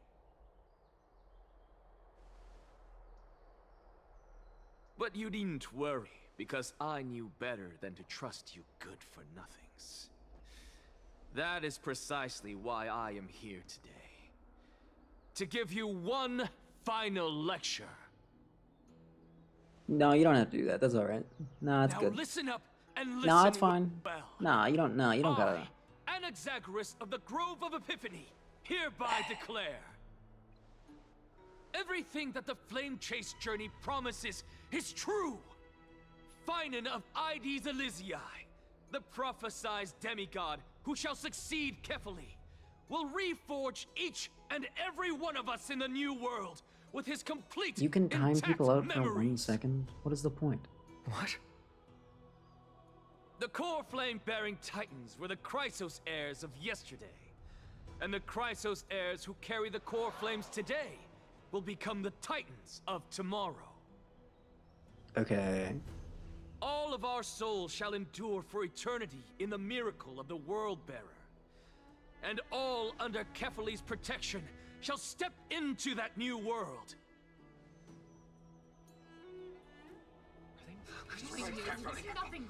S8: But you needn't worry, because I knew better than to trust you good-for-nothings. That is precisely why I am here today. To give you one final lecture.
S1: No, you don't have to do that. That's all right. Nah, it's
S8: Now
S1: good.
S8: listen up and listen.
S1: No, it's
S8: with
S1: fine.
S8: Bell.
S1: Nah, you don't. No, you don't gotta.
S8: Anaxagoras of the Grove of Epiphany, hereby declare. Everything that the Flame Chase journey promises is true. Finan of Ides Elysiae, the prophesied demigod who shall succeed Kefali, will reforge each and every one of us in the new world with his complete
S1: You can time
S8: intact
S1: people out for
S8: memory.
S1: 1 second. What is the point?
S21: What?
S8: The core flame-bearing titans were the Chrysos heirs of yesterday.
S12: And the Chrysos heirs who carry the core flames today will become the Titans of tomorrow.
S1: Okay.
S12: All of our souls shall endure for eternity in the miracle of the World Bearer. And all under Kefali's protection shall step into that new world.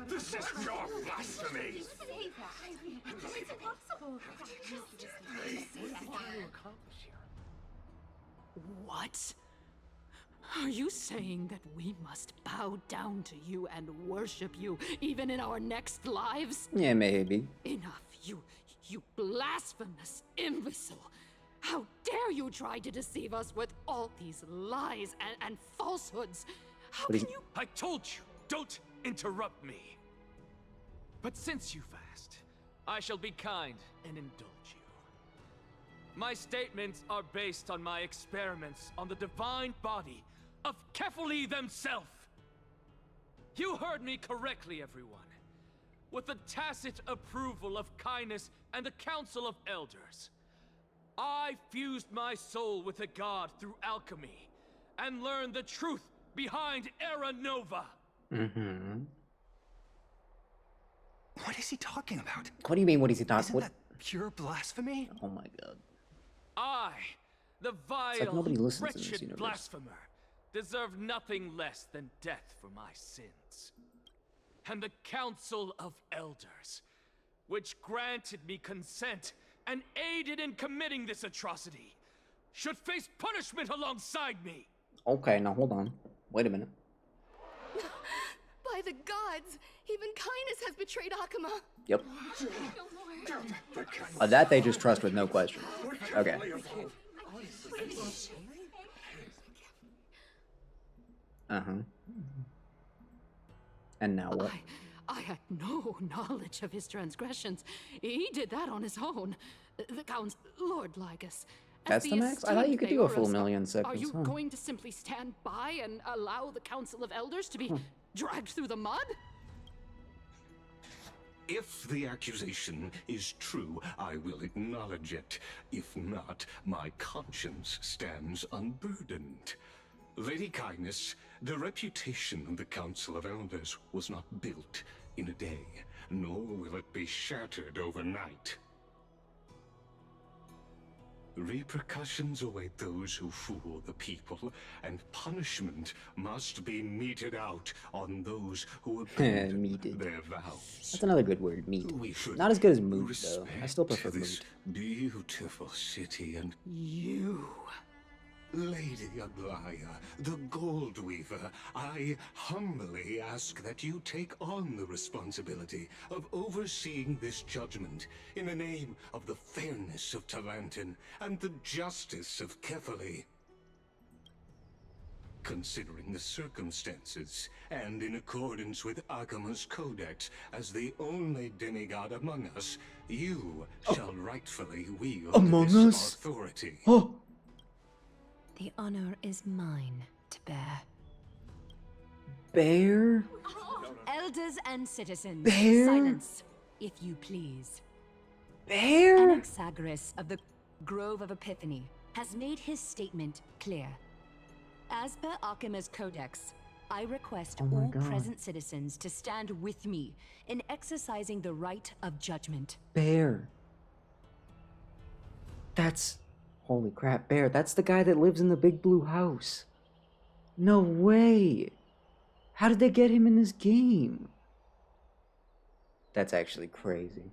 S11: This is your blasphemy!
S5: It's impossible.
S19: What? Are you saying that we must bow down to you and worship you even in our next lives?
S1: Yeah, maybe.
S19: Enough, you blasphemous imbecile! How dare you try to deceive us with all these lies and falsehoods? How can you—
S12: I told you, don't interrupt me. But since you've asked, I shall be kind and indulge you. My statements are based on my experiments on the divine body of Kefali themselves. You heard me correctly, everyone. With the tacit approval of Kindness and the Council of Elders, I fused my soul with a god through alchemy and learned the truth behind Era Nova.
S1: Mm-hmm.
S6: What is he talking about?
S1: What do you mean, what is he talking
S6: Isn't that pure blasphemy?
S1: Oh my god.
S12: I, the
S1: like
S12: vile,
S1: nobody listens in this
S12: wretched
S1: universe.
S12: blasphemer, deserve nothing less than death for my sins. And the Council of Elders, which granted me consent and aided in committing this atrocity, should face punishment alongside me.
S1: Okay, now hold on. Wait a minute.
S22: By the gods, even Kindness has betrayed Akuma.
S1: Yep. That they just trust with no question. Okay. Uh-huh. And now what?
S19: I had no knowledge of his transgressions. He did that on his own. The Count, Lord Lygus.
S1: That's the max? I thought you could do a full million seconds.
S19: Are you
S1: huh?
S19: going to simply stand by and allow the Council of Elders to be dragged through the mud?
S10: If the accusation is true, I will acknowledge it. If not, my conscience stands unburdened. Lady Kindness, the reputation of the Council of Elders was not built in a day, nor will it be shattered overnight. Repercussions await those who fool the people, and punishment must be meted out on those who abandon
S1: Meted.
S10: their vows.
S1: That's another good word, meat.
S10: We should
S1: Not as good as moot, though. I still prefer
S10: this
S1: moot.
S10: beautiful city and
S19: you.
S10: Lady Aglaya, the Gold Weaver, I humbly ask that you take on the responsibility of overseeing this judgment in the name of the fairness of Talantin and the justice of Kefali. Considering the circumstances, and in accordance with Akuma's codex as the only demigod among us, you shall rightfully wield
S1: Among
S10: this
S1: us?
S10: authority.
S1: Oh!
S3: The honor is mine to bear.
S1: Bear?
S3: Elders and citizens,
S1: Bear?
S3: silence, if you please.
S1: Bear?
S3: Anaxagoras of the Grove of Epiphany has made his statement clear. As per Akuma's codex, I request
S1: Oh my
S3: all
S1: God.
S3: present citizens to stand with me in exercising the right of judgment.
S1: Bear. That's... Holy crap, Bear. That's the guy that lives in the big blue house. No way. How did they get him in this game? That's actually crazy.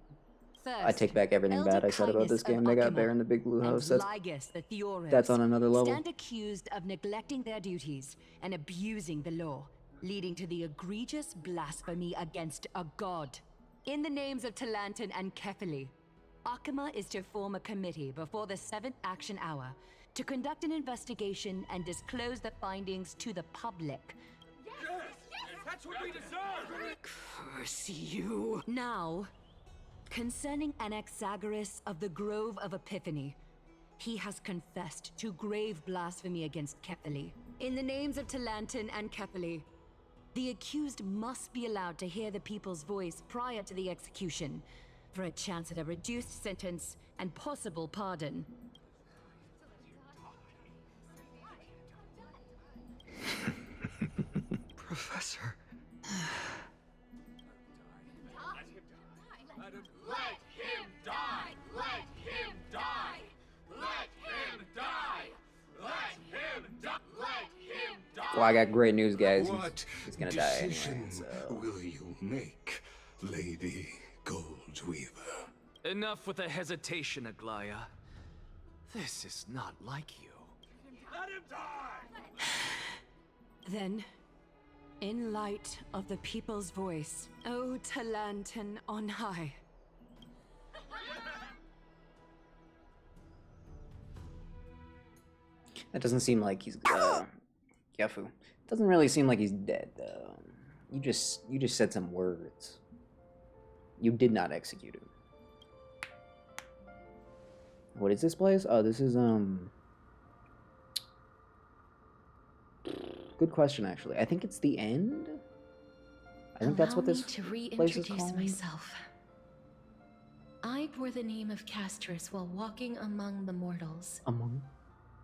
S1: I take back everything
S3: Elder
S1: bad I said about
S3: Kindness
S1: this
S3: of
S1: game. They got
S3: Akuma
S1: Bear in the big blue
S3: and
S1: house. That's
S3: Lygus the Theoros
S1: that's on another level.
S3: stand accused of neglecting their duties and abusing the law, leading to the egregious blasphemy against a god. In the names of Talantin and Kefali, Akuma is to form a committee before the 7th action hour to conduct an investigation and disclose the findings to the public.
S12: That's what we deserve!
S19: Curse you.
S3: Now, concerning Anaxagoras of the Grove of Epiphany, he has confessed to grave blasphemy against Kefali. In the names of Talantin and Kefali, the accused must be allowed to hear the people's voice prior to the execution, for a chance at a reduced sentence and possible pardon.
S6: Professor.
S12: Let him die! Let him die! Let him die! Let him die! Let him die!
S1: Well, I got great news, guys.
S11: What
S1: He's gonna die anyway.
S11: decision
S1: So.
S11: will you make, Lady Goldweaver?
S8: Enough with the hesitation, Aglaya. This is not like you.
S12: Let him die!
S3: Then, in light of the people's voice, O Talantan on high.
S1: That doesn't seem like he's Yafu. Doesn't really seem like he's dead though. You just said some words. You did not execute him. What is this place? Oh, this is good question actually. I think it's the end. I think that's what this
S22: to
S1: place is
S22: reintroduce
S1: called.
S22: myself. I bore the name of Castris while walking among the mortals.
S1: Among?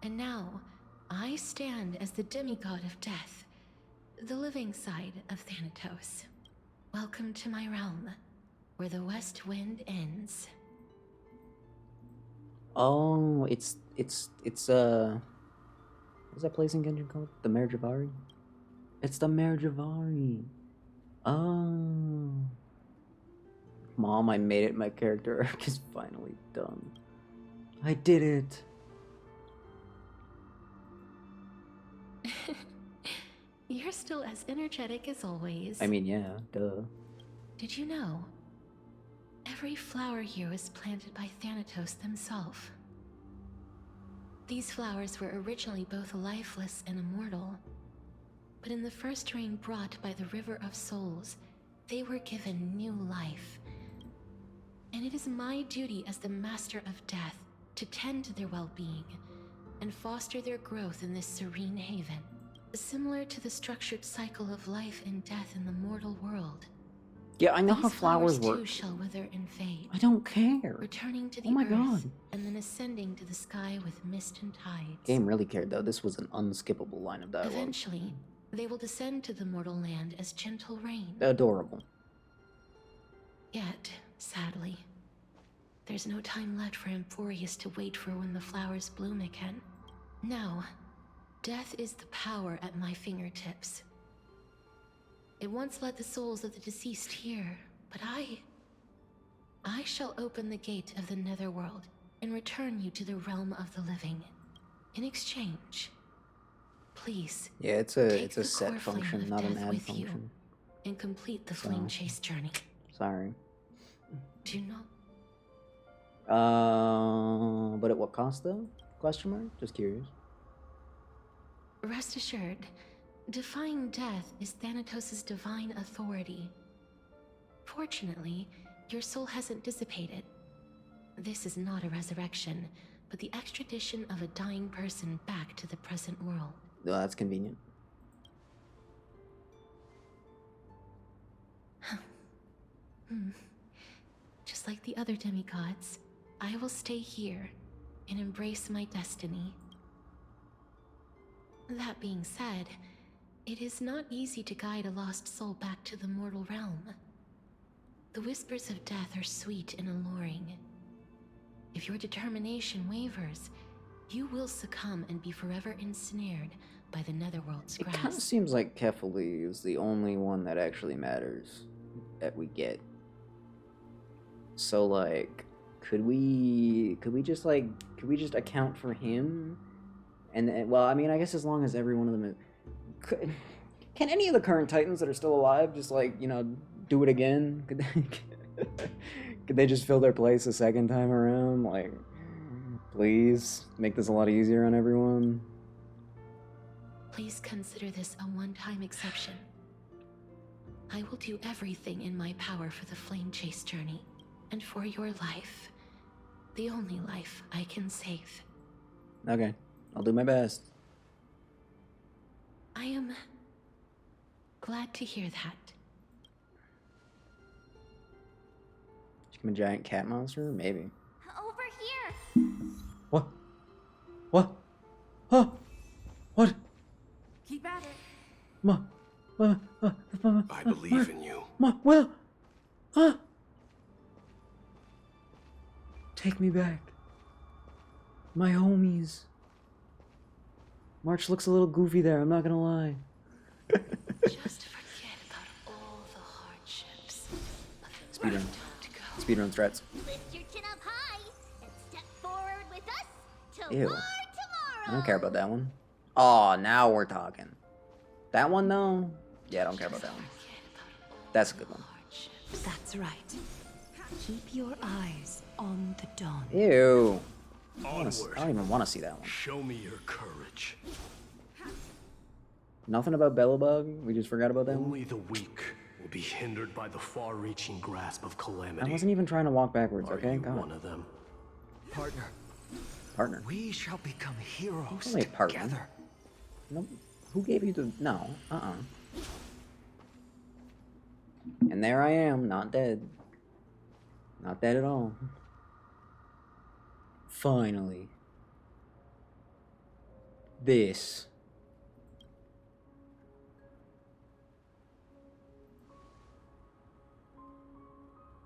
S22: And now, I stand as the demigod of death, the living side of Thanatos. Welcome to my realm, where the west wind ends.
S1: Oh, it's what's that place in Genshin called? The Mare Javari? It's the Mare Javari. Oh. Mom, I made it. My character arc is finally done. I did it.
S22: You're still as energetic as always.
S1: I mean, yeah, duh.
S22: Did you know? Every flower here was planted by Thanatos himself. These flowers were originally both lifeless and immortal, but in the first rain brought by the River of Souls, they were given new life. And it is my duty as the Master of Death to tend to their well-being and foster their growth in this serene haven. Similar to the structured cycle of life and death in the mortal world.
S1: Yeah, I know
S22: These
S1: how flowers
S22: too
S1: work.
S22: shall wither and fade.
S1: I don't care.
S22: Returning to the
S1: Oh my
S22: earth,
S1: God.
S22: and then ascending to the sky with mist and tides.
S1: Game really cared though. This was an unskippable line of dialogue.
S22: Eventually, they will descend to the mortal land as gentle rain.
S1: Adorable.
S22: Yet, sadly, there's no time left for Emphorius to wait for when the flowers bloom again. Now, death is the power at my fingertips. It once led the souls of the deceased here, but I shall open the gate of the Netherworld and return you to the realm of the living. In exchange, please.
S1: Yeah, it's
S22: take
S1: a
S22: the
S1: set
S22: core flame
S1: function,
S22: of
S1: not an
S22: death
S1: add
S22: with you
S1: function.
S22: and complete the
S1: So-
S22: flame chase journey.
S1: Sorry.
S22: Do not.
S1: But at what cost though? Question mark? Just curious.
S22: Rest assured, defying death is Thanatos' divine authority. Fortunately, your soul hasn't dissipated. This is not a resurrection, but the extradition of a dying person back to the present world.
S1: Well, that's convenient.
S22: Just like the other demigods, I will stay here and embrace my destiny. That being said, it is not easy to guide a lost soul back to the mortal realm. The whispers of death are sweet and alluring. If your determination wavers, you will succumb and be forever ensnared by the Netherworld's
S1: It kind of
S22: grasp.
S1: seems like Kefali is the only one that actually matters that we get. So like, could we just account for him? And then, well, I mean, I guess as long as every one of them is, can any of the current Titans that are still alive just like, you know, do it again? Could they just fill their place a second time around? Like, please make this a lot easier on everyone.
S22: Please consider this a one-time exception. I will do everything in my power for the Flame Chase journey, and for your life. The only life I can save.
S1: Okay, I'll do my best.
S22: I am glad to hear that.
S1: She I'm a giant cat monster? Maybe.
S17: Over here.
S1: What? What? Huh? What?
S5: Keep at it.
S10: I believe in you.
S1: Well, huh? Take me back. My homies. March looks a little goofy there, I'm not gonna lie.
S9: Just forget about all the hardships.
S1: Speedrun. Speedrun threats.
S17: Lift your chin up high and step forward with us to
S1: Ew.
S17: war
S1: I don't care about that one. Oh, now we're talking. That one though? Yeah, I don't care about that one. That's a good one.
S3: That's right. Keep your eyes on the dawn.
S1: Ew. I
S10: Onward.
S1: don't even want to see that one.
S10: Show me your courage.
S1: Nothing about Bellabug? We just forgot about that one?
S10: Only the weak will be hindered by the far-reaching grasp of calamity.
S1: I wasn't even trying to walk backwards,
S10: Are
S1: okay?
S10: you
S1: God.
S10: one of them?
S6: Partner.
S1: Partner.
S6: We shall become heroes
S1: Only a partner.
S6: together.
S1: No, who gave you the... No. And there I am, not dead. Not dead at all. Finally. This.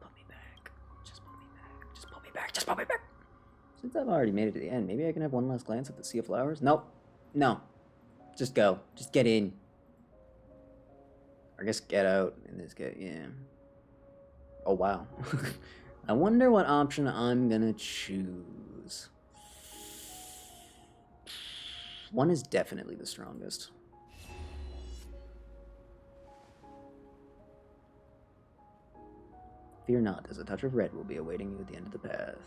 S1: Put me back. Just put me back. Just put me back. Just put me back. Since I've already made it to the end, maybe I can have one last glance at the Sea of Flowers? Nope. No. Just go. Just get in. I guess get out in this case, yeah. Oh, wow. I wonder what option I'm gonna choose. One is definitely the strongest. Fear not, as a touch of red will be awaiting you at the end of the path.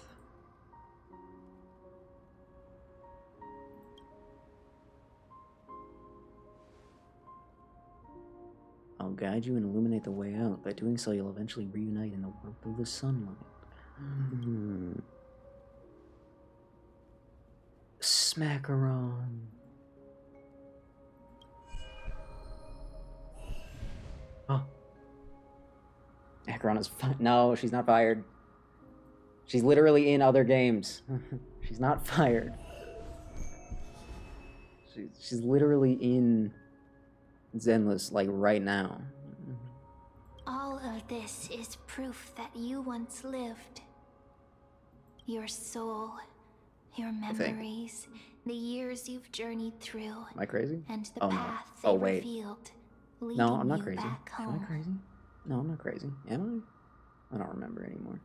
S1: I'll guide you and illuminate the way out. By doing so, you'll eventually reunite in the warmth of the sunlight. Smackaron. Oh. Acheron is no, she's not fired. She's literally in other games. She's not fired. She's literally in Zenless, like, right now.
S2: All of this is proof that you once lived. Your soul, your memories, the years you've journeyed through.
S1: Am I crazy?
S2: And the
S1: Oh,
S2: path
S1: no.
S2: they
S1: Oh, wait.
S2: revealed, leading
S1: No, I'm not
S2: you
S1: crazy.
S2: back
S1: Am
S2: home.
S1: I crazy? No, I'm not crazy. Am I? I don't remember anymore.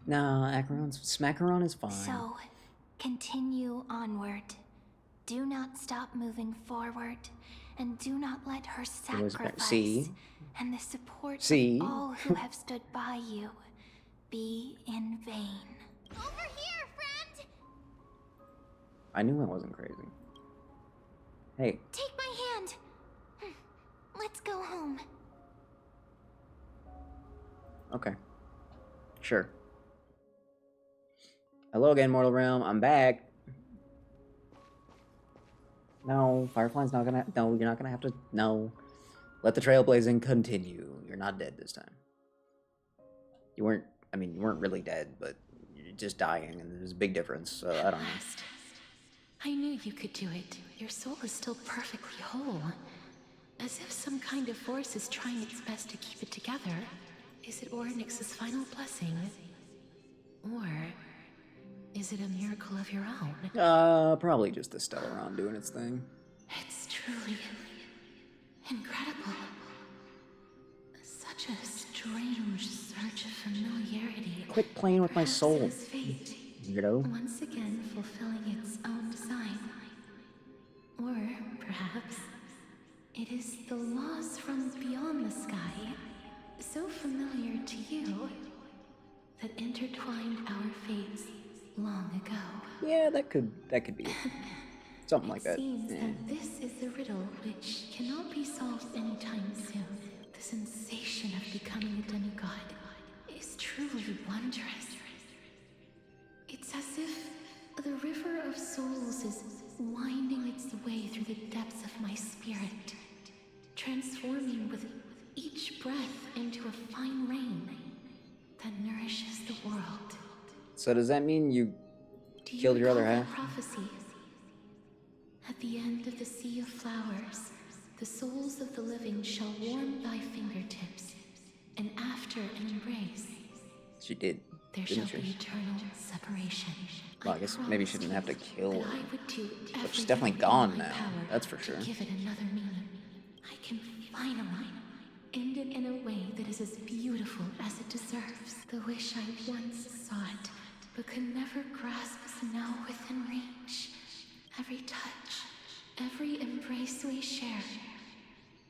S1: Nah, Smackaron is fine.
S2: So, continue onward. Do not stop moving forward, and do not let her sacrifice
S1: See?
S2: and the support
S1: See?
S2: of all who have stood by you be in vain.
S17: Over here, friend!
S1: I knew I wasn't crazy. Hey,
S2: Take my hand! Let's go home.
S1: okay. Sure. Hello again, Mortal Realm. I'm back. No, Firefly's not gonna... No, you're not gonna have to... No. Let the trailblazing continue. You're not dead this time. You weren't... I mean, you weren't really dead, but you're just dying, and there's a big difference, so I don't know.
S22: I knew you could do it. Your soul is still perfectly whole. As if some kind of force is trying its best to keep it together. Is it Orynyx's final blessing? Or is it a miracle of your own?
S1: Probably just the Stellaron doing its thing.
S22: It's truly incredible. Such a strange surge of familiarity.
S1: Quit playing with my soul.
S22: Perhaps it is fate,
S1: Weirdo.
S22: once again fulfilling its own design. Or perhaps it is the laws from beyond the sky, so familiar to you, that intertwined our fates long ago.
S1: Yeah, that could be it. Something like that.
S22: Seems
S1: Yeah.
S22: that this is the riddle which cannot be solved anytime soon. The sensation of becoming a demigod is truly wondrous. It's as if the river of souls is winding its way through the depths of my spirit, transforming with each breath into a fine rain that nourishes the world.
S1: So does that mean you killed your other half?
S22: Prophecy. At the end of the sea of flowers, the souls of the living shall warm thy fingertips, and after an embrace,
S1: She did.
S22: there shall
S1: Didn't
S22: be
S1: she?
S22: eternal separation.
S1: Well, I guess maybe she didn't have to kill
S22: That
S1: her.
S22: I would do
S1: But she's
S22: everything
S1: definitely
S22: in
S1: gone
S22: my
S1: now.
S22: power
S1: That's for sure.
S22: to give it another meaning. I can finally end it in a way that is as beautiful as it deserves. The wish I once sought, but could never grasp, is now within reach. Every touch, every embrace we share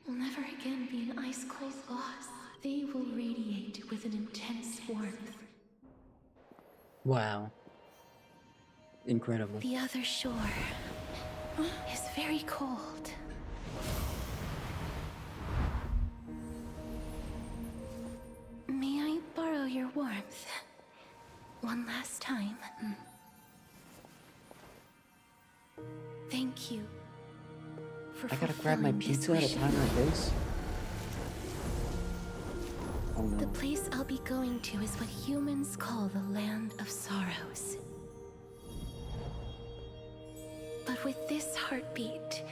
S22: will never again be an ice-cold loss. They will radiate with an intense warmth.
S1: Wow. Incredible.
S22: The other shore is very cold. May I borrow your warmth? One last time. Thank you for
S1: I gotta grab my
S22: fulfilling this
S1: pizza at a
S22: wish of
S1: time like
S22: mine.
S1: this? Oh
S22: The
S1: no.
S22: place I'll be going to is what humans call the Land of Sorrows. But with this heartbeat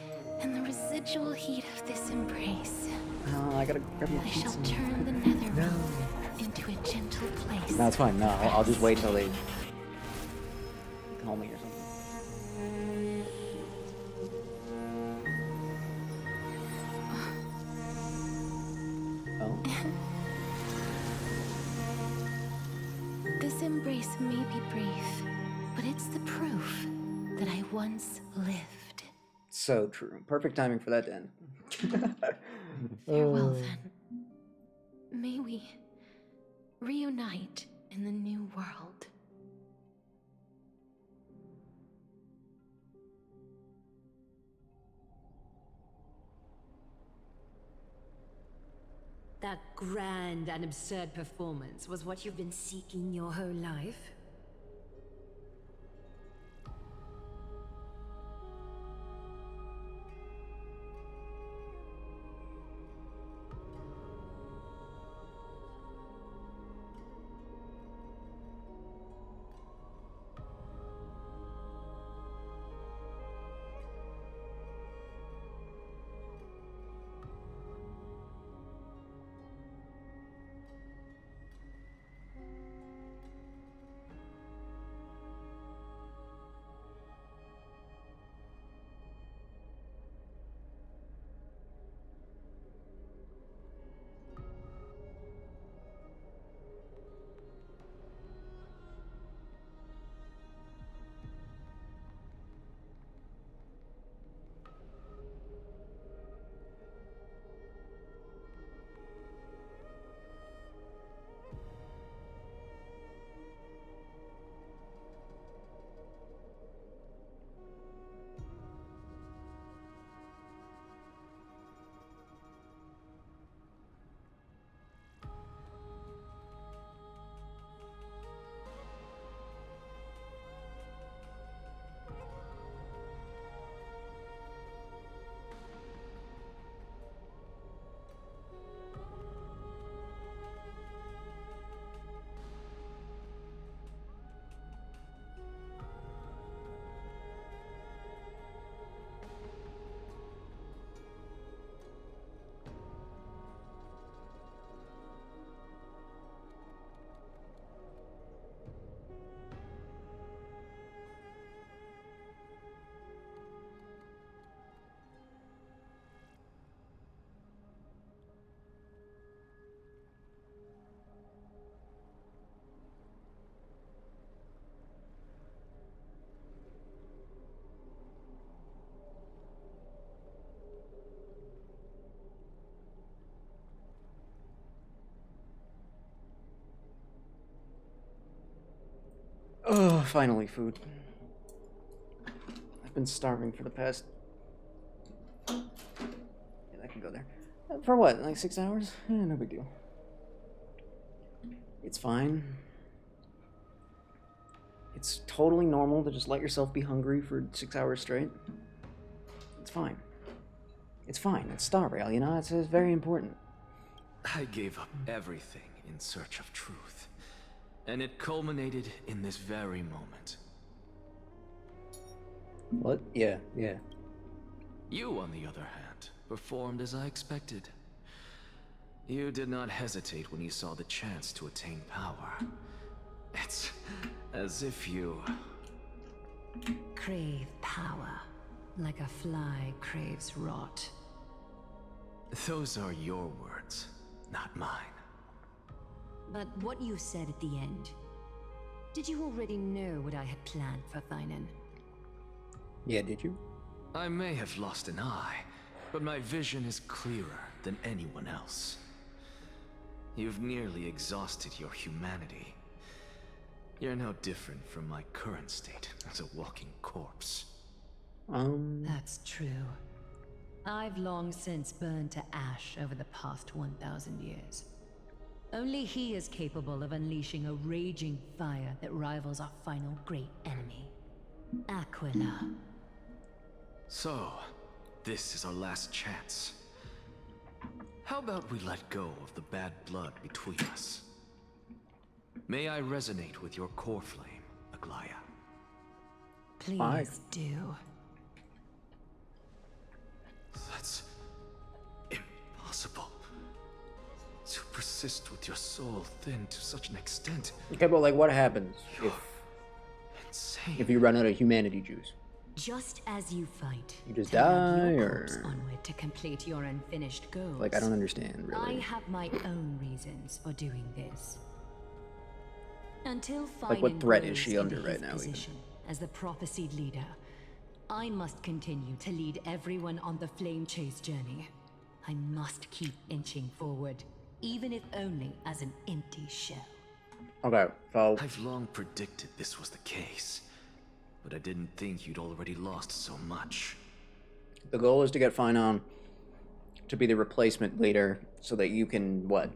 S22: and the residual heat of this embrace,
S1: Oh, I gotta grab my
S22: I shall
S1: pizza.
S22: turn the nether realm into a gentle place.
S1: No, it's fine. No, I'll just wait till they call me or something. Oh.
S22: This embrace may be brief, but it's the proof that I once lived.
S1: So true. Perfect timing for that to end.
S22: Farewell then. May we reunite in the new world.
S3: That grand and absurd performance was what you've been seeking your whole life?
S1: Oh, finally food. I've been starving for the past... Yeah, that can go there. For what, like 6 hours? No big deal. It's fine. It's totally normal to just let yourself be hungry for 6 hours straight. It's fine. It's fine. It's Star Rail, you know? It's very important.
S8: I gave up everything in search of truth, and it culminated in this very moment.
S1: What? Yeah.
S8: You, on the other hand, performed as I expected. You did not hesitate when you saw the chance to attain power. It's as if you...
S3: crave power, like a fly craves rot.
S8: Those are your words, not mine.
S3: But what you said at the end, did you already know what I had planned for Thainan?
S1: Yeah, did you?
S8: I may have lost an eye, but my vision is clearer than anyone else. You've nearly exhausted your humanity. You're no different from my current state as a walking corpse.
S3: That's true. I've long since burned to ash over the past 1,000 years. Only he is capable of unleashing a raging fire that rivals our final great enemy, Aquila.
S8: So, this is our last chance. How about we let go of the bad blood between us? May I resonate with your core flame, Aglaya?
S3: Please do.
S8: That's impossible. To persist with your soul thinned to such an extent.
S1: Okay, but like, what happens if you run out of humanity juice?
S3: Just as you fight,
S1: You just
S3: turn
S1: die,
S3: your
S1: or
S3: corpse onward to complete your unfinished goals.
S1: like, I don't understand really.
S3: I have my own reasons for doing this. Until
S1: Like, what
S3: Finan
S1: threat is
S3: grows
S1: she under
S3: into
S1: right
S3: his
S1: now, even?
S3: position as the prophesied leader, I must continue to lead everyone on the flame chase journey. I must keep inching forward, even if only as an empty shell.
S1: Okay, so
S8: I've long predicted this was the case, but I didn't think you'd already lost so much.
S1: the goal is to get Finan to be the replacement leader so that you can, what,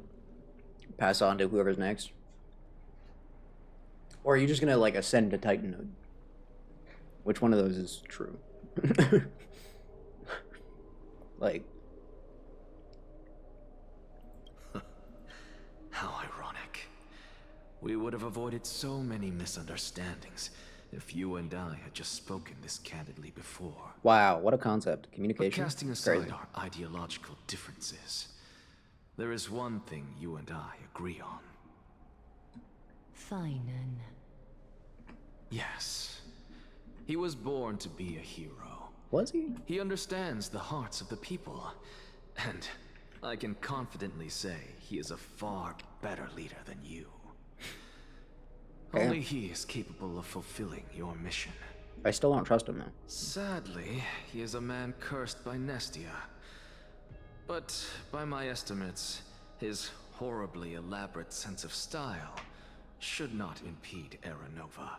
S1: pass on to whoever's next? Or are you just gonna, like, ascend to Titanhood? Which one of those is true? Like...
S8: How ironic. We would have avoided so many misunderstandings if you and I had just spoken this candidly before.
S1: Wow, what a concept.
S8: But
S1: Communication?
S8: casting aside
S1: Crazy.
S8: our ideological differences, there is one thing you and I agree on.
S3: Finan.
S8: Yes. He was born to be a hero.
S1: Was he?
S8: He understands the hearts of the people. And I can confidently say he is a far better leader than you.
S1: Okay.
S8: Only he is capable of fulfilling your mission.
S1: I still don't trust him, though.
S8: Sadly, he is a man cursed by Nestia. But by my estimates, his horribly elaborate sense of style should not impede Aranova.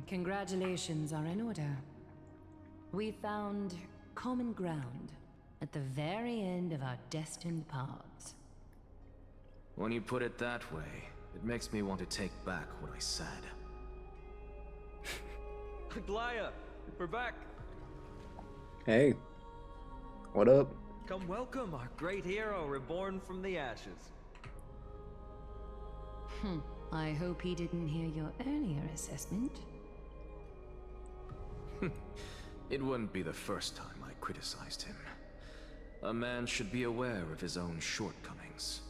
S3: Congratulations are in order. We found common ground at the very end of our destined paths.
S8: When you put it that way, it makes me want to take back what I said.
S6: Aglaya, we're back.
S1: Hey. What up?
S6: Come welcome our great hero reborn from the ashes.
S3: I hope he didn't hear your earlier assessment.
S8: It wouldn't be the first time I criticized him. A man should be aware of his own shortcomings.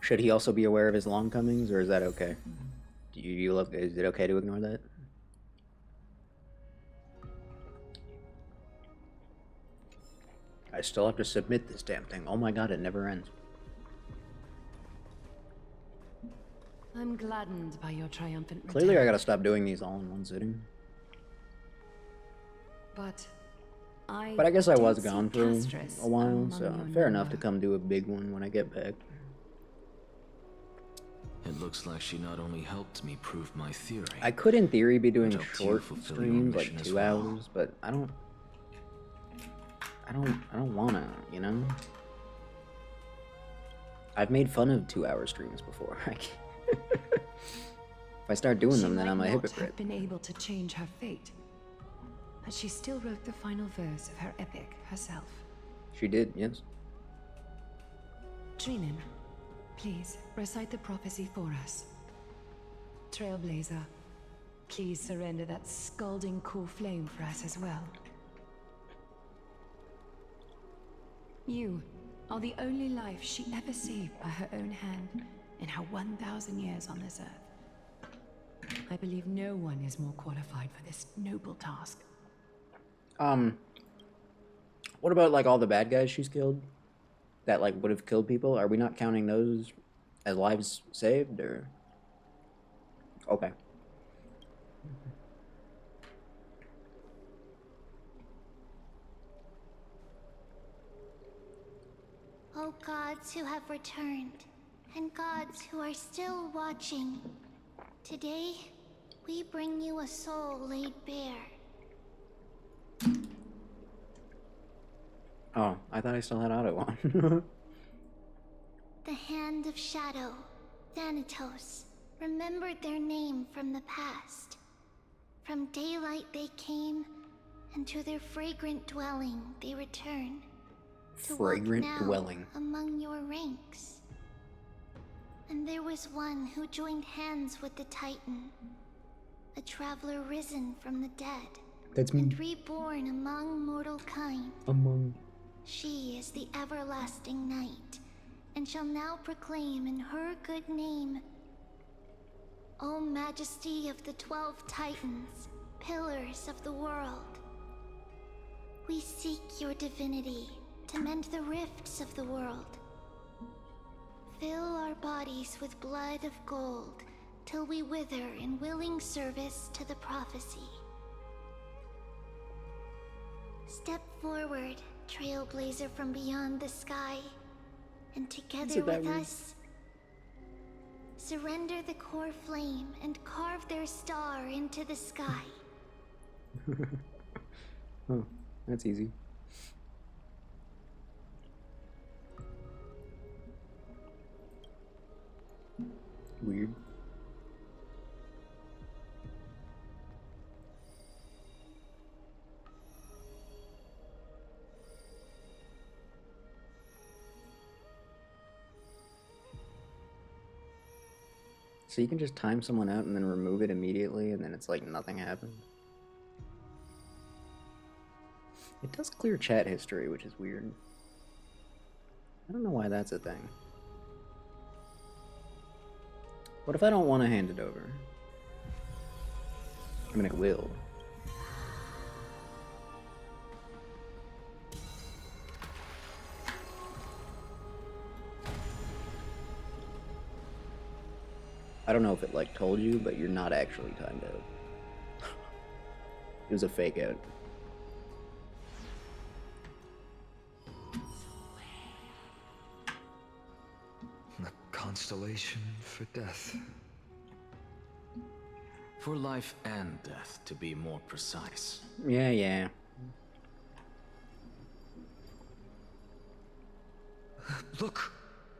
S1: Should he also be aware of his longcomings, or is that okay? Do you look? Is it okay to ignore that? I still have to submit this damn thing. Oh my god, it never ends.
S3: I'm gladdened by your triumphant
S1: Clearly, I
S3: return,
S1: gotta stop doing these all in one sitting.
S3: But
S1: I guess I was
S3: did see
S1: gone for
S3: Castris
S1: a while,
S3: among
S1: so
S3: your
S1: fair enough to
S3: number.
S1: come do a big one when I get back.
S8: It looks like she not only helped me prove my theory.
S1: I could, in theory, be doing
S8: Helped you
S1: short
S8: fulfill your
S1: streams,
S8: mission
S1: like
S8: as
S1: 2
S8: well.
S1: hours, but I don't... I don't wanna, you know? I've made fun of 2-hour streams before. If I start doing them, then I'm a
S3: She might not
S1: hypocrite.
S3: have been able to change her fate, but she still wrote the final verse of her epic herself.
S1: She did, yes.
S3: Trinan, please recite the prophecy for us. Trailblazer, please surrender that scalding cool flame for us as well. You are the only life she ever saved by her own hand in her 1,000 years on this earth. I believe no one is more qualified for this noble task.
S1: What about like all the bad guys she's killed? That like would have killed people? Are we not counting those as lives saved, or? Okay.
S2: O gods who have returned, and gods who are still watching, today we bring you a soul laid bare.
S1: Oh, I thought I still had auto on.
S2: The Hand of Shadow, Thanatos, remembered their name from the past. From daylight they came, and to their fragrant dwelling they return. To walk
S1: Fragrant
S2: now
S1: dwelling.
S2: among your ranks. And there was one who joined hands with the Titan, a traveler risen from the dead.
S1: That's me.
S2: And reborn among mortal kind.
S1: Among.
S2: She is the everlasting night, and shall now proclaim in her good name, O Majesty of the 12 Titans, pillars of the world. We seek your divinity to mend the rifts of the world. Fill our bodies with blood of gold, till we wither in willing service to the prophecy. Step forward, trailblazer from beyond the sky, and together with us, surrender the core flame and carve their star into the sky.
S1: Oh, that's easy. Weird. So you can just time someone out and then remove it immediately, and then it's like nothing happened. It does clear chat history, which is weird. I don't know why that's a thing. What if I don't want to hand it over? I mean, it will. I don't know if it like told you, but you're not actually timed out. It was a fake out.
S6: A constellation for death.
S8: For life and death, to be more precise.
S1: Yeah, yeah.
S6: Look,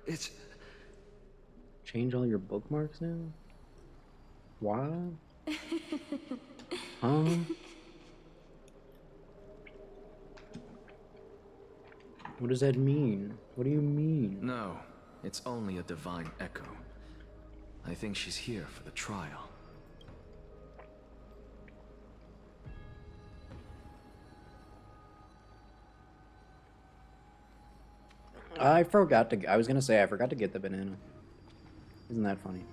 S6: it's...
S1: Change all your bookmarks now? Why? Huh? What does that mean? What do you mean?
S8: No, it's only a divine echo. I think she's here for the trial.
S1: I forgot to. I was gonna say I forgot to get the banana. Isn't that funny?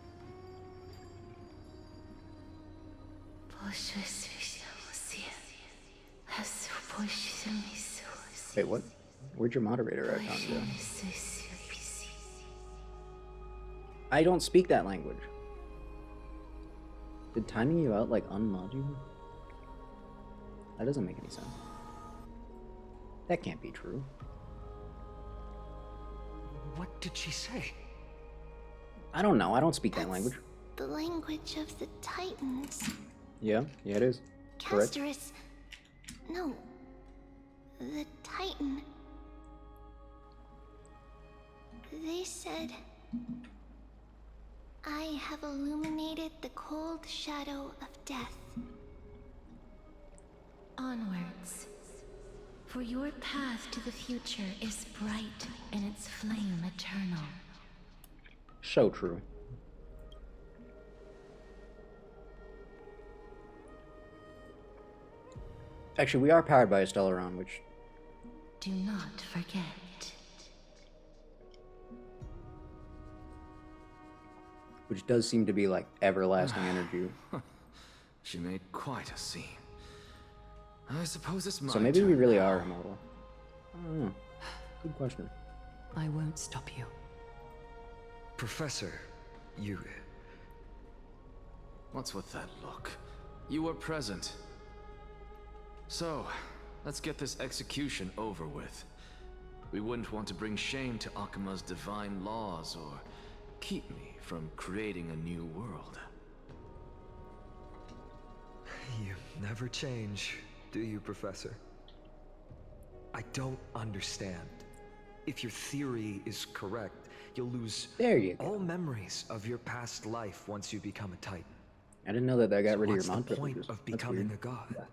S1: Wait, what? Where'd your moderator icon go? I don't speak that language. Did timing you out like unmod you? That doesn't make any sense. That can't be true.
S6: What did she say?
S1: I don't know. I don't speak that language.
S2: The language of the Titans.
S1: Yeah, it is. Correct.
S2: Castorus. No. The Titan. They said, I have illuminated the cold shadow of death.
S22: Onwards. For your path to the future is bright and its flame eternal.
S1: So true. Actually, we are powered by a Stellaron, which...
S22: Do not forget.
S1: Which does seem to be like everlasting energy.
S8: She made quite a scene. I suppose it's my
S1: So maybe we
S8: turn
S1: really
S8: now.
S1: are immortal. I don't know. Good question.
S3: I won't stop you.
S6: Professor, you...
S8: What's with that look? You were present. So, let's get this execution over with. We wouldn't want to bring shame to Akima's divine laws or keep me from creating a new world.
S6: You never change, do you, Professor? I don't understand. If your theory is correct, you'll lose all memories of your past life once you become a Titan.
S1: I didn't know that got
S6: So
S1: rid of
S6: what's
S1: your
S6: the
S1: mantra.
S6: point of becoming a god?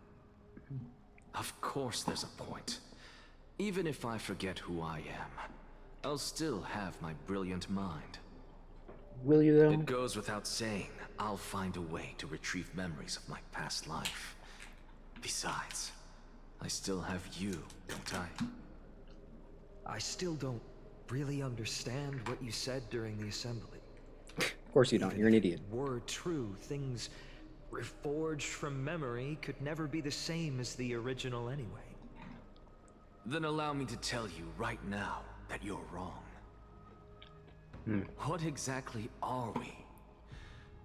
S8: Of course there's a point. Even if I forget who I am, I'll still have my brilliant mind.
S1: Will you, though?
S8: It goes without saying, I'll find a way to retrieve memories of my past life. Besides, I still have you, don't I?
S6: I still don't really understand what you said during the assembly.
S1: Of course you don't. You're an idiot.
S6: Were true, things reforged from memory could never be the same as the original anyway.
S8: Then allow me to tell you right now that you're wrong. What exactly are we?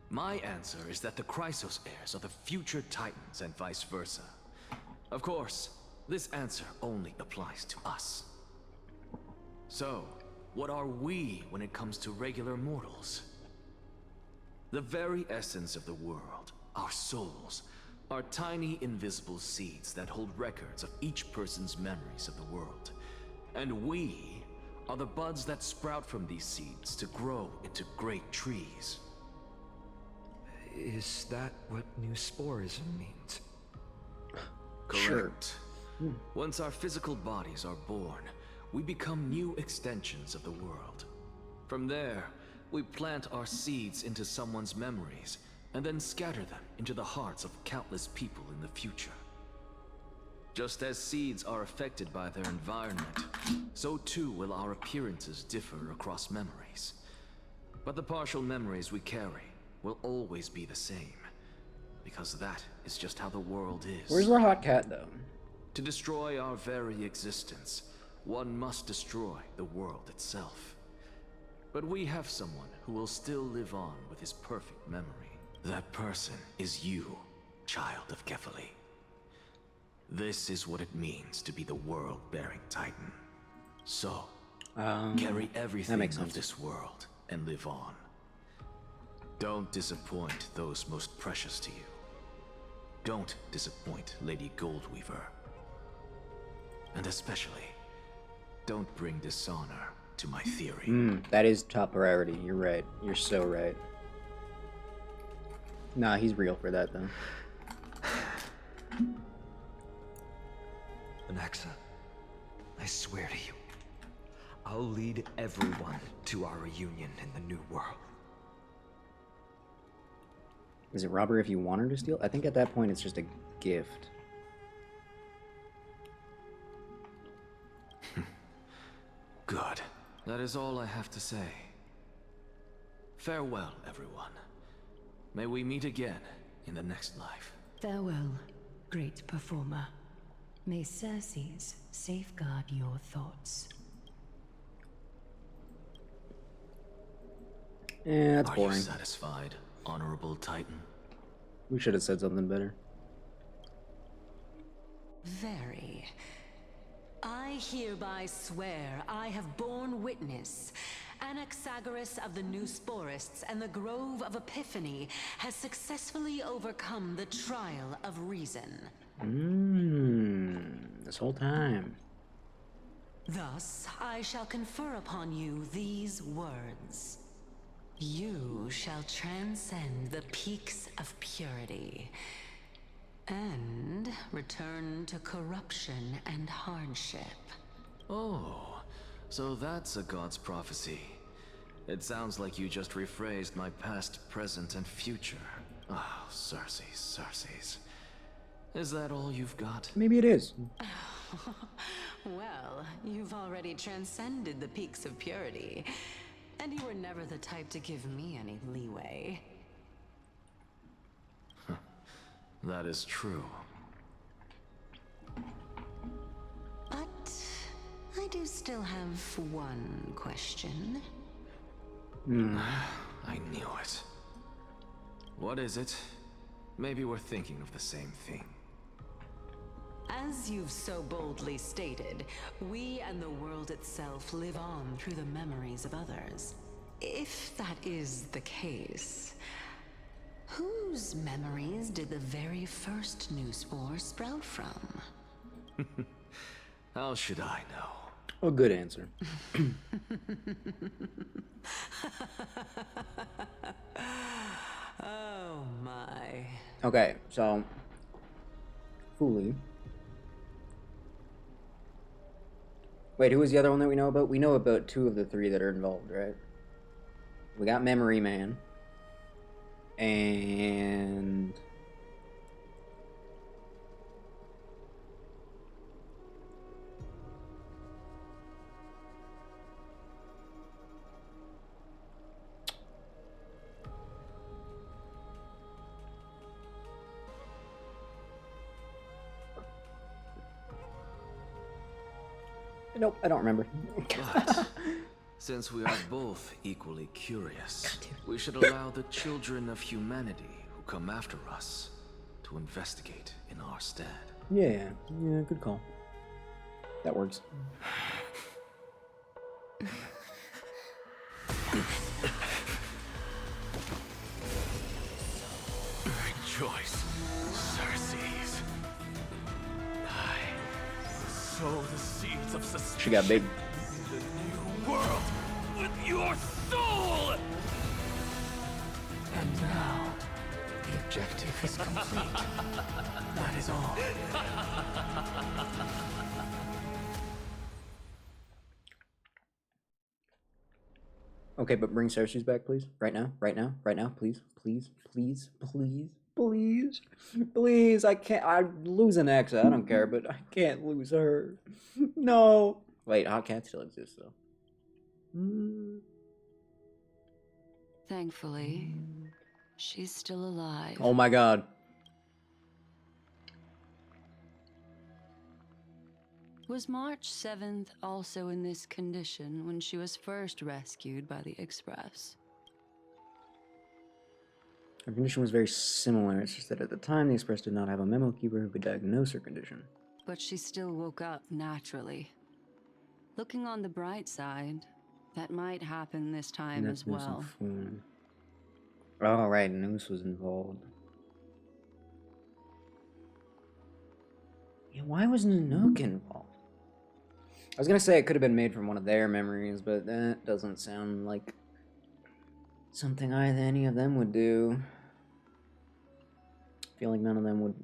S8: My answer is that the Chrysos heirs are the future Titans and vice versa. Of course, this answer only applies to us. So, what are we when it comes to regular mortals? The very essence of the world, our souls, are tiny invisible seeds that hold records of each person's memories of the world. And we are the buds that sprout from these seeds to grow into great trees.
S6: Is that what new sporism means?
S8: Correct. Once our physical bodies are born, we become new extensions of the world. From there, we plant our seeds into someone's memories, and then scatter them into the hearts of countless people in the future. Just as seeds are affected by their environment, so too will our appearances differ across memories. But the partial memories we carry will always be the same, because that is just how the world is.
S1: Where's the hot cat, though?
S8: To destroy our very existence, one must destroy the world itself. But we have someone who will still live on with his perfect memory. That person is you, child of Kefali. This is what it means to be the world-bearing Titan. So, carry everything of this world and live on. Don't disappoint those most precious to you. Don't disappoint Lady Goldweaver. And especially, don't bring dishonor to my theory.
S1: That is top priority. You're right. You're so right. Nah, he's real for that, though.
S6: Anaxa, I swear to you, I'll lead everyone to our reunion in the new world.
S1: Is it robbery if you want her to steal? I think at that point it's just a gift.
S8: Good. That is all I have to say. Farewell, everyone. May we meet again in the next life.
S3: Farewell, great performer. May Circes safeguard your thoughts.
S1: That's
S8: Are
S1: boring.
S8: you satisfied, Honorable Titan?
S1: We should have said something better.
S9: Very. I hereby swear I have borne witness. Anaxagoras of the Newsporists and the Grove of Epiphany has successfully overcome the trial of reason.
S1: This whole time.
S9: Thus, I shall confer upon you these words. You shall transcend the peaks of purity and return to corruption and hardship.
S8: Oh, so that's a god's prophecy. It sounds like you just rephrased my past, present, and future. Oh, Circes. Is that all you've got?
S1: Maybe it is.
S9: Well, you've already transcended the peaks of purity, and you were never the type to give me any leeway.
S8: That is true.
S9: But I do still have one question.
S8: I knew it. What is it? Maybe we're thinking of the same thing.
S9: As you've so boldly stated, we and the world itself live on through the memories of others. If that is the case, whose memories did the very first new spore sprout from?
S8: How should I know?
S1: Oh, good answer.
S9: Oh my.
S1: Okay, so Fuli. Wait, who was the other one that we know about? We know about 2 of the 3 that are involved, right? We got Memory Man. And nope, I don't remember.
S8: But since we are both equally curious, we should allow the children of humanity who come after us to investigate in our stead.
S1: Yeah, good call. That works.
S11: Rejoice, Circes. I sow the seeds of suspicion.
S1: She got big.
S11: In the new world with your soul! And now, the objective is complete. That is all.
S1: Okay, but bring Cersei's back, please. Right now, please. Please, I can't. I lose an ex. I don't care, but I can't lose her. No. Wait, Hot Cat still exists, though.
S9: Thankfully, she's still alive.
S1: Oh my god.
S9: Was March 7th also in this condition when she was first rescued by the Express?
S1: Her condition was very similar. It's just that at the time, the Express did not have a memo keeper who could diagnose her condition.
S9: But she still woke up naturally. Looking on the bright side, that might happen this time as well.
S1: Oh, right, Noose was involved. Yeah, why was Nanook involved? I was gonna say it could have been made from one of their memories, but that doesn't sound like something any of them would do. I feel like none of them would.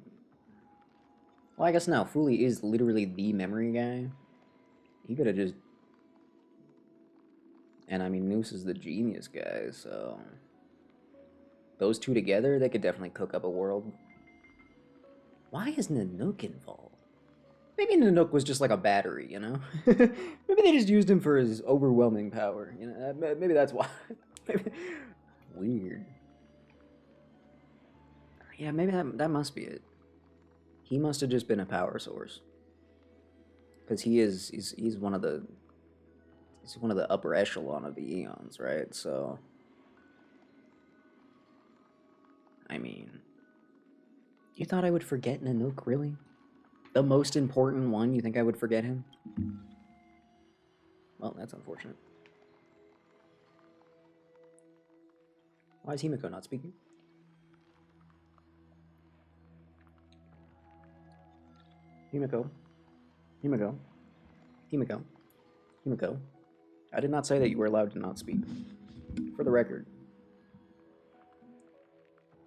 S1: Well, I guess no. Fuli is literally the memory guy. He could have just. And I mean, Noose is the genius guy, so. Those 2 together, they could definitely cook up a world. Why is Nanook involved? Maybe Nanook was just like a battery, you know? Maybe they just used him for his overwhelming power, you know? Maybe that's why. Weird. Yeah, maybe that must be it. He must have just been a power source. Because he's one of the upper echelon of the Eons, right? So I mean, you thought I would forget Nanook, really? The most important one, you think I would forget him? Well, that's unfortunate. Why is Himiko not speaking? Himiko. Himiko. Himiko. Himiko. I did not say that you were allowed to not speak. For the record.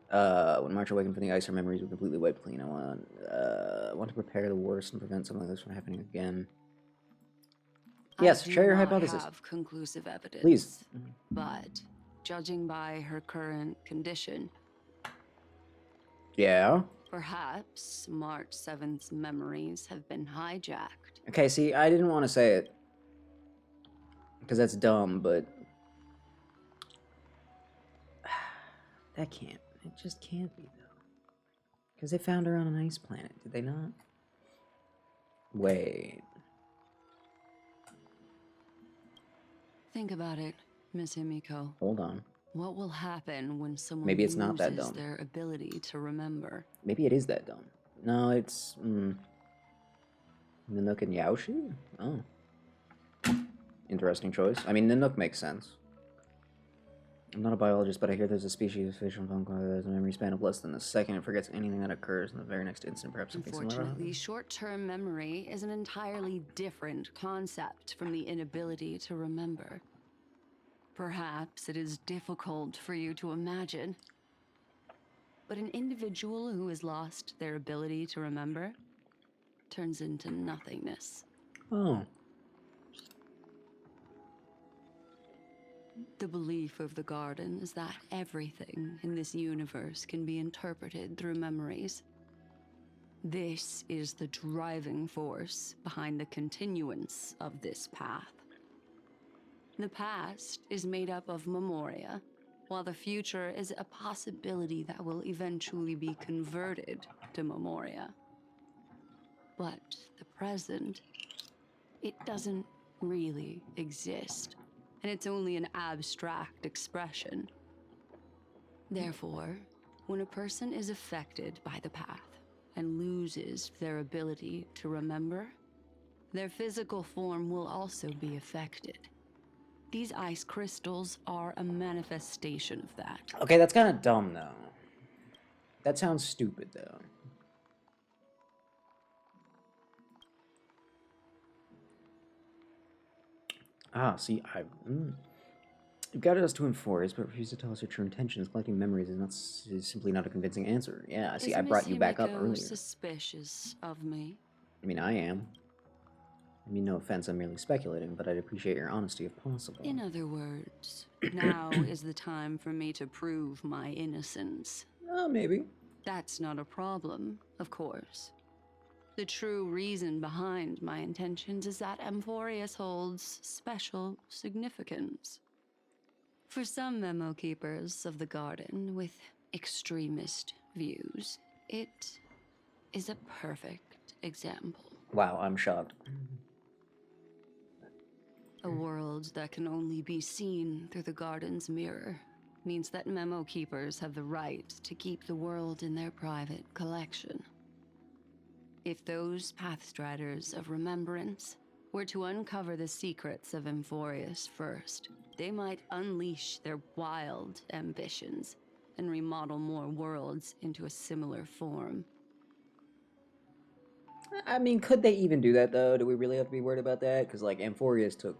S1: When March awakened from the ice, her memories were completely wiped clean. I want to prepare the worst and prevent something like this from happening again. Yes, share your hypothesis.
S9: I have conclusive evidence.
S1: Please.
S9: But judging by her current condition,
S1: yeah.
S9: Perhaps March 7th's memories have been hijacked.
S1: Okay, see, I didn't want to say it. Because that's dumb, but... that can't. It just can't be, though. Because they found her on an ice planet, did they not? Wait.
S9: Think about it, Miss Himiko.
S1: Hold on.
S9: What will happen when someone
S1: Maybe it's not that dumb.
S9: their ability to remember?
S1: Maybe it is that dumb. No, it's... Nanook and Yaoshi? Oh. Interesting choice. I mean, Nanook makes sense. I'm not a biologist, but I hear there's a species of fish on Funko that has a memory span of less than a second and forgets anything that occurs in the very next instant. Perhaps something similar.
S9: Unfortunately, short-term memory is an entirely different concept from the inability to remember. Perhaps it is difficult for you to imagine, but an individual who has lost their ability to remember turns into nothingness.
S1: Oh.
S9: The belief of the Garden is that everything in this universe can be interpreted through memories. This is the driving force behind the continuance of this path. The past is made up of memoria, while the future is a possibility that will eventually be converted to memoria. But the present, it doesn't really exist, and it's only an abstract expression. Therefore, when a person is affected by the path and loses their ability to remember, their physical form will also be affected. These ice crystals are a manifestation of that.
S1: Okay, that's kind of dumb, though. That sounds stupid, though. Ah, see, you've guided us to Enforius, but refused to tell us your true intentions. Collecting memories is simply not a convincing answer. Yeah, see, I brought you back up earlier.
S9: Suspicious of me?
S1: I mean, I am. I mean, no offense, I'm merely speculating, but I'd appreciate your honesty if possible.
S9: In other words, now is the time for me to prove my innocence.
S1: Maybe.
S9: That's not a problem, of course. The true reason behind my intentions is that Enforius holds special significance. For some memo keepers of the Garden with extremist views, it is a perfect example.
S1: Wow, I'm shocked.
S9: A world that can only be seen through the Garden's mirror means that memo keepers have the right to keep the world in their private collection. If those Pathstriders of Remembrance were to uncover the secrets of Enforius first, they might unleash their wild ambitions and remodel more worlds into a similar form.
S1: I mean, could they even do that, though? Do we really have to be worried about that? Because, like, Enforius took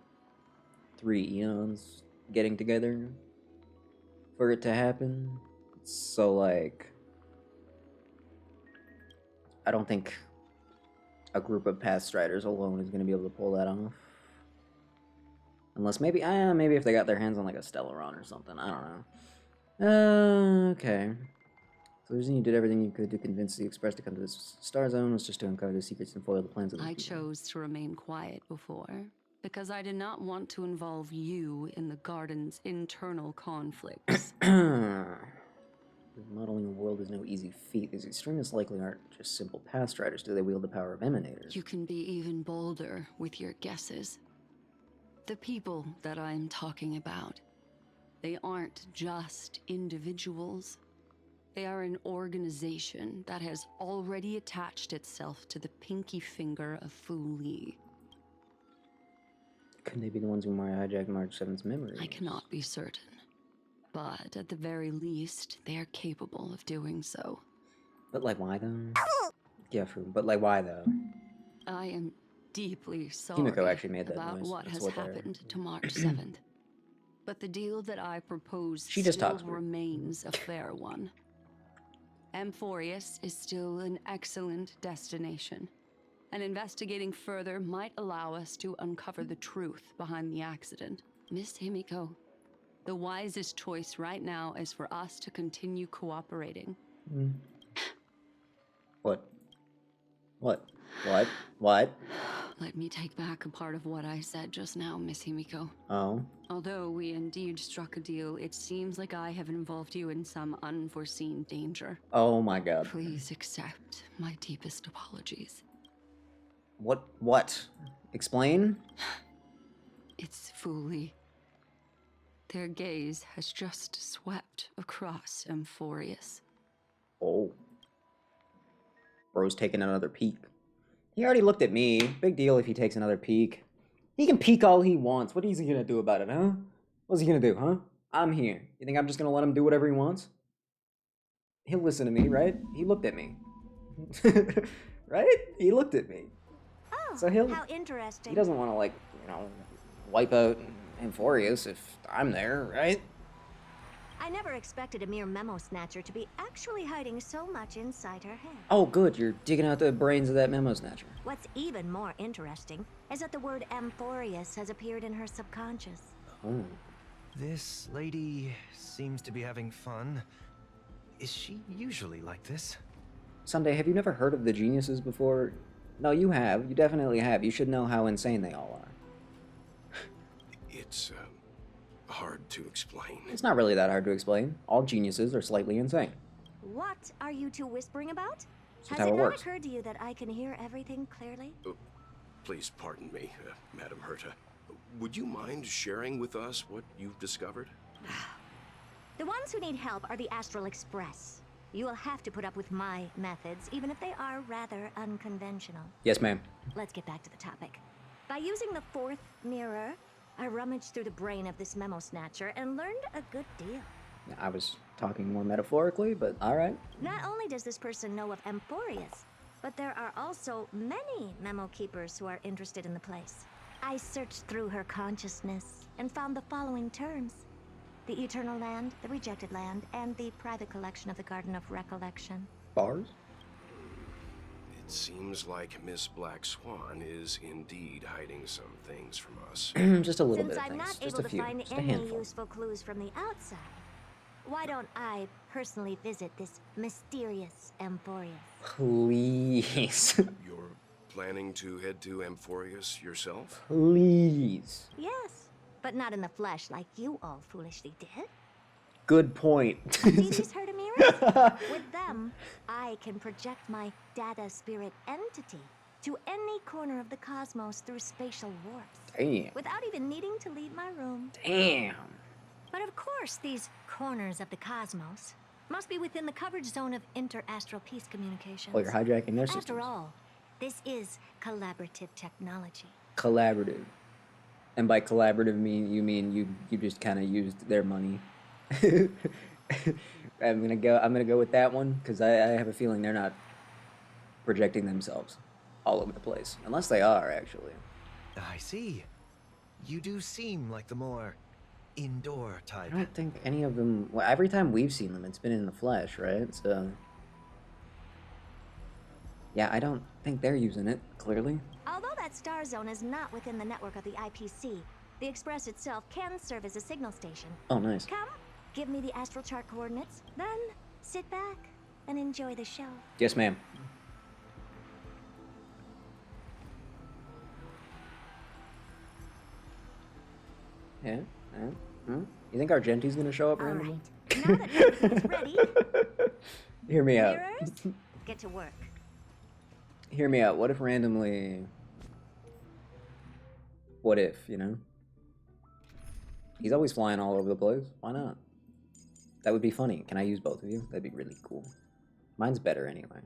S1: 3 eons getting together for it to happen. So, like, I don't think a group of Pathstriders alone is going to be able to pull that off. Unless maybe if they got their hands on, like, a Stellaron or something. I don't know. Okay. So the reason you did everything you could to convince the Express to come to this star zone was just to uncover the secrets and foil the plans of the people.
S9: chose to remain quiet before, because I did not want to involve you in the Garden's internal conflicts.
S1: Modeling a world is no easy feat. These extremists likely aren't just simple Pathstriders. Do they wield the power of Emanators?
S9: You can be even bolder with your guesses. The people that I'm talking about, they aren't just individuals. They are an organization that has already attached itself to the pinky finger of Fu Li.
S1: Couldn't they be the ones who might hijack March 7th's memory?
S9: I cannot be certain. But at the very least, they are capable of doing so.
S1: But like, why though? Yeah, true. But like, why though?
S9: I am deeply sorry
S1: Himiko actually made that
S9: about
S1: noise.
S9: what
S1: That's
S9: has
S1: what they're-
S9: happened to March 7th. But the deal that I propose
S1: She just
S9: still
S1: talks weird.
S9: remains a fair one. Amphorius is still an excellent destination, and investigating further might allow us to uncover the truth behind the accident. Miss Himiko, the wisest choice right now is for us to continue cooperating.
S1: Mm. What? What? What? What?
S9: Let me take back a part of what I said just now, Miss Himiko.
S1: Oh.
S9: Although we indeed struck a deal, it seems like I have involved you in some unforeseen danger.
S1: Oh my god.
S9: Please accept my deepest apologies.
S1: What? What? Explain?
S9: It's Fu Li. Their gaze has just swept across Amphorius.
S1: Oh. Bro's taking another peek. He already looked at me. Big deal if he takes another peek. He can peek all he wants. What is he gonna do about it, huh? What's he gonna do, huh? I'm here. You think I'm just gonna let him do whatever he wants? He'll listen to me, right? He looked at me. Right? He looked at me.
S17: Oh,
S1: So he'll-
S17: how interesting.
S1: He doesn't want to, like, you know, wipe out Amphorius if I'm there, right?
S17: I never expected a mere memo snatcher to be actually hiding so much inside her head.
S1: Oh, good. You're digging out the brains of that memo snatcher.
S17: What's even more interesting is that the word Amphorius has appeared in her subconscious.
S1: Oh.
S13: This lady seems to be having fun. Is she usually like this?
S1: Sunday, have you never heard of the geniuses before? No, you have. You definitely have. You should know how insane they all are.
S11: It's hard to explain.
S1: It's not really that hard to explain. All geniuses are slightly insane.
S17: What are you two whispering about?
S1: That's
S17: Has
S1: how
S17: it
S1: it
S17: not
S1: works.
S17: occurred to you that I can hear everything clearly?
S11: Please pardon me, Madam Herta. Would you mind sharing with us what you've discovered?
S17: The ones who need help are the Astral Express. You will have to put up with my methods, even if they are rather unconventional.
S1: Yes, ma'am.
S17: Let's get back to the topic. By using the fourth mirror, I rummaged through the brain of this memo snatcher and learned a good deal.
S1: I was talking more metaphorically, but alright.
S17: Not only does this person know of Amphorius, but there are also many memo keepers who are interested in the place. I searched through her consciousness and found the following terms: the Eternal Land, the Rejected Land, and the private collection of the Garden of Recollection.
S1: Bars?
S11: It seems like Miss Black Swan is indeed hiding some things from us.
S1: Just a little
S17: Since
S1: bit of
S17: I'm
S1: things.
S17: not
S1: Just
S17: able
S1: a
S17: to
S1: few.
S17: find
S1: Just a
S17: any
S1: handful.
S17: useful clues from the outside, why don't I personally visit this mysterious Amphorius?
S1: Please.
S11: You're planning to head to Amphorius yourself?
S1: Please.
S17: Yes, but not in the flesh like you all foolishly did.
S1: Good point.
S17: See these Hertamiras? With them, I can project my data spirit entity to any corner of the cosmos through spatial warps.
S1: Damn.
S17: Without even needing to leave my room.
S1: Damn.
S17: But of course, these corners of the cosmos must be within the coverage zone of inter-astral peace communications.
S1: Oh, you're hijacking their
S17: After
S1: systems.
S17: all, this is collaborative technology.
S1: Collaborative. And by collaborative you mean you just kind of used their money. I'm gonna go with that one because I have a feeling they're not projecting themselves all over the place, unless they are actually.
S13: I see. You do seem like the more indoor
S1: I
S13: type.
S1: don't think any of them. Well, every time we've seen them, it's been in the flesh, right? So yeah, I don't think they're using it clearly.
S17: Although that star zone is not within the network of the IPC, the Express itself can serve as a signal station.
S1: Oh, nice.
S17: Come, give me the astral chart coordinates, then sit back and enjoy the show.
S1: Yes, ma'am. Yeah. You think Argenti's gonna show up randomly?
S17: Now that everything's ready,
S1: Hear me out.
S17: mirrors, get to work.
S1: Hear me out. What if randomly? What if, you know? He's always flying all over the place. Why not? That would be funny. Can I use both of you? That'd be really cool. Mine's better anyway.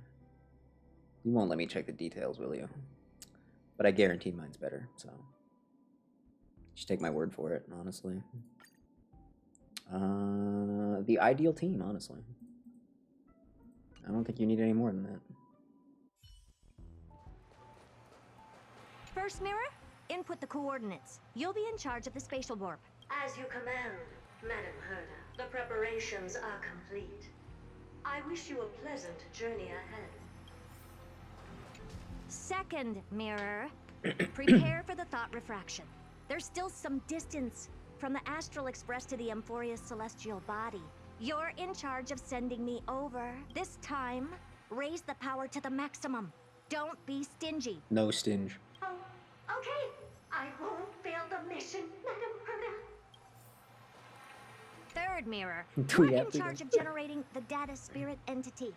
S1: You won't let me check the details, will you? But I guarantee mine's better, so... Just take my word for it, honestly. The ideal team, honestly. I don't think you need any more than that.
S17: First mirror, input the coordinates. You'll be in charge of the spatial warp.
S15: As you command, Madam Herda. The preparations are complete. I wish you a pleasant journey ahead.
S17: Second mirror, prepare for the thought refraction. There's still some distance from the Astral Express to the Emphoria's celestial body. You're in charge of sending me over. This time, raise the power to the maximum. Don't be stingy.
S1: No stinge.
S15: Oh, okay. I won't fail the mission, Madam Herda.
S17: Third mirror,
S1: Do we
S17: you're
S1: have
S17: in
S1: to
S17: charge
S1: go?
S17: of generating the data spirit entity.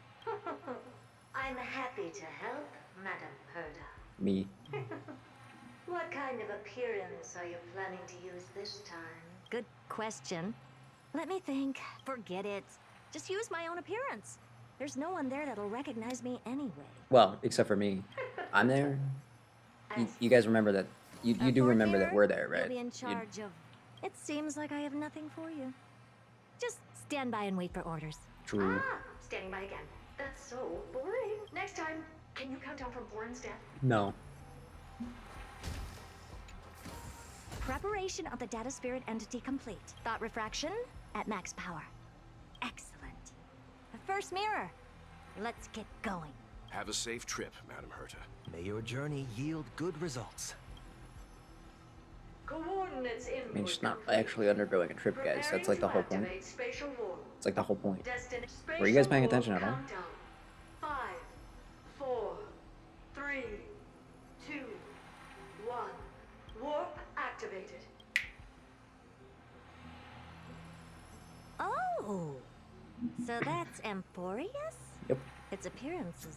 S15: I'm happy to help, Madam Herda.
S1: Me.
S15: What kind of appearance are you planning to use this time?
S17: Good question. Let me think. Forget it. Just use my own appearance. There's no one there that'll recognize me anyway.
S1: Well, except for me. I'm there. You guys remember that. You do remember that we're there, right?
S17: You'll be in
S1: You-
S17: charge of... It seems like I have nothing for you. Just stand by and wait for orders.
S1: True.
S15: Ah, standing by again. That's so boring. Next time, can you count down from 4 instead?
S1: No.
S17: Preparation of the data spirit entity complete. Thought refraction at max power. Excellent. The first mirror. Let's get going.
S10: Have a safe trip, Madam Herta.
S13: May your journey yield good results.
S15: Coordinates in.
S1: I mean, she's not actually undergoing a trip, guys. That's like the whole point.
S15: Spatial warp.
S1: It's like the whole point.
S15: Destined
S1: Were you guys paying
S15: spatial
S1: attention at all?
S15: warp countdown. 5, 4, 3, 2, 1. Warp activated.
S17: Oh! So that's Emphorius?
S1: Yep.
S17: Its appearance is,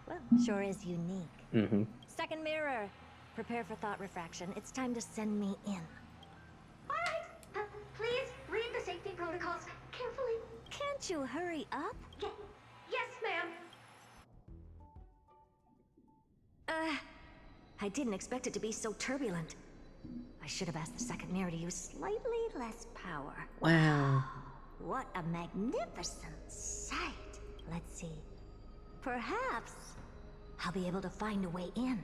S17: well, sure is unique.
S1: Mm-hmm.
S17: Second mirror. Prepare for thought refraction. It's time to send me in.
S15: Alright, please read the safety protocols carefully.
S17: Can't you hurry up?
S15: Yes, ma'am.
S17: I didn't expect it to be so turbulent. I should have asked the second mirror to use slightly less power.
S1: Wow.
S17: What a magnificent sight. Let's see. Perhaps I'll be able to find a way in.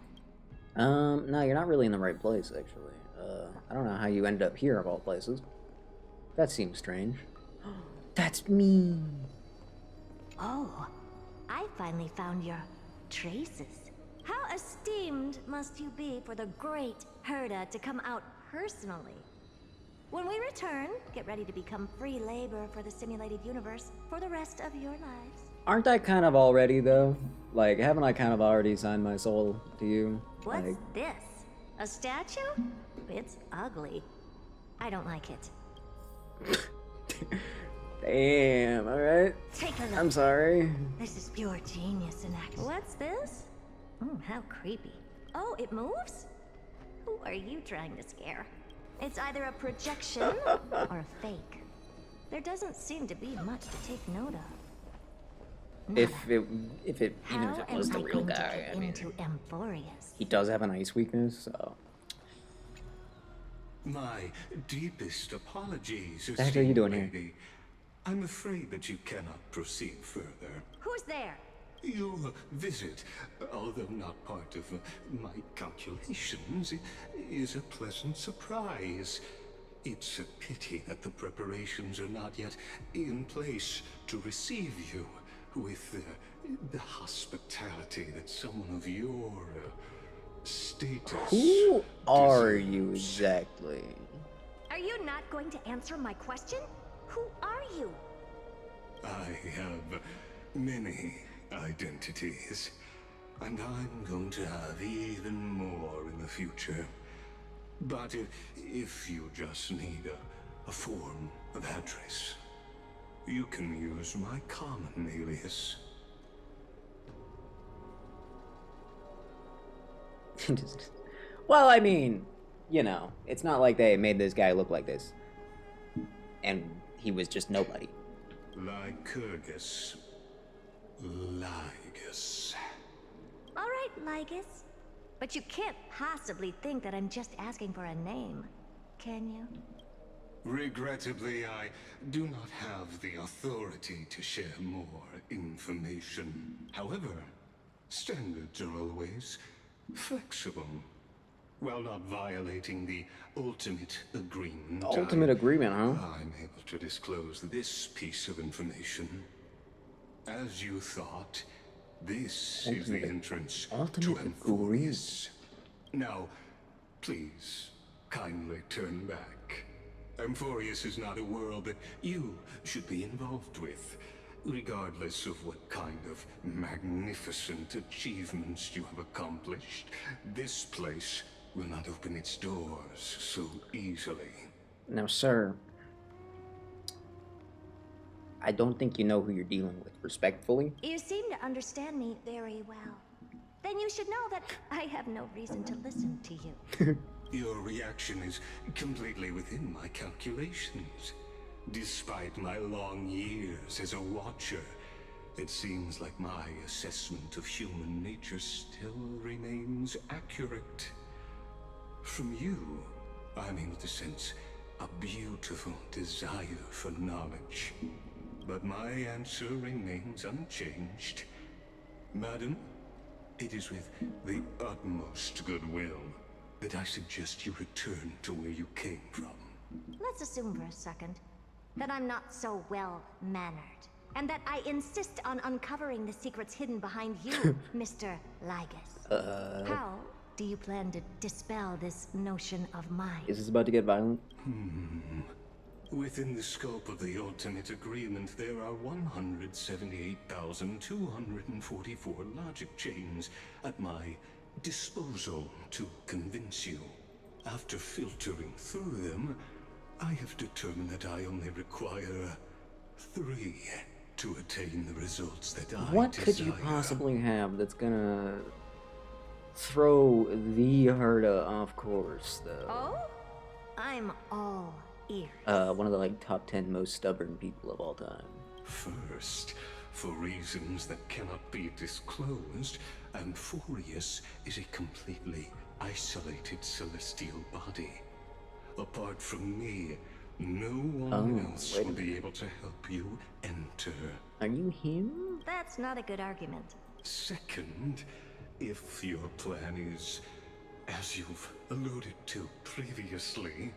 S1: No, you're not really in the right place, actually. I don't know how you ended up here of all places. That seems strange. That's me.
S17: Oh, I finally found your traces. How esteemed must you be for the great Herda to come out personally? When we return, get ready to become free labor for the simulated universe for the rest of your lives.
S1: Aren't I kind of already, though? Like, haven't I kind of already signed my soul to you?
S17: What's
S1: Like,
S17: this? A statue? It's ugly. I don't like it.
S1: damn, alright.
S17: Take a look.
S1: I'm sorry.
S17: This is pure genius in action. What's this? Oh, how creepy. Oh, it moves? Who are you trying to scare? It's either a projection or a fake. There doesn't seem to be much to take note of.
S1: If it, even
S17: How
S1: if it was
S17: am
S1: the
S17: I
S1: real
S17: going to
S1: guy,
S17: get
S1: I mean,
S17: into Emphorius?
S1: he does have an ice weakness, so.
S11: My deepest apologies,
S1: The heck are you doing
S11: esteemed
S1: here?
S11: lady. I'm afraid that you cannot proceed further.
S17: Who's there?
S11: Your visit, although not part of my calculations, is a pleasant surprise. It's a pity that the preparations are not yet in place to receive you with the hospitality that someone of your status.
S1: Who are you exactly?
S17: Are you not going to answer my question? Who are you?
S11: I have many identities, and I'm going to have even more in the future. But if you just need a form of address, you can use my common alias.
S1: Well, I mean, you know, it's not like they made this guy look like this. And he was just nobody.
S11: Lycurgus. Lygus.
S17: All right, Lygus. But you can't possibly think that I'm just asking for a name, can you?
S11: Regrettably, I do not have the authority to share more information. However, standards are always flexible. While not violating the ultimate agreement.
S1: Ultimate agreement, huh?
S11: I'm able to disclose this piece of information. As you thought, this is the entrance to Amphorius. Now, please, kindly turn back. Amphorius is not a world that you should be involved with, regardless of what kind of magnificent achievements you have accomplished. This place will not open its doors so easily.
S1: Now, sir, I don't think you know who you're dealing with, respectfully.
S17: You seem to understand me very well. Then you should know that I have no reason to listen to you.
S11: Your reaction is completely within my calculations. Despite my long years as a watcher, it seems like my assessment of human nature still remains accurate. From you, I'm able to sense a beautiful desire for knowledge. But my answer remains unchanged. Madam, it is with the utmost goodwill that I suggest you return to where you came from.
S17: Let's assume for a second that I'm not so well-mannered, and that I insist on uncovering the secrets hidden behind you, Mr. Lygus. How do you plan to dispel this notion of mine?
S1: Is this about to get violent?
S11: Within the scope of the ultimate agreement, there are 178,244 logic chains at my disposal to convince you. After filtering through them, I have determined that I only require 3 to attain the results that I
S1: What
S11: desire.
S1: could you possibly have that's gonna throw the Herda off course, though?
S17: Oh? I'm all ears.
S1: One of the top 10 most stubborn people of all time.
S11: First, for reasons that cannot be disclosed, Amphorius is a completely isolated celestial body. Apart from me, no one else will be able to help you enter.
S1: Are you him?
S17: That's not a good argument.
S11: Second, if your plan is, as you've alluded to previously,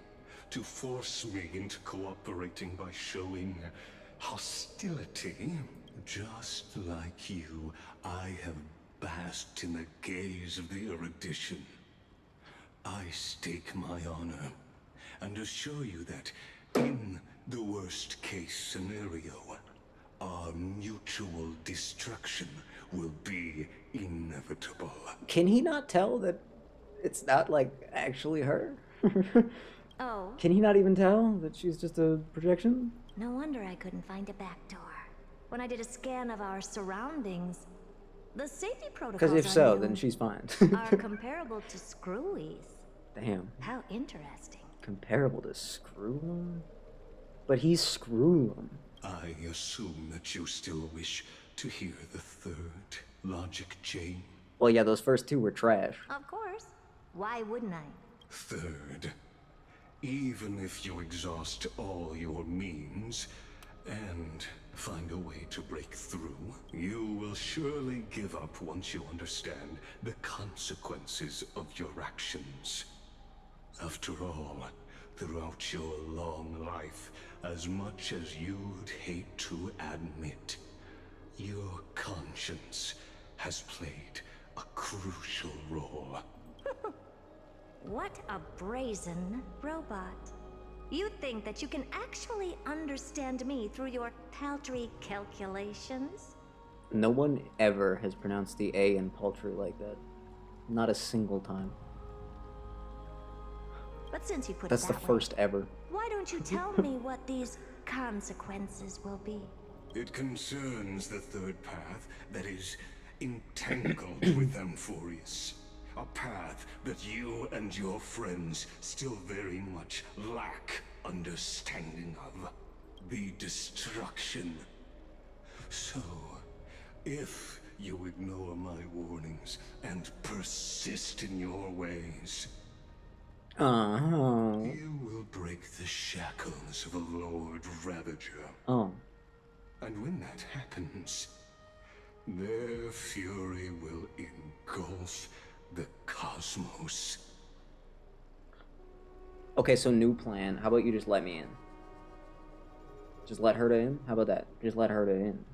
S11: to force me into cooperating by showing hostility, just like you, I have basked in the gaze of the erudition. I stake my honor and assure you that in the worst case scenario, our mutual destruction will be inevitable.
S1: Can he not tell that it's not, actually her?
S17: Oh?
S1: Can he not even tell that she's just a projection?
S17: No wonder I couldn't find a back door. When I did a scan of our surroundings, the safety protocols
S1: Because if so, then she's fine.
S17: are comparable to Screwy's.
S1: Damn.
S17: How interesting.
S1: Comparable to Screw'em? But he's Screw'em.
S11: I assume that you still wish to hear the 3rd logic chain.
S1: Well, yeah, those first 2 were trash.
S17: Of course. Why wouldn't I?
S11: 3rd, even if you exhaust all your means and find a way to break through, you will surely give up once you understand the consequences of your actions. After all, throughout your long life, as much as you'd hate to admit, your conscience has played a crucial role.
S17: What a brazen robot. You think that you can actually understand me through your paltry calculations?
S1: No one ever has pronounced the A in paltry like that. Not a single time.
S17: But since you put
S1: That's
S17: it
S1: the
S17: that way,
S1: first ever.
S17: why don't you tell me what these consequences will be?
S11: It concerns the 3rd path that is entangled with Amphorius. A path that you and your friends still very much lack understanding of. be destruction. So, if you ignore my warnings and persist in your ways, you will break the shackles of a Lord Ravager.
S1: Oh.
S11: And when that happens, their fury will engulf the cosmos.
S1: Okay, so new plan. How about you just let me in? Just let Herta in? How about that? Just let Herta in.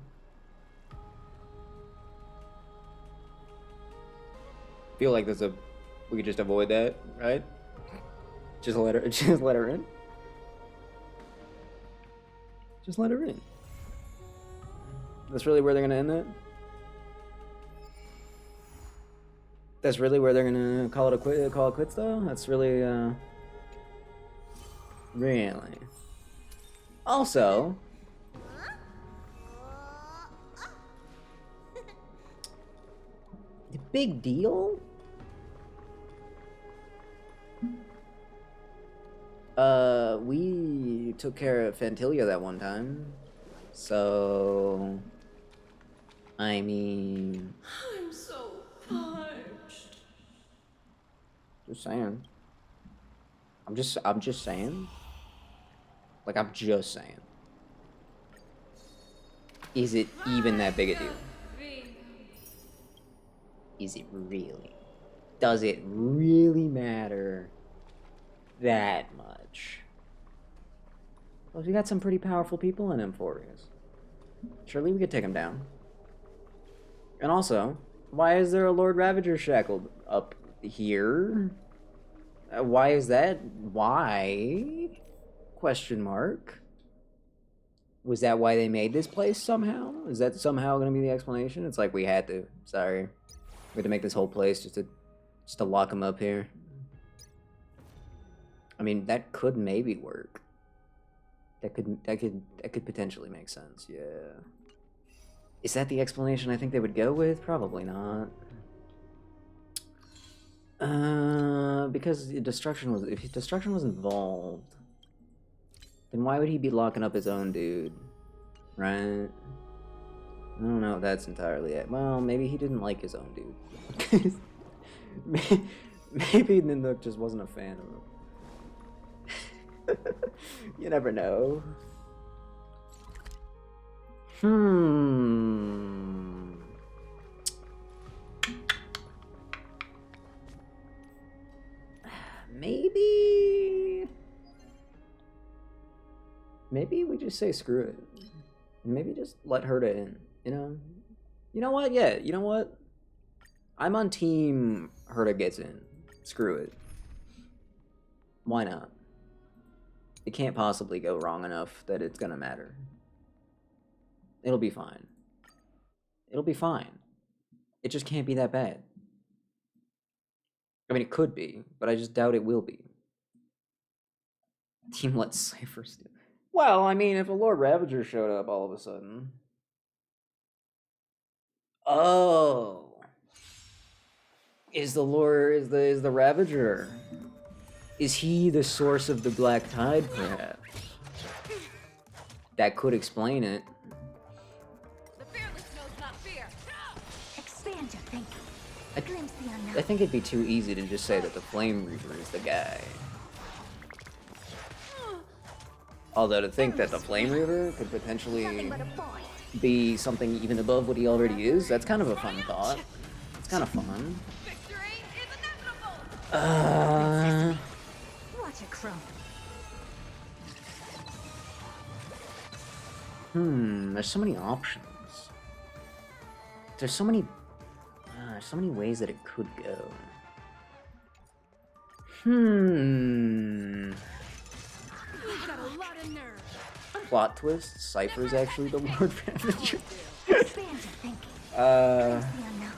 S1: Feel like there's a... We could just avoid that, right? Just let her in. Just let her in. That's really where they're gonna end that? That's really where they're gonna call it quits though? That's really, really. Also, the big deal? We took care of Fantilia that one time. So, I mean...
S19: I'm so parched.
S1: Just saying. I'm just saying. Like, I'm just saying. Is it even that big a deal? Is it really? Does it really matter that much? Well, we got some pretty powerful people in Emporius. Surely we could take them down. And also, why is there a Lord Ravager shackled up here? Why is that? Why? Question mark. Was that why they made this place somehow? Is that somehow going to be the explanation? It's like we had to. Sorry. We had to make this whole place just to lock them up here. I mean, that could maybe work. That could potentially make sense. Yeah. Is that the explanation I think they would go with? Probably not. Because if destruction was involved, then why would he be locking up his own dude? Right? I don't know if that's entirely it. Well, maybe he didn't like his own dude. Maybe Ninduk just wasn't a fan of him. You never know. Maybe we just say screw it. Maybe just let Herta in, you know? You know what? Yeah, you know what? I'm on team Herta gets in. Screw it. Why not? It can't possibly go wrong enough that it's gonna matter. It'll be fine. It'll be fine. It just can't be that bad. I mean, it could be, but I just doubt it will be. Team lets Cypher steal. Well, I mean, if a Lord Ravager showed up all of a sudden. Oh. Is the Ravager? Is he the source of the Black Tide, perhaps? That could explain it.
S5: The fearless knows not fear.
S17: Expand your thinking. Glimpse the unknown.
S1: I think it'd be too easy to just say that the Flame Reaper is the guy. Although to think that the Flame Reaper could potentially be something even above what he already is, that's kind of a fun thought. It's kind of fun.
S17: Watch it crumble.
S1: There's so many options. There's so many ways that it could go.
S19: You've got a lot of nerve.
S1: Plot twist, Cypher's actually the Lord Ravager.
S17: Expand your thinking. Glimpse the unknown.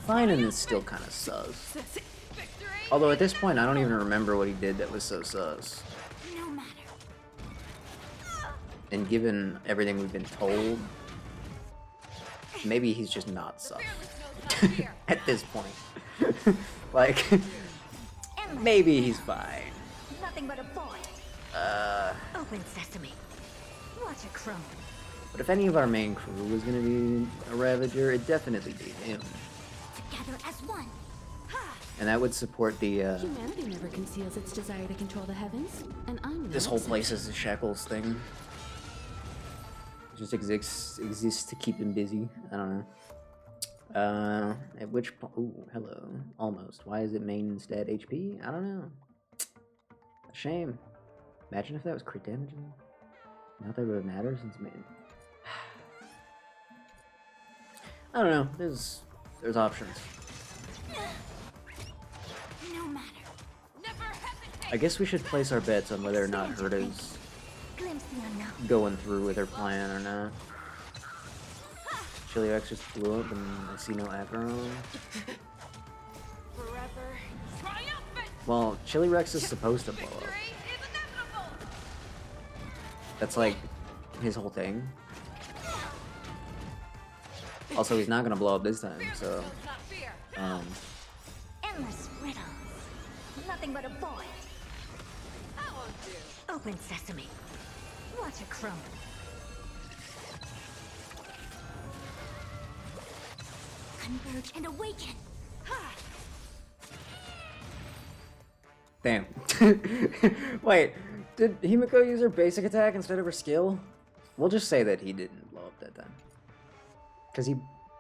S1: Finan is still kind of sus. Although at this point, I don't even remember what he did that was so sus.
S17: No matter.
S1: And given everything we've been told, maybe he's just not sus. At this point. Like, maybe he's fine.
S17: Nothing but a boy. Open sesame. Watch it crumble.
S1: But if any of our main crew was gonna be a Ravager, it'd definitely be him.
S2: Together as one.
S1: And that would support the,
S3: Humanity never conceals its desire to control the heavens, and I'm no
S1: this whole
S3: exception.
S1: place is a Shackles thing. It just exists to keep him busy. I don't know. At which point... Ooh, hello. Almost. Why is it main instead HP? I don't know. A shame. Imagine if that was crit damage. Not that it would matter since main... I don't know. There's options.
S2: No matter.
S1: I guess we should place our bets on whether or not Herta's
S2: Glimpse the unknown.
S1: going through with her plan or not. Chili Rex just blew up and I see no Acheron. Well, Chili Rex is supposed to blow up. That's like his whole thing. Also, he's not gonna blow up this time, so
S17: Endless riddles. Nothing but a boy. Open sesame. Watch it crumble.
S2: Converge and awaken.
S1: damn. Wait, did Himiko use her basic attack instead of her skill? We'll just say that he didn't blow up that time. Because he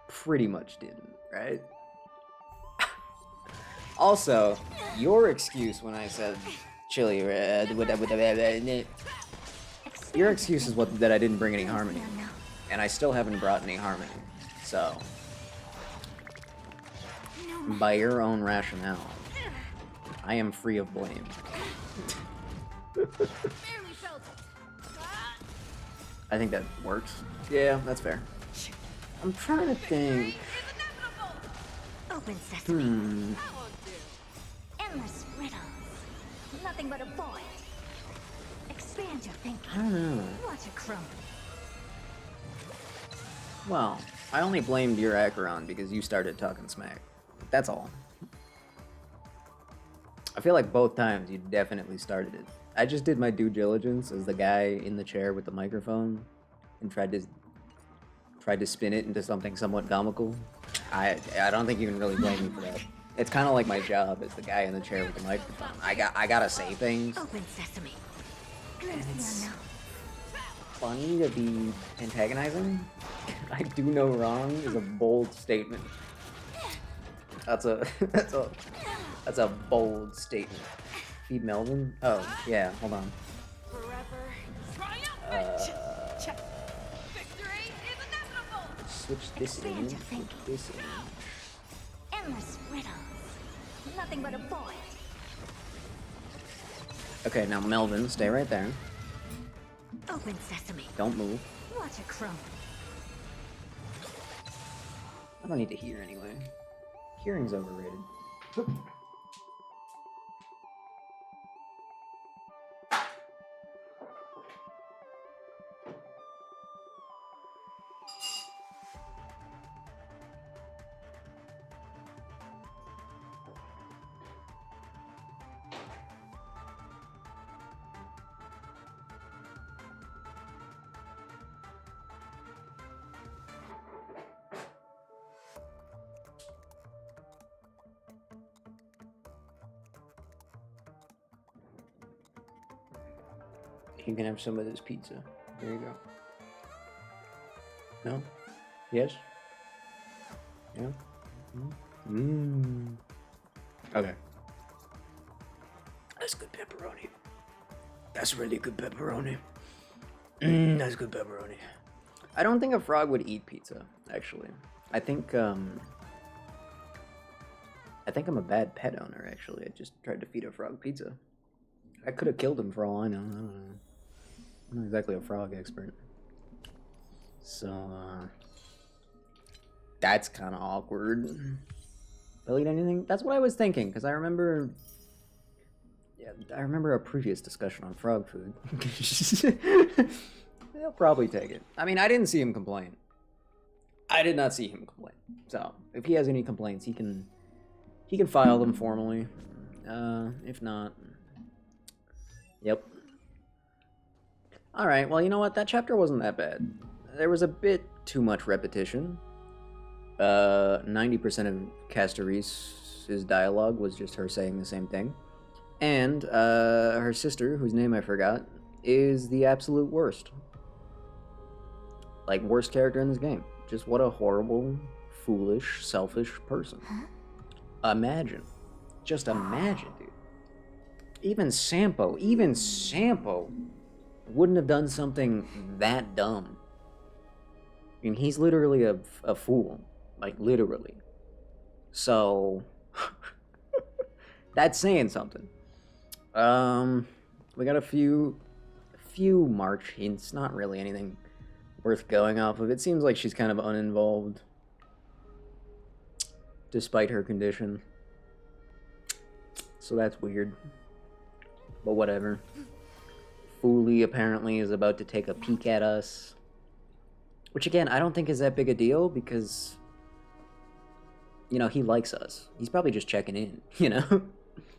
S1: pretty much didn't, right? Also, your excuse when I said Chili Red, your excuse is that I didn't bring any harmony. And I still haven't brought any harmony. So, by your own rationale, I am free of blame. I think that works. Yeah, that's fair. I'm trying to think.
S17: Open sesame. Endless riddles. Nothing but a boy. Expand your thinking.
S1: I don't know.
S17: Watch it crumble.
S1: Well, I only blamed your Acheron because you started talking smack. That's all. I feel like both times you definitely started it. I just did my due diligence as the guy in the chair with the microphone and tried to spin it into something somewhat comical. I don't think you can really blame me for that. It's kind of like my job as the guy in the chair with the microphone. I gotta say things.
S17: Open sesame.
S1: And it's funny to be antagonizing. I do no wrong is a bold statement. That's a bold statement. Feed Melvin? Oh, yeah, hold on. Switch this in. Switch this in.
S17: Endless riddles. Nothing but a boy.
S1: Okay, now Melvin, stay right there.
S17: Open sesame.
S1: Don't move.
S17: Watch it crumble.
S1: I don't need to hear anyway. Hearing's overrated. You can have some of this pizza. There you go. No? Yes? Yeah? Mmm. Okay. That's good pepperoni. That's really good pepperoni. That's good pepperoni. I don't think a frog would eat pizza, actually. I think I'm a bad pet owner, actually. I just tried to feed a frog pizza. I could have killed him for all I know. I don't know. I'm not exactly a frog expert. So, that's kind of awkward. They'll eat anything? That's what I was thinking, because I remember... Yeah, I remember a previous discussion on frog food. They'll probably take it. I mean, I didn't see him complain. I did not see him complain. So, if he has any complaints, he can file them formally. If not... Yep. Alright, well, you know what? That chapter wasn't that bad. There was a bit too much repetition. 90% of Castorese's dialogue was just her saying the same thing. And, her sister, whose name I forgot, is the absolute worst. Like, worst character in this game. Just what a horrible, foolish, selfish person. Imagine. Just imagine, dude. Even Sampo wouldn't have done something that dumb. I mean, he's literally a fool. Like, literally. So, that's saying something. We got a few March hints. Not really anything worth going off of. It seems like she's kind of uninvolved. Despite her condition. So that's weird. But whatever. Fooly apparently is about to take a peek at us. Which again, I don't think is that big a deal because, you know, he likes us. He's probably just checking in, you know?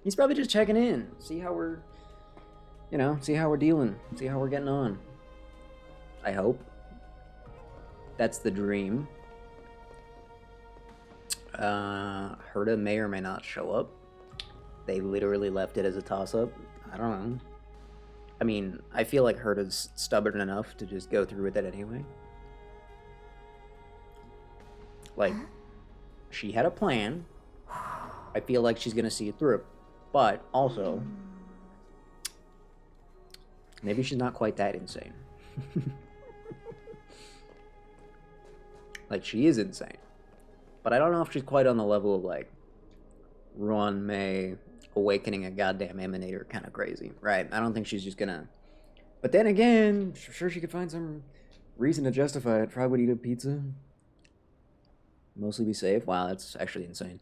S1: He's probably just checking in. See how we're, you know, see how we're dealing. See how we're getting on. I hope. That's the dream. Herta may or may not show up. They literally left it as a toss-up. I don't know. I mean, I feel like Herta's stubborn enough to just go through with it anyway. Like, she had a plan. I feel like she's gonna see it through. But, also, maybe she's not quite that insane. Like, she is insane. But I don't know if she's quite on the level of, like, Ron May awakening a goddamn emanator kind of crazy. Right, I don't think she's just gonna... But then again, sure she could find some reason to justify it. Probably would eat a pizza. Mostly be safe. Wow, that's actually insane.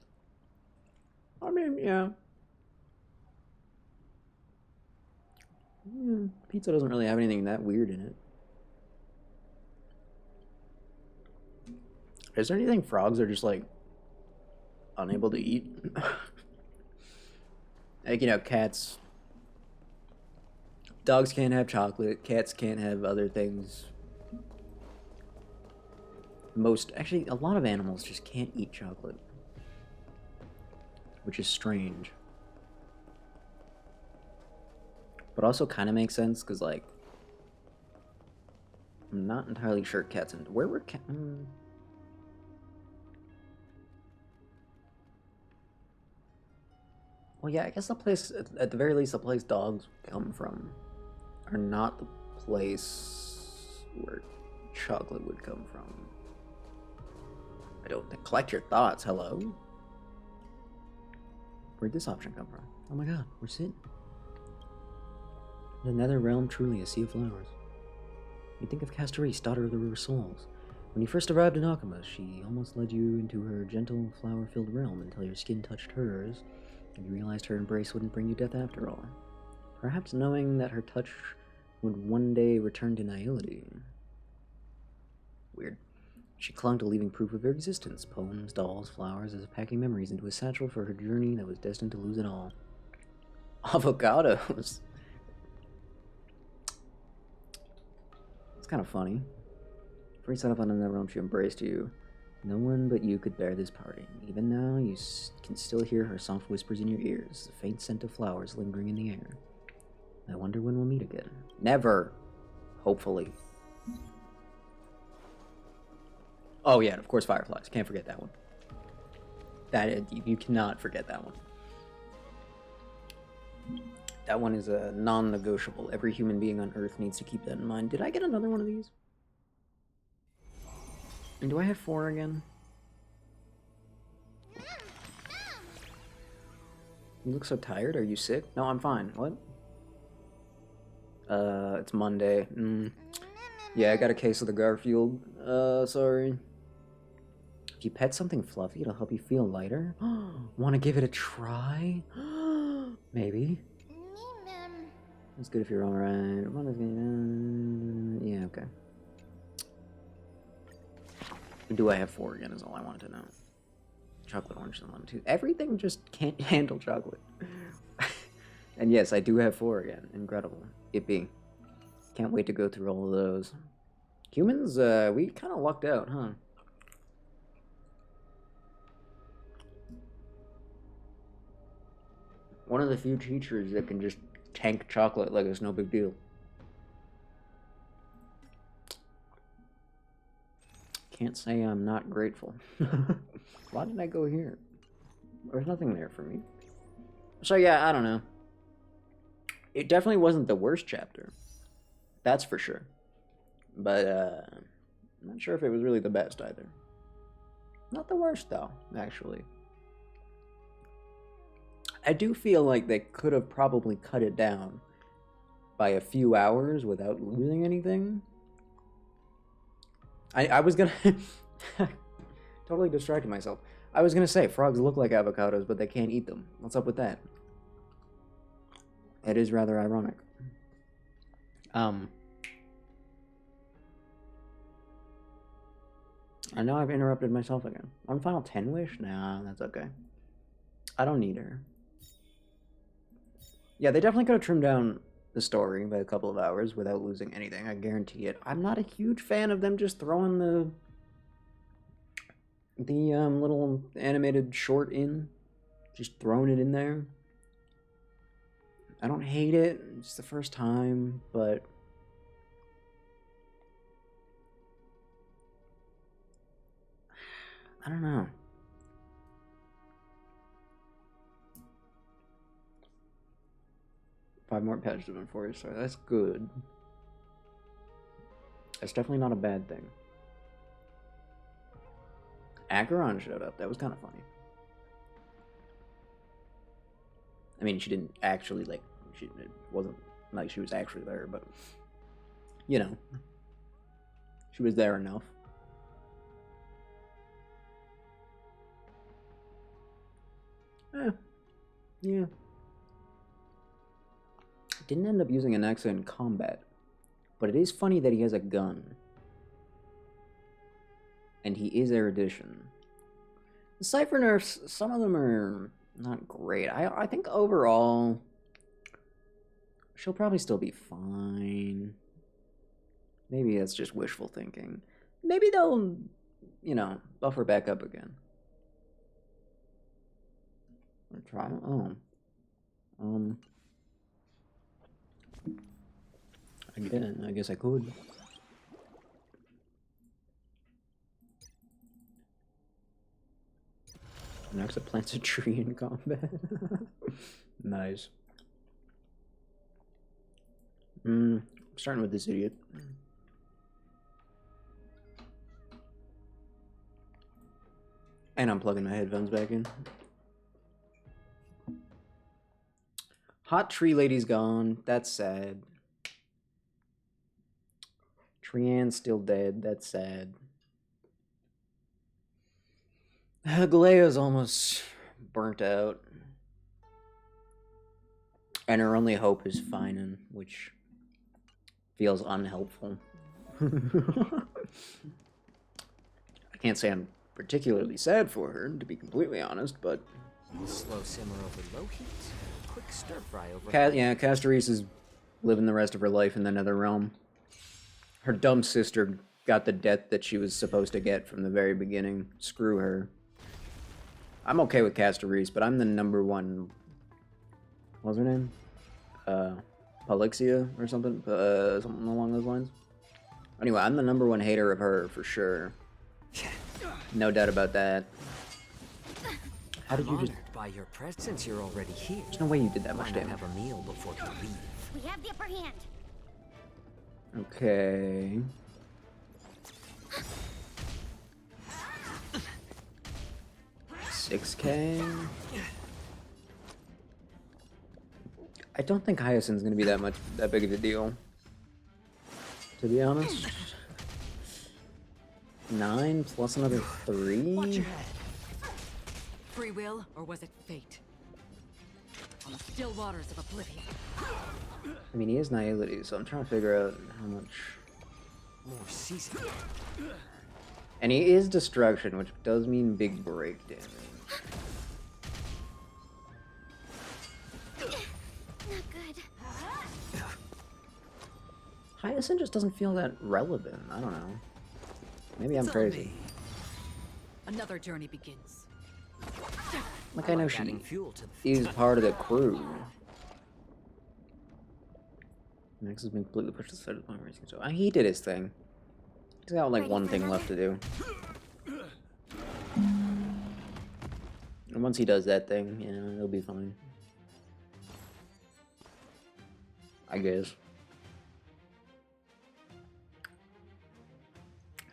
S1: I mean, yeah. Pizza doesn't really have anything that weird in it. Is there anything frogs are just, like, unable to eat? Like, you know, cats... Dogs can't have chocolate. Cats can't have other things. Actually, a lot of animals just can't eat chocolate. Which is strange. But also kind of makes sense, because, like... I'm not entirely sure cats... Where were cats... Well, yeah, I guess the place, at the very least, the place dogs come from are not the place where chocolate would come from. I don't think. Collect your thoughts, hello? Where'd this option come from? Oh my god, we're sitting. The Nether Realm, truly a sea of flowers. You think of Castorese, daughter of the River Souls. When you first arrived in Akuma, she almost led you into her gentle, flower-filled realm until your skin touched hers, and you realized her embrace wouldn't bring you death after all. Perhaps knowing that her touch would one day return to nihility. Weird. She clung to leaving proof of her existence, poems, dolls, flowers, as if packing memories into a satchel for her journey that was destined to lose it all. Avocados! It's kind of funny. Before you set up on another realm, she embraced you. No one but you could bear this parting. Even now, you can still hear her soft whispers in your ears, the faint scent of flowers lingering in the air. I wonder when we'll meet again. Never! Hopefully. Oh yeah, of course fireflies. Can't forget that one. You cannot forget that one. That one is a non-negotiable. Every human being on Earth needs to keep that in mind. Did I get another one of these? And do I have 4 again? You look so tired. Are you sick? No, I'm fine. What? It's Monday. Yeah, I got a case of the Garfield. Sorry. If you pet something fluffy, it'll help you feel lighter. Want to give it a try? Maybe. It's good if you're alright. Yeah, okay. Do I have 4 again is all I wanted to know. chocolate orange and lemon too. Everything just can't handle chocolate. And yes, I do have 4 again. Incredible. Yippee. Can't wait to go through all of those. Humans, we kind of lucked out, huh? One of the few teachers that can just tank chocolate like it's no big deal. Can't say I'm not grateful. Why did I go here? There's nothing there for me. So yeah, I don't know. It definitely wasn't the worst chapter. That's for sure. But I'm not sure if it was really the best either. Not the worst though, actually. I do feel like they could have probably cut it down by a few hours without losing anything. I was gonna totally distracted myself. I was gonna say frogs look like avocados, but they can't eat them. What's up with that? It is rather ironic. I know I've interrupted myself again. On Final 10 wish? Nah, that's okay. I don't need her. Yeah, they definitely could have trimmed down the story by a couple of hours without losing anything. I guarantee it. I'm not a huge fan of them just throwing the little animated short in. Just throwing it in there. I don't hate it. It's the first time, but I don't know. Five more patches have been for you, so that's good. That's definitely not a bad thing. Acheron showed up. That was kind of funny. I mean, she didn't actually, like, it wasn't like she was actually there, but, you know, she was there enough. Yeah. Didn't end up using Anaxa in combat, but it is funny that he has a gun. And he is erudition. The Cypher nerfs, some of them are not great. I think overall, she'll probably still be fine. Maybe that's just wishful thinking. Maybe they'll, you know, buff her back up again. Or try. I guess I could. Anaxa plants a tree in combat. Nice. I'm starting with this idiot. And I'm plugging my headphones back in. Hot tree lady's gone. That's sad. Trianne's still dead. That's sad. Galea's almost burnt out. And her only hope is Finan, which feels unhelpful. I can't say I'm particularly sad for her, to be completely honest, but...
S18: Slow simmer over low heat, quick stir fry over...
S1: Yeah, Castorise is living the rest of her life in the Nether Realm. Her dumb sister got the death that she was supposed to get from the very beginning. Screw her. I'm okay with Castorise, but I'm the #1... What was her name? Polixia or something? Something along those lines. Anyway, I'm the #1 hater of her for sure. No doubt about that. How did you just...
S18: by your presence, you're already here.
S1: There's no way you did that much damage.
S18: Have a meal before you leave.
S17: We have the upper hand.
S1: Okay. $6K? I don't think Hyacinth's gonna be that big of a deal. To be honest. 9 plus another 3?
S5: Watch your head. Free will, or was it fate? On the still waters of oblivion.
S1: I mean, he is naivety, so I'm trying to figure out how much...
S18: More season.
S1: And he is destruction, which does mean big break damage.
S2: Not good.
S1: Hyacinth just doesn't feel that relevant. I don't know. Maybe I'm
S5: It's on
S1: crazy.
S5: me. Another journey begins.
S1: Like I know she
S18: adding fuel to the
S1: is part of the crew. Max has been completely pushed to the side of the point where he's so he did his thing. He's got like one thing left to do. And once he does that thing, you know, he'll be fine. I guess.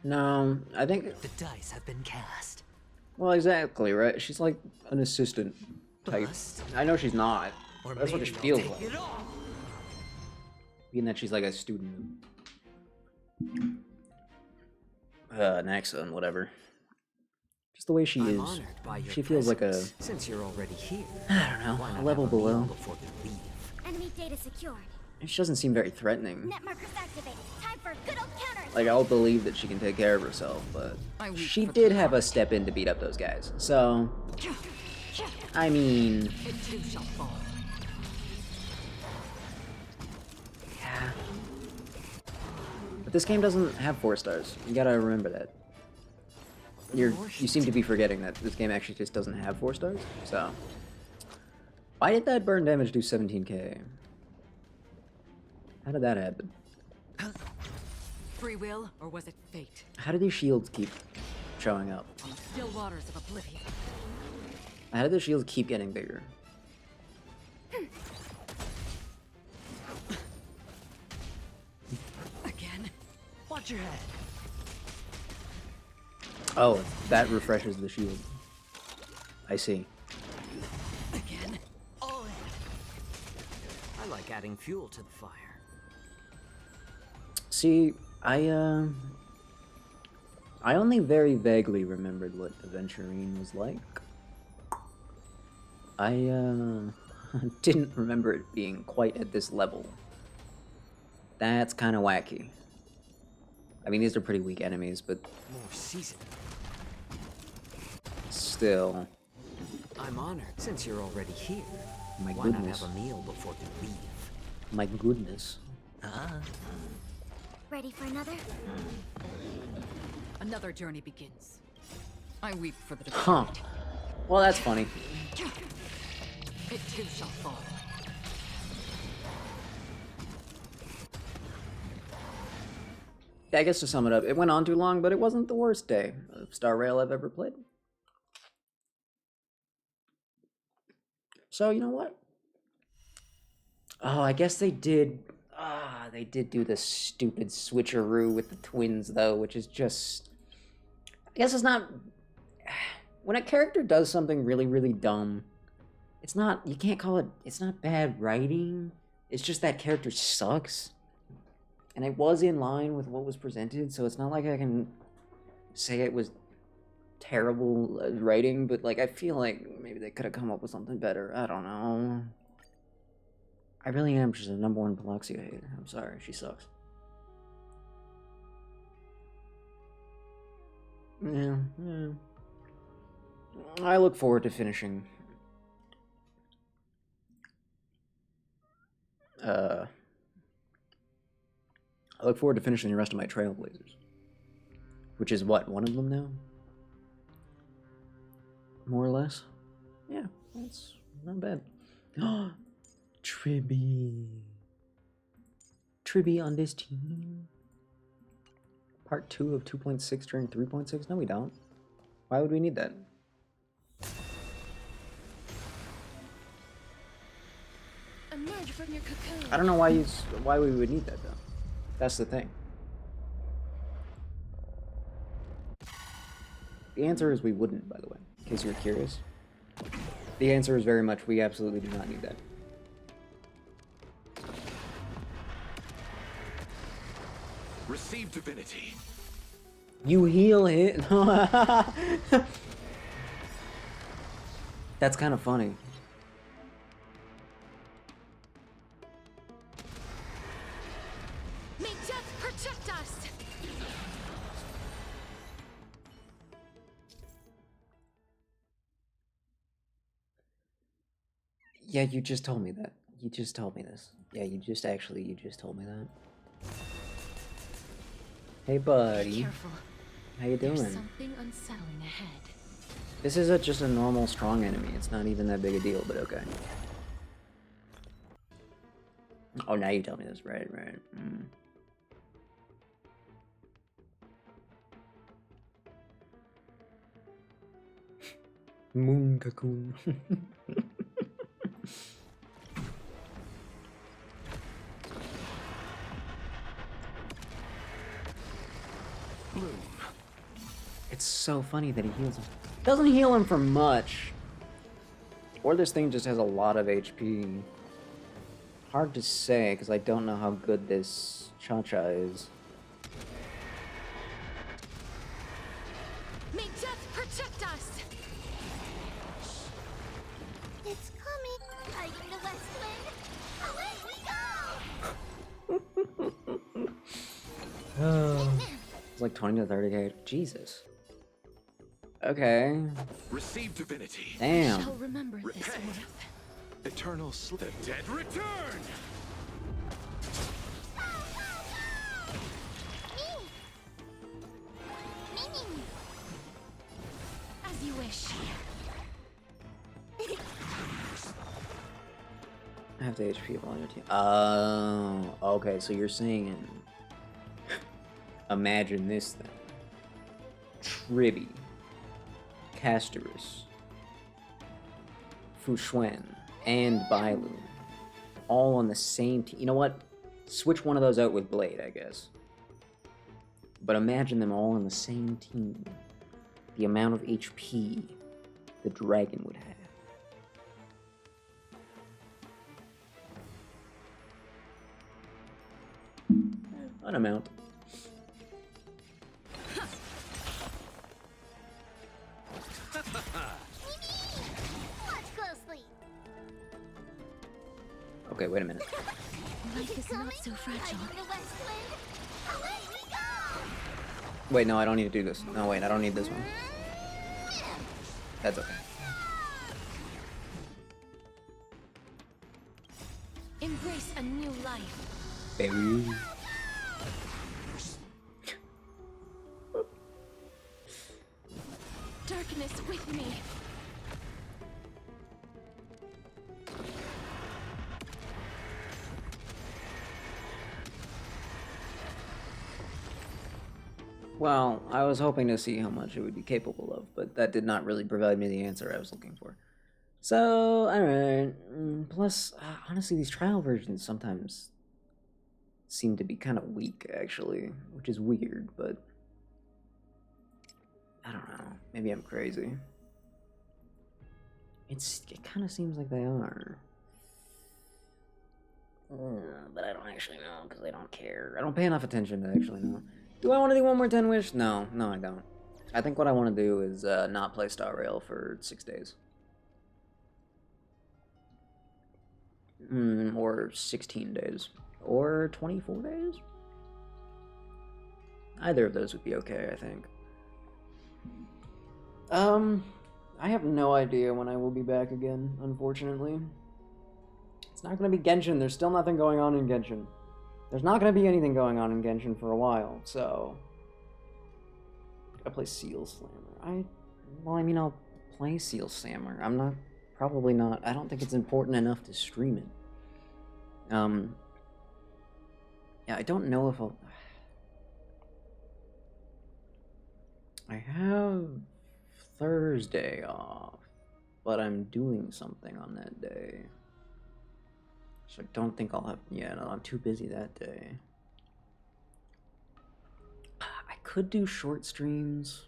S1: No, I think...
S18: The dice have been cast.
S1: Well, exactly, right? She's like an assistant type.
S18: Bust.
S1: I know she's not.
S18: Or
S1: That's what
S18: maybe
S1: it
S18: I'll
S1: feels
S18: take
S1: like.
S18: it all.
S1: Being that she's like a student. Naxa and whatever. Just the way she
S18: I'm
S1: is.
S18: honored by your
S1: She feels like a...
S18: presence. Since you're already here,
S1: I don't know,
S18: why
S1: a
S18: not
S1: level
S18: have a meal
S1: below.
S18: before you leave?
S2: Enemy data secured.
S1: She doesn't seem very threatening.
S2: Net markers activated. Time for good old counters.
S1: Like, I'll believe that she can take care of herself, but she did have a step in to beat up those guys. So, I mean,
S5: It too shall fall.
S1: yeah. But this game doesn't have 4 stars. You gotta remember that. You seem to be forgetting that this game actually just doesn't have 4 stars. So, why did that burn damage do 17k? How did that happen?
S5: Free will, or was it fate?
S1: How do these shields keep showing up?
S5: On the still waters of oblivion.
S1: How do the shields keep getting bigger?
S5: Again. Watch your head.
S1: Oh, that refreshes the shield. I see.
S5: Again. All in.
S18: I like adding fuel to the fire.
S1: See, I only very vaguely remembered what Aventurine was like. I, didn't remember it being quite at this level. That's kind of wacky. I mean, these are pretty weak enemies, but
S18: More seasoned.
S1: still.
S18: I'm honored. Since you're already here,
S1: My
S18: why
S1: goodness.
S18: not have a meal before you leave?
S1: My goodness.
S18: Ah.
S2: Ready for another?
S5: Another journey begins. I weep for the
S1: Huh. Well, that's funny.
S5: It too shall fall.
S1: I guess to sum it up, it went on too long, but it wasn't the worst day of Star Rail I've ever played. So, you know what? Oh, I guess they did... they did do the stupid switcheroo with the twins, though, which is just... I guess it's not... When a character does something really, really dumb, it's not... You can't call it... It's not bad writing. It's just that character sucks. And it was in line with what was presented, so it's not like I can say it was terrible writing, but like I feel like maybe they could have come up with something better. I don't know. I really am just a #1 Palexia hater. I'm sorry, she sucks. Yeah. I look forward to finishing. I look forward to finishing the rest of my Trailblazers. Which is what, one of them now? More or less? Yeah, that's not bad. Tribby. Tribby on this team. Part 2 of 2.6 during 3.6? No, we don't. Why would we need that?
S22: Emerge from your cocoon.
S1: I don't know why we would need that though. That's the thing. The answer is we wouldn't, by the way, in case you're curious. The answer is very much we absolutely do not need that.
S11: Receive divinity.
S1: You heal it. That's kind of funny.
S22: May death protect us.
S1: Yeah, you just told me that. You just told me this. Yeah, you just told me that. Hey, buddy.
S22: Careful.
S1: How you doing?
S22: There's something unsettling ahead.
S1: This is just a normal strong enemy. It's not even that big a deal, but okay. Oh, now you tell me this. Right. Moon cocoon. It's so funny that he heals him. Doesn't heal him for much. Or this thing just has a lot of HP. Hard to say, because I don't know how good this Cha-Cha is.
S2: May death protect us! It's coming! Are you the West Wind? Away we go!
S1: It's like 20 to 30k. Jesus. Okay.
S11: Receive divinity.
S1: Damn.
S22: Shall remember this
S11: Repent.
S22: worth.
S11: Eternal sleep. The dead return.
S22: As you wish.
S1: I have the HP of all your team. Oh, okay. So you're saying, imagine this then: Tribby, Castorus, Fushuen, and Bailu, all on the same team. You know what? Switch one of those out with Blade, I guess. But imagine them all on the same team. The amount of HP the dragon would have. An amount.
S2: Watch closely!
S1: Okay, wait a minute.
S22: Life is not so fragile.
S2: Are you the West Wind? Away we go!
S1: Wait, no, I don't need to do this. No, wait, I don't need this one. That's okay.
S22: Embrace a new life.
S1: Baby.
S22: Darkness with me.
S1: Well, I was hoping to see how much it would be capable of, but that did not really provide me the answer I was looking for. So, alright. Plus, honestly, these trial versions sometimes seem to be kind of weak, actually, which is weird, but I don't know. Maybe I'm crazy. It kind of seems like they are. But I don't actually know, because I don't care. I don't pay enough attention to actually know. Do I want to do one more 10 Wish? No, I don't. I think what I want to do is not play Star Rail for 6 days. Or 16 days. Or 24 days? Either of those would be okay, I think. I have no idea when I will be back again, unfortunately. It's not going to be Genshin. There's still nothing going on in Genshin. There's not going to be anything going on in Genshin for a while, so... Gotta play Seal Slammer. Well, I mean, I'll play Seal Slammer. Probably not. I don't think it's important enough to stream it. Yeah, I don't know if I'll... I have Thursday off, but I'm doing something on that day. So I don't think I'll have... Yeah, no, I'm too busy that day. I could do short streams.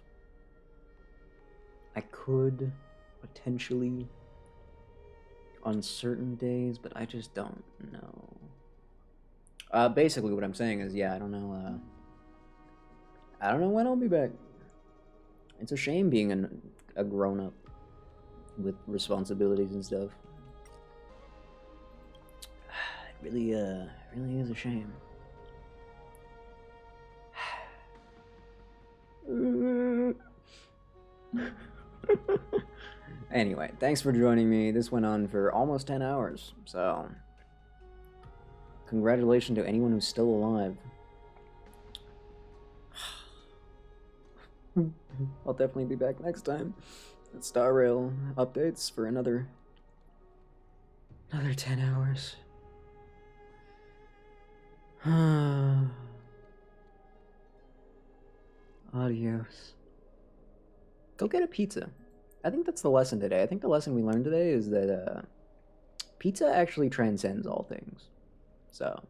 S1: I could, potentially, on certain days, but I just don't know. Basically what I'm saying is, yeah, I don't know when I'll be back. It's a shame being a grown-up with responsibilities and stuff. It really is a shame. Anyway, thanks for joining me. This went on for almost 10 hours, so congratulations to anyone who's still alive. I'll definitely be back next time at Star Rail updates for another 10 hours. Adios. Go get a pizza. I think that's the lesson today. I think the lesson we learned today is that pizza actually transcends all things. So